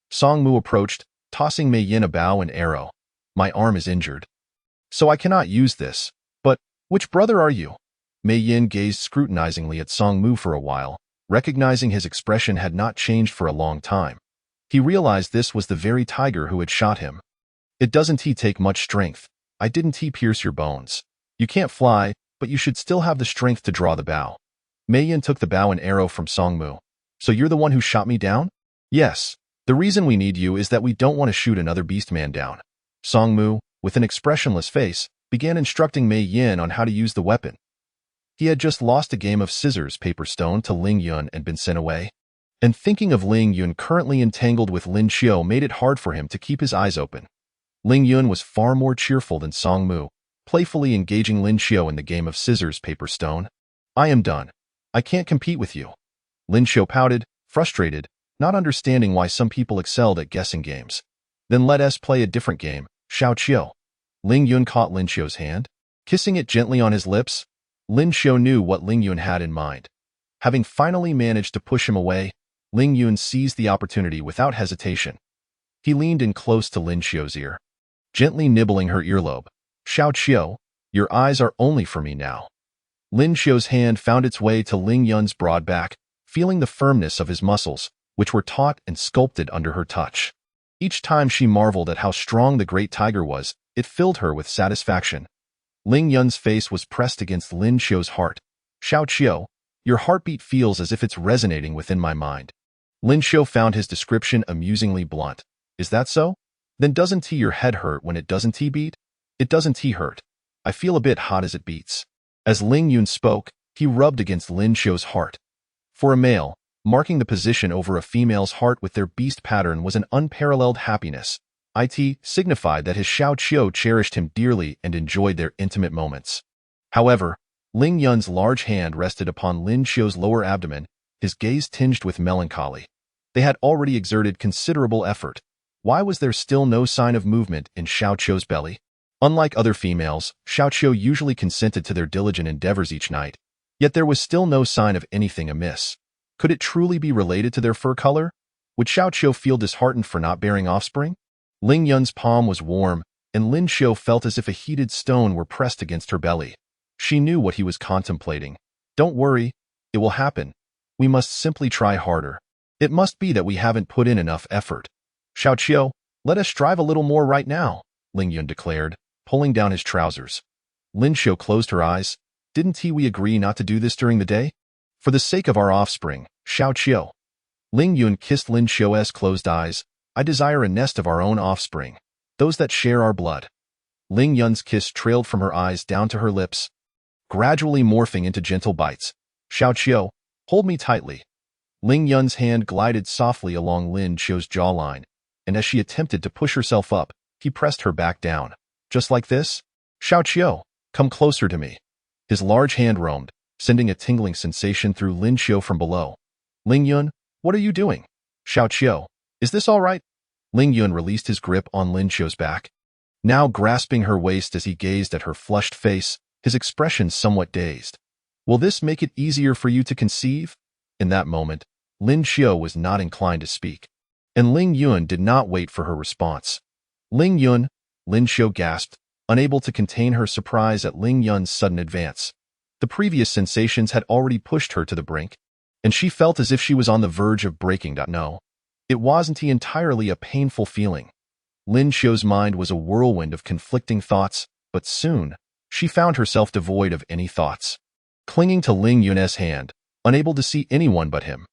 B: Song Mu approached, tossing Mei Yin a bow and arrow. My arm is injured, so I cannot use this. But which brother are you? Mei Yin gazed scrutinizingly at Song Mu for a while, recognizing his expression had not changed for a long time. He realized this was the very tiger who had shot him. It doesn't take much strength. I didn't pierce your bones. You can't fly, but you should still have the strength to draw the bow. Mei Yin took the bow and arrow from Song Mu. So you're the one who shot me down? Yes. The reason we need you is that we don't want to shoot another beast man down. Song Mu, with an expressionless face, began instructing Mei Yin on how to use the weapon. He had just lost a game of scissors, paper, stone to Ling Yun and been sent away. And thinking of Ling Yun currently entangled with Lin Xiu made it hard for him to keep his eyes open. Ling Yun was far more cheerful than Song Mu, playfully engaging Lin Xiu in the game of scissors, paper, stone. I am done. I can't compete with you. Lin Xiu pouted, frustrated, not understanding why some people excelled at guessing games. Then let us play a different game, Xiao Qiu. Ling Yun caught Lin Xiu's hand, kissing it gently on his lips. Lin Xiu knew what Ling Yun had in mind. Having finally managed to push him away, Ling Yun seized the opportunity without hesitation. He leaned in close to Lin Xiu's ear, gently nibbling her earlobe. Xiao Qiu, your eyes are only for me now. Lin Xiu's hand found its way to Ling Yun's broad back, feeling the firmness of his muscles, which were taut and sculpted under her touch. Each time she marveled at how strong the great tiger was, it filled her with satisfaction. Ling Yun's face was pressed against Lin Xiu's heart. Xiao Qiu, your heartbeat feels as if it's resonating within my mind. Lin Xiu found his description amusingly blunt. Is that so? Then doesn't your head hurt when it doesn't beat? It doesn't hurt. I feel a bit hot as it beats. As Ling Yun spoke, he rubbed against Lin Xiu's heart. For a male, marking the position over a female's heart with their beast pattern was an unparalleled happiness. It signified that his Xiao Qiu cherished him dearly and enjoyed their intimate moments. However, Ling Yun's large hand rested upon Lin Xiu's lower abdomen, his gaze tinged with melancholy. They had already exerted considerable effort. Why was there still no sign of movement in Xiao Qiu's belly? Unlike other females, Xiao Qiu usually consented to their diligent endeavors each night, yet there was still no sign of anything amiss. Could it truly be related to their fur color? Would Xiao Qiu feel disheartened for not bearing offspring? Ling Yun's palm was warm, and Lin Xiu felt as if a heated stone were pressed against her belly. She knew what he was contemplating. Don't worry, it will happen. We must simply try harder. It must be that we haven't put in enough effort. Xiao Qiu, let us strive a little more right now, Ling Yun declared, pulling down his trousers. Lin Xiu closed her eyes. Didn't we agree not to do this during the day? For the sake of our offspring, Xiao Qiu. Ling Yun kissed Lin Xiu's closed eyes. I desire a nest of our own offspring, those that share our blood. Ling Yun's kiss trailed from her eyes down to her lips, gradually morphing into gentle bites. Xiao Qiu, hold me tightly. Ling Yun's hand glided softly along Lin Xiu's jawline, and as she attempted to push herself up, he pressed her back down. Just like this? Xiao Qiu, come closer to me. His large hand roamed, sending a tingling sensation through Lin Xiu from below. Ling Yun, what are you doing? Xiao Qiu, is this all right? Ling Yun released his grip on Lin Xiu's back, now grasping her waist as he gazed at her flushed face, his expression somewhat dazed. Will this make it easier for you to conceive? In that moment, Lin Xiu was not inclined to speak, and Ling Yun did not wait for her response. Ling Yun, Lin Xiu gasped, unable to contain her surprise at Ling Yun's sudden advance. The previous sensations had already pushed her to the brink, and she felt as if she was on the verge of breaking. No, it wasn't entirely a painful feeling. Lin Xiu's mind was a whirlwind of conflicting thoughts, but soon, she found herself devoid of any thoughts. Clinging to Ling Yun's hand, unable to see anyone but him,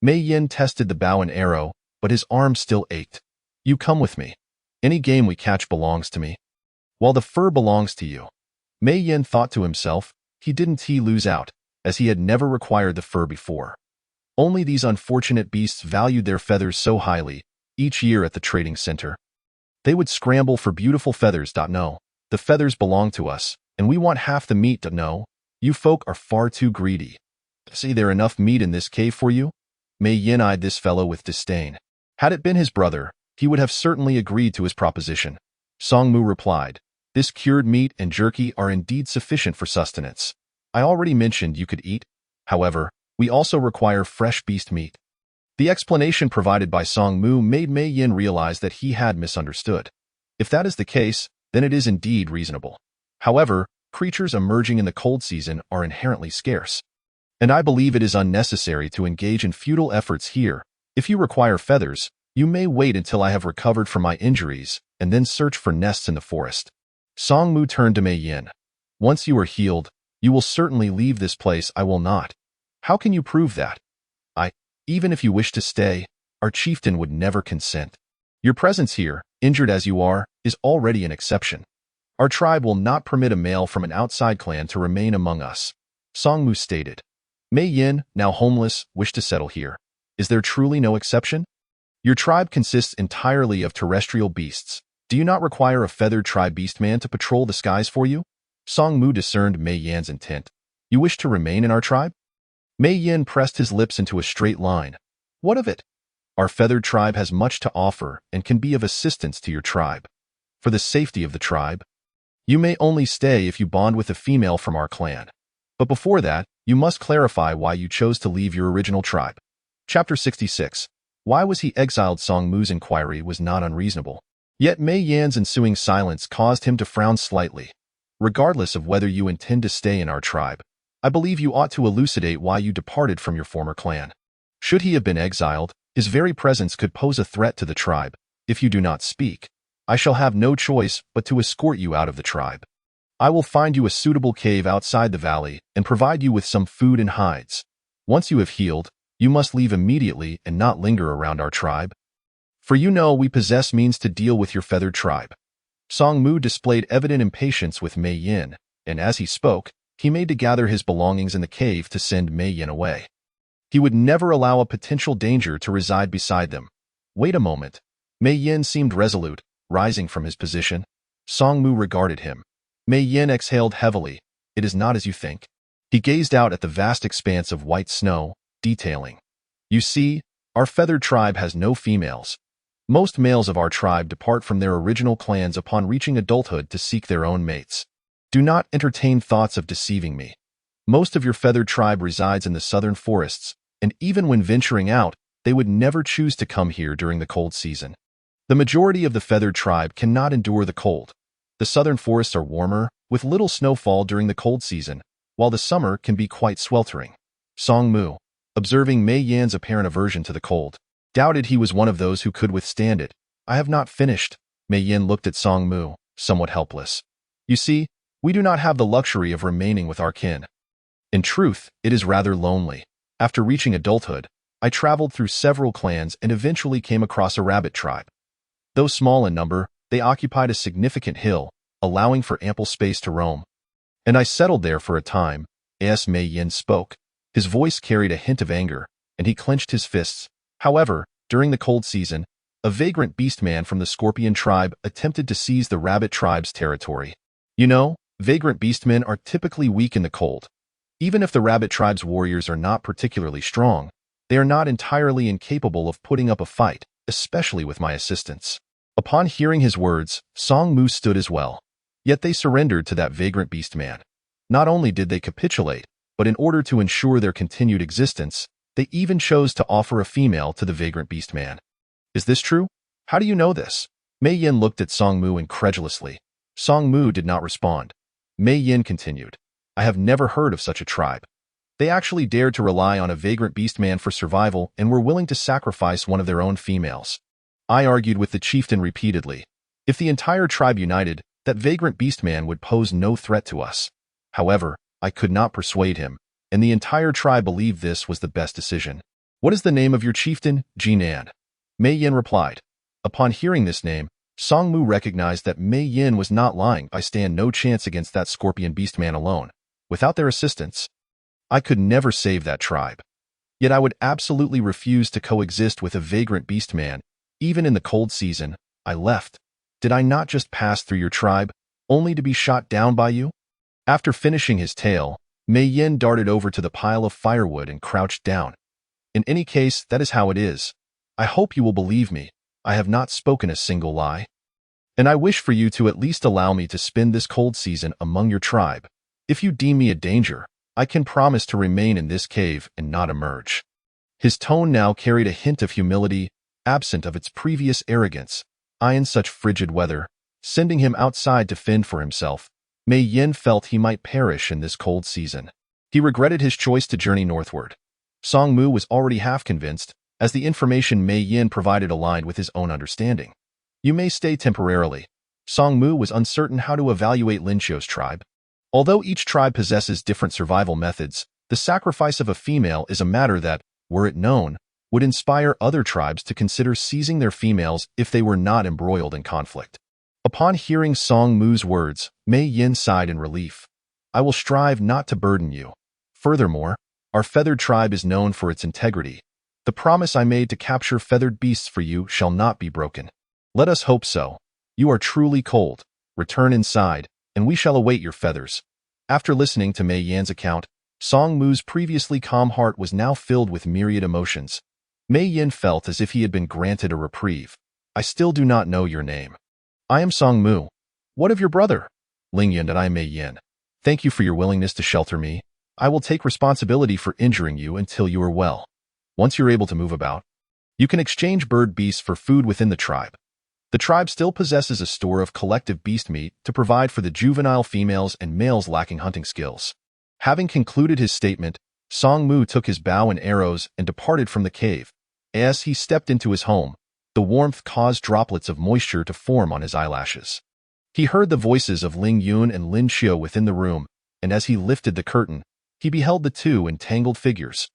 B: Mei Yin tested the bow and arrow, but his arm still ached. You come with me. Any game we catch belongs to me, while the fur belongs to you. Mei Yin thought to himself, he didn't lose out, as he had never required the fur before. Only these unfortunate beasts valued their feathers so highly, each year at the trading center. They would scramble for beautiful feathers. No, the feathers belong to us, and we want half the meat. No, you folk are far too greedy. See there enough meat in this cave for you? Mei Yin eyed this fellow with disdain. Had it been his brother, he would have certainly agreed to his proposition. Song Mu replied, "This cured meat and jerky are indeed sufficient for sustenance. I already mentioned you could eat. However, we also require fresh beast meat." The explanation provided by Song Mu made Mei Yin realize that he had misunderstood. If that is the case, then it is indeed reasonable. However, creatures emerging in the cold season are inherently scarce. And I believe it is unnecessary to engage in futile efforts here. If you require feathers, you may wait until I have recovered from my injuries and then search for nests in the forest. Song Mu turned to Mei Yin. "Once you are healed, you will certainly leave this place. I will not. How can you prove that? Even if you wish to stay, our chieftain would never consent. Your presence here, injured as you are, is already an exception. Our tribe will not permit a male from an outside clan to remain among us," Song Mu stated. "Mei Yin, now homeless, wish to settle here. Is there truly no exception? Your tribe consists entirely of terrestrial beasts. Do you not require a feathered tribe beastman to patrol the skies for you?" Song Mu discerned Mei Yin's intent. "You wish to remain in our tribe?" Mei Yin pressed his lips into a straight line. "What of it? Our feathered tribe has much to offer and can be of assistance to your tribe. For the safety of the tribe, you may only stay if you bond with a female from our clan. But before that, you must clarify why you chose to leave your original tribe." Chapter 66. Why was he exiled? Song Mu's inquiry was not unreasonable. Yet Mei Yan's ensuing silence caused him to frown slightly. "Regardless of whether you intend to stay in our tribe, I believe you ought to elucidate why you departed from your former clan. Should he have been exiled, his very presence could pose a threat to the tribe. If you do not speak, I shall have no choice but to escort you out of the tribe. I will find you a suitable cave outside the valley and provide you with some food and hides. Once you have healed, you must leave immediately and not linger around our tribe. For you know we possess means to deal with your feathered tribe." Song Mu displayed evident impatience with Mei Yin, and as he spoke, he made to gather his belongings in the cave to send Mei Yin away. He would never allow a potential danger to reside beside them. "Wait a moment." Mei Yin seemed resolute, rising from his position. Song Mu regarded him. Mei Yin exhaled heavily. "It is not as you think." He gazed out at the vast expanse of white snow, detailing, "You see, our feathered tribe has no females. Most males of our tribe depart from their original clans upon reaching adulthood to seek their own mates. Do not entertain thoughts of deceiving me. Most of your feathered tribe resides in the southern forests, and even when venturing out, they would never choose to come here during the cold season. The majority of the feathered tribe cannot endure the cold. The southern forests are warmer, with little snowfall during the cold season, while the summer can be quite sweltering." Song Mu, observing Mei Yan's apparent aversion to the cold, doubted he was one of those who could withstand it. "I have not finished." Mei Yin looked at Song Mu, somewhat helpless. "You see, we do not have the luxury of remaining with our kin. In truth, it is rather lonely. After reaching adulthood, I traveled through several clans and eventually came across a rabbit tribe. Though small in number, they occupied a significant hill, allowing for ample space to roam. And I settled there for a time." As Mei Yin spoke, his voice carried a hint of anger, and he clenched his fists. However, during the cold season, a vagrant beastman from the scorpion tribe attempted to seize the rabbit tribe's territory. You know, vagrant beastmen are typically weak in the cold. Even if the rabbit tribe's warriors are not particularly strong, they are not entirely incapable of putting up a fight, especially with my assistance." Upon hearing his words, Song Mu stood as well. Yet they surrendered to that vagrant beastman. Not only did they capitulate, but in order to ensure their continued existence, they even chose to offer a female to the vagrant beastman. "Is this true? How do you know this?" Mei Yin looked at Song Mu incredulously. Song Mu did not respond. Mei Yin continued, "I have never heard of such a tribe. They actually dared to rely on a vagrant beastman for survival and were willing to sacrifice one of their own females. I argued with the chieftain repeatedly. If the entire tribe united, that vagrant beastman would pose no threat to us. However, I could not persuade him, and the entire tribe believed this was the best decision." "What is the name of your chieftain?" Jinan. Mei Yin replied. Upon hearing this name, Song Mu recognized that Mei Yin was not lying. "I stand no chance against that scorpion beastman alone. Without their assistance, I could never save that tribe. Yet I would absolutely refuse to coexist with a vagrant beastman. Even in the cold season, I left. Did I not just pass through your tribe, only to be shot down by you?" After finishing his tale, Mei Yin darted over to the pile of firewood and crouched down. In any case, that is how it is. I hope you will believe me. I have not spoken a single lie. And I wish for you to at least allow me to spend this cold season among your tribe. If you deem me a danger, I can promise to remain in this cave and not emerge." His tone now carried a hint of humility, absent of its previous arrogance. In such frigid weather, sending him outside to fend for himself, Mei Yin felt he might perish in this cold season. He regretted his choice to journey northward. Song Mu was already half convinced, as the information Mei Yin provided aligned with his own understanding. "You may stay temporarily." Song Mu was uncertain how to evaluate Lin Xiu's tribe. Although each tribe possesses different survival methods, the sacrifice of a female is a matter that, were it known, would inspire other tribes to consider seizing their females if they were not embroiled in conflict. Upon hearing Song Mu's words, Mei Yin sighed in relief. "I will strive not to burden you. Furthermore, our feathered tribe is known for its integrity. The promise I made to capture feathered beasts for you shall not be broken. Let us hope so. You are truly cold. Return inside, and we shall await your feathers." After listening to Mei Yan's account, Song Mu's previously calm heart was now filled with myriad emotions. Mei Yin felt as if he had been granted a reprieve. "I still do not know your name." "I am Song Mu." "What of your brother?" "Ling Yun and I Mei Yin. Thank you for your willingness to shelter me. I will take responsibility for injuring you until you are well. Once you're able to move about, you can exchange bird beasts for food within the tribe. The tribe still possesses a store of collective beast meat to provide for the juvenile females and males lacking hunting skills." Having concluded his statement, Song Mu took his bow and arrows and departed from the cave. As he stepped into his home, the warmth caused droplets of moisture to form on his eyelashes. He heard the voices of Ling Yun and Lin Xiu within the room, and as he lifted the curtain, he beheld the two entangled figures.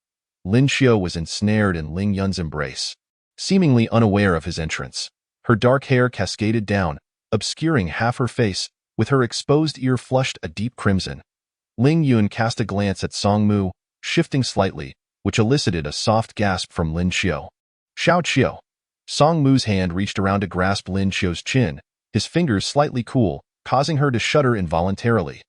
B: Lin Xiu was ensnared in Ling Yun's embrace, seemingly unaware of his entrance. Her dark hair cascaded down, obscuring half her face, with her exposed ear flushed a deep crimson. Ling Yun cast a glance at Song Mu, shifting slightly, which elicited a soft gasp from Lin Xiu. "Xiao Qiu." Song Mu's hand reached around to grasp Lin Xiu's chin, his fingers slightly cool, causing her to shudder involuntarily.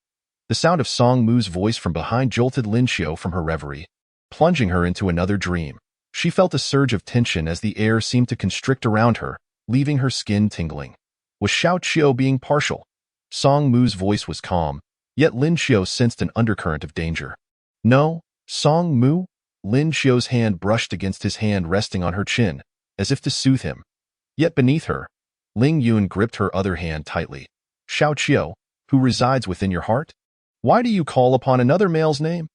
B: The sound of Song Mu's voice from behind jolted Lin Xiu from her reverie, plunging her into another dream. She felt a surge of tension as the air seemed to constrict around her, leaving her skin tingling. Was Xiao Qiu being partial? Song Mu's voice was calm, yet Lin Xiu sensed an undercurrent of danger. "No, Song Mu?" Lin Xiu's hand brushed against his hand resting on her chin, as if to soothe him. Yet beneath her, Ling Yun gripped her other hand tightly. "Xiao Qiu, who resides within your heart? Why do you call upon another male's name?"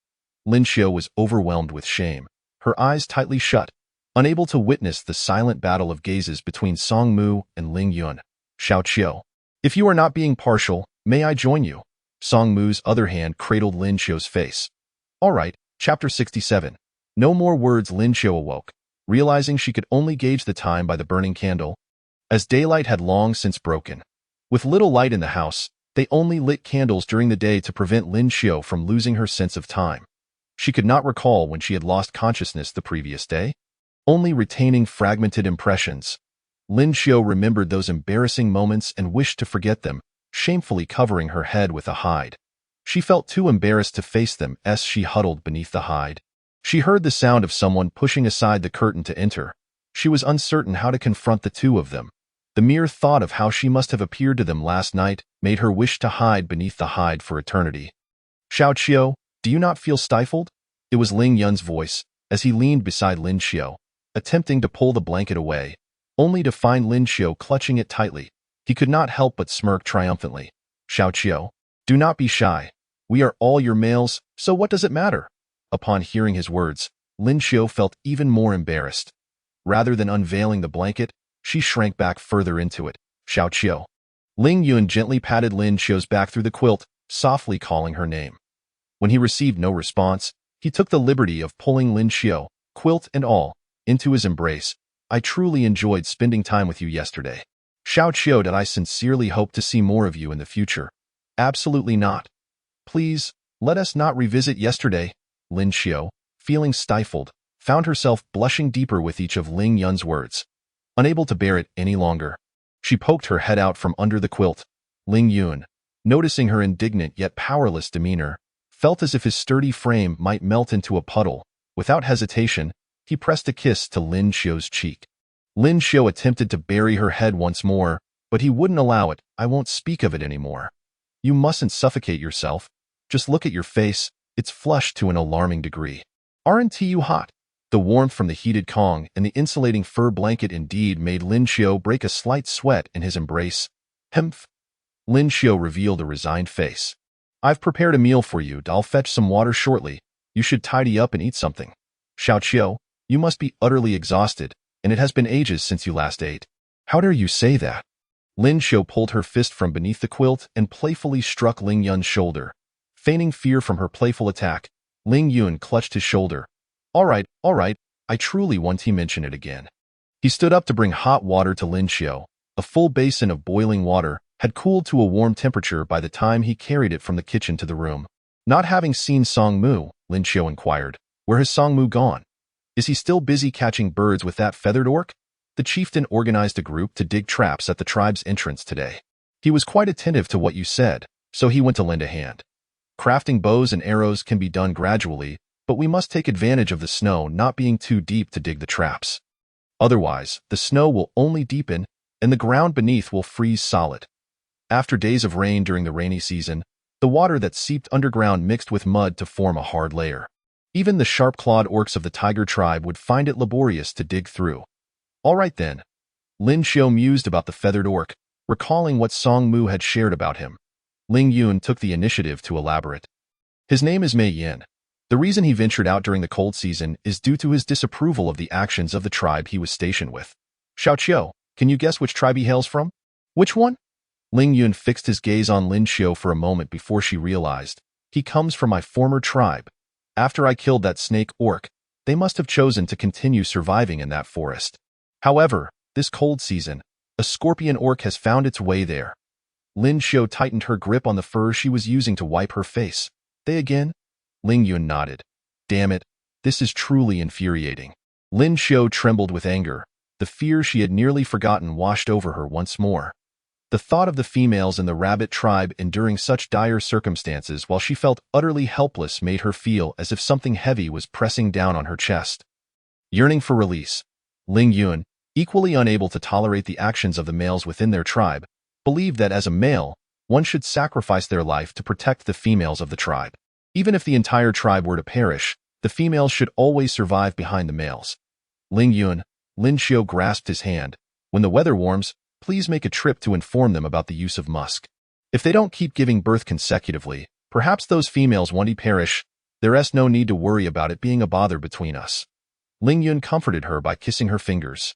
B: Lin Xiu was overwhelmed with shame, her eyes tightly shut, unable to witness the silent battle of gazes between Song Mu and Ling Yun. "Xiao Qiu, if you are not being partial, may I join you?" Song Mu's other hand cradled Lin Xiu's face. "All right." Chapter 67. No more words. Lin Xiu awoke, realizing she could only gauge the time by the burning candle, as daylight had long since broken. With little light in the house, they only lit candles during the day to prevent Lin Xiu from losing her sense of time. She could not recall when she had lost consciousness the previous day, only retaining fragmented impressions. Lin Xiu remembered those embarrassing moments and wished to forget them, shamefully covering her head with a hide. She felt too embarrassed to face them as she huddled beneath the hide. She heard the sound of someone pushing aside the curtain to enter. She was uncertain how to confront the two of them. The mere thought of how she must have appeared to them last night made her wish to hide beneath the hide for eternity. "Xiao Qiu, do you not feel stifled?" It was Ling Yun's voice, as he leaned beside Lin Xiu, attempting to pull the blanket away, only to find Lin Xiu clutching it tightly. He could not help but smirk triumphantly. "Xiao Qiu, do not be shy. We are all your males, so what does it matter?" Upon hearing his words, Lin Xiu felt even more embarrassed. Rather than unveiling the blanket, she shrank back further into it. "Xiao Qiu." Ling Yun gently patted Lin Xiu's back through the quilt, softly calling her name. When he received no response, he took the liberty of pulling Lin Xiu, quilt and all, into his embrace. "I truly enjoyed spending time with you yesterday. Xiao Qiu, did I sincerely hope to see more of you in the future? Absolutely not. Please, let us not revisit yesterday." Lin Xiu, feeling stifled, found herself blushing deeper with each of Ling Yun's words. Unable to bear it any longer, she poked her head out from under the quilt. Ling Yun, noticing her indignant yet powerless demeanor, felt as if his sturdy frame might melt into a puddle. Without hesitation, he pressed a kiss to Lin Xiu's cheek. Lin Xiu attempted to bury her head once more, but he wouldn't allow it. I won't speak of it anymore. You mustn't suffocate yourself. Just look at your face. It's flushed to an alarming degree. Aren't you hot? The warmth from the heated Kong and the insulating fur blanket indeed made Lin Xiu break a slight sweat in his embrace. Hemph. Lin Xiu revealed a resigned face. I've prepared a meal for you. I'll fetch some water shortly. You should tidy up and eat something. Xiao Qiu, you must be utterly exhausted, and it has been ages since you last ate. How dare you say that? Lin Xiu pulled her fist from beneath the quilt and playfully struck Ling Yun's shoulder. Feigning fear from her playful attack, Ling Yun clutched his shoulder. All right, I truly want to mention it again. He stood up to bring hot water to Lin Xiu. A full basin of boiling water had cooled to a warm temperature by the time he carried it from the kitchen to the room. Not having seen Song Mu, Lin Xiu inquired, where has Song Mu gone? Is he still busy catching birds with that feathered orc? The chieftain organized a group to dig traps at the tribe's entrance today. He was quite attentive to what you said, so he went to lend a hand. Crafting bows and arrows can be done gradually, but we must take advantage of the snow not being too deep to dig the traps. Otherwise, the snow will only deepen, and the ground beneath will freeze solid. After days of rain during the rainy season, the water that seeped underground mixed with mud to form a hard layer. Even the sharp-clawed orcs of the tiger tribe would find it laborious to dig through. All right then. Lin Xiu mused about the feathered orc, recalling what Song Mu had shared about him. Ling Yun took the initiative to elaborate. His name is Mei Yin. The reason he ventured out during the cold season is due to his disapproval of the actions of the tribe he was stationed with. Xiao Qiu, can you guess which tribe he hails from? Which one? Ling Yun fixed his gaze on Lin Xiu for a moment before she realized. He comes from my former tribe. After I killed that snake orc, they must have chosen to continue surviving in that forest. However, this cold season, a scorpion orc has found its way there. Lin Xiu tightened her grip on the fur she was using to wipe her face. They again? Ling Yun nodded. Damn it, this is truly infuriating. Lin Xiu trembled with anger. The fear she had nearly forgotten washed over her once more. The thought of the females in the rabbit tribe enduring such dire circumstances while she felt utterly helpless made her feel as if something heavy was pressing down on her chest. Yearning for release, Ling Yun, equally unable to tolerate the actions of the males within their tribe, believed that as a male, one should sacrifice their life to protect the females of the tribe. Even if the entire tribe were to perish, the females should always survive behind the males. Ling Yun, Lin Xiu grasped his hand. When the weather warms, please make a trip to inform them about the use of musk. If they don't keep giving birth consecutively, perhaps those females won't perish. There's no need to worry about it being a bother between us. Ling Yun comforted her by kissing her fingers.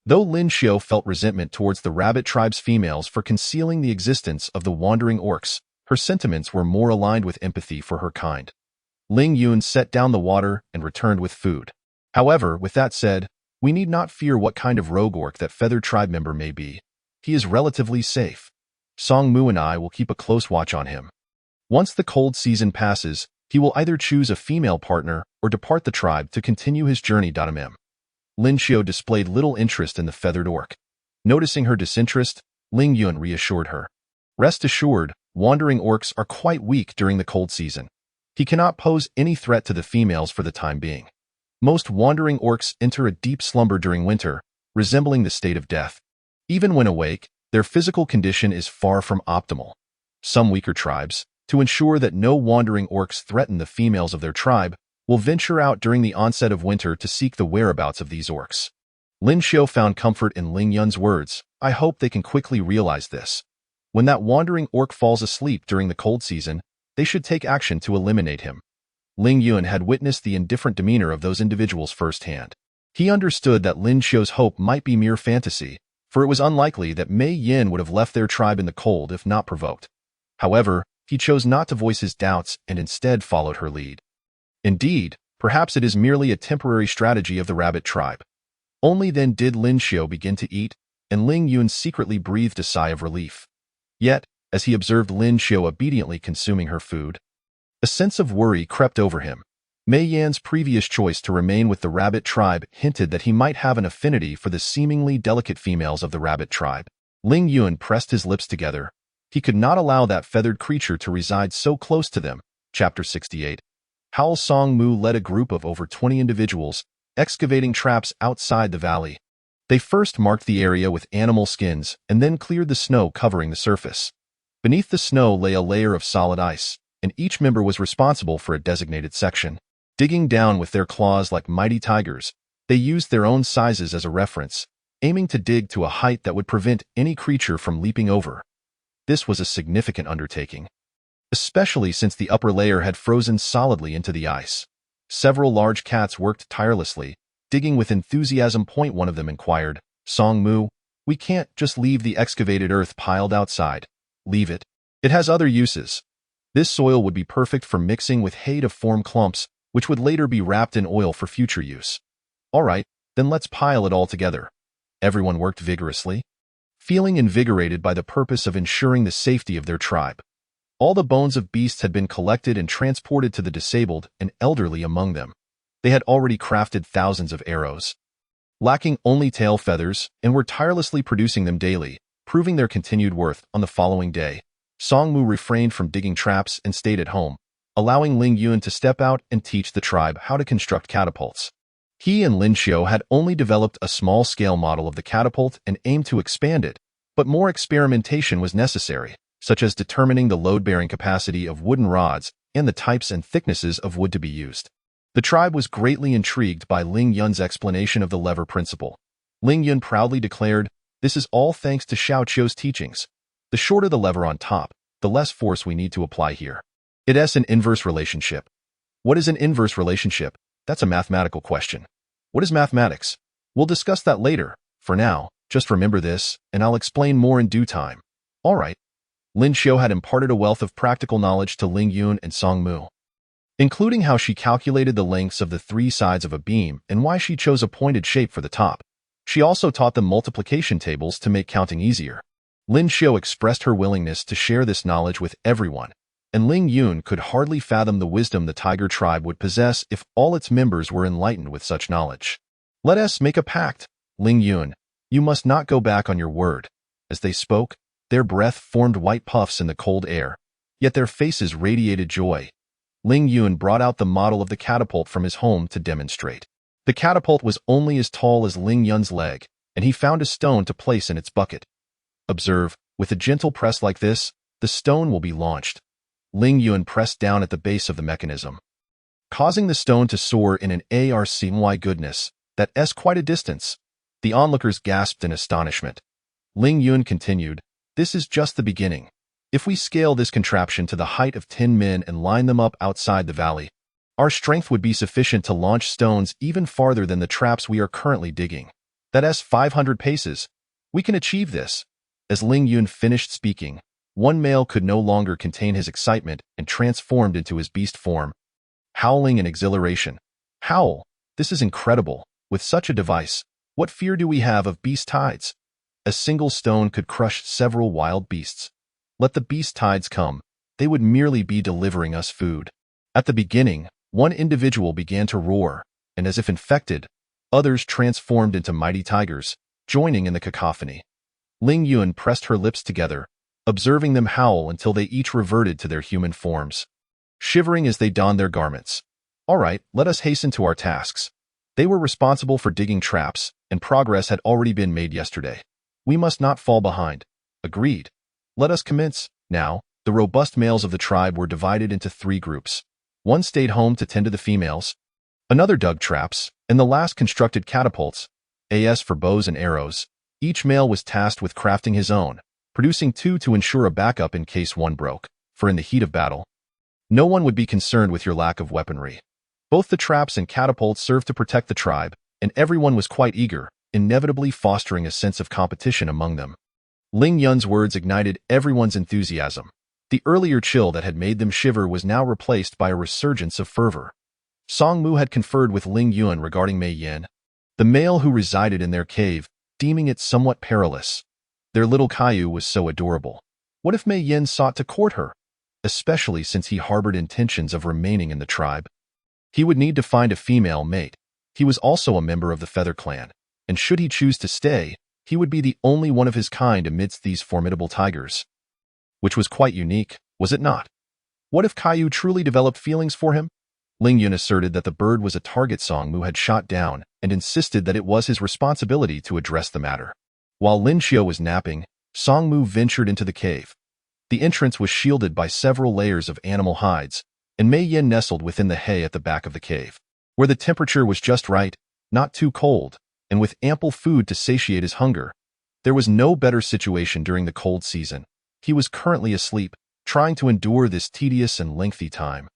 B: Though Lin Xiu felt resentment towards the rabbit tribe's females for concealing the existence of the wandering orcs, her sentiments were more aligned with empathy for her kind. Ling Yun set down the water and returned with food. However, with that said, we need not fear what kind of rogue orc that feathered tribe member may be. He is relatively safe. Song Mu and I will keep a close watch on him. Once the cold season passes, he will either choose a female partner or depart the tribe to continue his journey. Lin Xiu displayed little interest in the feathered orc. Noticing her disinterest, Ling Yun reassured her. Rest assured, wandering orcs are quite weak during the cold season. He cannot pose any threat to the females for the time being. Most wandering orcs enter a deep slumber during winter, resembling the state of death. Even when awake, their physical condition is far from optimal. Some weaker tribes, to ensure that no wandering orcs threaten the females of their tribe, will venture out during the onset of winter to seek the whereabouts of these orcs. Lin Xiu found comfort in Ling Yun's words. I hope they can quickly realize this. When that wandering orc falls asleep during the cold season, they should take action to eliminate him. Ling Yun had witnessed the indifferent demeanor of those individuals firsthand. He understood that Lin Xiu's hope might be mere fantasy, for it was unlikely that Mei Yin would have left their tribe in the cold if not provoked. However, he chose not to voice his doubts and instead followed her lead. Indeed, perhaps it is merely a temporary strategy of the rabbit tribe. Only then did Lin Xiu begin to eat, and Ling Yun secretly breathed a sigh of relief. Yet, as he observed Lin Xiu obediently consuming her food, a sense of worry crept over him. Mei Yan's previous choice to remain with the rabbit tribe hinted that he might have an affinity for the seemingly delicate females of the rabbit tribe. Ling Yun pressed his lips together. He could not allow that feathered creature to reside so close to them. Chapter 68. Howl Song Mu led a group of over 20 individuals, excavating traps outside the valley. They first marked the area with animal skins and then cleared the snow covering the surface. Beneath the snow lay a layer of solid ice, and each member was responsible for a designated section. Digging down with their claws like mighty tigers, they used their own sizes as a reference, aiming to dig to a height that would prevent any creature from leaping over. This was a significant undertaking, especially since the upper layer had frozen solidly into the ice. Several large cats worked tirelessly, digging with enthusiasm. One of them inquired, "Song Mu, we can't just leave the excavated earth piled outside. Leave it. It has other uses. This soil would be perfect for mixing with hay to form clumps, which would later be wrapped in oil for future use." "All right, then let's pile it all together." Everyone worked vigorously, feeling invigorated by the purpose of ensuring the safety of their tribe. All the bones of beasts had been collected and transported to the disabled and elderly among them. They had already crafted thousands of arrows, lacking only tail feathers, and were tirelessly producing them daily, proving their continued worth. On the following day, Song Mu refrained from digging traps and stayed at home, allowing Ling Yun to step out and teach the tribe how to construct catapults. He and Lin Xiu had only developed a small-scale model of the catapult and aimed to expand it, but more experimentation was necessary, such as determining the load-bearing capacity of wooden rods and the types and thicknesses of wood to be used. The tribe was greatly intrigued by Ling Yun's explanation of the lever principle. Ling Yun proudly declared, "This is all thanks to Xiao Qiu's teachings. The shorter the lever on top, the less force we need to apply here." It's an inverse relationship. What is an inverse relationship? That's a mathematical question. What is mathematics? We'll discuss that later. For now, just remember this, and I'll explain more in due time. All right. Lin Xiu had imparted a wealth of practical knowledge to Ling Yun and Song Mu, including how she calculated the lengths of the three sides of a beam and why she chose a pointed shape for the top. She also taught them multiplication tables to make counting easier. Lin Xiu expressed her willingness to share this knowledge with everyone, and Ling Yun could hardly fathom the wisdom the tiger tribe would possess if all its members were enlightened with such knowledge. "Let us make a pact, Ling Yun. You must not go back on your word." As they spoke, their breath formed white puffs in the cold air, yet their faces radiated joy. Ling Yun brought out the model of the catapult from his home to demonstrate. The catapult was only as tall as Ling Yun's leg, and he found a stone to place in its bucket. Observe, with a gentle press like this, the stone will be launched. Ling Yun pressed down at the base of the mechanism, causing the stone to soar in an arc. My goodness, that's quite a distance. The onlookers gasped in astonishment. Ling Yun continued, "This is just the beginning. If we scale this contraption to the height of 10 men and line them up outside the valley, our strength would be sufficient to launch stones even farther than the traps we are currently digging. That's 500 paces. We can achieve this." As Ling Yun finished speaking, one male could no longer contain his excitement and transformed into his beast form, howling in exhilaration. "Howl! This is incredible. With such a device, what fear do we have of beast tides? A single stone could crush several wild beasts. Let the beast tides come. They would merely be delivering us food." At the beginning, one individual began to roar, and as if infected, others transformed into mighty tigers, joining in the cacophony. Ling Yun pressed her lips together, observing them howl until they each reverted to their human forms, shivering as they donned their garments. "All right, let us hasten to our tasks." They were responsible for digging traps, and progress had already been made yesterday. "We must not fall behind." "Agreed. Let us commence." Now, the robust males of the tribe were divided into 3 groups. One stayed home to tend to the females, another dug traps, and the last constructed catapults, as for bows and arrows. Each male was tasked with crafting his own, producing 2 to ensure a backup in case one broke, for in the heat of battle, no one would be concerned with your lack of weaponry. Both the traps and catapults served to protect the tribe, and everyone was quite eager, inevitably fostering a sense of competition among them. Ling Yun's words ignited everyone's enthusiasm. The earlier chill that had made them shiver was now replaced by a resurgence of fervor. Song Mu had conferred with Ling Yun regarding Mei Yin, the male who resided in their cave, deeming it somewhat perilous. Their little Caillou was so adorable. What if Mei Yin sought to court her? Especially since he harbored intentions of remaining in the tribe. He would need to find a female mate. He was also a member of the Feather Clan, and should he choose to stay, he would be the only one of his kind amidst these formidable tigers. Which was quite unique, was it not? What if Caillou truly developed feelings for him? Ling Yun asserted that the bird was a target Song Mu had shot down, and insisted that it was his responsibility to address the matter. While Lin Xiao was napping, Song Mu ventured into the cave. The entrance was shielded by several layers of animal hides, and Mei Yin nestled within the hay at the back of the cave, where the temperature was just right, not too cold, and with ample food to satiate his hunger. There was no better situation during the cold season. He was currently asleep, trying to endure this tedious and lengthy time.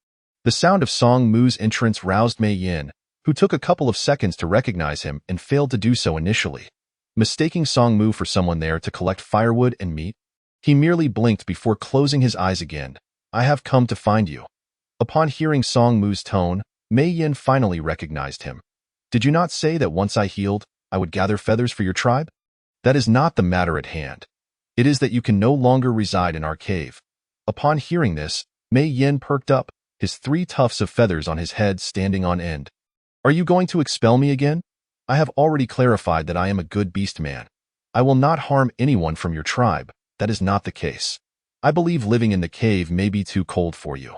B: The sound of Song Mu's entrance roused Mei Yin, who took a couple of seconds to recognize him and failed to do so initially. Mistaking Song Mu for someone there to collect firewood and meat, he merely blinked before closing his eyes again. "I have come to find you." Upon hearing Song Mu's tone, Mei Yin finally recognized him. "Did you not say that once I healed, I would gather feathers for your tribe? That is not the matter at hand. It is that you can no longer reside in our cave." Upon hearing this, Mei Yin perked up, his 3 tufts of feathers on his head standing on end. "Are you going to expel me again? I have already clarified that I am a good beast man. I will not harm anyone from your tribe. That is not the case. I believe living in the cave may be too cold for you.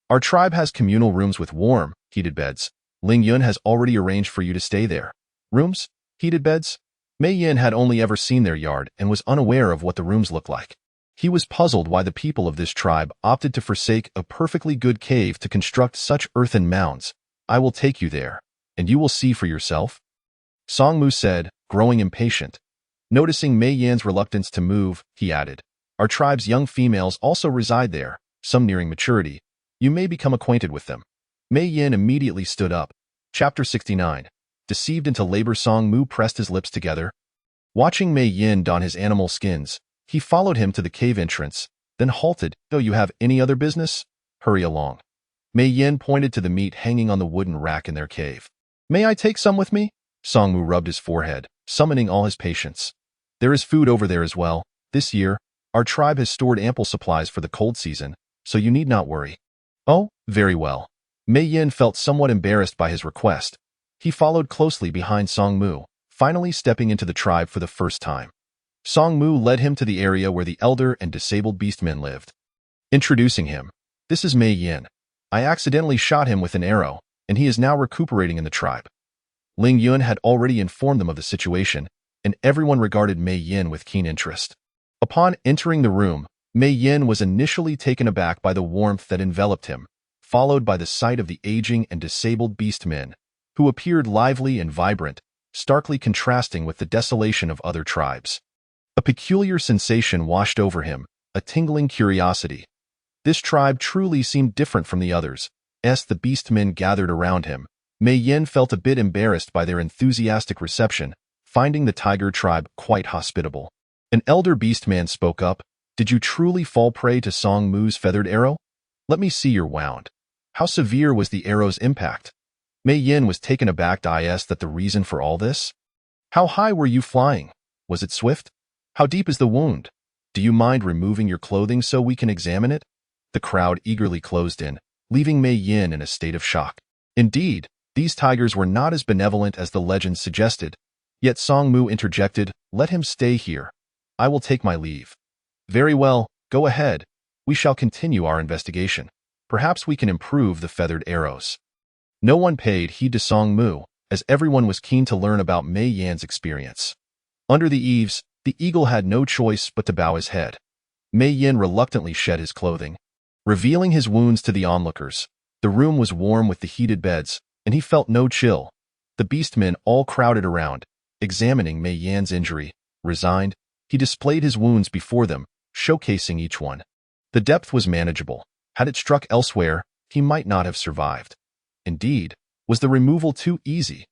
B: Our tribe has communal rooms with warm, heated beds. Ling Yun has already arranged for you to stay there." "Rooms? Heated beds?" Mei Yin had only ever seen their yard and was unaware of what the rooms looked like. He was puzzled why the people of this tribe opted to forsake a perfectly good cave to construct such earthen mounds. "I will take you there, and you will see for yourself," Song Mu said, growing impatient. Noticing Mei Yin's reluctance to move, he added, "Our tribe's young females also reside there, some nearing maturity. You may become acquainted with them." Mei Yin immediately stood up. Chapter 69. Deceived into labor. Song Mu pressed his lips together. Watching Mei Yin don his animal skins, he followed him to the cave entrance, then halted. "Oh, you have any other business? Hurry along." Mei Yin pointed to the meat hanging on the wooden rack in their cave. "May I take some with me?" Song Mu rubbed his forehead, summoning all his patience. "There is food over there as well. This year, our tribe has stored ample supplies for the cold season, so you need not worry." "Oh, very well." Mei Yin felt somewhat embarrassed by his request. He followed closely behind Song Mu, finally stepping into the tribe for the first time. Song Mu led him to the area where the elder and disabled beastmen lived. Introducing him, "This is Mei Yin. I accidentally shot him with an arrow, and he is now recuperating in the tribe." Ling Yun had already informed them of the situation, and everyone regarded Mei Yin with keen interest. Upon entering the room, Mei Yin was initially taken aback by the warmth that enveloped him, followed by the sight of the aging and disabled beastmen, who appeared lively and vibrant, starkly contrasting with the desolation of other tribes. A peculiar sensation washed over him, a tingling curiosity. This tribe truly seemed different from the others. As the beastmen gathered around him, Mei Yin felt a bit embarrassed by their enthusiastic reception, finding the tiger tribe quite hospitable. An elder beastman spoke up. "Did you truly fall prey to Song Mu's feathered arrow? Let me see your wound. How severe was the arrow's impact?" Mei Yin was taken aback. "Is that the reason for all this? How high were you flying? Was it swift? How deep is the wound? Do you mind removing your clothing so we can examine it?" The crowd eagerly closed in, leaving Mei Yin in a state of shock. Indeed, these tigers were not as benevolent as the legends suggested. Yet Song Mu interjected, "Let him stay here. I will take my leave." "Very well, go ahead. We shall continue our investigation. Perhaps we can improve the feathered arrows." No one paid heed to Song Mu, as everyone was keen to learn about Mei Yin's experience. Under the eaves, the eagle had no choice but to bow his head. Mei Yin reluctantly shed his clothing, revealing his wounds to the onlookers. The room was warm with the heated beds, and he felt no chill. The beastmen all crowded around, examining Mei Yin's injury. Resigned, he displayed his wounds before them, showcasing each one. The depth was manageable. Had it struck elsewhere, he might not have survived. Indeed, was the removal too easy?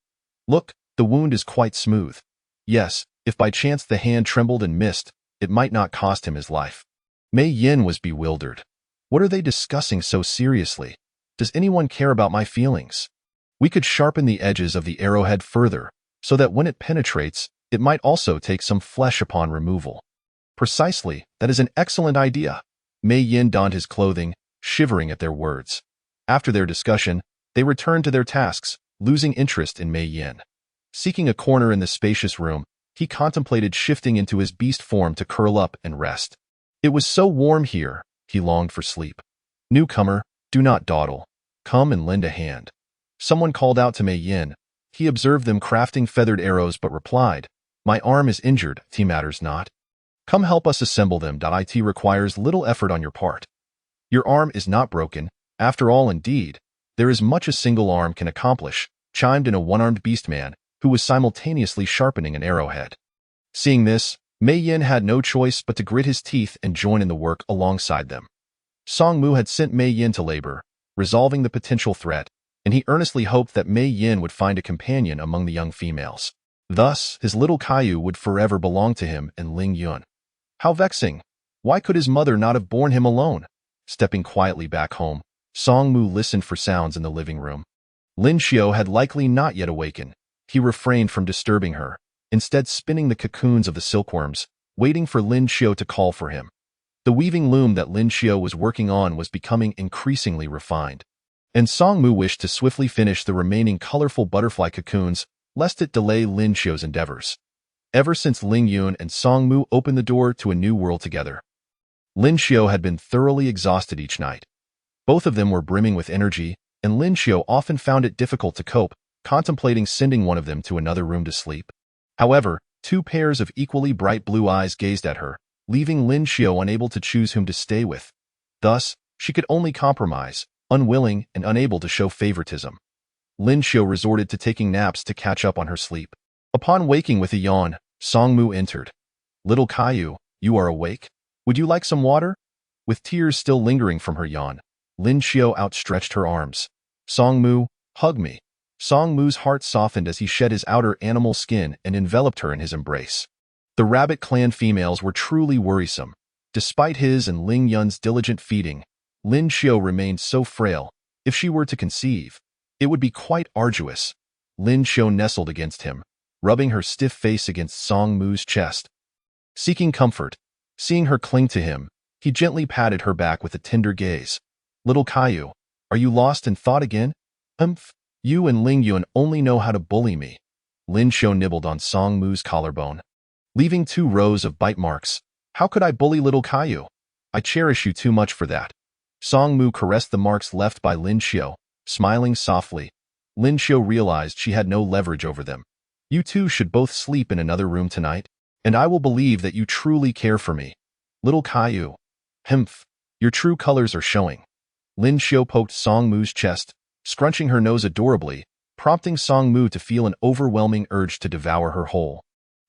B: "Look, the wound is quite smooth." Yes, if by chance the hand trembled and missed, it might not cost him his life. Mei Yin was bewildered. What are they discussing so seriously? Does anyone care about my feelings? We could sharpen the edges of the arrowhead further, so that when it penetrates, it might also take some flesh upon removal. Precisely, that is an excellent idea. Mei Yin donned his clothing, shivering at their words. After their discussion, they returned to their tasks, losing interest in Mei Yin. Seeking a corner in the spacious room, he contemplated shifting into his beast form to curl up and rest. It was so warm here, he longed for sleep. "Newcomer, do not dawdle. Come and lend a hand." Someone called out to Mei Yin, He observed them crafting feathered arrows but replied, "My arm is injured, it matters not. Come help us assemble them. It requires little effort on your part. Your arm is not broken. After all, indeed, there is much a single arm can accomplish," chimed in a one-armed beastman who was simultaneously sharpening an arrowhead. Seeing this, Mei Yin had no choice but to grit his teeth and join in the work alongside them. Song Mu had sent Mei Yin to labor, resolving the potential threat, and he earnestly hoped that Mei Yin would find a companion among the young females. Thus, his little Caillou would forever belong to him and Ling Yun. How vexing! Why could his mother not have borne him alone? Stepping quietly back home, Song Mu listened for sounds in the living room. Lin Xiao had likely not yet awakened. He refrained from disturbing her, instead spinning the cocoons of the silkworms, waiting for Lin Xiao to call for him. The weaving loom that Lin Xiao was working on was becoming increasingly refined, and Song Mu wished to swiftly finish the remaining colorful butterfly cocoons, lest it delay Lin Xiao's endeavors. Ever since Ling Yun and Song Mu opened the door to a new world together, Lin Xiao had been thoroughly exhausted each night. Both of them were brimming with energy, and Lin Xiao often found it difficult to cope, contemplating sending one of them to another room to sleep. However, two pairs of equally bright blue eyes gazed at her, leaving Lin Xiao unable to choose whom to stay with. Thus, she could only compromise, unwilling and unable to show favoritism. Lin Xiao resorted to taking naps to catch up on her sleep. Upon waking with a yawn, Song Mu entered. "Little Caillou, you are awake? Would you like some water?" With tears still lingering from her yawn, Lin Xiao outstretched her arms. "Song Mu, hug me." Song Mu's heart softened as he shed his outer animal skin and enveloped her in his embrace. The rabbit clan females were truly worrisome. Despite his and Ling Yun's diligent feeding, Lin Xiao remained so frail. If she were to conceive, it would be quite arduous. Lin Xiao nestled against him, rubbing her stiff face against Song Mu's chest. Seeking comfort, seeing her cling to him, he gently patted her back with a tender gaze. "Little Caillou, are you lost in thought again?" You and Ling Yun only know how to bully me." Lin Xiao nibbled on Song Mu's collarbone, leaving 2 rows of bite marks. "How could I bully little Caillou? I cherish you too much for that." Song Mu caressed the marks left by Lin Xiao, smiling softly. Lin Xiao realized she had no leverage over them. "You two should both sleep in another room tonight, and I will believe that you truly care for me. Little Caillou. Your true colors are showing." Lin Xiao poked Song Mu's chest, scrunching her nose adorably, prompting Song Mu to feel an overwhelming urge to devour her whole.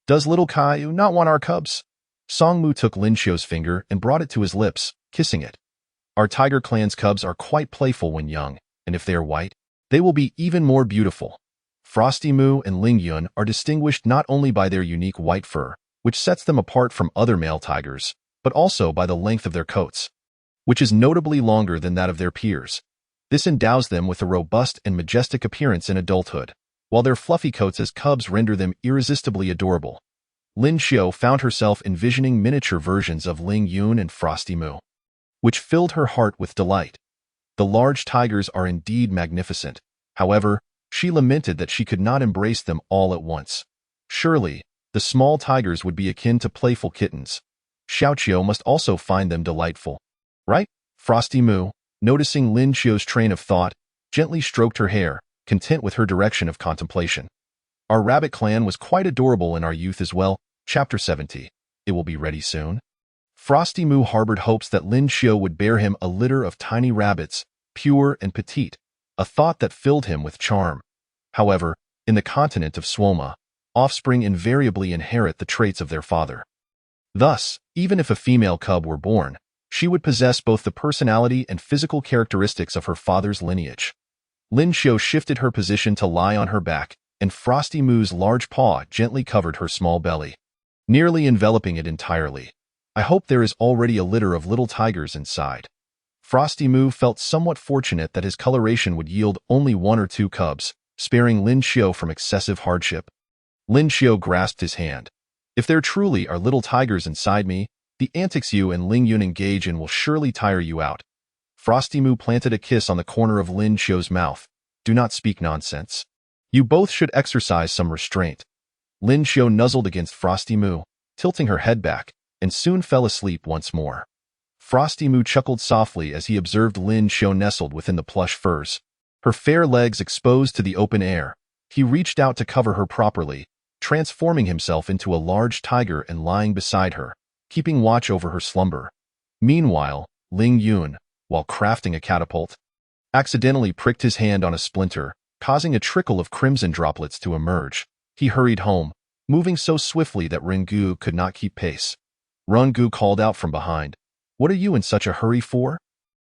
B: "Does little Caillou not want our cubs?" Song Mu took Lin Xiao's finger and brought it to his lips, kissing it. "Our tiger clan's cubs are quite playful when young, and if they are white, they will be even more beautiful. Frosty Mu and Ling Yun are distinguished not only by their unique white fur, which sets them apart from other male tigers, but also by the length of their coats, which is notably longer than that of their peers. This endows them with a robust and majestic appearance in adulthood, while their fluffy coats as cubs render them irresistibly adorable." Lin Xiao found herself envisioning miniature versions of Ling Yun and Frosty Mu, which filled her heart with delight. The large tigers are indeed magnificent. However, she lamented that she could not embrace them all at once. Surely, the small tigers would be akin to playful kittens. Xiaoqiu must also find them delightful. Right? Frosty Mu, noticing Lin Xiao's train of thought, gently stroked her hair, content with her direction of contemplation. "Our rabbit clan was quite adorable in our youth as well." Chapter 70. It will be ready soon. Frosty Mu harbored hopes that Lin Xiao would bear him a litter of tiny rabbits, pure and petite, a thought that filled him with charm. However, in the continent of Suoma, offspring invariably inherit the traits of their father. Thus, even if a female cub were born, she would possess both the personality and physical characteristics of her father's lineage. Lin Xiao shifted her position to lie on her back, and Frosty Mu's large paw gently covered her small belly, nearly enveloping it entirely. "I hope there is already a litter of little tigers inside." Frosty Mu felt somewhat fortunate that his coloration would yield only 1 or 2 cubs, sparing Lin Xiao from excessive hardship. Lin Xiao grasped his hand. "If there truly are little tigers inside me, the antics you and Ling Yun engage in will surely tire you out." Frosty Mu planted a kiss on the corner of Lin Xiao's mouth. "Do not speak nonsense. You both should exercise some restraint." Lin Xiao nuzzled against Frosty Mu, tilting her head back, and soon fell asleep once more. Frosty Mu chuckled softly as he observed Lin Xiao nestled within the plush furs, her fair legs exposed to the open air. He reached out to cover her properly, transforming himself into a large tiger and lying beside her, keeping watch over her slumber. Meanwhile, Ling Yun, while crafting a catapult, accidentally pricked his hand on a splinter, causing a trickle of crimson droplets to emerge. He hurried home, moving so swiftly that Ringu could not keep pace. Ringu called out from behind, "What are you in such a hurry for?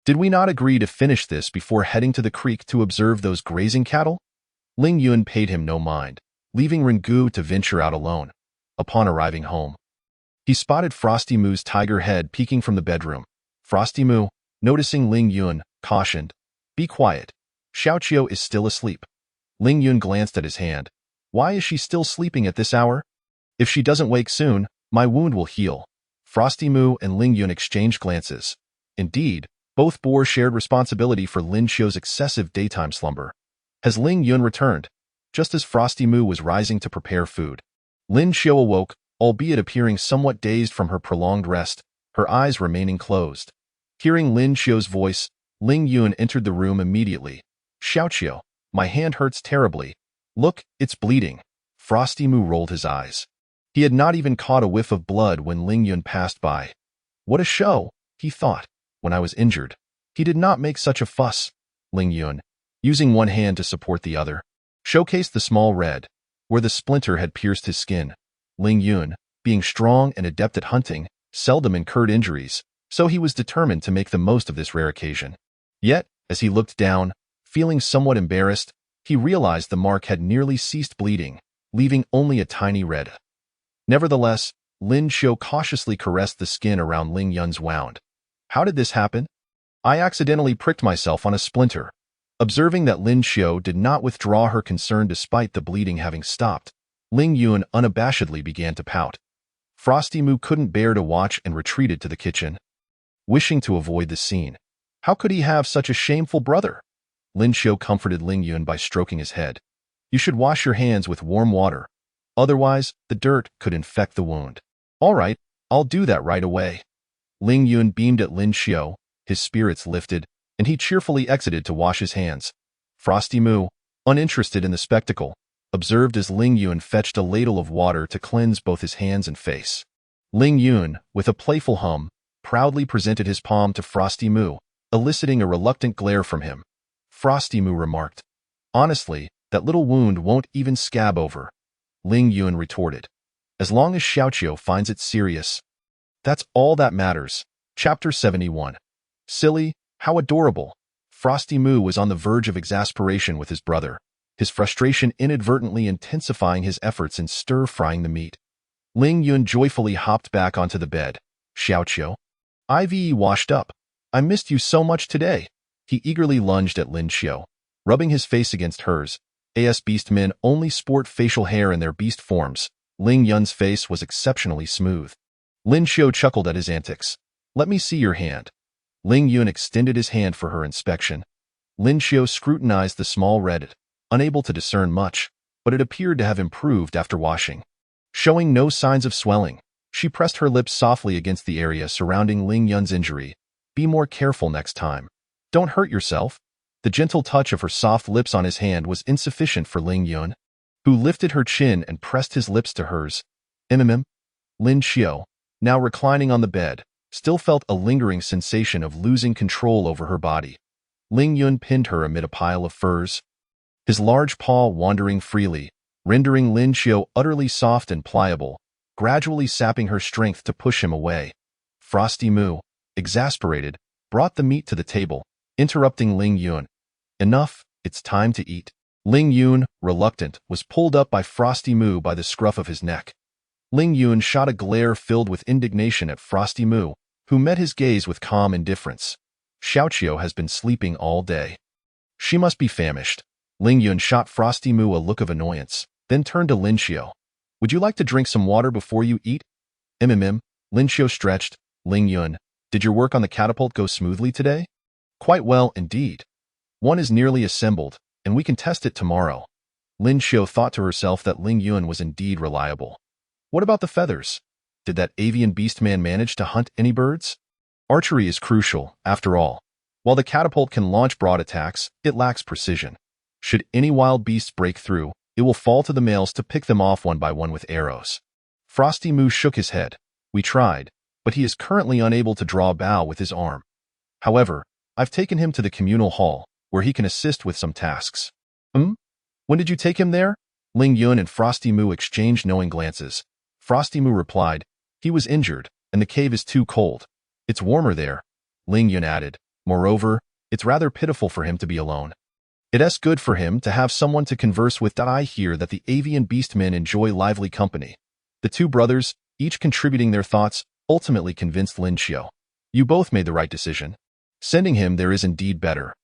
B: Did we not agree to finish this before heading to the creek to observe those grazing cattle?" Ling Yun paid him no mind, leaving Ringu to venture out alone. Upon arriving home, he spotted Frosty Moo's tiger head peeking from the bedroom. Frosty Moo, noticing Ling Yun, cautioned, "Be quiet. Xiaoqiu is still asleep." Ling Yun glanced at his hand. "Why is she still sleeping at this hour? If she doesn't wake soon, my wound will heal." Frosty Moo and Ling Yun exchanged glances. Indeed, both boars shared responsibility for Lin Xiu's excessive daytime slumber. Has Ling Yun returned? Just as Frosty Moo was rising to prepare food, Lin Xiu awoke, albeit appearing somewhat dazed from her prolonged rest, her eyes remaining closed. Hearing Lin Xiu's voice, Ling Yun entered the room immediately. "Xiaoqiu, my hand hurts terribly. Look, it's bleeding." Frosty Moo rolled his eyes. He had not even caught a whiff of blood when Ling Yun passed by. What a show, he thought. When I was injured, he did not make such a fuss. Ling Yun, using one hand to support the other, showcased the small red, where the splinter had pierced his skin. Ling Yun, being strong and adept at hunting, seldom incurred injuries, so he was determined to make the most of this rare occasion. Yet, as he looked down, feeling somewhat embarrassed, he realized the mark had nearly ceased bleeding, leaving only a tiny red. Nevertheless, Lin Xiu cautiously caressed the skin around Ling Yun's wound. "How did this happen?" "I accidentally pricked myself on a splinter." Observing that Lin Xiu did not withdraw her concern despite the bleeding having stopped, Ling Yun unabashedly began to pout. Frosty Moo couldn't bear to watch and retreated to the kitchen, wishing to avoid the scene. How could he have such a shameful brother? Lin Xiu comforted Ling Yun by stroking his head. "You should wash your hands with warm water. Otherwise, the dirt could infect the wound." "All right, I'll do that right away." Ling Yun beamed at Lin Xiu, his spirits lifted, and he cheerfully exited to wash his hands. Frosty Moo, uninterested in the spectacle, observed as Ling Yun fetched a ladle of water to cleanse both his hands and face. Ling Yun, with a playful hum, proudly presented his palm to Frosty Moo, eliciting a reluctant glare from him. Frosty Moo remarked, "Honestly, that little wound won't even scab over." Ling Yun retorted, "As long as Xiaoqiu finds it serious, that's all that matters." Chapter 71. Silly, how adorable. Frosty Moo was on the verge of exasperation with his brother, his frustration inadvertently intensifying his efforts in stir-frying the meat. Ling Yun joyfully hopped back onto the bed. "Xiaoqiu, I've washed up. I missed you so much today." He eagerly lunged at Lin Xiu, rubbing his face against hers. As beast men only sport facial hair in their beast forms, Ling Yun's face was exceptionally smooth. Lin Xiu chuckled at his antics. "Let me see your hand." Ling Yun extended his hand for her inspection. Lin Xiu scrutinized the small red, unable to discern much, but it appeared to have improved after washing. Showing no signs of swelling, she pressed her lips softly against the area surrounding Ling Yun's injury. "Be more careful next time. Don't hurt yourself." The gentle touch of her soft lips on his hand was insufficient for Ling Yun, who lifted her chin and pressed his lips to hers. Lin Xiu, now reclining on the bed, still felt a lingering sensation of losing control over her body. Ling Yun pinned her amid a pile of furs, his large paw wandering freely, rendering Lin Xiu utterly soft and pliable, gradually sapping her strength to push him away. Frosty Moo, exasperated, brought the meat to the table, interrupting Ling Yun. "Enough, it's time to eat." Ling Yun, reluctant, was pulled up by Frosty Moo by the scruff of his neck. Ling Yun shot a glare filled with indignation at Frosty Moo, who met his gaze with calm indifference. "Xiaoqiu has been sleeping all day. She must be famished." Ling Yun shot Frosty Moo a look of annoyance, then turned to Lin Xiu. "Would you like to drink some water before you eat?" Lin Xiu stretched. "Ling Yun, did your work on the catapult go smoothly today?" "Quite well, indeed. One is nearly assembled, and we can test it tomorrow." Lin Xiu thought to herself that Ling Yun was indeed reliable. What about the feathers? Did that avian beastman manage to hunt any birds? Archery is crucial, after all. While the catapult can launch broad attacks, it lacks precision. Should any wild beasts break through, it will fall to the males to pick them off one by one with arrows. Frosty Moo shook his head. We tried, but he is currently unable to draw a bow with his arm. However, I've taken him to the communal hall, where he can assist with some tasks. When did you take him there? Ling Yun and Frosty Moo exchanged knowing glances. Frosty Moo replied, he was injured, and the cave is too cold. It's warmer there, Ling Yun added. Moreover, it's rather pitiful for him to be alone. It's good for him to have someone to converse with. I hear that the avian beastmen enjoy lively company. The two brothers, each contributing their thoughts, ultimately convinced Lin Xiu. You both made the right decision. Sending him there is indeed better.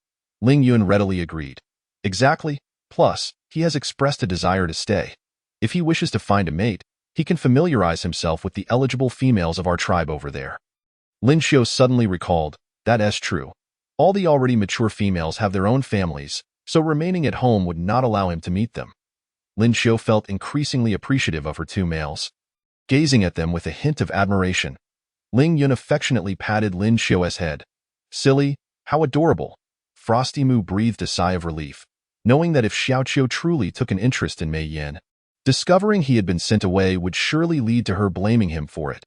B: Ling Yun readily agreed. Exactly. Plus, he has expressed a desire to stay. If he wishes to find a mate, he can familiarize himself with the eligible females of our tribe over there. Lin Xiu suddenly recalled, that's true. All the already mature females have their own families, so remaining at home would not allow him to meet them. Lin Xiu felt increasingly appreciative of her two males. Gazing at them with a hint of admiration, Ling Yun affectionately patted Lin Xiu's head. Silly, how adorable. Frosty Moo breathed a sigh of relief, knowing that if Xiaoqiu truly took an interest in Mei Yin, discovering he had been sent away would surely lead to her blaming him for it.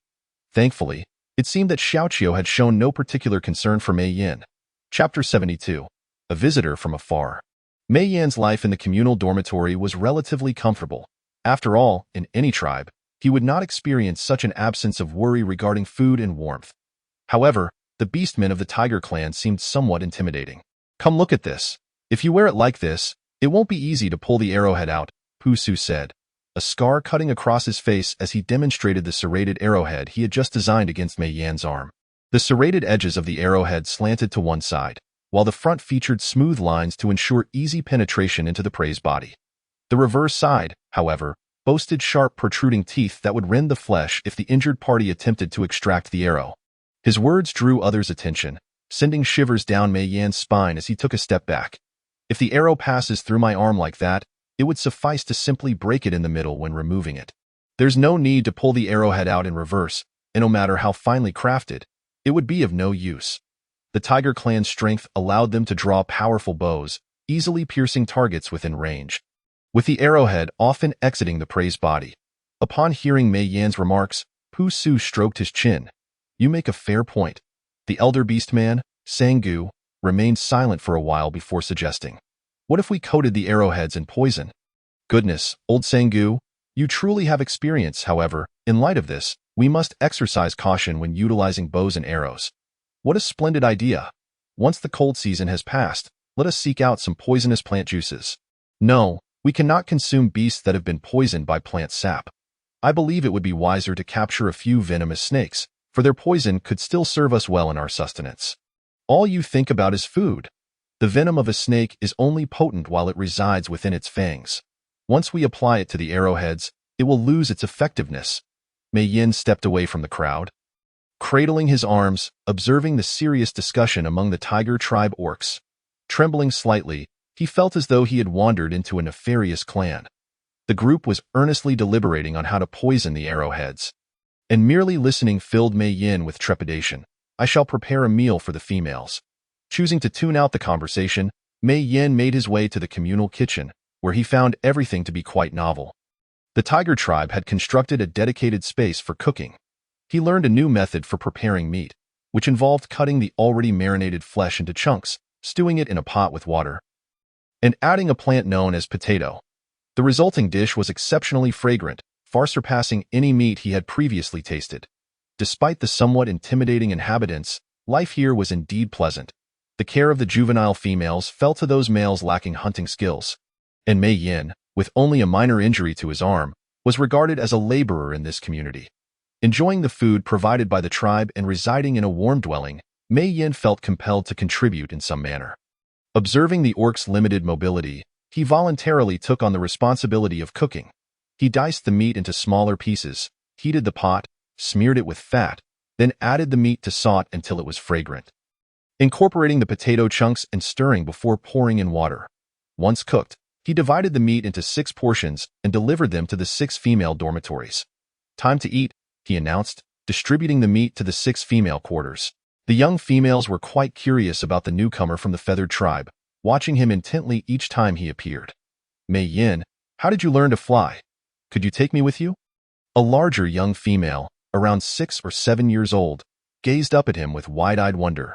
B: Thankfully, it seemed that Xiaoqiu had shown no particular concern for Mei Yin. Chapter 72. A Visitor from Afar. Mei Yan's life in the communal dormitory was relatively comfortable. After all, in any tribe, he would not experience such an absence of worry regarding food and warmth. However, the beastmen of the Tiger clan seemed somewhat intimidating. Come look at this. If you wear it like this, it won't be easy to pull the arrowhead out, Pu Su said, a scar cutting across his face as he demonstrated the serrated arrowhead he had just designed against Mei Yan's arm. The serrated edges of the arrowhead slanted to one side, while the front featured smooth lines to ensure easy penetration into the prey's body. The reverse side, however, boasted sharp protruding teeth that would rend the flesh if the injured party attempted to extract the arrow. His words drew others' attention, sending shivers down Mei Yan's spine as he took a step back. If the arrow passes through my arm like that, it would suffice to simply break it in the middle when removing it. There's no need to pull the arrowhead out in reverse, and no matter how finely crafted, it would be of no use. The Tiger clan's strength allowed them to draw powerful bows, easily piercing targets within range, with the arrowhead often exiting the prey's body. Upon hearing Mei Yan's remarks, Pu Su stroked his chin. You make a fair point. The elder beastman, Sanggu, remained silent for a while before suggesting, what if we coated the arrowheads in poison? Goodness, old Sanggu, you truly have experience. However, in light of this, we must exercise caution when utilizing bows and arrows. What a splendid idea. Once the cold season has passed, let us seek out some poisonous plant juices. No, we cannot consume beasts that have been poisoned by plant sap. I believe it would be wiser to capture a few venomous snakes, for their poison could still serve us well in our sustenance. All you think about is food. The venom of a snake is only potent while it resides within its fangs. Once we apply it to the arrowheads, it will lose its effectiveness. Mei Yin stepped away from the crowd, cradling his arms, observing the serious discussion among the Tiger tribe orcs. Trembling slightly, he felt as though he had wandered into a nefarious clan. The group was earnestly deliberating on how to poison the arrowheads, and merely listening filled Mei Yin with trepidation. I shall prepare a meal for the females. Choosing to tune out the conversation, Mei Yin made his way to the communal kitchen, where he found everything to be quite novel. The Tiger tribe had constructed a dedicated space for cooking. He learned a new method for preparing meat, which involved cutting the already marinated flesh into chunks, stewing it in a pot with water, and adding a plant known as potato. The resulting dish was exceptionally fragrant, far surpassing any meat he had previously tasted. Despite the somewhat intimidating inhabitants, life here was indeed pleasant. The care of the juvenile females fell to those males lacking hunting skills, and Mei Yin, with only a minor injury to his arm, was regarded as a laborer in this community. Enjoying the food provided by the tribe and residing in a warm dwelling, Mei Yin felt compelled to contribute in some manner. Observing the orc's limited mobility, he voluntarily took on the responsibility of cooking. He diced the meat into smaller pieces, heated the pot, smeared it with fat, then added the meat to saute until it was fragrant, incorporating the potato chunks and stirring before pouring in water. Once cooked, he divided the meat into 6 portions and delivered them to the 6 female dormitories. Time to eat, he announced, distributing the meat to the 6 female quarters. The young females were quite curious about the newcomer from the feathered tribe, watching him intently each time he appeared. Mei Yin, How did you learn to fly? Could you take me with you? A larger young female, around 6 or 7 years old, gazed up at him with wide-eyed wonder.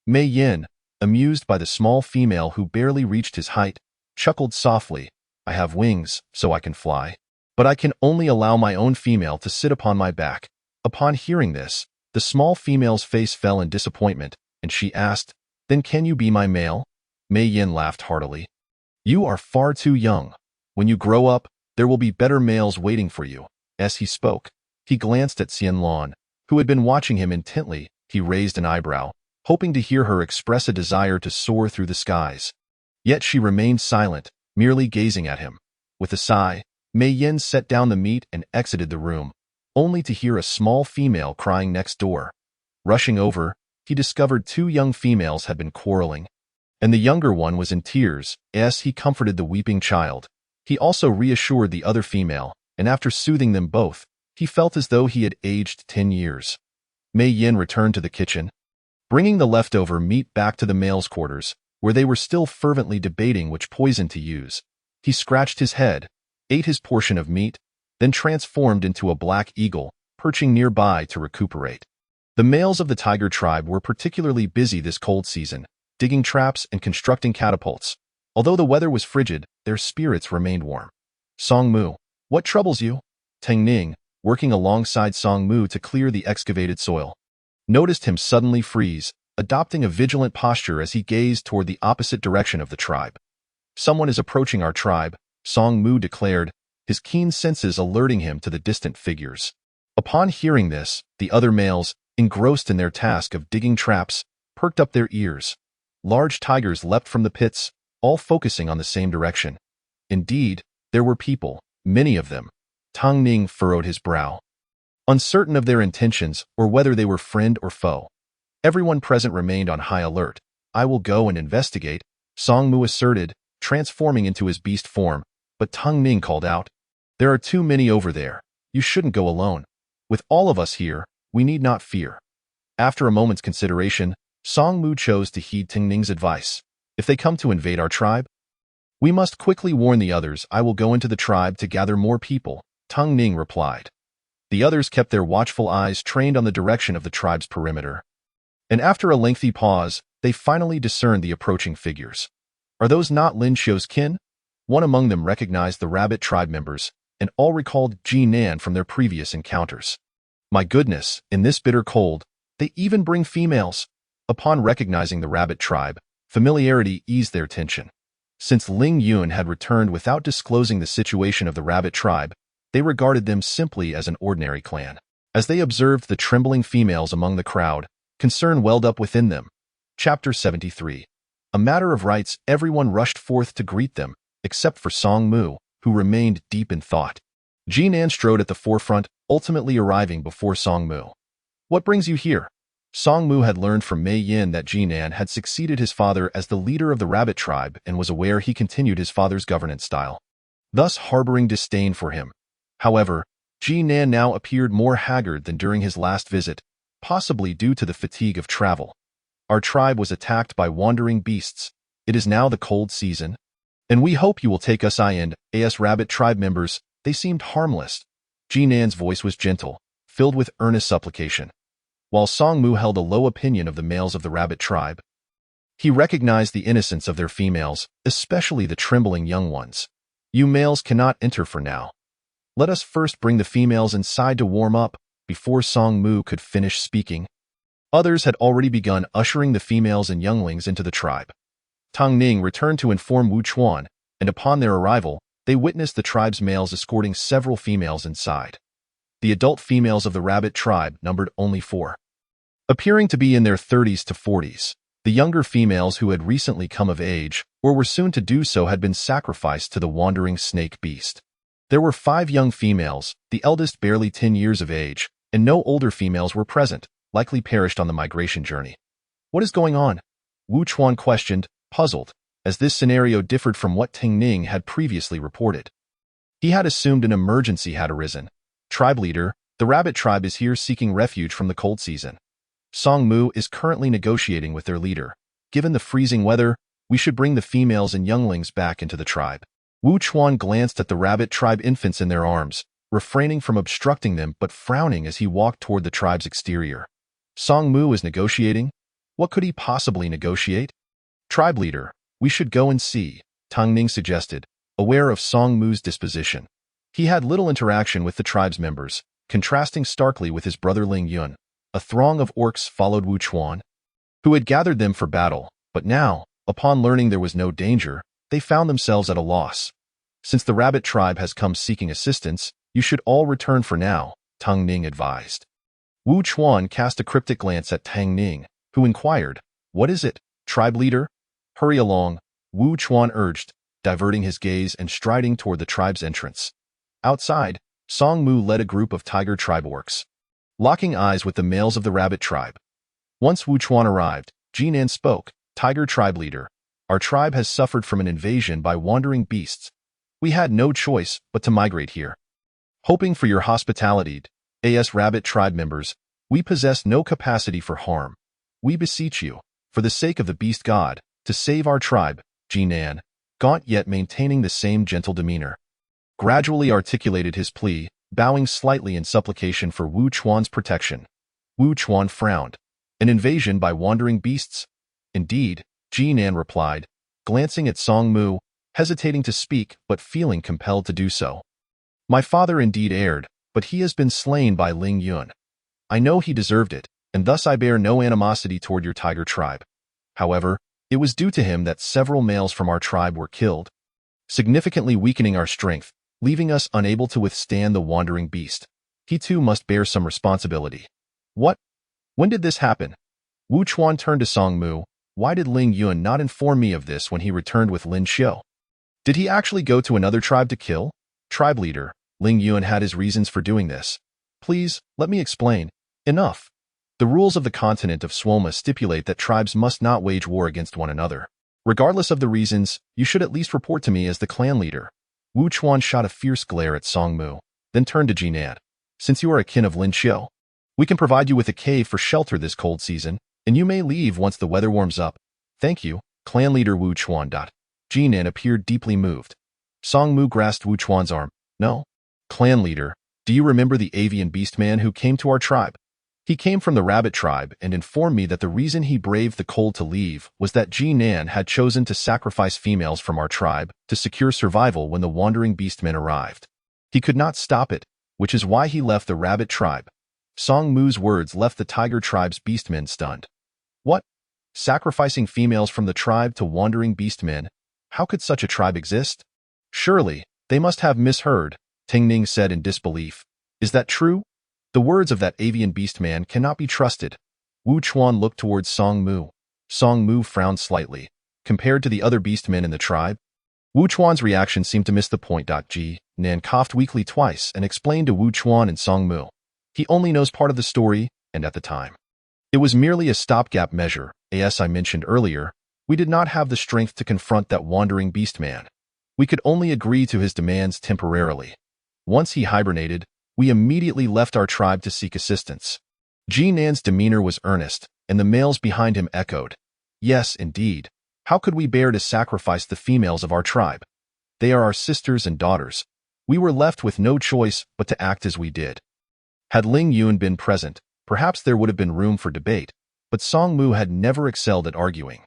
B: Mei Yin, amused by the small female who barely reached his height, chuckled softly. I have wings, so I can fly. But I can only allow my own female to sit upon my back. Upon hearing this, the small female's face fell in disappointment, and she asked, Then can you be my male? Mei Yin laughed heartily. You are far too young. When you grow up, there will be better males waiting for you. As he spoke, he glanced at Xianlan, who had been watching him intently. He raised an eyebrow, hoping to hear her express a desire to soar through the skies. Yet she remained silent, merely gazing at him. With a sigh, Mei Yin set down the meat and exited the room, only to hear a small female crying next door. Rushing over, he discovered 2 young females had been quarreling, and the younger one was in tears. As he comforted the weeping child, he also reassured the other female, and after soothing them both, he felt as though he had aged 10 years. Mei Yin returned to the kitchen, bringing the leftover meat back to the males' quarters, where they were still fervently debating which poison to use. He scratched his head, ate his portion of meat, then transformed into a black eagle, perching nearby to recuperate. The males of the tiger tribe were particularly busy this cold season, digging traps and constructing catapults. Although the weather was frigid, their spirits remained warm. Song Mu, what troubles you? Teng Ning, working alongside Song Mu to clear the excavated soil, noticed him suddenly freeze, adopting a vigilant posture as he gazed toward the opposite direction of the tribe. Someone is approaching our tribe, Song Mu declared, his keen senses alerting him to the distant figures. Upon hearing this, the other males, engrossed in their task of digging traps, perked up their ears. Large tigers leapt from the pits, all focusing on the same direction. Indeed, there were people, many of them. Tang Ning furrowed his brow, uncertain of their intentions or whether they were friend or foe. Everyone present remained on high alert. I will go and investigate, Song Mu asserted, transforming into his beast form, but Tang Ning called out, There are too many over there. You shouldn't go alone. With all of us here, we need not fear. After a moment's consideration, Song Mu chose to heed Tang Ning's advice. If they come to invade our tribe, we must quickly warn the others. I will go into the tribe to gather more people, Tang Ning replied. The others kept their watchful eyes trained on the direction of the tribe's perimeter. And after a lengthy pause, they finally discerned the approaching figures. Are those not Lin Xiu's kin? One among them recognized the rabbit tribe members, and all recalled Ji Nan from their previous encounters. My goodness, in this bitter cold, they even bring females. Upon recognizing the rabbit tribe, familiarity eased their tension. Since Ling Yun had returned without disclosing the situation of the rabbit tribe, they regarded them simply as an ordinary clan. As they observed the trembling females among the crowd, concern welled up within them. Chapter 73. A matter of rights, everyone rushed forth to greet them, except for Song Mu, who remained deep in thought. Ji Nan strode at the forefront, ultimately arriving before Song Mu. What brings you here? Song Mu had learned from Mei Yin that Ji Nan had succeeded his father as the leader of the rabbit tribe and was aware he continued his father's governance style, thus harboring disdain for him. However, Ji Nan now appeared more haggard than during his last visit, possibly due to the fatigue of travel. Our tribe was attacked by wandering beasts. It is now the cold season, and we hope you will take us and as rabbit tribe members. They seemed harmless. Ji Nan's voice was gentle, filled with earnest supplication. While Song Mu held a low opinion of the males of the rabbit tribe, he recognized the innocence of their females, especially the trembling young ones. You males cannot enter for now. Let us first bring the females inside to warm up. Before Song Mu could finish speaking, others had already begun ushering the females and younglings into the tribe. Tang Ning returned to inform Wu Chuan, and upon their arrival, they witnessed the tribe's males escorting several females inside. The adult females of the rabbit tribe numbered only 4. Appearing to be in their 30s to 40s, the younger females who had recently come of age, or were soon to do so, had been sacrificed to the wandering snake beast. There were 5 young females, the eldest barely 10 years of age, and no older females were present, likely perished on the migration journey. What is going on? Wu Chuan questioned, puzzled, as this scenario differed from what Teng Ning had previously reported. He had assumed an emergency had arisen. Tribe leader, the rabbit tribe is here seeking refuge from the cold season. Song Mu is currently negotiating with their leader. Given the freezing weather, we should bring the females and younglings back into the tribe. Wu Chuan glanced at the rabbit tribe infants in their arms, refraining from obstructing them but frowning as he walked toward the tribe's exterior. Song Mu is negotiating? What could he possibly negotiate? Tribe leader, we should go and see, Tang Ning suggested, aware of Song Mu's disposition. He had little interaction with the tribe's members, contrasting starkly with his brother Ling Yun. A throng of orcs followed Wu Chuan, who had gathered them for battle, but now, upon learning there was no danger, they found themselves at a loss. Since the rabbit tribe has come seeking assistance, you should all return for now, Tang Ning advised. Wu Chuan cast a cryptic glance at Tang Ning, who inquired, "What is it, tribe leader?" "Hurry along," Wu Chuan urged, diverting his gaze and striding toward the tribe's entrance. Outside, Song Mu led a group of tiger tribe orcs, locking eyes with the males of the rabbit tribe. Once Wu Chuan arrived, Jinan spoke, "Tiger tribe leader, our tribe has suffered from an invasion by wandering beasts. We had no choice but to migrate here. Hoping for your hospitality, as rabbit tribe members, we possess no capacity for harm. We beseech you, for the sake of the beast god, to save our tribe." Jinan, gaunt yet maintaining the same gentle demeanor, gradually articulated his plea, bowing slightly in supplication for Wu Chuan's protection. Wu Chuan frowned. "An invasion by wandering beasts?" "Indeed," Jinan replied, glancing at Song Mu, hesitating to speak but feeling compelled to do so. "My father indeed erred, but he has been slain by Ling Yun. I know he deserved it, and thus I bear no animosity toward your tiger tribe. However, it was due to him that several males from our tribe were killed, significantly weakening our strength, leaving us unable to withstand the wandering beast. He too must bear some responsibility." "What? When did this happen?" Wu Chuan turned to Song Mu. "Why did Ling Yun not inform me of this when he returned with Lin Xiu? Did he actually go to another tribe to kill?" "Tribe leader, Ling Yun had his reasons for doing this. Please, let me explain." "Enough. The rules of the continent of Swoma stipulate that tribes must not wage war against one another. Regardless of the reasons, you should at least report to me as the clan leader." Wu Chuan shot a fierce glare at Song Mu, then turned to Jinan. "Since you are a kin of Lin Xiu, we can provide you with a cave for shelter this cold season, and you may leave once the weather warms up." "Thank you, clan leader Wu Chuan." Jinan appeared deeply moved. Song Mu grasped Wu Chuan's arm. "No. Clan leader, do you remember the avian beast man who came to our tribe? He came from the rabbit tribe and informed me that the reason he braved the cold to leave was that Jinan had chosen to sacrifice females from our tribe to secure survival when the wandering beastmen arrived. He could not stop it, which is why he left the rabbit tribe." Song Mu's words left the tiger tribe's beastmen stunned. "What? Sacrificing females from the tribe to wandering beastmen? How could such a tribe exist?" "Surely, they must have misheard," Tang Ning said in disbelief. "Is that true? The words of that avian beast man cannot be trusted." Wu Chuan looked towards Song Mu. Song Mu frowned slightly. Compared to the other beastmen in the tribe, Wu Chuan's reaction seemed to miss the point. Nan coughed weakly twice and explained to Wu Chuan and Song Mu. "He only knows part of the story, and at the time, it was merely a stopgap measure. As I mentioned earlier, we did not have the strength to confront that wandering beast man. We could only agree to his demands temporarily. Once he hibernated, we immediately left our tribe to seek assistance." Jinan's demeanor was earnest, and the males behind him echoed, "Yes, indeed. How could we bear to sacrifice the females of our tribe? They are our sisters and daughters. We were left with no choice but to act as we did." Had Ling Yun been present, perhaps there would have been room for debate, but Song Mu had never excelled at arguing.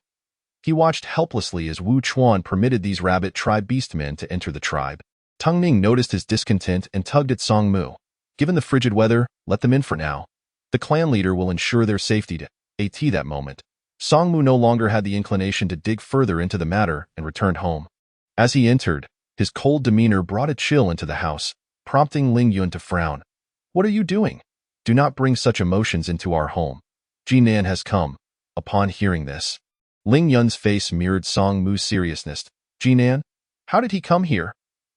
B: He watched helplessly as Wu Chuan permitted these rabbit tribe beastmen to enter the tribe. Tang Ning noticed his discontent and tugged at Song Mu. "Given the frigid weather, let them in for now. The clan leader will ensure their safety." At that moment, Song Mu no longer had the inclination to dig further into the matter and returned home. As he entered, his cold demeanor brought a chill into the house, prompting Ling Yun to frown. "What are you doing? Do not bring such emotions into our home. Jinan has come." Upon hearing this, Ling Yun's face mirrored Song Mu's seriousness. "Jinan? How did he come here?"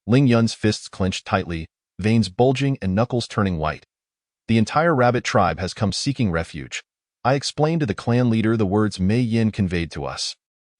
B: Ling Yun's fists clenched tightly, veins bulging and knuckles turning white. "The entire rabbit tribe has come seeking refuge. I explained to the clan leader the words Mei Yin conveyed to us.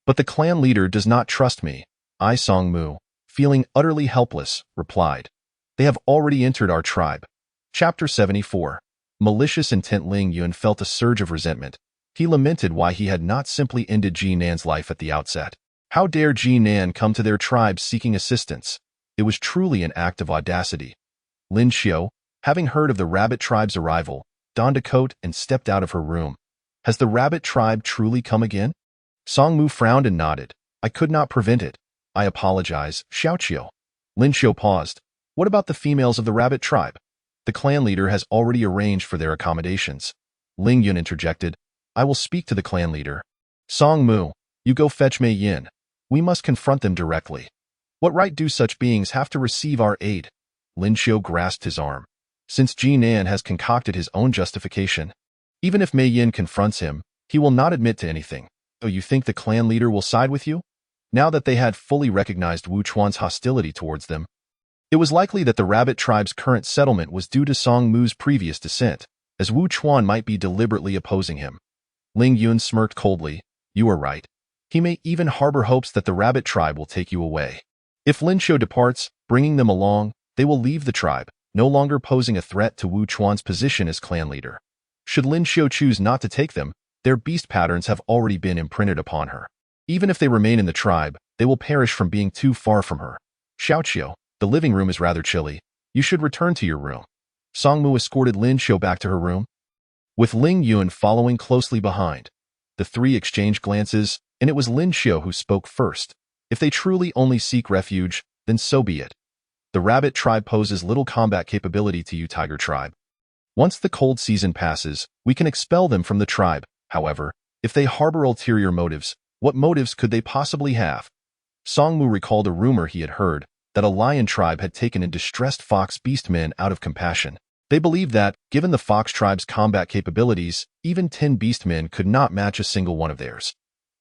B: But the clan leader does not trust me." I, Song Mu, feeling utterly helpless, replied. "They have already entered our tribe." Chapter 74. Malicious intent. Ling Yun felt a surge of resentment. He lamented why he had not simply ended Jinan's life at the outset. How dare Ji Nan come to their tribe seeking assistance? It was truly an act of audacity. Lin Xiu, having heard of the rabbit tribe's arrival, donned a coat and stepped out of her room. Has the rabbit tribe truly come again? Song Mu frowned and nodded. I could not prevent it. I apologize, Xiaoqiu. Lin Xiu paused. What about the females of the rabbit tribe? The clan leader has already arranged for their accommodations. Ling Yun interjected. I will speak to the clan leader. Song Mu, you go fetch Mei Yin. We must confront them directly. What right do such beings have to receive our aid? Lin Xiu grasped his arm. Since Ji Nan has concocted his own justification, even if Mei Yin confronts him, he will not admit to anything. Oh, you think the clan leader will side with you? Now that they had fully recognized Wu Chuan's hostility towards them, it was likely that the rabbit tribe's current settlement was due to Song Mu's previous descent, as Wu Chuan might be deliberately opposing him. Ling Yun smirked coldly. You are right. He may even harbor hopes that the rabbit tribe will take you away. If Lin Xiu departs, bringing them along, they will leave the tribe, no longer posing a threat to Wu Chuan's position as clan leader. Should Lin Xiu choose not to take them, their beast patterns have already been imprinted upon her. Even if they remain in the tribe, they will perish from being too far from her. Xiaoqiu, the living room is rather chilly. You should return to your room. Song Mu escorted Lin Xiu back to her room, with Ling Yun following closely behind. The three exchanged glances, and it was Lin Xiu who spoke first. If they truly only seek refuge, then so be it. The rabbit tribe poses little combat capability to you, Tiger tribe. Once the cold season passes, we can expel them from the tribe. However, if they harbor ulterior motives, what motives could they possibly have? Song Mu recalled a rumor he had heard that a lion tribe had taken in distressed fox beastmen out of compassion. They believed that, given the fox tribe's combat capabilities, even 10 beastmen could not match a single one of theirs.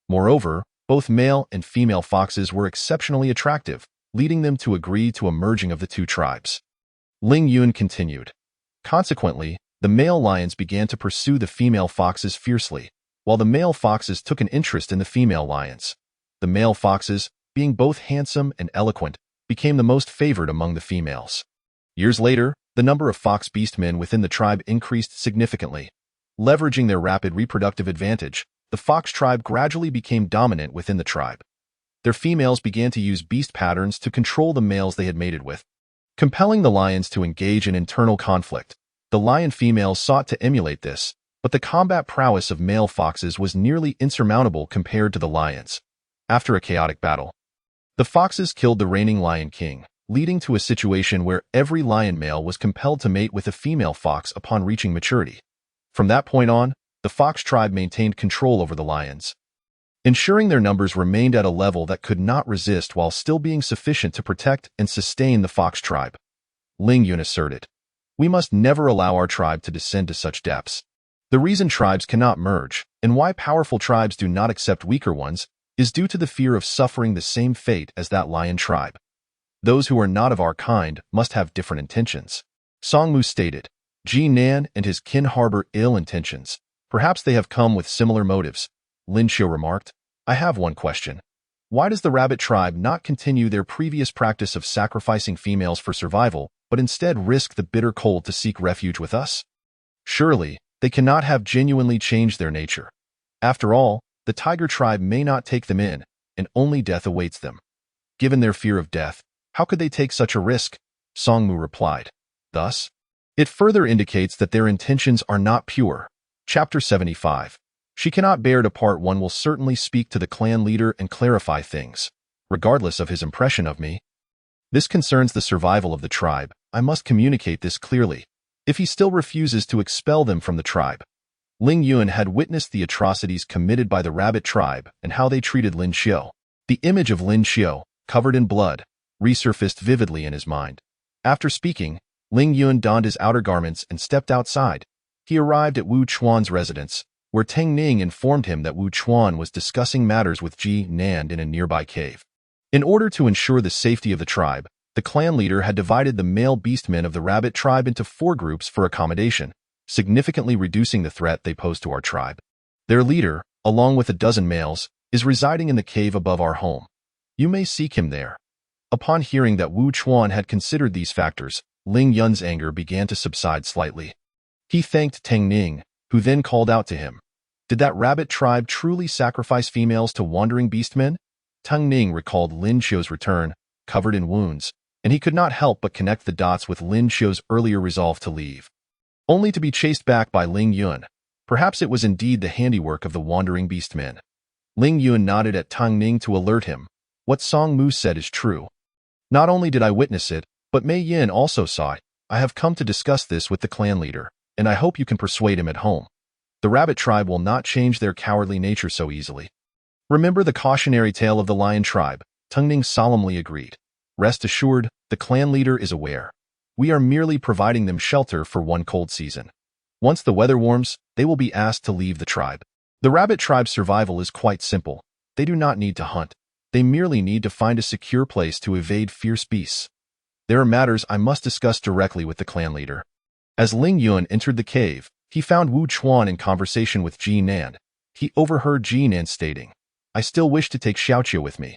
B: Moreover, both male and female foxes were exceptionally attractive, leading them to agree to a merging of the two tribes. Ling Yun continued. Consequently, the male lions began to pursue the female foxes fiercely, while the male foxes took an interest in the female lions. The male foxes, being both handsome and eloquent, became the most favored among the females. Years later, the number of fox beastmen within the tribe increased significantly. Leveraging their rapid reproductive advantage, the fox tribe gradually became dominant within the tribe. Their females began to use beast patterns to control the males they had mated with, compelling the lions to engage in internal conflict. The lion females sought to emulate this, but the combat prowess of male foxes was nearly insurmountable compared to the lions. After a chaotic battle, the foxes killed the reigning lion king, leading to a situation where every lion male was compelled to mate with a female fox upon reaching maturity. From that point on, the fox tribe maintained control over the lions, ensuring their numbers remained at a level that could not resist while still being sufficient to protect and sustain the fox tribe. Ling Yun asserted. We must never allow our tribe to descend to such depths. The reason tribes cannot merge, and why powerful tribes do not accept weaker ones, is due to the fear of suffering the same fate as that lion tribe. Those who are not of our kind must have different intentions. Song Mu stated. Ji Nan and his kin harbor ill intentions. Perhaps they have come with similar motives. Lin Xiu remarked. I have one question. Why does the rabbit tribe not continue their previous practice of sacrificing females for survival, but instead risk the bitter cold to seek refuge with us? Surely, they cannot have genuinely changed their nature. After all, the tiger tribe may not take them in, and only death awaits them. Given their fear of death, how could they take such a risk? Song Mu replied. Thus, it further indicates that their intentions are not pure. Chapter 75. She cannot bear to part. One will certainly speak to the clan leader and clarify things, regardless of his impression of me. This concerns the survival of the tribe. I must communicate this clearly. If he still refuses to expel them from the tribe. Ling Yun had witnessed the atrocities committed by the rabbit tribe and how they treated Lin Xiu. The image of Lin Xiu, covered in blood, resurfaced vividly in his mind. After speaking, Ling Yun donned his outer garments and stepped outside. He arrived at Wu Chuan's residence, where Teng Ning informed him that Wu Chuan was discussing matters with Ji Nan in a nearby cave. In order to ensure the safety of the tribe, the clan leader had divided the male beastmen of the rabbit tribe into 4 groups for accommodation, significantly reducing the threat they pose to our tribe. Their leader, along with a dozen males, is residing in the cave above our home. You may seek him there. Upon hearing that Wu Chuan had considered these factors, Ling Yun's anger began to subside slightly. He thanked Teng Ning, who then called out to him. Did that rabbit tribe truly sacrifice females to wandering beastmen? Teng Ning recalled Lin Xiu's return, covered in wounds, and he could not help but connect the dots with Lin Xiu's earlier resolve to leave, only to be chased back by Ling Yun. Perhaps it was indeed the handiwork of the wandering beastmen. Ling Yun nodded at Teng Ning to alert him. What Song Mu said is true. Not only did I witness it, but Mei Yin also saw it. I have come to discuss this with the clan leader, and I hope you can persuade him at home. The rabbit tribe will not change their cowardly nature so easily. Remember the cautionary tale of the lion tribe, Teng Ning solemnly agreed. Rest assured, the clan leader is aware. We are merely providing them shelter for one cold season. Once the weather warms, they will be asked to leave the tribe. The rabbit tribe's survival is quite simple. They do not need to hunt. They merely need to find a secure place to evade fierce beasts. There are matters I must discuss directly with the clan leader. As Ling Yun entered the cave, he found Wu Chuan in conversation with Ji Nan. He overheard Ji Nan stating, I still wish to take Xiaoqiu with me.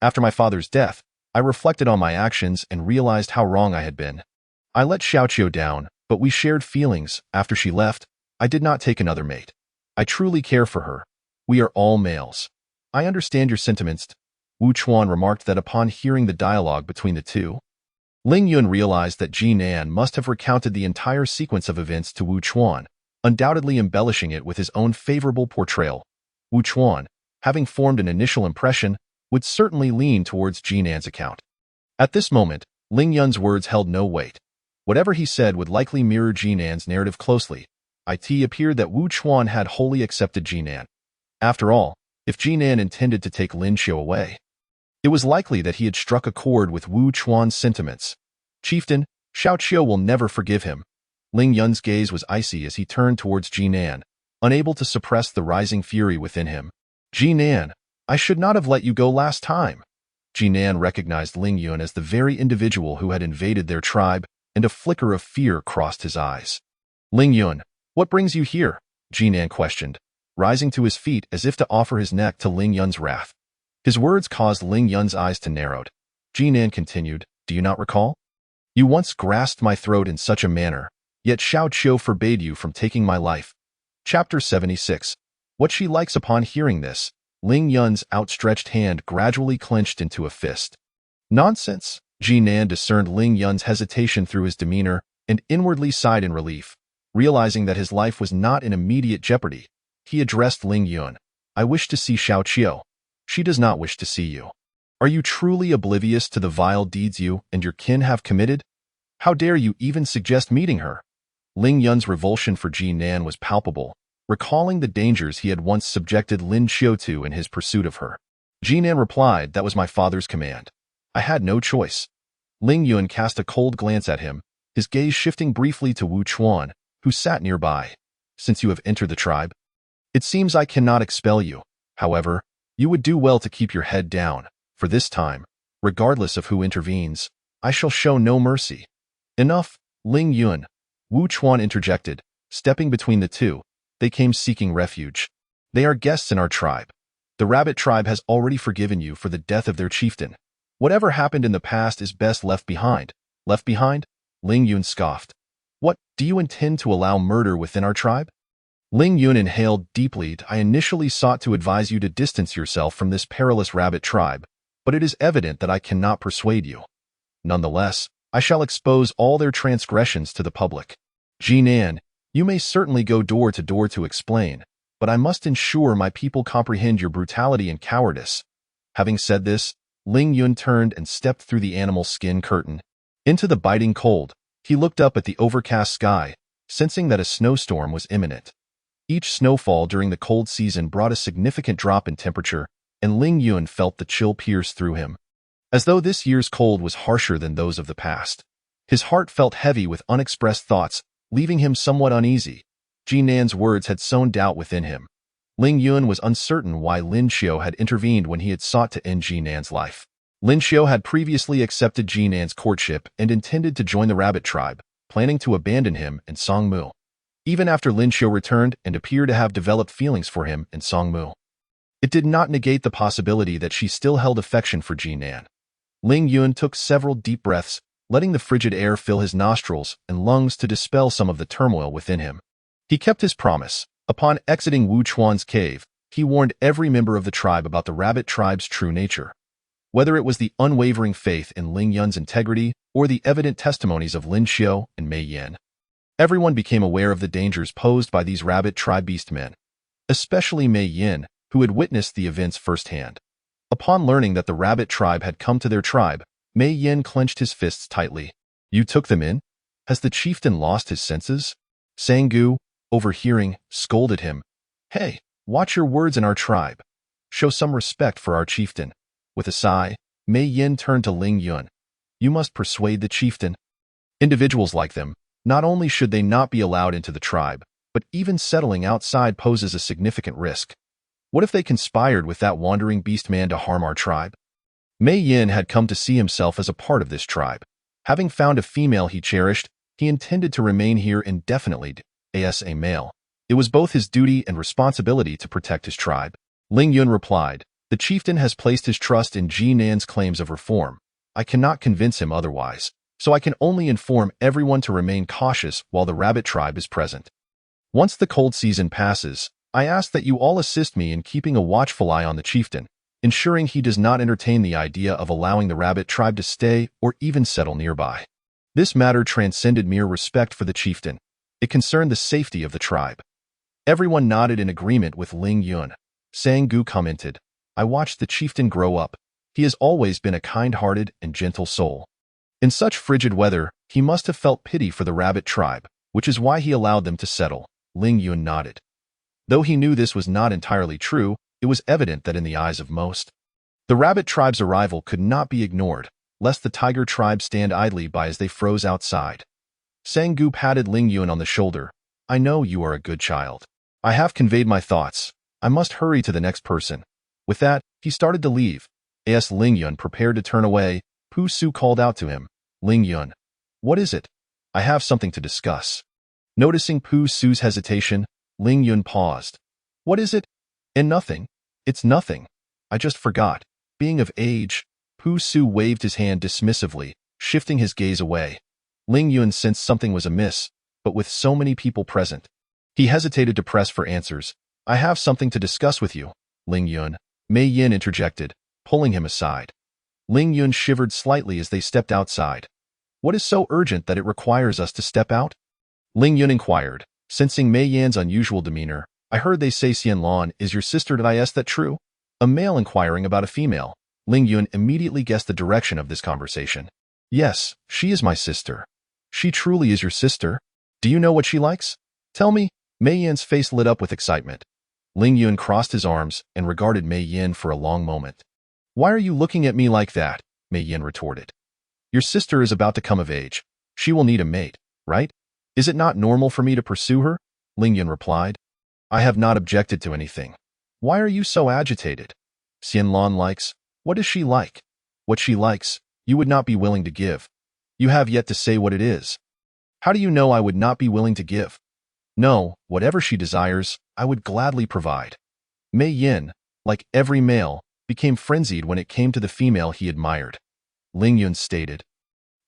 B: After my father's death, I reflected on my actions and realized how wrong I had been. I let Xiaoqiu down, but we shared feelings. After she left, I did not take another mate. I truly care for her. We are all males. I understand your sentiments. Wu Chuan remarked that upon hearing the dialogue between the two, Ling Yun realized that Ji Nan must have recounted the entire sequence of events to Wu Chuan, undoubtedly embellishing it with his own favorable portrayal. Wu Chuan, having formed an initial impression, would certainly lean towards Ji Nan's account. At this moment, Ling Yun's words held no weight. Whatever he said would likely mirror Ji Nan's narrative closely. It appeared that Wu Chuan had wholly accepted Ji Nan. After all, if Ji Nan intended to take Lin Xiu away, it was likely that he had struck a chord with Wu Chuan's sentiments. Chieftain, Xiaoqiu will never forgive him. Ling Yun's gaze was icy as he turned towards Ji Nan, unable to suppress the rising fury within him. Ji Nan, I should not have let you go last time. Ji Nan recognized Ling Yun as the very individual who had invaded their tribe, and a flicker of fear crossed his eyes. Ling Yun, what brings you here? Ji Nan questioned, rising to his feet as if to offer his neck to Ling Yun's wrath. His words caused Ling Yun's eyes to narrow. Ji Nan continued, do you not recall? You once grasped my throat in such a manner, yet Xiaoqiu forbade you from taking my life. Chapter 76. What she likes. Upon hearing this, Ling Yun's outstretched hand gradually clenched into a fist. Nonsense. Ji Nan discerned Ling Yun's hesitation through his demeanor and inwardly sighed in relief. Realizing that his life was not in immediate jeopardy, he addressed Ling Yun. I wish to see Xiaoqiu. She does not wish to see you. Are you truly oblivious to the vile deeds you and your kin have committed? How dare you even suggest meeting her? Ling Yun's revulsion for Ji Nan was palpable, recalling the dangers he had once subjected Lin Xiu to in his pursuit of her. Ji Nan replied, that was my father's command. I had no choice. Ling Yun cast a cold glance at him, his gaze shifting briefly to Wu Chuan, who sat nearby. Since you have entered the tribe, it seems I cannot expel you. However, you would do well to keep your head down. For this time, regardless of who intervenes, I shall show no mercy. Enough, Ling Yun. Wu Chuan interjected, stepping between the two. They came seeking refuge. They are guests in our tribe. The rabbit tribe has already forgiven you for the death of their chieftain. Whatever happened in the past is best left behind. Left behind? Ling Yun scoffed. What, do you intend to allow murder within our tribe? Ling Yun inhaled deeply. I initially sought to advise you to distance yourself from this perilous rabbit tribe, but it is evident that I cannot persuade you. Nonetheless, I shall expose all their transgressions to the public. Ji Nan, you may certainly go door to door to explain, but I must ensure my people comprehend your brutality and cowardice. Having said this, Ling Yun turned and stepped through the animal skin curtain. Into the biting cold, he looked up at the overcast sky, sensing that a snowstorm was imminent. Each snowfall during the cold season brought a significant drop in temperature, and Ling Yun felt the chill pierce through him. As though this year's cold was harsher than those of the past. His heart felt heavy with unexpressed thoughts, leaving him somewhat uneasy. Ji Nan's words had sown doubt within him. Ling Yun was uncertain why Lin Xiu had intervened when he had sought to end Ji Nan's life. Lin Xiu had previously accepted Ji Nan's courtship and intended to join the rabbit tribe, planning to abandon him and Song Mu. Even after Lin Xiu returned and appeared to have developed feelings for him and Song Mu, it did not negate the possibility that she still held affection for Ji Nan. Ling Yun took several deep breaths, letting the frigid air fill his nostrils and lungs to dispel some of the turmoil within him. He kept his promise. Upon exiting Wu Chuan's cave, he warned every member of the tribe about the rabbit tribe's true nature. Whether it was the unwavering faith in Ling Yun's integrity or the evident testimonies of Lin Xiao and Mei Yin, everyone became aware of the dangers posed by these rabbit tribe beastmen, especially Mei Yin, who had witnessed the events firsthand. Upon learning that the rabbit tribe had come to their tribe, Mei Yin clenched his fists tightly. You took them in? Has the chieftain lost his senses? Sangu, overhearing, scolded him. Hey, watch your words in our tribe. Show some respect for our chieftain. With a sigh, Mei Yin turned to Ling Yun. You must persuade the chieftain. Individuals like them, not only should they not be allowed into the tribe, but even settling outside poses a significant risk. What if they conspired with that wandering beast man to harm our tribe? Mei Yin had come to see himself as a part of this tribe. Having found a female he cherished, he intended to remain here indefinitely as a male. It was both his duty and responsibility to protect his tribe. Ling Yun replied, the chieftain has placed his trust in Ji Nan's claims of reform. I cannot convince him otherwise, so I can only inform everyone to remain cautious while the rabbit tribe is present. Once the cold season passes, I ask that you all assist me in keeping a watchful eye on the chieftain, ensuring he does not entertain the idea of allowing the rabbit tribe to stay or even settle nearby. This matter transcended mere respect for the chieftain. It concerned the safety of the tribe. Everyone nodded in agreement with Ling Yun. Sangu commented, I watched the chieftain grow up. He has always been a kind-hearted and gentle soul. In such frigid weather, he must have felt pity for the rabbit tribe, which is why he allowed them to settle. Ling Yun nodded. Though he knew this was not entirely true, it was evident that in the eyes of most, the rabbit tribe's arrival could not be ignored, lest the tiger tribe stand idly by as they froze outside. Sangu patted Ling Yun on the shoulder. I know you are a good child. I have conveyed my thoughts. I must hurry to the next person. With that, he started to leave. As Ling Yun prepared to turn away, Pu Su called out to him. Ling Yun, what is it? I have something to discuss. Noticing Pu Su's hesitation, Ling Yun paused. What is it? And nothing. It's nothing. I just forgot. Being of age, Pu Su waved his hand dismissively, shifting his gaze away. Ling Yun sensed something was amiss, but with so many people present, he hesitated to press for answers. I have something to discuss with you, Ling Yun. Mei Yin interjected, pulling him aside. Ling Yun shivered slightly as they stepped outside. What is so urgent that it requires us to step out? Ling Yun inquired, sensing Mei Yan's unusual demeanor. I heard they say Xianlan is your sister. Did I guess that true? A male inquiring about a female. Ling Yun immediately guessed the direction of this conversation. Yes, she is my sister. She truly is your sister? Do you know what she likes? Tell me. Mei Yan's face lit up with excitement. Ling Yun crossed his arms and regarded Mei Yin for a long moment. Why are you looking at me like that? Mei Yin retorted. Your sister is about to come of age. She will need a mate, right? Is it not normal for me to pursue her? Ling Yun replied. I have not objected to anything. Why are you so agitated? Xianlan likes. What does she like? What she likes, you would not be willing to give. You have yet to say what it is. How do you know I would not be willing to give? No, whatever she desires, I would gladly provide. Mei Yin, like every male, became frenzied when it came to the female he admired. Ling Yun stated,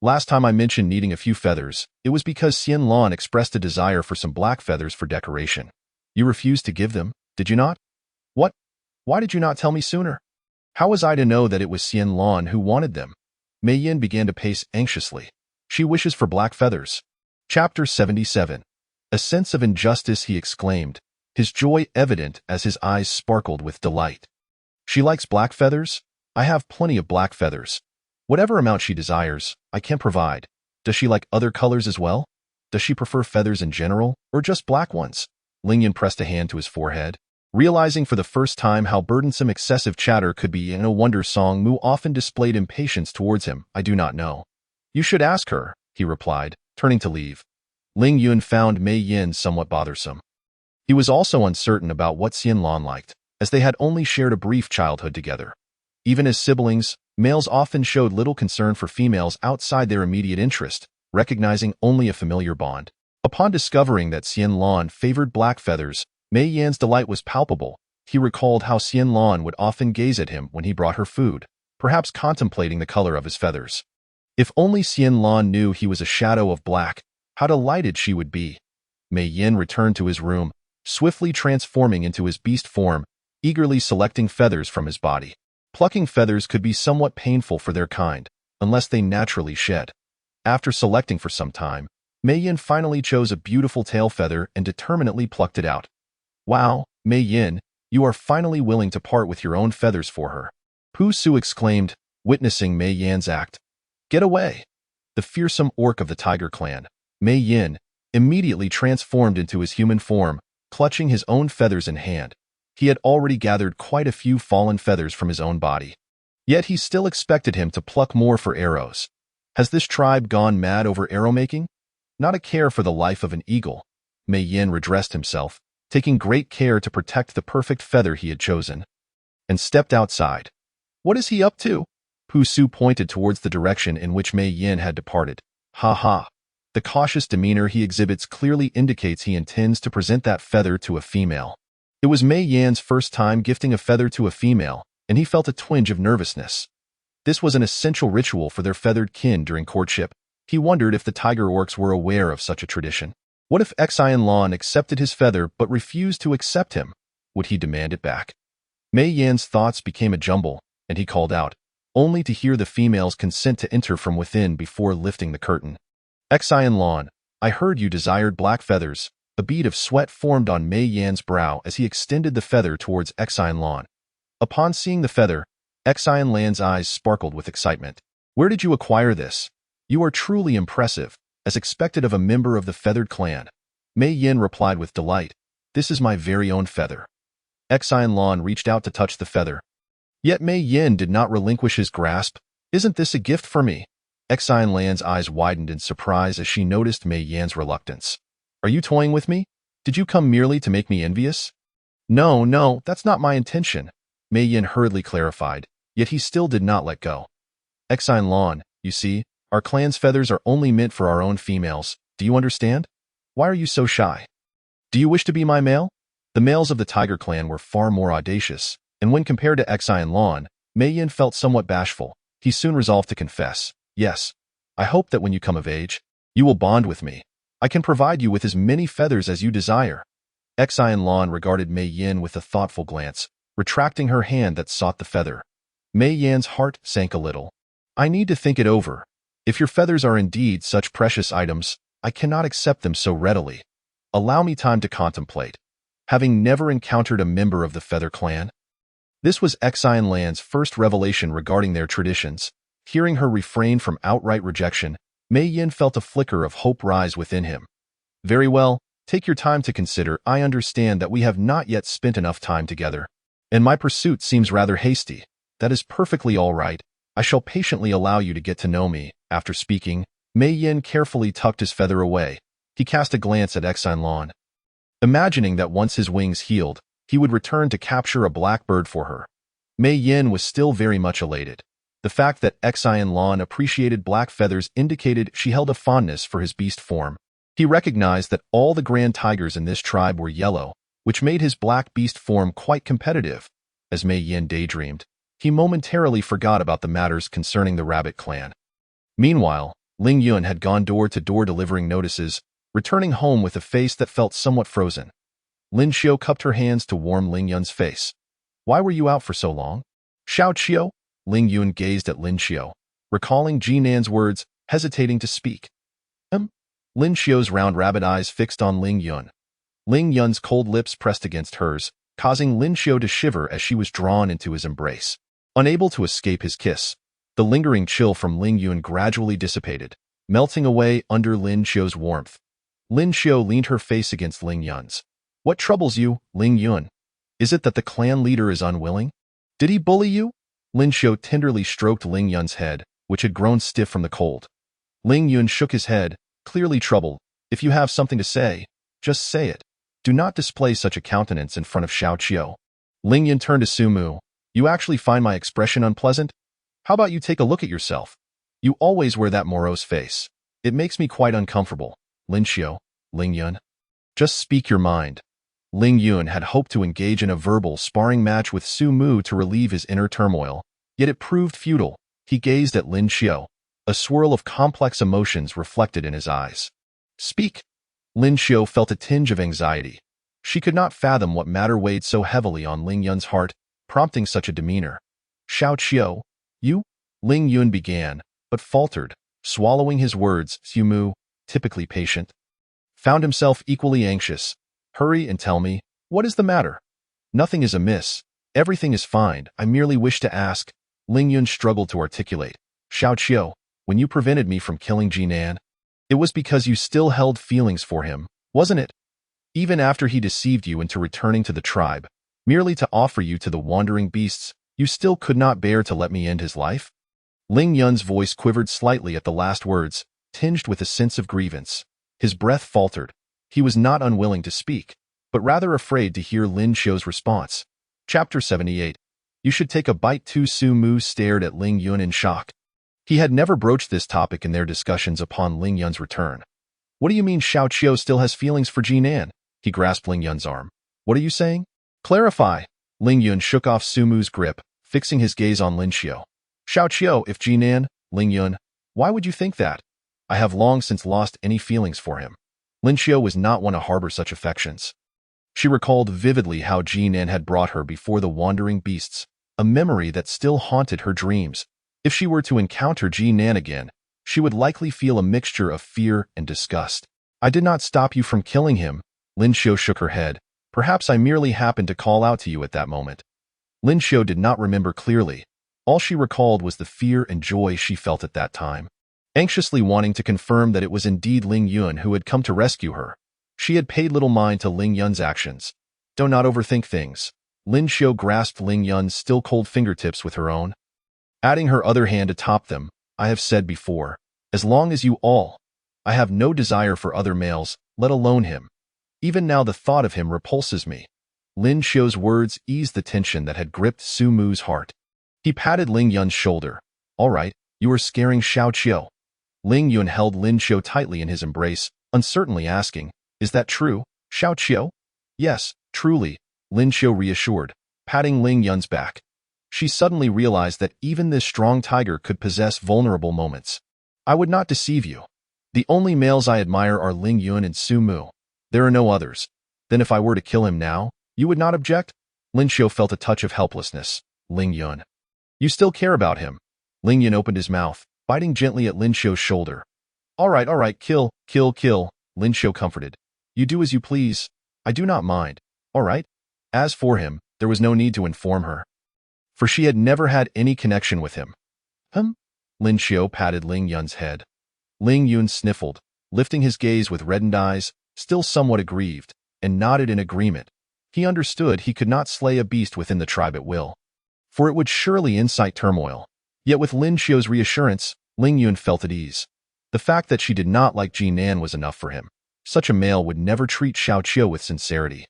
B: Last time I mentioned needing a few feathers, it was because Xianlan expressed a desire for some black feathers for decoration. You refused to give them, did you not? What? Why did you not tell me sooner? How was I to know that it was Xianlan who wanted them? Mei Yin began to pace anxiously. She wishes for black feathers. Chapter 77. A sense of injustice, he exclaimed, his joy evident as his eyes sparkled with delight. She likes black feathers? I have plenty of black feathers. Whatever amount she desires, I can provide. Does she like other colors as well? Does she prefer feathers in general, or just black ones? Ling Yun pressed a hand to his forehead, realizing for the first time how burdensome excessive chatter could be. In a wonder Song Mu often displayed impatience towards him. I do not know. You should ask her, he replied, turning to leave. Ling Yun found Mei Yin somewhat bothersome. He was also uncertain about what Xianlan liked, as they had only shared a brief childhood together. Even as siblings, males often showed little concern for females outside their immediate interest, recognizing only a familiar bond. Upon discovering that Xianlan favored black feathers, Mei Yan's delight was palpable. He recalled how Xianlan would often gaze at him when he brought her food, perhaps contemplating the color of his feathers. If only Xianlan knew he was a shadow of black, how delighted she would be. Mei Yin returned to his room, swiftly transforming into his beast form. eagerly selecting feathers from his body. Plucking feathers could be somewhat painful for their kind, unless they naturally shed. After selecting for some time, Mei Yin finally chose a beautiful tail feather and determinedly plucked it out. Wow, Mei Yin, you are finally willing to part with your own feathers for her. Pu Su exclaimed, witnessing Mei Yan's act. Get away! The fearsome orc of the tiger clan, Mei Yin, immediately transformed into his human form, clutching his own feathers in hand. He had already gathered quite a few fallen feathers from his own body. Yet he still expected him to pluck more for arrows. Has this tribe gone mad over arrow making? Not a care for the life of an eagle. Mei Yin redressed himself, taking great care to protect the perfect feather he had chosen, and stepped outside. What is he up to? Pu Su pointed towards the direction in which Mei Yin had departed. Ha ha. The cautious demeanor he exhibits clearly indicates he intends to present that feather to a female. It was Mei Yan's first time gifting a feather to a female, and he felt a twinge of nervousness. This was an essential ritual for their feathered kin during courtship. He wondered if the tiger orcs were aware of such a tradition. What if Xianlan accepted his feather but refused to accept him? Would he demand it back? Mei Yan's thoughts became a jumble, and he called out, only to hear the female's consent to enter from within before lifting the curtain. Xianlan, I heard you desired black feathers. A bead of sweat formed on Mei Yan's brow as he extended the feather towards Xianlan. Upon seeing the feather, Xianlan's eyes sparkled with excitement. Where did you acquire this? You are truly impressive, as expected of a member of the feathered clan. Mei Yin replied with delight, this is my very own feather. Xianlan reached out to touch the feather. Yet Mei Yin did not relinquish his grasp. Isn't this a gift for me? Xianlan's eyes widened in surprise as she noticed Mei Yan's reluctance. Are you toying with me? Did you come merely to make me envious? No, that's not my intention, Mei Yin hurriedly clarified, yet he still did not let go. Xianlan, you see, our clan's feathers are only meant for our own females. Do you understand? Why are you so shy? Do you wish to be my male? The males of the tiger clan were far more audacious, and when compared to Xianlan, Mei Yin felt somewhat bashful. He soon resolved to confess, yes, I hope that when you come of age, you will bond with me. I can provide you with as many feathers as you desire. Xianlan regarded Mei Yin with a thoughtful glance, retracting her hand that sought the feather. Mei Yan's heart sank a little. I need to think it over. If your feathers are indeed such precious items, I cannot accept them so readily. Allow me time to contemplate. Having never encountered a member of the feather clan, this was Xianlan's first revelation regarding their traditions. Hearing her refrain from outright rejection, Mei Yin felt a flicker of hope rise within him. Very well, take your time to consider. I understand that we have not yet spent enough time together, and my pursuit seems rather hasty. That is perfectly all right. I shall patiently allow you to get to know me. After speaking, Mei Yin carefully tucked his feather away. He cast a glance at Xianlan, imagining that once his wings healed, he would return to capture a black bird for her. Mei Yin was still very much elated. The fact that Xianlan appreciated black feathers indicated she held a fondness for his beast form. He recognized that all the grand tigers in this tribe were yellow, which made his black beast form quite competitive. As Mei Yin daydreamed, he momentarily forgot about the matters concerning the rabbit clan. Meanwhile, Ling Yun had gone door to door delivering notices, returning home with a face that felt somewhat frozen. Lin Xiao cupped her hands to warm Ling Yun's face. Why were you out for so long? Xiao Qiao? Ling Yun gazed at Lin Xiao, recalling Jinan's words, hesitating to speak. Lin Xiao's round rabbit eyes fixed on Ling Yun. Ling Yun's cold lips pressed against hers, causing Lin Xiao to shiver as she was drawn into his embrace. Unable to escape his kiss, the lingering chill from Ling Yun gradually dissipated, melting away under Lin Xiao's warmth. Lin Xiao leaned her face against Ling Yun's. What troubles you, Ling Yun? Is it that the clan leader is unwilling? Did he bully you? Lin Xiao tenderly stroked Ling Yun's head, which had grown stiff from the cold. Ling Yun shook his head, clearly troubled. If you have something to say, just say it. Do not display such a countenance in front of Xiao Qiao. Ling Yun turned to Su Mu. You actually find my expression unpleasant? How about you take a look at yourself? You always wear that morose face. It makes me quite uncomfortable. Lin Xiao, Ling Yun. Just speak your mind. Ling Yun had hoped to engage in a verbal sparring match with Su Mu to relieve his inner turmoil, yet it proved futile. He gazed at Lin Xiao, a swirl of complex emotions reflected in his eyes. Speak. Lin Xiao felt a tinge of anxiety. She could not fathom what matter weighed so heavily on Ling Yun's heart, prompting such a demeanor. Xiao Qiu, you? Ling Yun began, but faltered, swallowing his words. Xu Mu, typically patient, found himself equally anxious. Hurry and tell me, what is the matter? Nothing is amiss. Everything is fine. I merely wish to ask. Ling Yun struggled to articulate. Xiao Qiu, when you prevented me from killing Jinan, it was because you still held feelings for him, wasn't it? Even after he deceived you into returning to the tribe, merely to offer you to the wandering beasts, you still could not bear to let me end his life? Ling Yun's voice quivered slightly at the last words, tinged with a sense of grievance. His breath faltered. He was not unwilling to speak, but rather afraid to hear Lin Xiu's response. Chapter 78. You should take a bite too. Su Mu stared at Ling Yun in shock. He had never broached this topic in their discussions upon Ling Yun's return. What do you mean Xiao Qiu still has feelings for Jinan? He grasped Ling Yun's arm. What are you saying? Clarify. Ling Yun shook off Su Mu's grip, fixing his gaze on Lin Xiu. Xiao Qiu, if Jinan, Ling Yun, why would you think that? I have long since lost any feelings for him. Lin Xiu was not one to harbor such affections. She recalled vividly how Jinan had brought her before the wandering beasts, a memory that still haunted her dreams. If she were to encounter Jinan again, she would likely feel a mixture of fear and disgust. I did not stop you from killing him. Lin Xiu shook her head. Perhaps I merely happened to call out to you at that moment. Lin Xiu did not remember clearly. All she recalled was the fear and joy she felt at that time. Anxiously wanting to confirm that it was indeed Ling Yun who had come to rescue her, she had paid little mind to Ling Yun's actions. Do not overthink things. Lin Xiu grasped Ling Yun's still-cold fingertips with her own, adding her other hand atop them. I have said before, as long as you all, I have no desire for other males, let alone him. Even now the thought of him repulses me. Lin Xiu's words eased the tension that had gripped Su Mu's heart. He patted Ling Yun's shoulder. All right, you are scaring Xiao Qiu. Ling Yun held Lin Xiu tightly in his embrace, uncertainly asking, is that true, Xiao Qiu? Yes, truly, Lin Xiu reassured, patting Ling Yun's back. She suddenly realized that even this strong tiger could possess vulnerable moments. I would not deceive you. The only males I admire are Ling Yun and Su Mu. There are no others. Then if I were to kill him now, you would not object? Lin Xiu felt a touch of helplessness. Ling Yun. You still care about him. Ling Yun opened his mouth, biting gently at Lin Xiu's shoulder. All right, kill. Lin Xiu comforted. You do as you please. I do not mind. All right? As for him, there was no need to inform her, for she had never had any connection with him. Lin Xiu patted Ling Yun's head. Ling Yun sniffled, lifting his gaze with reddened eyes, still somewhat aggrieved, and nodded in agreement. He understood he could not slay a beast within the tribe at will, for it would surely incite turmoil. Yet with Lin Xiu's reassurance, Ling Yun felt at ease. The fact that she did not like Jinan was enough for him. Such a male would never treat Xiao Qiu with sincerity.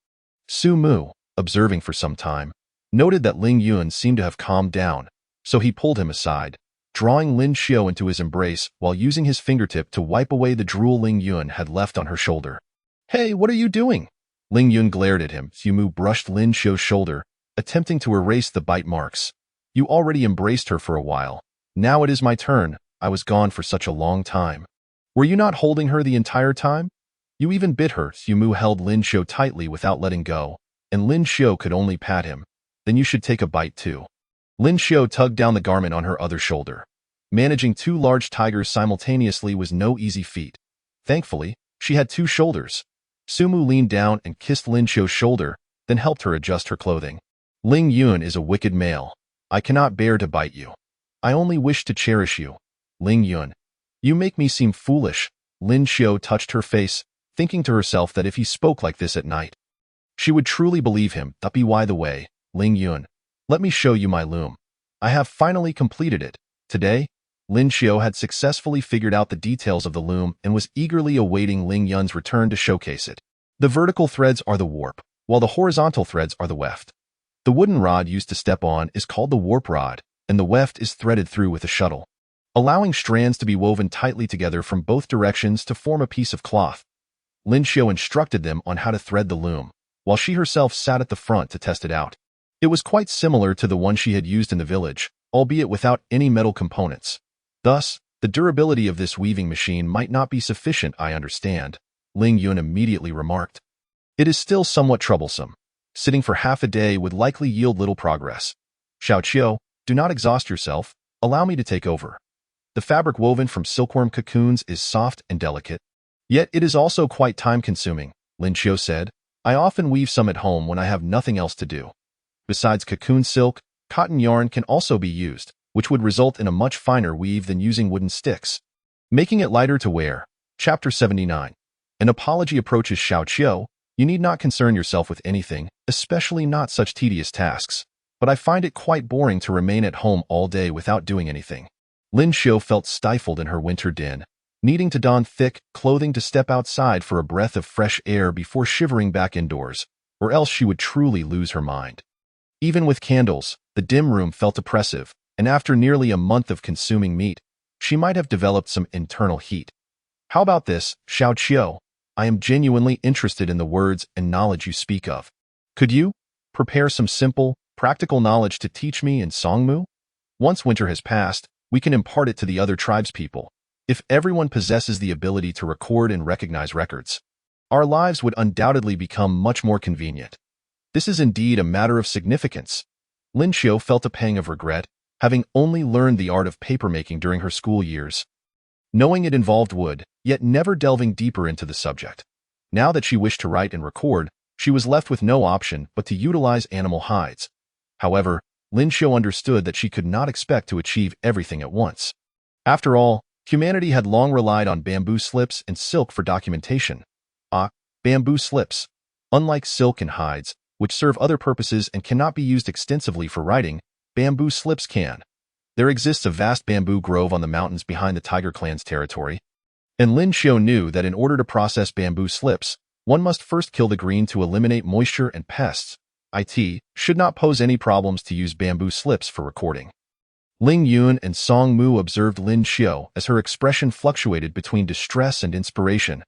B: Su Mu, observing for some time, noted that Ling Yun seemed to have calmed down, so he pulled him aside, drawing Lin Xiu into his embrace while using his fingertip to wipe away the drool Ling Yun had left on her shoulder. Hey, what are you doing? Ling Yun glared at him. Su Mu brushed Lin Xiu's shoulder, attempting to erase the bite marks. You already embraced her for a while. Now it is my turn. I was gone for such a long time. Were you not holding her the entire time? You even bit her. Su Mu held Lin Xiu tightly without letting go, and Lin Xiu could only pat him. Then you should take a bite too. Lin Xiu tugged down the garment on her other shoulder. Managing two large tigers simultaneously was no easy feat. Thankfully, she had two shoulders. Su Mu leaned down and kissed Lin Xiu's shoulder, then helped her adjust her clothing. Ling Yun is a wicked male. I cannot bear to bite you. I only wish to cherish you. Ling Yun. You make me seem foolish. Lin Xiu touched her face, thinking to herself that if he spoke like this at night, she would truly believe him. By the way, Ling Yun, let me show you my loom. I have finally completed it. Today, Lin Xiu had successfully figured out the details of the loom and was eagerly awaiting Ling Yun's return to showcase it. The vertical threads are the warp, while the horizontal threads are the weft. The wooden rod used to step on is called the warp rod, and the weft is threaded through with a shuttle, allowing strands to be woven tightly together from both directions to form a piece of cloth. Lin Xiu instructed them on how to thread the loom, while she herself sat at the front to test it out. It was quite similar to the one she had used in the village, albeit without any metal components. Thus, the durability of this weaving machine might not be sufficient. I understand, Ling Yun immediately remarked. It is still somewhat troublesome. Sitting for half a day would likely yield little progress. Xiao Qiu, do not exhaust yourself. Allow me to take over. The fabric woven from silkworm cocoons is soft and delicate. Yet it is also quite time-consuming, Lin Qiu said. I often weave some at home when I have nothing else to do. Besides cocoon silk, cotton yarn can also be used, which would result in a much finer weave than using wooden sticks. Making it lighter to wear. Chapter 79. An apology approaches Xiao Qiu. You need not concern yourself with anything, especially not such tedious tasks. But I find it quite boring to remain at home all day without doing anything. Lin Qiu felt stifled in her winter den, needing to don thick clothing to step outside for a breath of fresh air before shivering back indoors, or else she would truly lose her mind. Even with candles, the dim room felt oppressive, and after nearly a month of consuming meat, she might have developed some internal heat. How about this, Xiao Qiu? I am genuinely interested in the words and knowledge you speak of. Could you prepare some simple, practical knowledge to teach me in Songmu? Once winter has passed, we can impart it to the other tribespeople. If everyone possesses the ability to record and recognize records, our lives would undoubtedly become much more convenient. This is indeed a matter of significance. Lin Qiu felt a pang of regret, having only learned the art of papermaking during her school years, knowing it involved wood, yet never delving deeper into the subject. Now that she wished to write and record, she was left with no option but to utilize animal hides. However, Lin Qiu understood that she could not expect to achieve everything at once. After all, humanity had long relied on bamboo slips and silk for documentation. Bamboo slips. Unlike silk and hides, which serve other purposes and cannot be used extensively for writing, bamboo slips can. There exists a vast bamboo grove on the mountains behind the Tiger Clan's territory, and Lin Qiu knew that in order to process bamboo slips, one must first kill the green to eliminate moisture and pests. It should not pose any problems to use bamboo slips for recording. Ling Yun and Song Mu observed Lin Qiu as her expression fluctuated between distress and inspiration,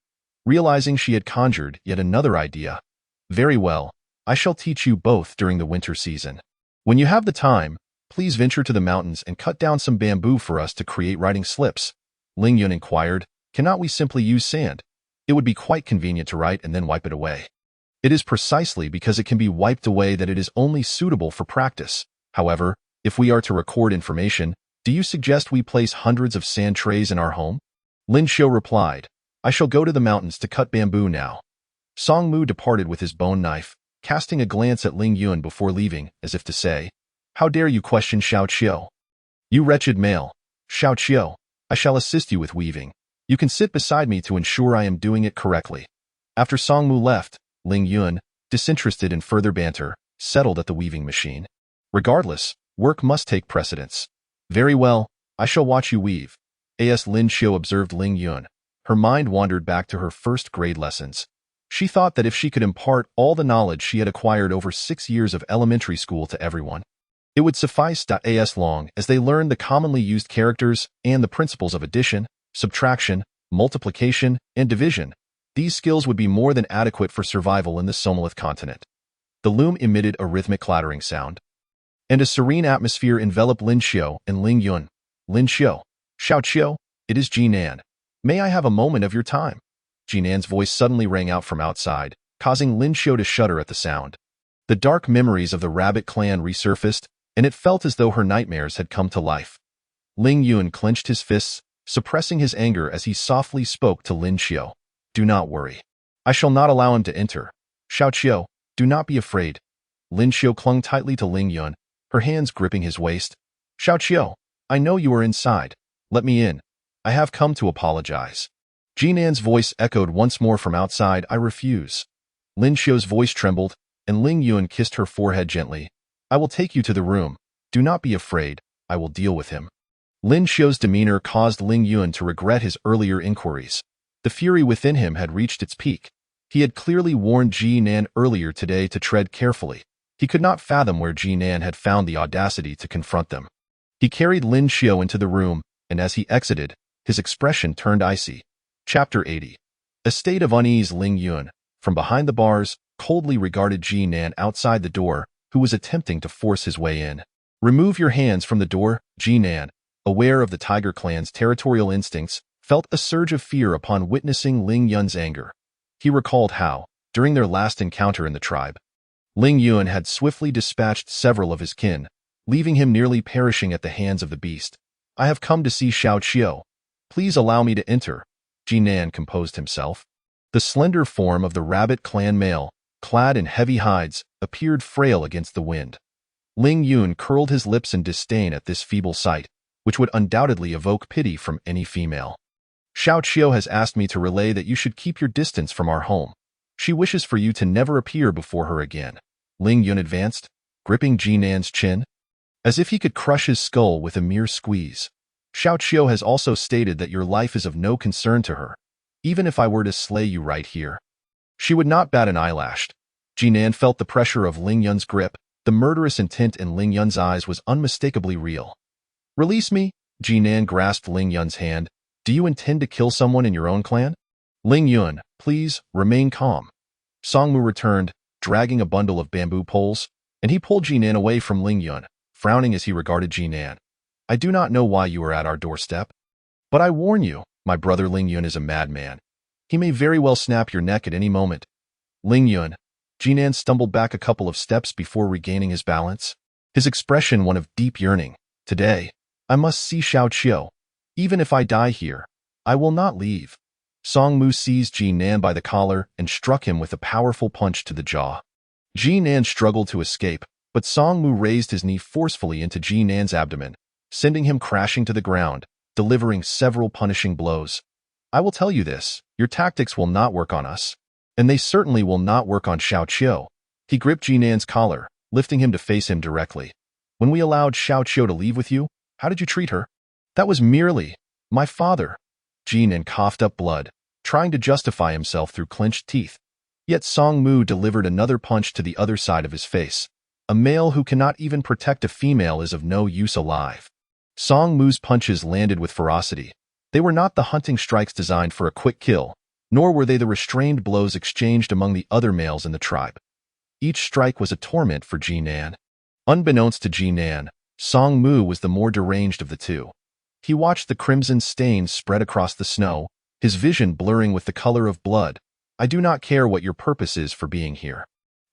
B: realizing she had conjured yet another idea. Very well, I shall teach you both during the winter season. When you have the time, please venture to the mountains and cut down some bamboo for us to create writing slips. Ling Yun inquired, cannot we simply use sand? It would be quite convenient to write and then wipe it away. It is precisely because it can be wiped away that it is only suitable for practice. However, if we are to record information, do you suggest we place hundreds of sand trays in our home? Lin Qiu replied, I shall go to the mountains to cut bamboo now. Song Mu departed with his bone knife, casting a glance at Ling Yun before leaving, as if to say, how dare you question Xiao Qiu? You wretched male. Xiao Qiu, I shall assist you with weaving. You can sit beside me to ensure I am doing it correctly. After Song Mu left, Ling Yun, disinterested in further banter, settled at the weaving machine. Regardless, work must take precedence. Very well, I shall watch you weave. As Lin Qiu observed Ling Yun, her mind wandered back to her first grade lessons. She thought that if she could impart all the knowledge she had acquired over 6 years of elementary school to everyone, it would suffice. As long as they learned the commonly used characters and the principles of addition, subtraction, multiplication, and division, these skills would be more than adequate for survival in the Somalith continent. The loom emitted a rhythmic clattering sound, and a serene atmosphere enveloped Lin Qiu and Ling Yun. Lin Qiu, Xiao Qiu, it is Jinan. May I have a moment of your time? Jinan's voice suddenly rang out from outside, causing Lin Qiu to shudder at the sound. The dark memories of the rabbit clan resurfaced, and it felt as though her nightmares had come to life. Ling Yun clenched his fists, suppressing his anger as he softly spoke to Lin Qiu. Do not worry. I shall not allow him to enter. Xiao Qiu, do not be afraid. Lin Qiu clung tightly to Ling Yun, her hands gripping his waist. Xiao Qiu, I know you are inside. Let me in. I have come to apologize. Jinan's voice echoed once more from outside. I refuse. Lin Qiu's voice trembled, and Ling Yun kissed her forehead gently. I will take you to the room. Do not be afraid. I will deal with him. Lin Qiu's demeanor caused Ling Yun to regret his earlier inquiries. The fury within him had reached its peak. He had clearly warned Jinan earlier today to tread carefully. He could not fathom where Jinan had found the audacity to confront them. He carried Lin Qiu into the room, and as he exited, his expression turned icy. Chapter 80. A state of unease. Ling Yun, from behind the bars, coldly regarded Jinan outside the door, who was attempting to force his way in. Remove your hands from the door. Jinan, aware of the Tiger Clan's territorial instincts, felt a surge of fear upon witnessing Ling Yun's anger. He recalled how, During their last encounter in the tribe, Ling Yun had swiftly dispatched several of his kin, leaving him nearly perishing at the hands of the beast. I have come to see Xiao Qiu. Please allow me to enter. Jinan composed himself. The slender form of the rabbit clan male, clad in heavy hides, appeared frail against the wind. Ling Yun curled his lips in disdain at this feeble sight, which would undoubtedly evoke pity from any female. Xiao Qiu has asked me to relay that you should keep your distance from our home. She wishes for you to never appear before her again. Ling Yun advanced, gripping Jinan's chin, as if he could crush his skull with a mere squeeze. Xiao Qiu has also stated that your life is of no concern to her, even if I were to slay you right here. She would not bat an eyelash. Jinan felt the pressure of Ling Yun's grip. The murderous intent in Ling Yun's eyes was unmistakably real. Release me? Jinan grasped Ling Yun's hand. Do you intend to kill someone in your own clan? Ling Yun, please, remain calm. Songmu returned, dragging a bundle of bamboo poles, and he pulled Jinan away from Ling Yun, frowning as he regarded Jinan. I do not know why you are at our doorstep, but I warn you, my brother Ling Yun is a madman. He may very well snap your neck at any moment. Ling Yun. Jinan stumbled back a couple of steps before regaining his balance, his expression one of deep yearning. Today, I must see Xiao Qiu. Even if I die here, I will not leave. Songmu seized Jinan by the collar and struck him with a powerful punch to the jaw. Jinan struggled to escape, but Songmu raised his knee forcefully into Jinan's abdomen, sending him crashing to the ground, delivering several punishing blows. I will tell you this, your tactics will not work on us. And they certainly will not work on Xiao Qiu. He gripped Jinan's collar, lifting him to face him directly. When we allowed Xiao Qiu to leave with you, how did you treat her? That was merely my father. Jinan coughed up blood, trying to justify himself through clenched teeth. Yet Songmu delivered another punch to the other side of his face. A male who cannot even protect a female is of no use alive. Songmu's punches landed with ferocity. They were not the hunting strikes designed for a quick kill, nor were they the restrained blows exchanged among the other males in the tribe. Each strike was a torment for Jinan. Unbeknownst to Jinan, Songmu was the more deranged of the two. He watched the crimson stains spread across the snow, his vision blurring with the color of blood. I do not care what your purpose is for being here.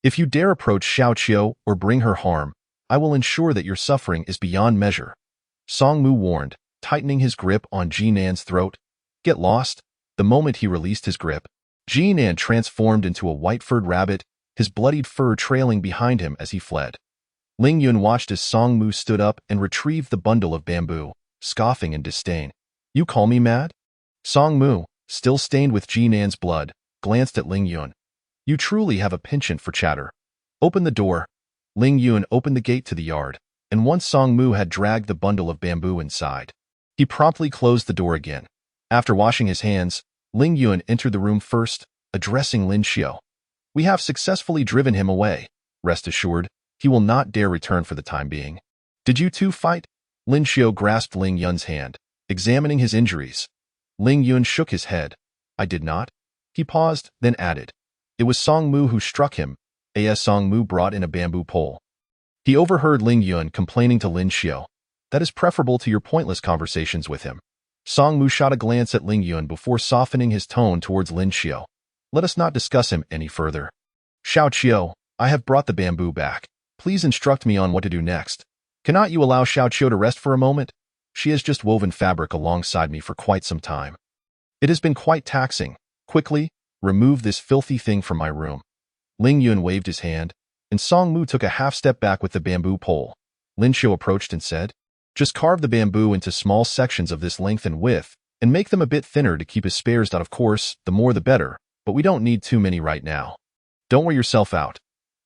B: If you dare approach Xiao Qiu or bring her harm, I will ensure that your suffering is beyond measure. Songmu warned, tightening his grip on Jinan's throat. Get lost? The moment he released his grip, Jinan transformed into a white-furred rabbit, his bloodied fur trailing behind him as he fled. Ling Yun watched as Songmu stood up and retrieved the bundle of bamboo, scoffing in disdain. You call me mad? Songmu, still stained with Jinan's blood, glanced at Ling Yun. You truly have a penchant for chatter. Open the door. Ling Yun opened the gate to the yard, and once Songmu had dragged the bundle of bamboo inside, he promptly closed the door again. After washing his hands, Ling Yun entered the room first, addressing Lin Xiu. We have successfully driven him away. Rest assured, he will not dare return for the time being. Did you two fight? Lin Xiu grasped Ling Yun's hand, examining his injuries. Ling Yun shook his head. I did not. He paused, then added. It was Songmu who struck him. As Songmu brought in a bamboo pole. He overheard Ling Yun complaining to Lin Xiu. That is preferable to your pointless conversations with him. Songmu shot a glance at Ling Yun before softening his tone towards Lin Xiu. Let us not discuss him any further. Xiao Qiu, I have brought the bamboo back. Please instruct me on what to do next. Cannot you allow Xiao Qiu to rest for a moment? She has just woven fabric alongside me for quite some time. It has been quite taxing. Quickly, remove this filthy thing from my room. Ling Yun waved his hand, and Songmu took a half step back with the bamboo pole. Lin Xiu approached and said, just carve the bamboo into small sections of this length and width, and make them a bit thinner to keep as spares out. Of course, the more the better, but we don't need too many right now. Don't wear yourself out.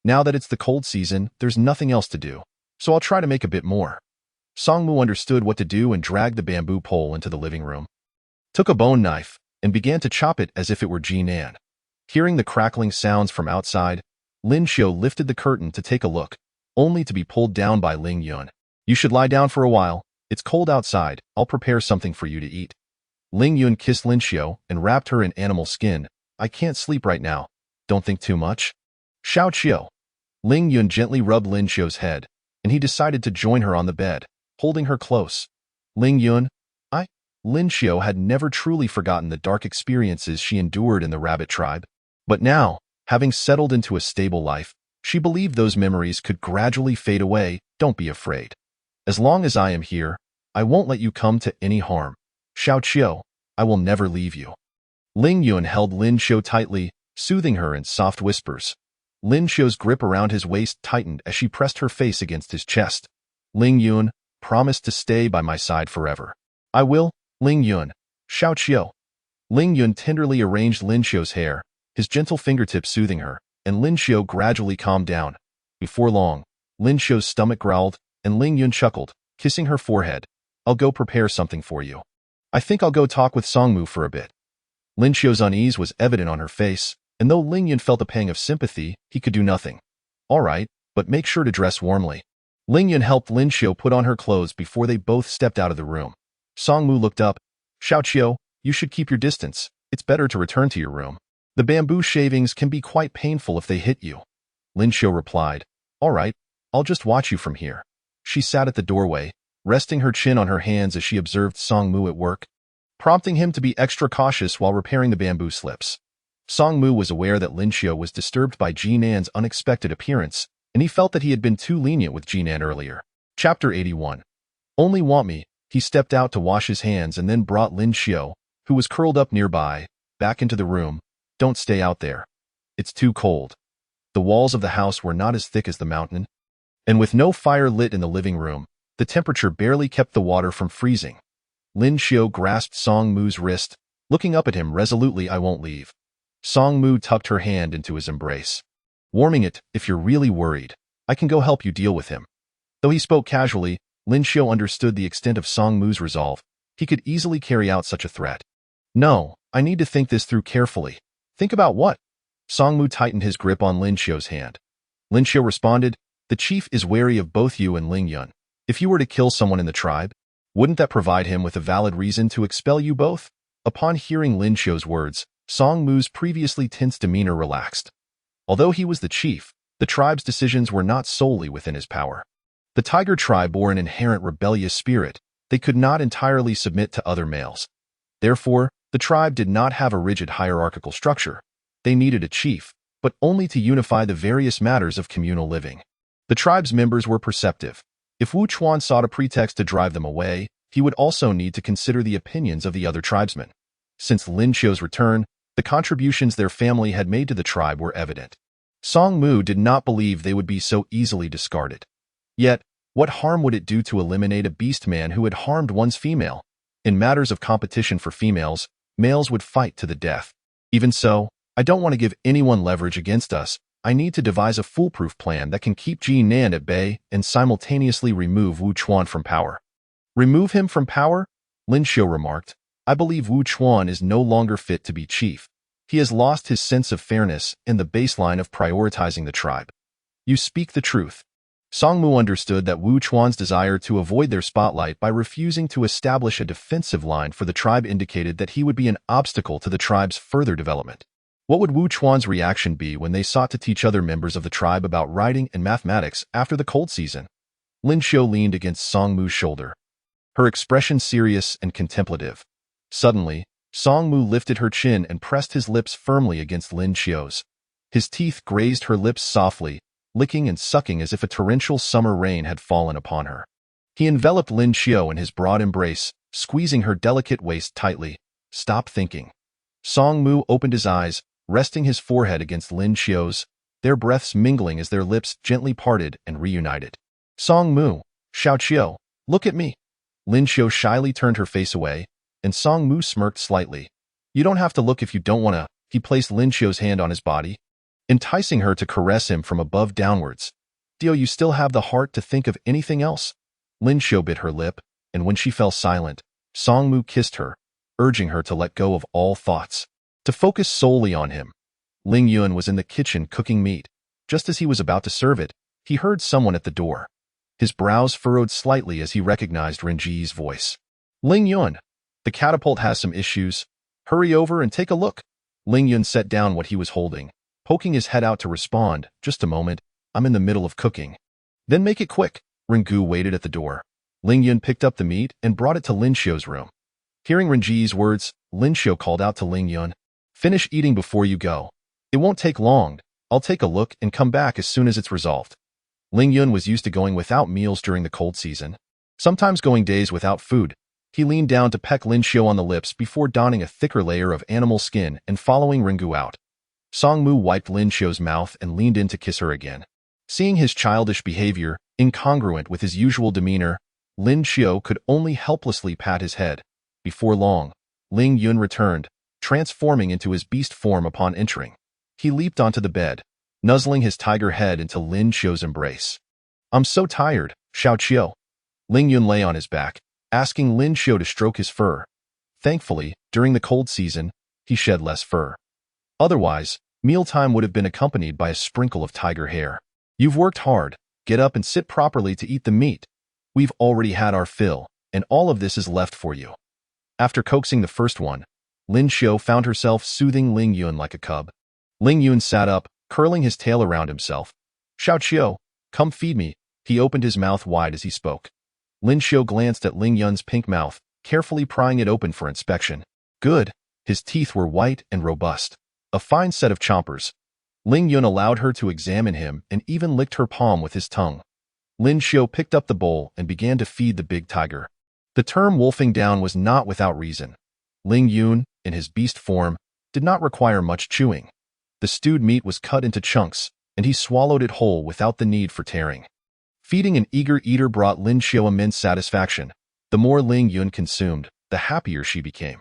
B: Now that it's the cold season, there's nothing else to do, so I'll try to make a bit more. Songmu understood what to do and dragged the bamboo pole into the living room. Took a bone knife, and began to chop it as if it were Jinan. Hearing the crackling sounds from outside, Lin Xiu lifted the curtain to take a look, only to be pulled down by Ling Yun. You should lie down for a while. It's cold outside. I'll prepare something for you to eat. Ling Yun kissed Lin Xiu and wrapped her in animal skin. I can't sleep right now. Don't think too much. Xiao Qiu. Ling Yun gently rubbed Lin Xiu's head, and he decided to join her on the bed, holding her close. Ling Yun, Lin Xiu had never truly forgotten the dark experiences she endured in the rabbit tribe. But now, Having settled into a stable life, she believed those memories could gradually fade away. Don't be afraid. As long as I am here, I won't let you come to any harm. Xiao Qiu, I will never leave you. Ling Yun held Lin Xiu tightly, soothing her in soft whispers. Lin Xiu's grip around his waist tightened as she pressed her face against his chest. Ling Yun, promise to stay by my side forever. I will, Ling Yun. Xiao Qiu. Ling Yun tenderly arranged Lin Xiu's hair, his gentle fingertips soothing her, and Lin Xiu gradually calmed down. Before long, Lin Xiu's stomach growled, and Ling Yun chuckled, kissing her forehead. I'll go prepare something for you. I think I'll go talk with Songmu for a bit. Lin Xiu's unease was evident on her face, and though Ling Yun felt a pang of sympathy, he could do nothing. All right, but make sure to dress warmly. Ling Yun helped Lin Xiu put on her clothes before they both stepped out of the room. Songmu looked up. Xiao Qiu, you should keep your distance. It's better to return to your room. The bamboo shavings can be quite painful if they hit you. Lin Xiu replied. All right, I'll just watch you from here. She sat at the doorway, resting her chin on her hands as she observed Songmu at work, prompting him to be extra cautious while repairing the bamboo slips. Songmu was aware that Lin Xiu was disturbed by Jinan's unexpected appearance, and he felt that he had been too lenient with Jinan earlier. Chapter 81. Only want me. He stepped out to wash his hands and then brought Lin Xiu, who was curled up nearby, back into the room. Don't stay out there. It's too cold. The walls of the house were not as thick as the mountain, and with no fire lit in the living room, the temperature barely kept the water from freezing. Lin Xiu grasped Songmu's wrist, looking up at him resolutely. I won't leave. Songmu tucked her hand into his embrace. Warming it, if you're really worried, I can go help you deal with him. Though he spoke casually, Lin Xiu understood the extent of Songmu's resolve. He could easily carry out such a threat. No, I need to think this through carefully. Think about what? Songmu tightened his grip on Lin Xiu's hand. Lin Xiu responded, the chief is wary of both you and Ling Yun. If you were to kill someone in the tribe, wouldn't that provide him with a valid reason to expel you both? Upon hearing Lin Xiu's words, Songmu's previously tense demeanor relaxed. Although he was the chief, the tribe's decisions were not solely within his power. The tiger tribe bore an inherent rebellious spirit. They could not entirely submit to other males. Therefore, the tribe did not have a rigid hierarchical structure. They needed a chief, but only to unify the various matters of communal living. The tribe's members were perceptive. If Wu Chuan sought a pretext to drive them away, he would also need to consider the opinions of the other tribesmen. Since Lin Xiu's return, the contributions their family had made to the tribe were evident. Songmu did not believe they would be so easily discarded. Yet, what harm would it do to eliminate a beast man who had harmed one's female? In matters of competition for females, males would fight to the death. Even so, I don't want to give anyone leverage against us. I need to devise a foolproof plan that can keep Jinan at bay and simultaneously remove Wu Chuan from power. Remove him from power? Lin Xiu remarked. I believe Wu Chuan is no longer fit to be chief. He has lost his sense of fairness and the baseline of prioritizing the tribe. You speak the truth. Songmu understood that Wu Chuan's desire to avoid their spotlight by refusing to establish a defensive line for the tribe indicated that he would be an obstacle to the tribe's further development. What would Wu Chuan's reaction be when they sought to teach other members of the tribe about writing and mathematics after the cold season? Lin Xiu leaned against Songmu's shoulder, her expression serious and contemplative. Suddenly, Songmu lifted her chin and pressed his lips firmly against Lin Xiu's. His teeth grazed her lips softly, licking and sucking as if a torrential summer rain had fallen upon her. He enveloped Lin Xiu in his broad embrace, squeezing her delicate waist tightly. Stop thinking. Songmu opened his eyes, resting his forehead against Lin Xiu's, their breaths mingling as their lips gently parted and reunited. Songmu, Xiao Qiu, look at me. Lin Xiu shyly turned her face away, and Songmu smirked slightly. You don't have to look if you don't want to. He placed Lin Xiu's hand on his body, enticing her to caress him from above downwards. Do you still have the heart to think of anything else? Lin Xiu bit her lip, and when she fell silent, Songmu kissed her, urging her to let go of all thoughts, to focus solely on him. Ling Yun was in the kitchen cooking meat. Just as he was about to serve it, he heard someone at the door. His brows furrowed slightly as he recognized Renji's voice. Ling Yun, the catapult has some issues. Hurry over and take a look. Ling Yun set down what he was holding, poking his head out to respond. Just a moment, I'm in the middle of cooking. Then make it quick. Rengu waited at the door. Ling Yun picked up the meat and brought it to Lin Xiu's room. Hearing Renji's words, Lin Xiu called out to Ling Yun, finish eating before you go. It won't take long. I'll take a look and come back as soon as it's resolved. Ling Yun was used to going without meals during the cold season, sometimes going days without food. He leaned down to peck Lin Xiu on the lips before donning a thicker layer of animal skin and following Ringu out. Song Mu wiped Lin Xiu's mouth and leaned in to kiss her again. Seeing his childish behavior, incongruent with his usual demeanor, Lin Xiu could only helplessly pat his head. Before long, Ling Yun returned, transforming into his beast form upon entering. He leaped onto the bed, nuzzling his tiger head into Lin Xiu's embrace. "I'm so tired, Xiao Qiu." Ling Yun lay on his back, asking Lin Xiu to stroke his fur. Thankfully, during the cold season, he shed less fur. Otherwise, mealtime would have been accompanied by a sprinkle of tiger hair. "You've worked hard. Get up and sit properly to eat the meat. We've already had our fill, and all of this is left for you." After coaxing the first one, Lin Xiu found herself soothing Ling Yun like a cub. Ling Yun sat up, curling his tail around himself. "Xiao Qiu, come feed me." He opened his mouth wide as he spoke. Lin Xiu glanced at Ling Yun's pink mouth, carefully prying it open for inspection. Good. His teeth were white and robust. A fine set of chompers. Ling Yun allowed her to examine him and even licked her palm with his tongue. Lin Xiu picked up the bowl and began to feed the big tiger. The term wolfing down was not without reason. Ling Yun, in his beast form, did not require much chewing. The stewed meat was cut into chunks, and he swallowed it whole without the need for tearing. Feeding an eager eater brought Lin Xiu immense satisfaction. The more Ling Yun consumed, the happier she became.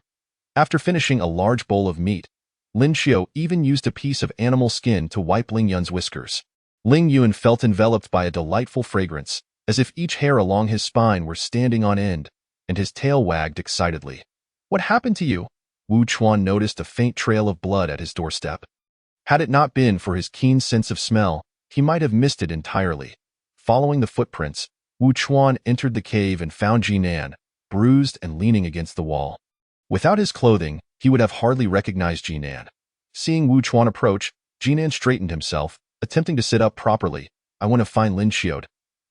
B: After finishing a large bowl of meat, Lin Xiu even used a piece of animal skin to wipe Ling Yun's whiskers. Ling Yun felt enveloped by a delightful fragrance, as if each hair along his spine were standing on end, and his tail wagged excitedly. "What happened to you?" Wu Chuan noticed a faint trail of blood at his doorstep. Had it not been for his keen sense of smell, he might have missed it entirely. Following the footprints, Wu Chuan entered the cave and found Jinan, bruised and leaning against the wall. Without his clothing, he would have hardly recognized Jinan. Seeing Wu Chuan approach, Jinan straightened himself, attempting to sit up properly. "I want to find Lin Xiu."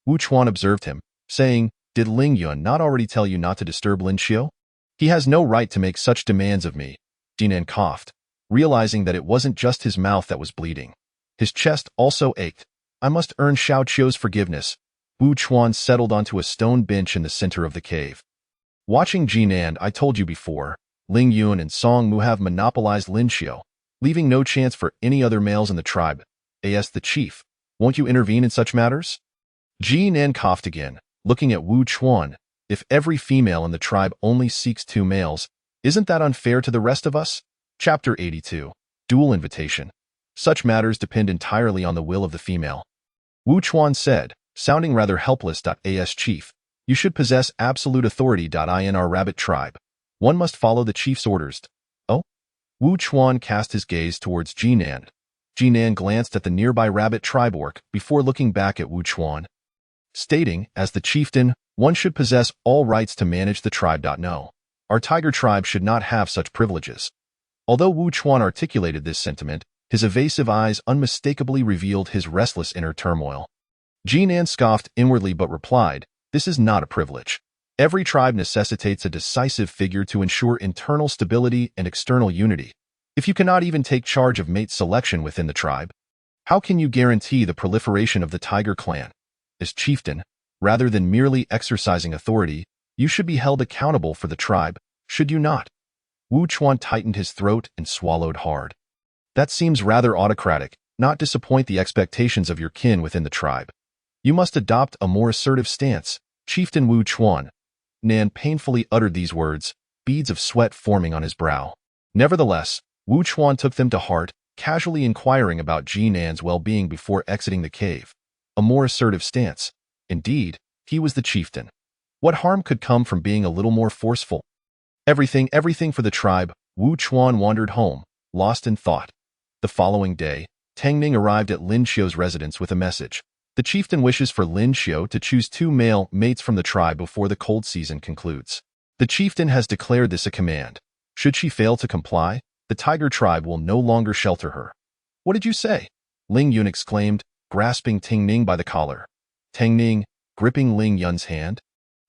B: Wu Chuan observed him, saying, "Did Ling Yun not already tell you not to disturb Lin Xiu? He has no right to make such demands of me." Jinan coughed, realizing that it wasn't just his mouth that was bleeding. His chest also ached. "I must earn Xiao Qiu's forgiveness." Wu Chuan settled onto a stone bench in the center of the cave. "Watching Jinan, I told you before, Ling Yun and Song Mu have monopolized Lin Xiu, leaving no chance for any other males in the tribe. As the chief, won't you intervene in such matters?" Jinan coughed again, looking at Wu Chuan. "If every female in the tribe only seeks 2 males, isn't that unfair to the rest of us?" Chapter 82. Dual Invitation. Such matters depend entirely on the will of the female. Wu Chuan said, sounding rather helpless. "As chief, you should possess absolute authority. In our rabbit tribe, one must follow the chief's orders." "Oh?" Wu Chuan cast his gaze towards Jinan. Jinan glanced at the nearby rabbit tribe orc before looking back at Wu Chuan, stating, "As the chieftain, one should possess all rights to manage the tribe. No, our tiger tribe should not have such privileges." Although Wu Chuan articulated this sentiment, his evasive eyes unmistakably revealed his restless inner turmoil. Jinan scoffed inwardly but replied, "This is not a privilege. Every tribe necessitates a decisive figure to ensure internal stability and external unity. If you cannot even take charge of mate selection within the tribe, how can you guarantee the proliferation of the tiger clan? As chieftain, rather than merely exercising authority, you should be held accountable for the tribe, should you not?" Wu Chuan tightened his throat and swallowed hard. "That seems rather autocratic. Not disappoint the expectations of your kin within the tribe. You must adopt a more assertive stance, Chieftain Wu Chuan." Nan painfully uttered these words, beads of sweat forming on his brow. Nevertheless, Wu Chuan took them to heart, casually inquiring about Jinan's well-being before exiting the cave. A more assertive stance. Indeed, he was the chieftain. What harm could come from being a little more forceful? Everything for the tribe. Wu Chuan wandered home, lost in thought. The following day, Tang Ning arrived at Lin Xiu's residence with a message. The chieftain wishes for Lin Xiu to choose 2 male mates from the tribe before the cold season concludes. The chieftain has declared this a command. Should she fail to comply, the tiger tribe will no longer shelter her. "What did you say?" Ling Yun exclaimed, grasping Tang Ning by the collar. Tang Ning, gripping Ling Yun's hand,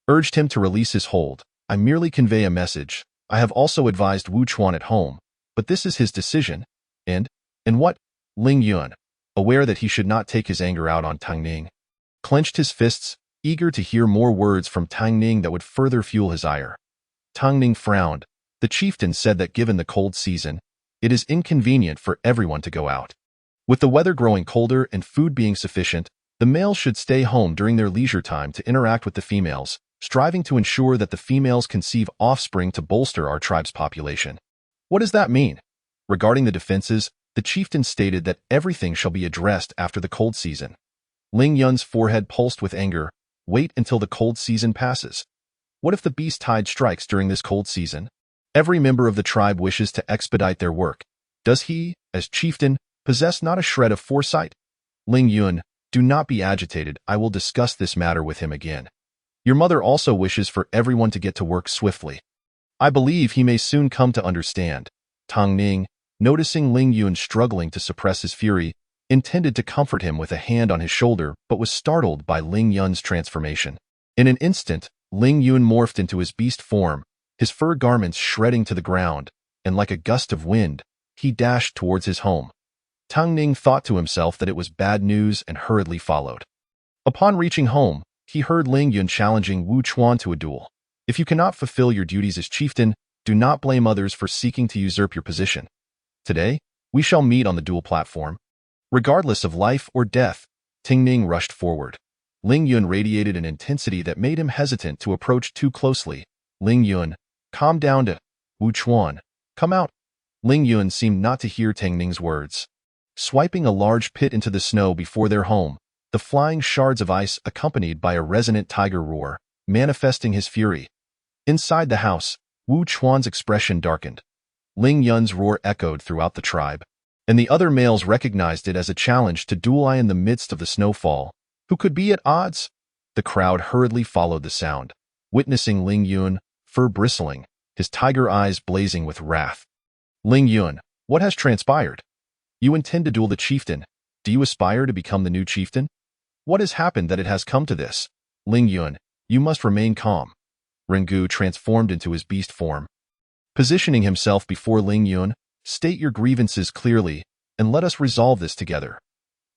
B: urged him to release his hold. "I merely convey a message. I have also advised Wu Chuan at home, but this is his decision, and And what? Ling Yun, aware that he should not take his anger out on Tang Ning, clenched his fists, eager to hear more words from Tang Ning that would further fuel his ire. Tang Ning frowned. The chieftain said that given the cold season, it is inconvenient for everyone to go out. With the weather growing colder and food being sufficient, the males should stay home during their leisure time to interact with the females, striving to ensure that the females conceive offspring to bolster our tribe's population. What does that mean? Regarding the defenses, the chieftain stated that everything shall be addressed after the cold season. Ling Yun's forehead pulsed with anger. Wait until the cold season passes. What if the beast tide strikes during this cold season? Every member of the tribe wishes to expedite their work. Does he, as chieftain, possess not a shred of foresight? Ling Yun, do not be agitated. I will discuss this matter with him again. Your mother also wishes for everyone to get to work swiftly. I believe he may soon come to understand. Tang Ning, noticing Ling Yun struggling to suppress his fury, intended to comfort him with a hand on his shoulder but was startled by Ling Yun's transformation. In an instant, Ling Yun morphed into his beast form, his fur garments shredding to the ground, and like a gust of wind, he dashed towards his home. Tang Ning thought to himself that it was bad news and hurriedly followed. Upon reaching home, he heard Ling Yun challenging Wu Chuan to a duel. If you cannot fulfill your duties as chieftain, do not blame others for seeking to usurp your position. Today, we shall meet on the duel platform. Regardless of life or death, Ting Ning rushed forward. Ling Yun radiated an intensity that made him hesitant to approach too closely. Ling Yun, calm down to Wu Chuan. Come out. Ling Yun seemed not to hear Ting Ning's words. Swiping a large pit into the snow before their home, the flying shards of ice accompanied by a resonant tiger roar, manifesting his fury. Inside the house, Wu Chuan's expression darkened. Ling Yun's roar echoed throughout the tribe, and the other males recognized it as a challenge to duel in the midst of the snowfall. Who could be at odds? The crowd hurriedly followed the sound, witnessing Ling Yun, fur bristling, his tiger eyes blazing with wrath. Ling Yun, what has transpired? You intend to duel the chieftain. Do you aspire to become the new chieftain? What has happened that it has come to this? Ling Yun, you must remain calm. Rengu transformed into his beast form. Positioning himself before Ling Yun, state your grievances clearly, and let us resolve this together.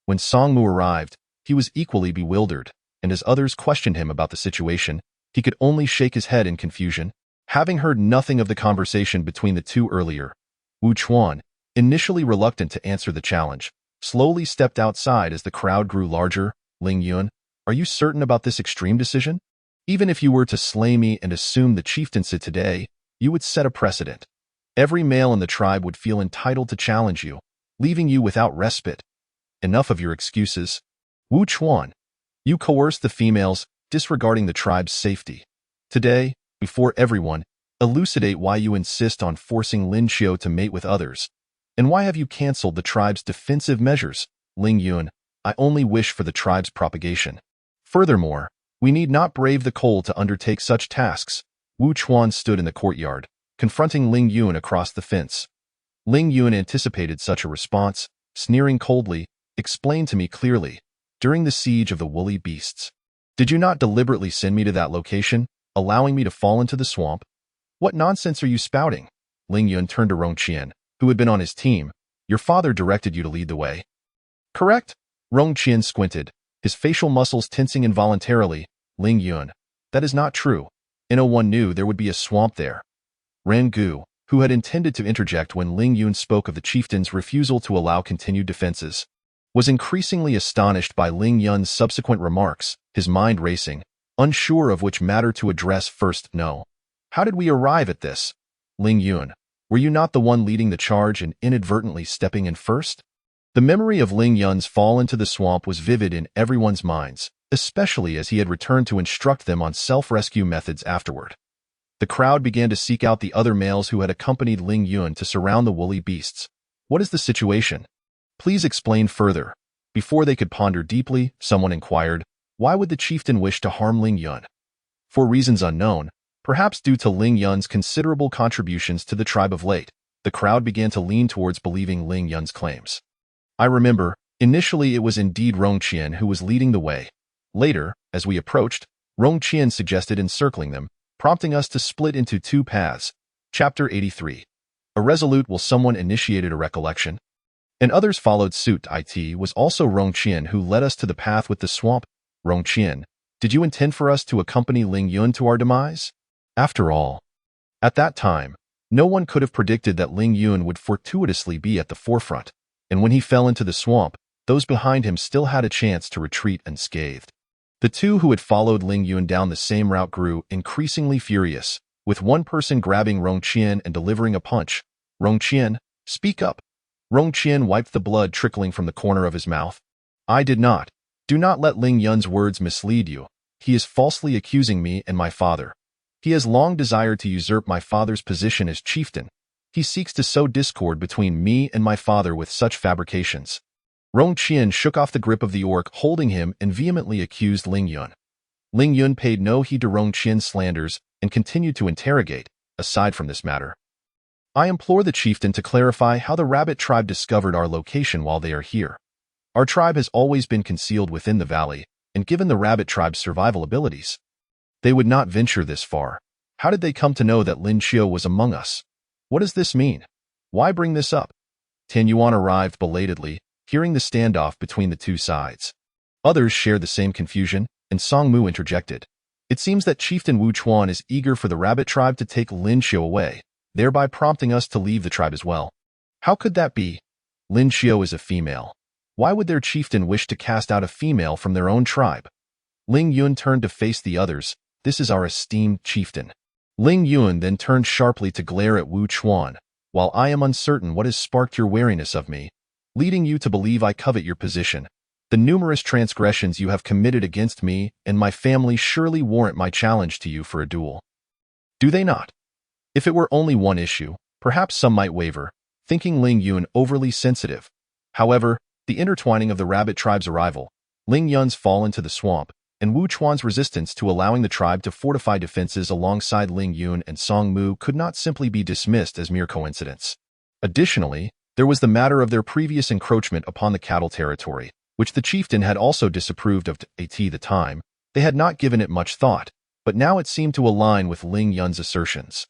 B: When Songmu arrived, he was equally bewildered, and as others questioned him about the situation, he could only shake his head in confusion. Having heard nothing of the conversation between the two earlier, Wu Chuan, initially reluctant to answer the challenge, slowly stepped outside as the crowd grew larger. Ling Yun, are you certain about this extreme decision? Even if you were to slay me and assume the chieftaincy today, you would set a precedent. Every male in the tribe would feel entitled to challenge you, leaving you without respite. Enough of your excuses. Wu Chuan, you coerced the females, disregarding the tribe's safety. Today, before everyone, elucidate why you insist on forcing Lin Xiao to mate with others. And why have you cancelled the tribe's defensive measures? Ling Yun, I only wish for the tribe's propagation. Furthermore, we need not brave the cold to undertake such tasks. Wu Chuan stood in the courtyard, confronting Ling Yun across the fence. Ling Yun anticipated such a response, sneering coldly. Explain to me clearly. During the siege of the woolly beasts, did you not deliberately send me to that location, allowing me to fall into the swamp? What nonsense are you spouting? Ling Yun turned to Rongqian, who had been on his team. Your father directed you to lead the way. Correct? Rongqian squinted, his facial muscles tensing involuntarily. Ling Yun, that is not true. No one knew there would be a swamp there. Rangu, who had intended to interject when Ling Yun spoke of the chieftain's refusal to allow continued defenses, was increasingly astonished by Ling Yun's subsequent remarks, his mind racing, unsure of which matter to address first. No. How did we arrive at this? Ling Yun, were you not the one leading the charge and inadvertently stepping in first? The memory of Ling Yun's fall into the swamp was vivid in everyone's minds, especially as he had returned to instruct them on self-rescue methods afterward. The crowd began to seek out the other males who had accompanied Ling Yun to surround the woolly beasts. What is the situation? Please explain further. Before they could ponder deeply, someone inquired, why would the chieftain wish to harm Ling Yun? For reasons unknown, perhaps due to Ling Yun's considerable contributions to the tribe of late, the crowd began to lean towards believing Ling Yun's claims. I remember, initially it was indeed Rongqian who was leading the way. Later, as we approached, Rongqian suggested encircling them, prompting us to split into two paths. Chapter 83. Irresolute, will someone initiated a recollection? and others followed suit. It was also Rongqian who led us to the path with the swamp. Rongqian, did you intend for us to accompany Ling Yun to our demise? After all, at that time, no one could have predicted that Ling Yun would fortuitously be at the forefront, and when he fell into the swamp, those behind him still had a chance to retreat unscathed. The two who had followed Ling Yun down the same route grew increasingly furious, with one person grabbing Rongqian and delivering a punch. Rongqian, speak up. Rongqian wiped the blood trickling from the corner of his mouth. I did not. Do not let Ling Yun's words mislead you. He is falsely accusing me and my father. He has long desired to usurp my father's position as chieftain. He seeks to sow discord between me and my father with such fabrications. Rongqian shook off the grip of the orc holding him and vehemently accused Ling Yun. Ling Yun paid no heed to Rongqian's slanders and continued to interrogate. Aside from this matter, I implore the chieftain to clarify how the rabbit tribe discovered our location while they are here. Our tribe has always been concealed within the valley, and given the rabbit tribe's survival abilities, they would not venture this far. How did they come to know that Lin Qiu was among us? What does this mean? Why bring this up? Tan Yuan arrived belatedly, hearing the standoff between the two sides. Others shared the same confusion, and Song Mu interjected. It seems that Chieftain Wu Chuan is eager for the rabbit tribe to take Lin Qiu away, thereby prompting us to leave the tribe as well. How could that be? Lin Qiu is a female. Why would their chieftain wish to cast out a female from their own tribe? Ling Yun turned to face the others. This is our esteemed chieftain. Ling Yun then turned sharply to glare at Wu Chuan. While I am uncertain what has sparked your wariness of me, leading you to believe I covet your position, the numerous transgressions you have committed against me and my family surely warrant my challenge to you for a duel. Do they not? If it were only one issue, perhaps some might waver, thinking Ling Yun overly sensitive. However, the intertwining of the rabbit tribe's arrival, Ling Yun's fall into the swamp, and Wu Chuan's resistance to allowing the tribe to fortify defenses alongside Ling Yun and Song Mu could not simply be dismissed as mere coincidence. Additionally, there was the matter of their previous encroachment upon the cattle territory, which the chieftain had also disapproved of. At the time, they had not given it much thought, but now it seemed to align with Ling Yun's assertions.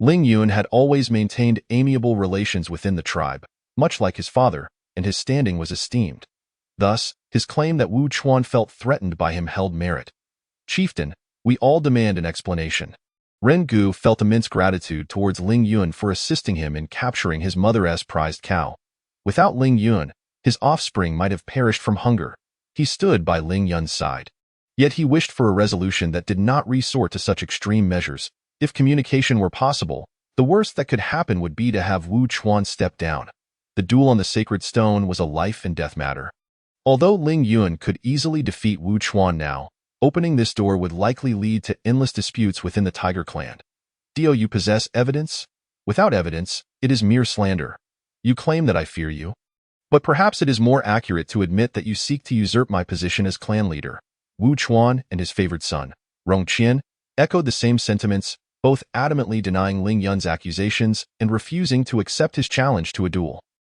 B: Ling Yun had always maintained amiable relations within the tribe, much like his father, and his standing was esteemed. Thus, his claim that Wu Chuan felt threatened by him held merit. Chieftain, we all demand an explanation. Ren Gu felt immense gratitude towards Ling Yun for assisting him in capturing his mother's prized cow. Without Ling Yun, his offspring might have perished from hunger. He stood by Ling Yun's side. Yet he wished for a resolution that did not resort to such extreme measures. If communication were possible, the worst that could happen would be to have Wu Chuan step down. The duel on the sacred stone was a life and death matter. Although Ling Yun could easily defeat Wu Chuan now, opening this door would likely lead to endless disputes within the Tiger clan. Do you possess evidence? Without evidence, it is mere slander. You claim that I fear you. But perhaps it is more accurate to admit that you seek to usurp my position as clan leader. Wu Chuan and his favored son, Rongqian, echoed the same sentiments, both adamantly denying Ling Yun's accusations and refusing to accept his challenge to a duel.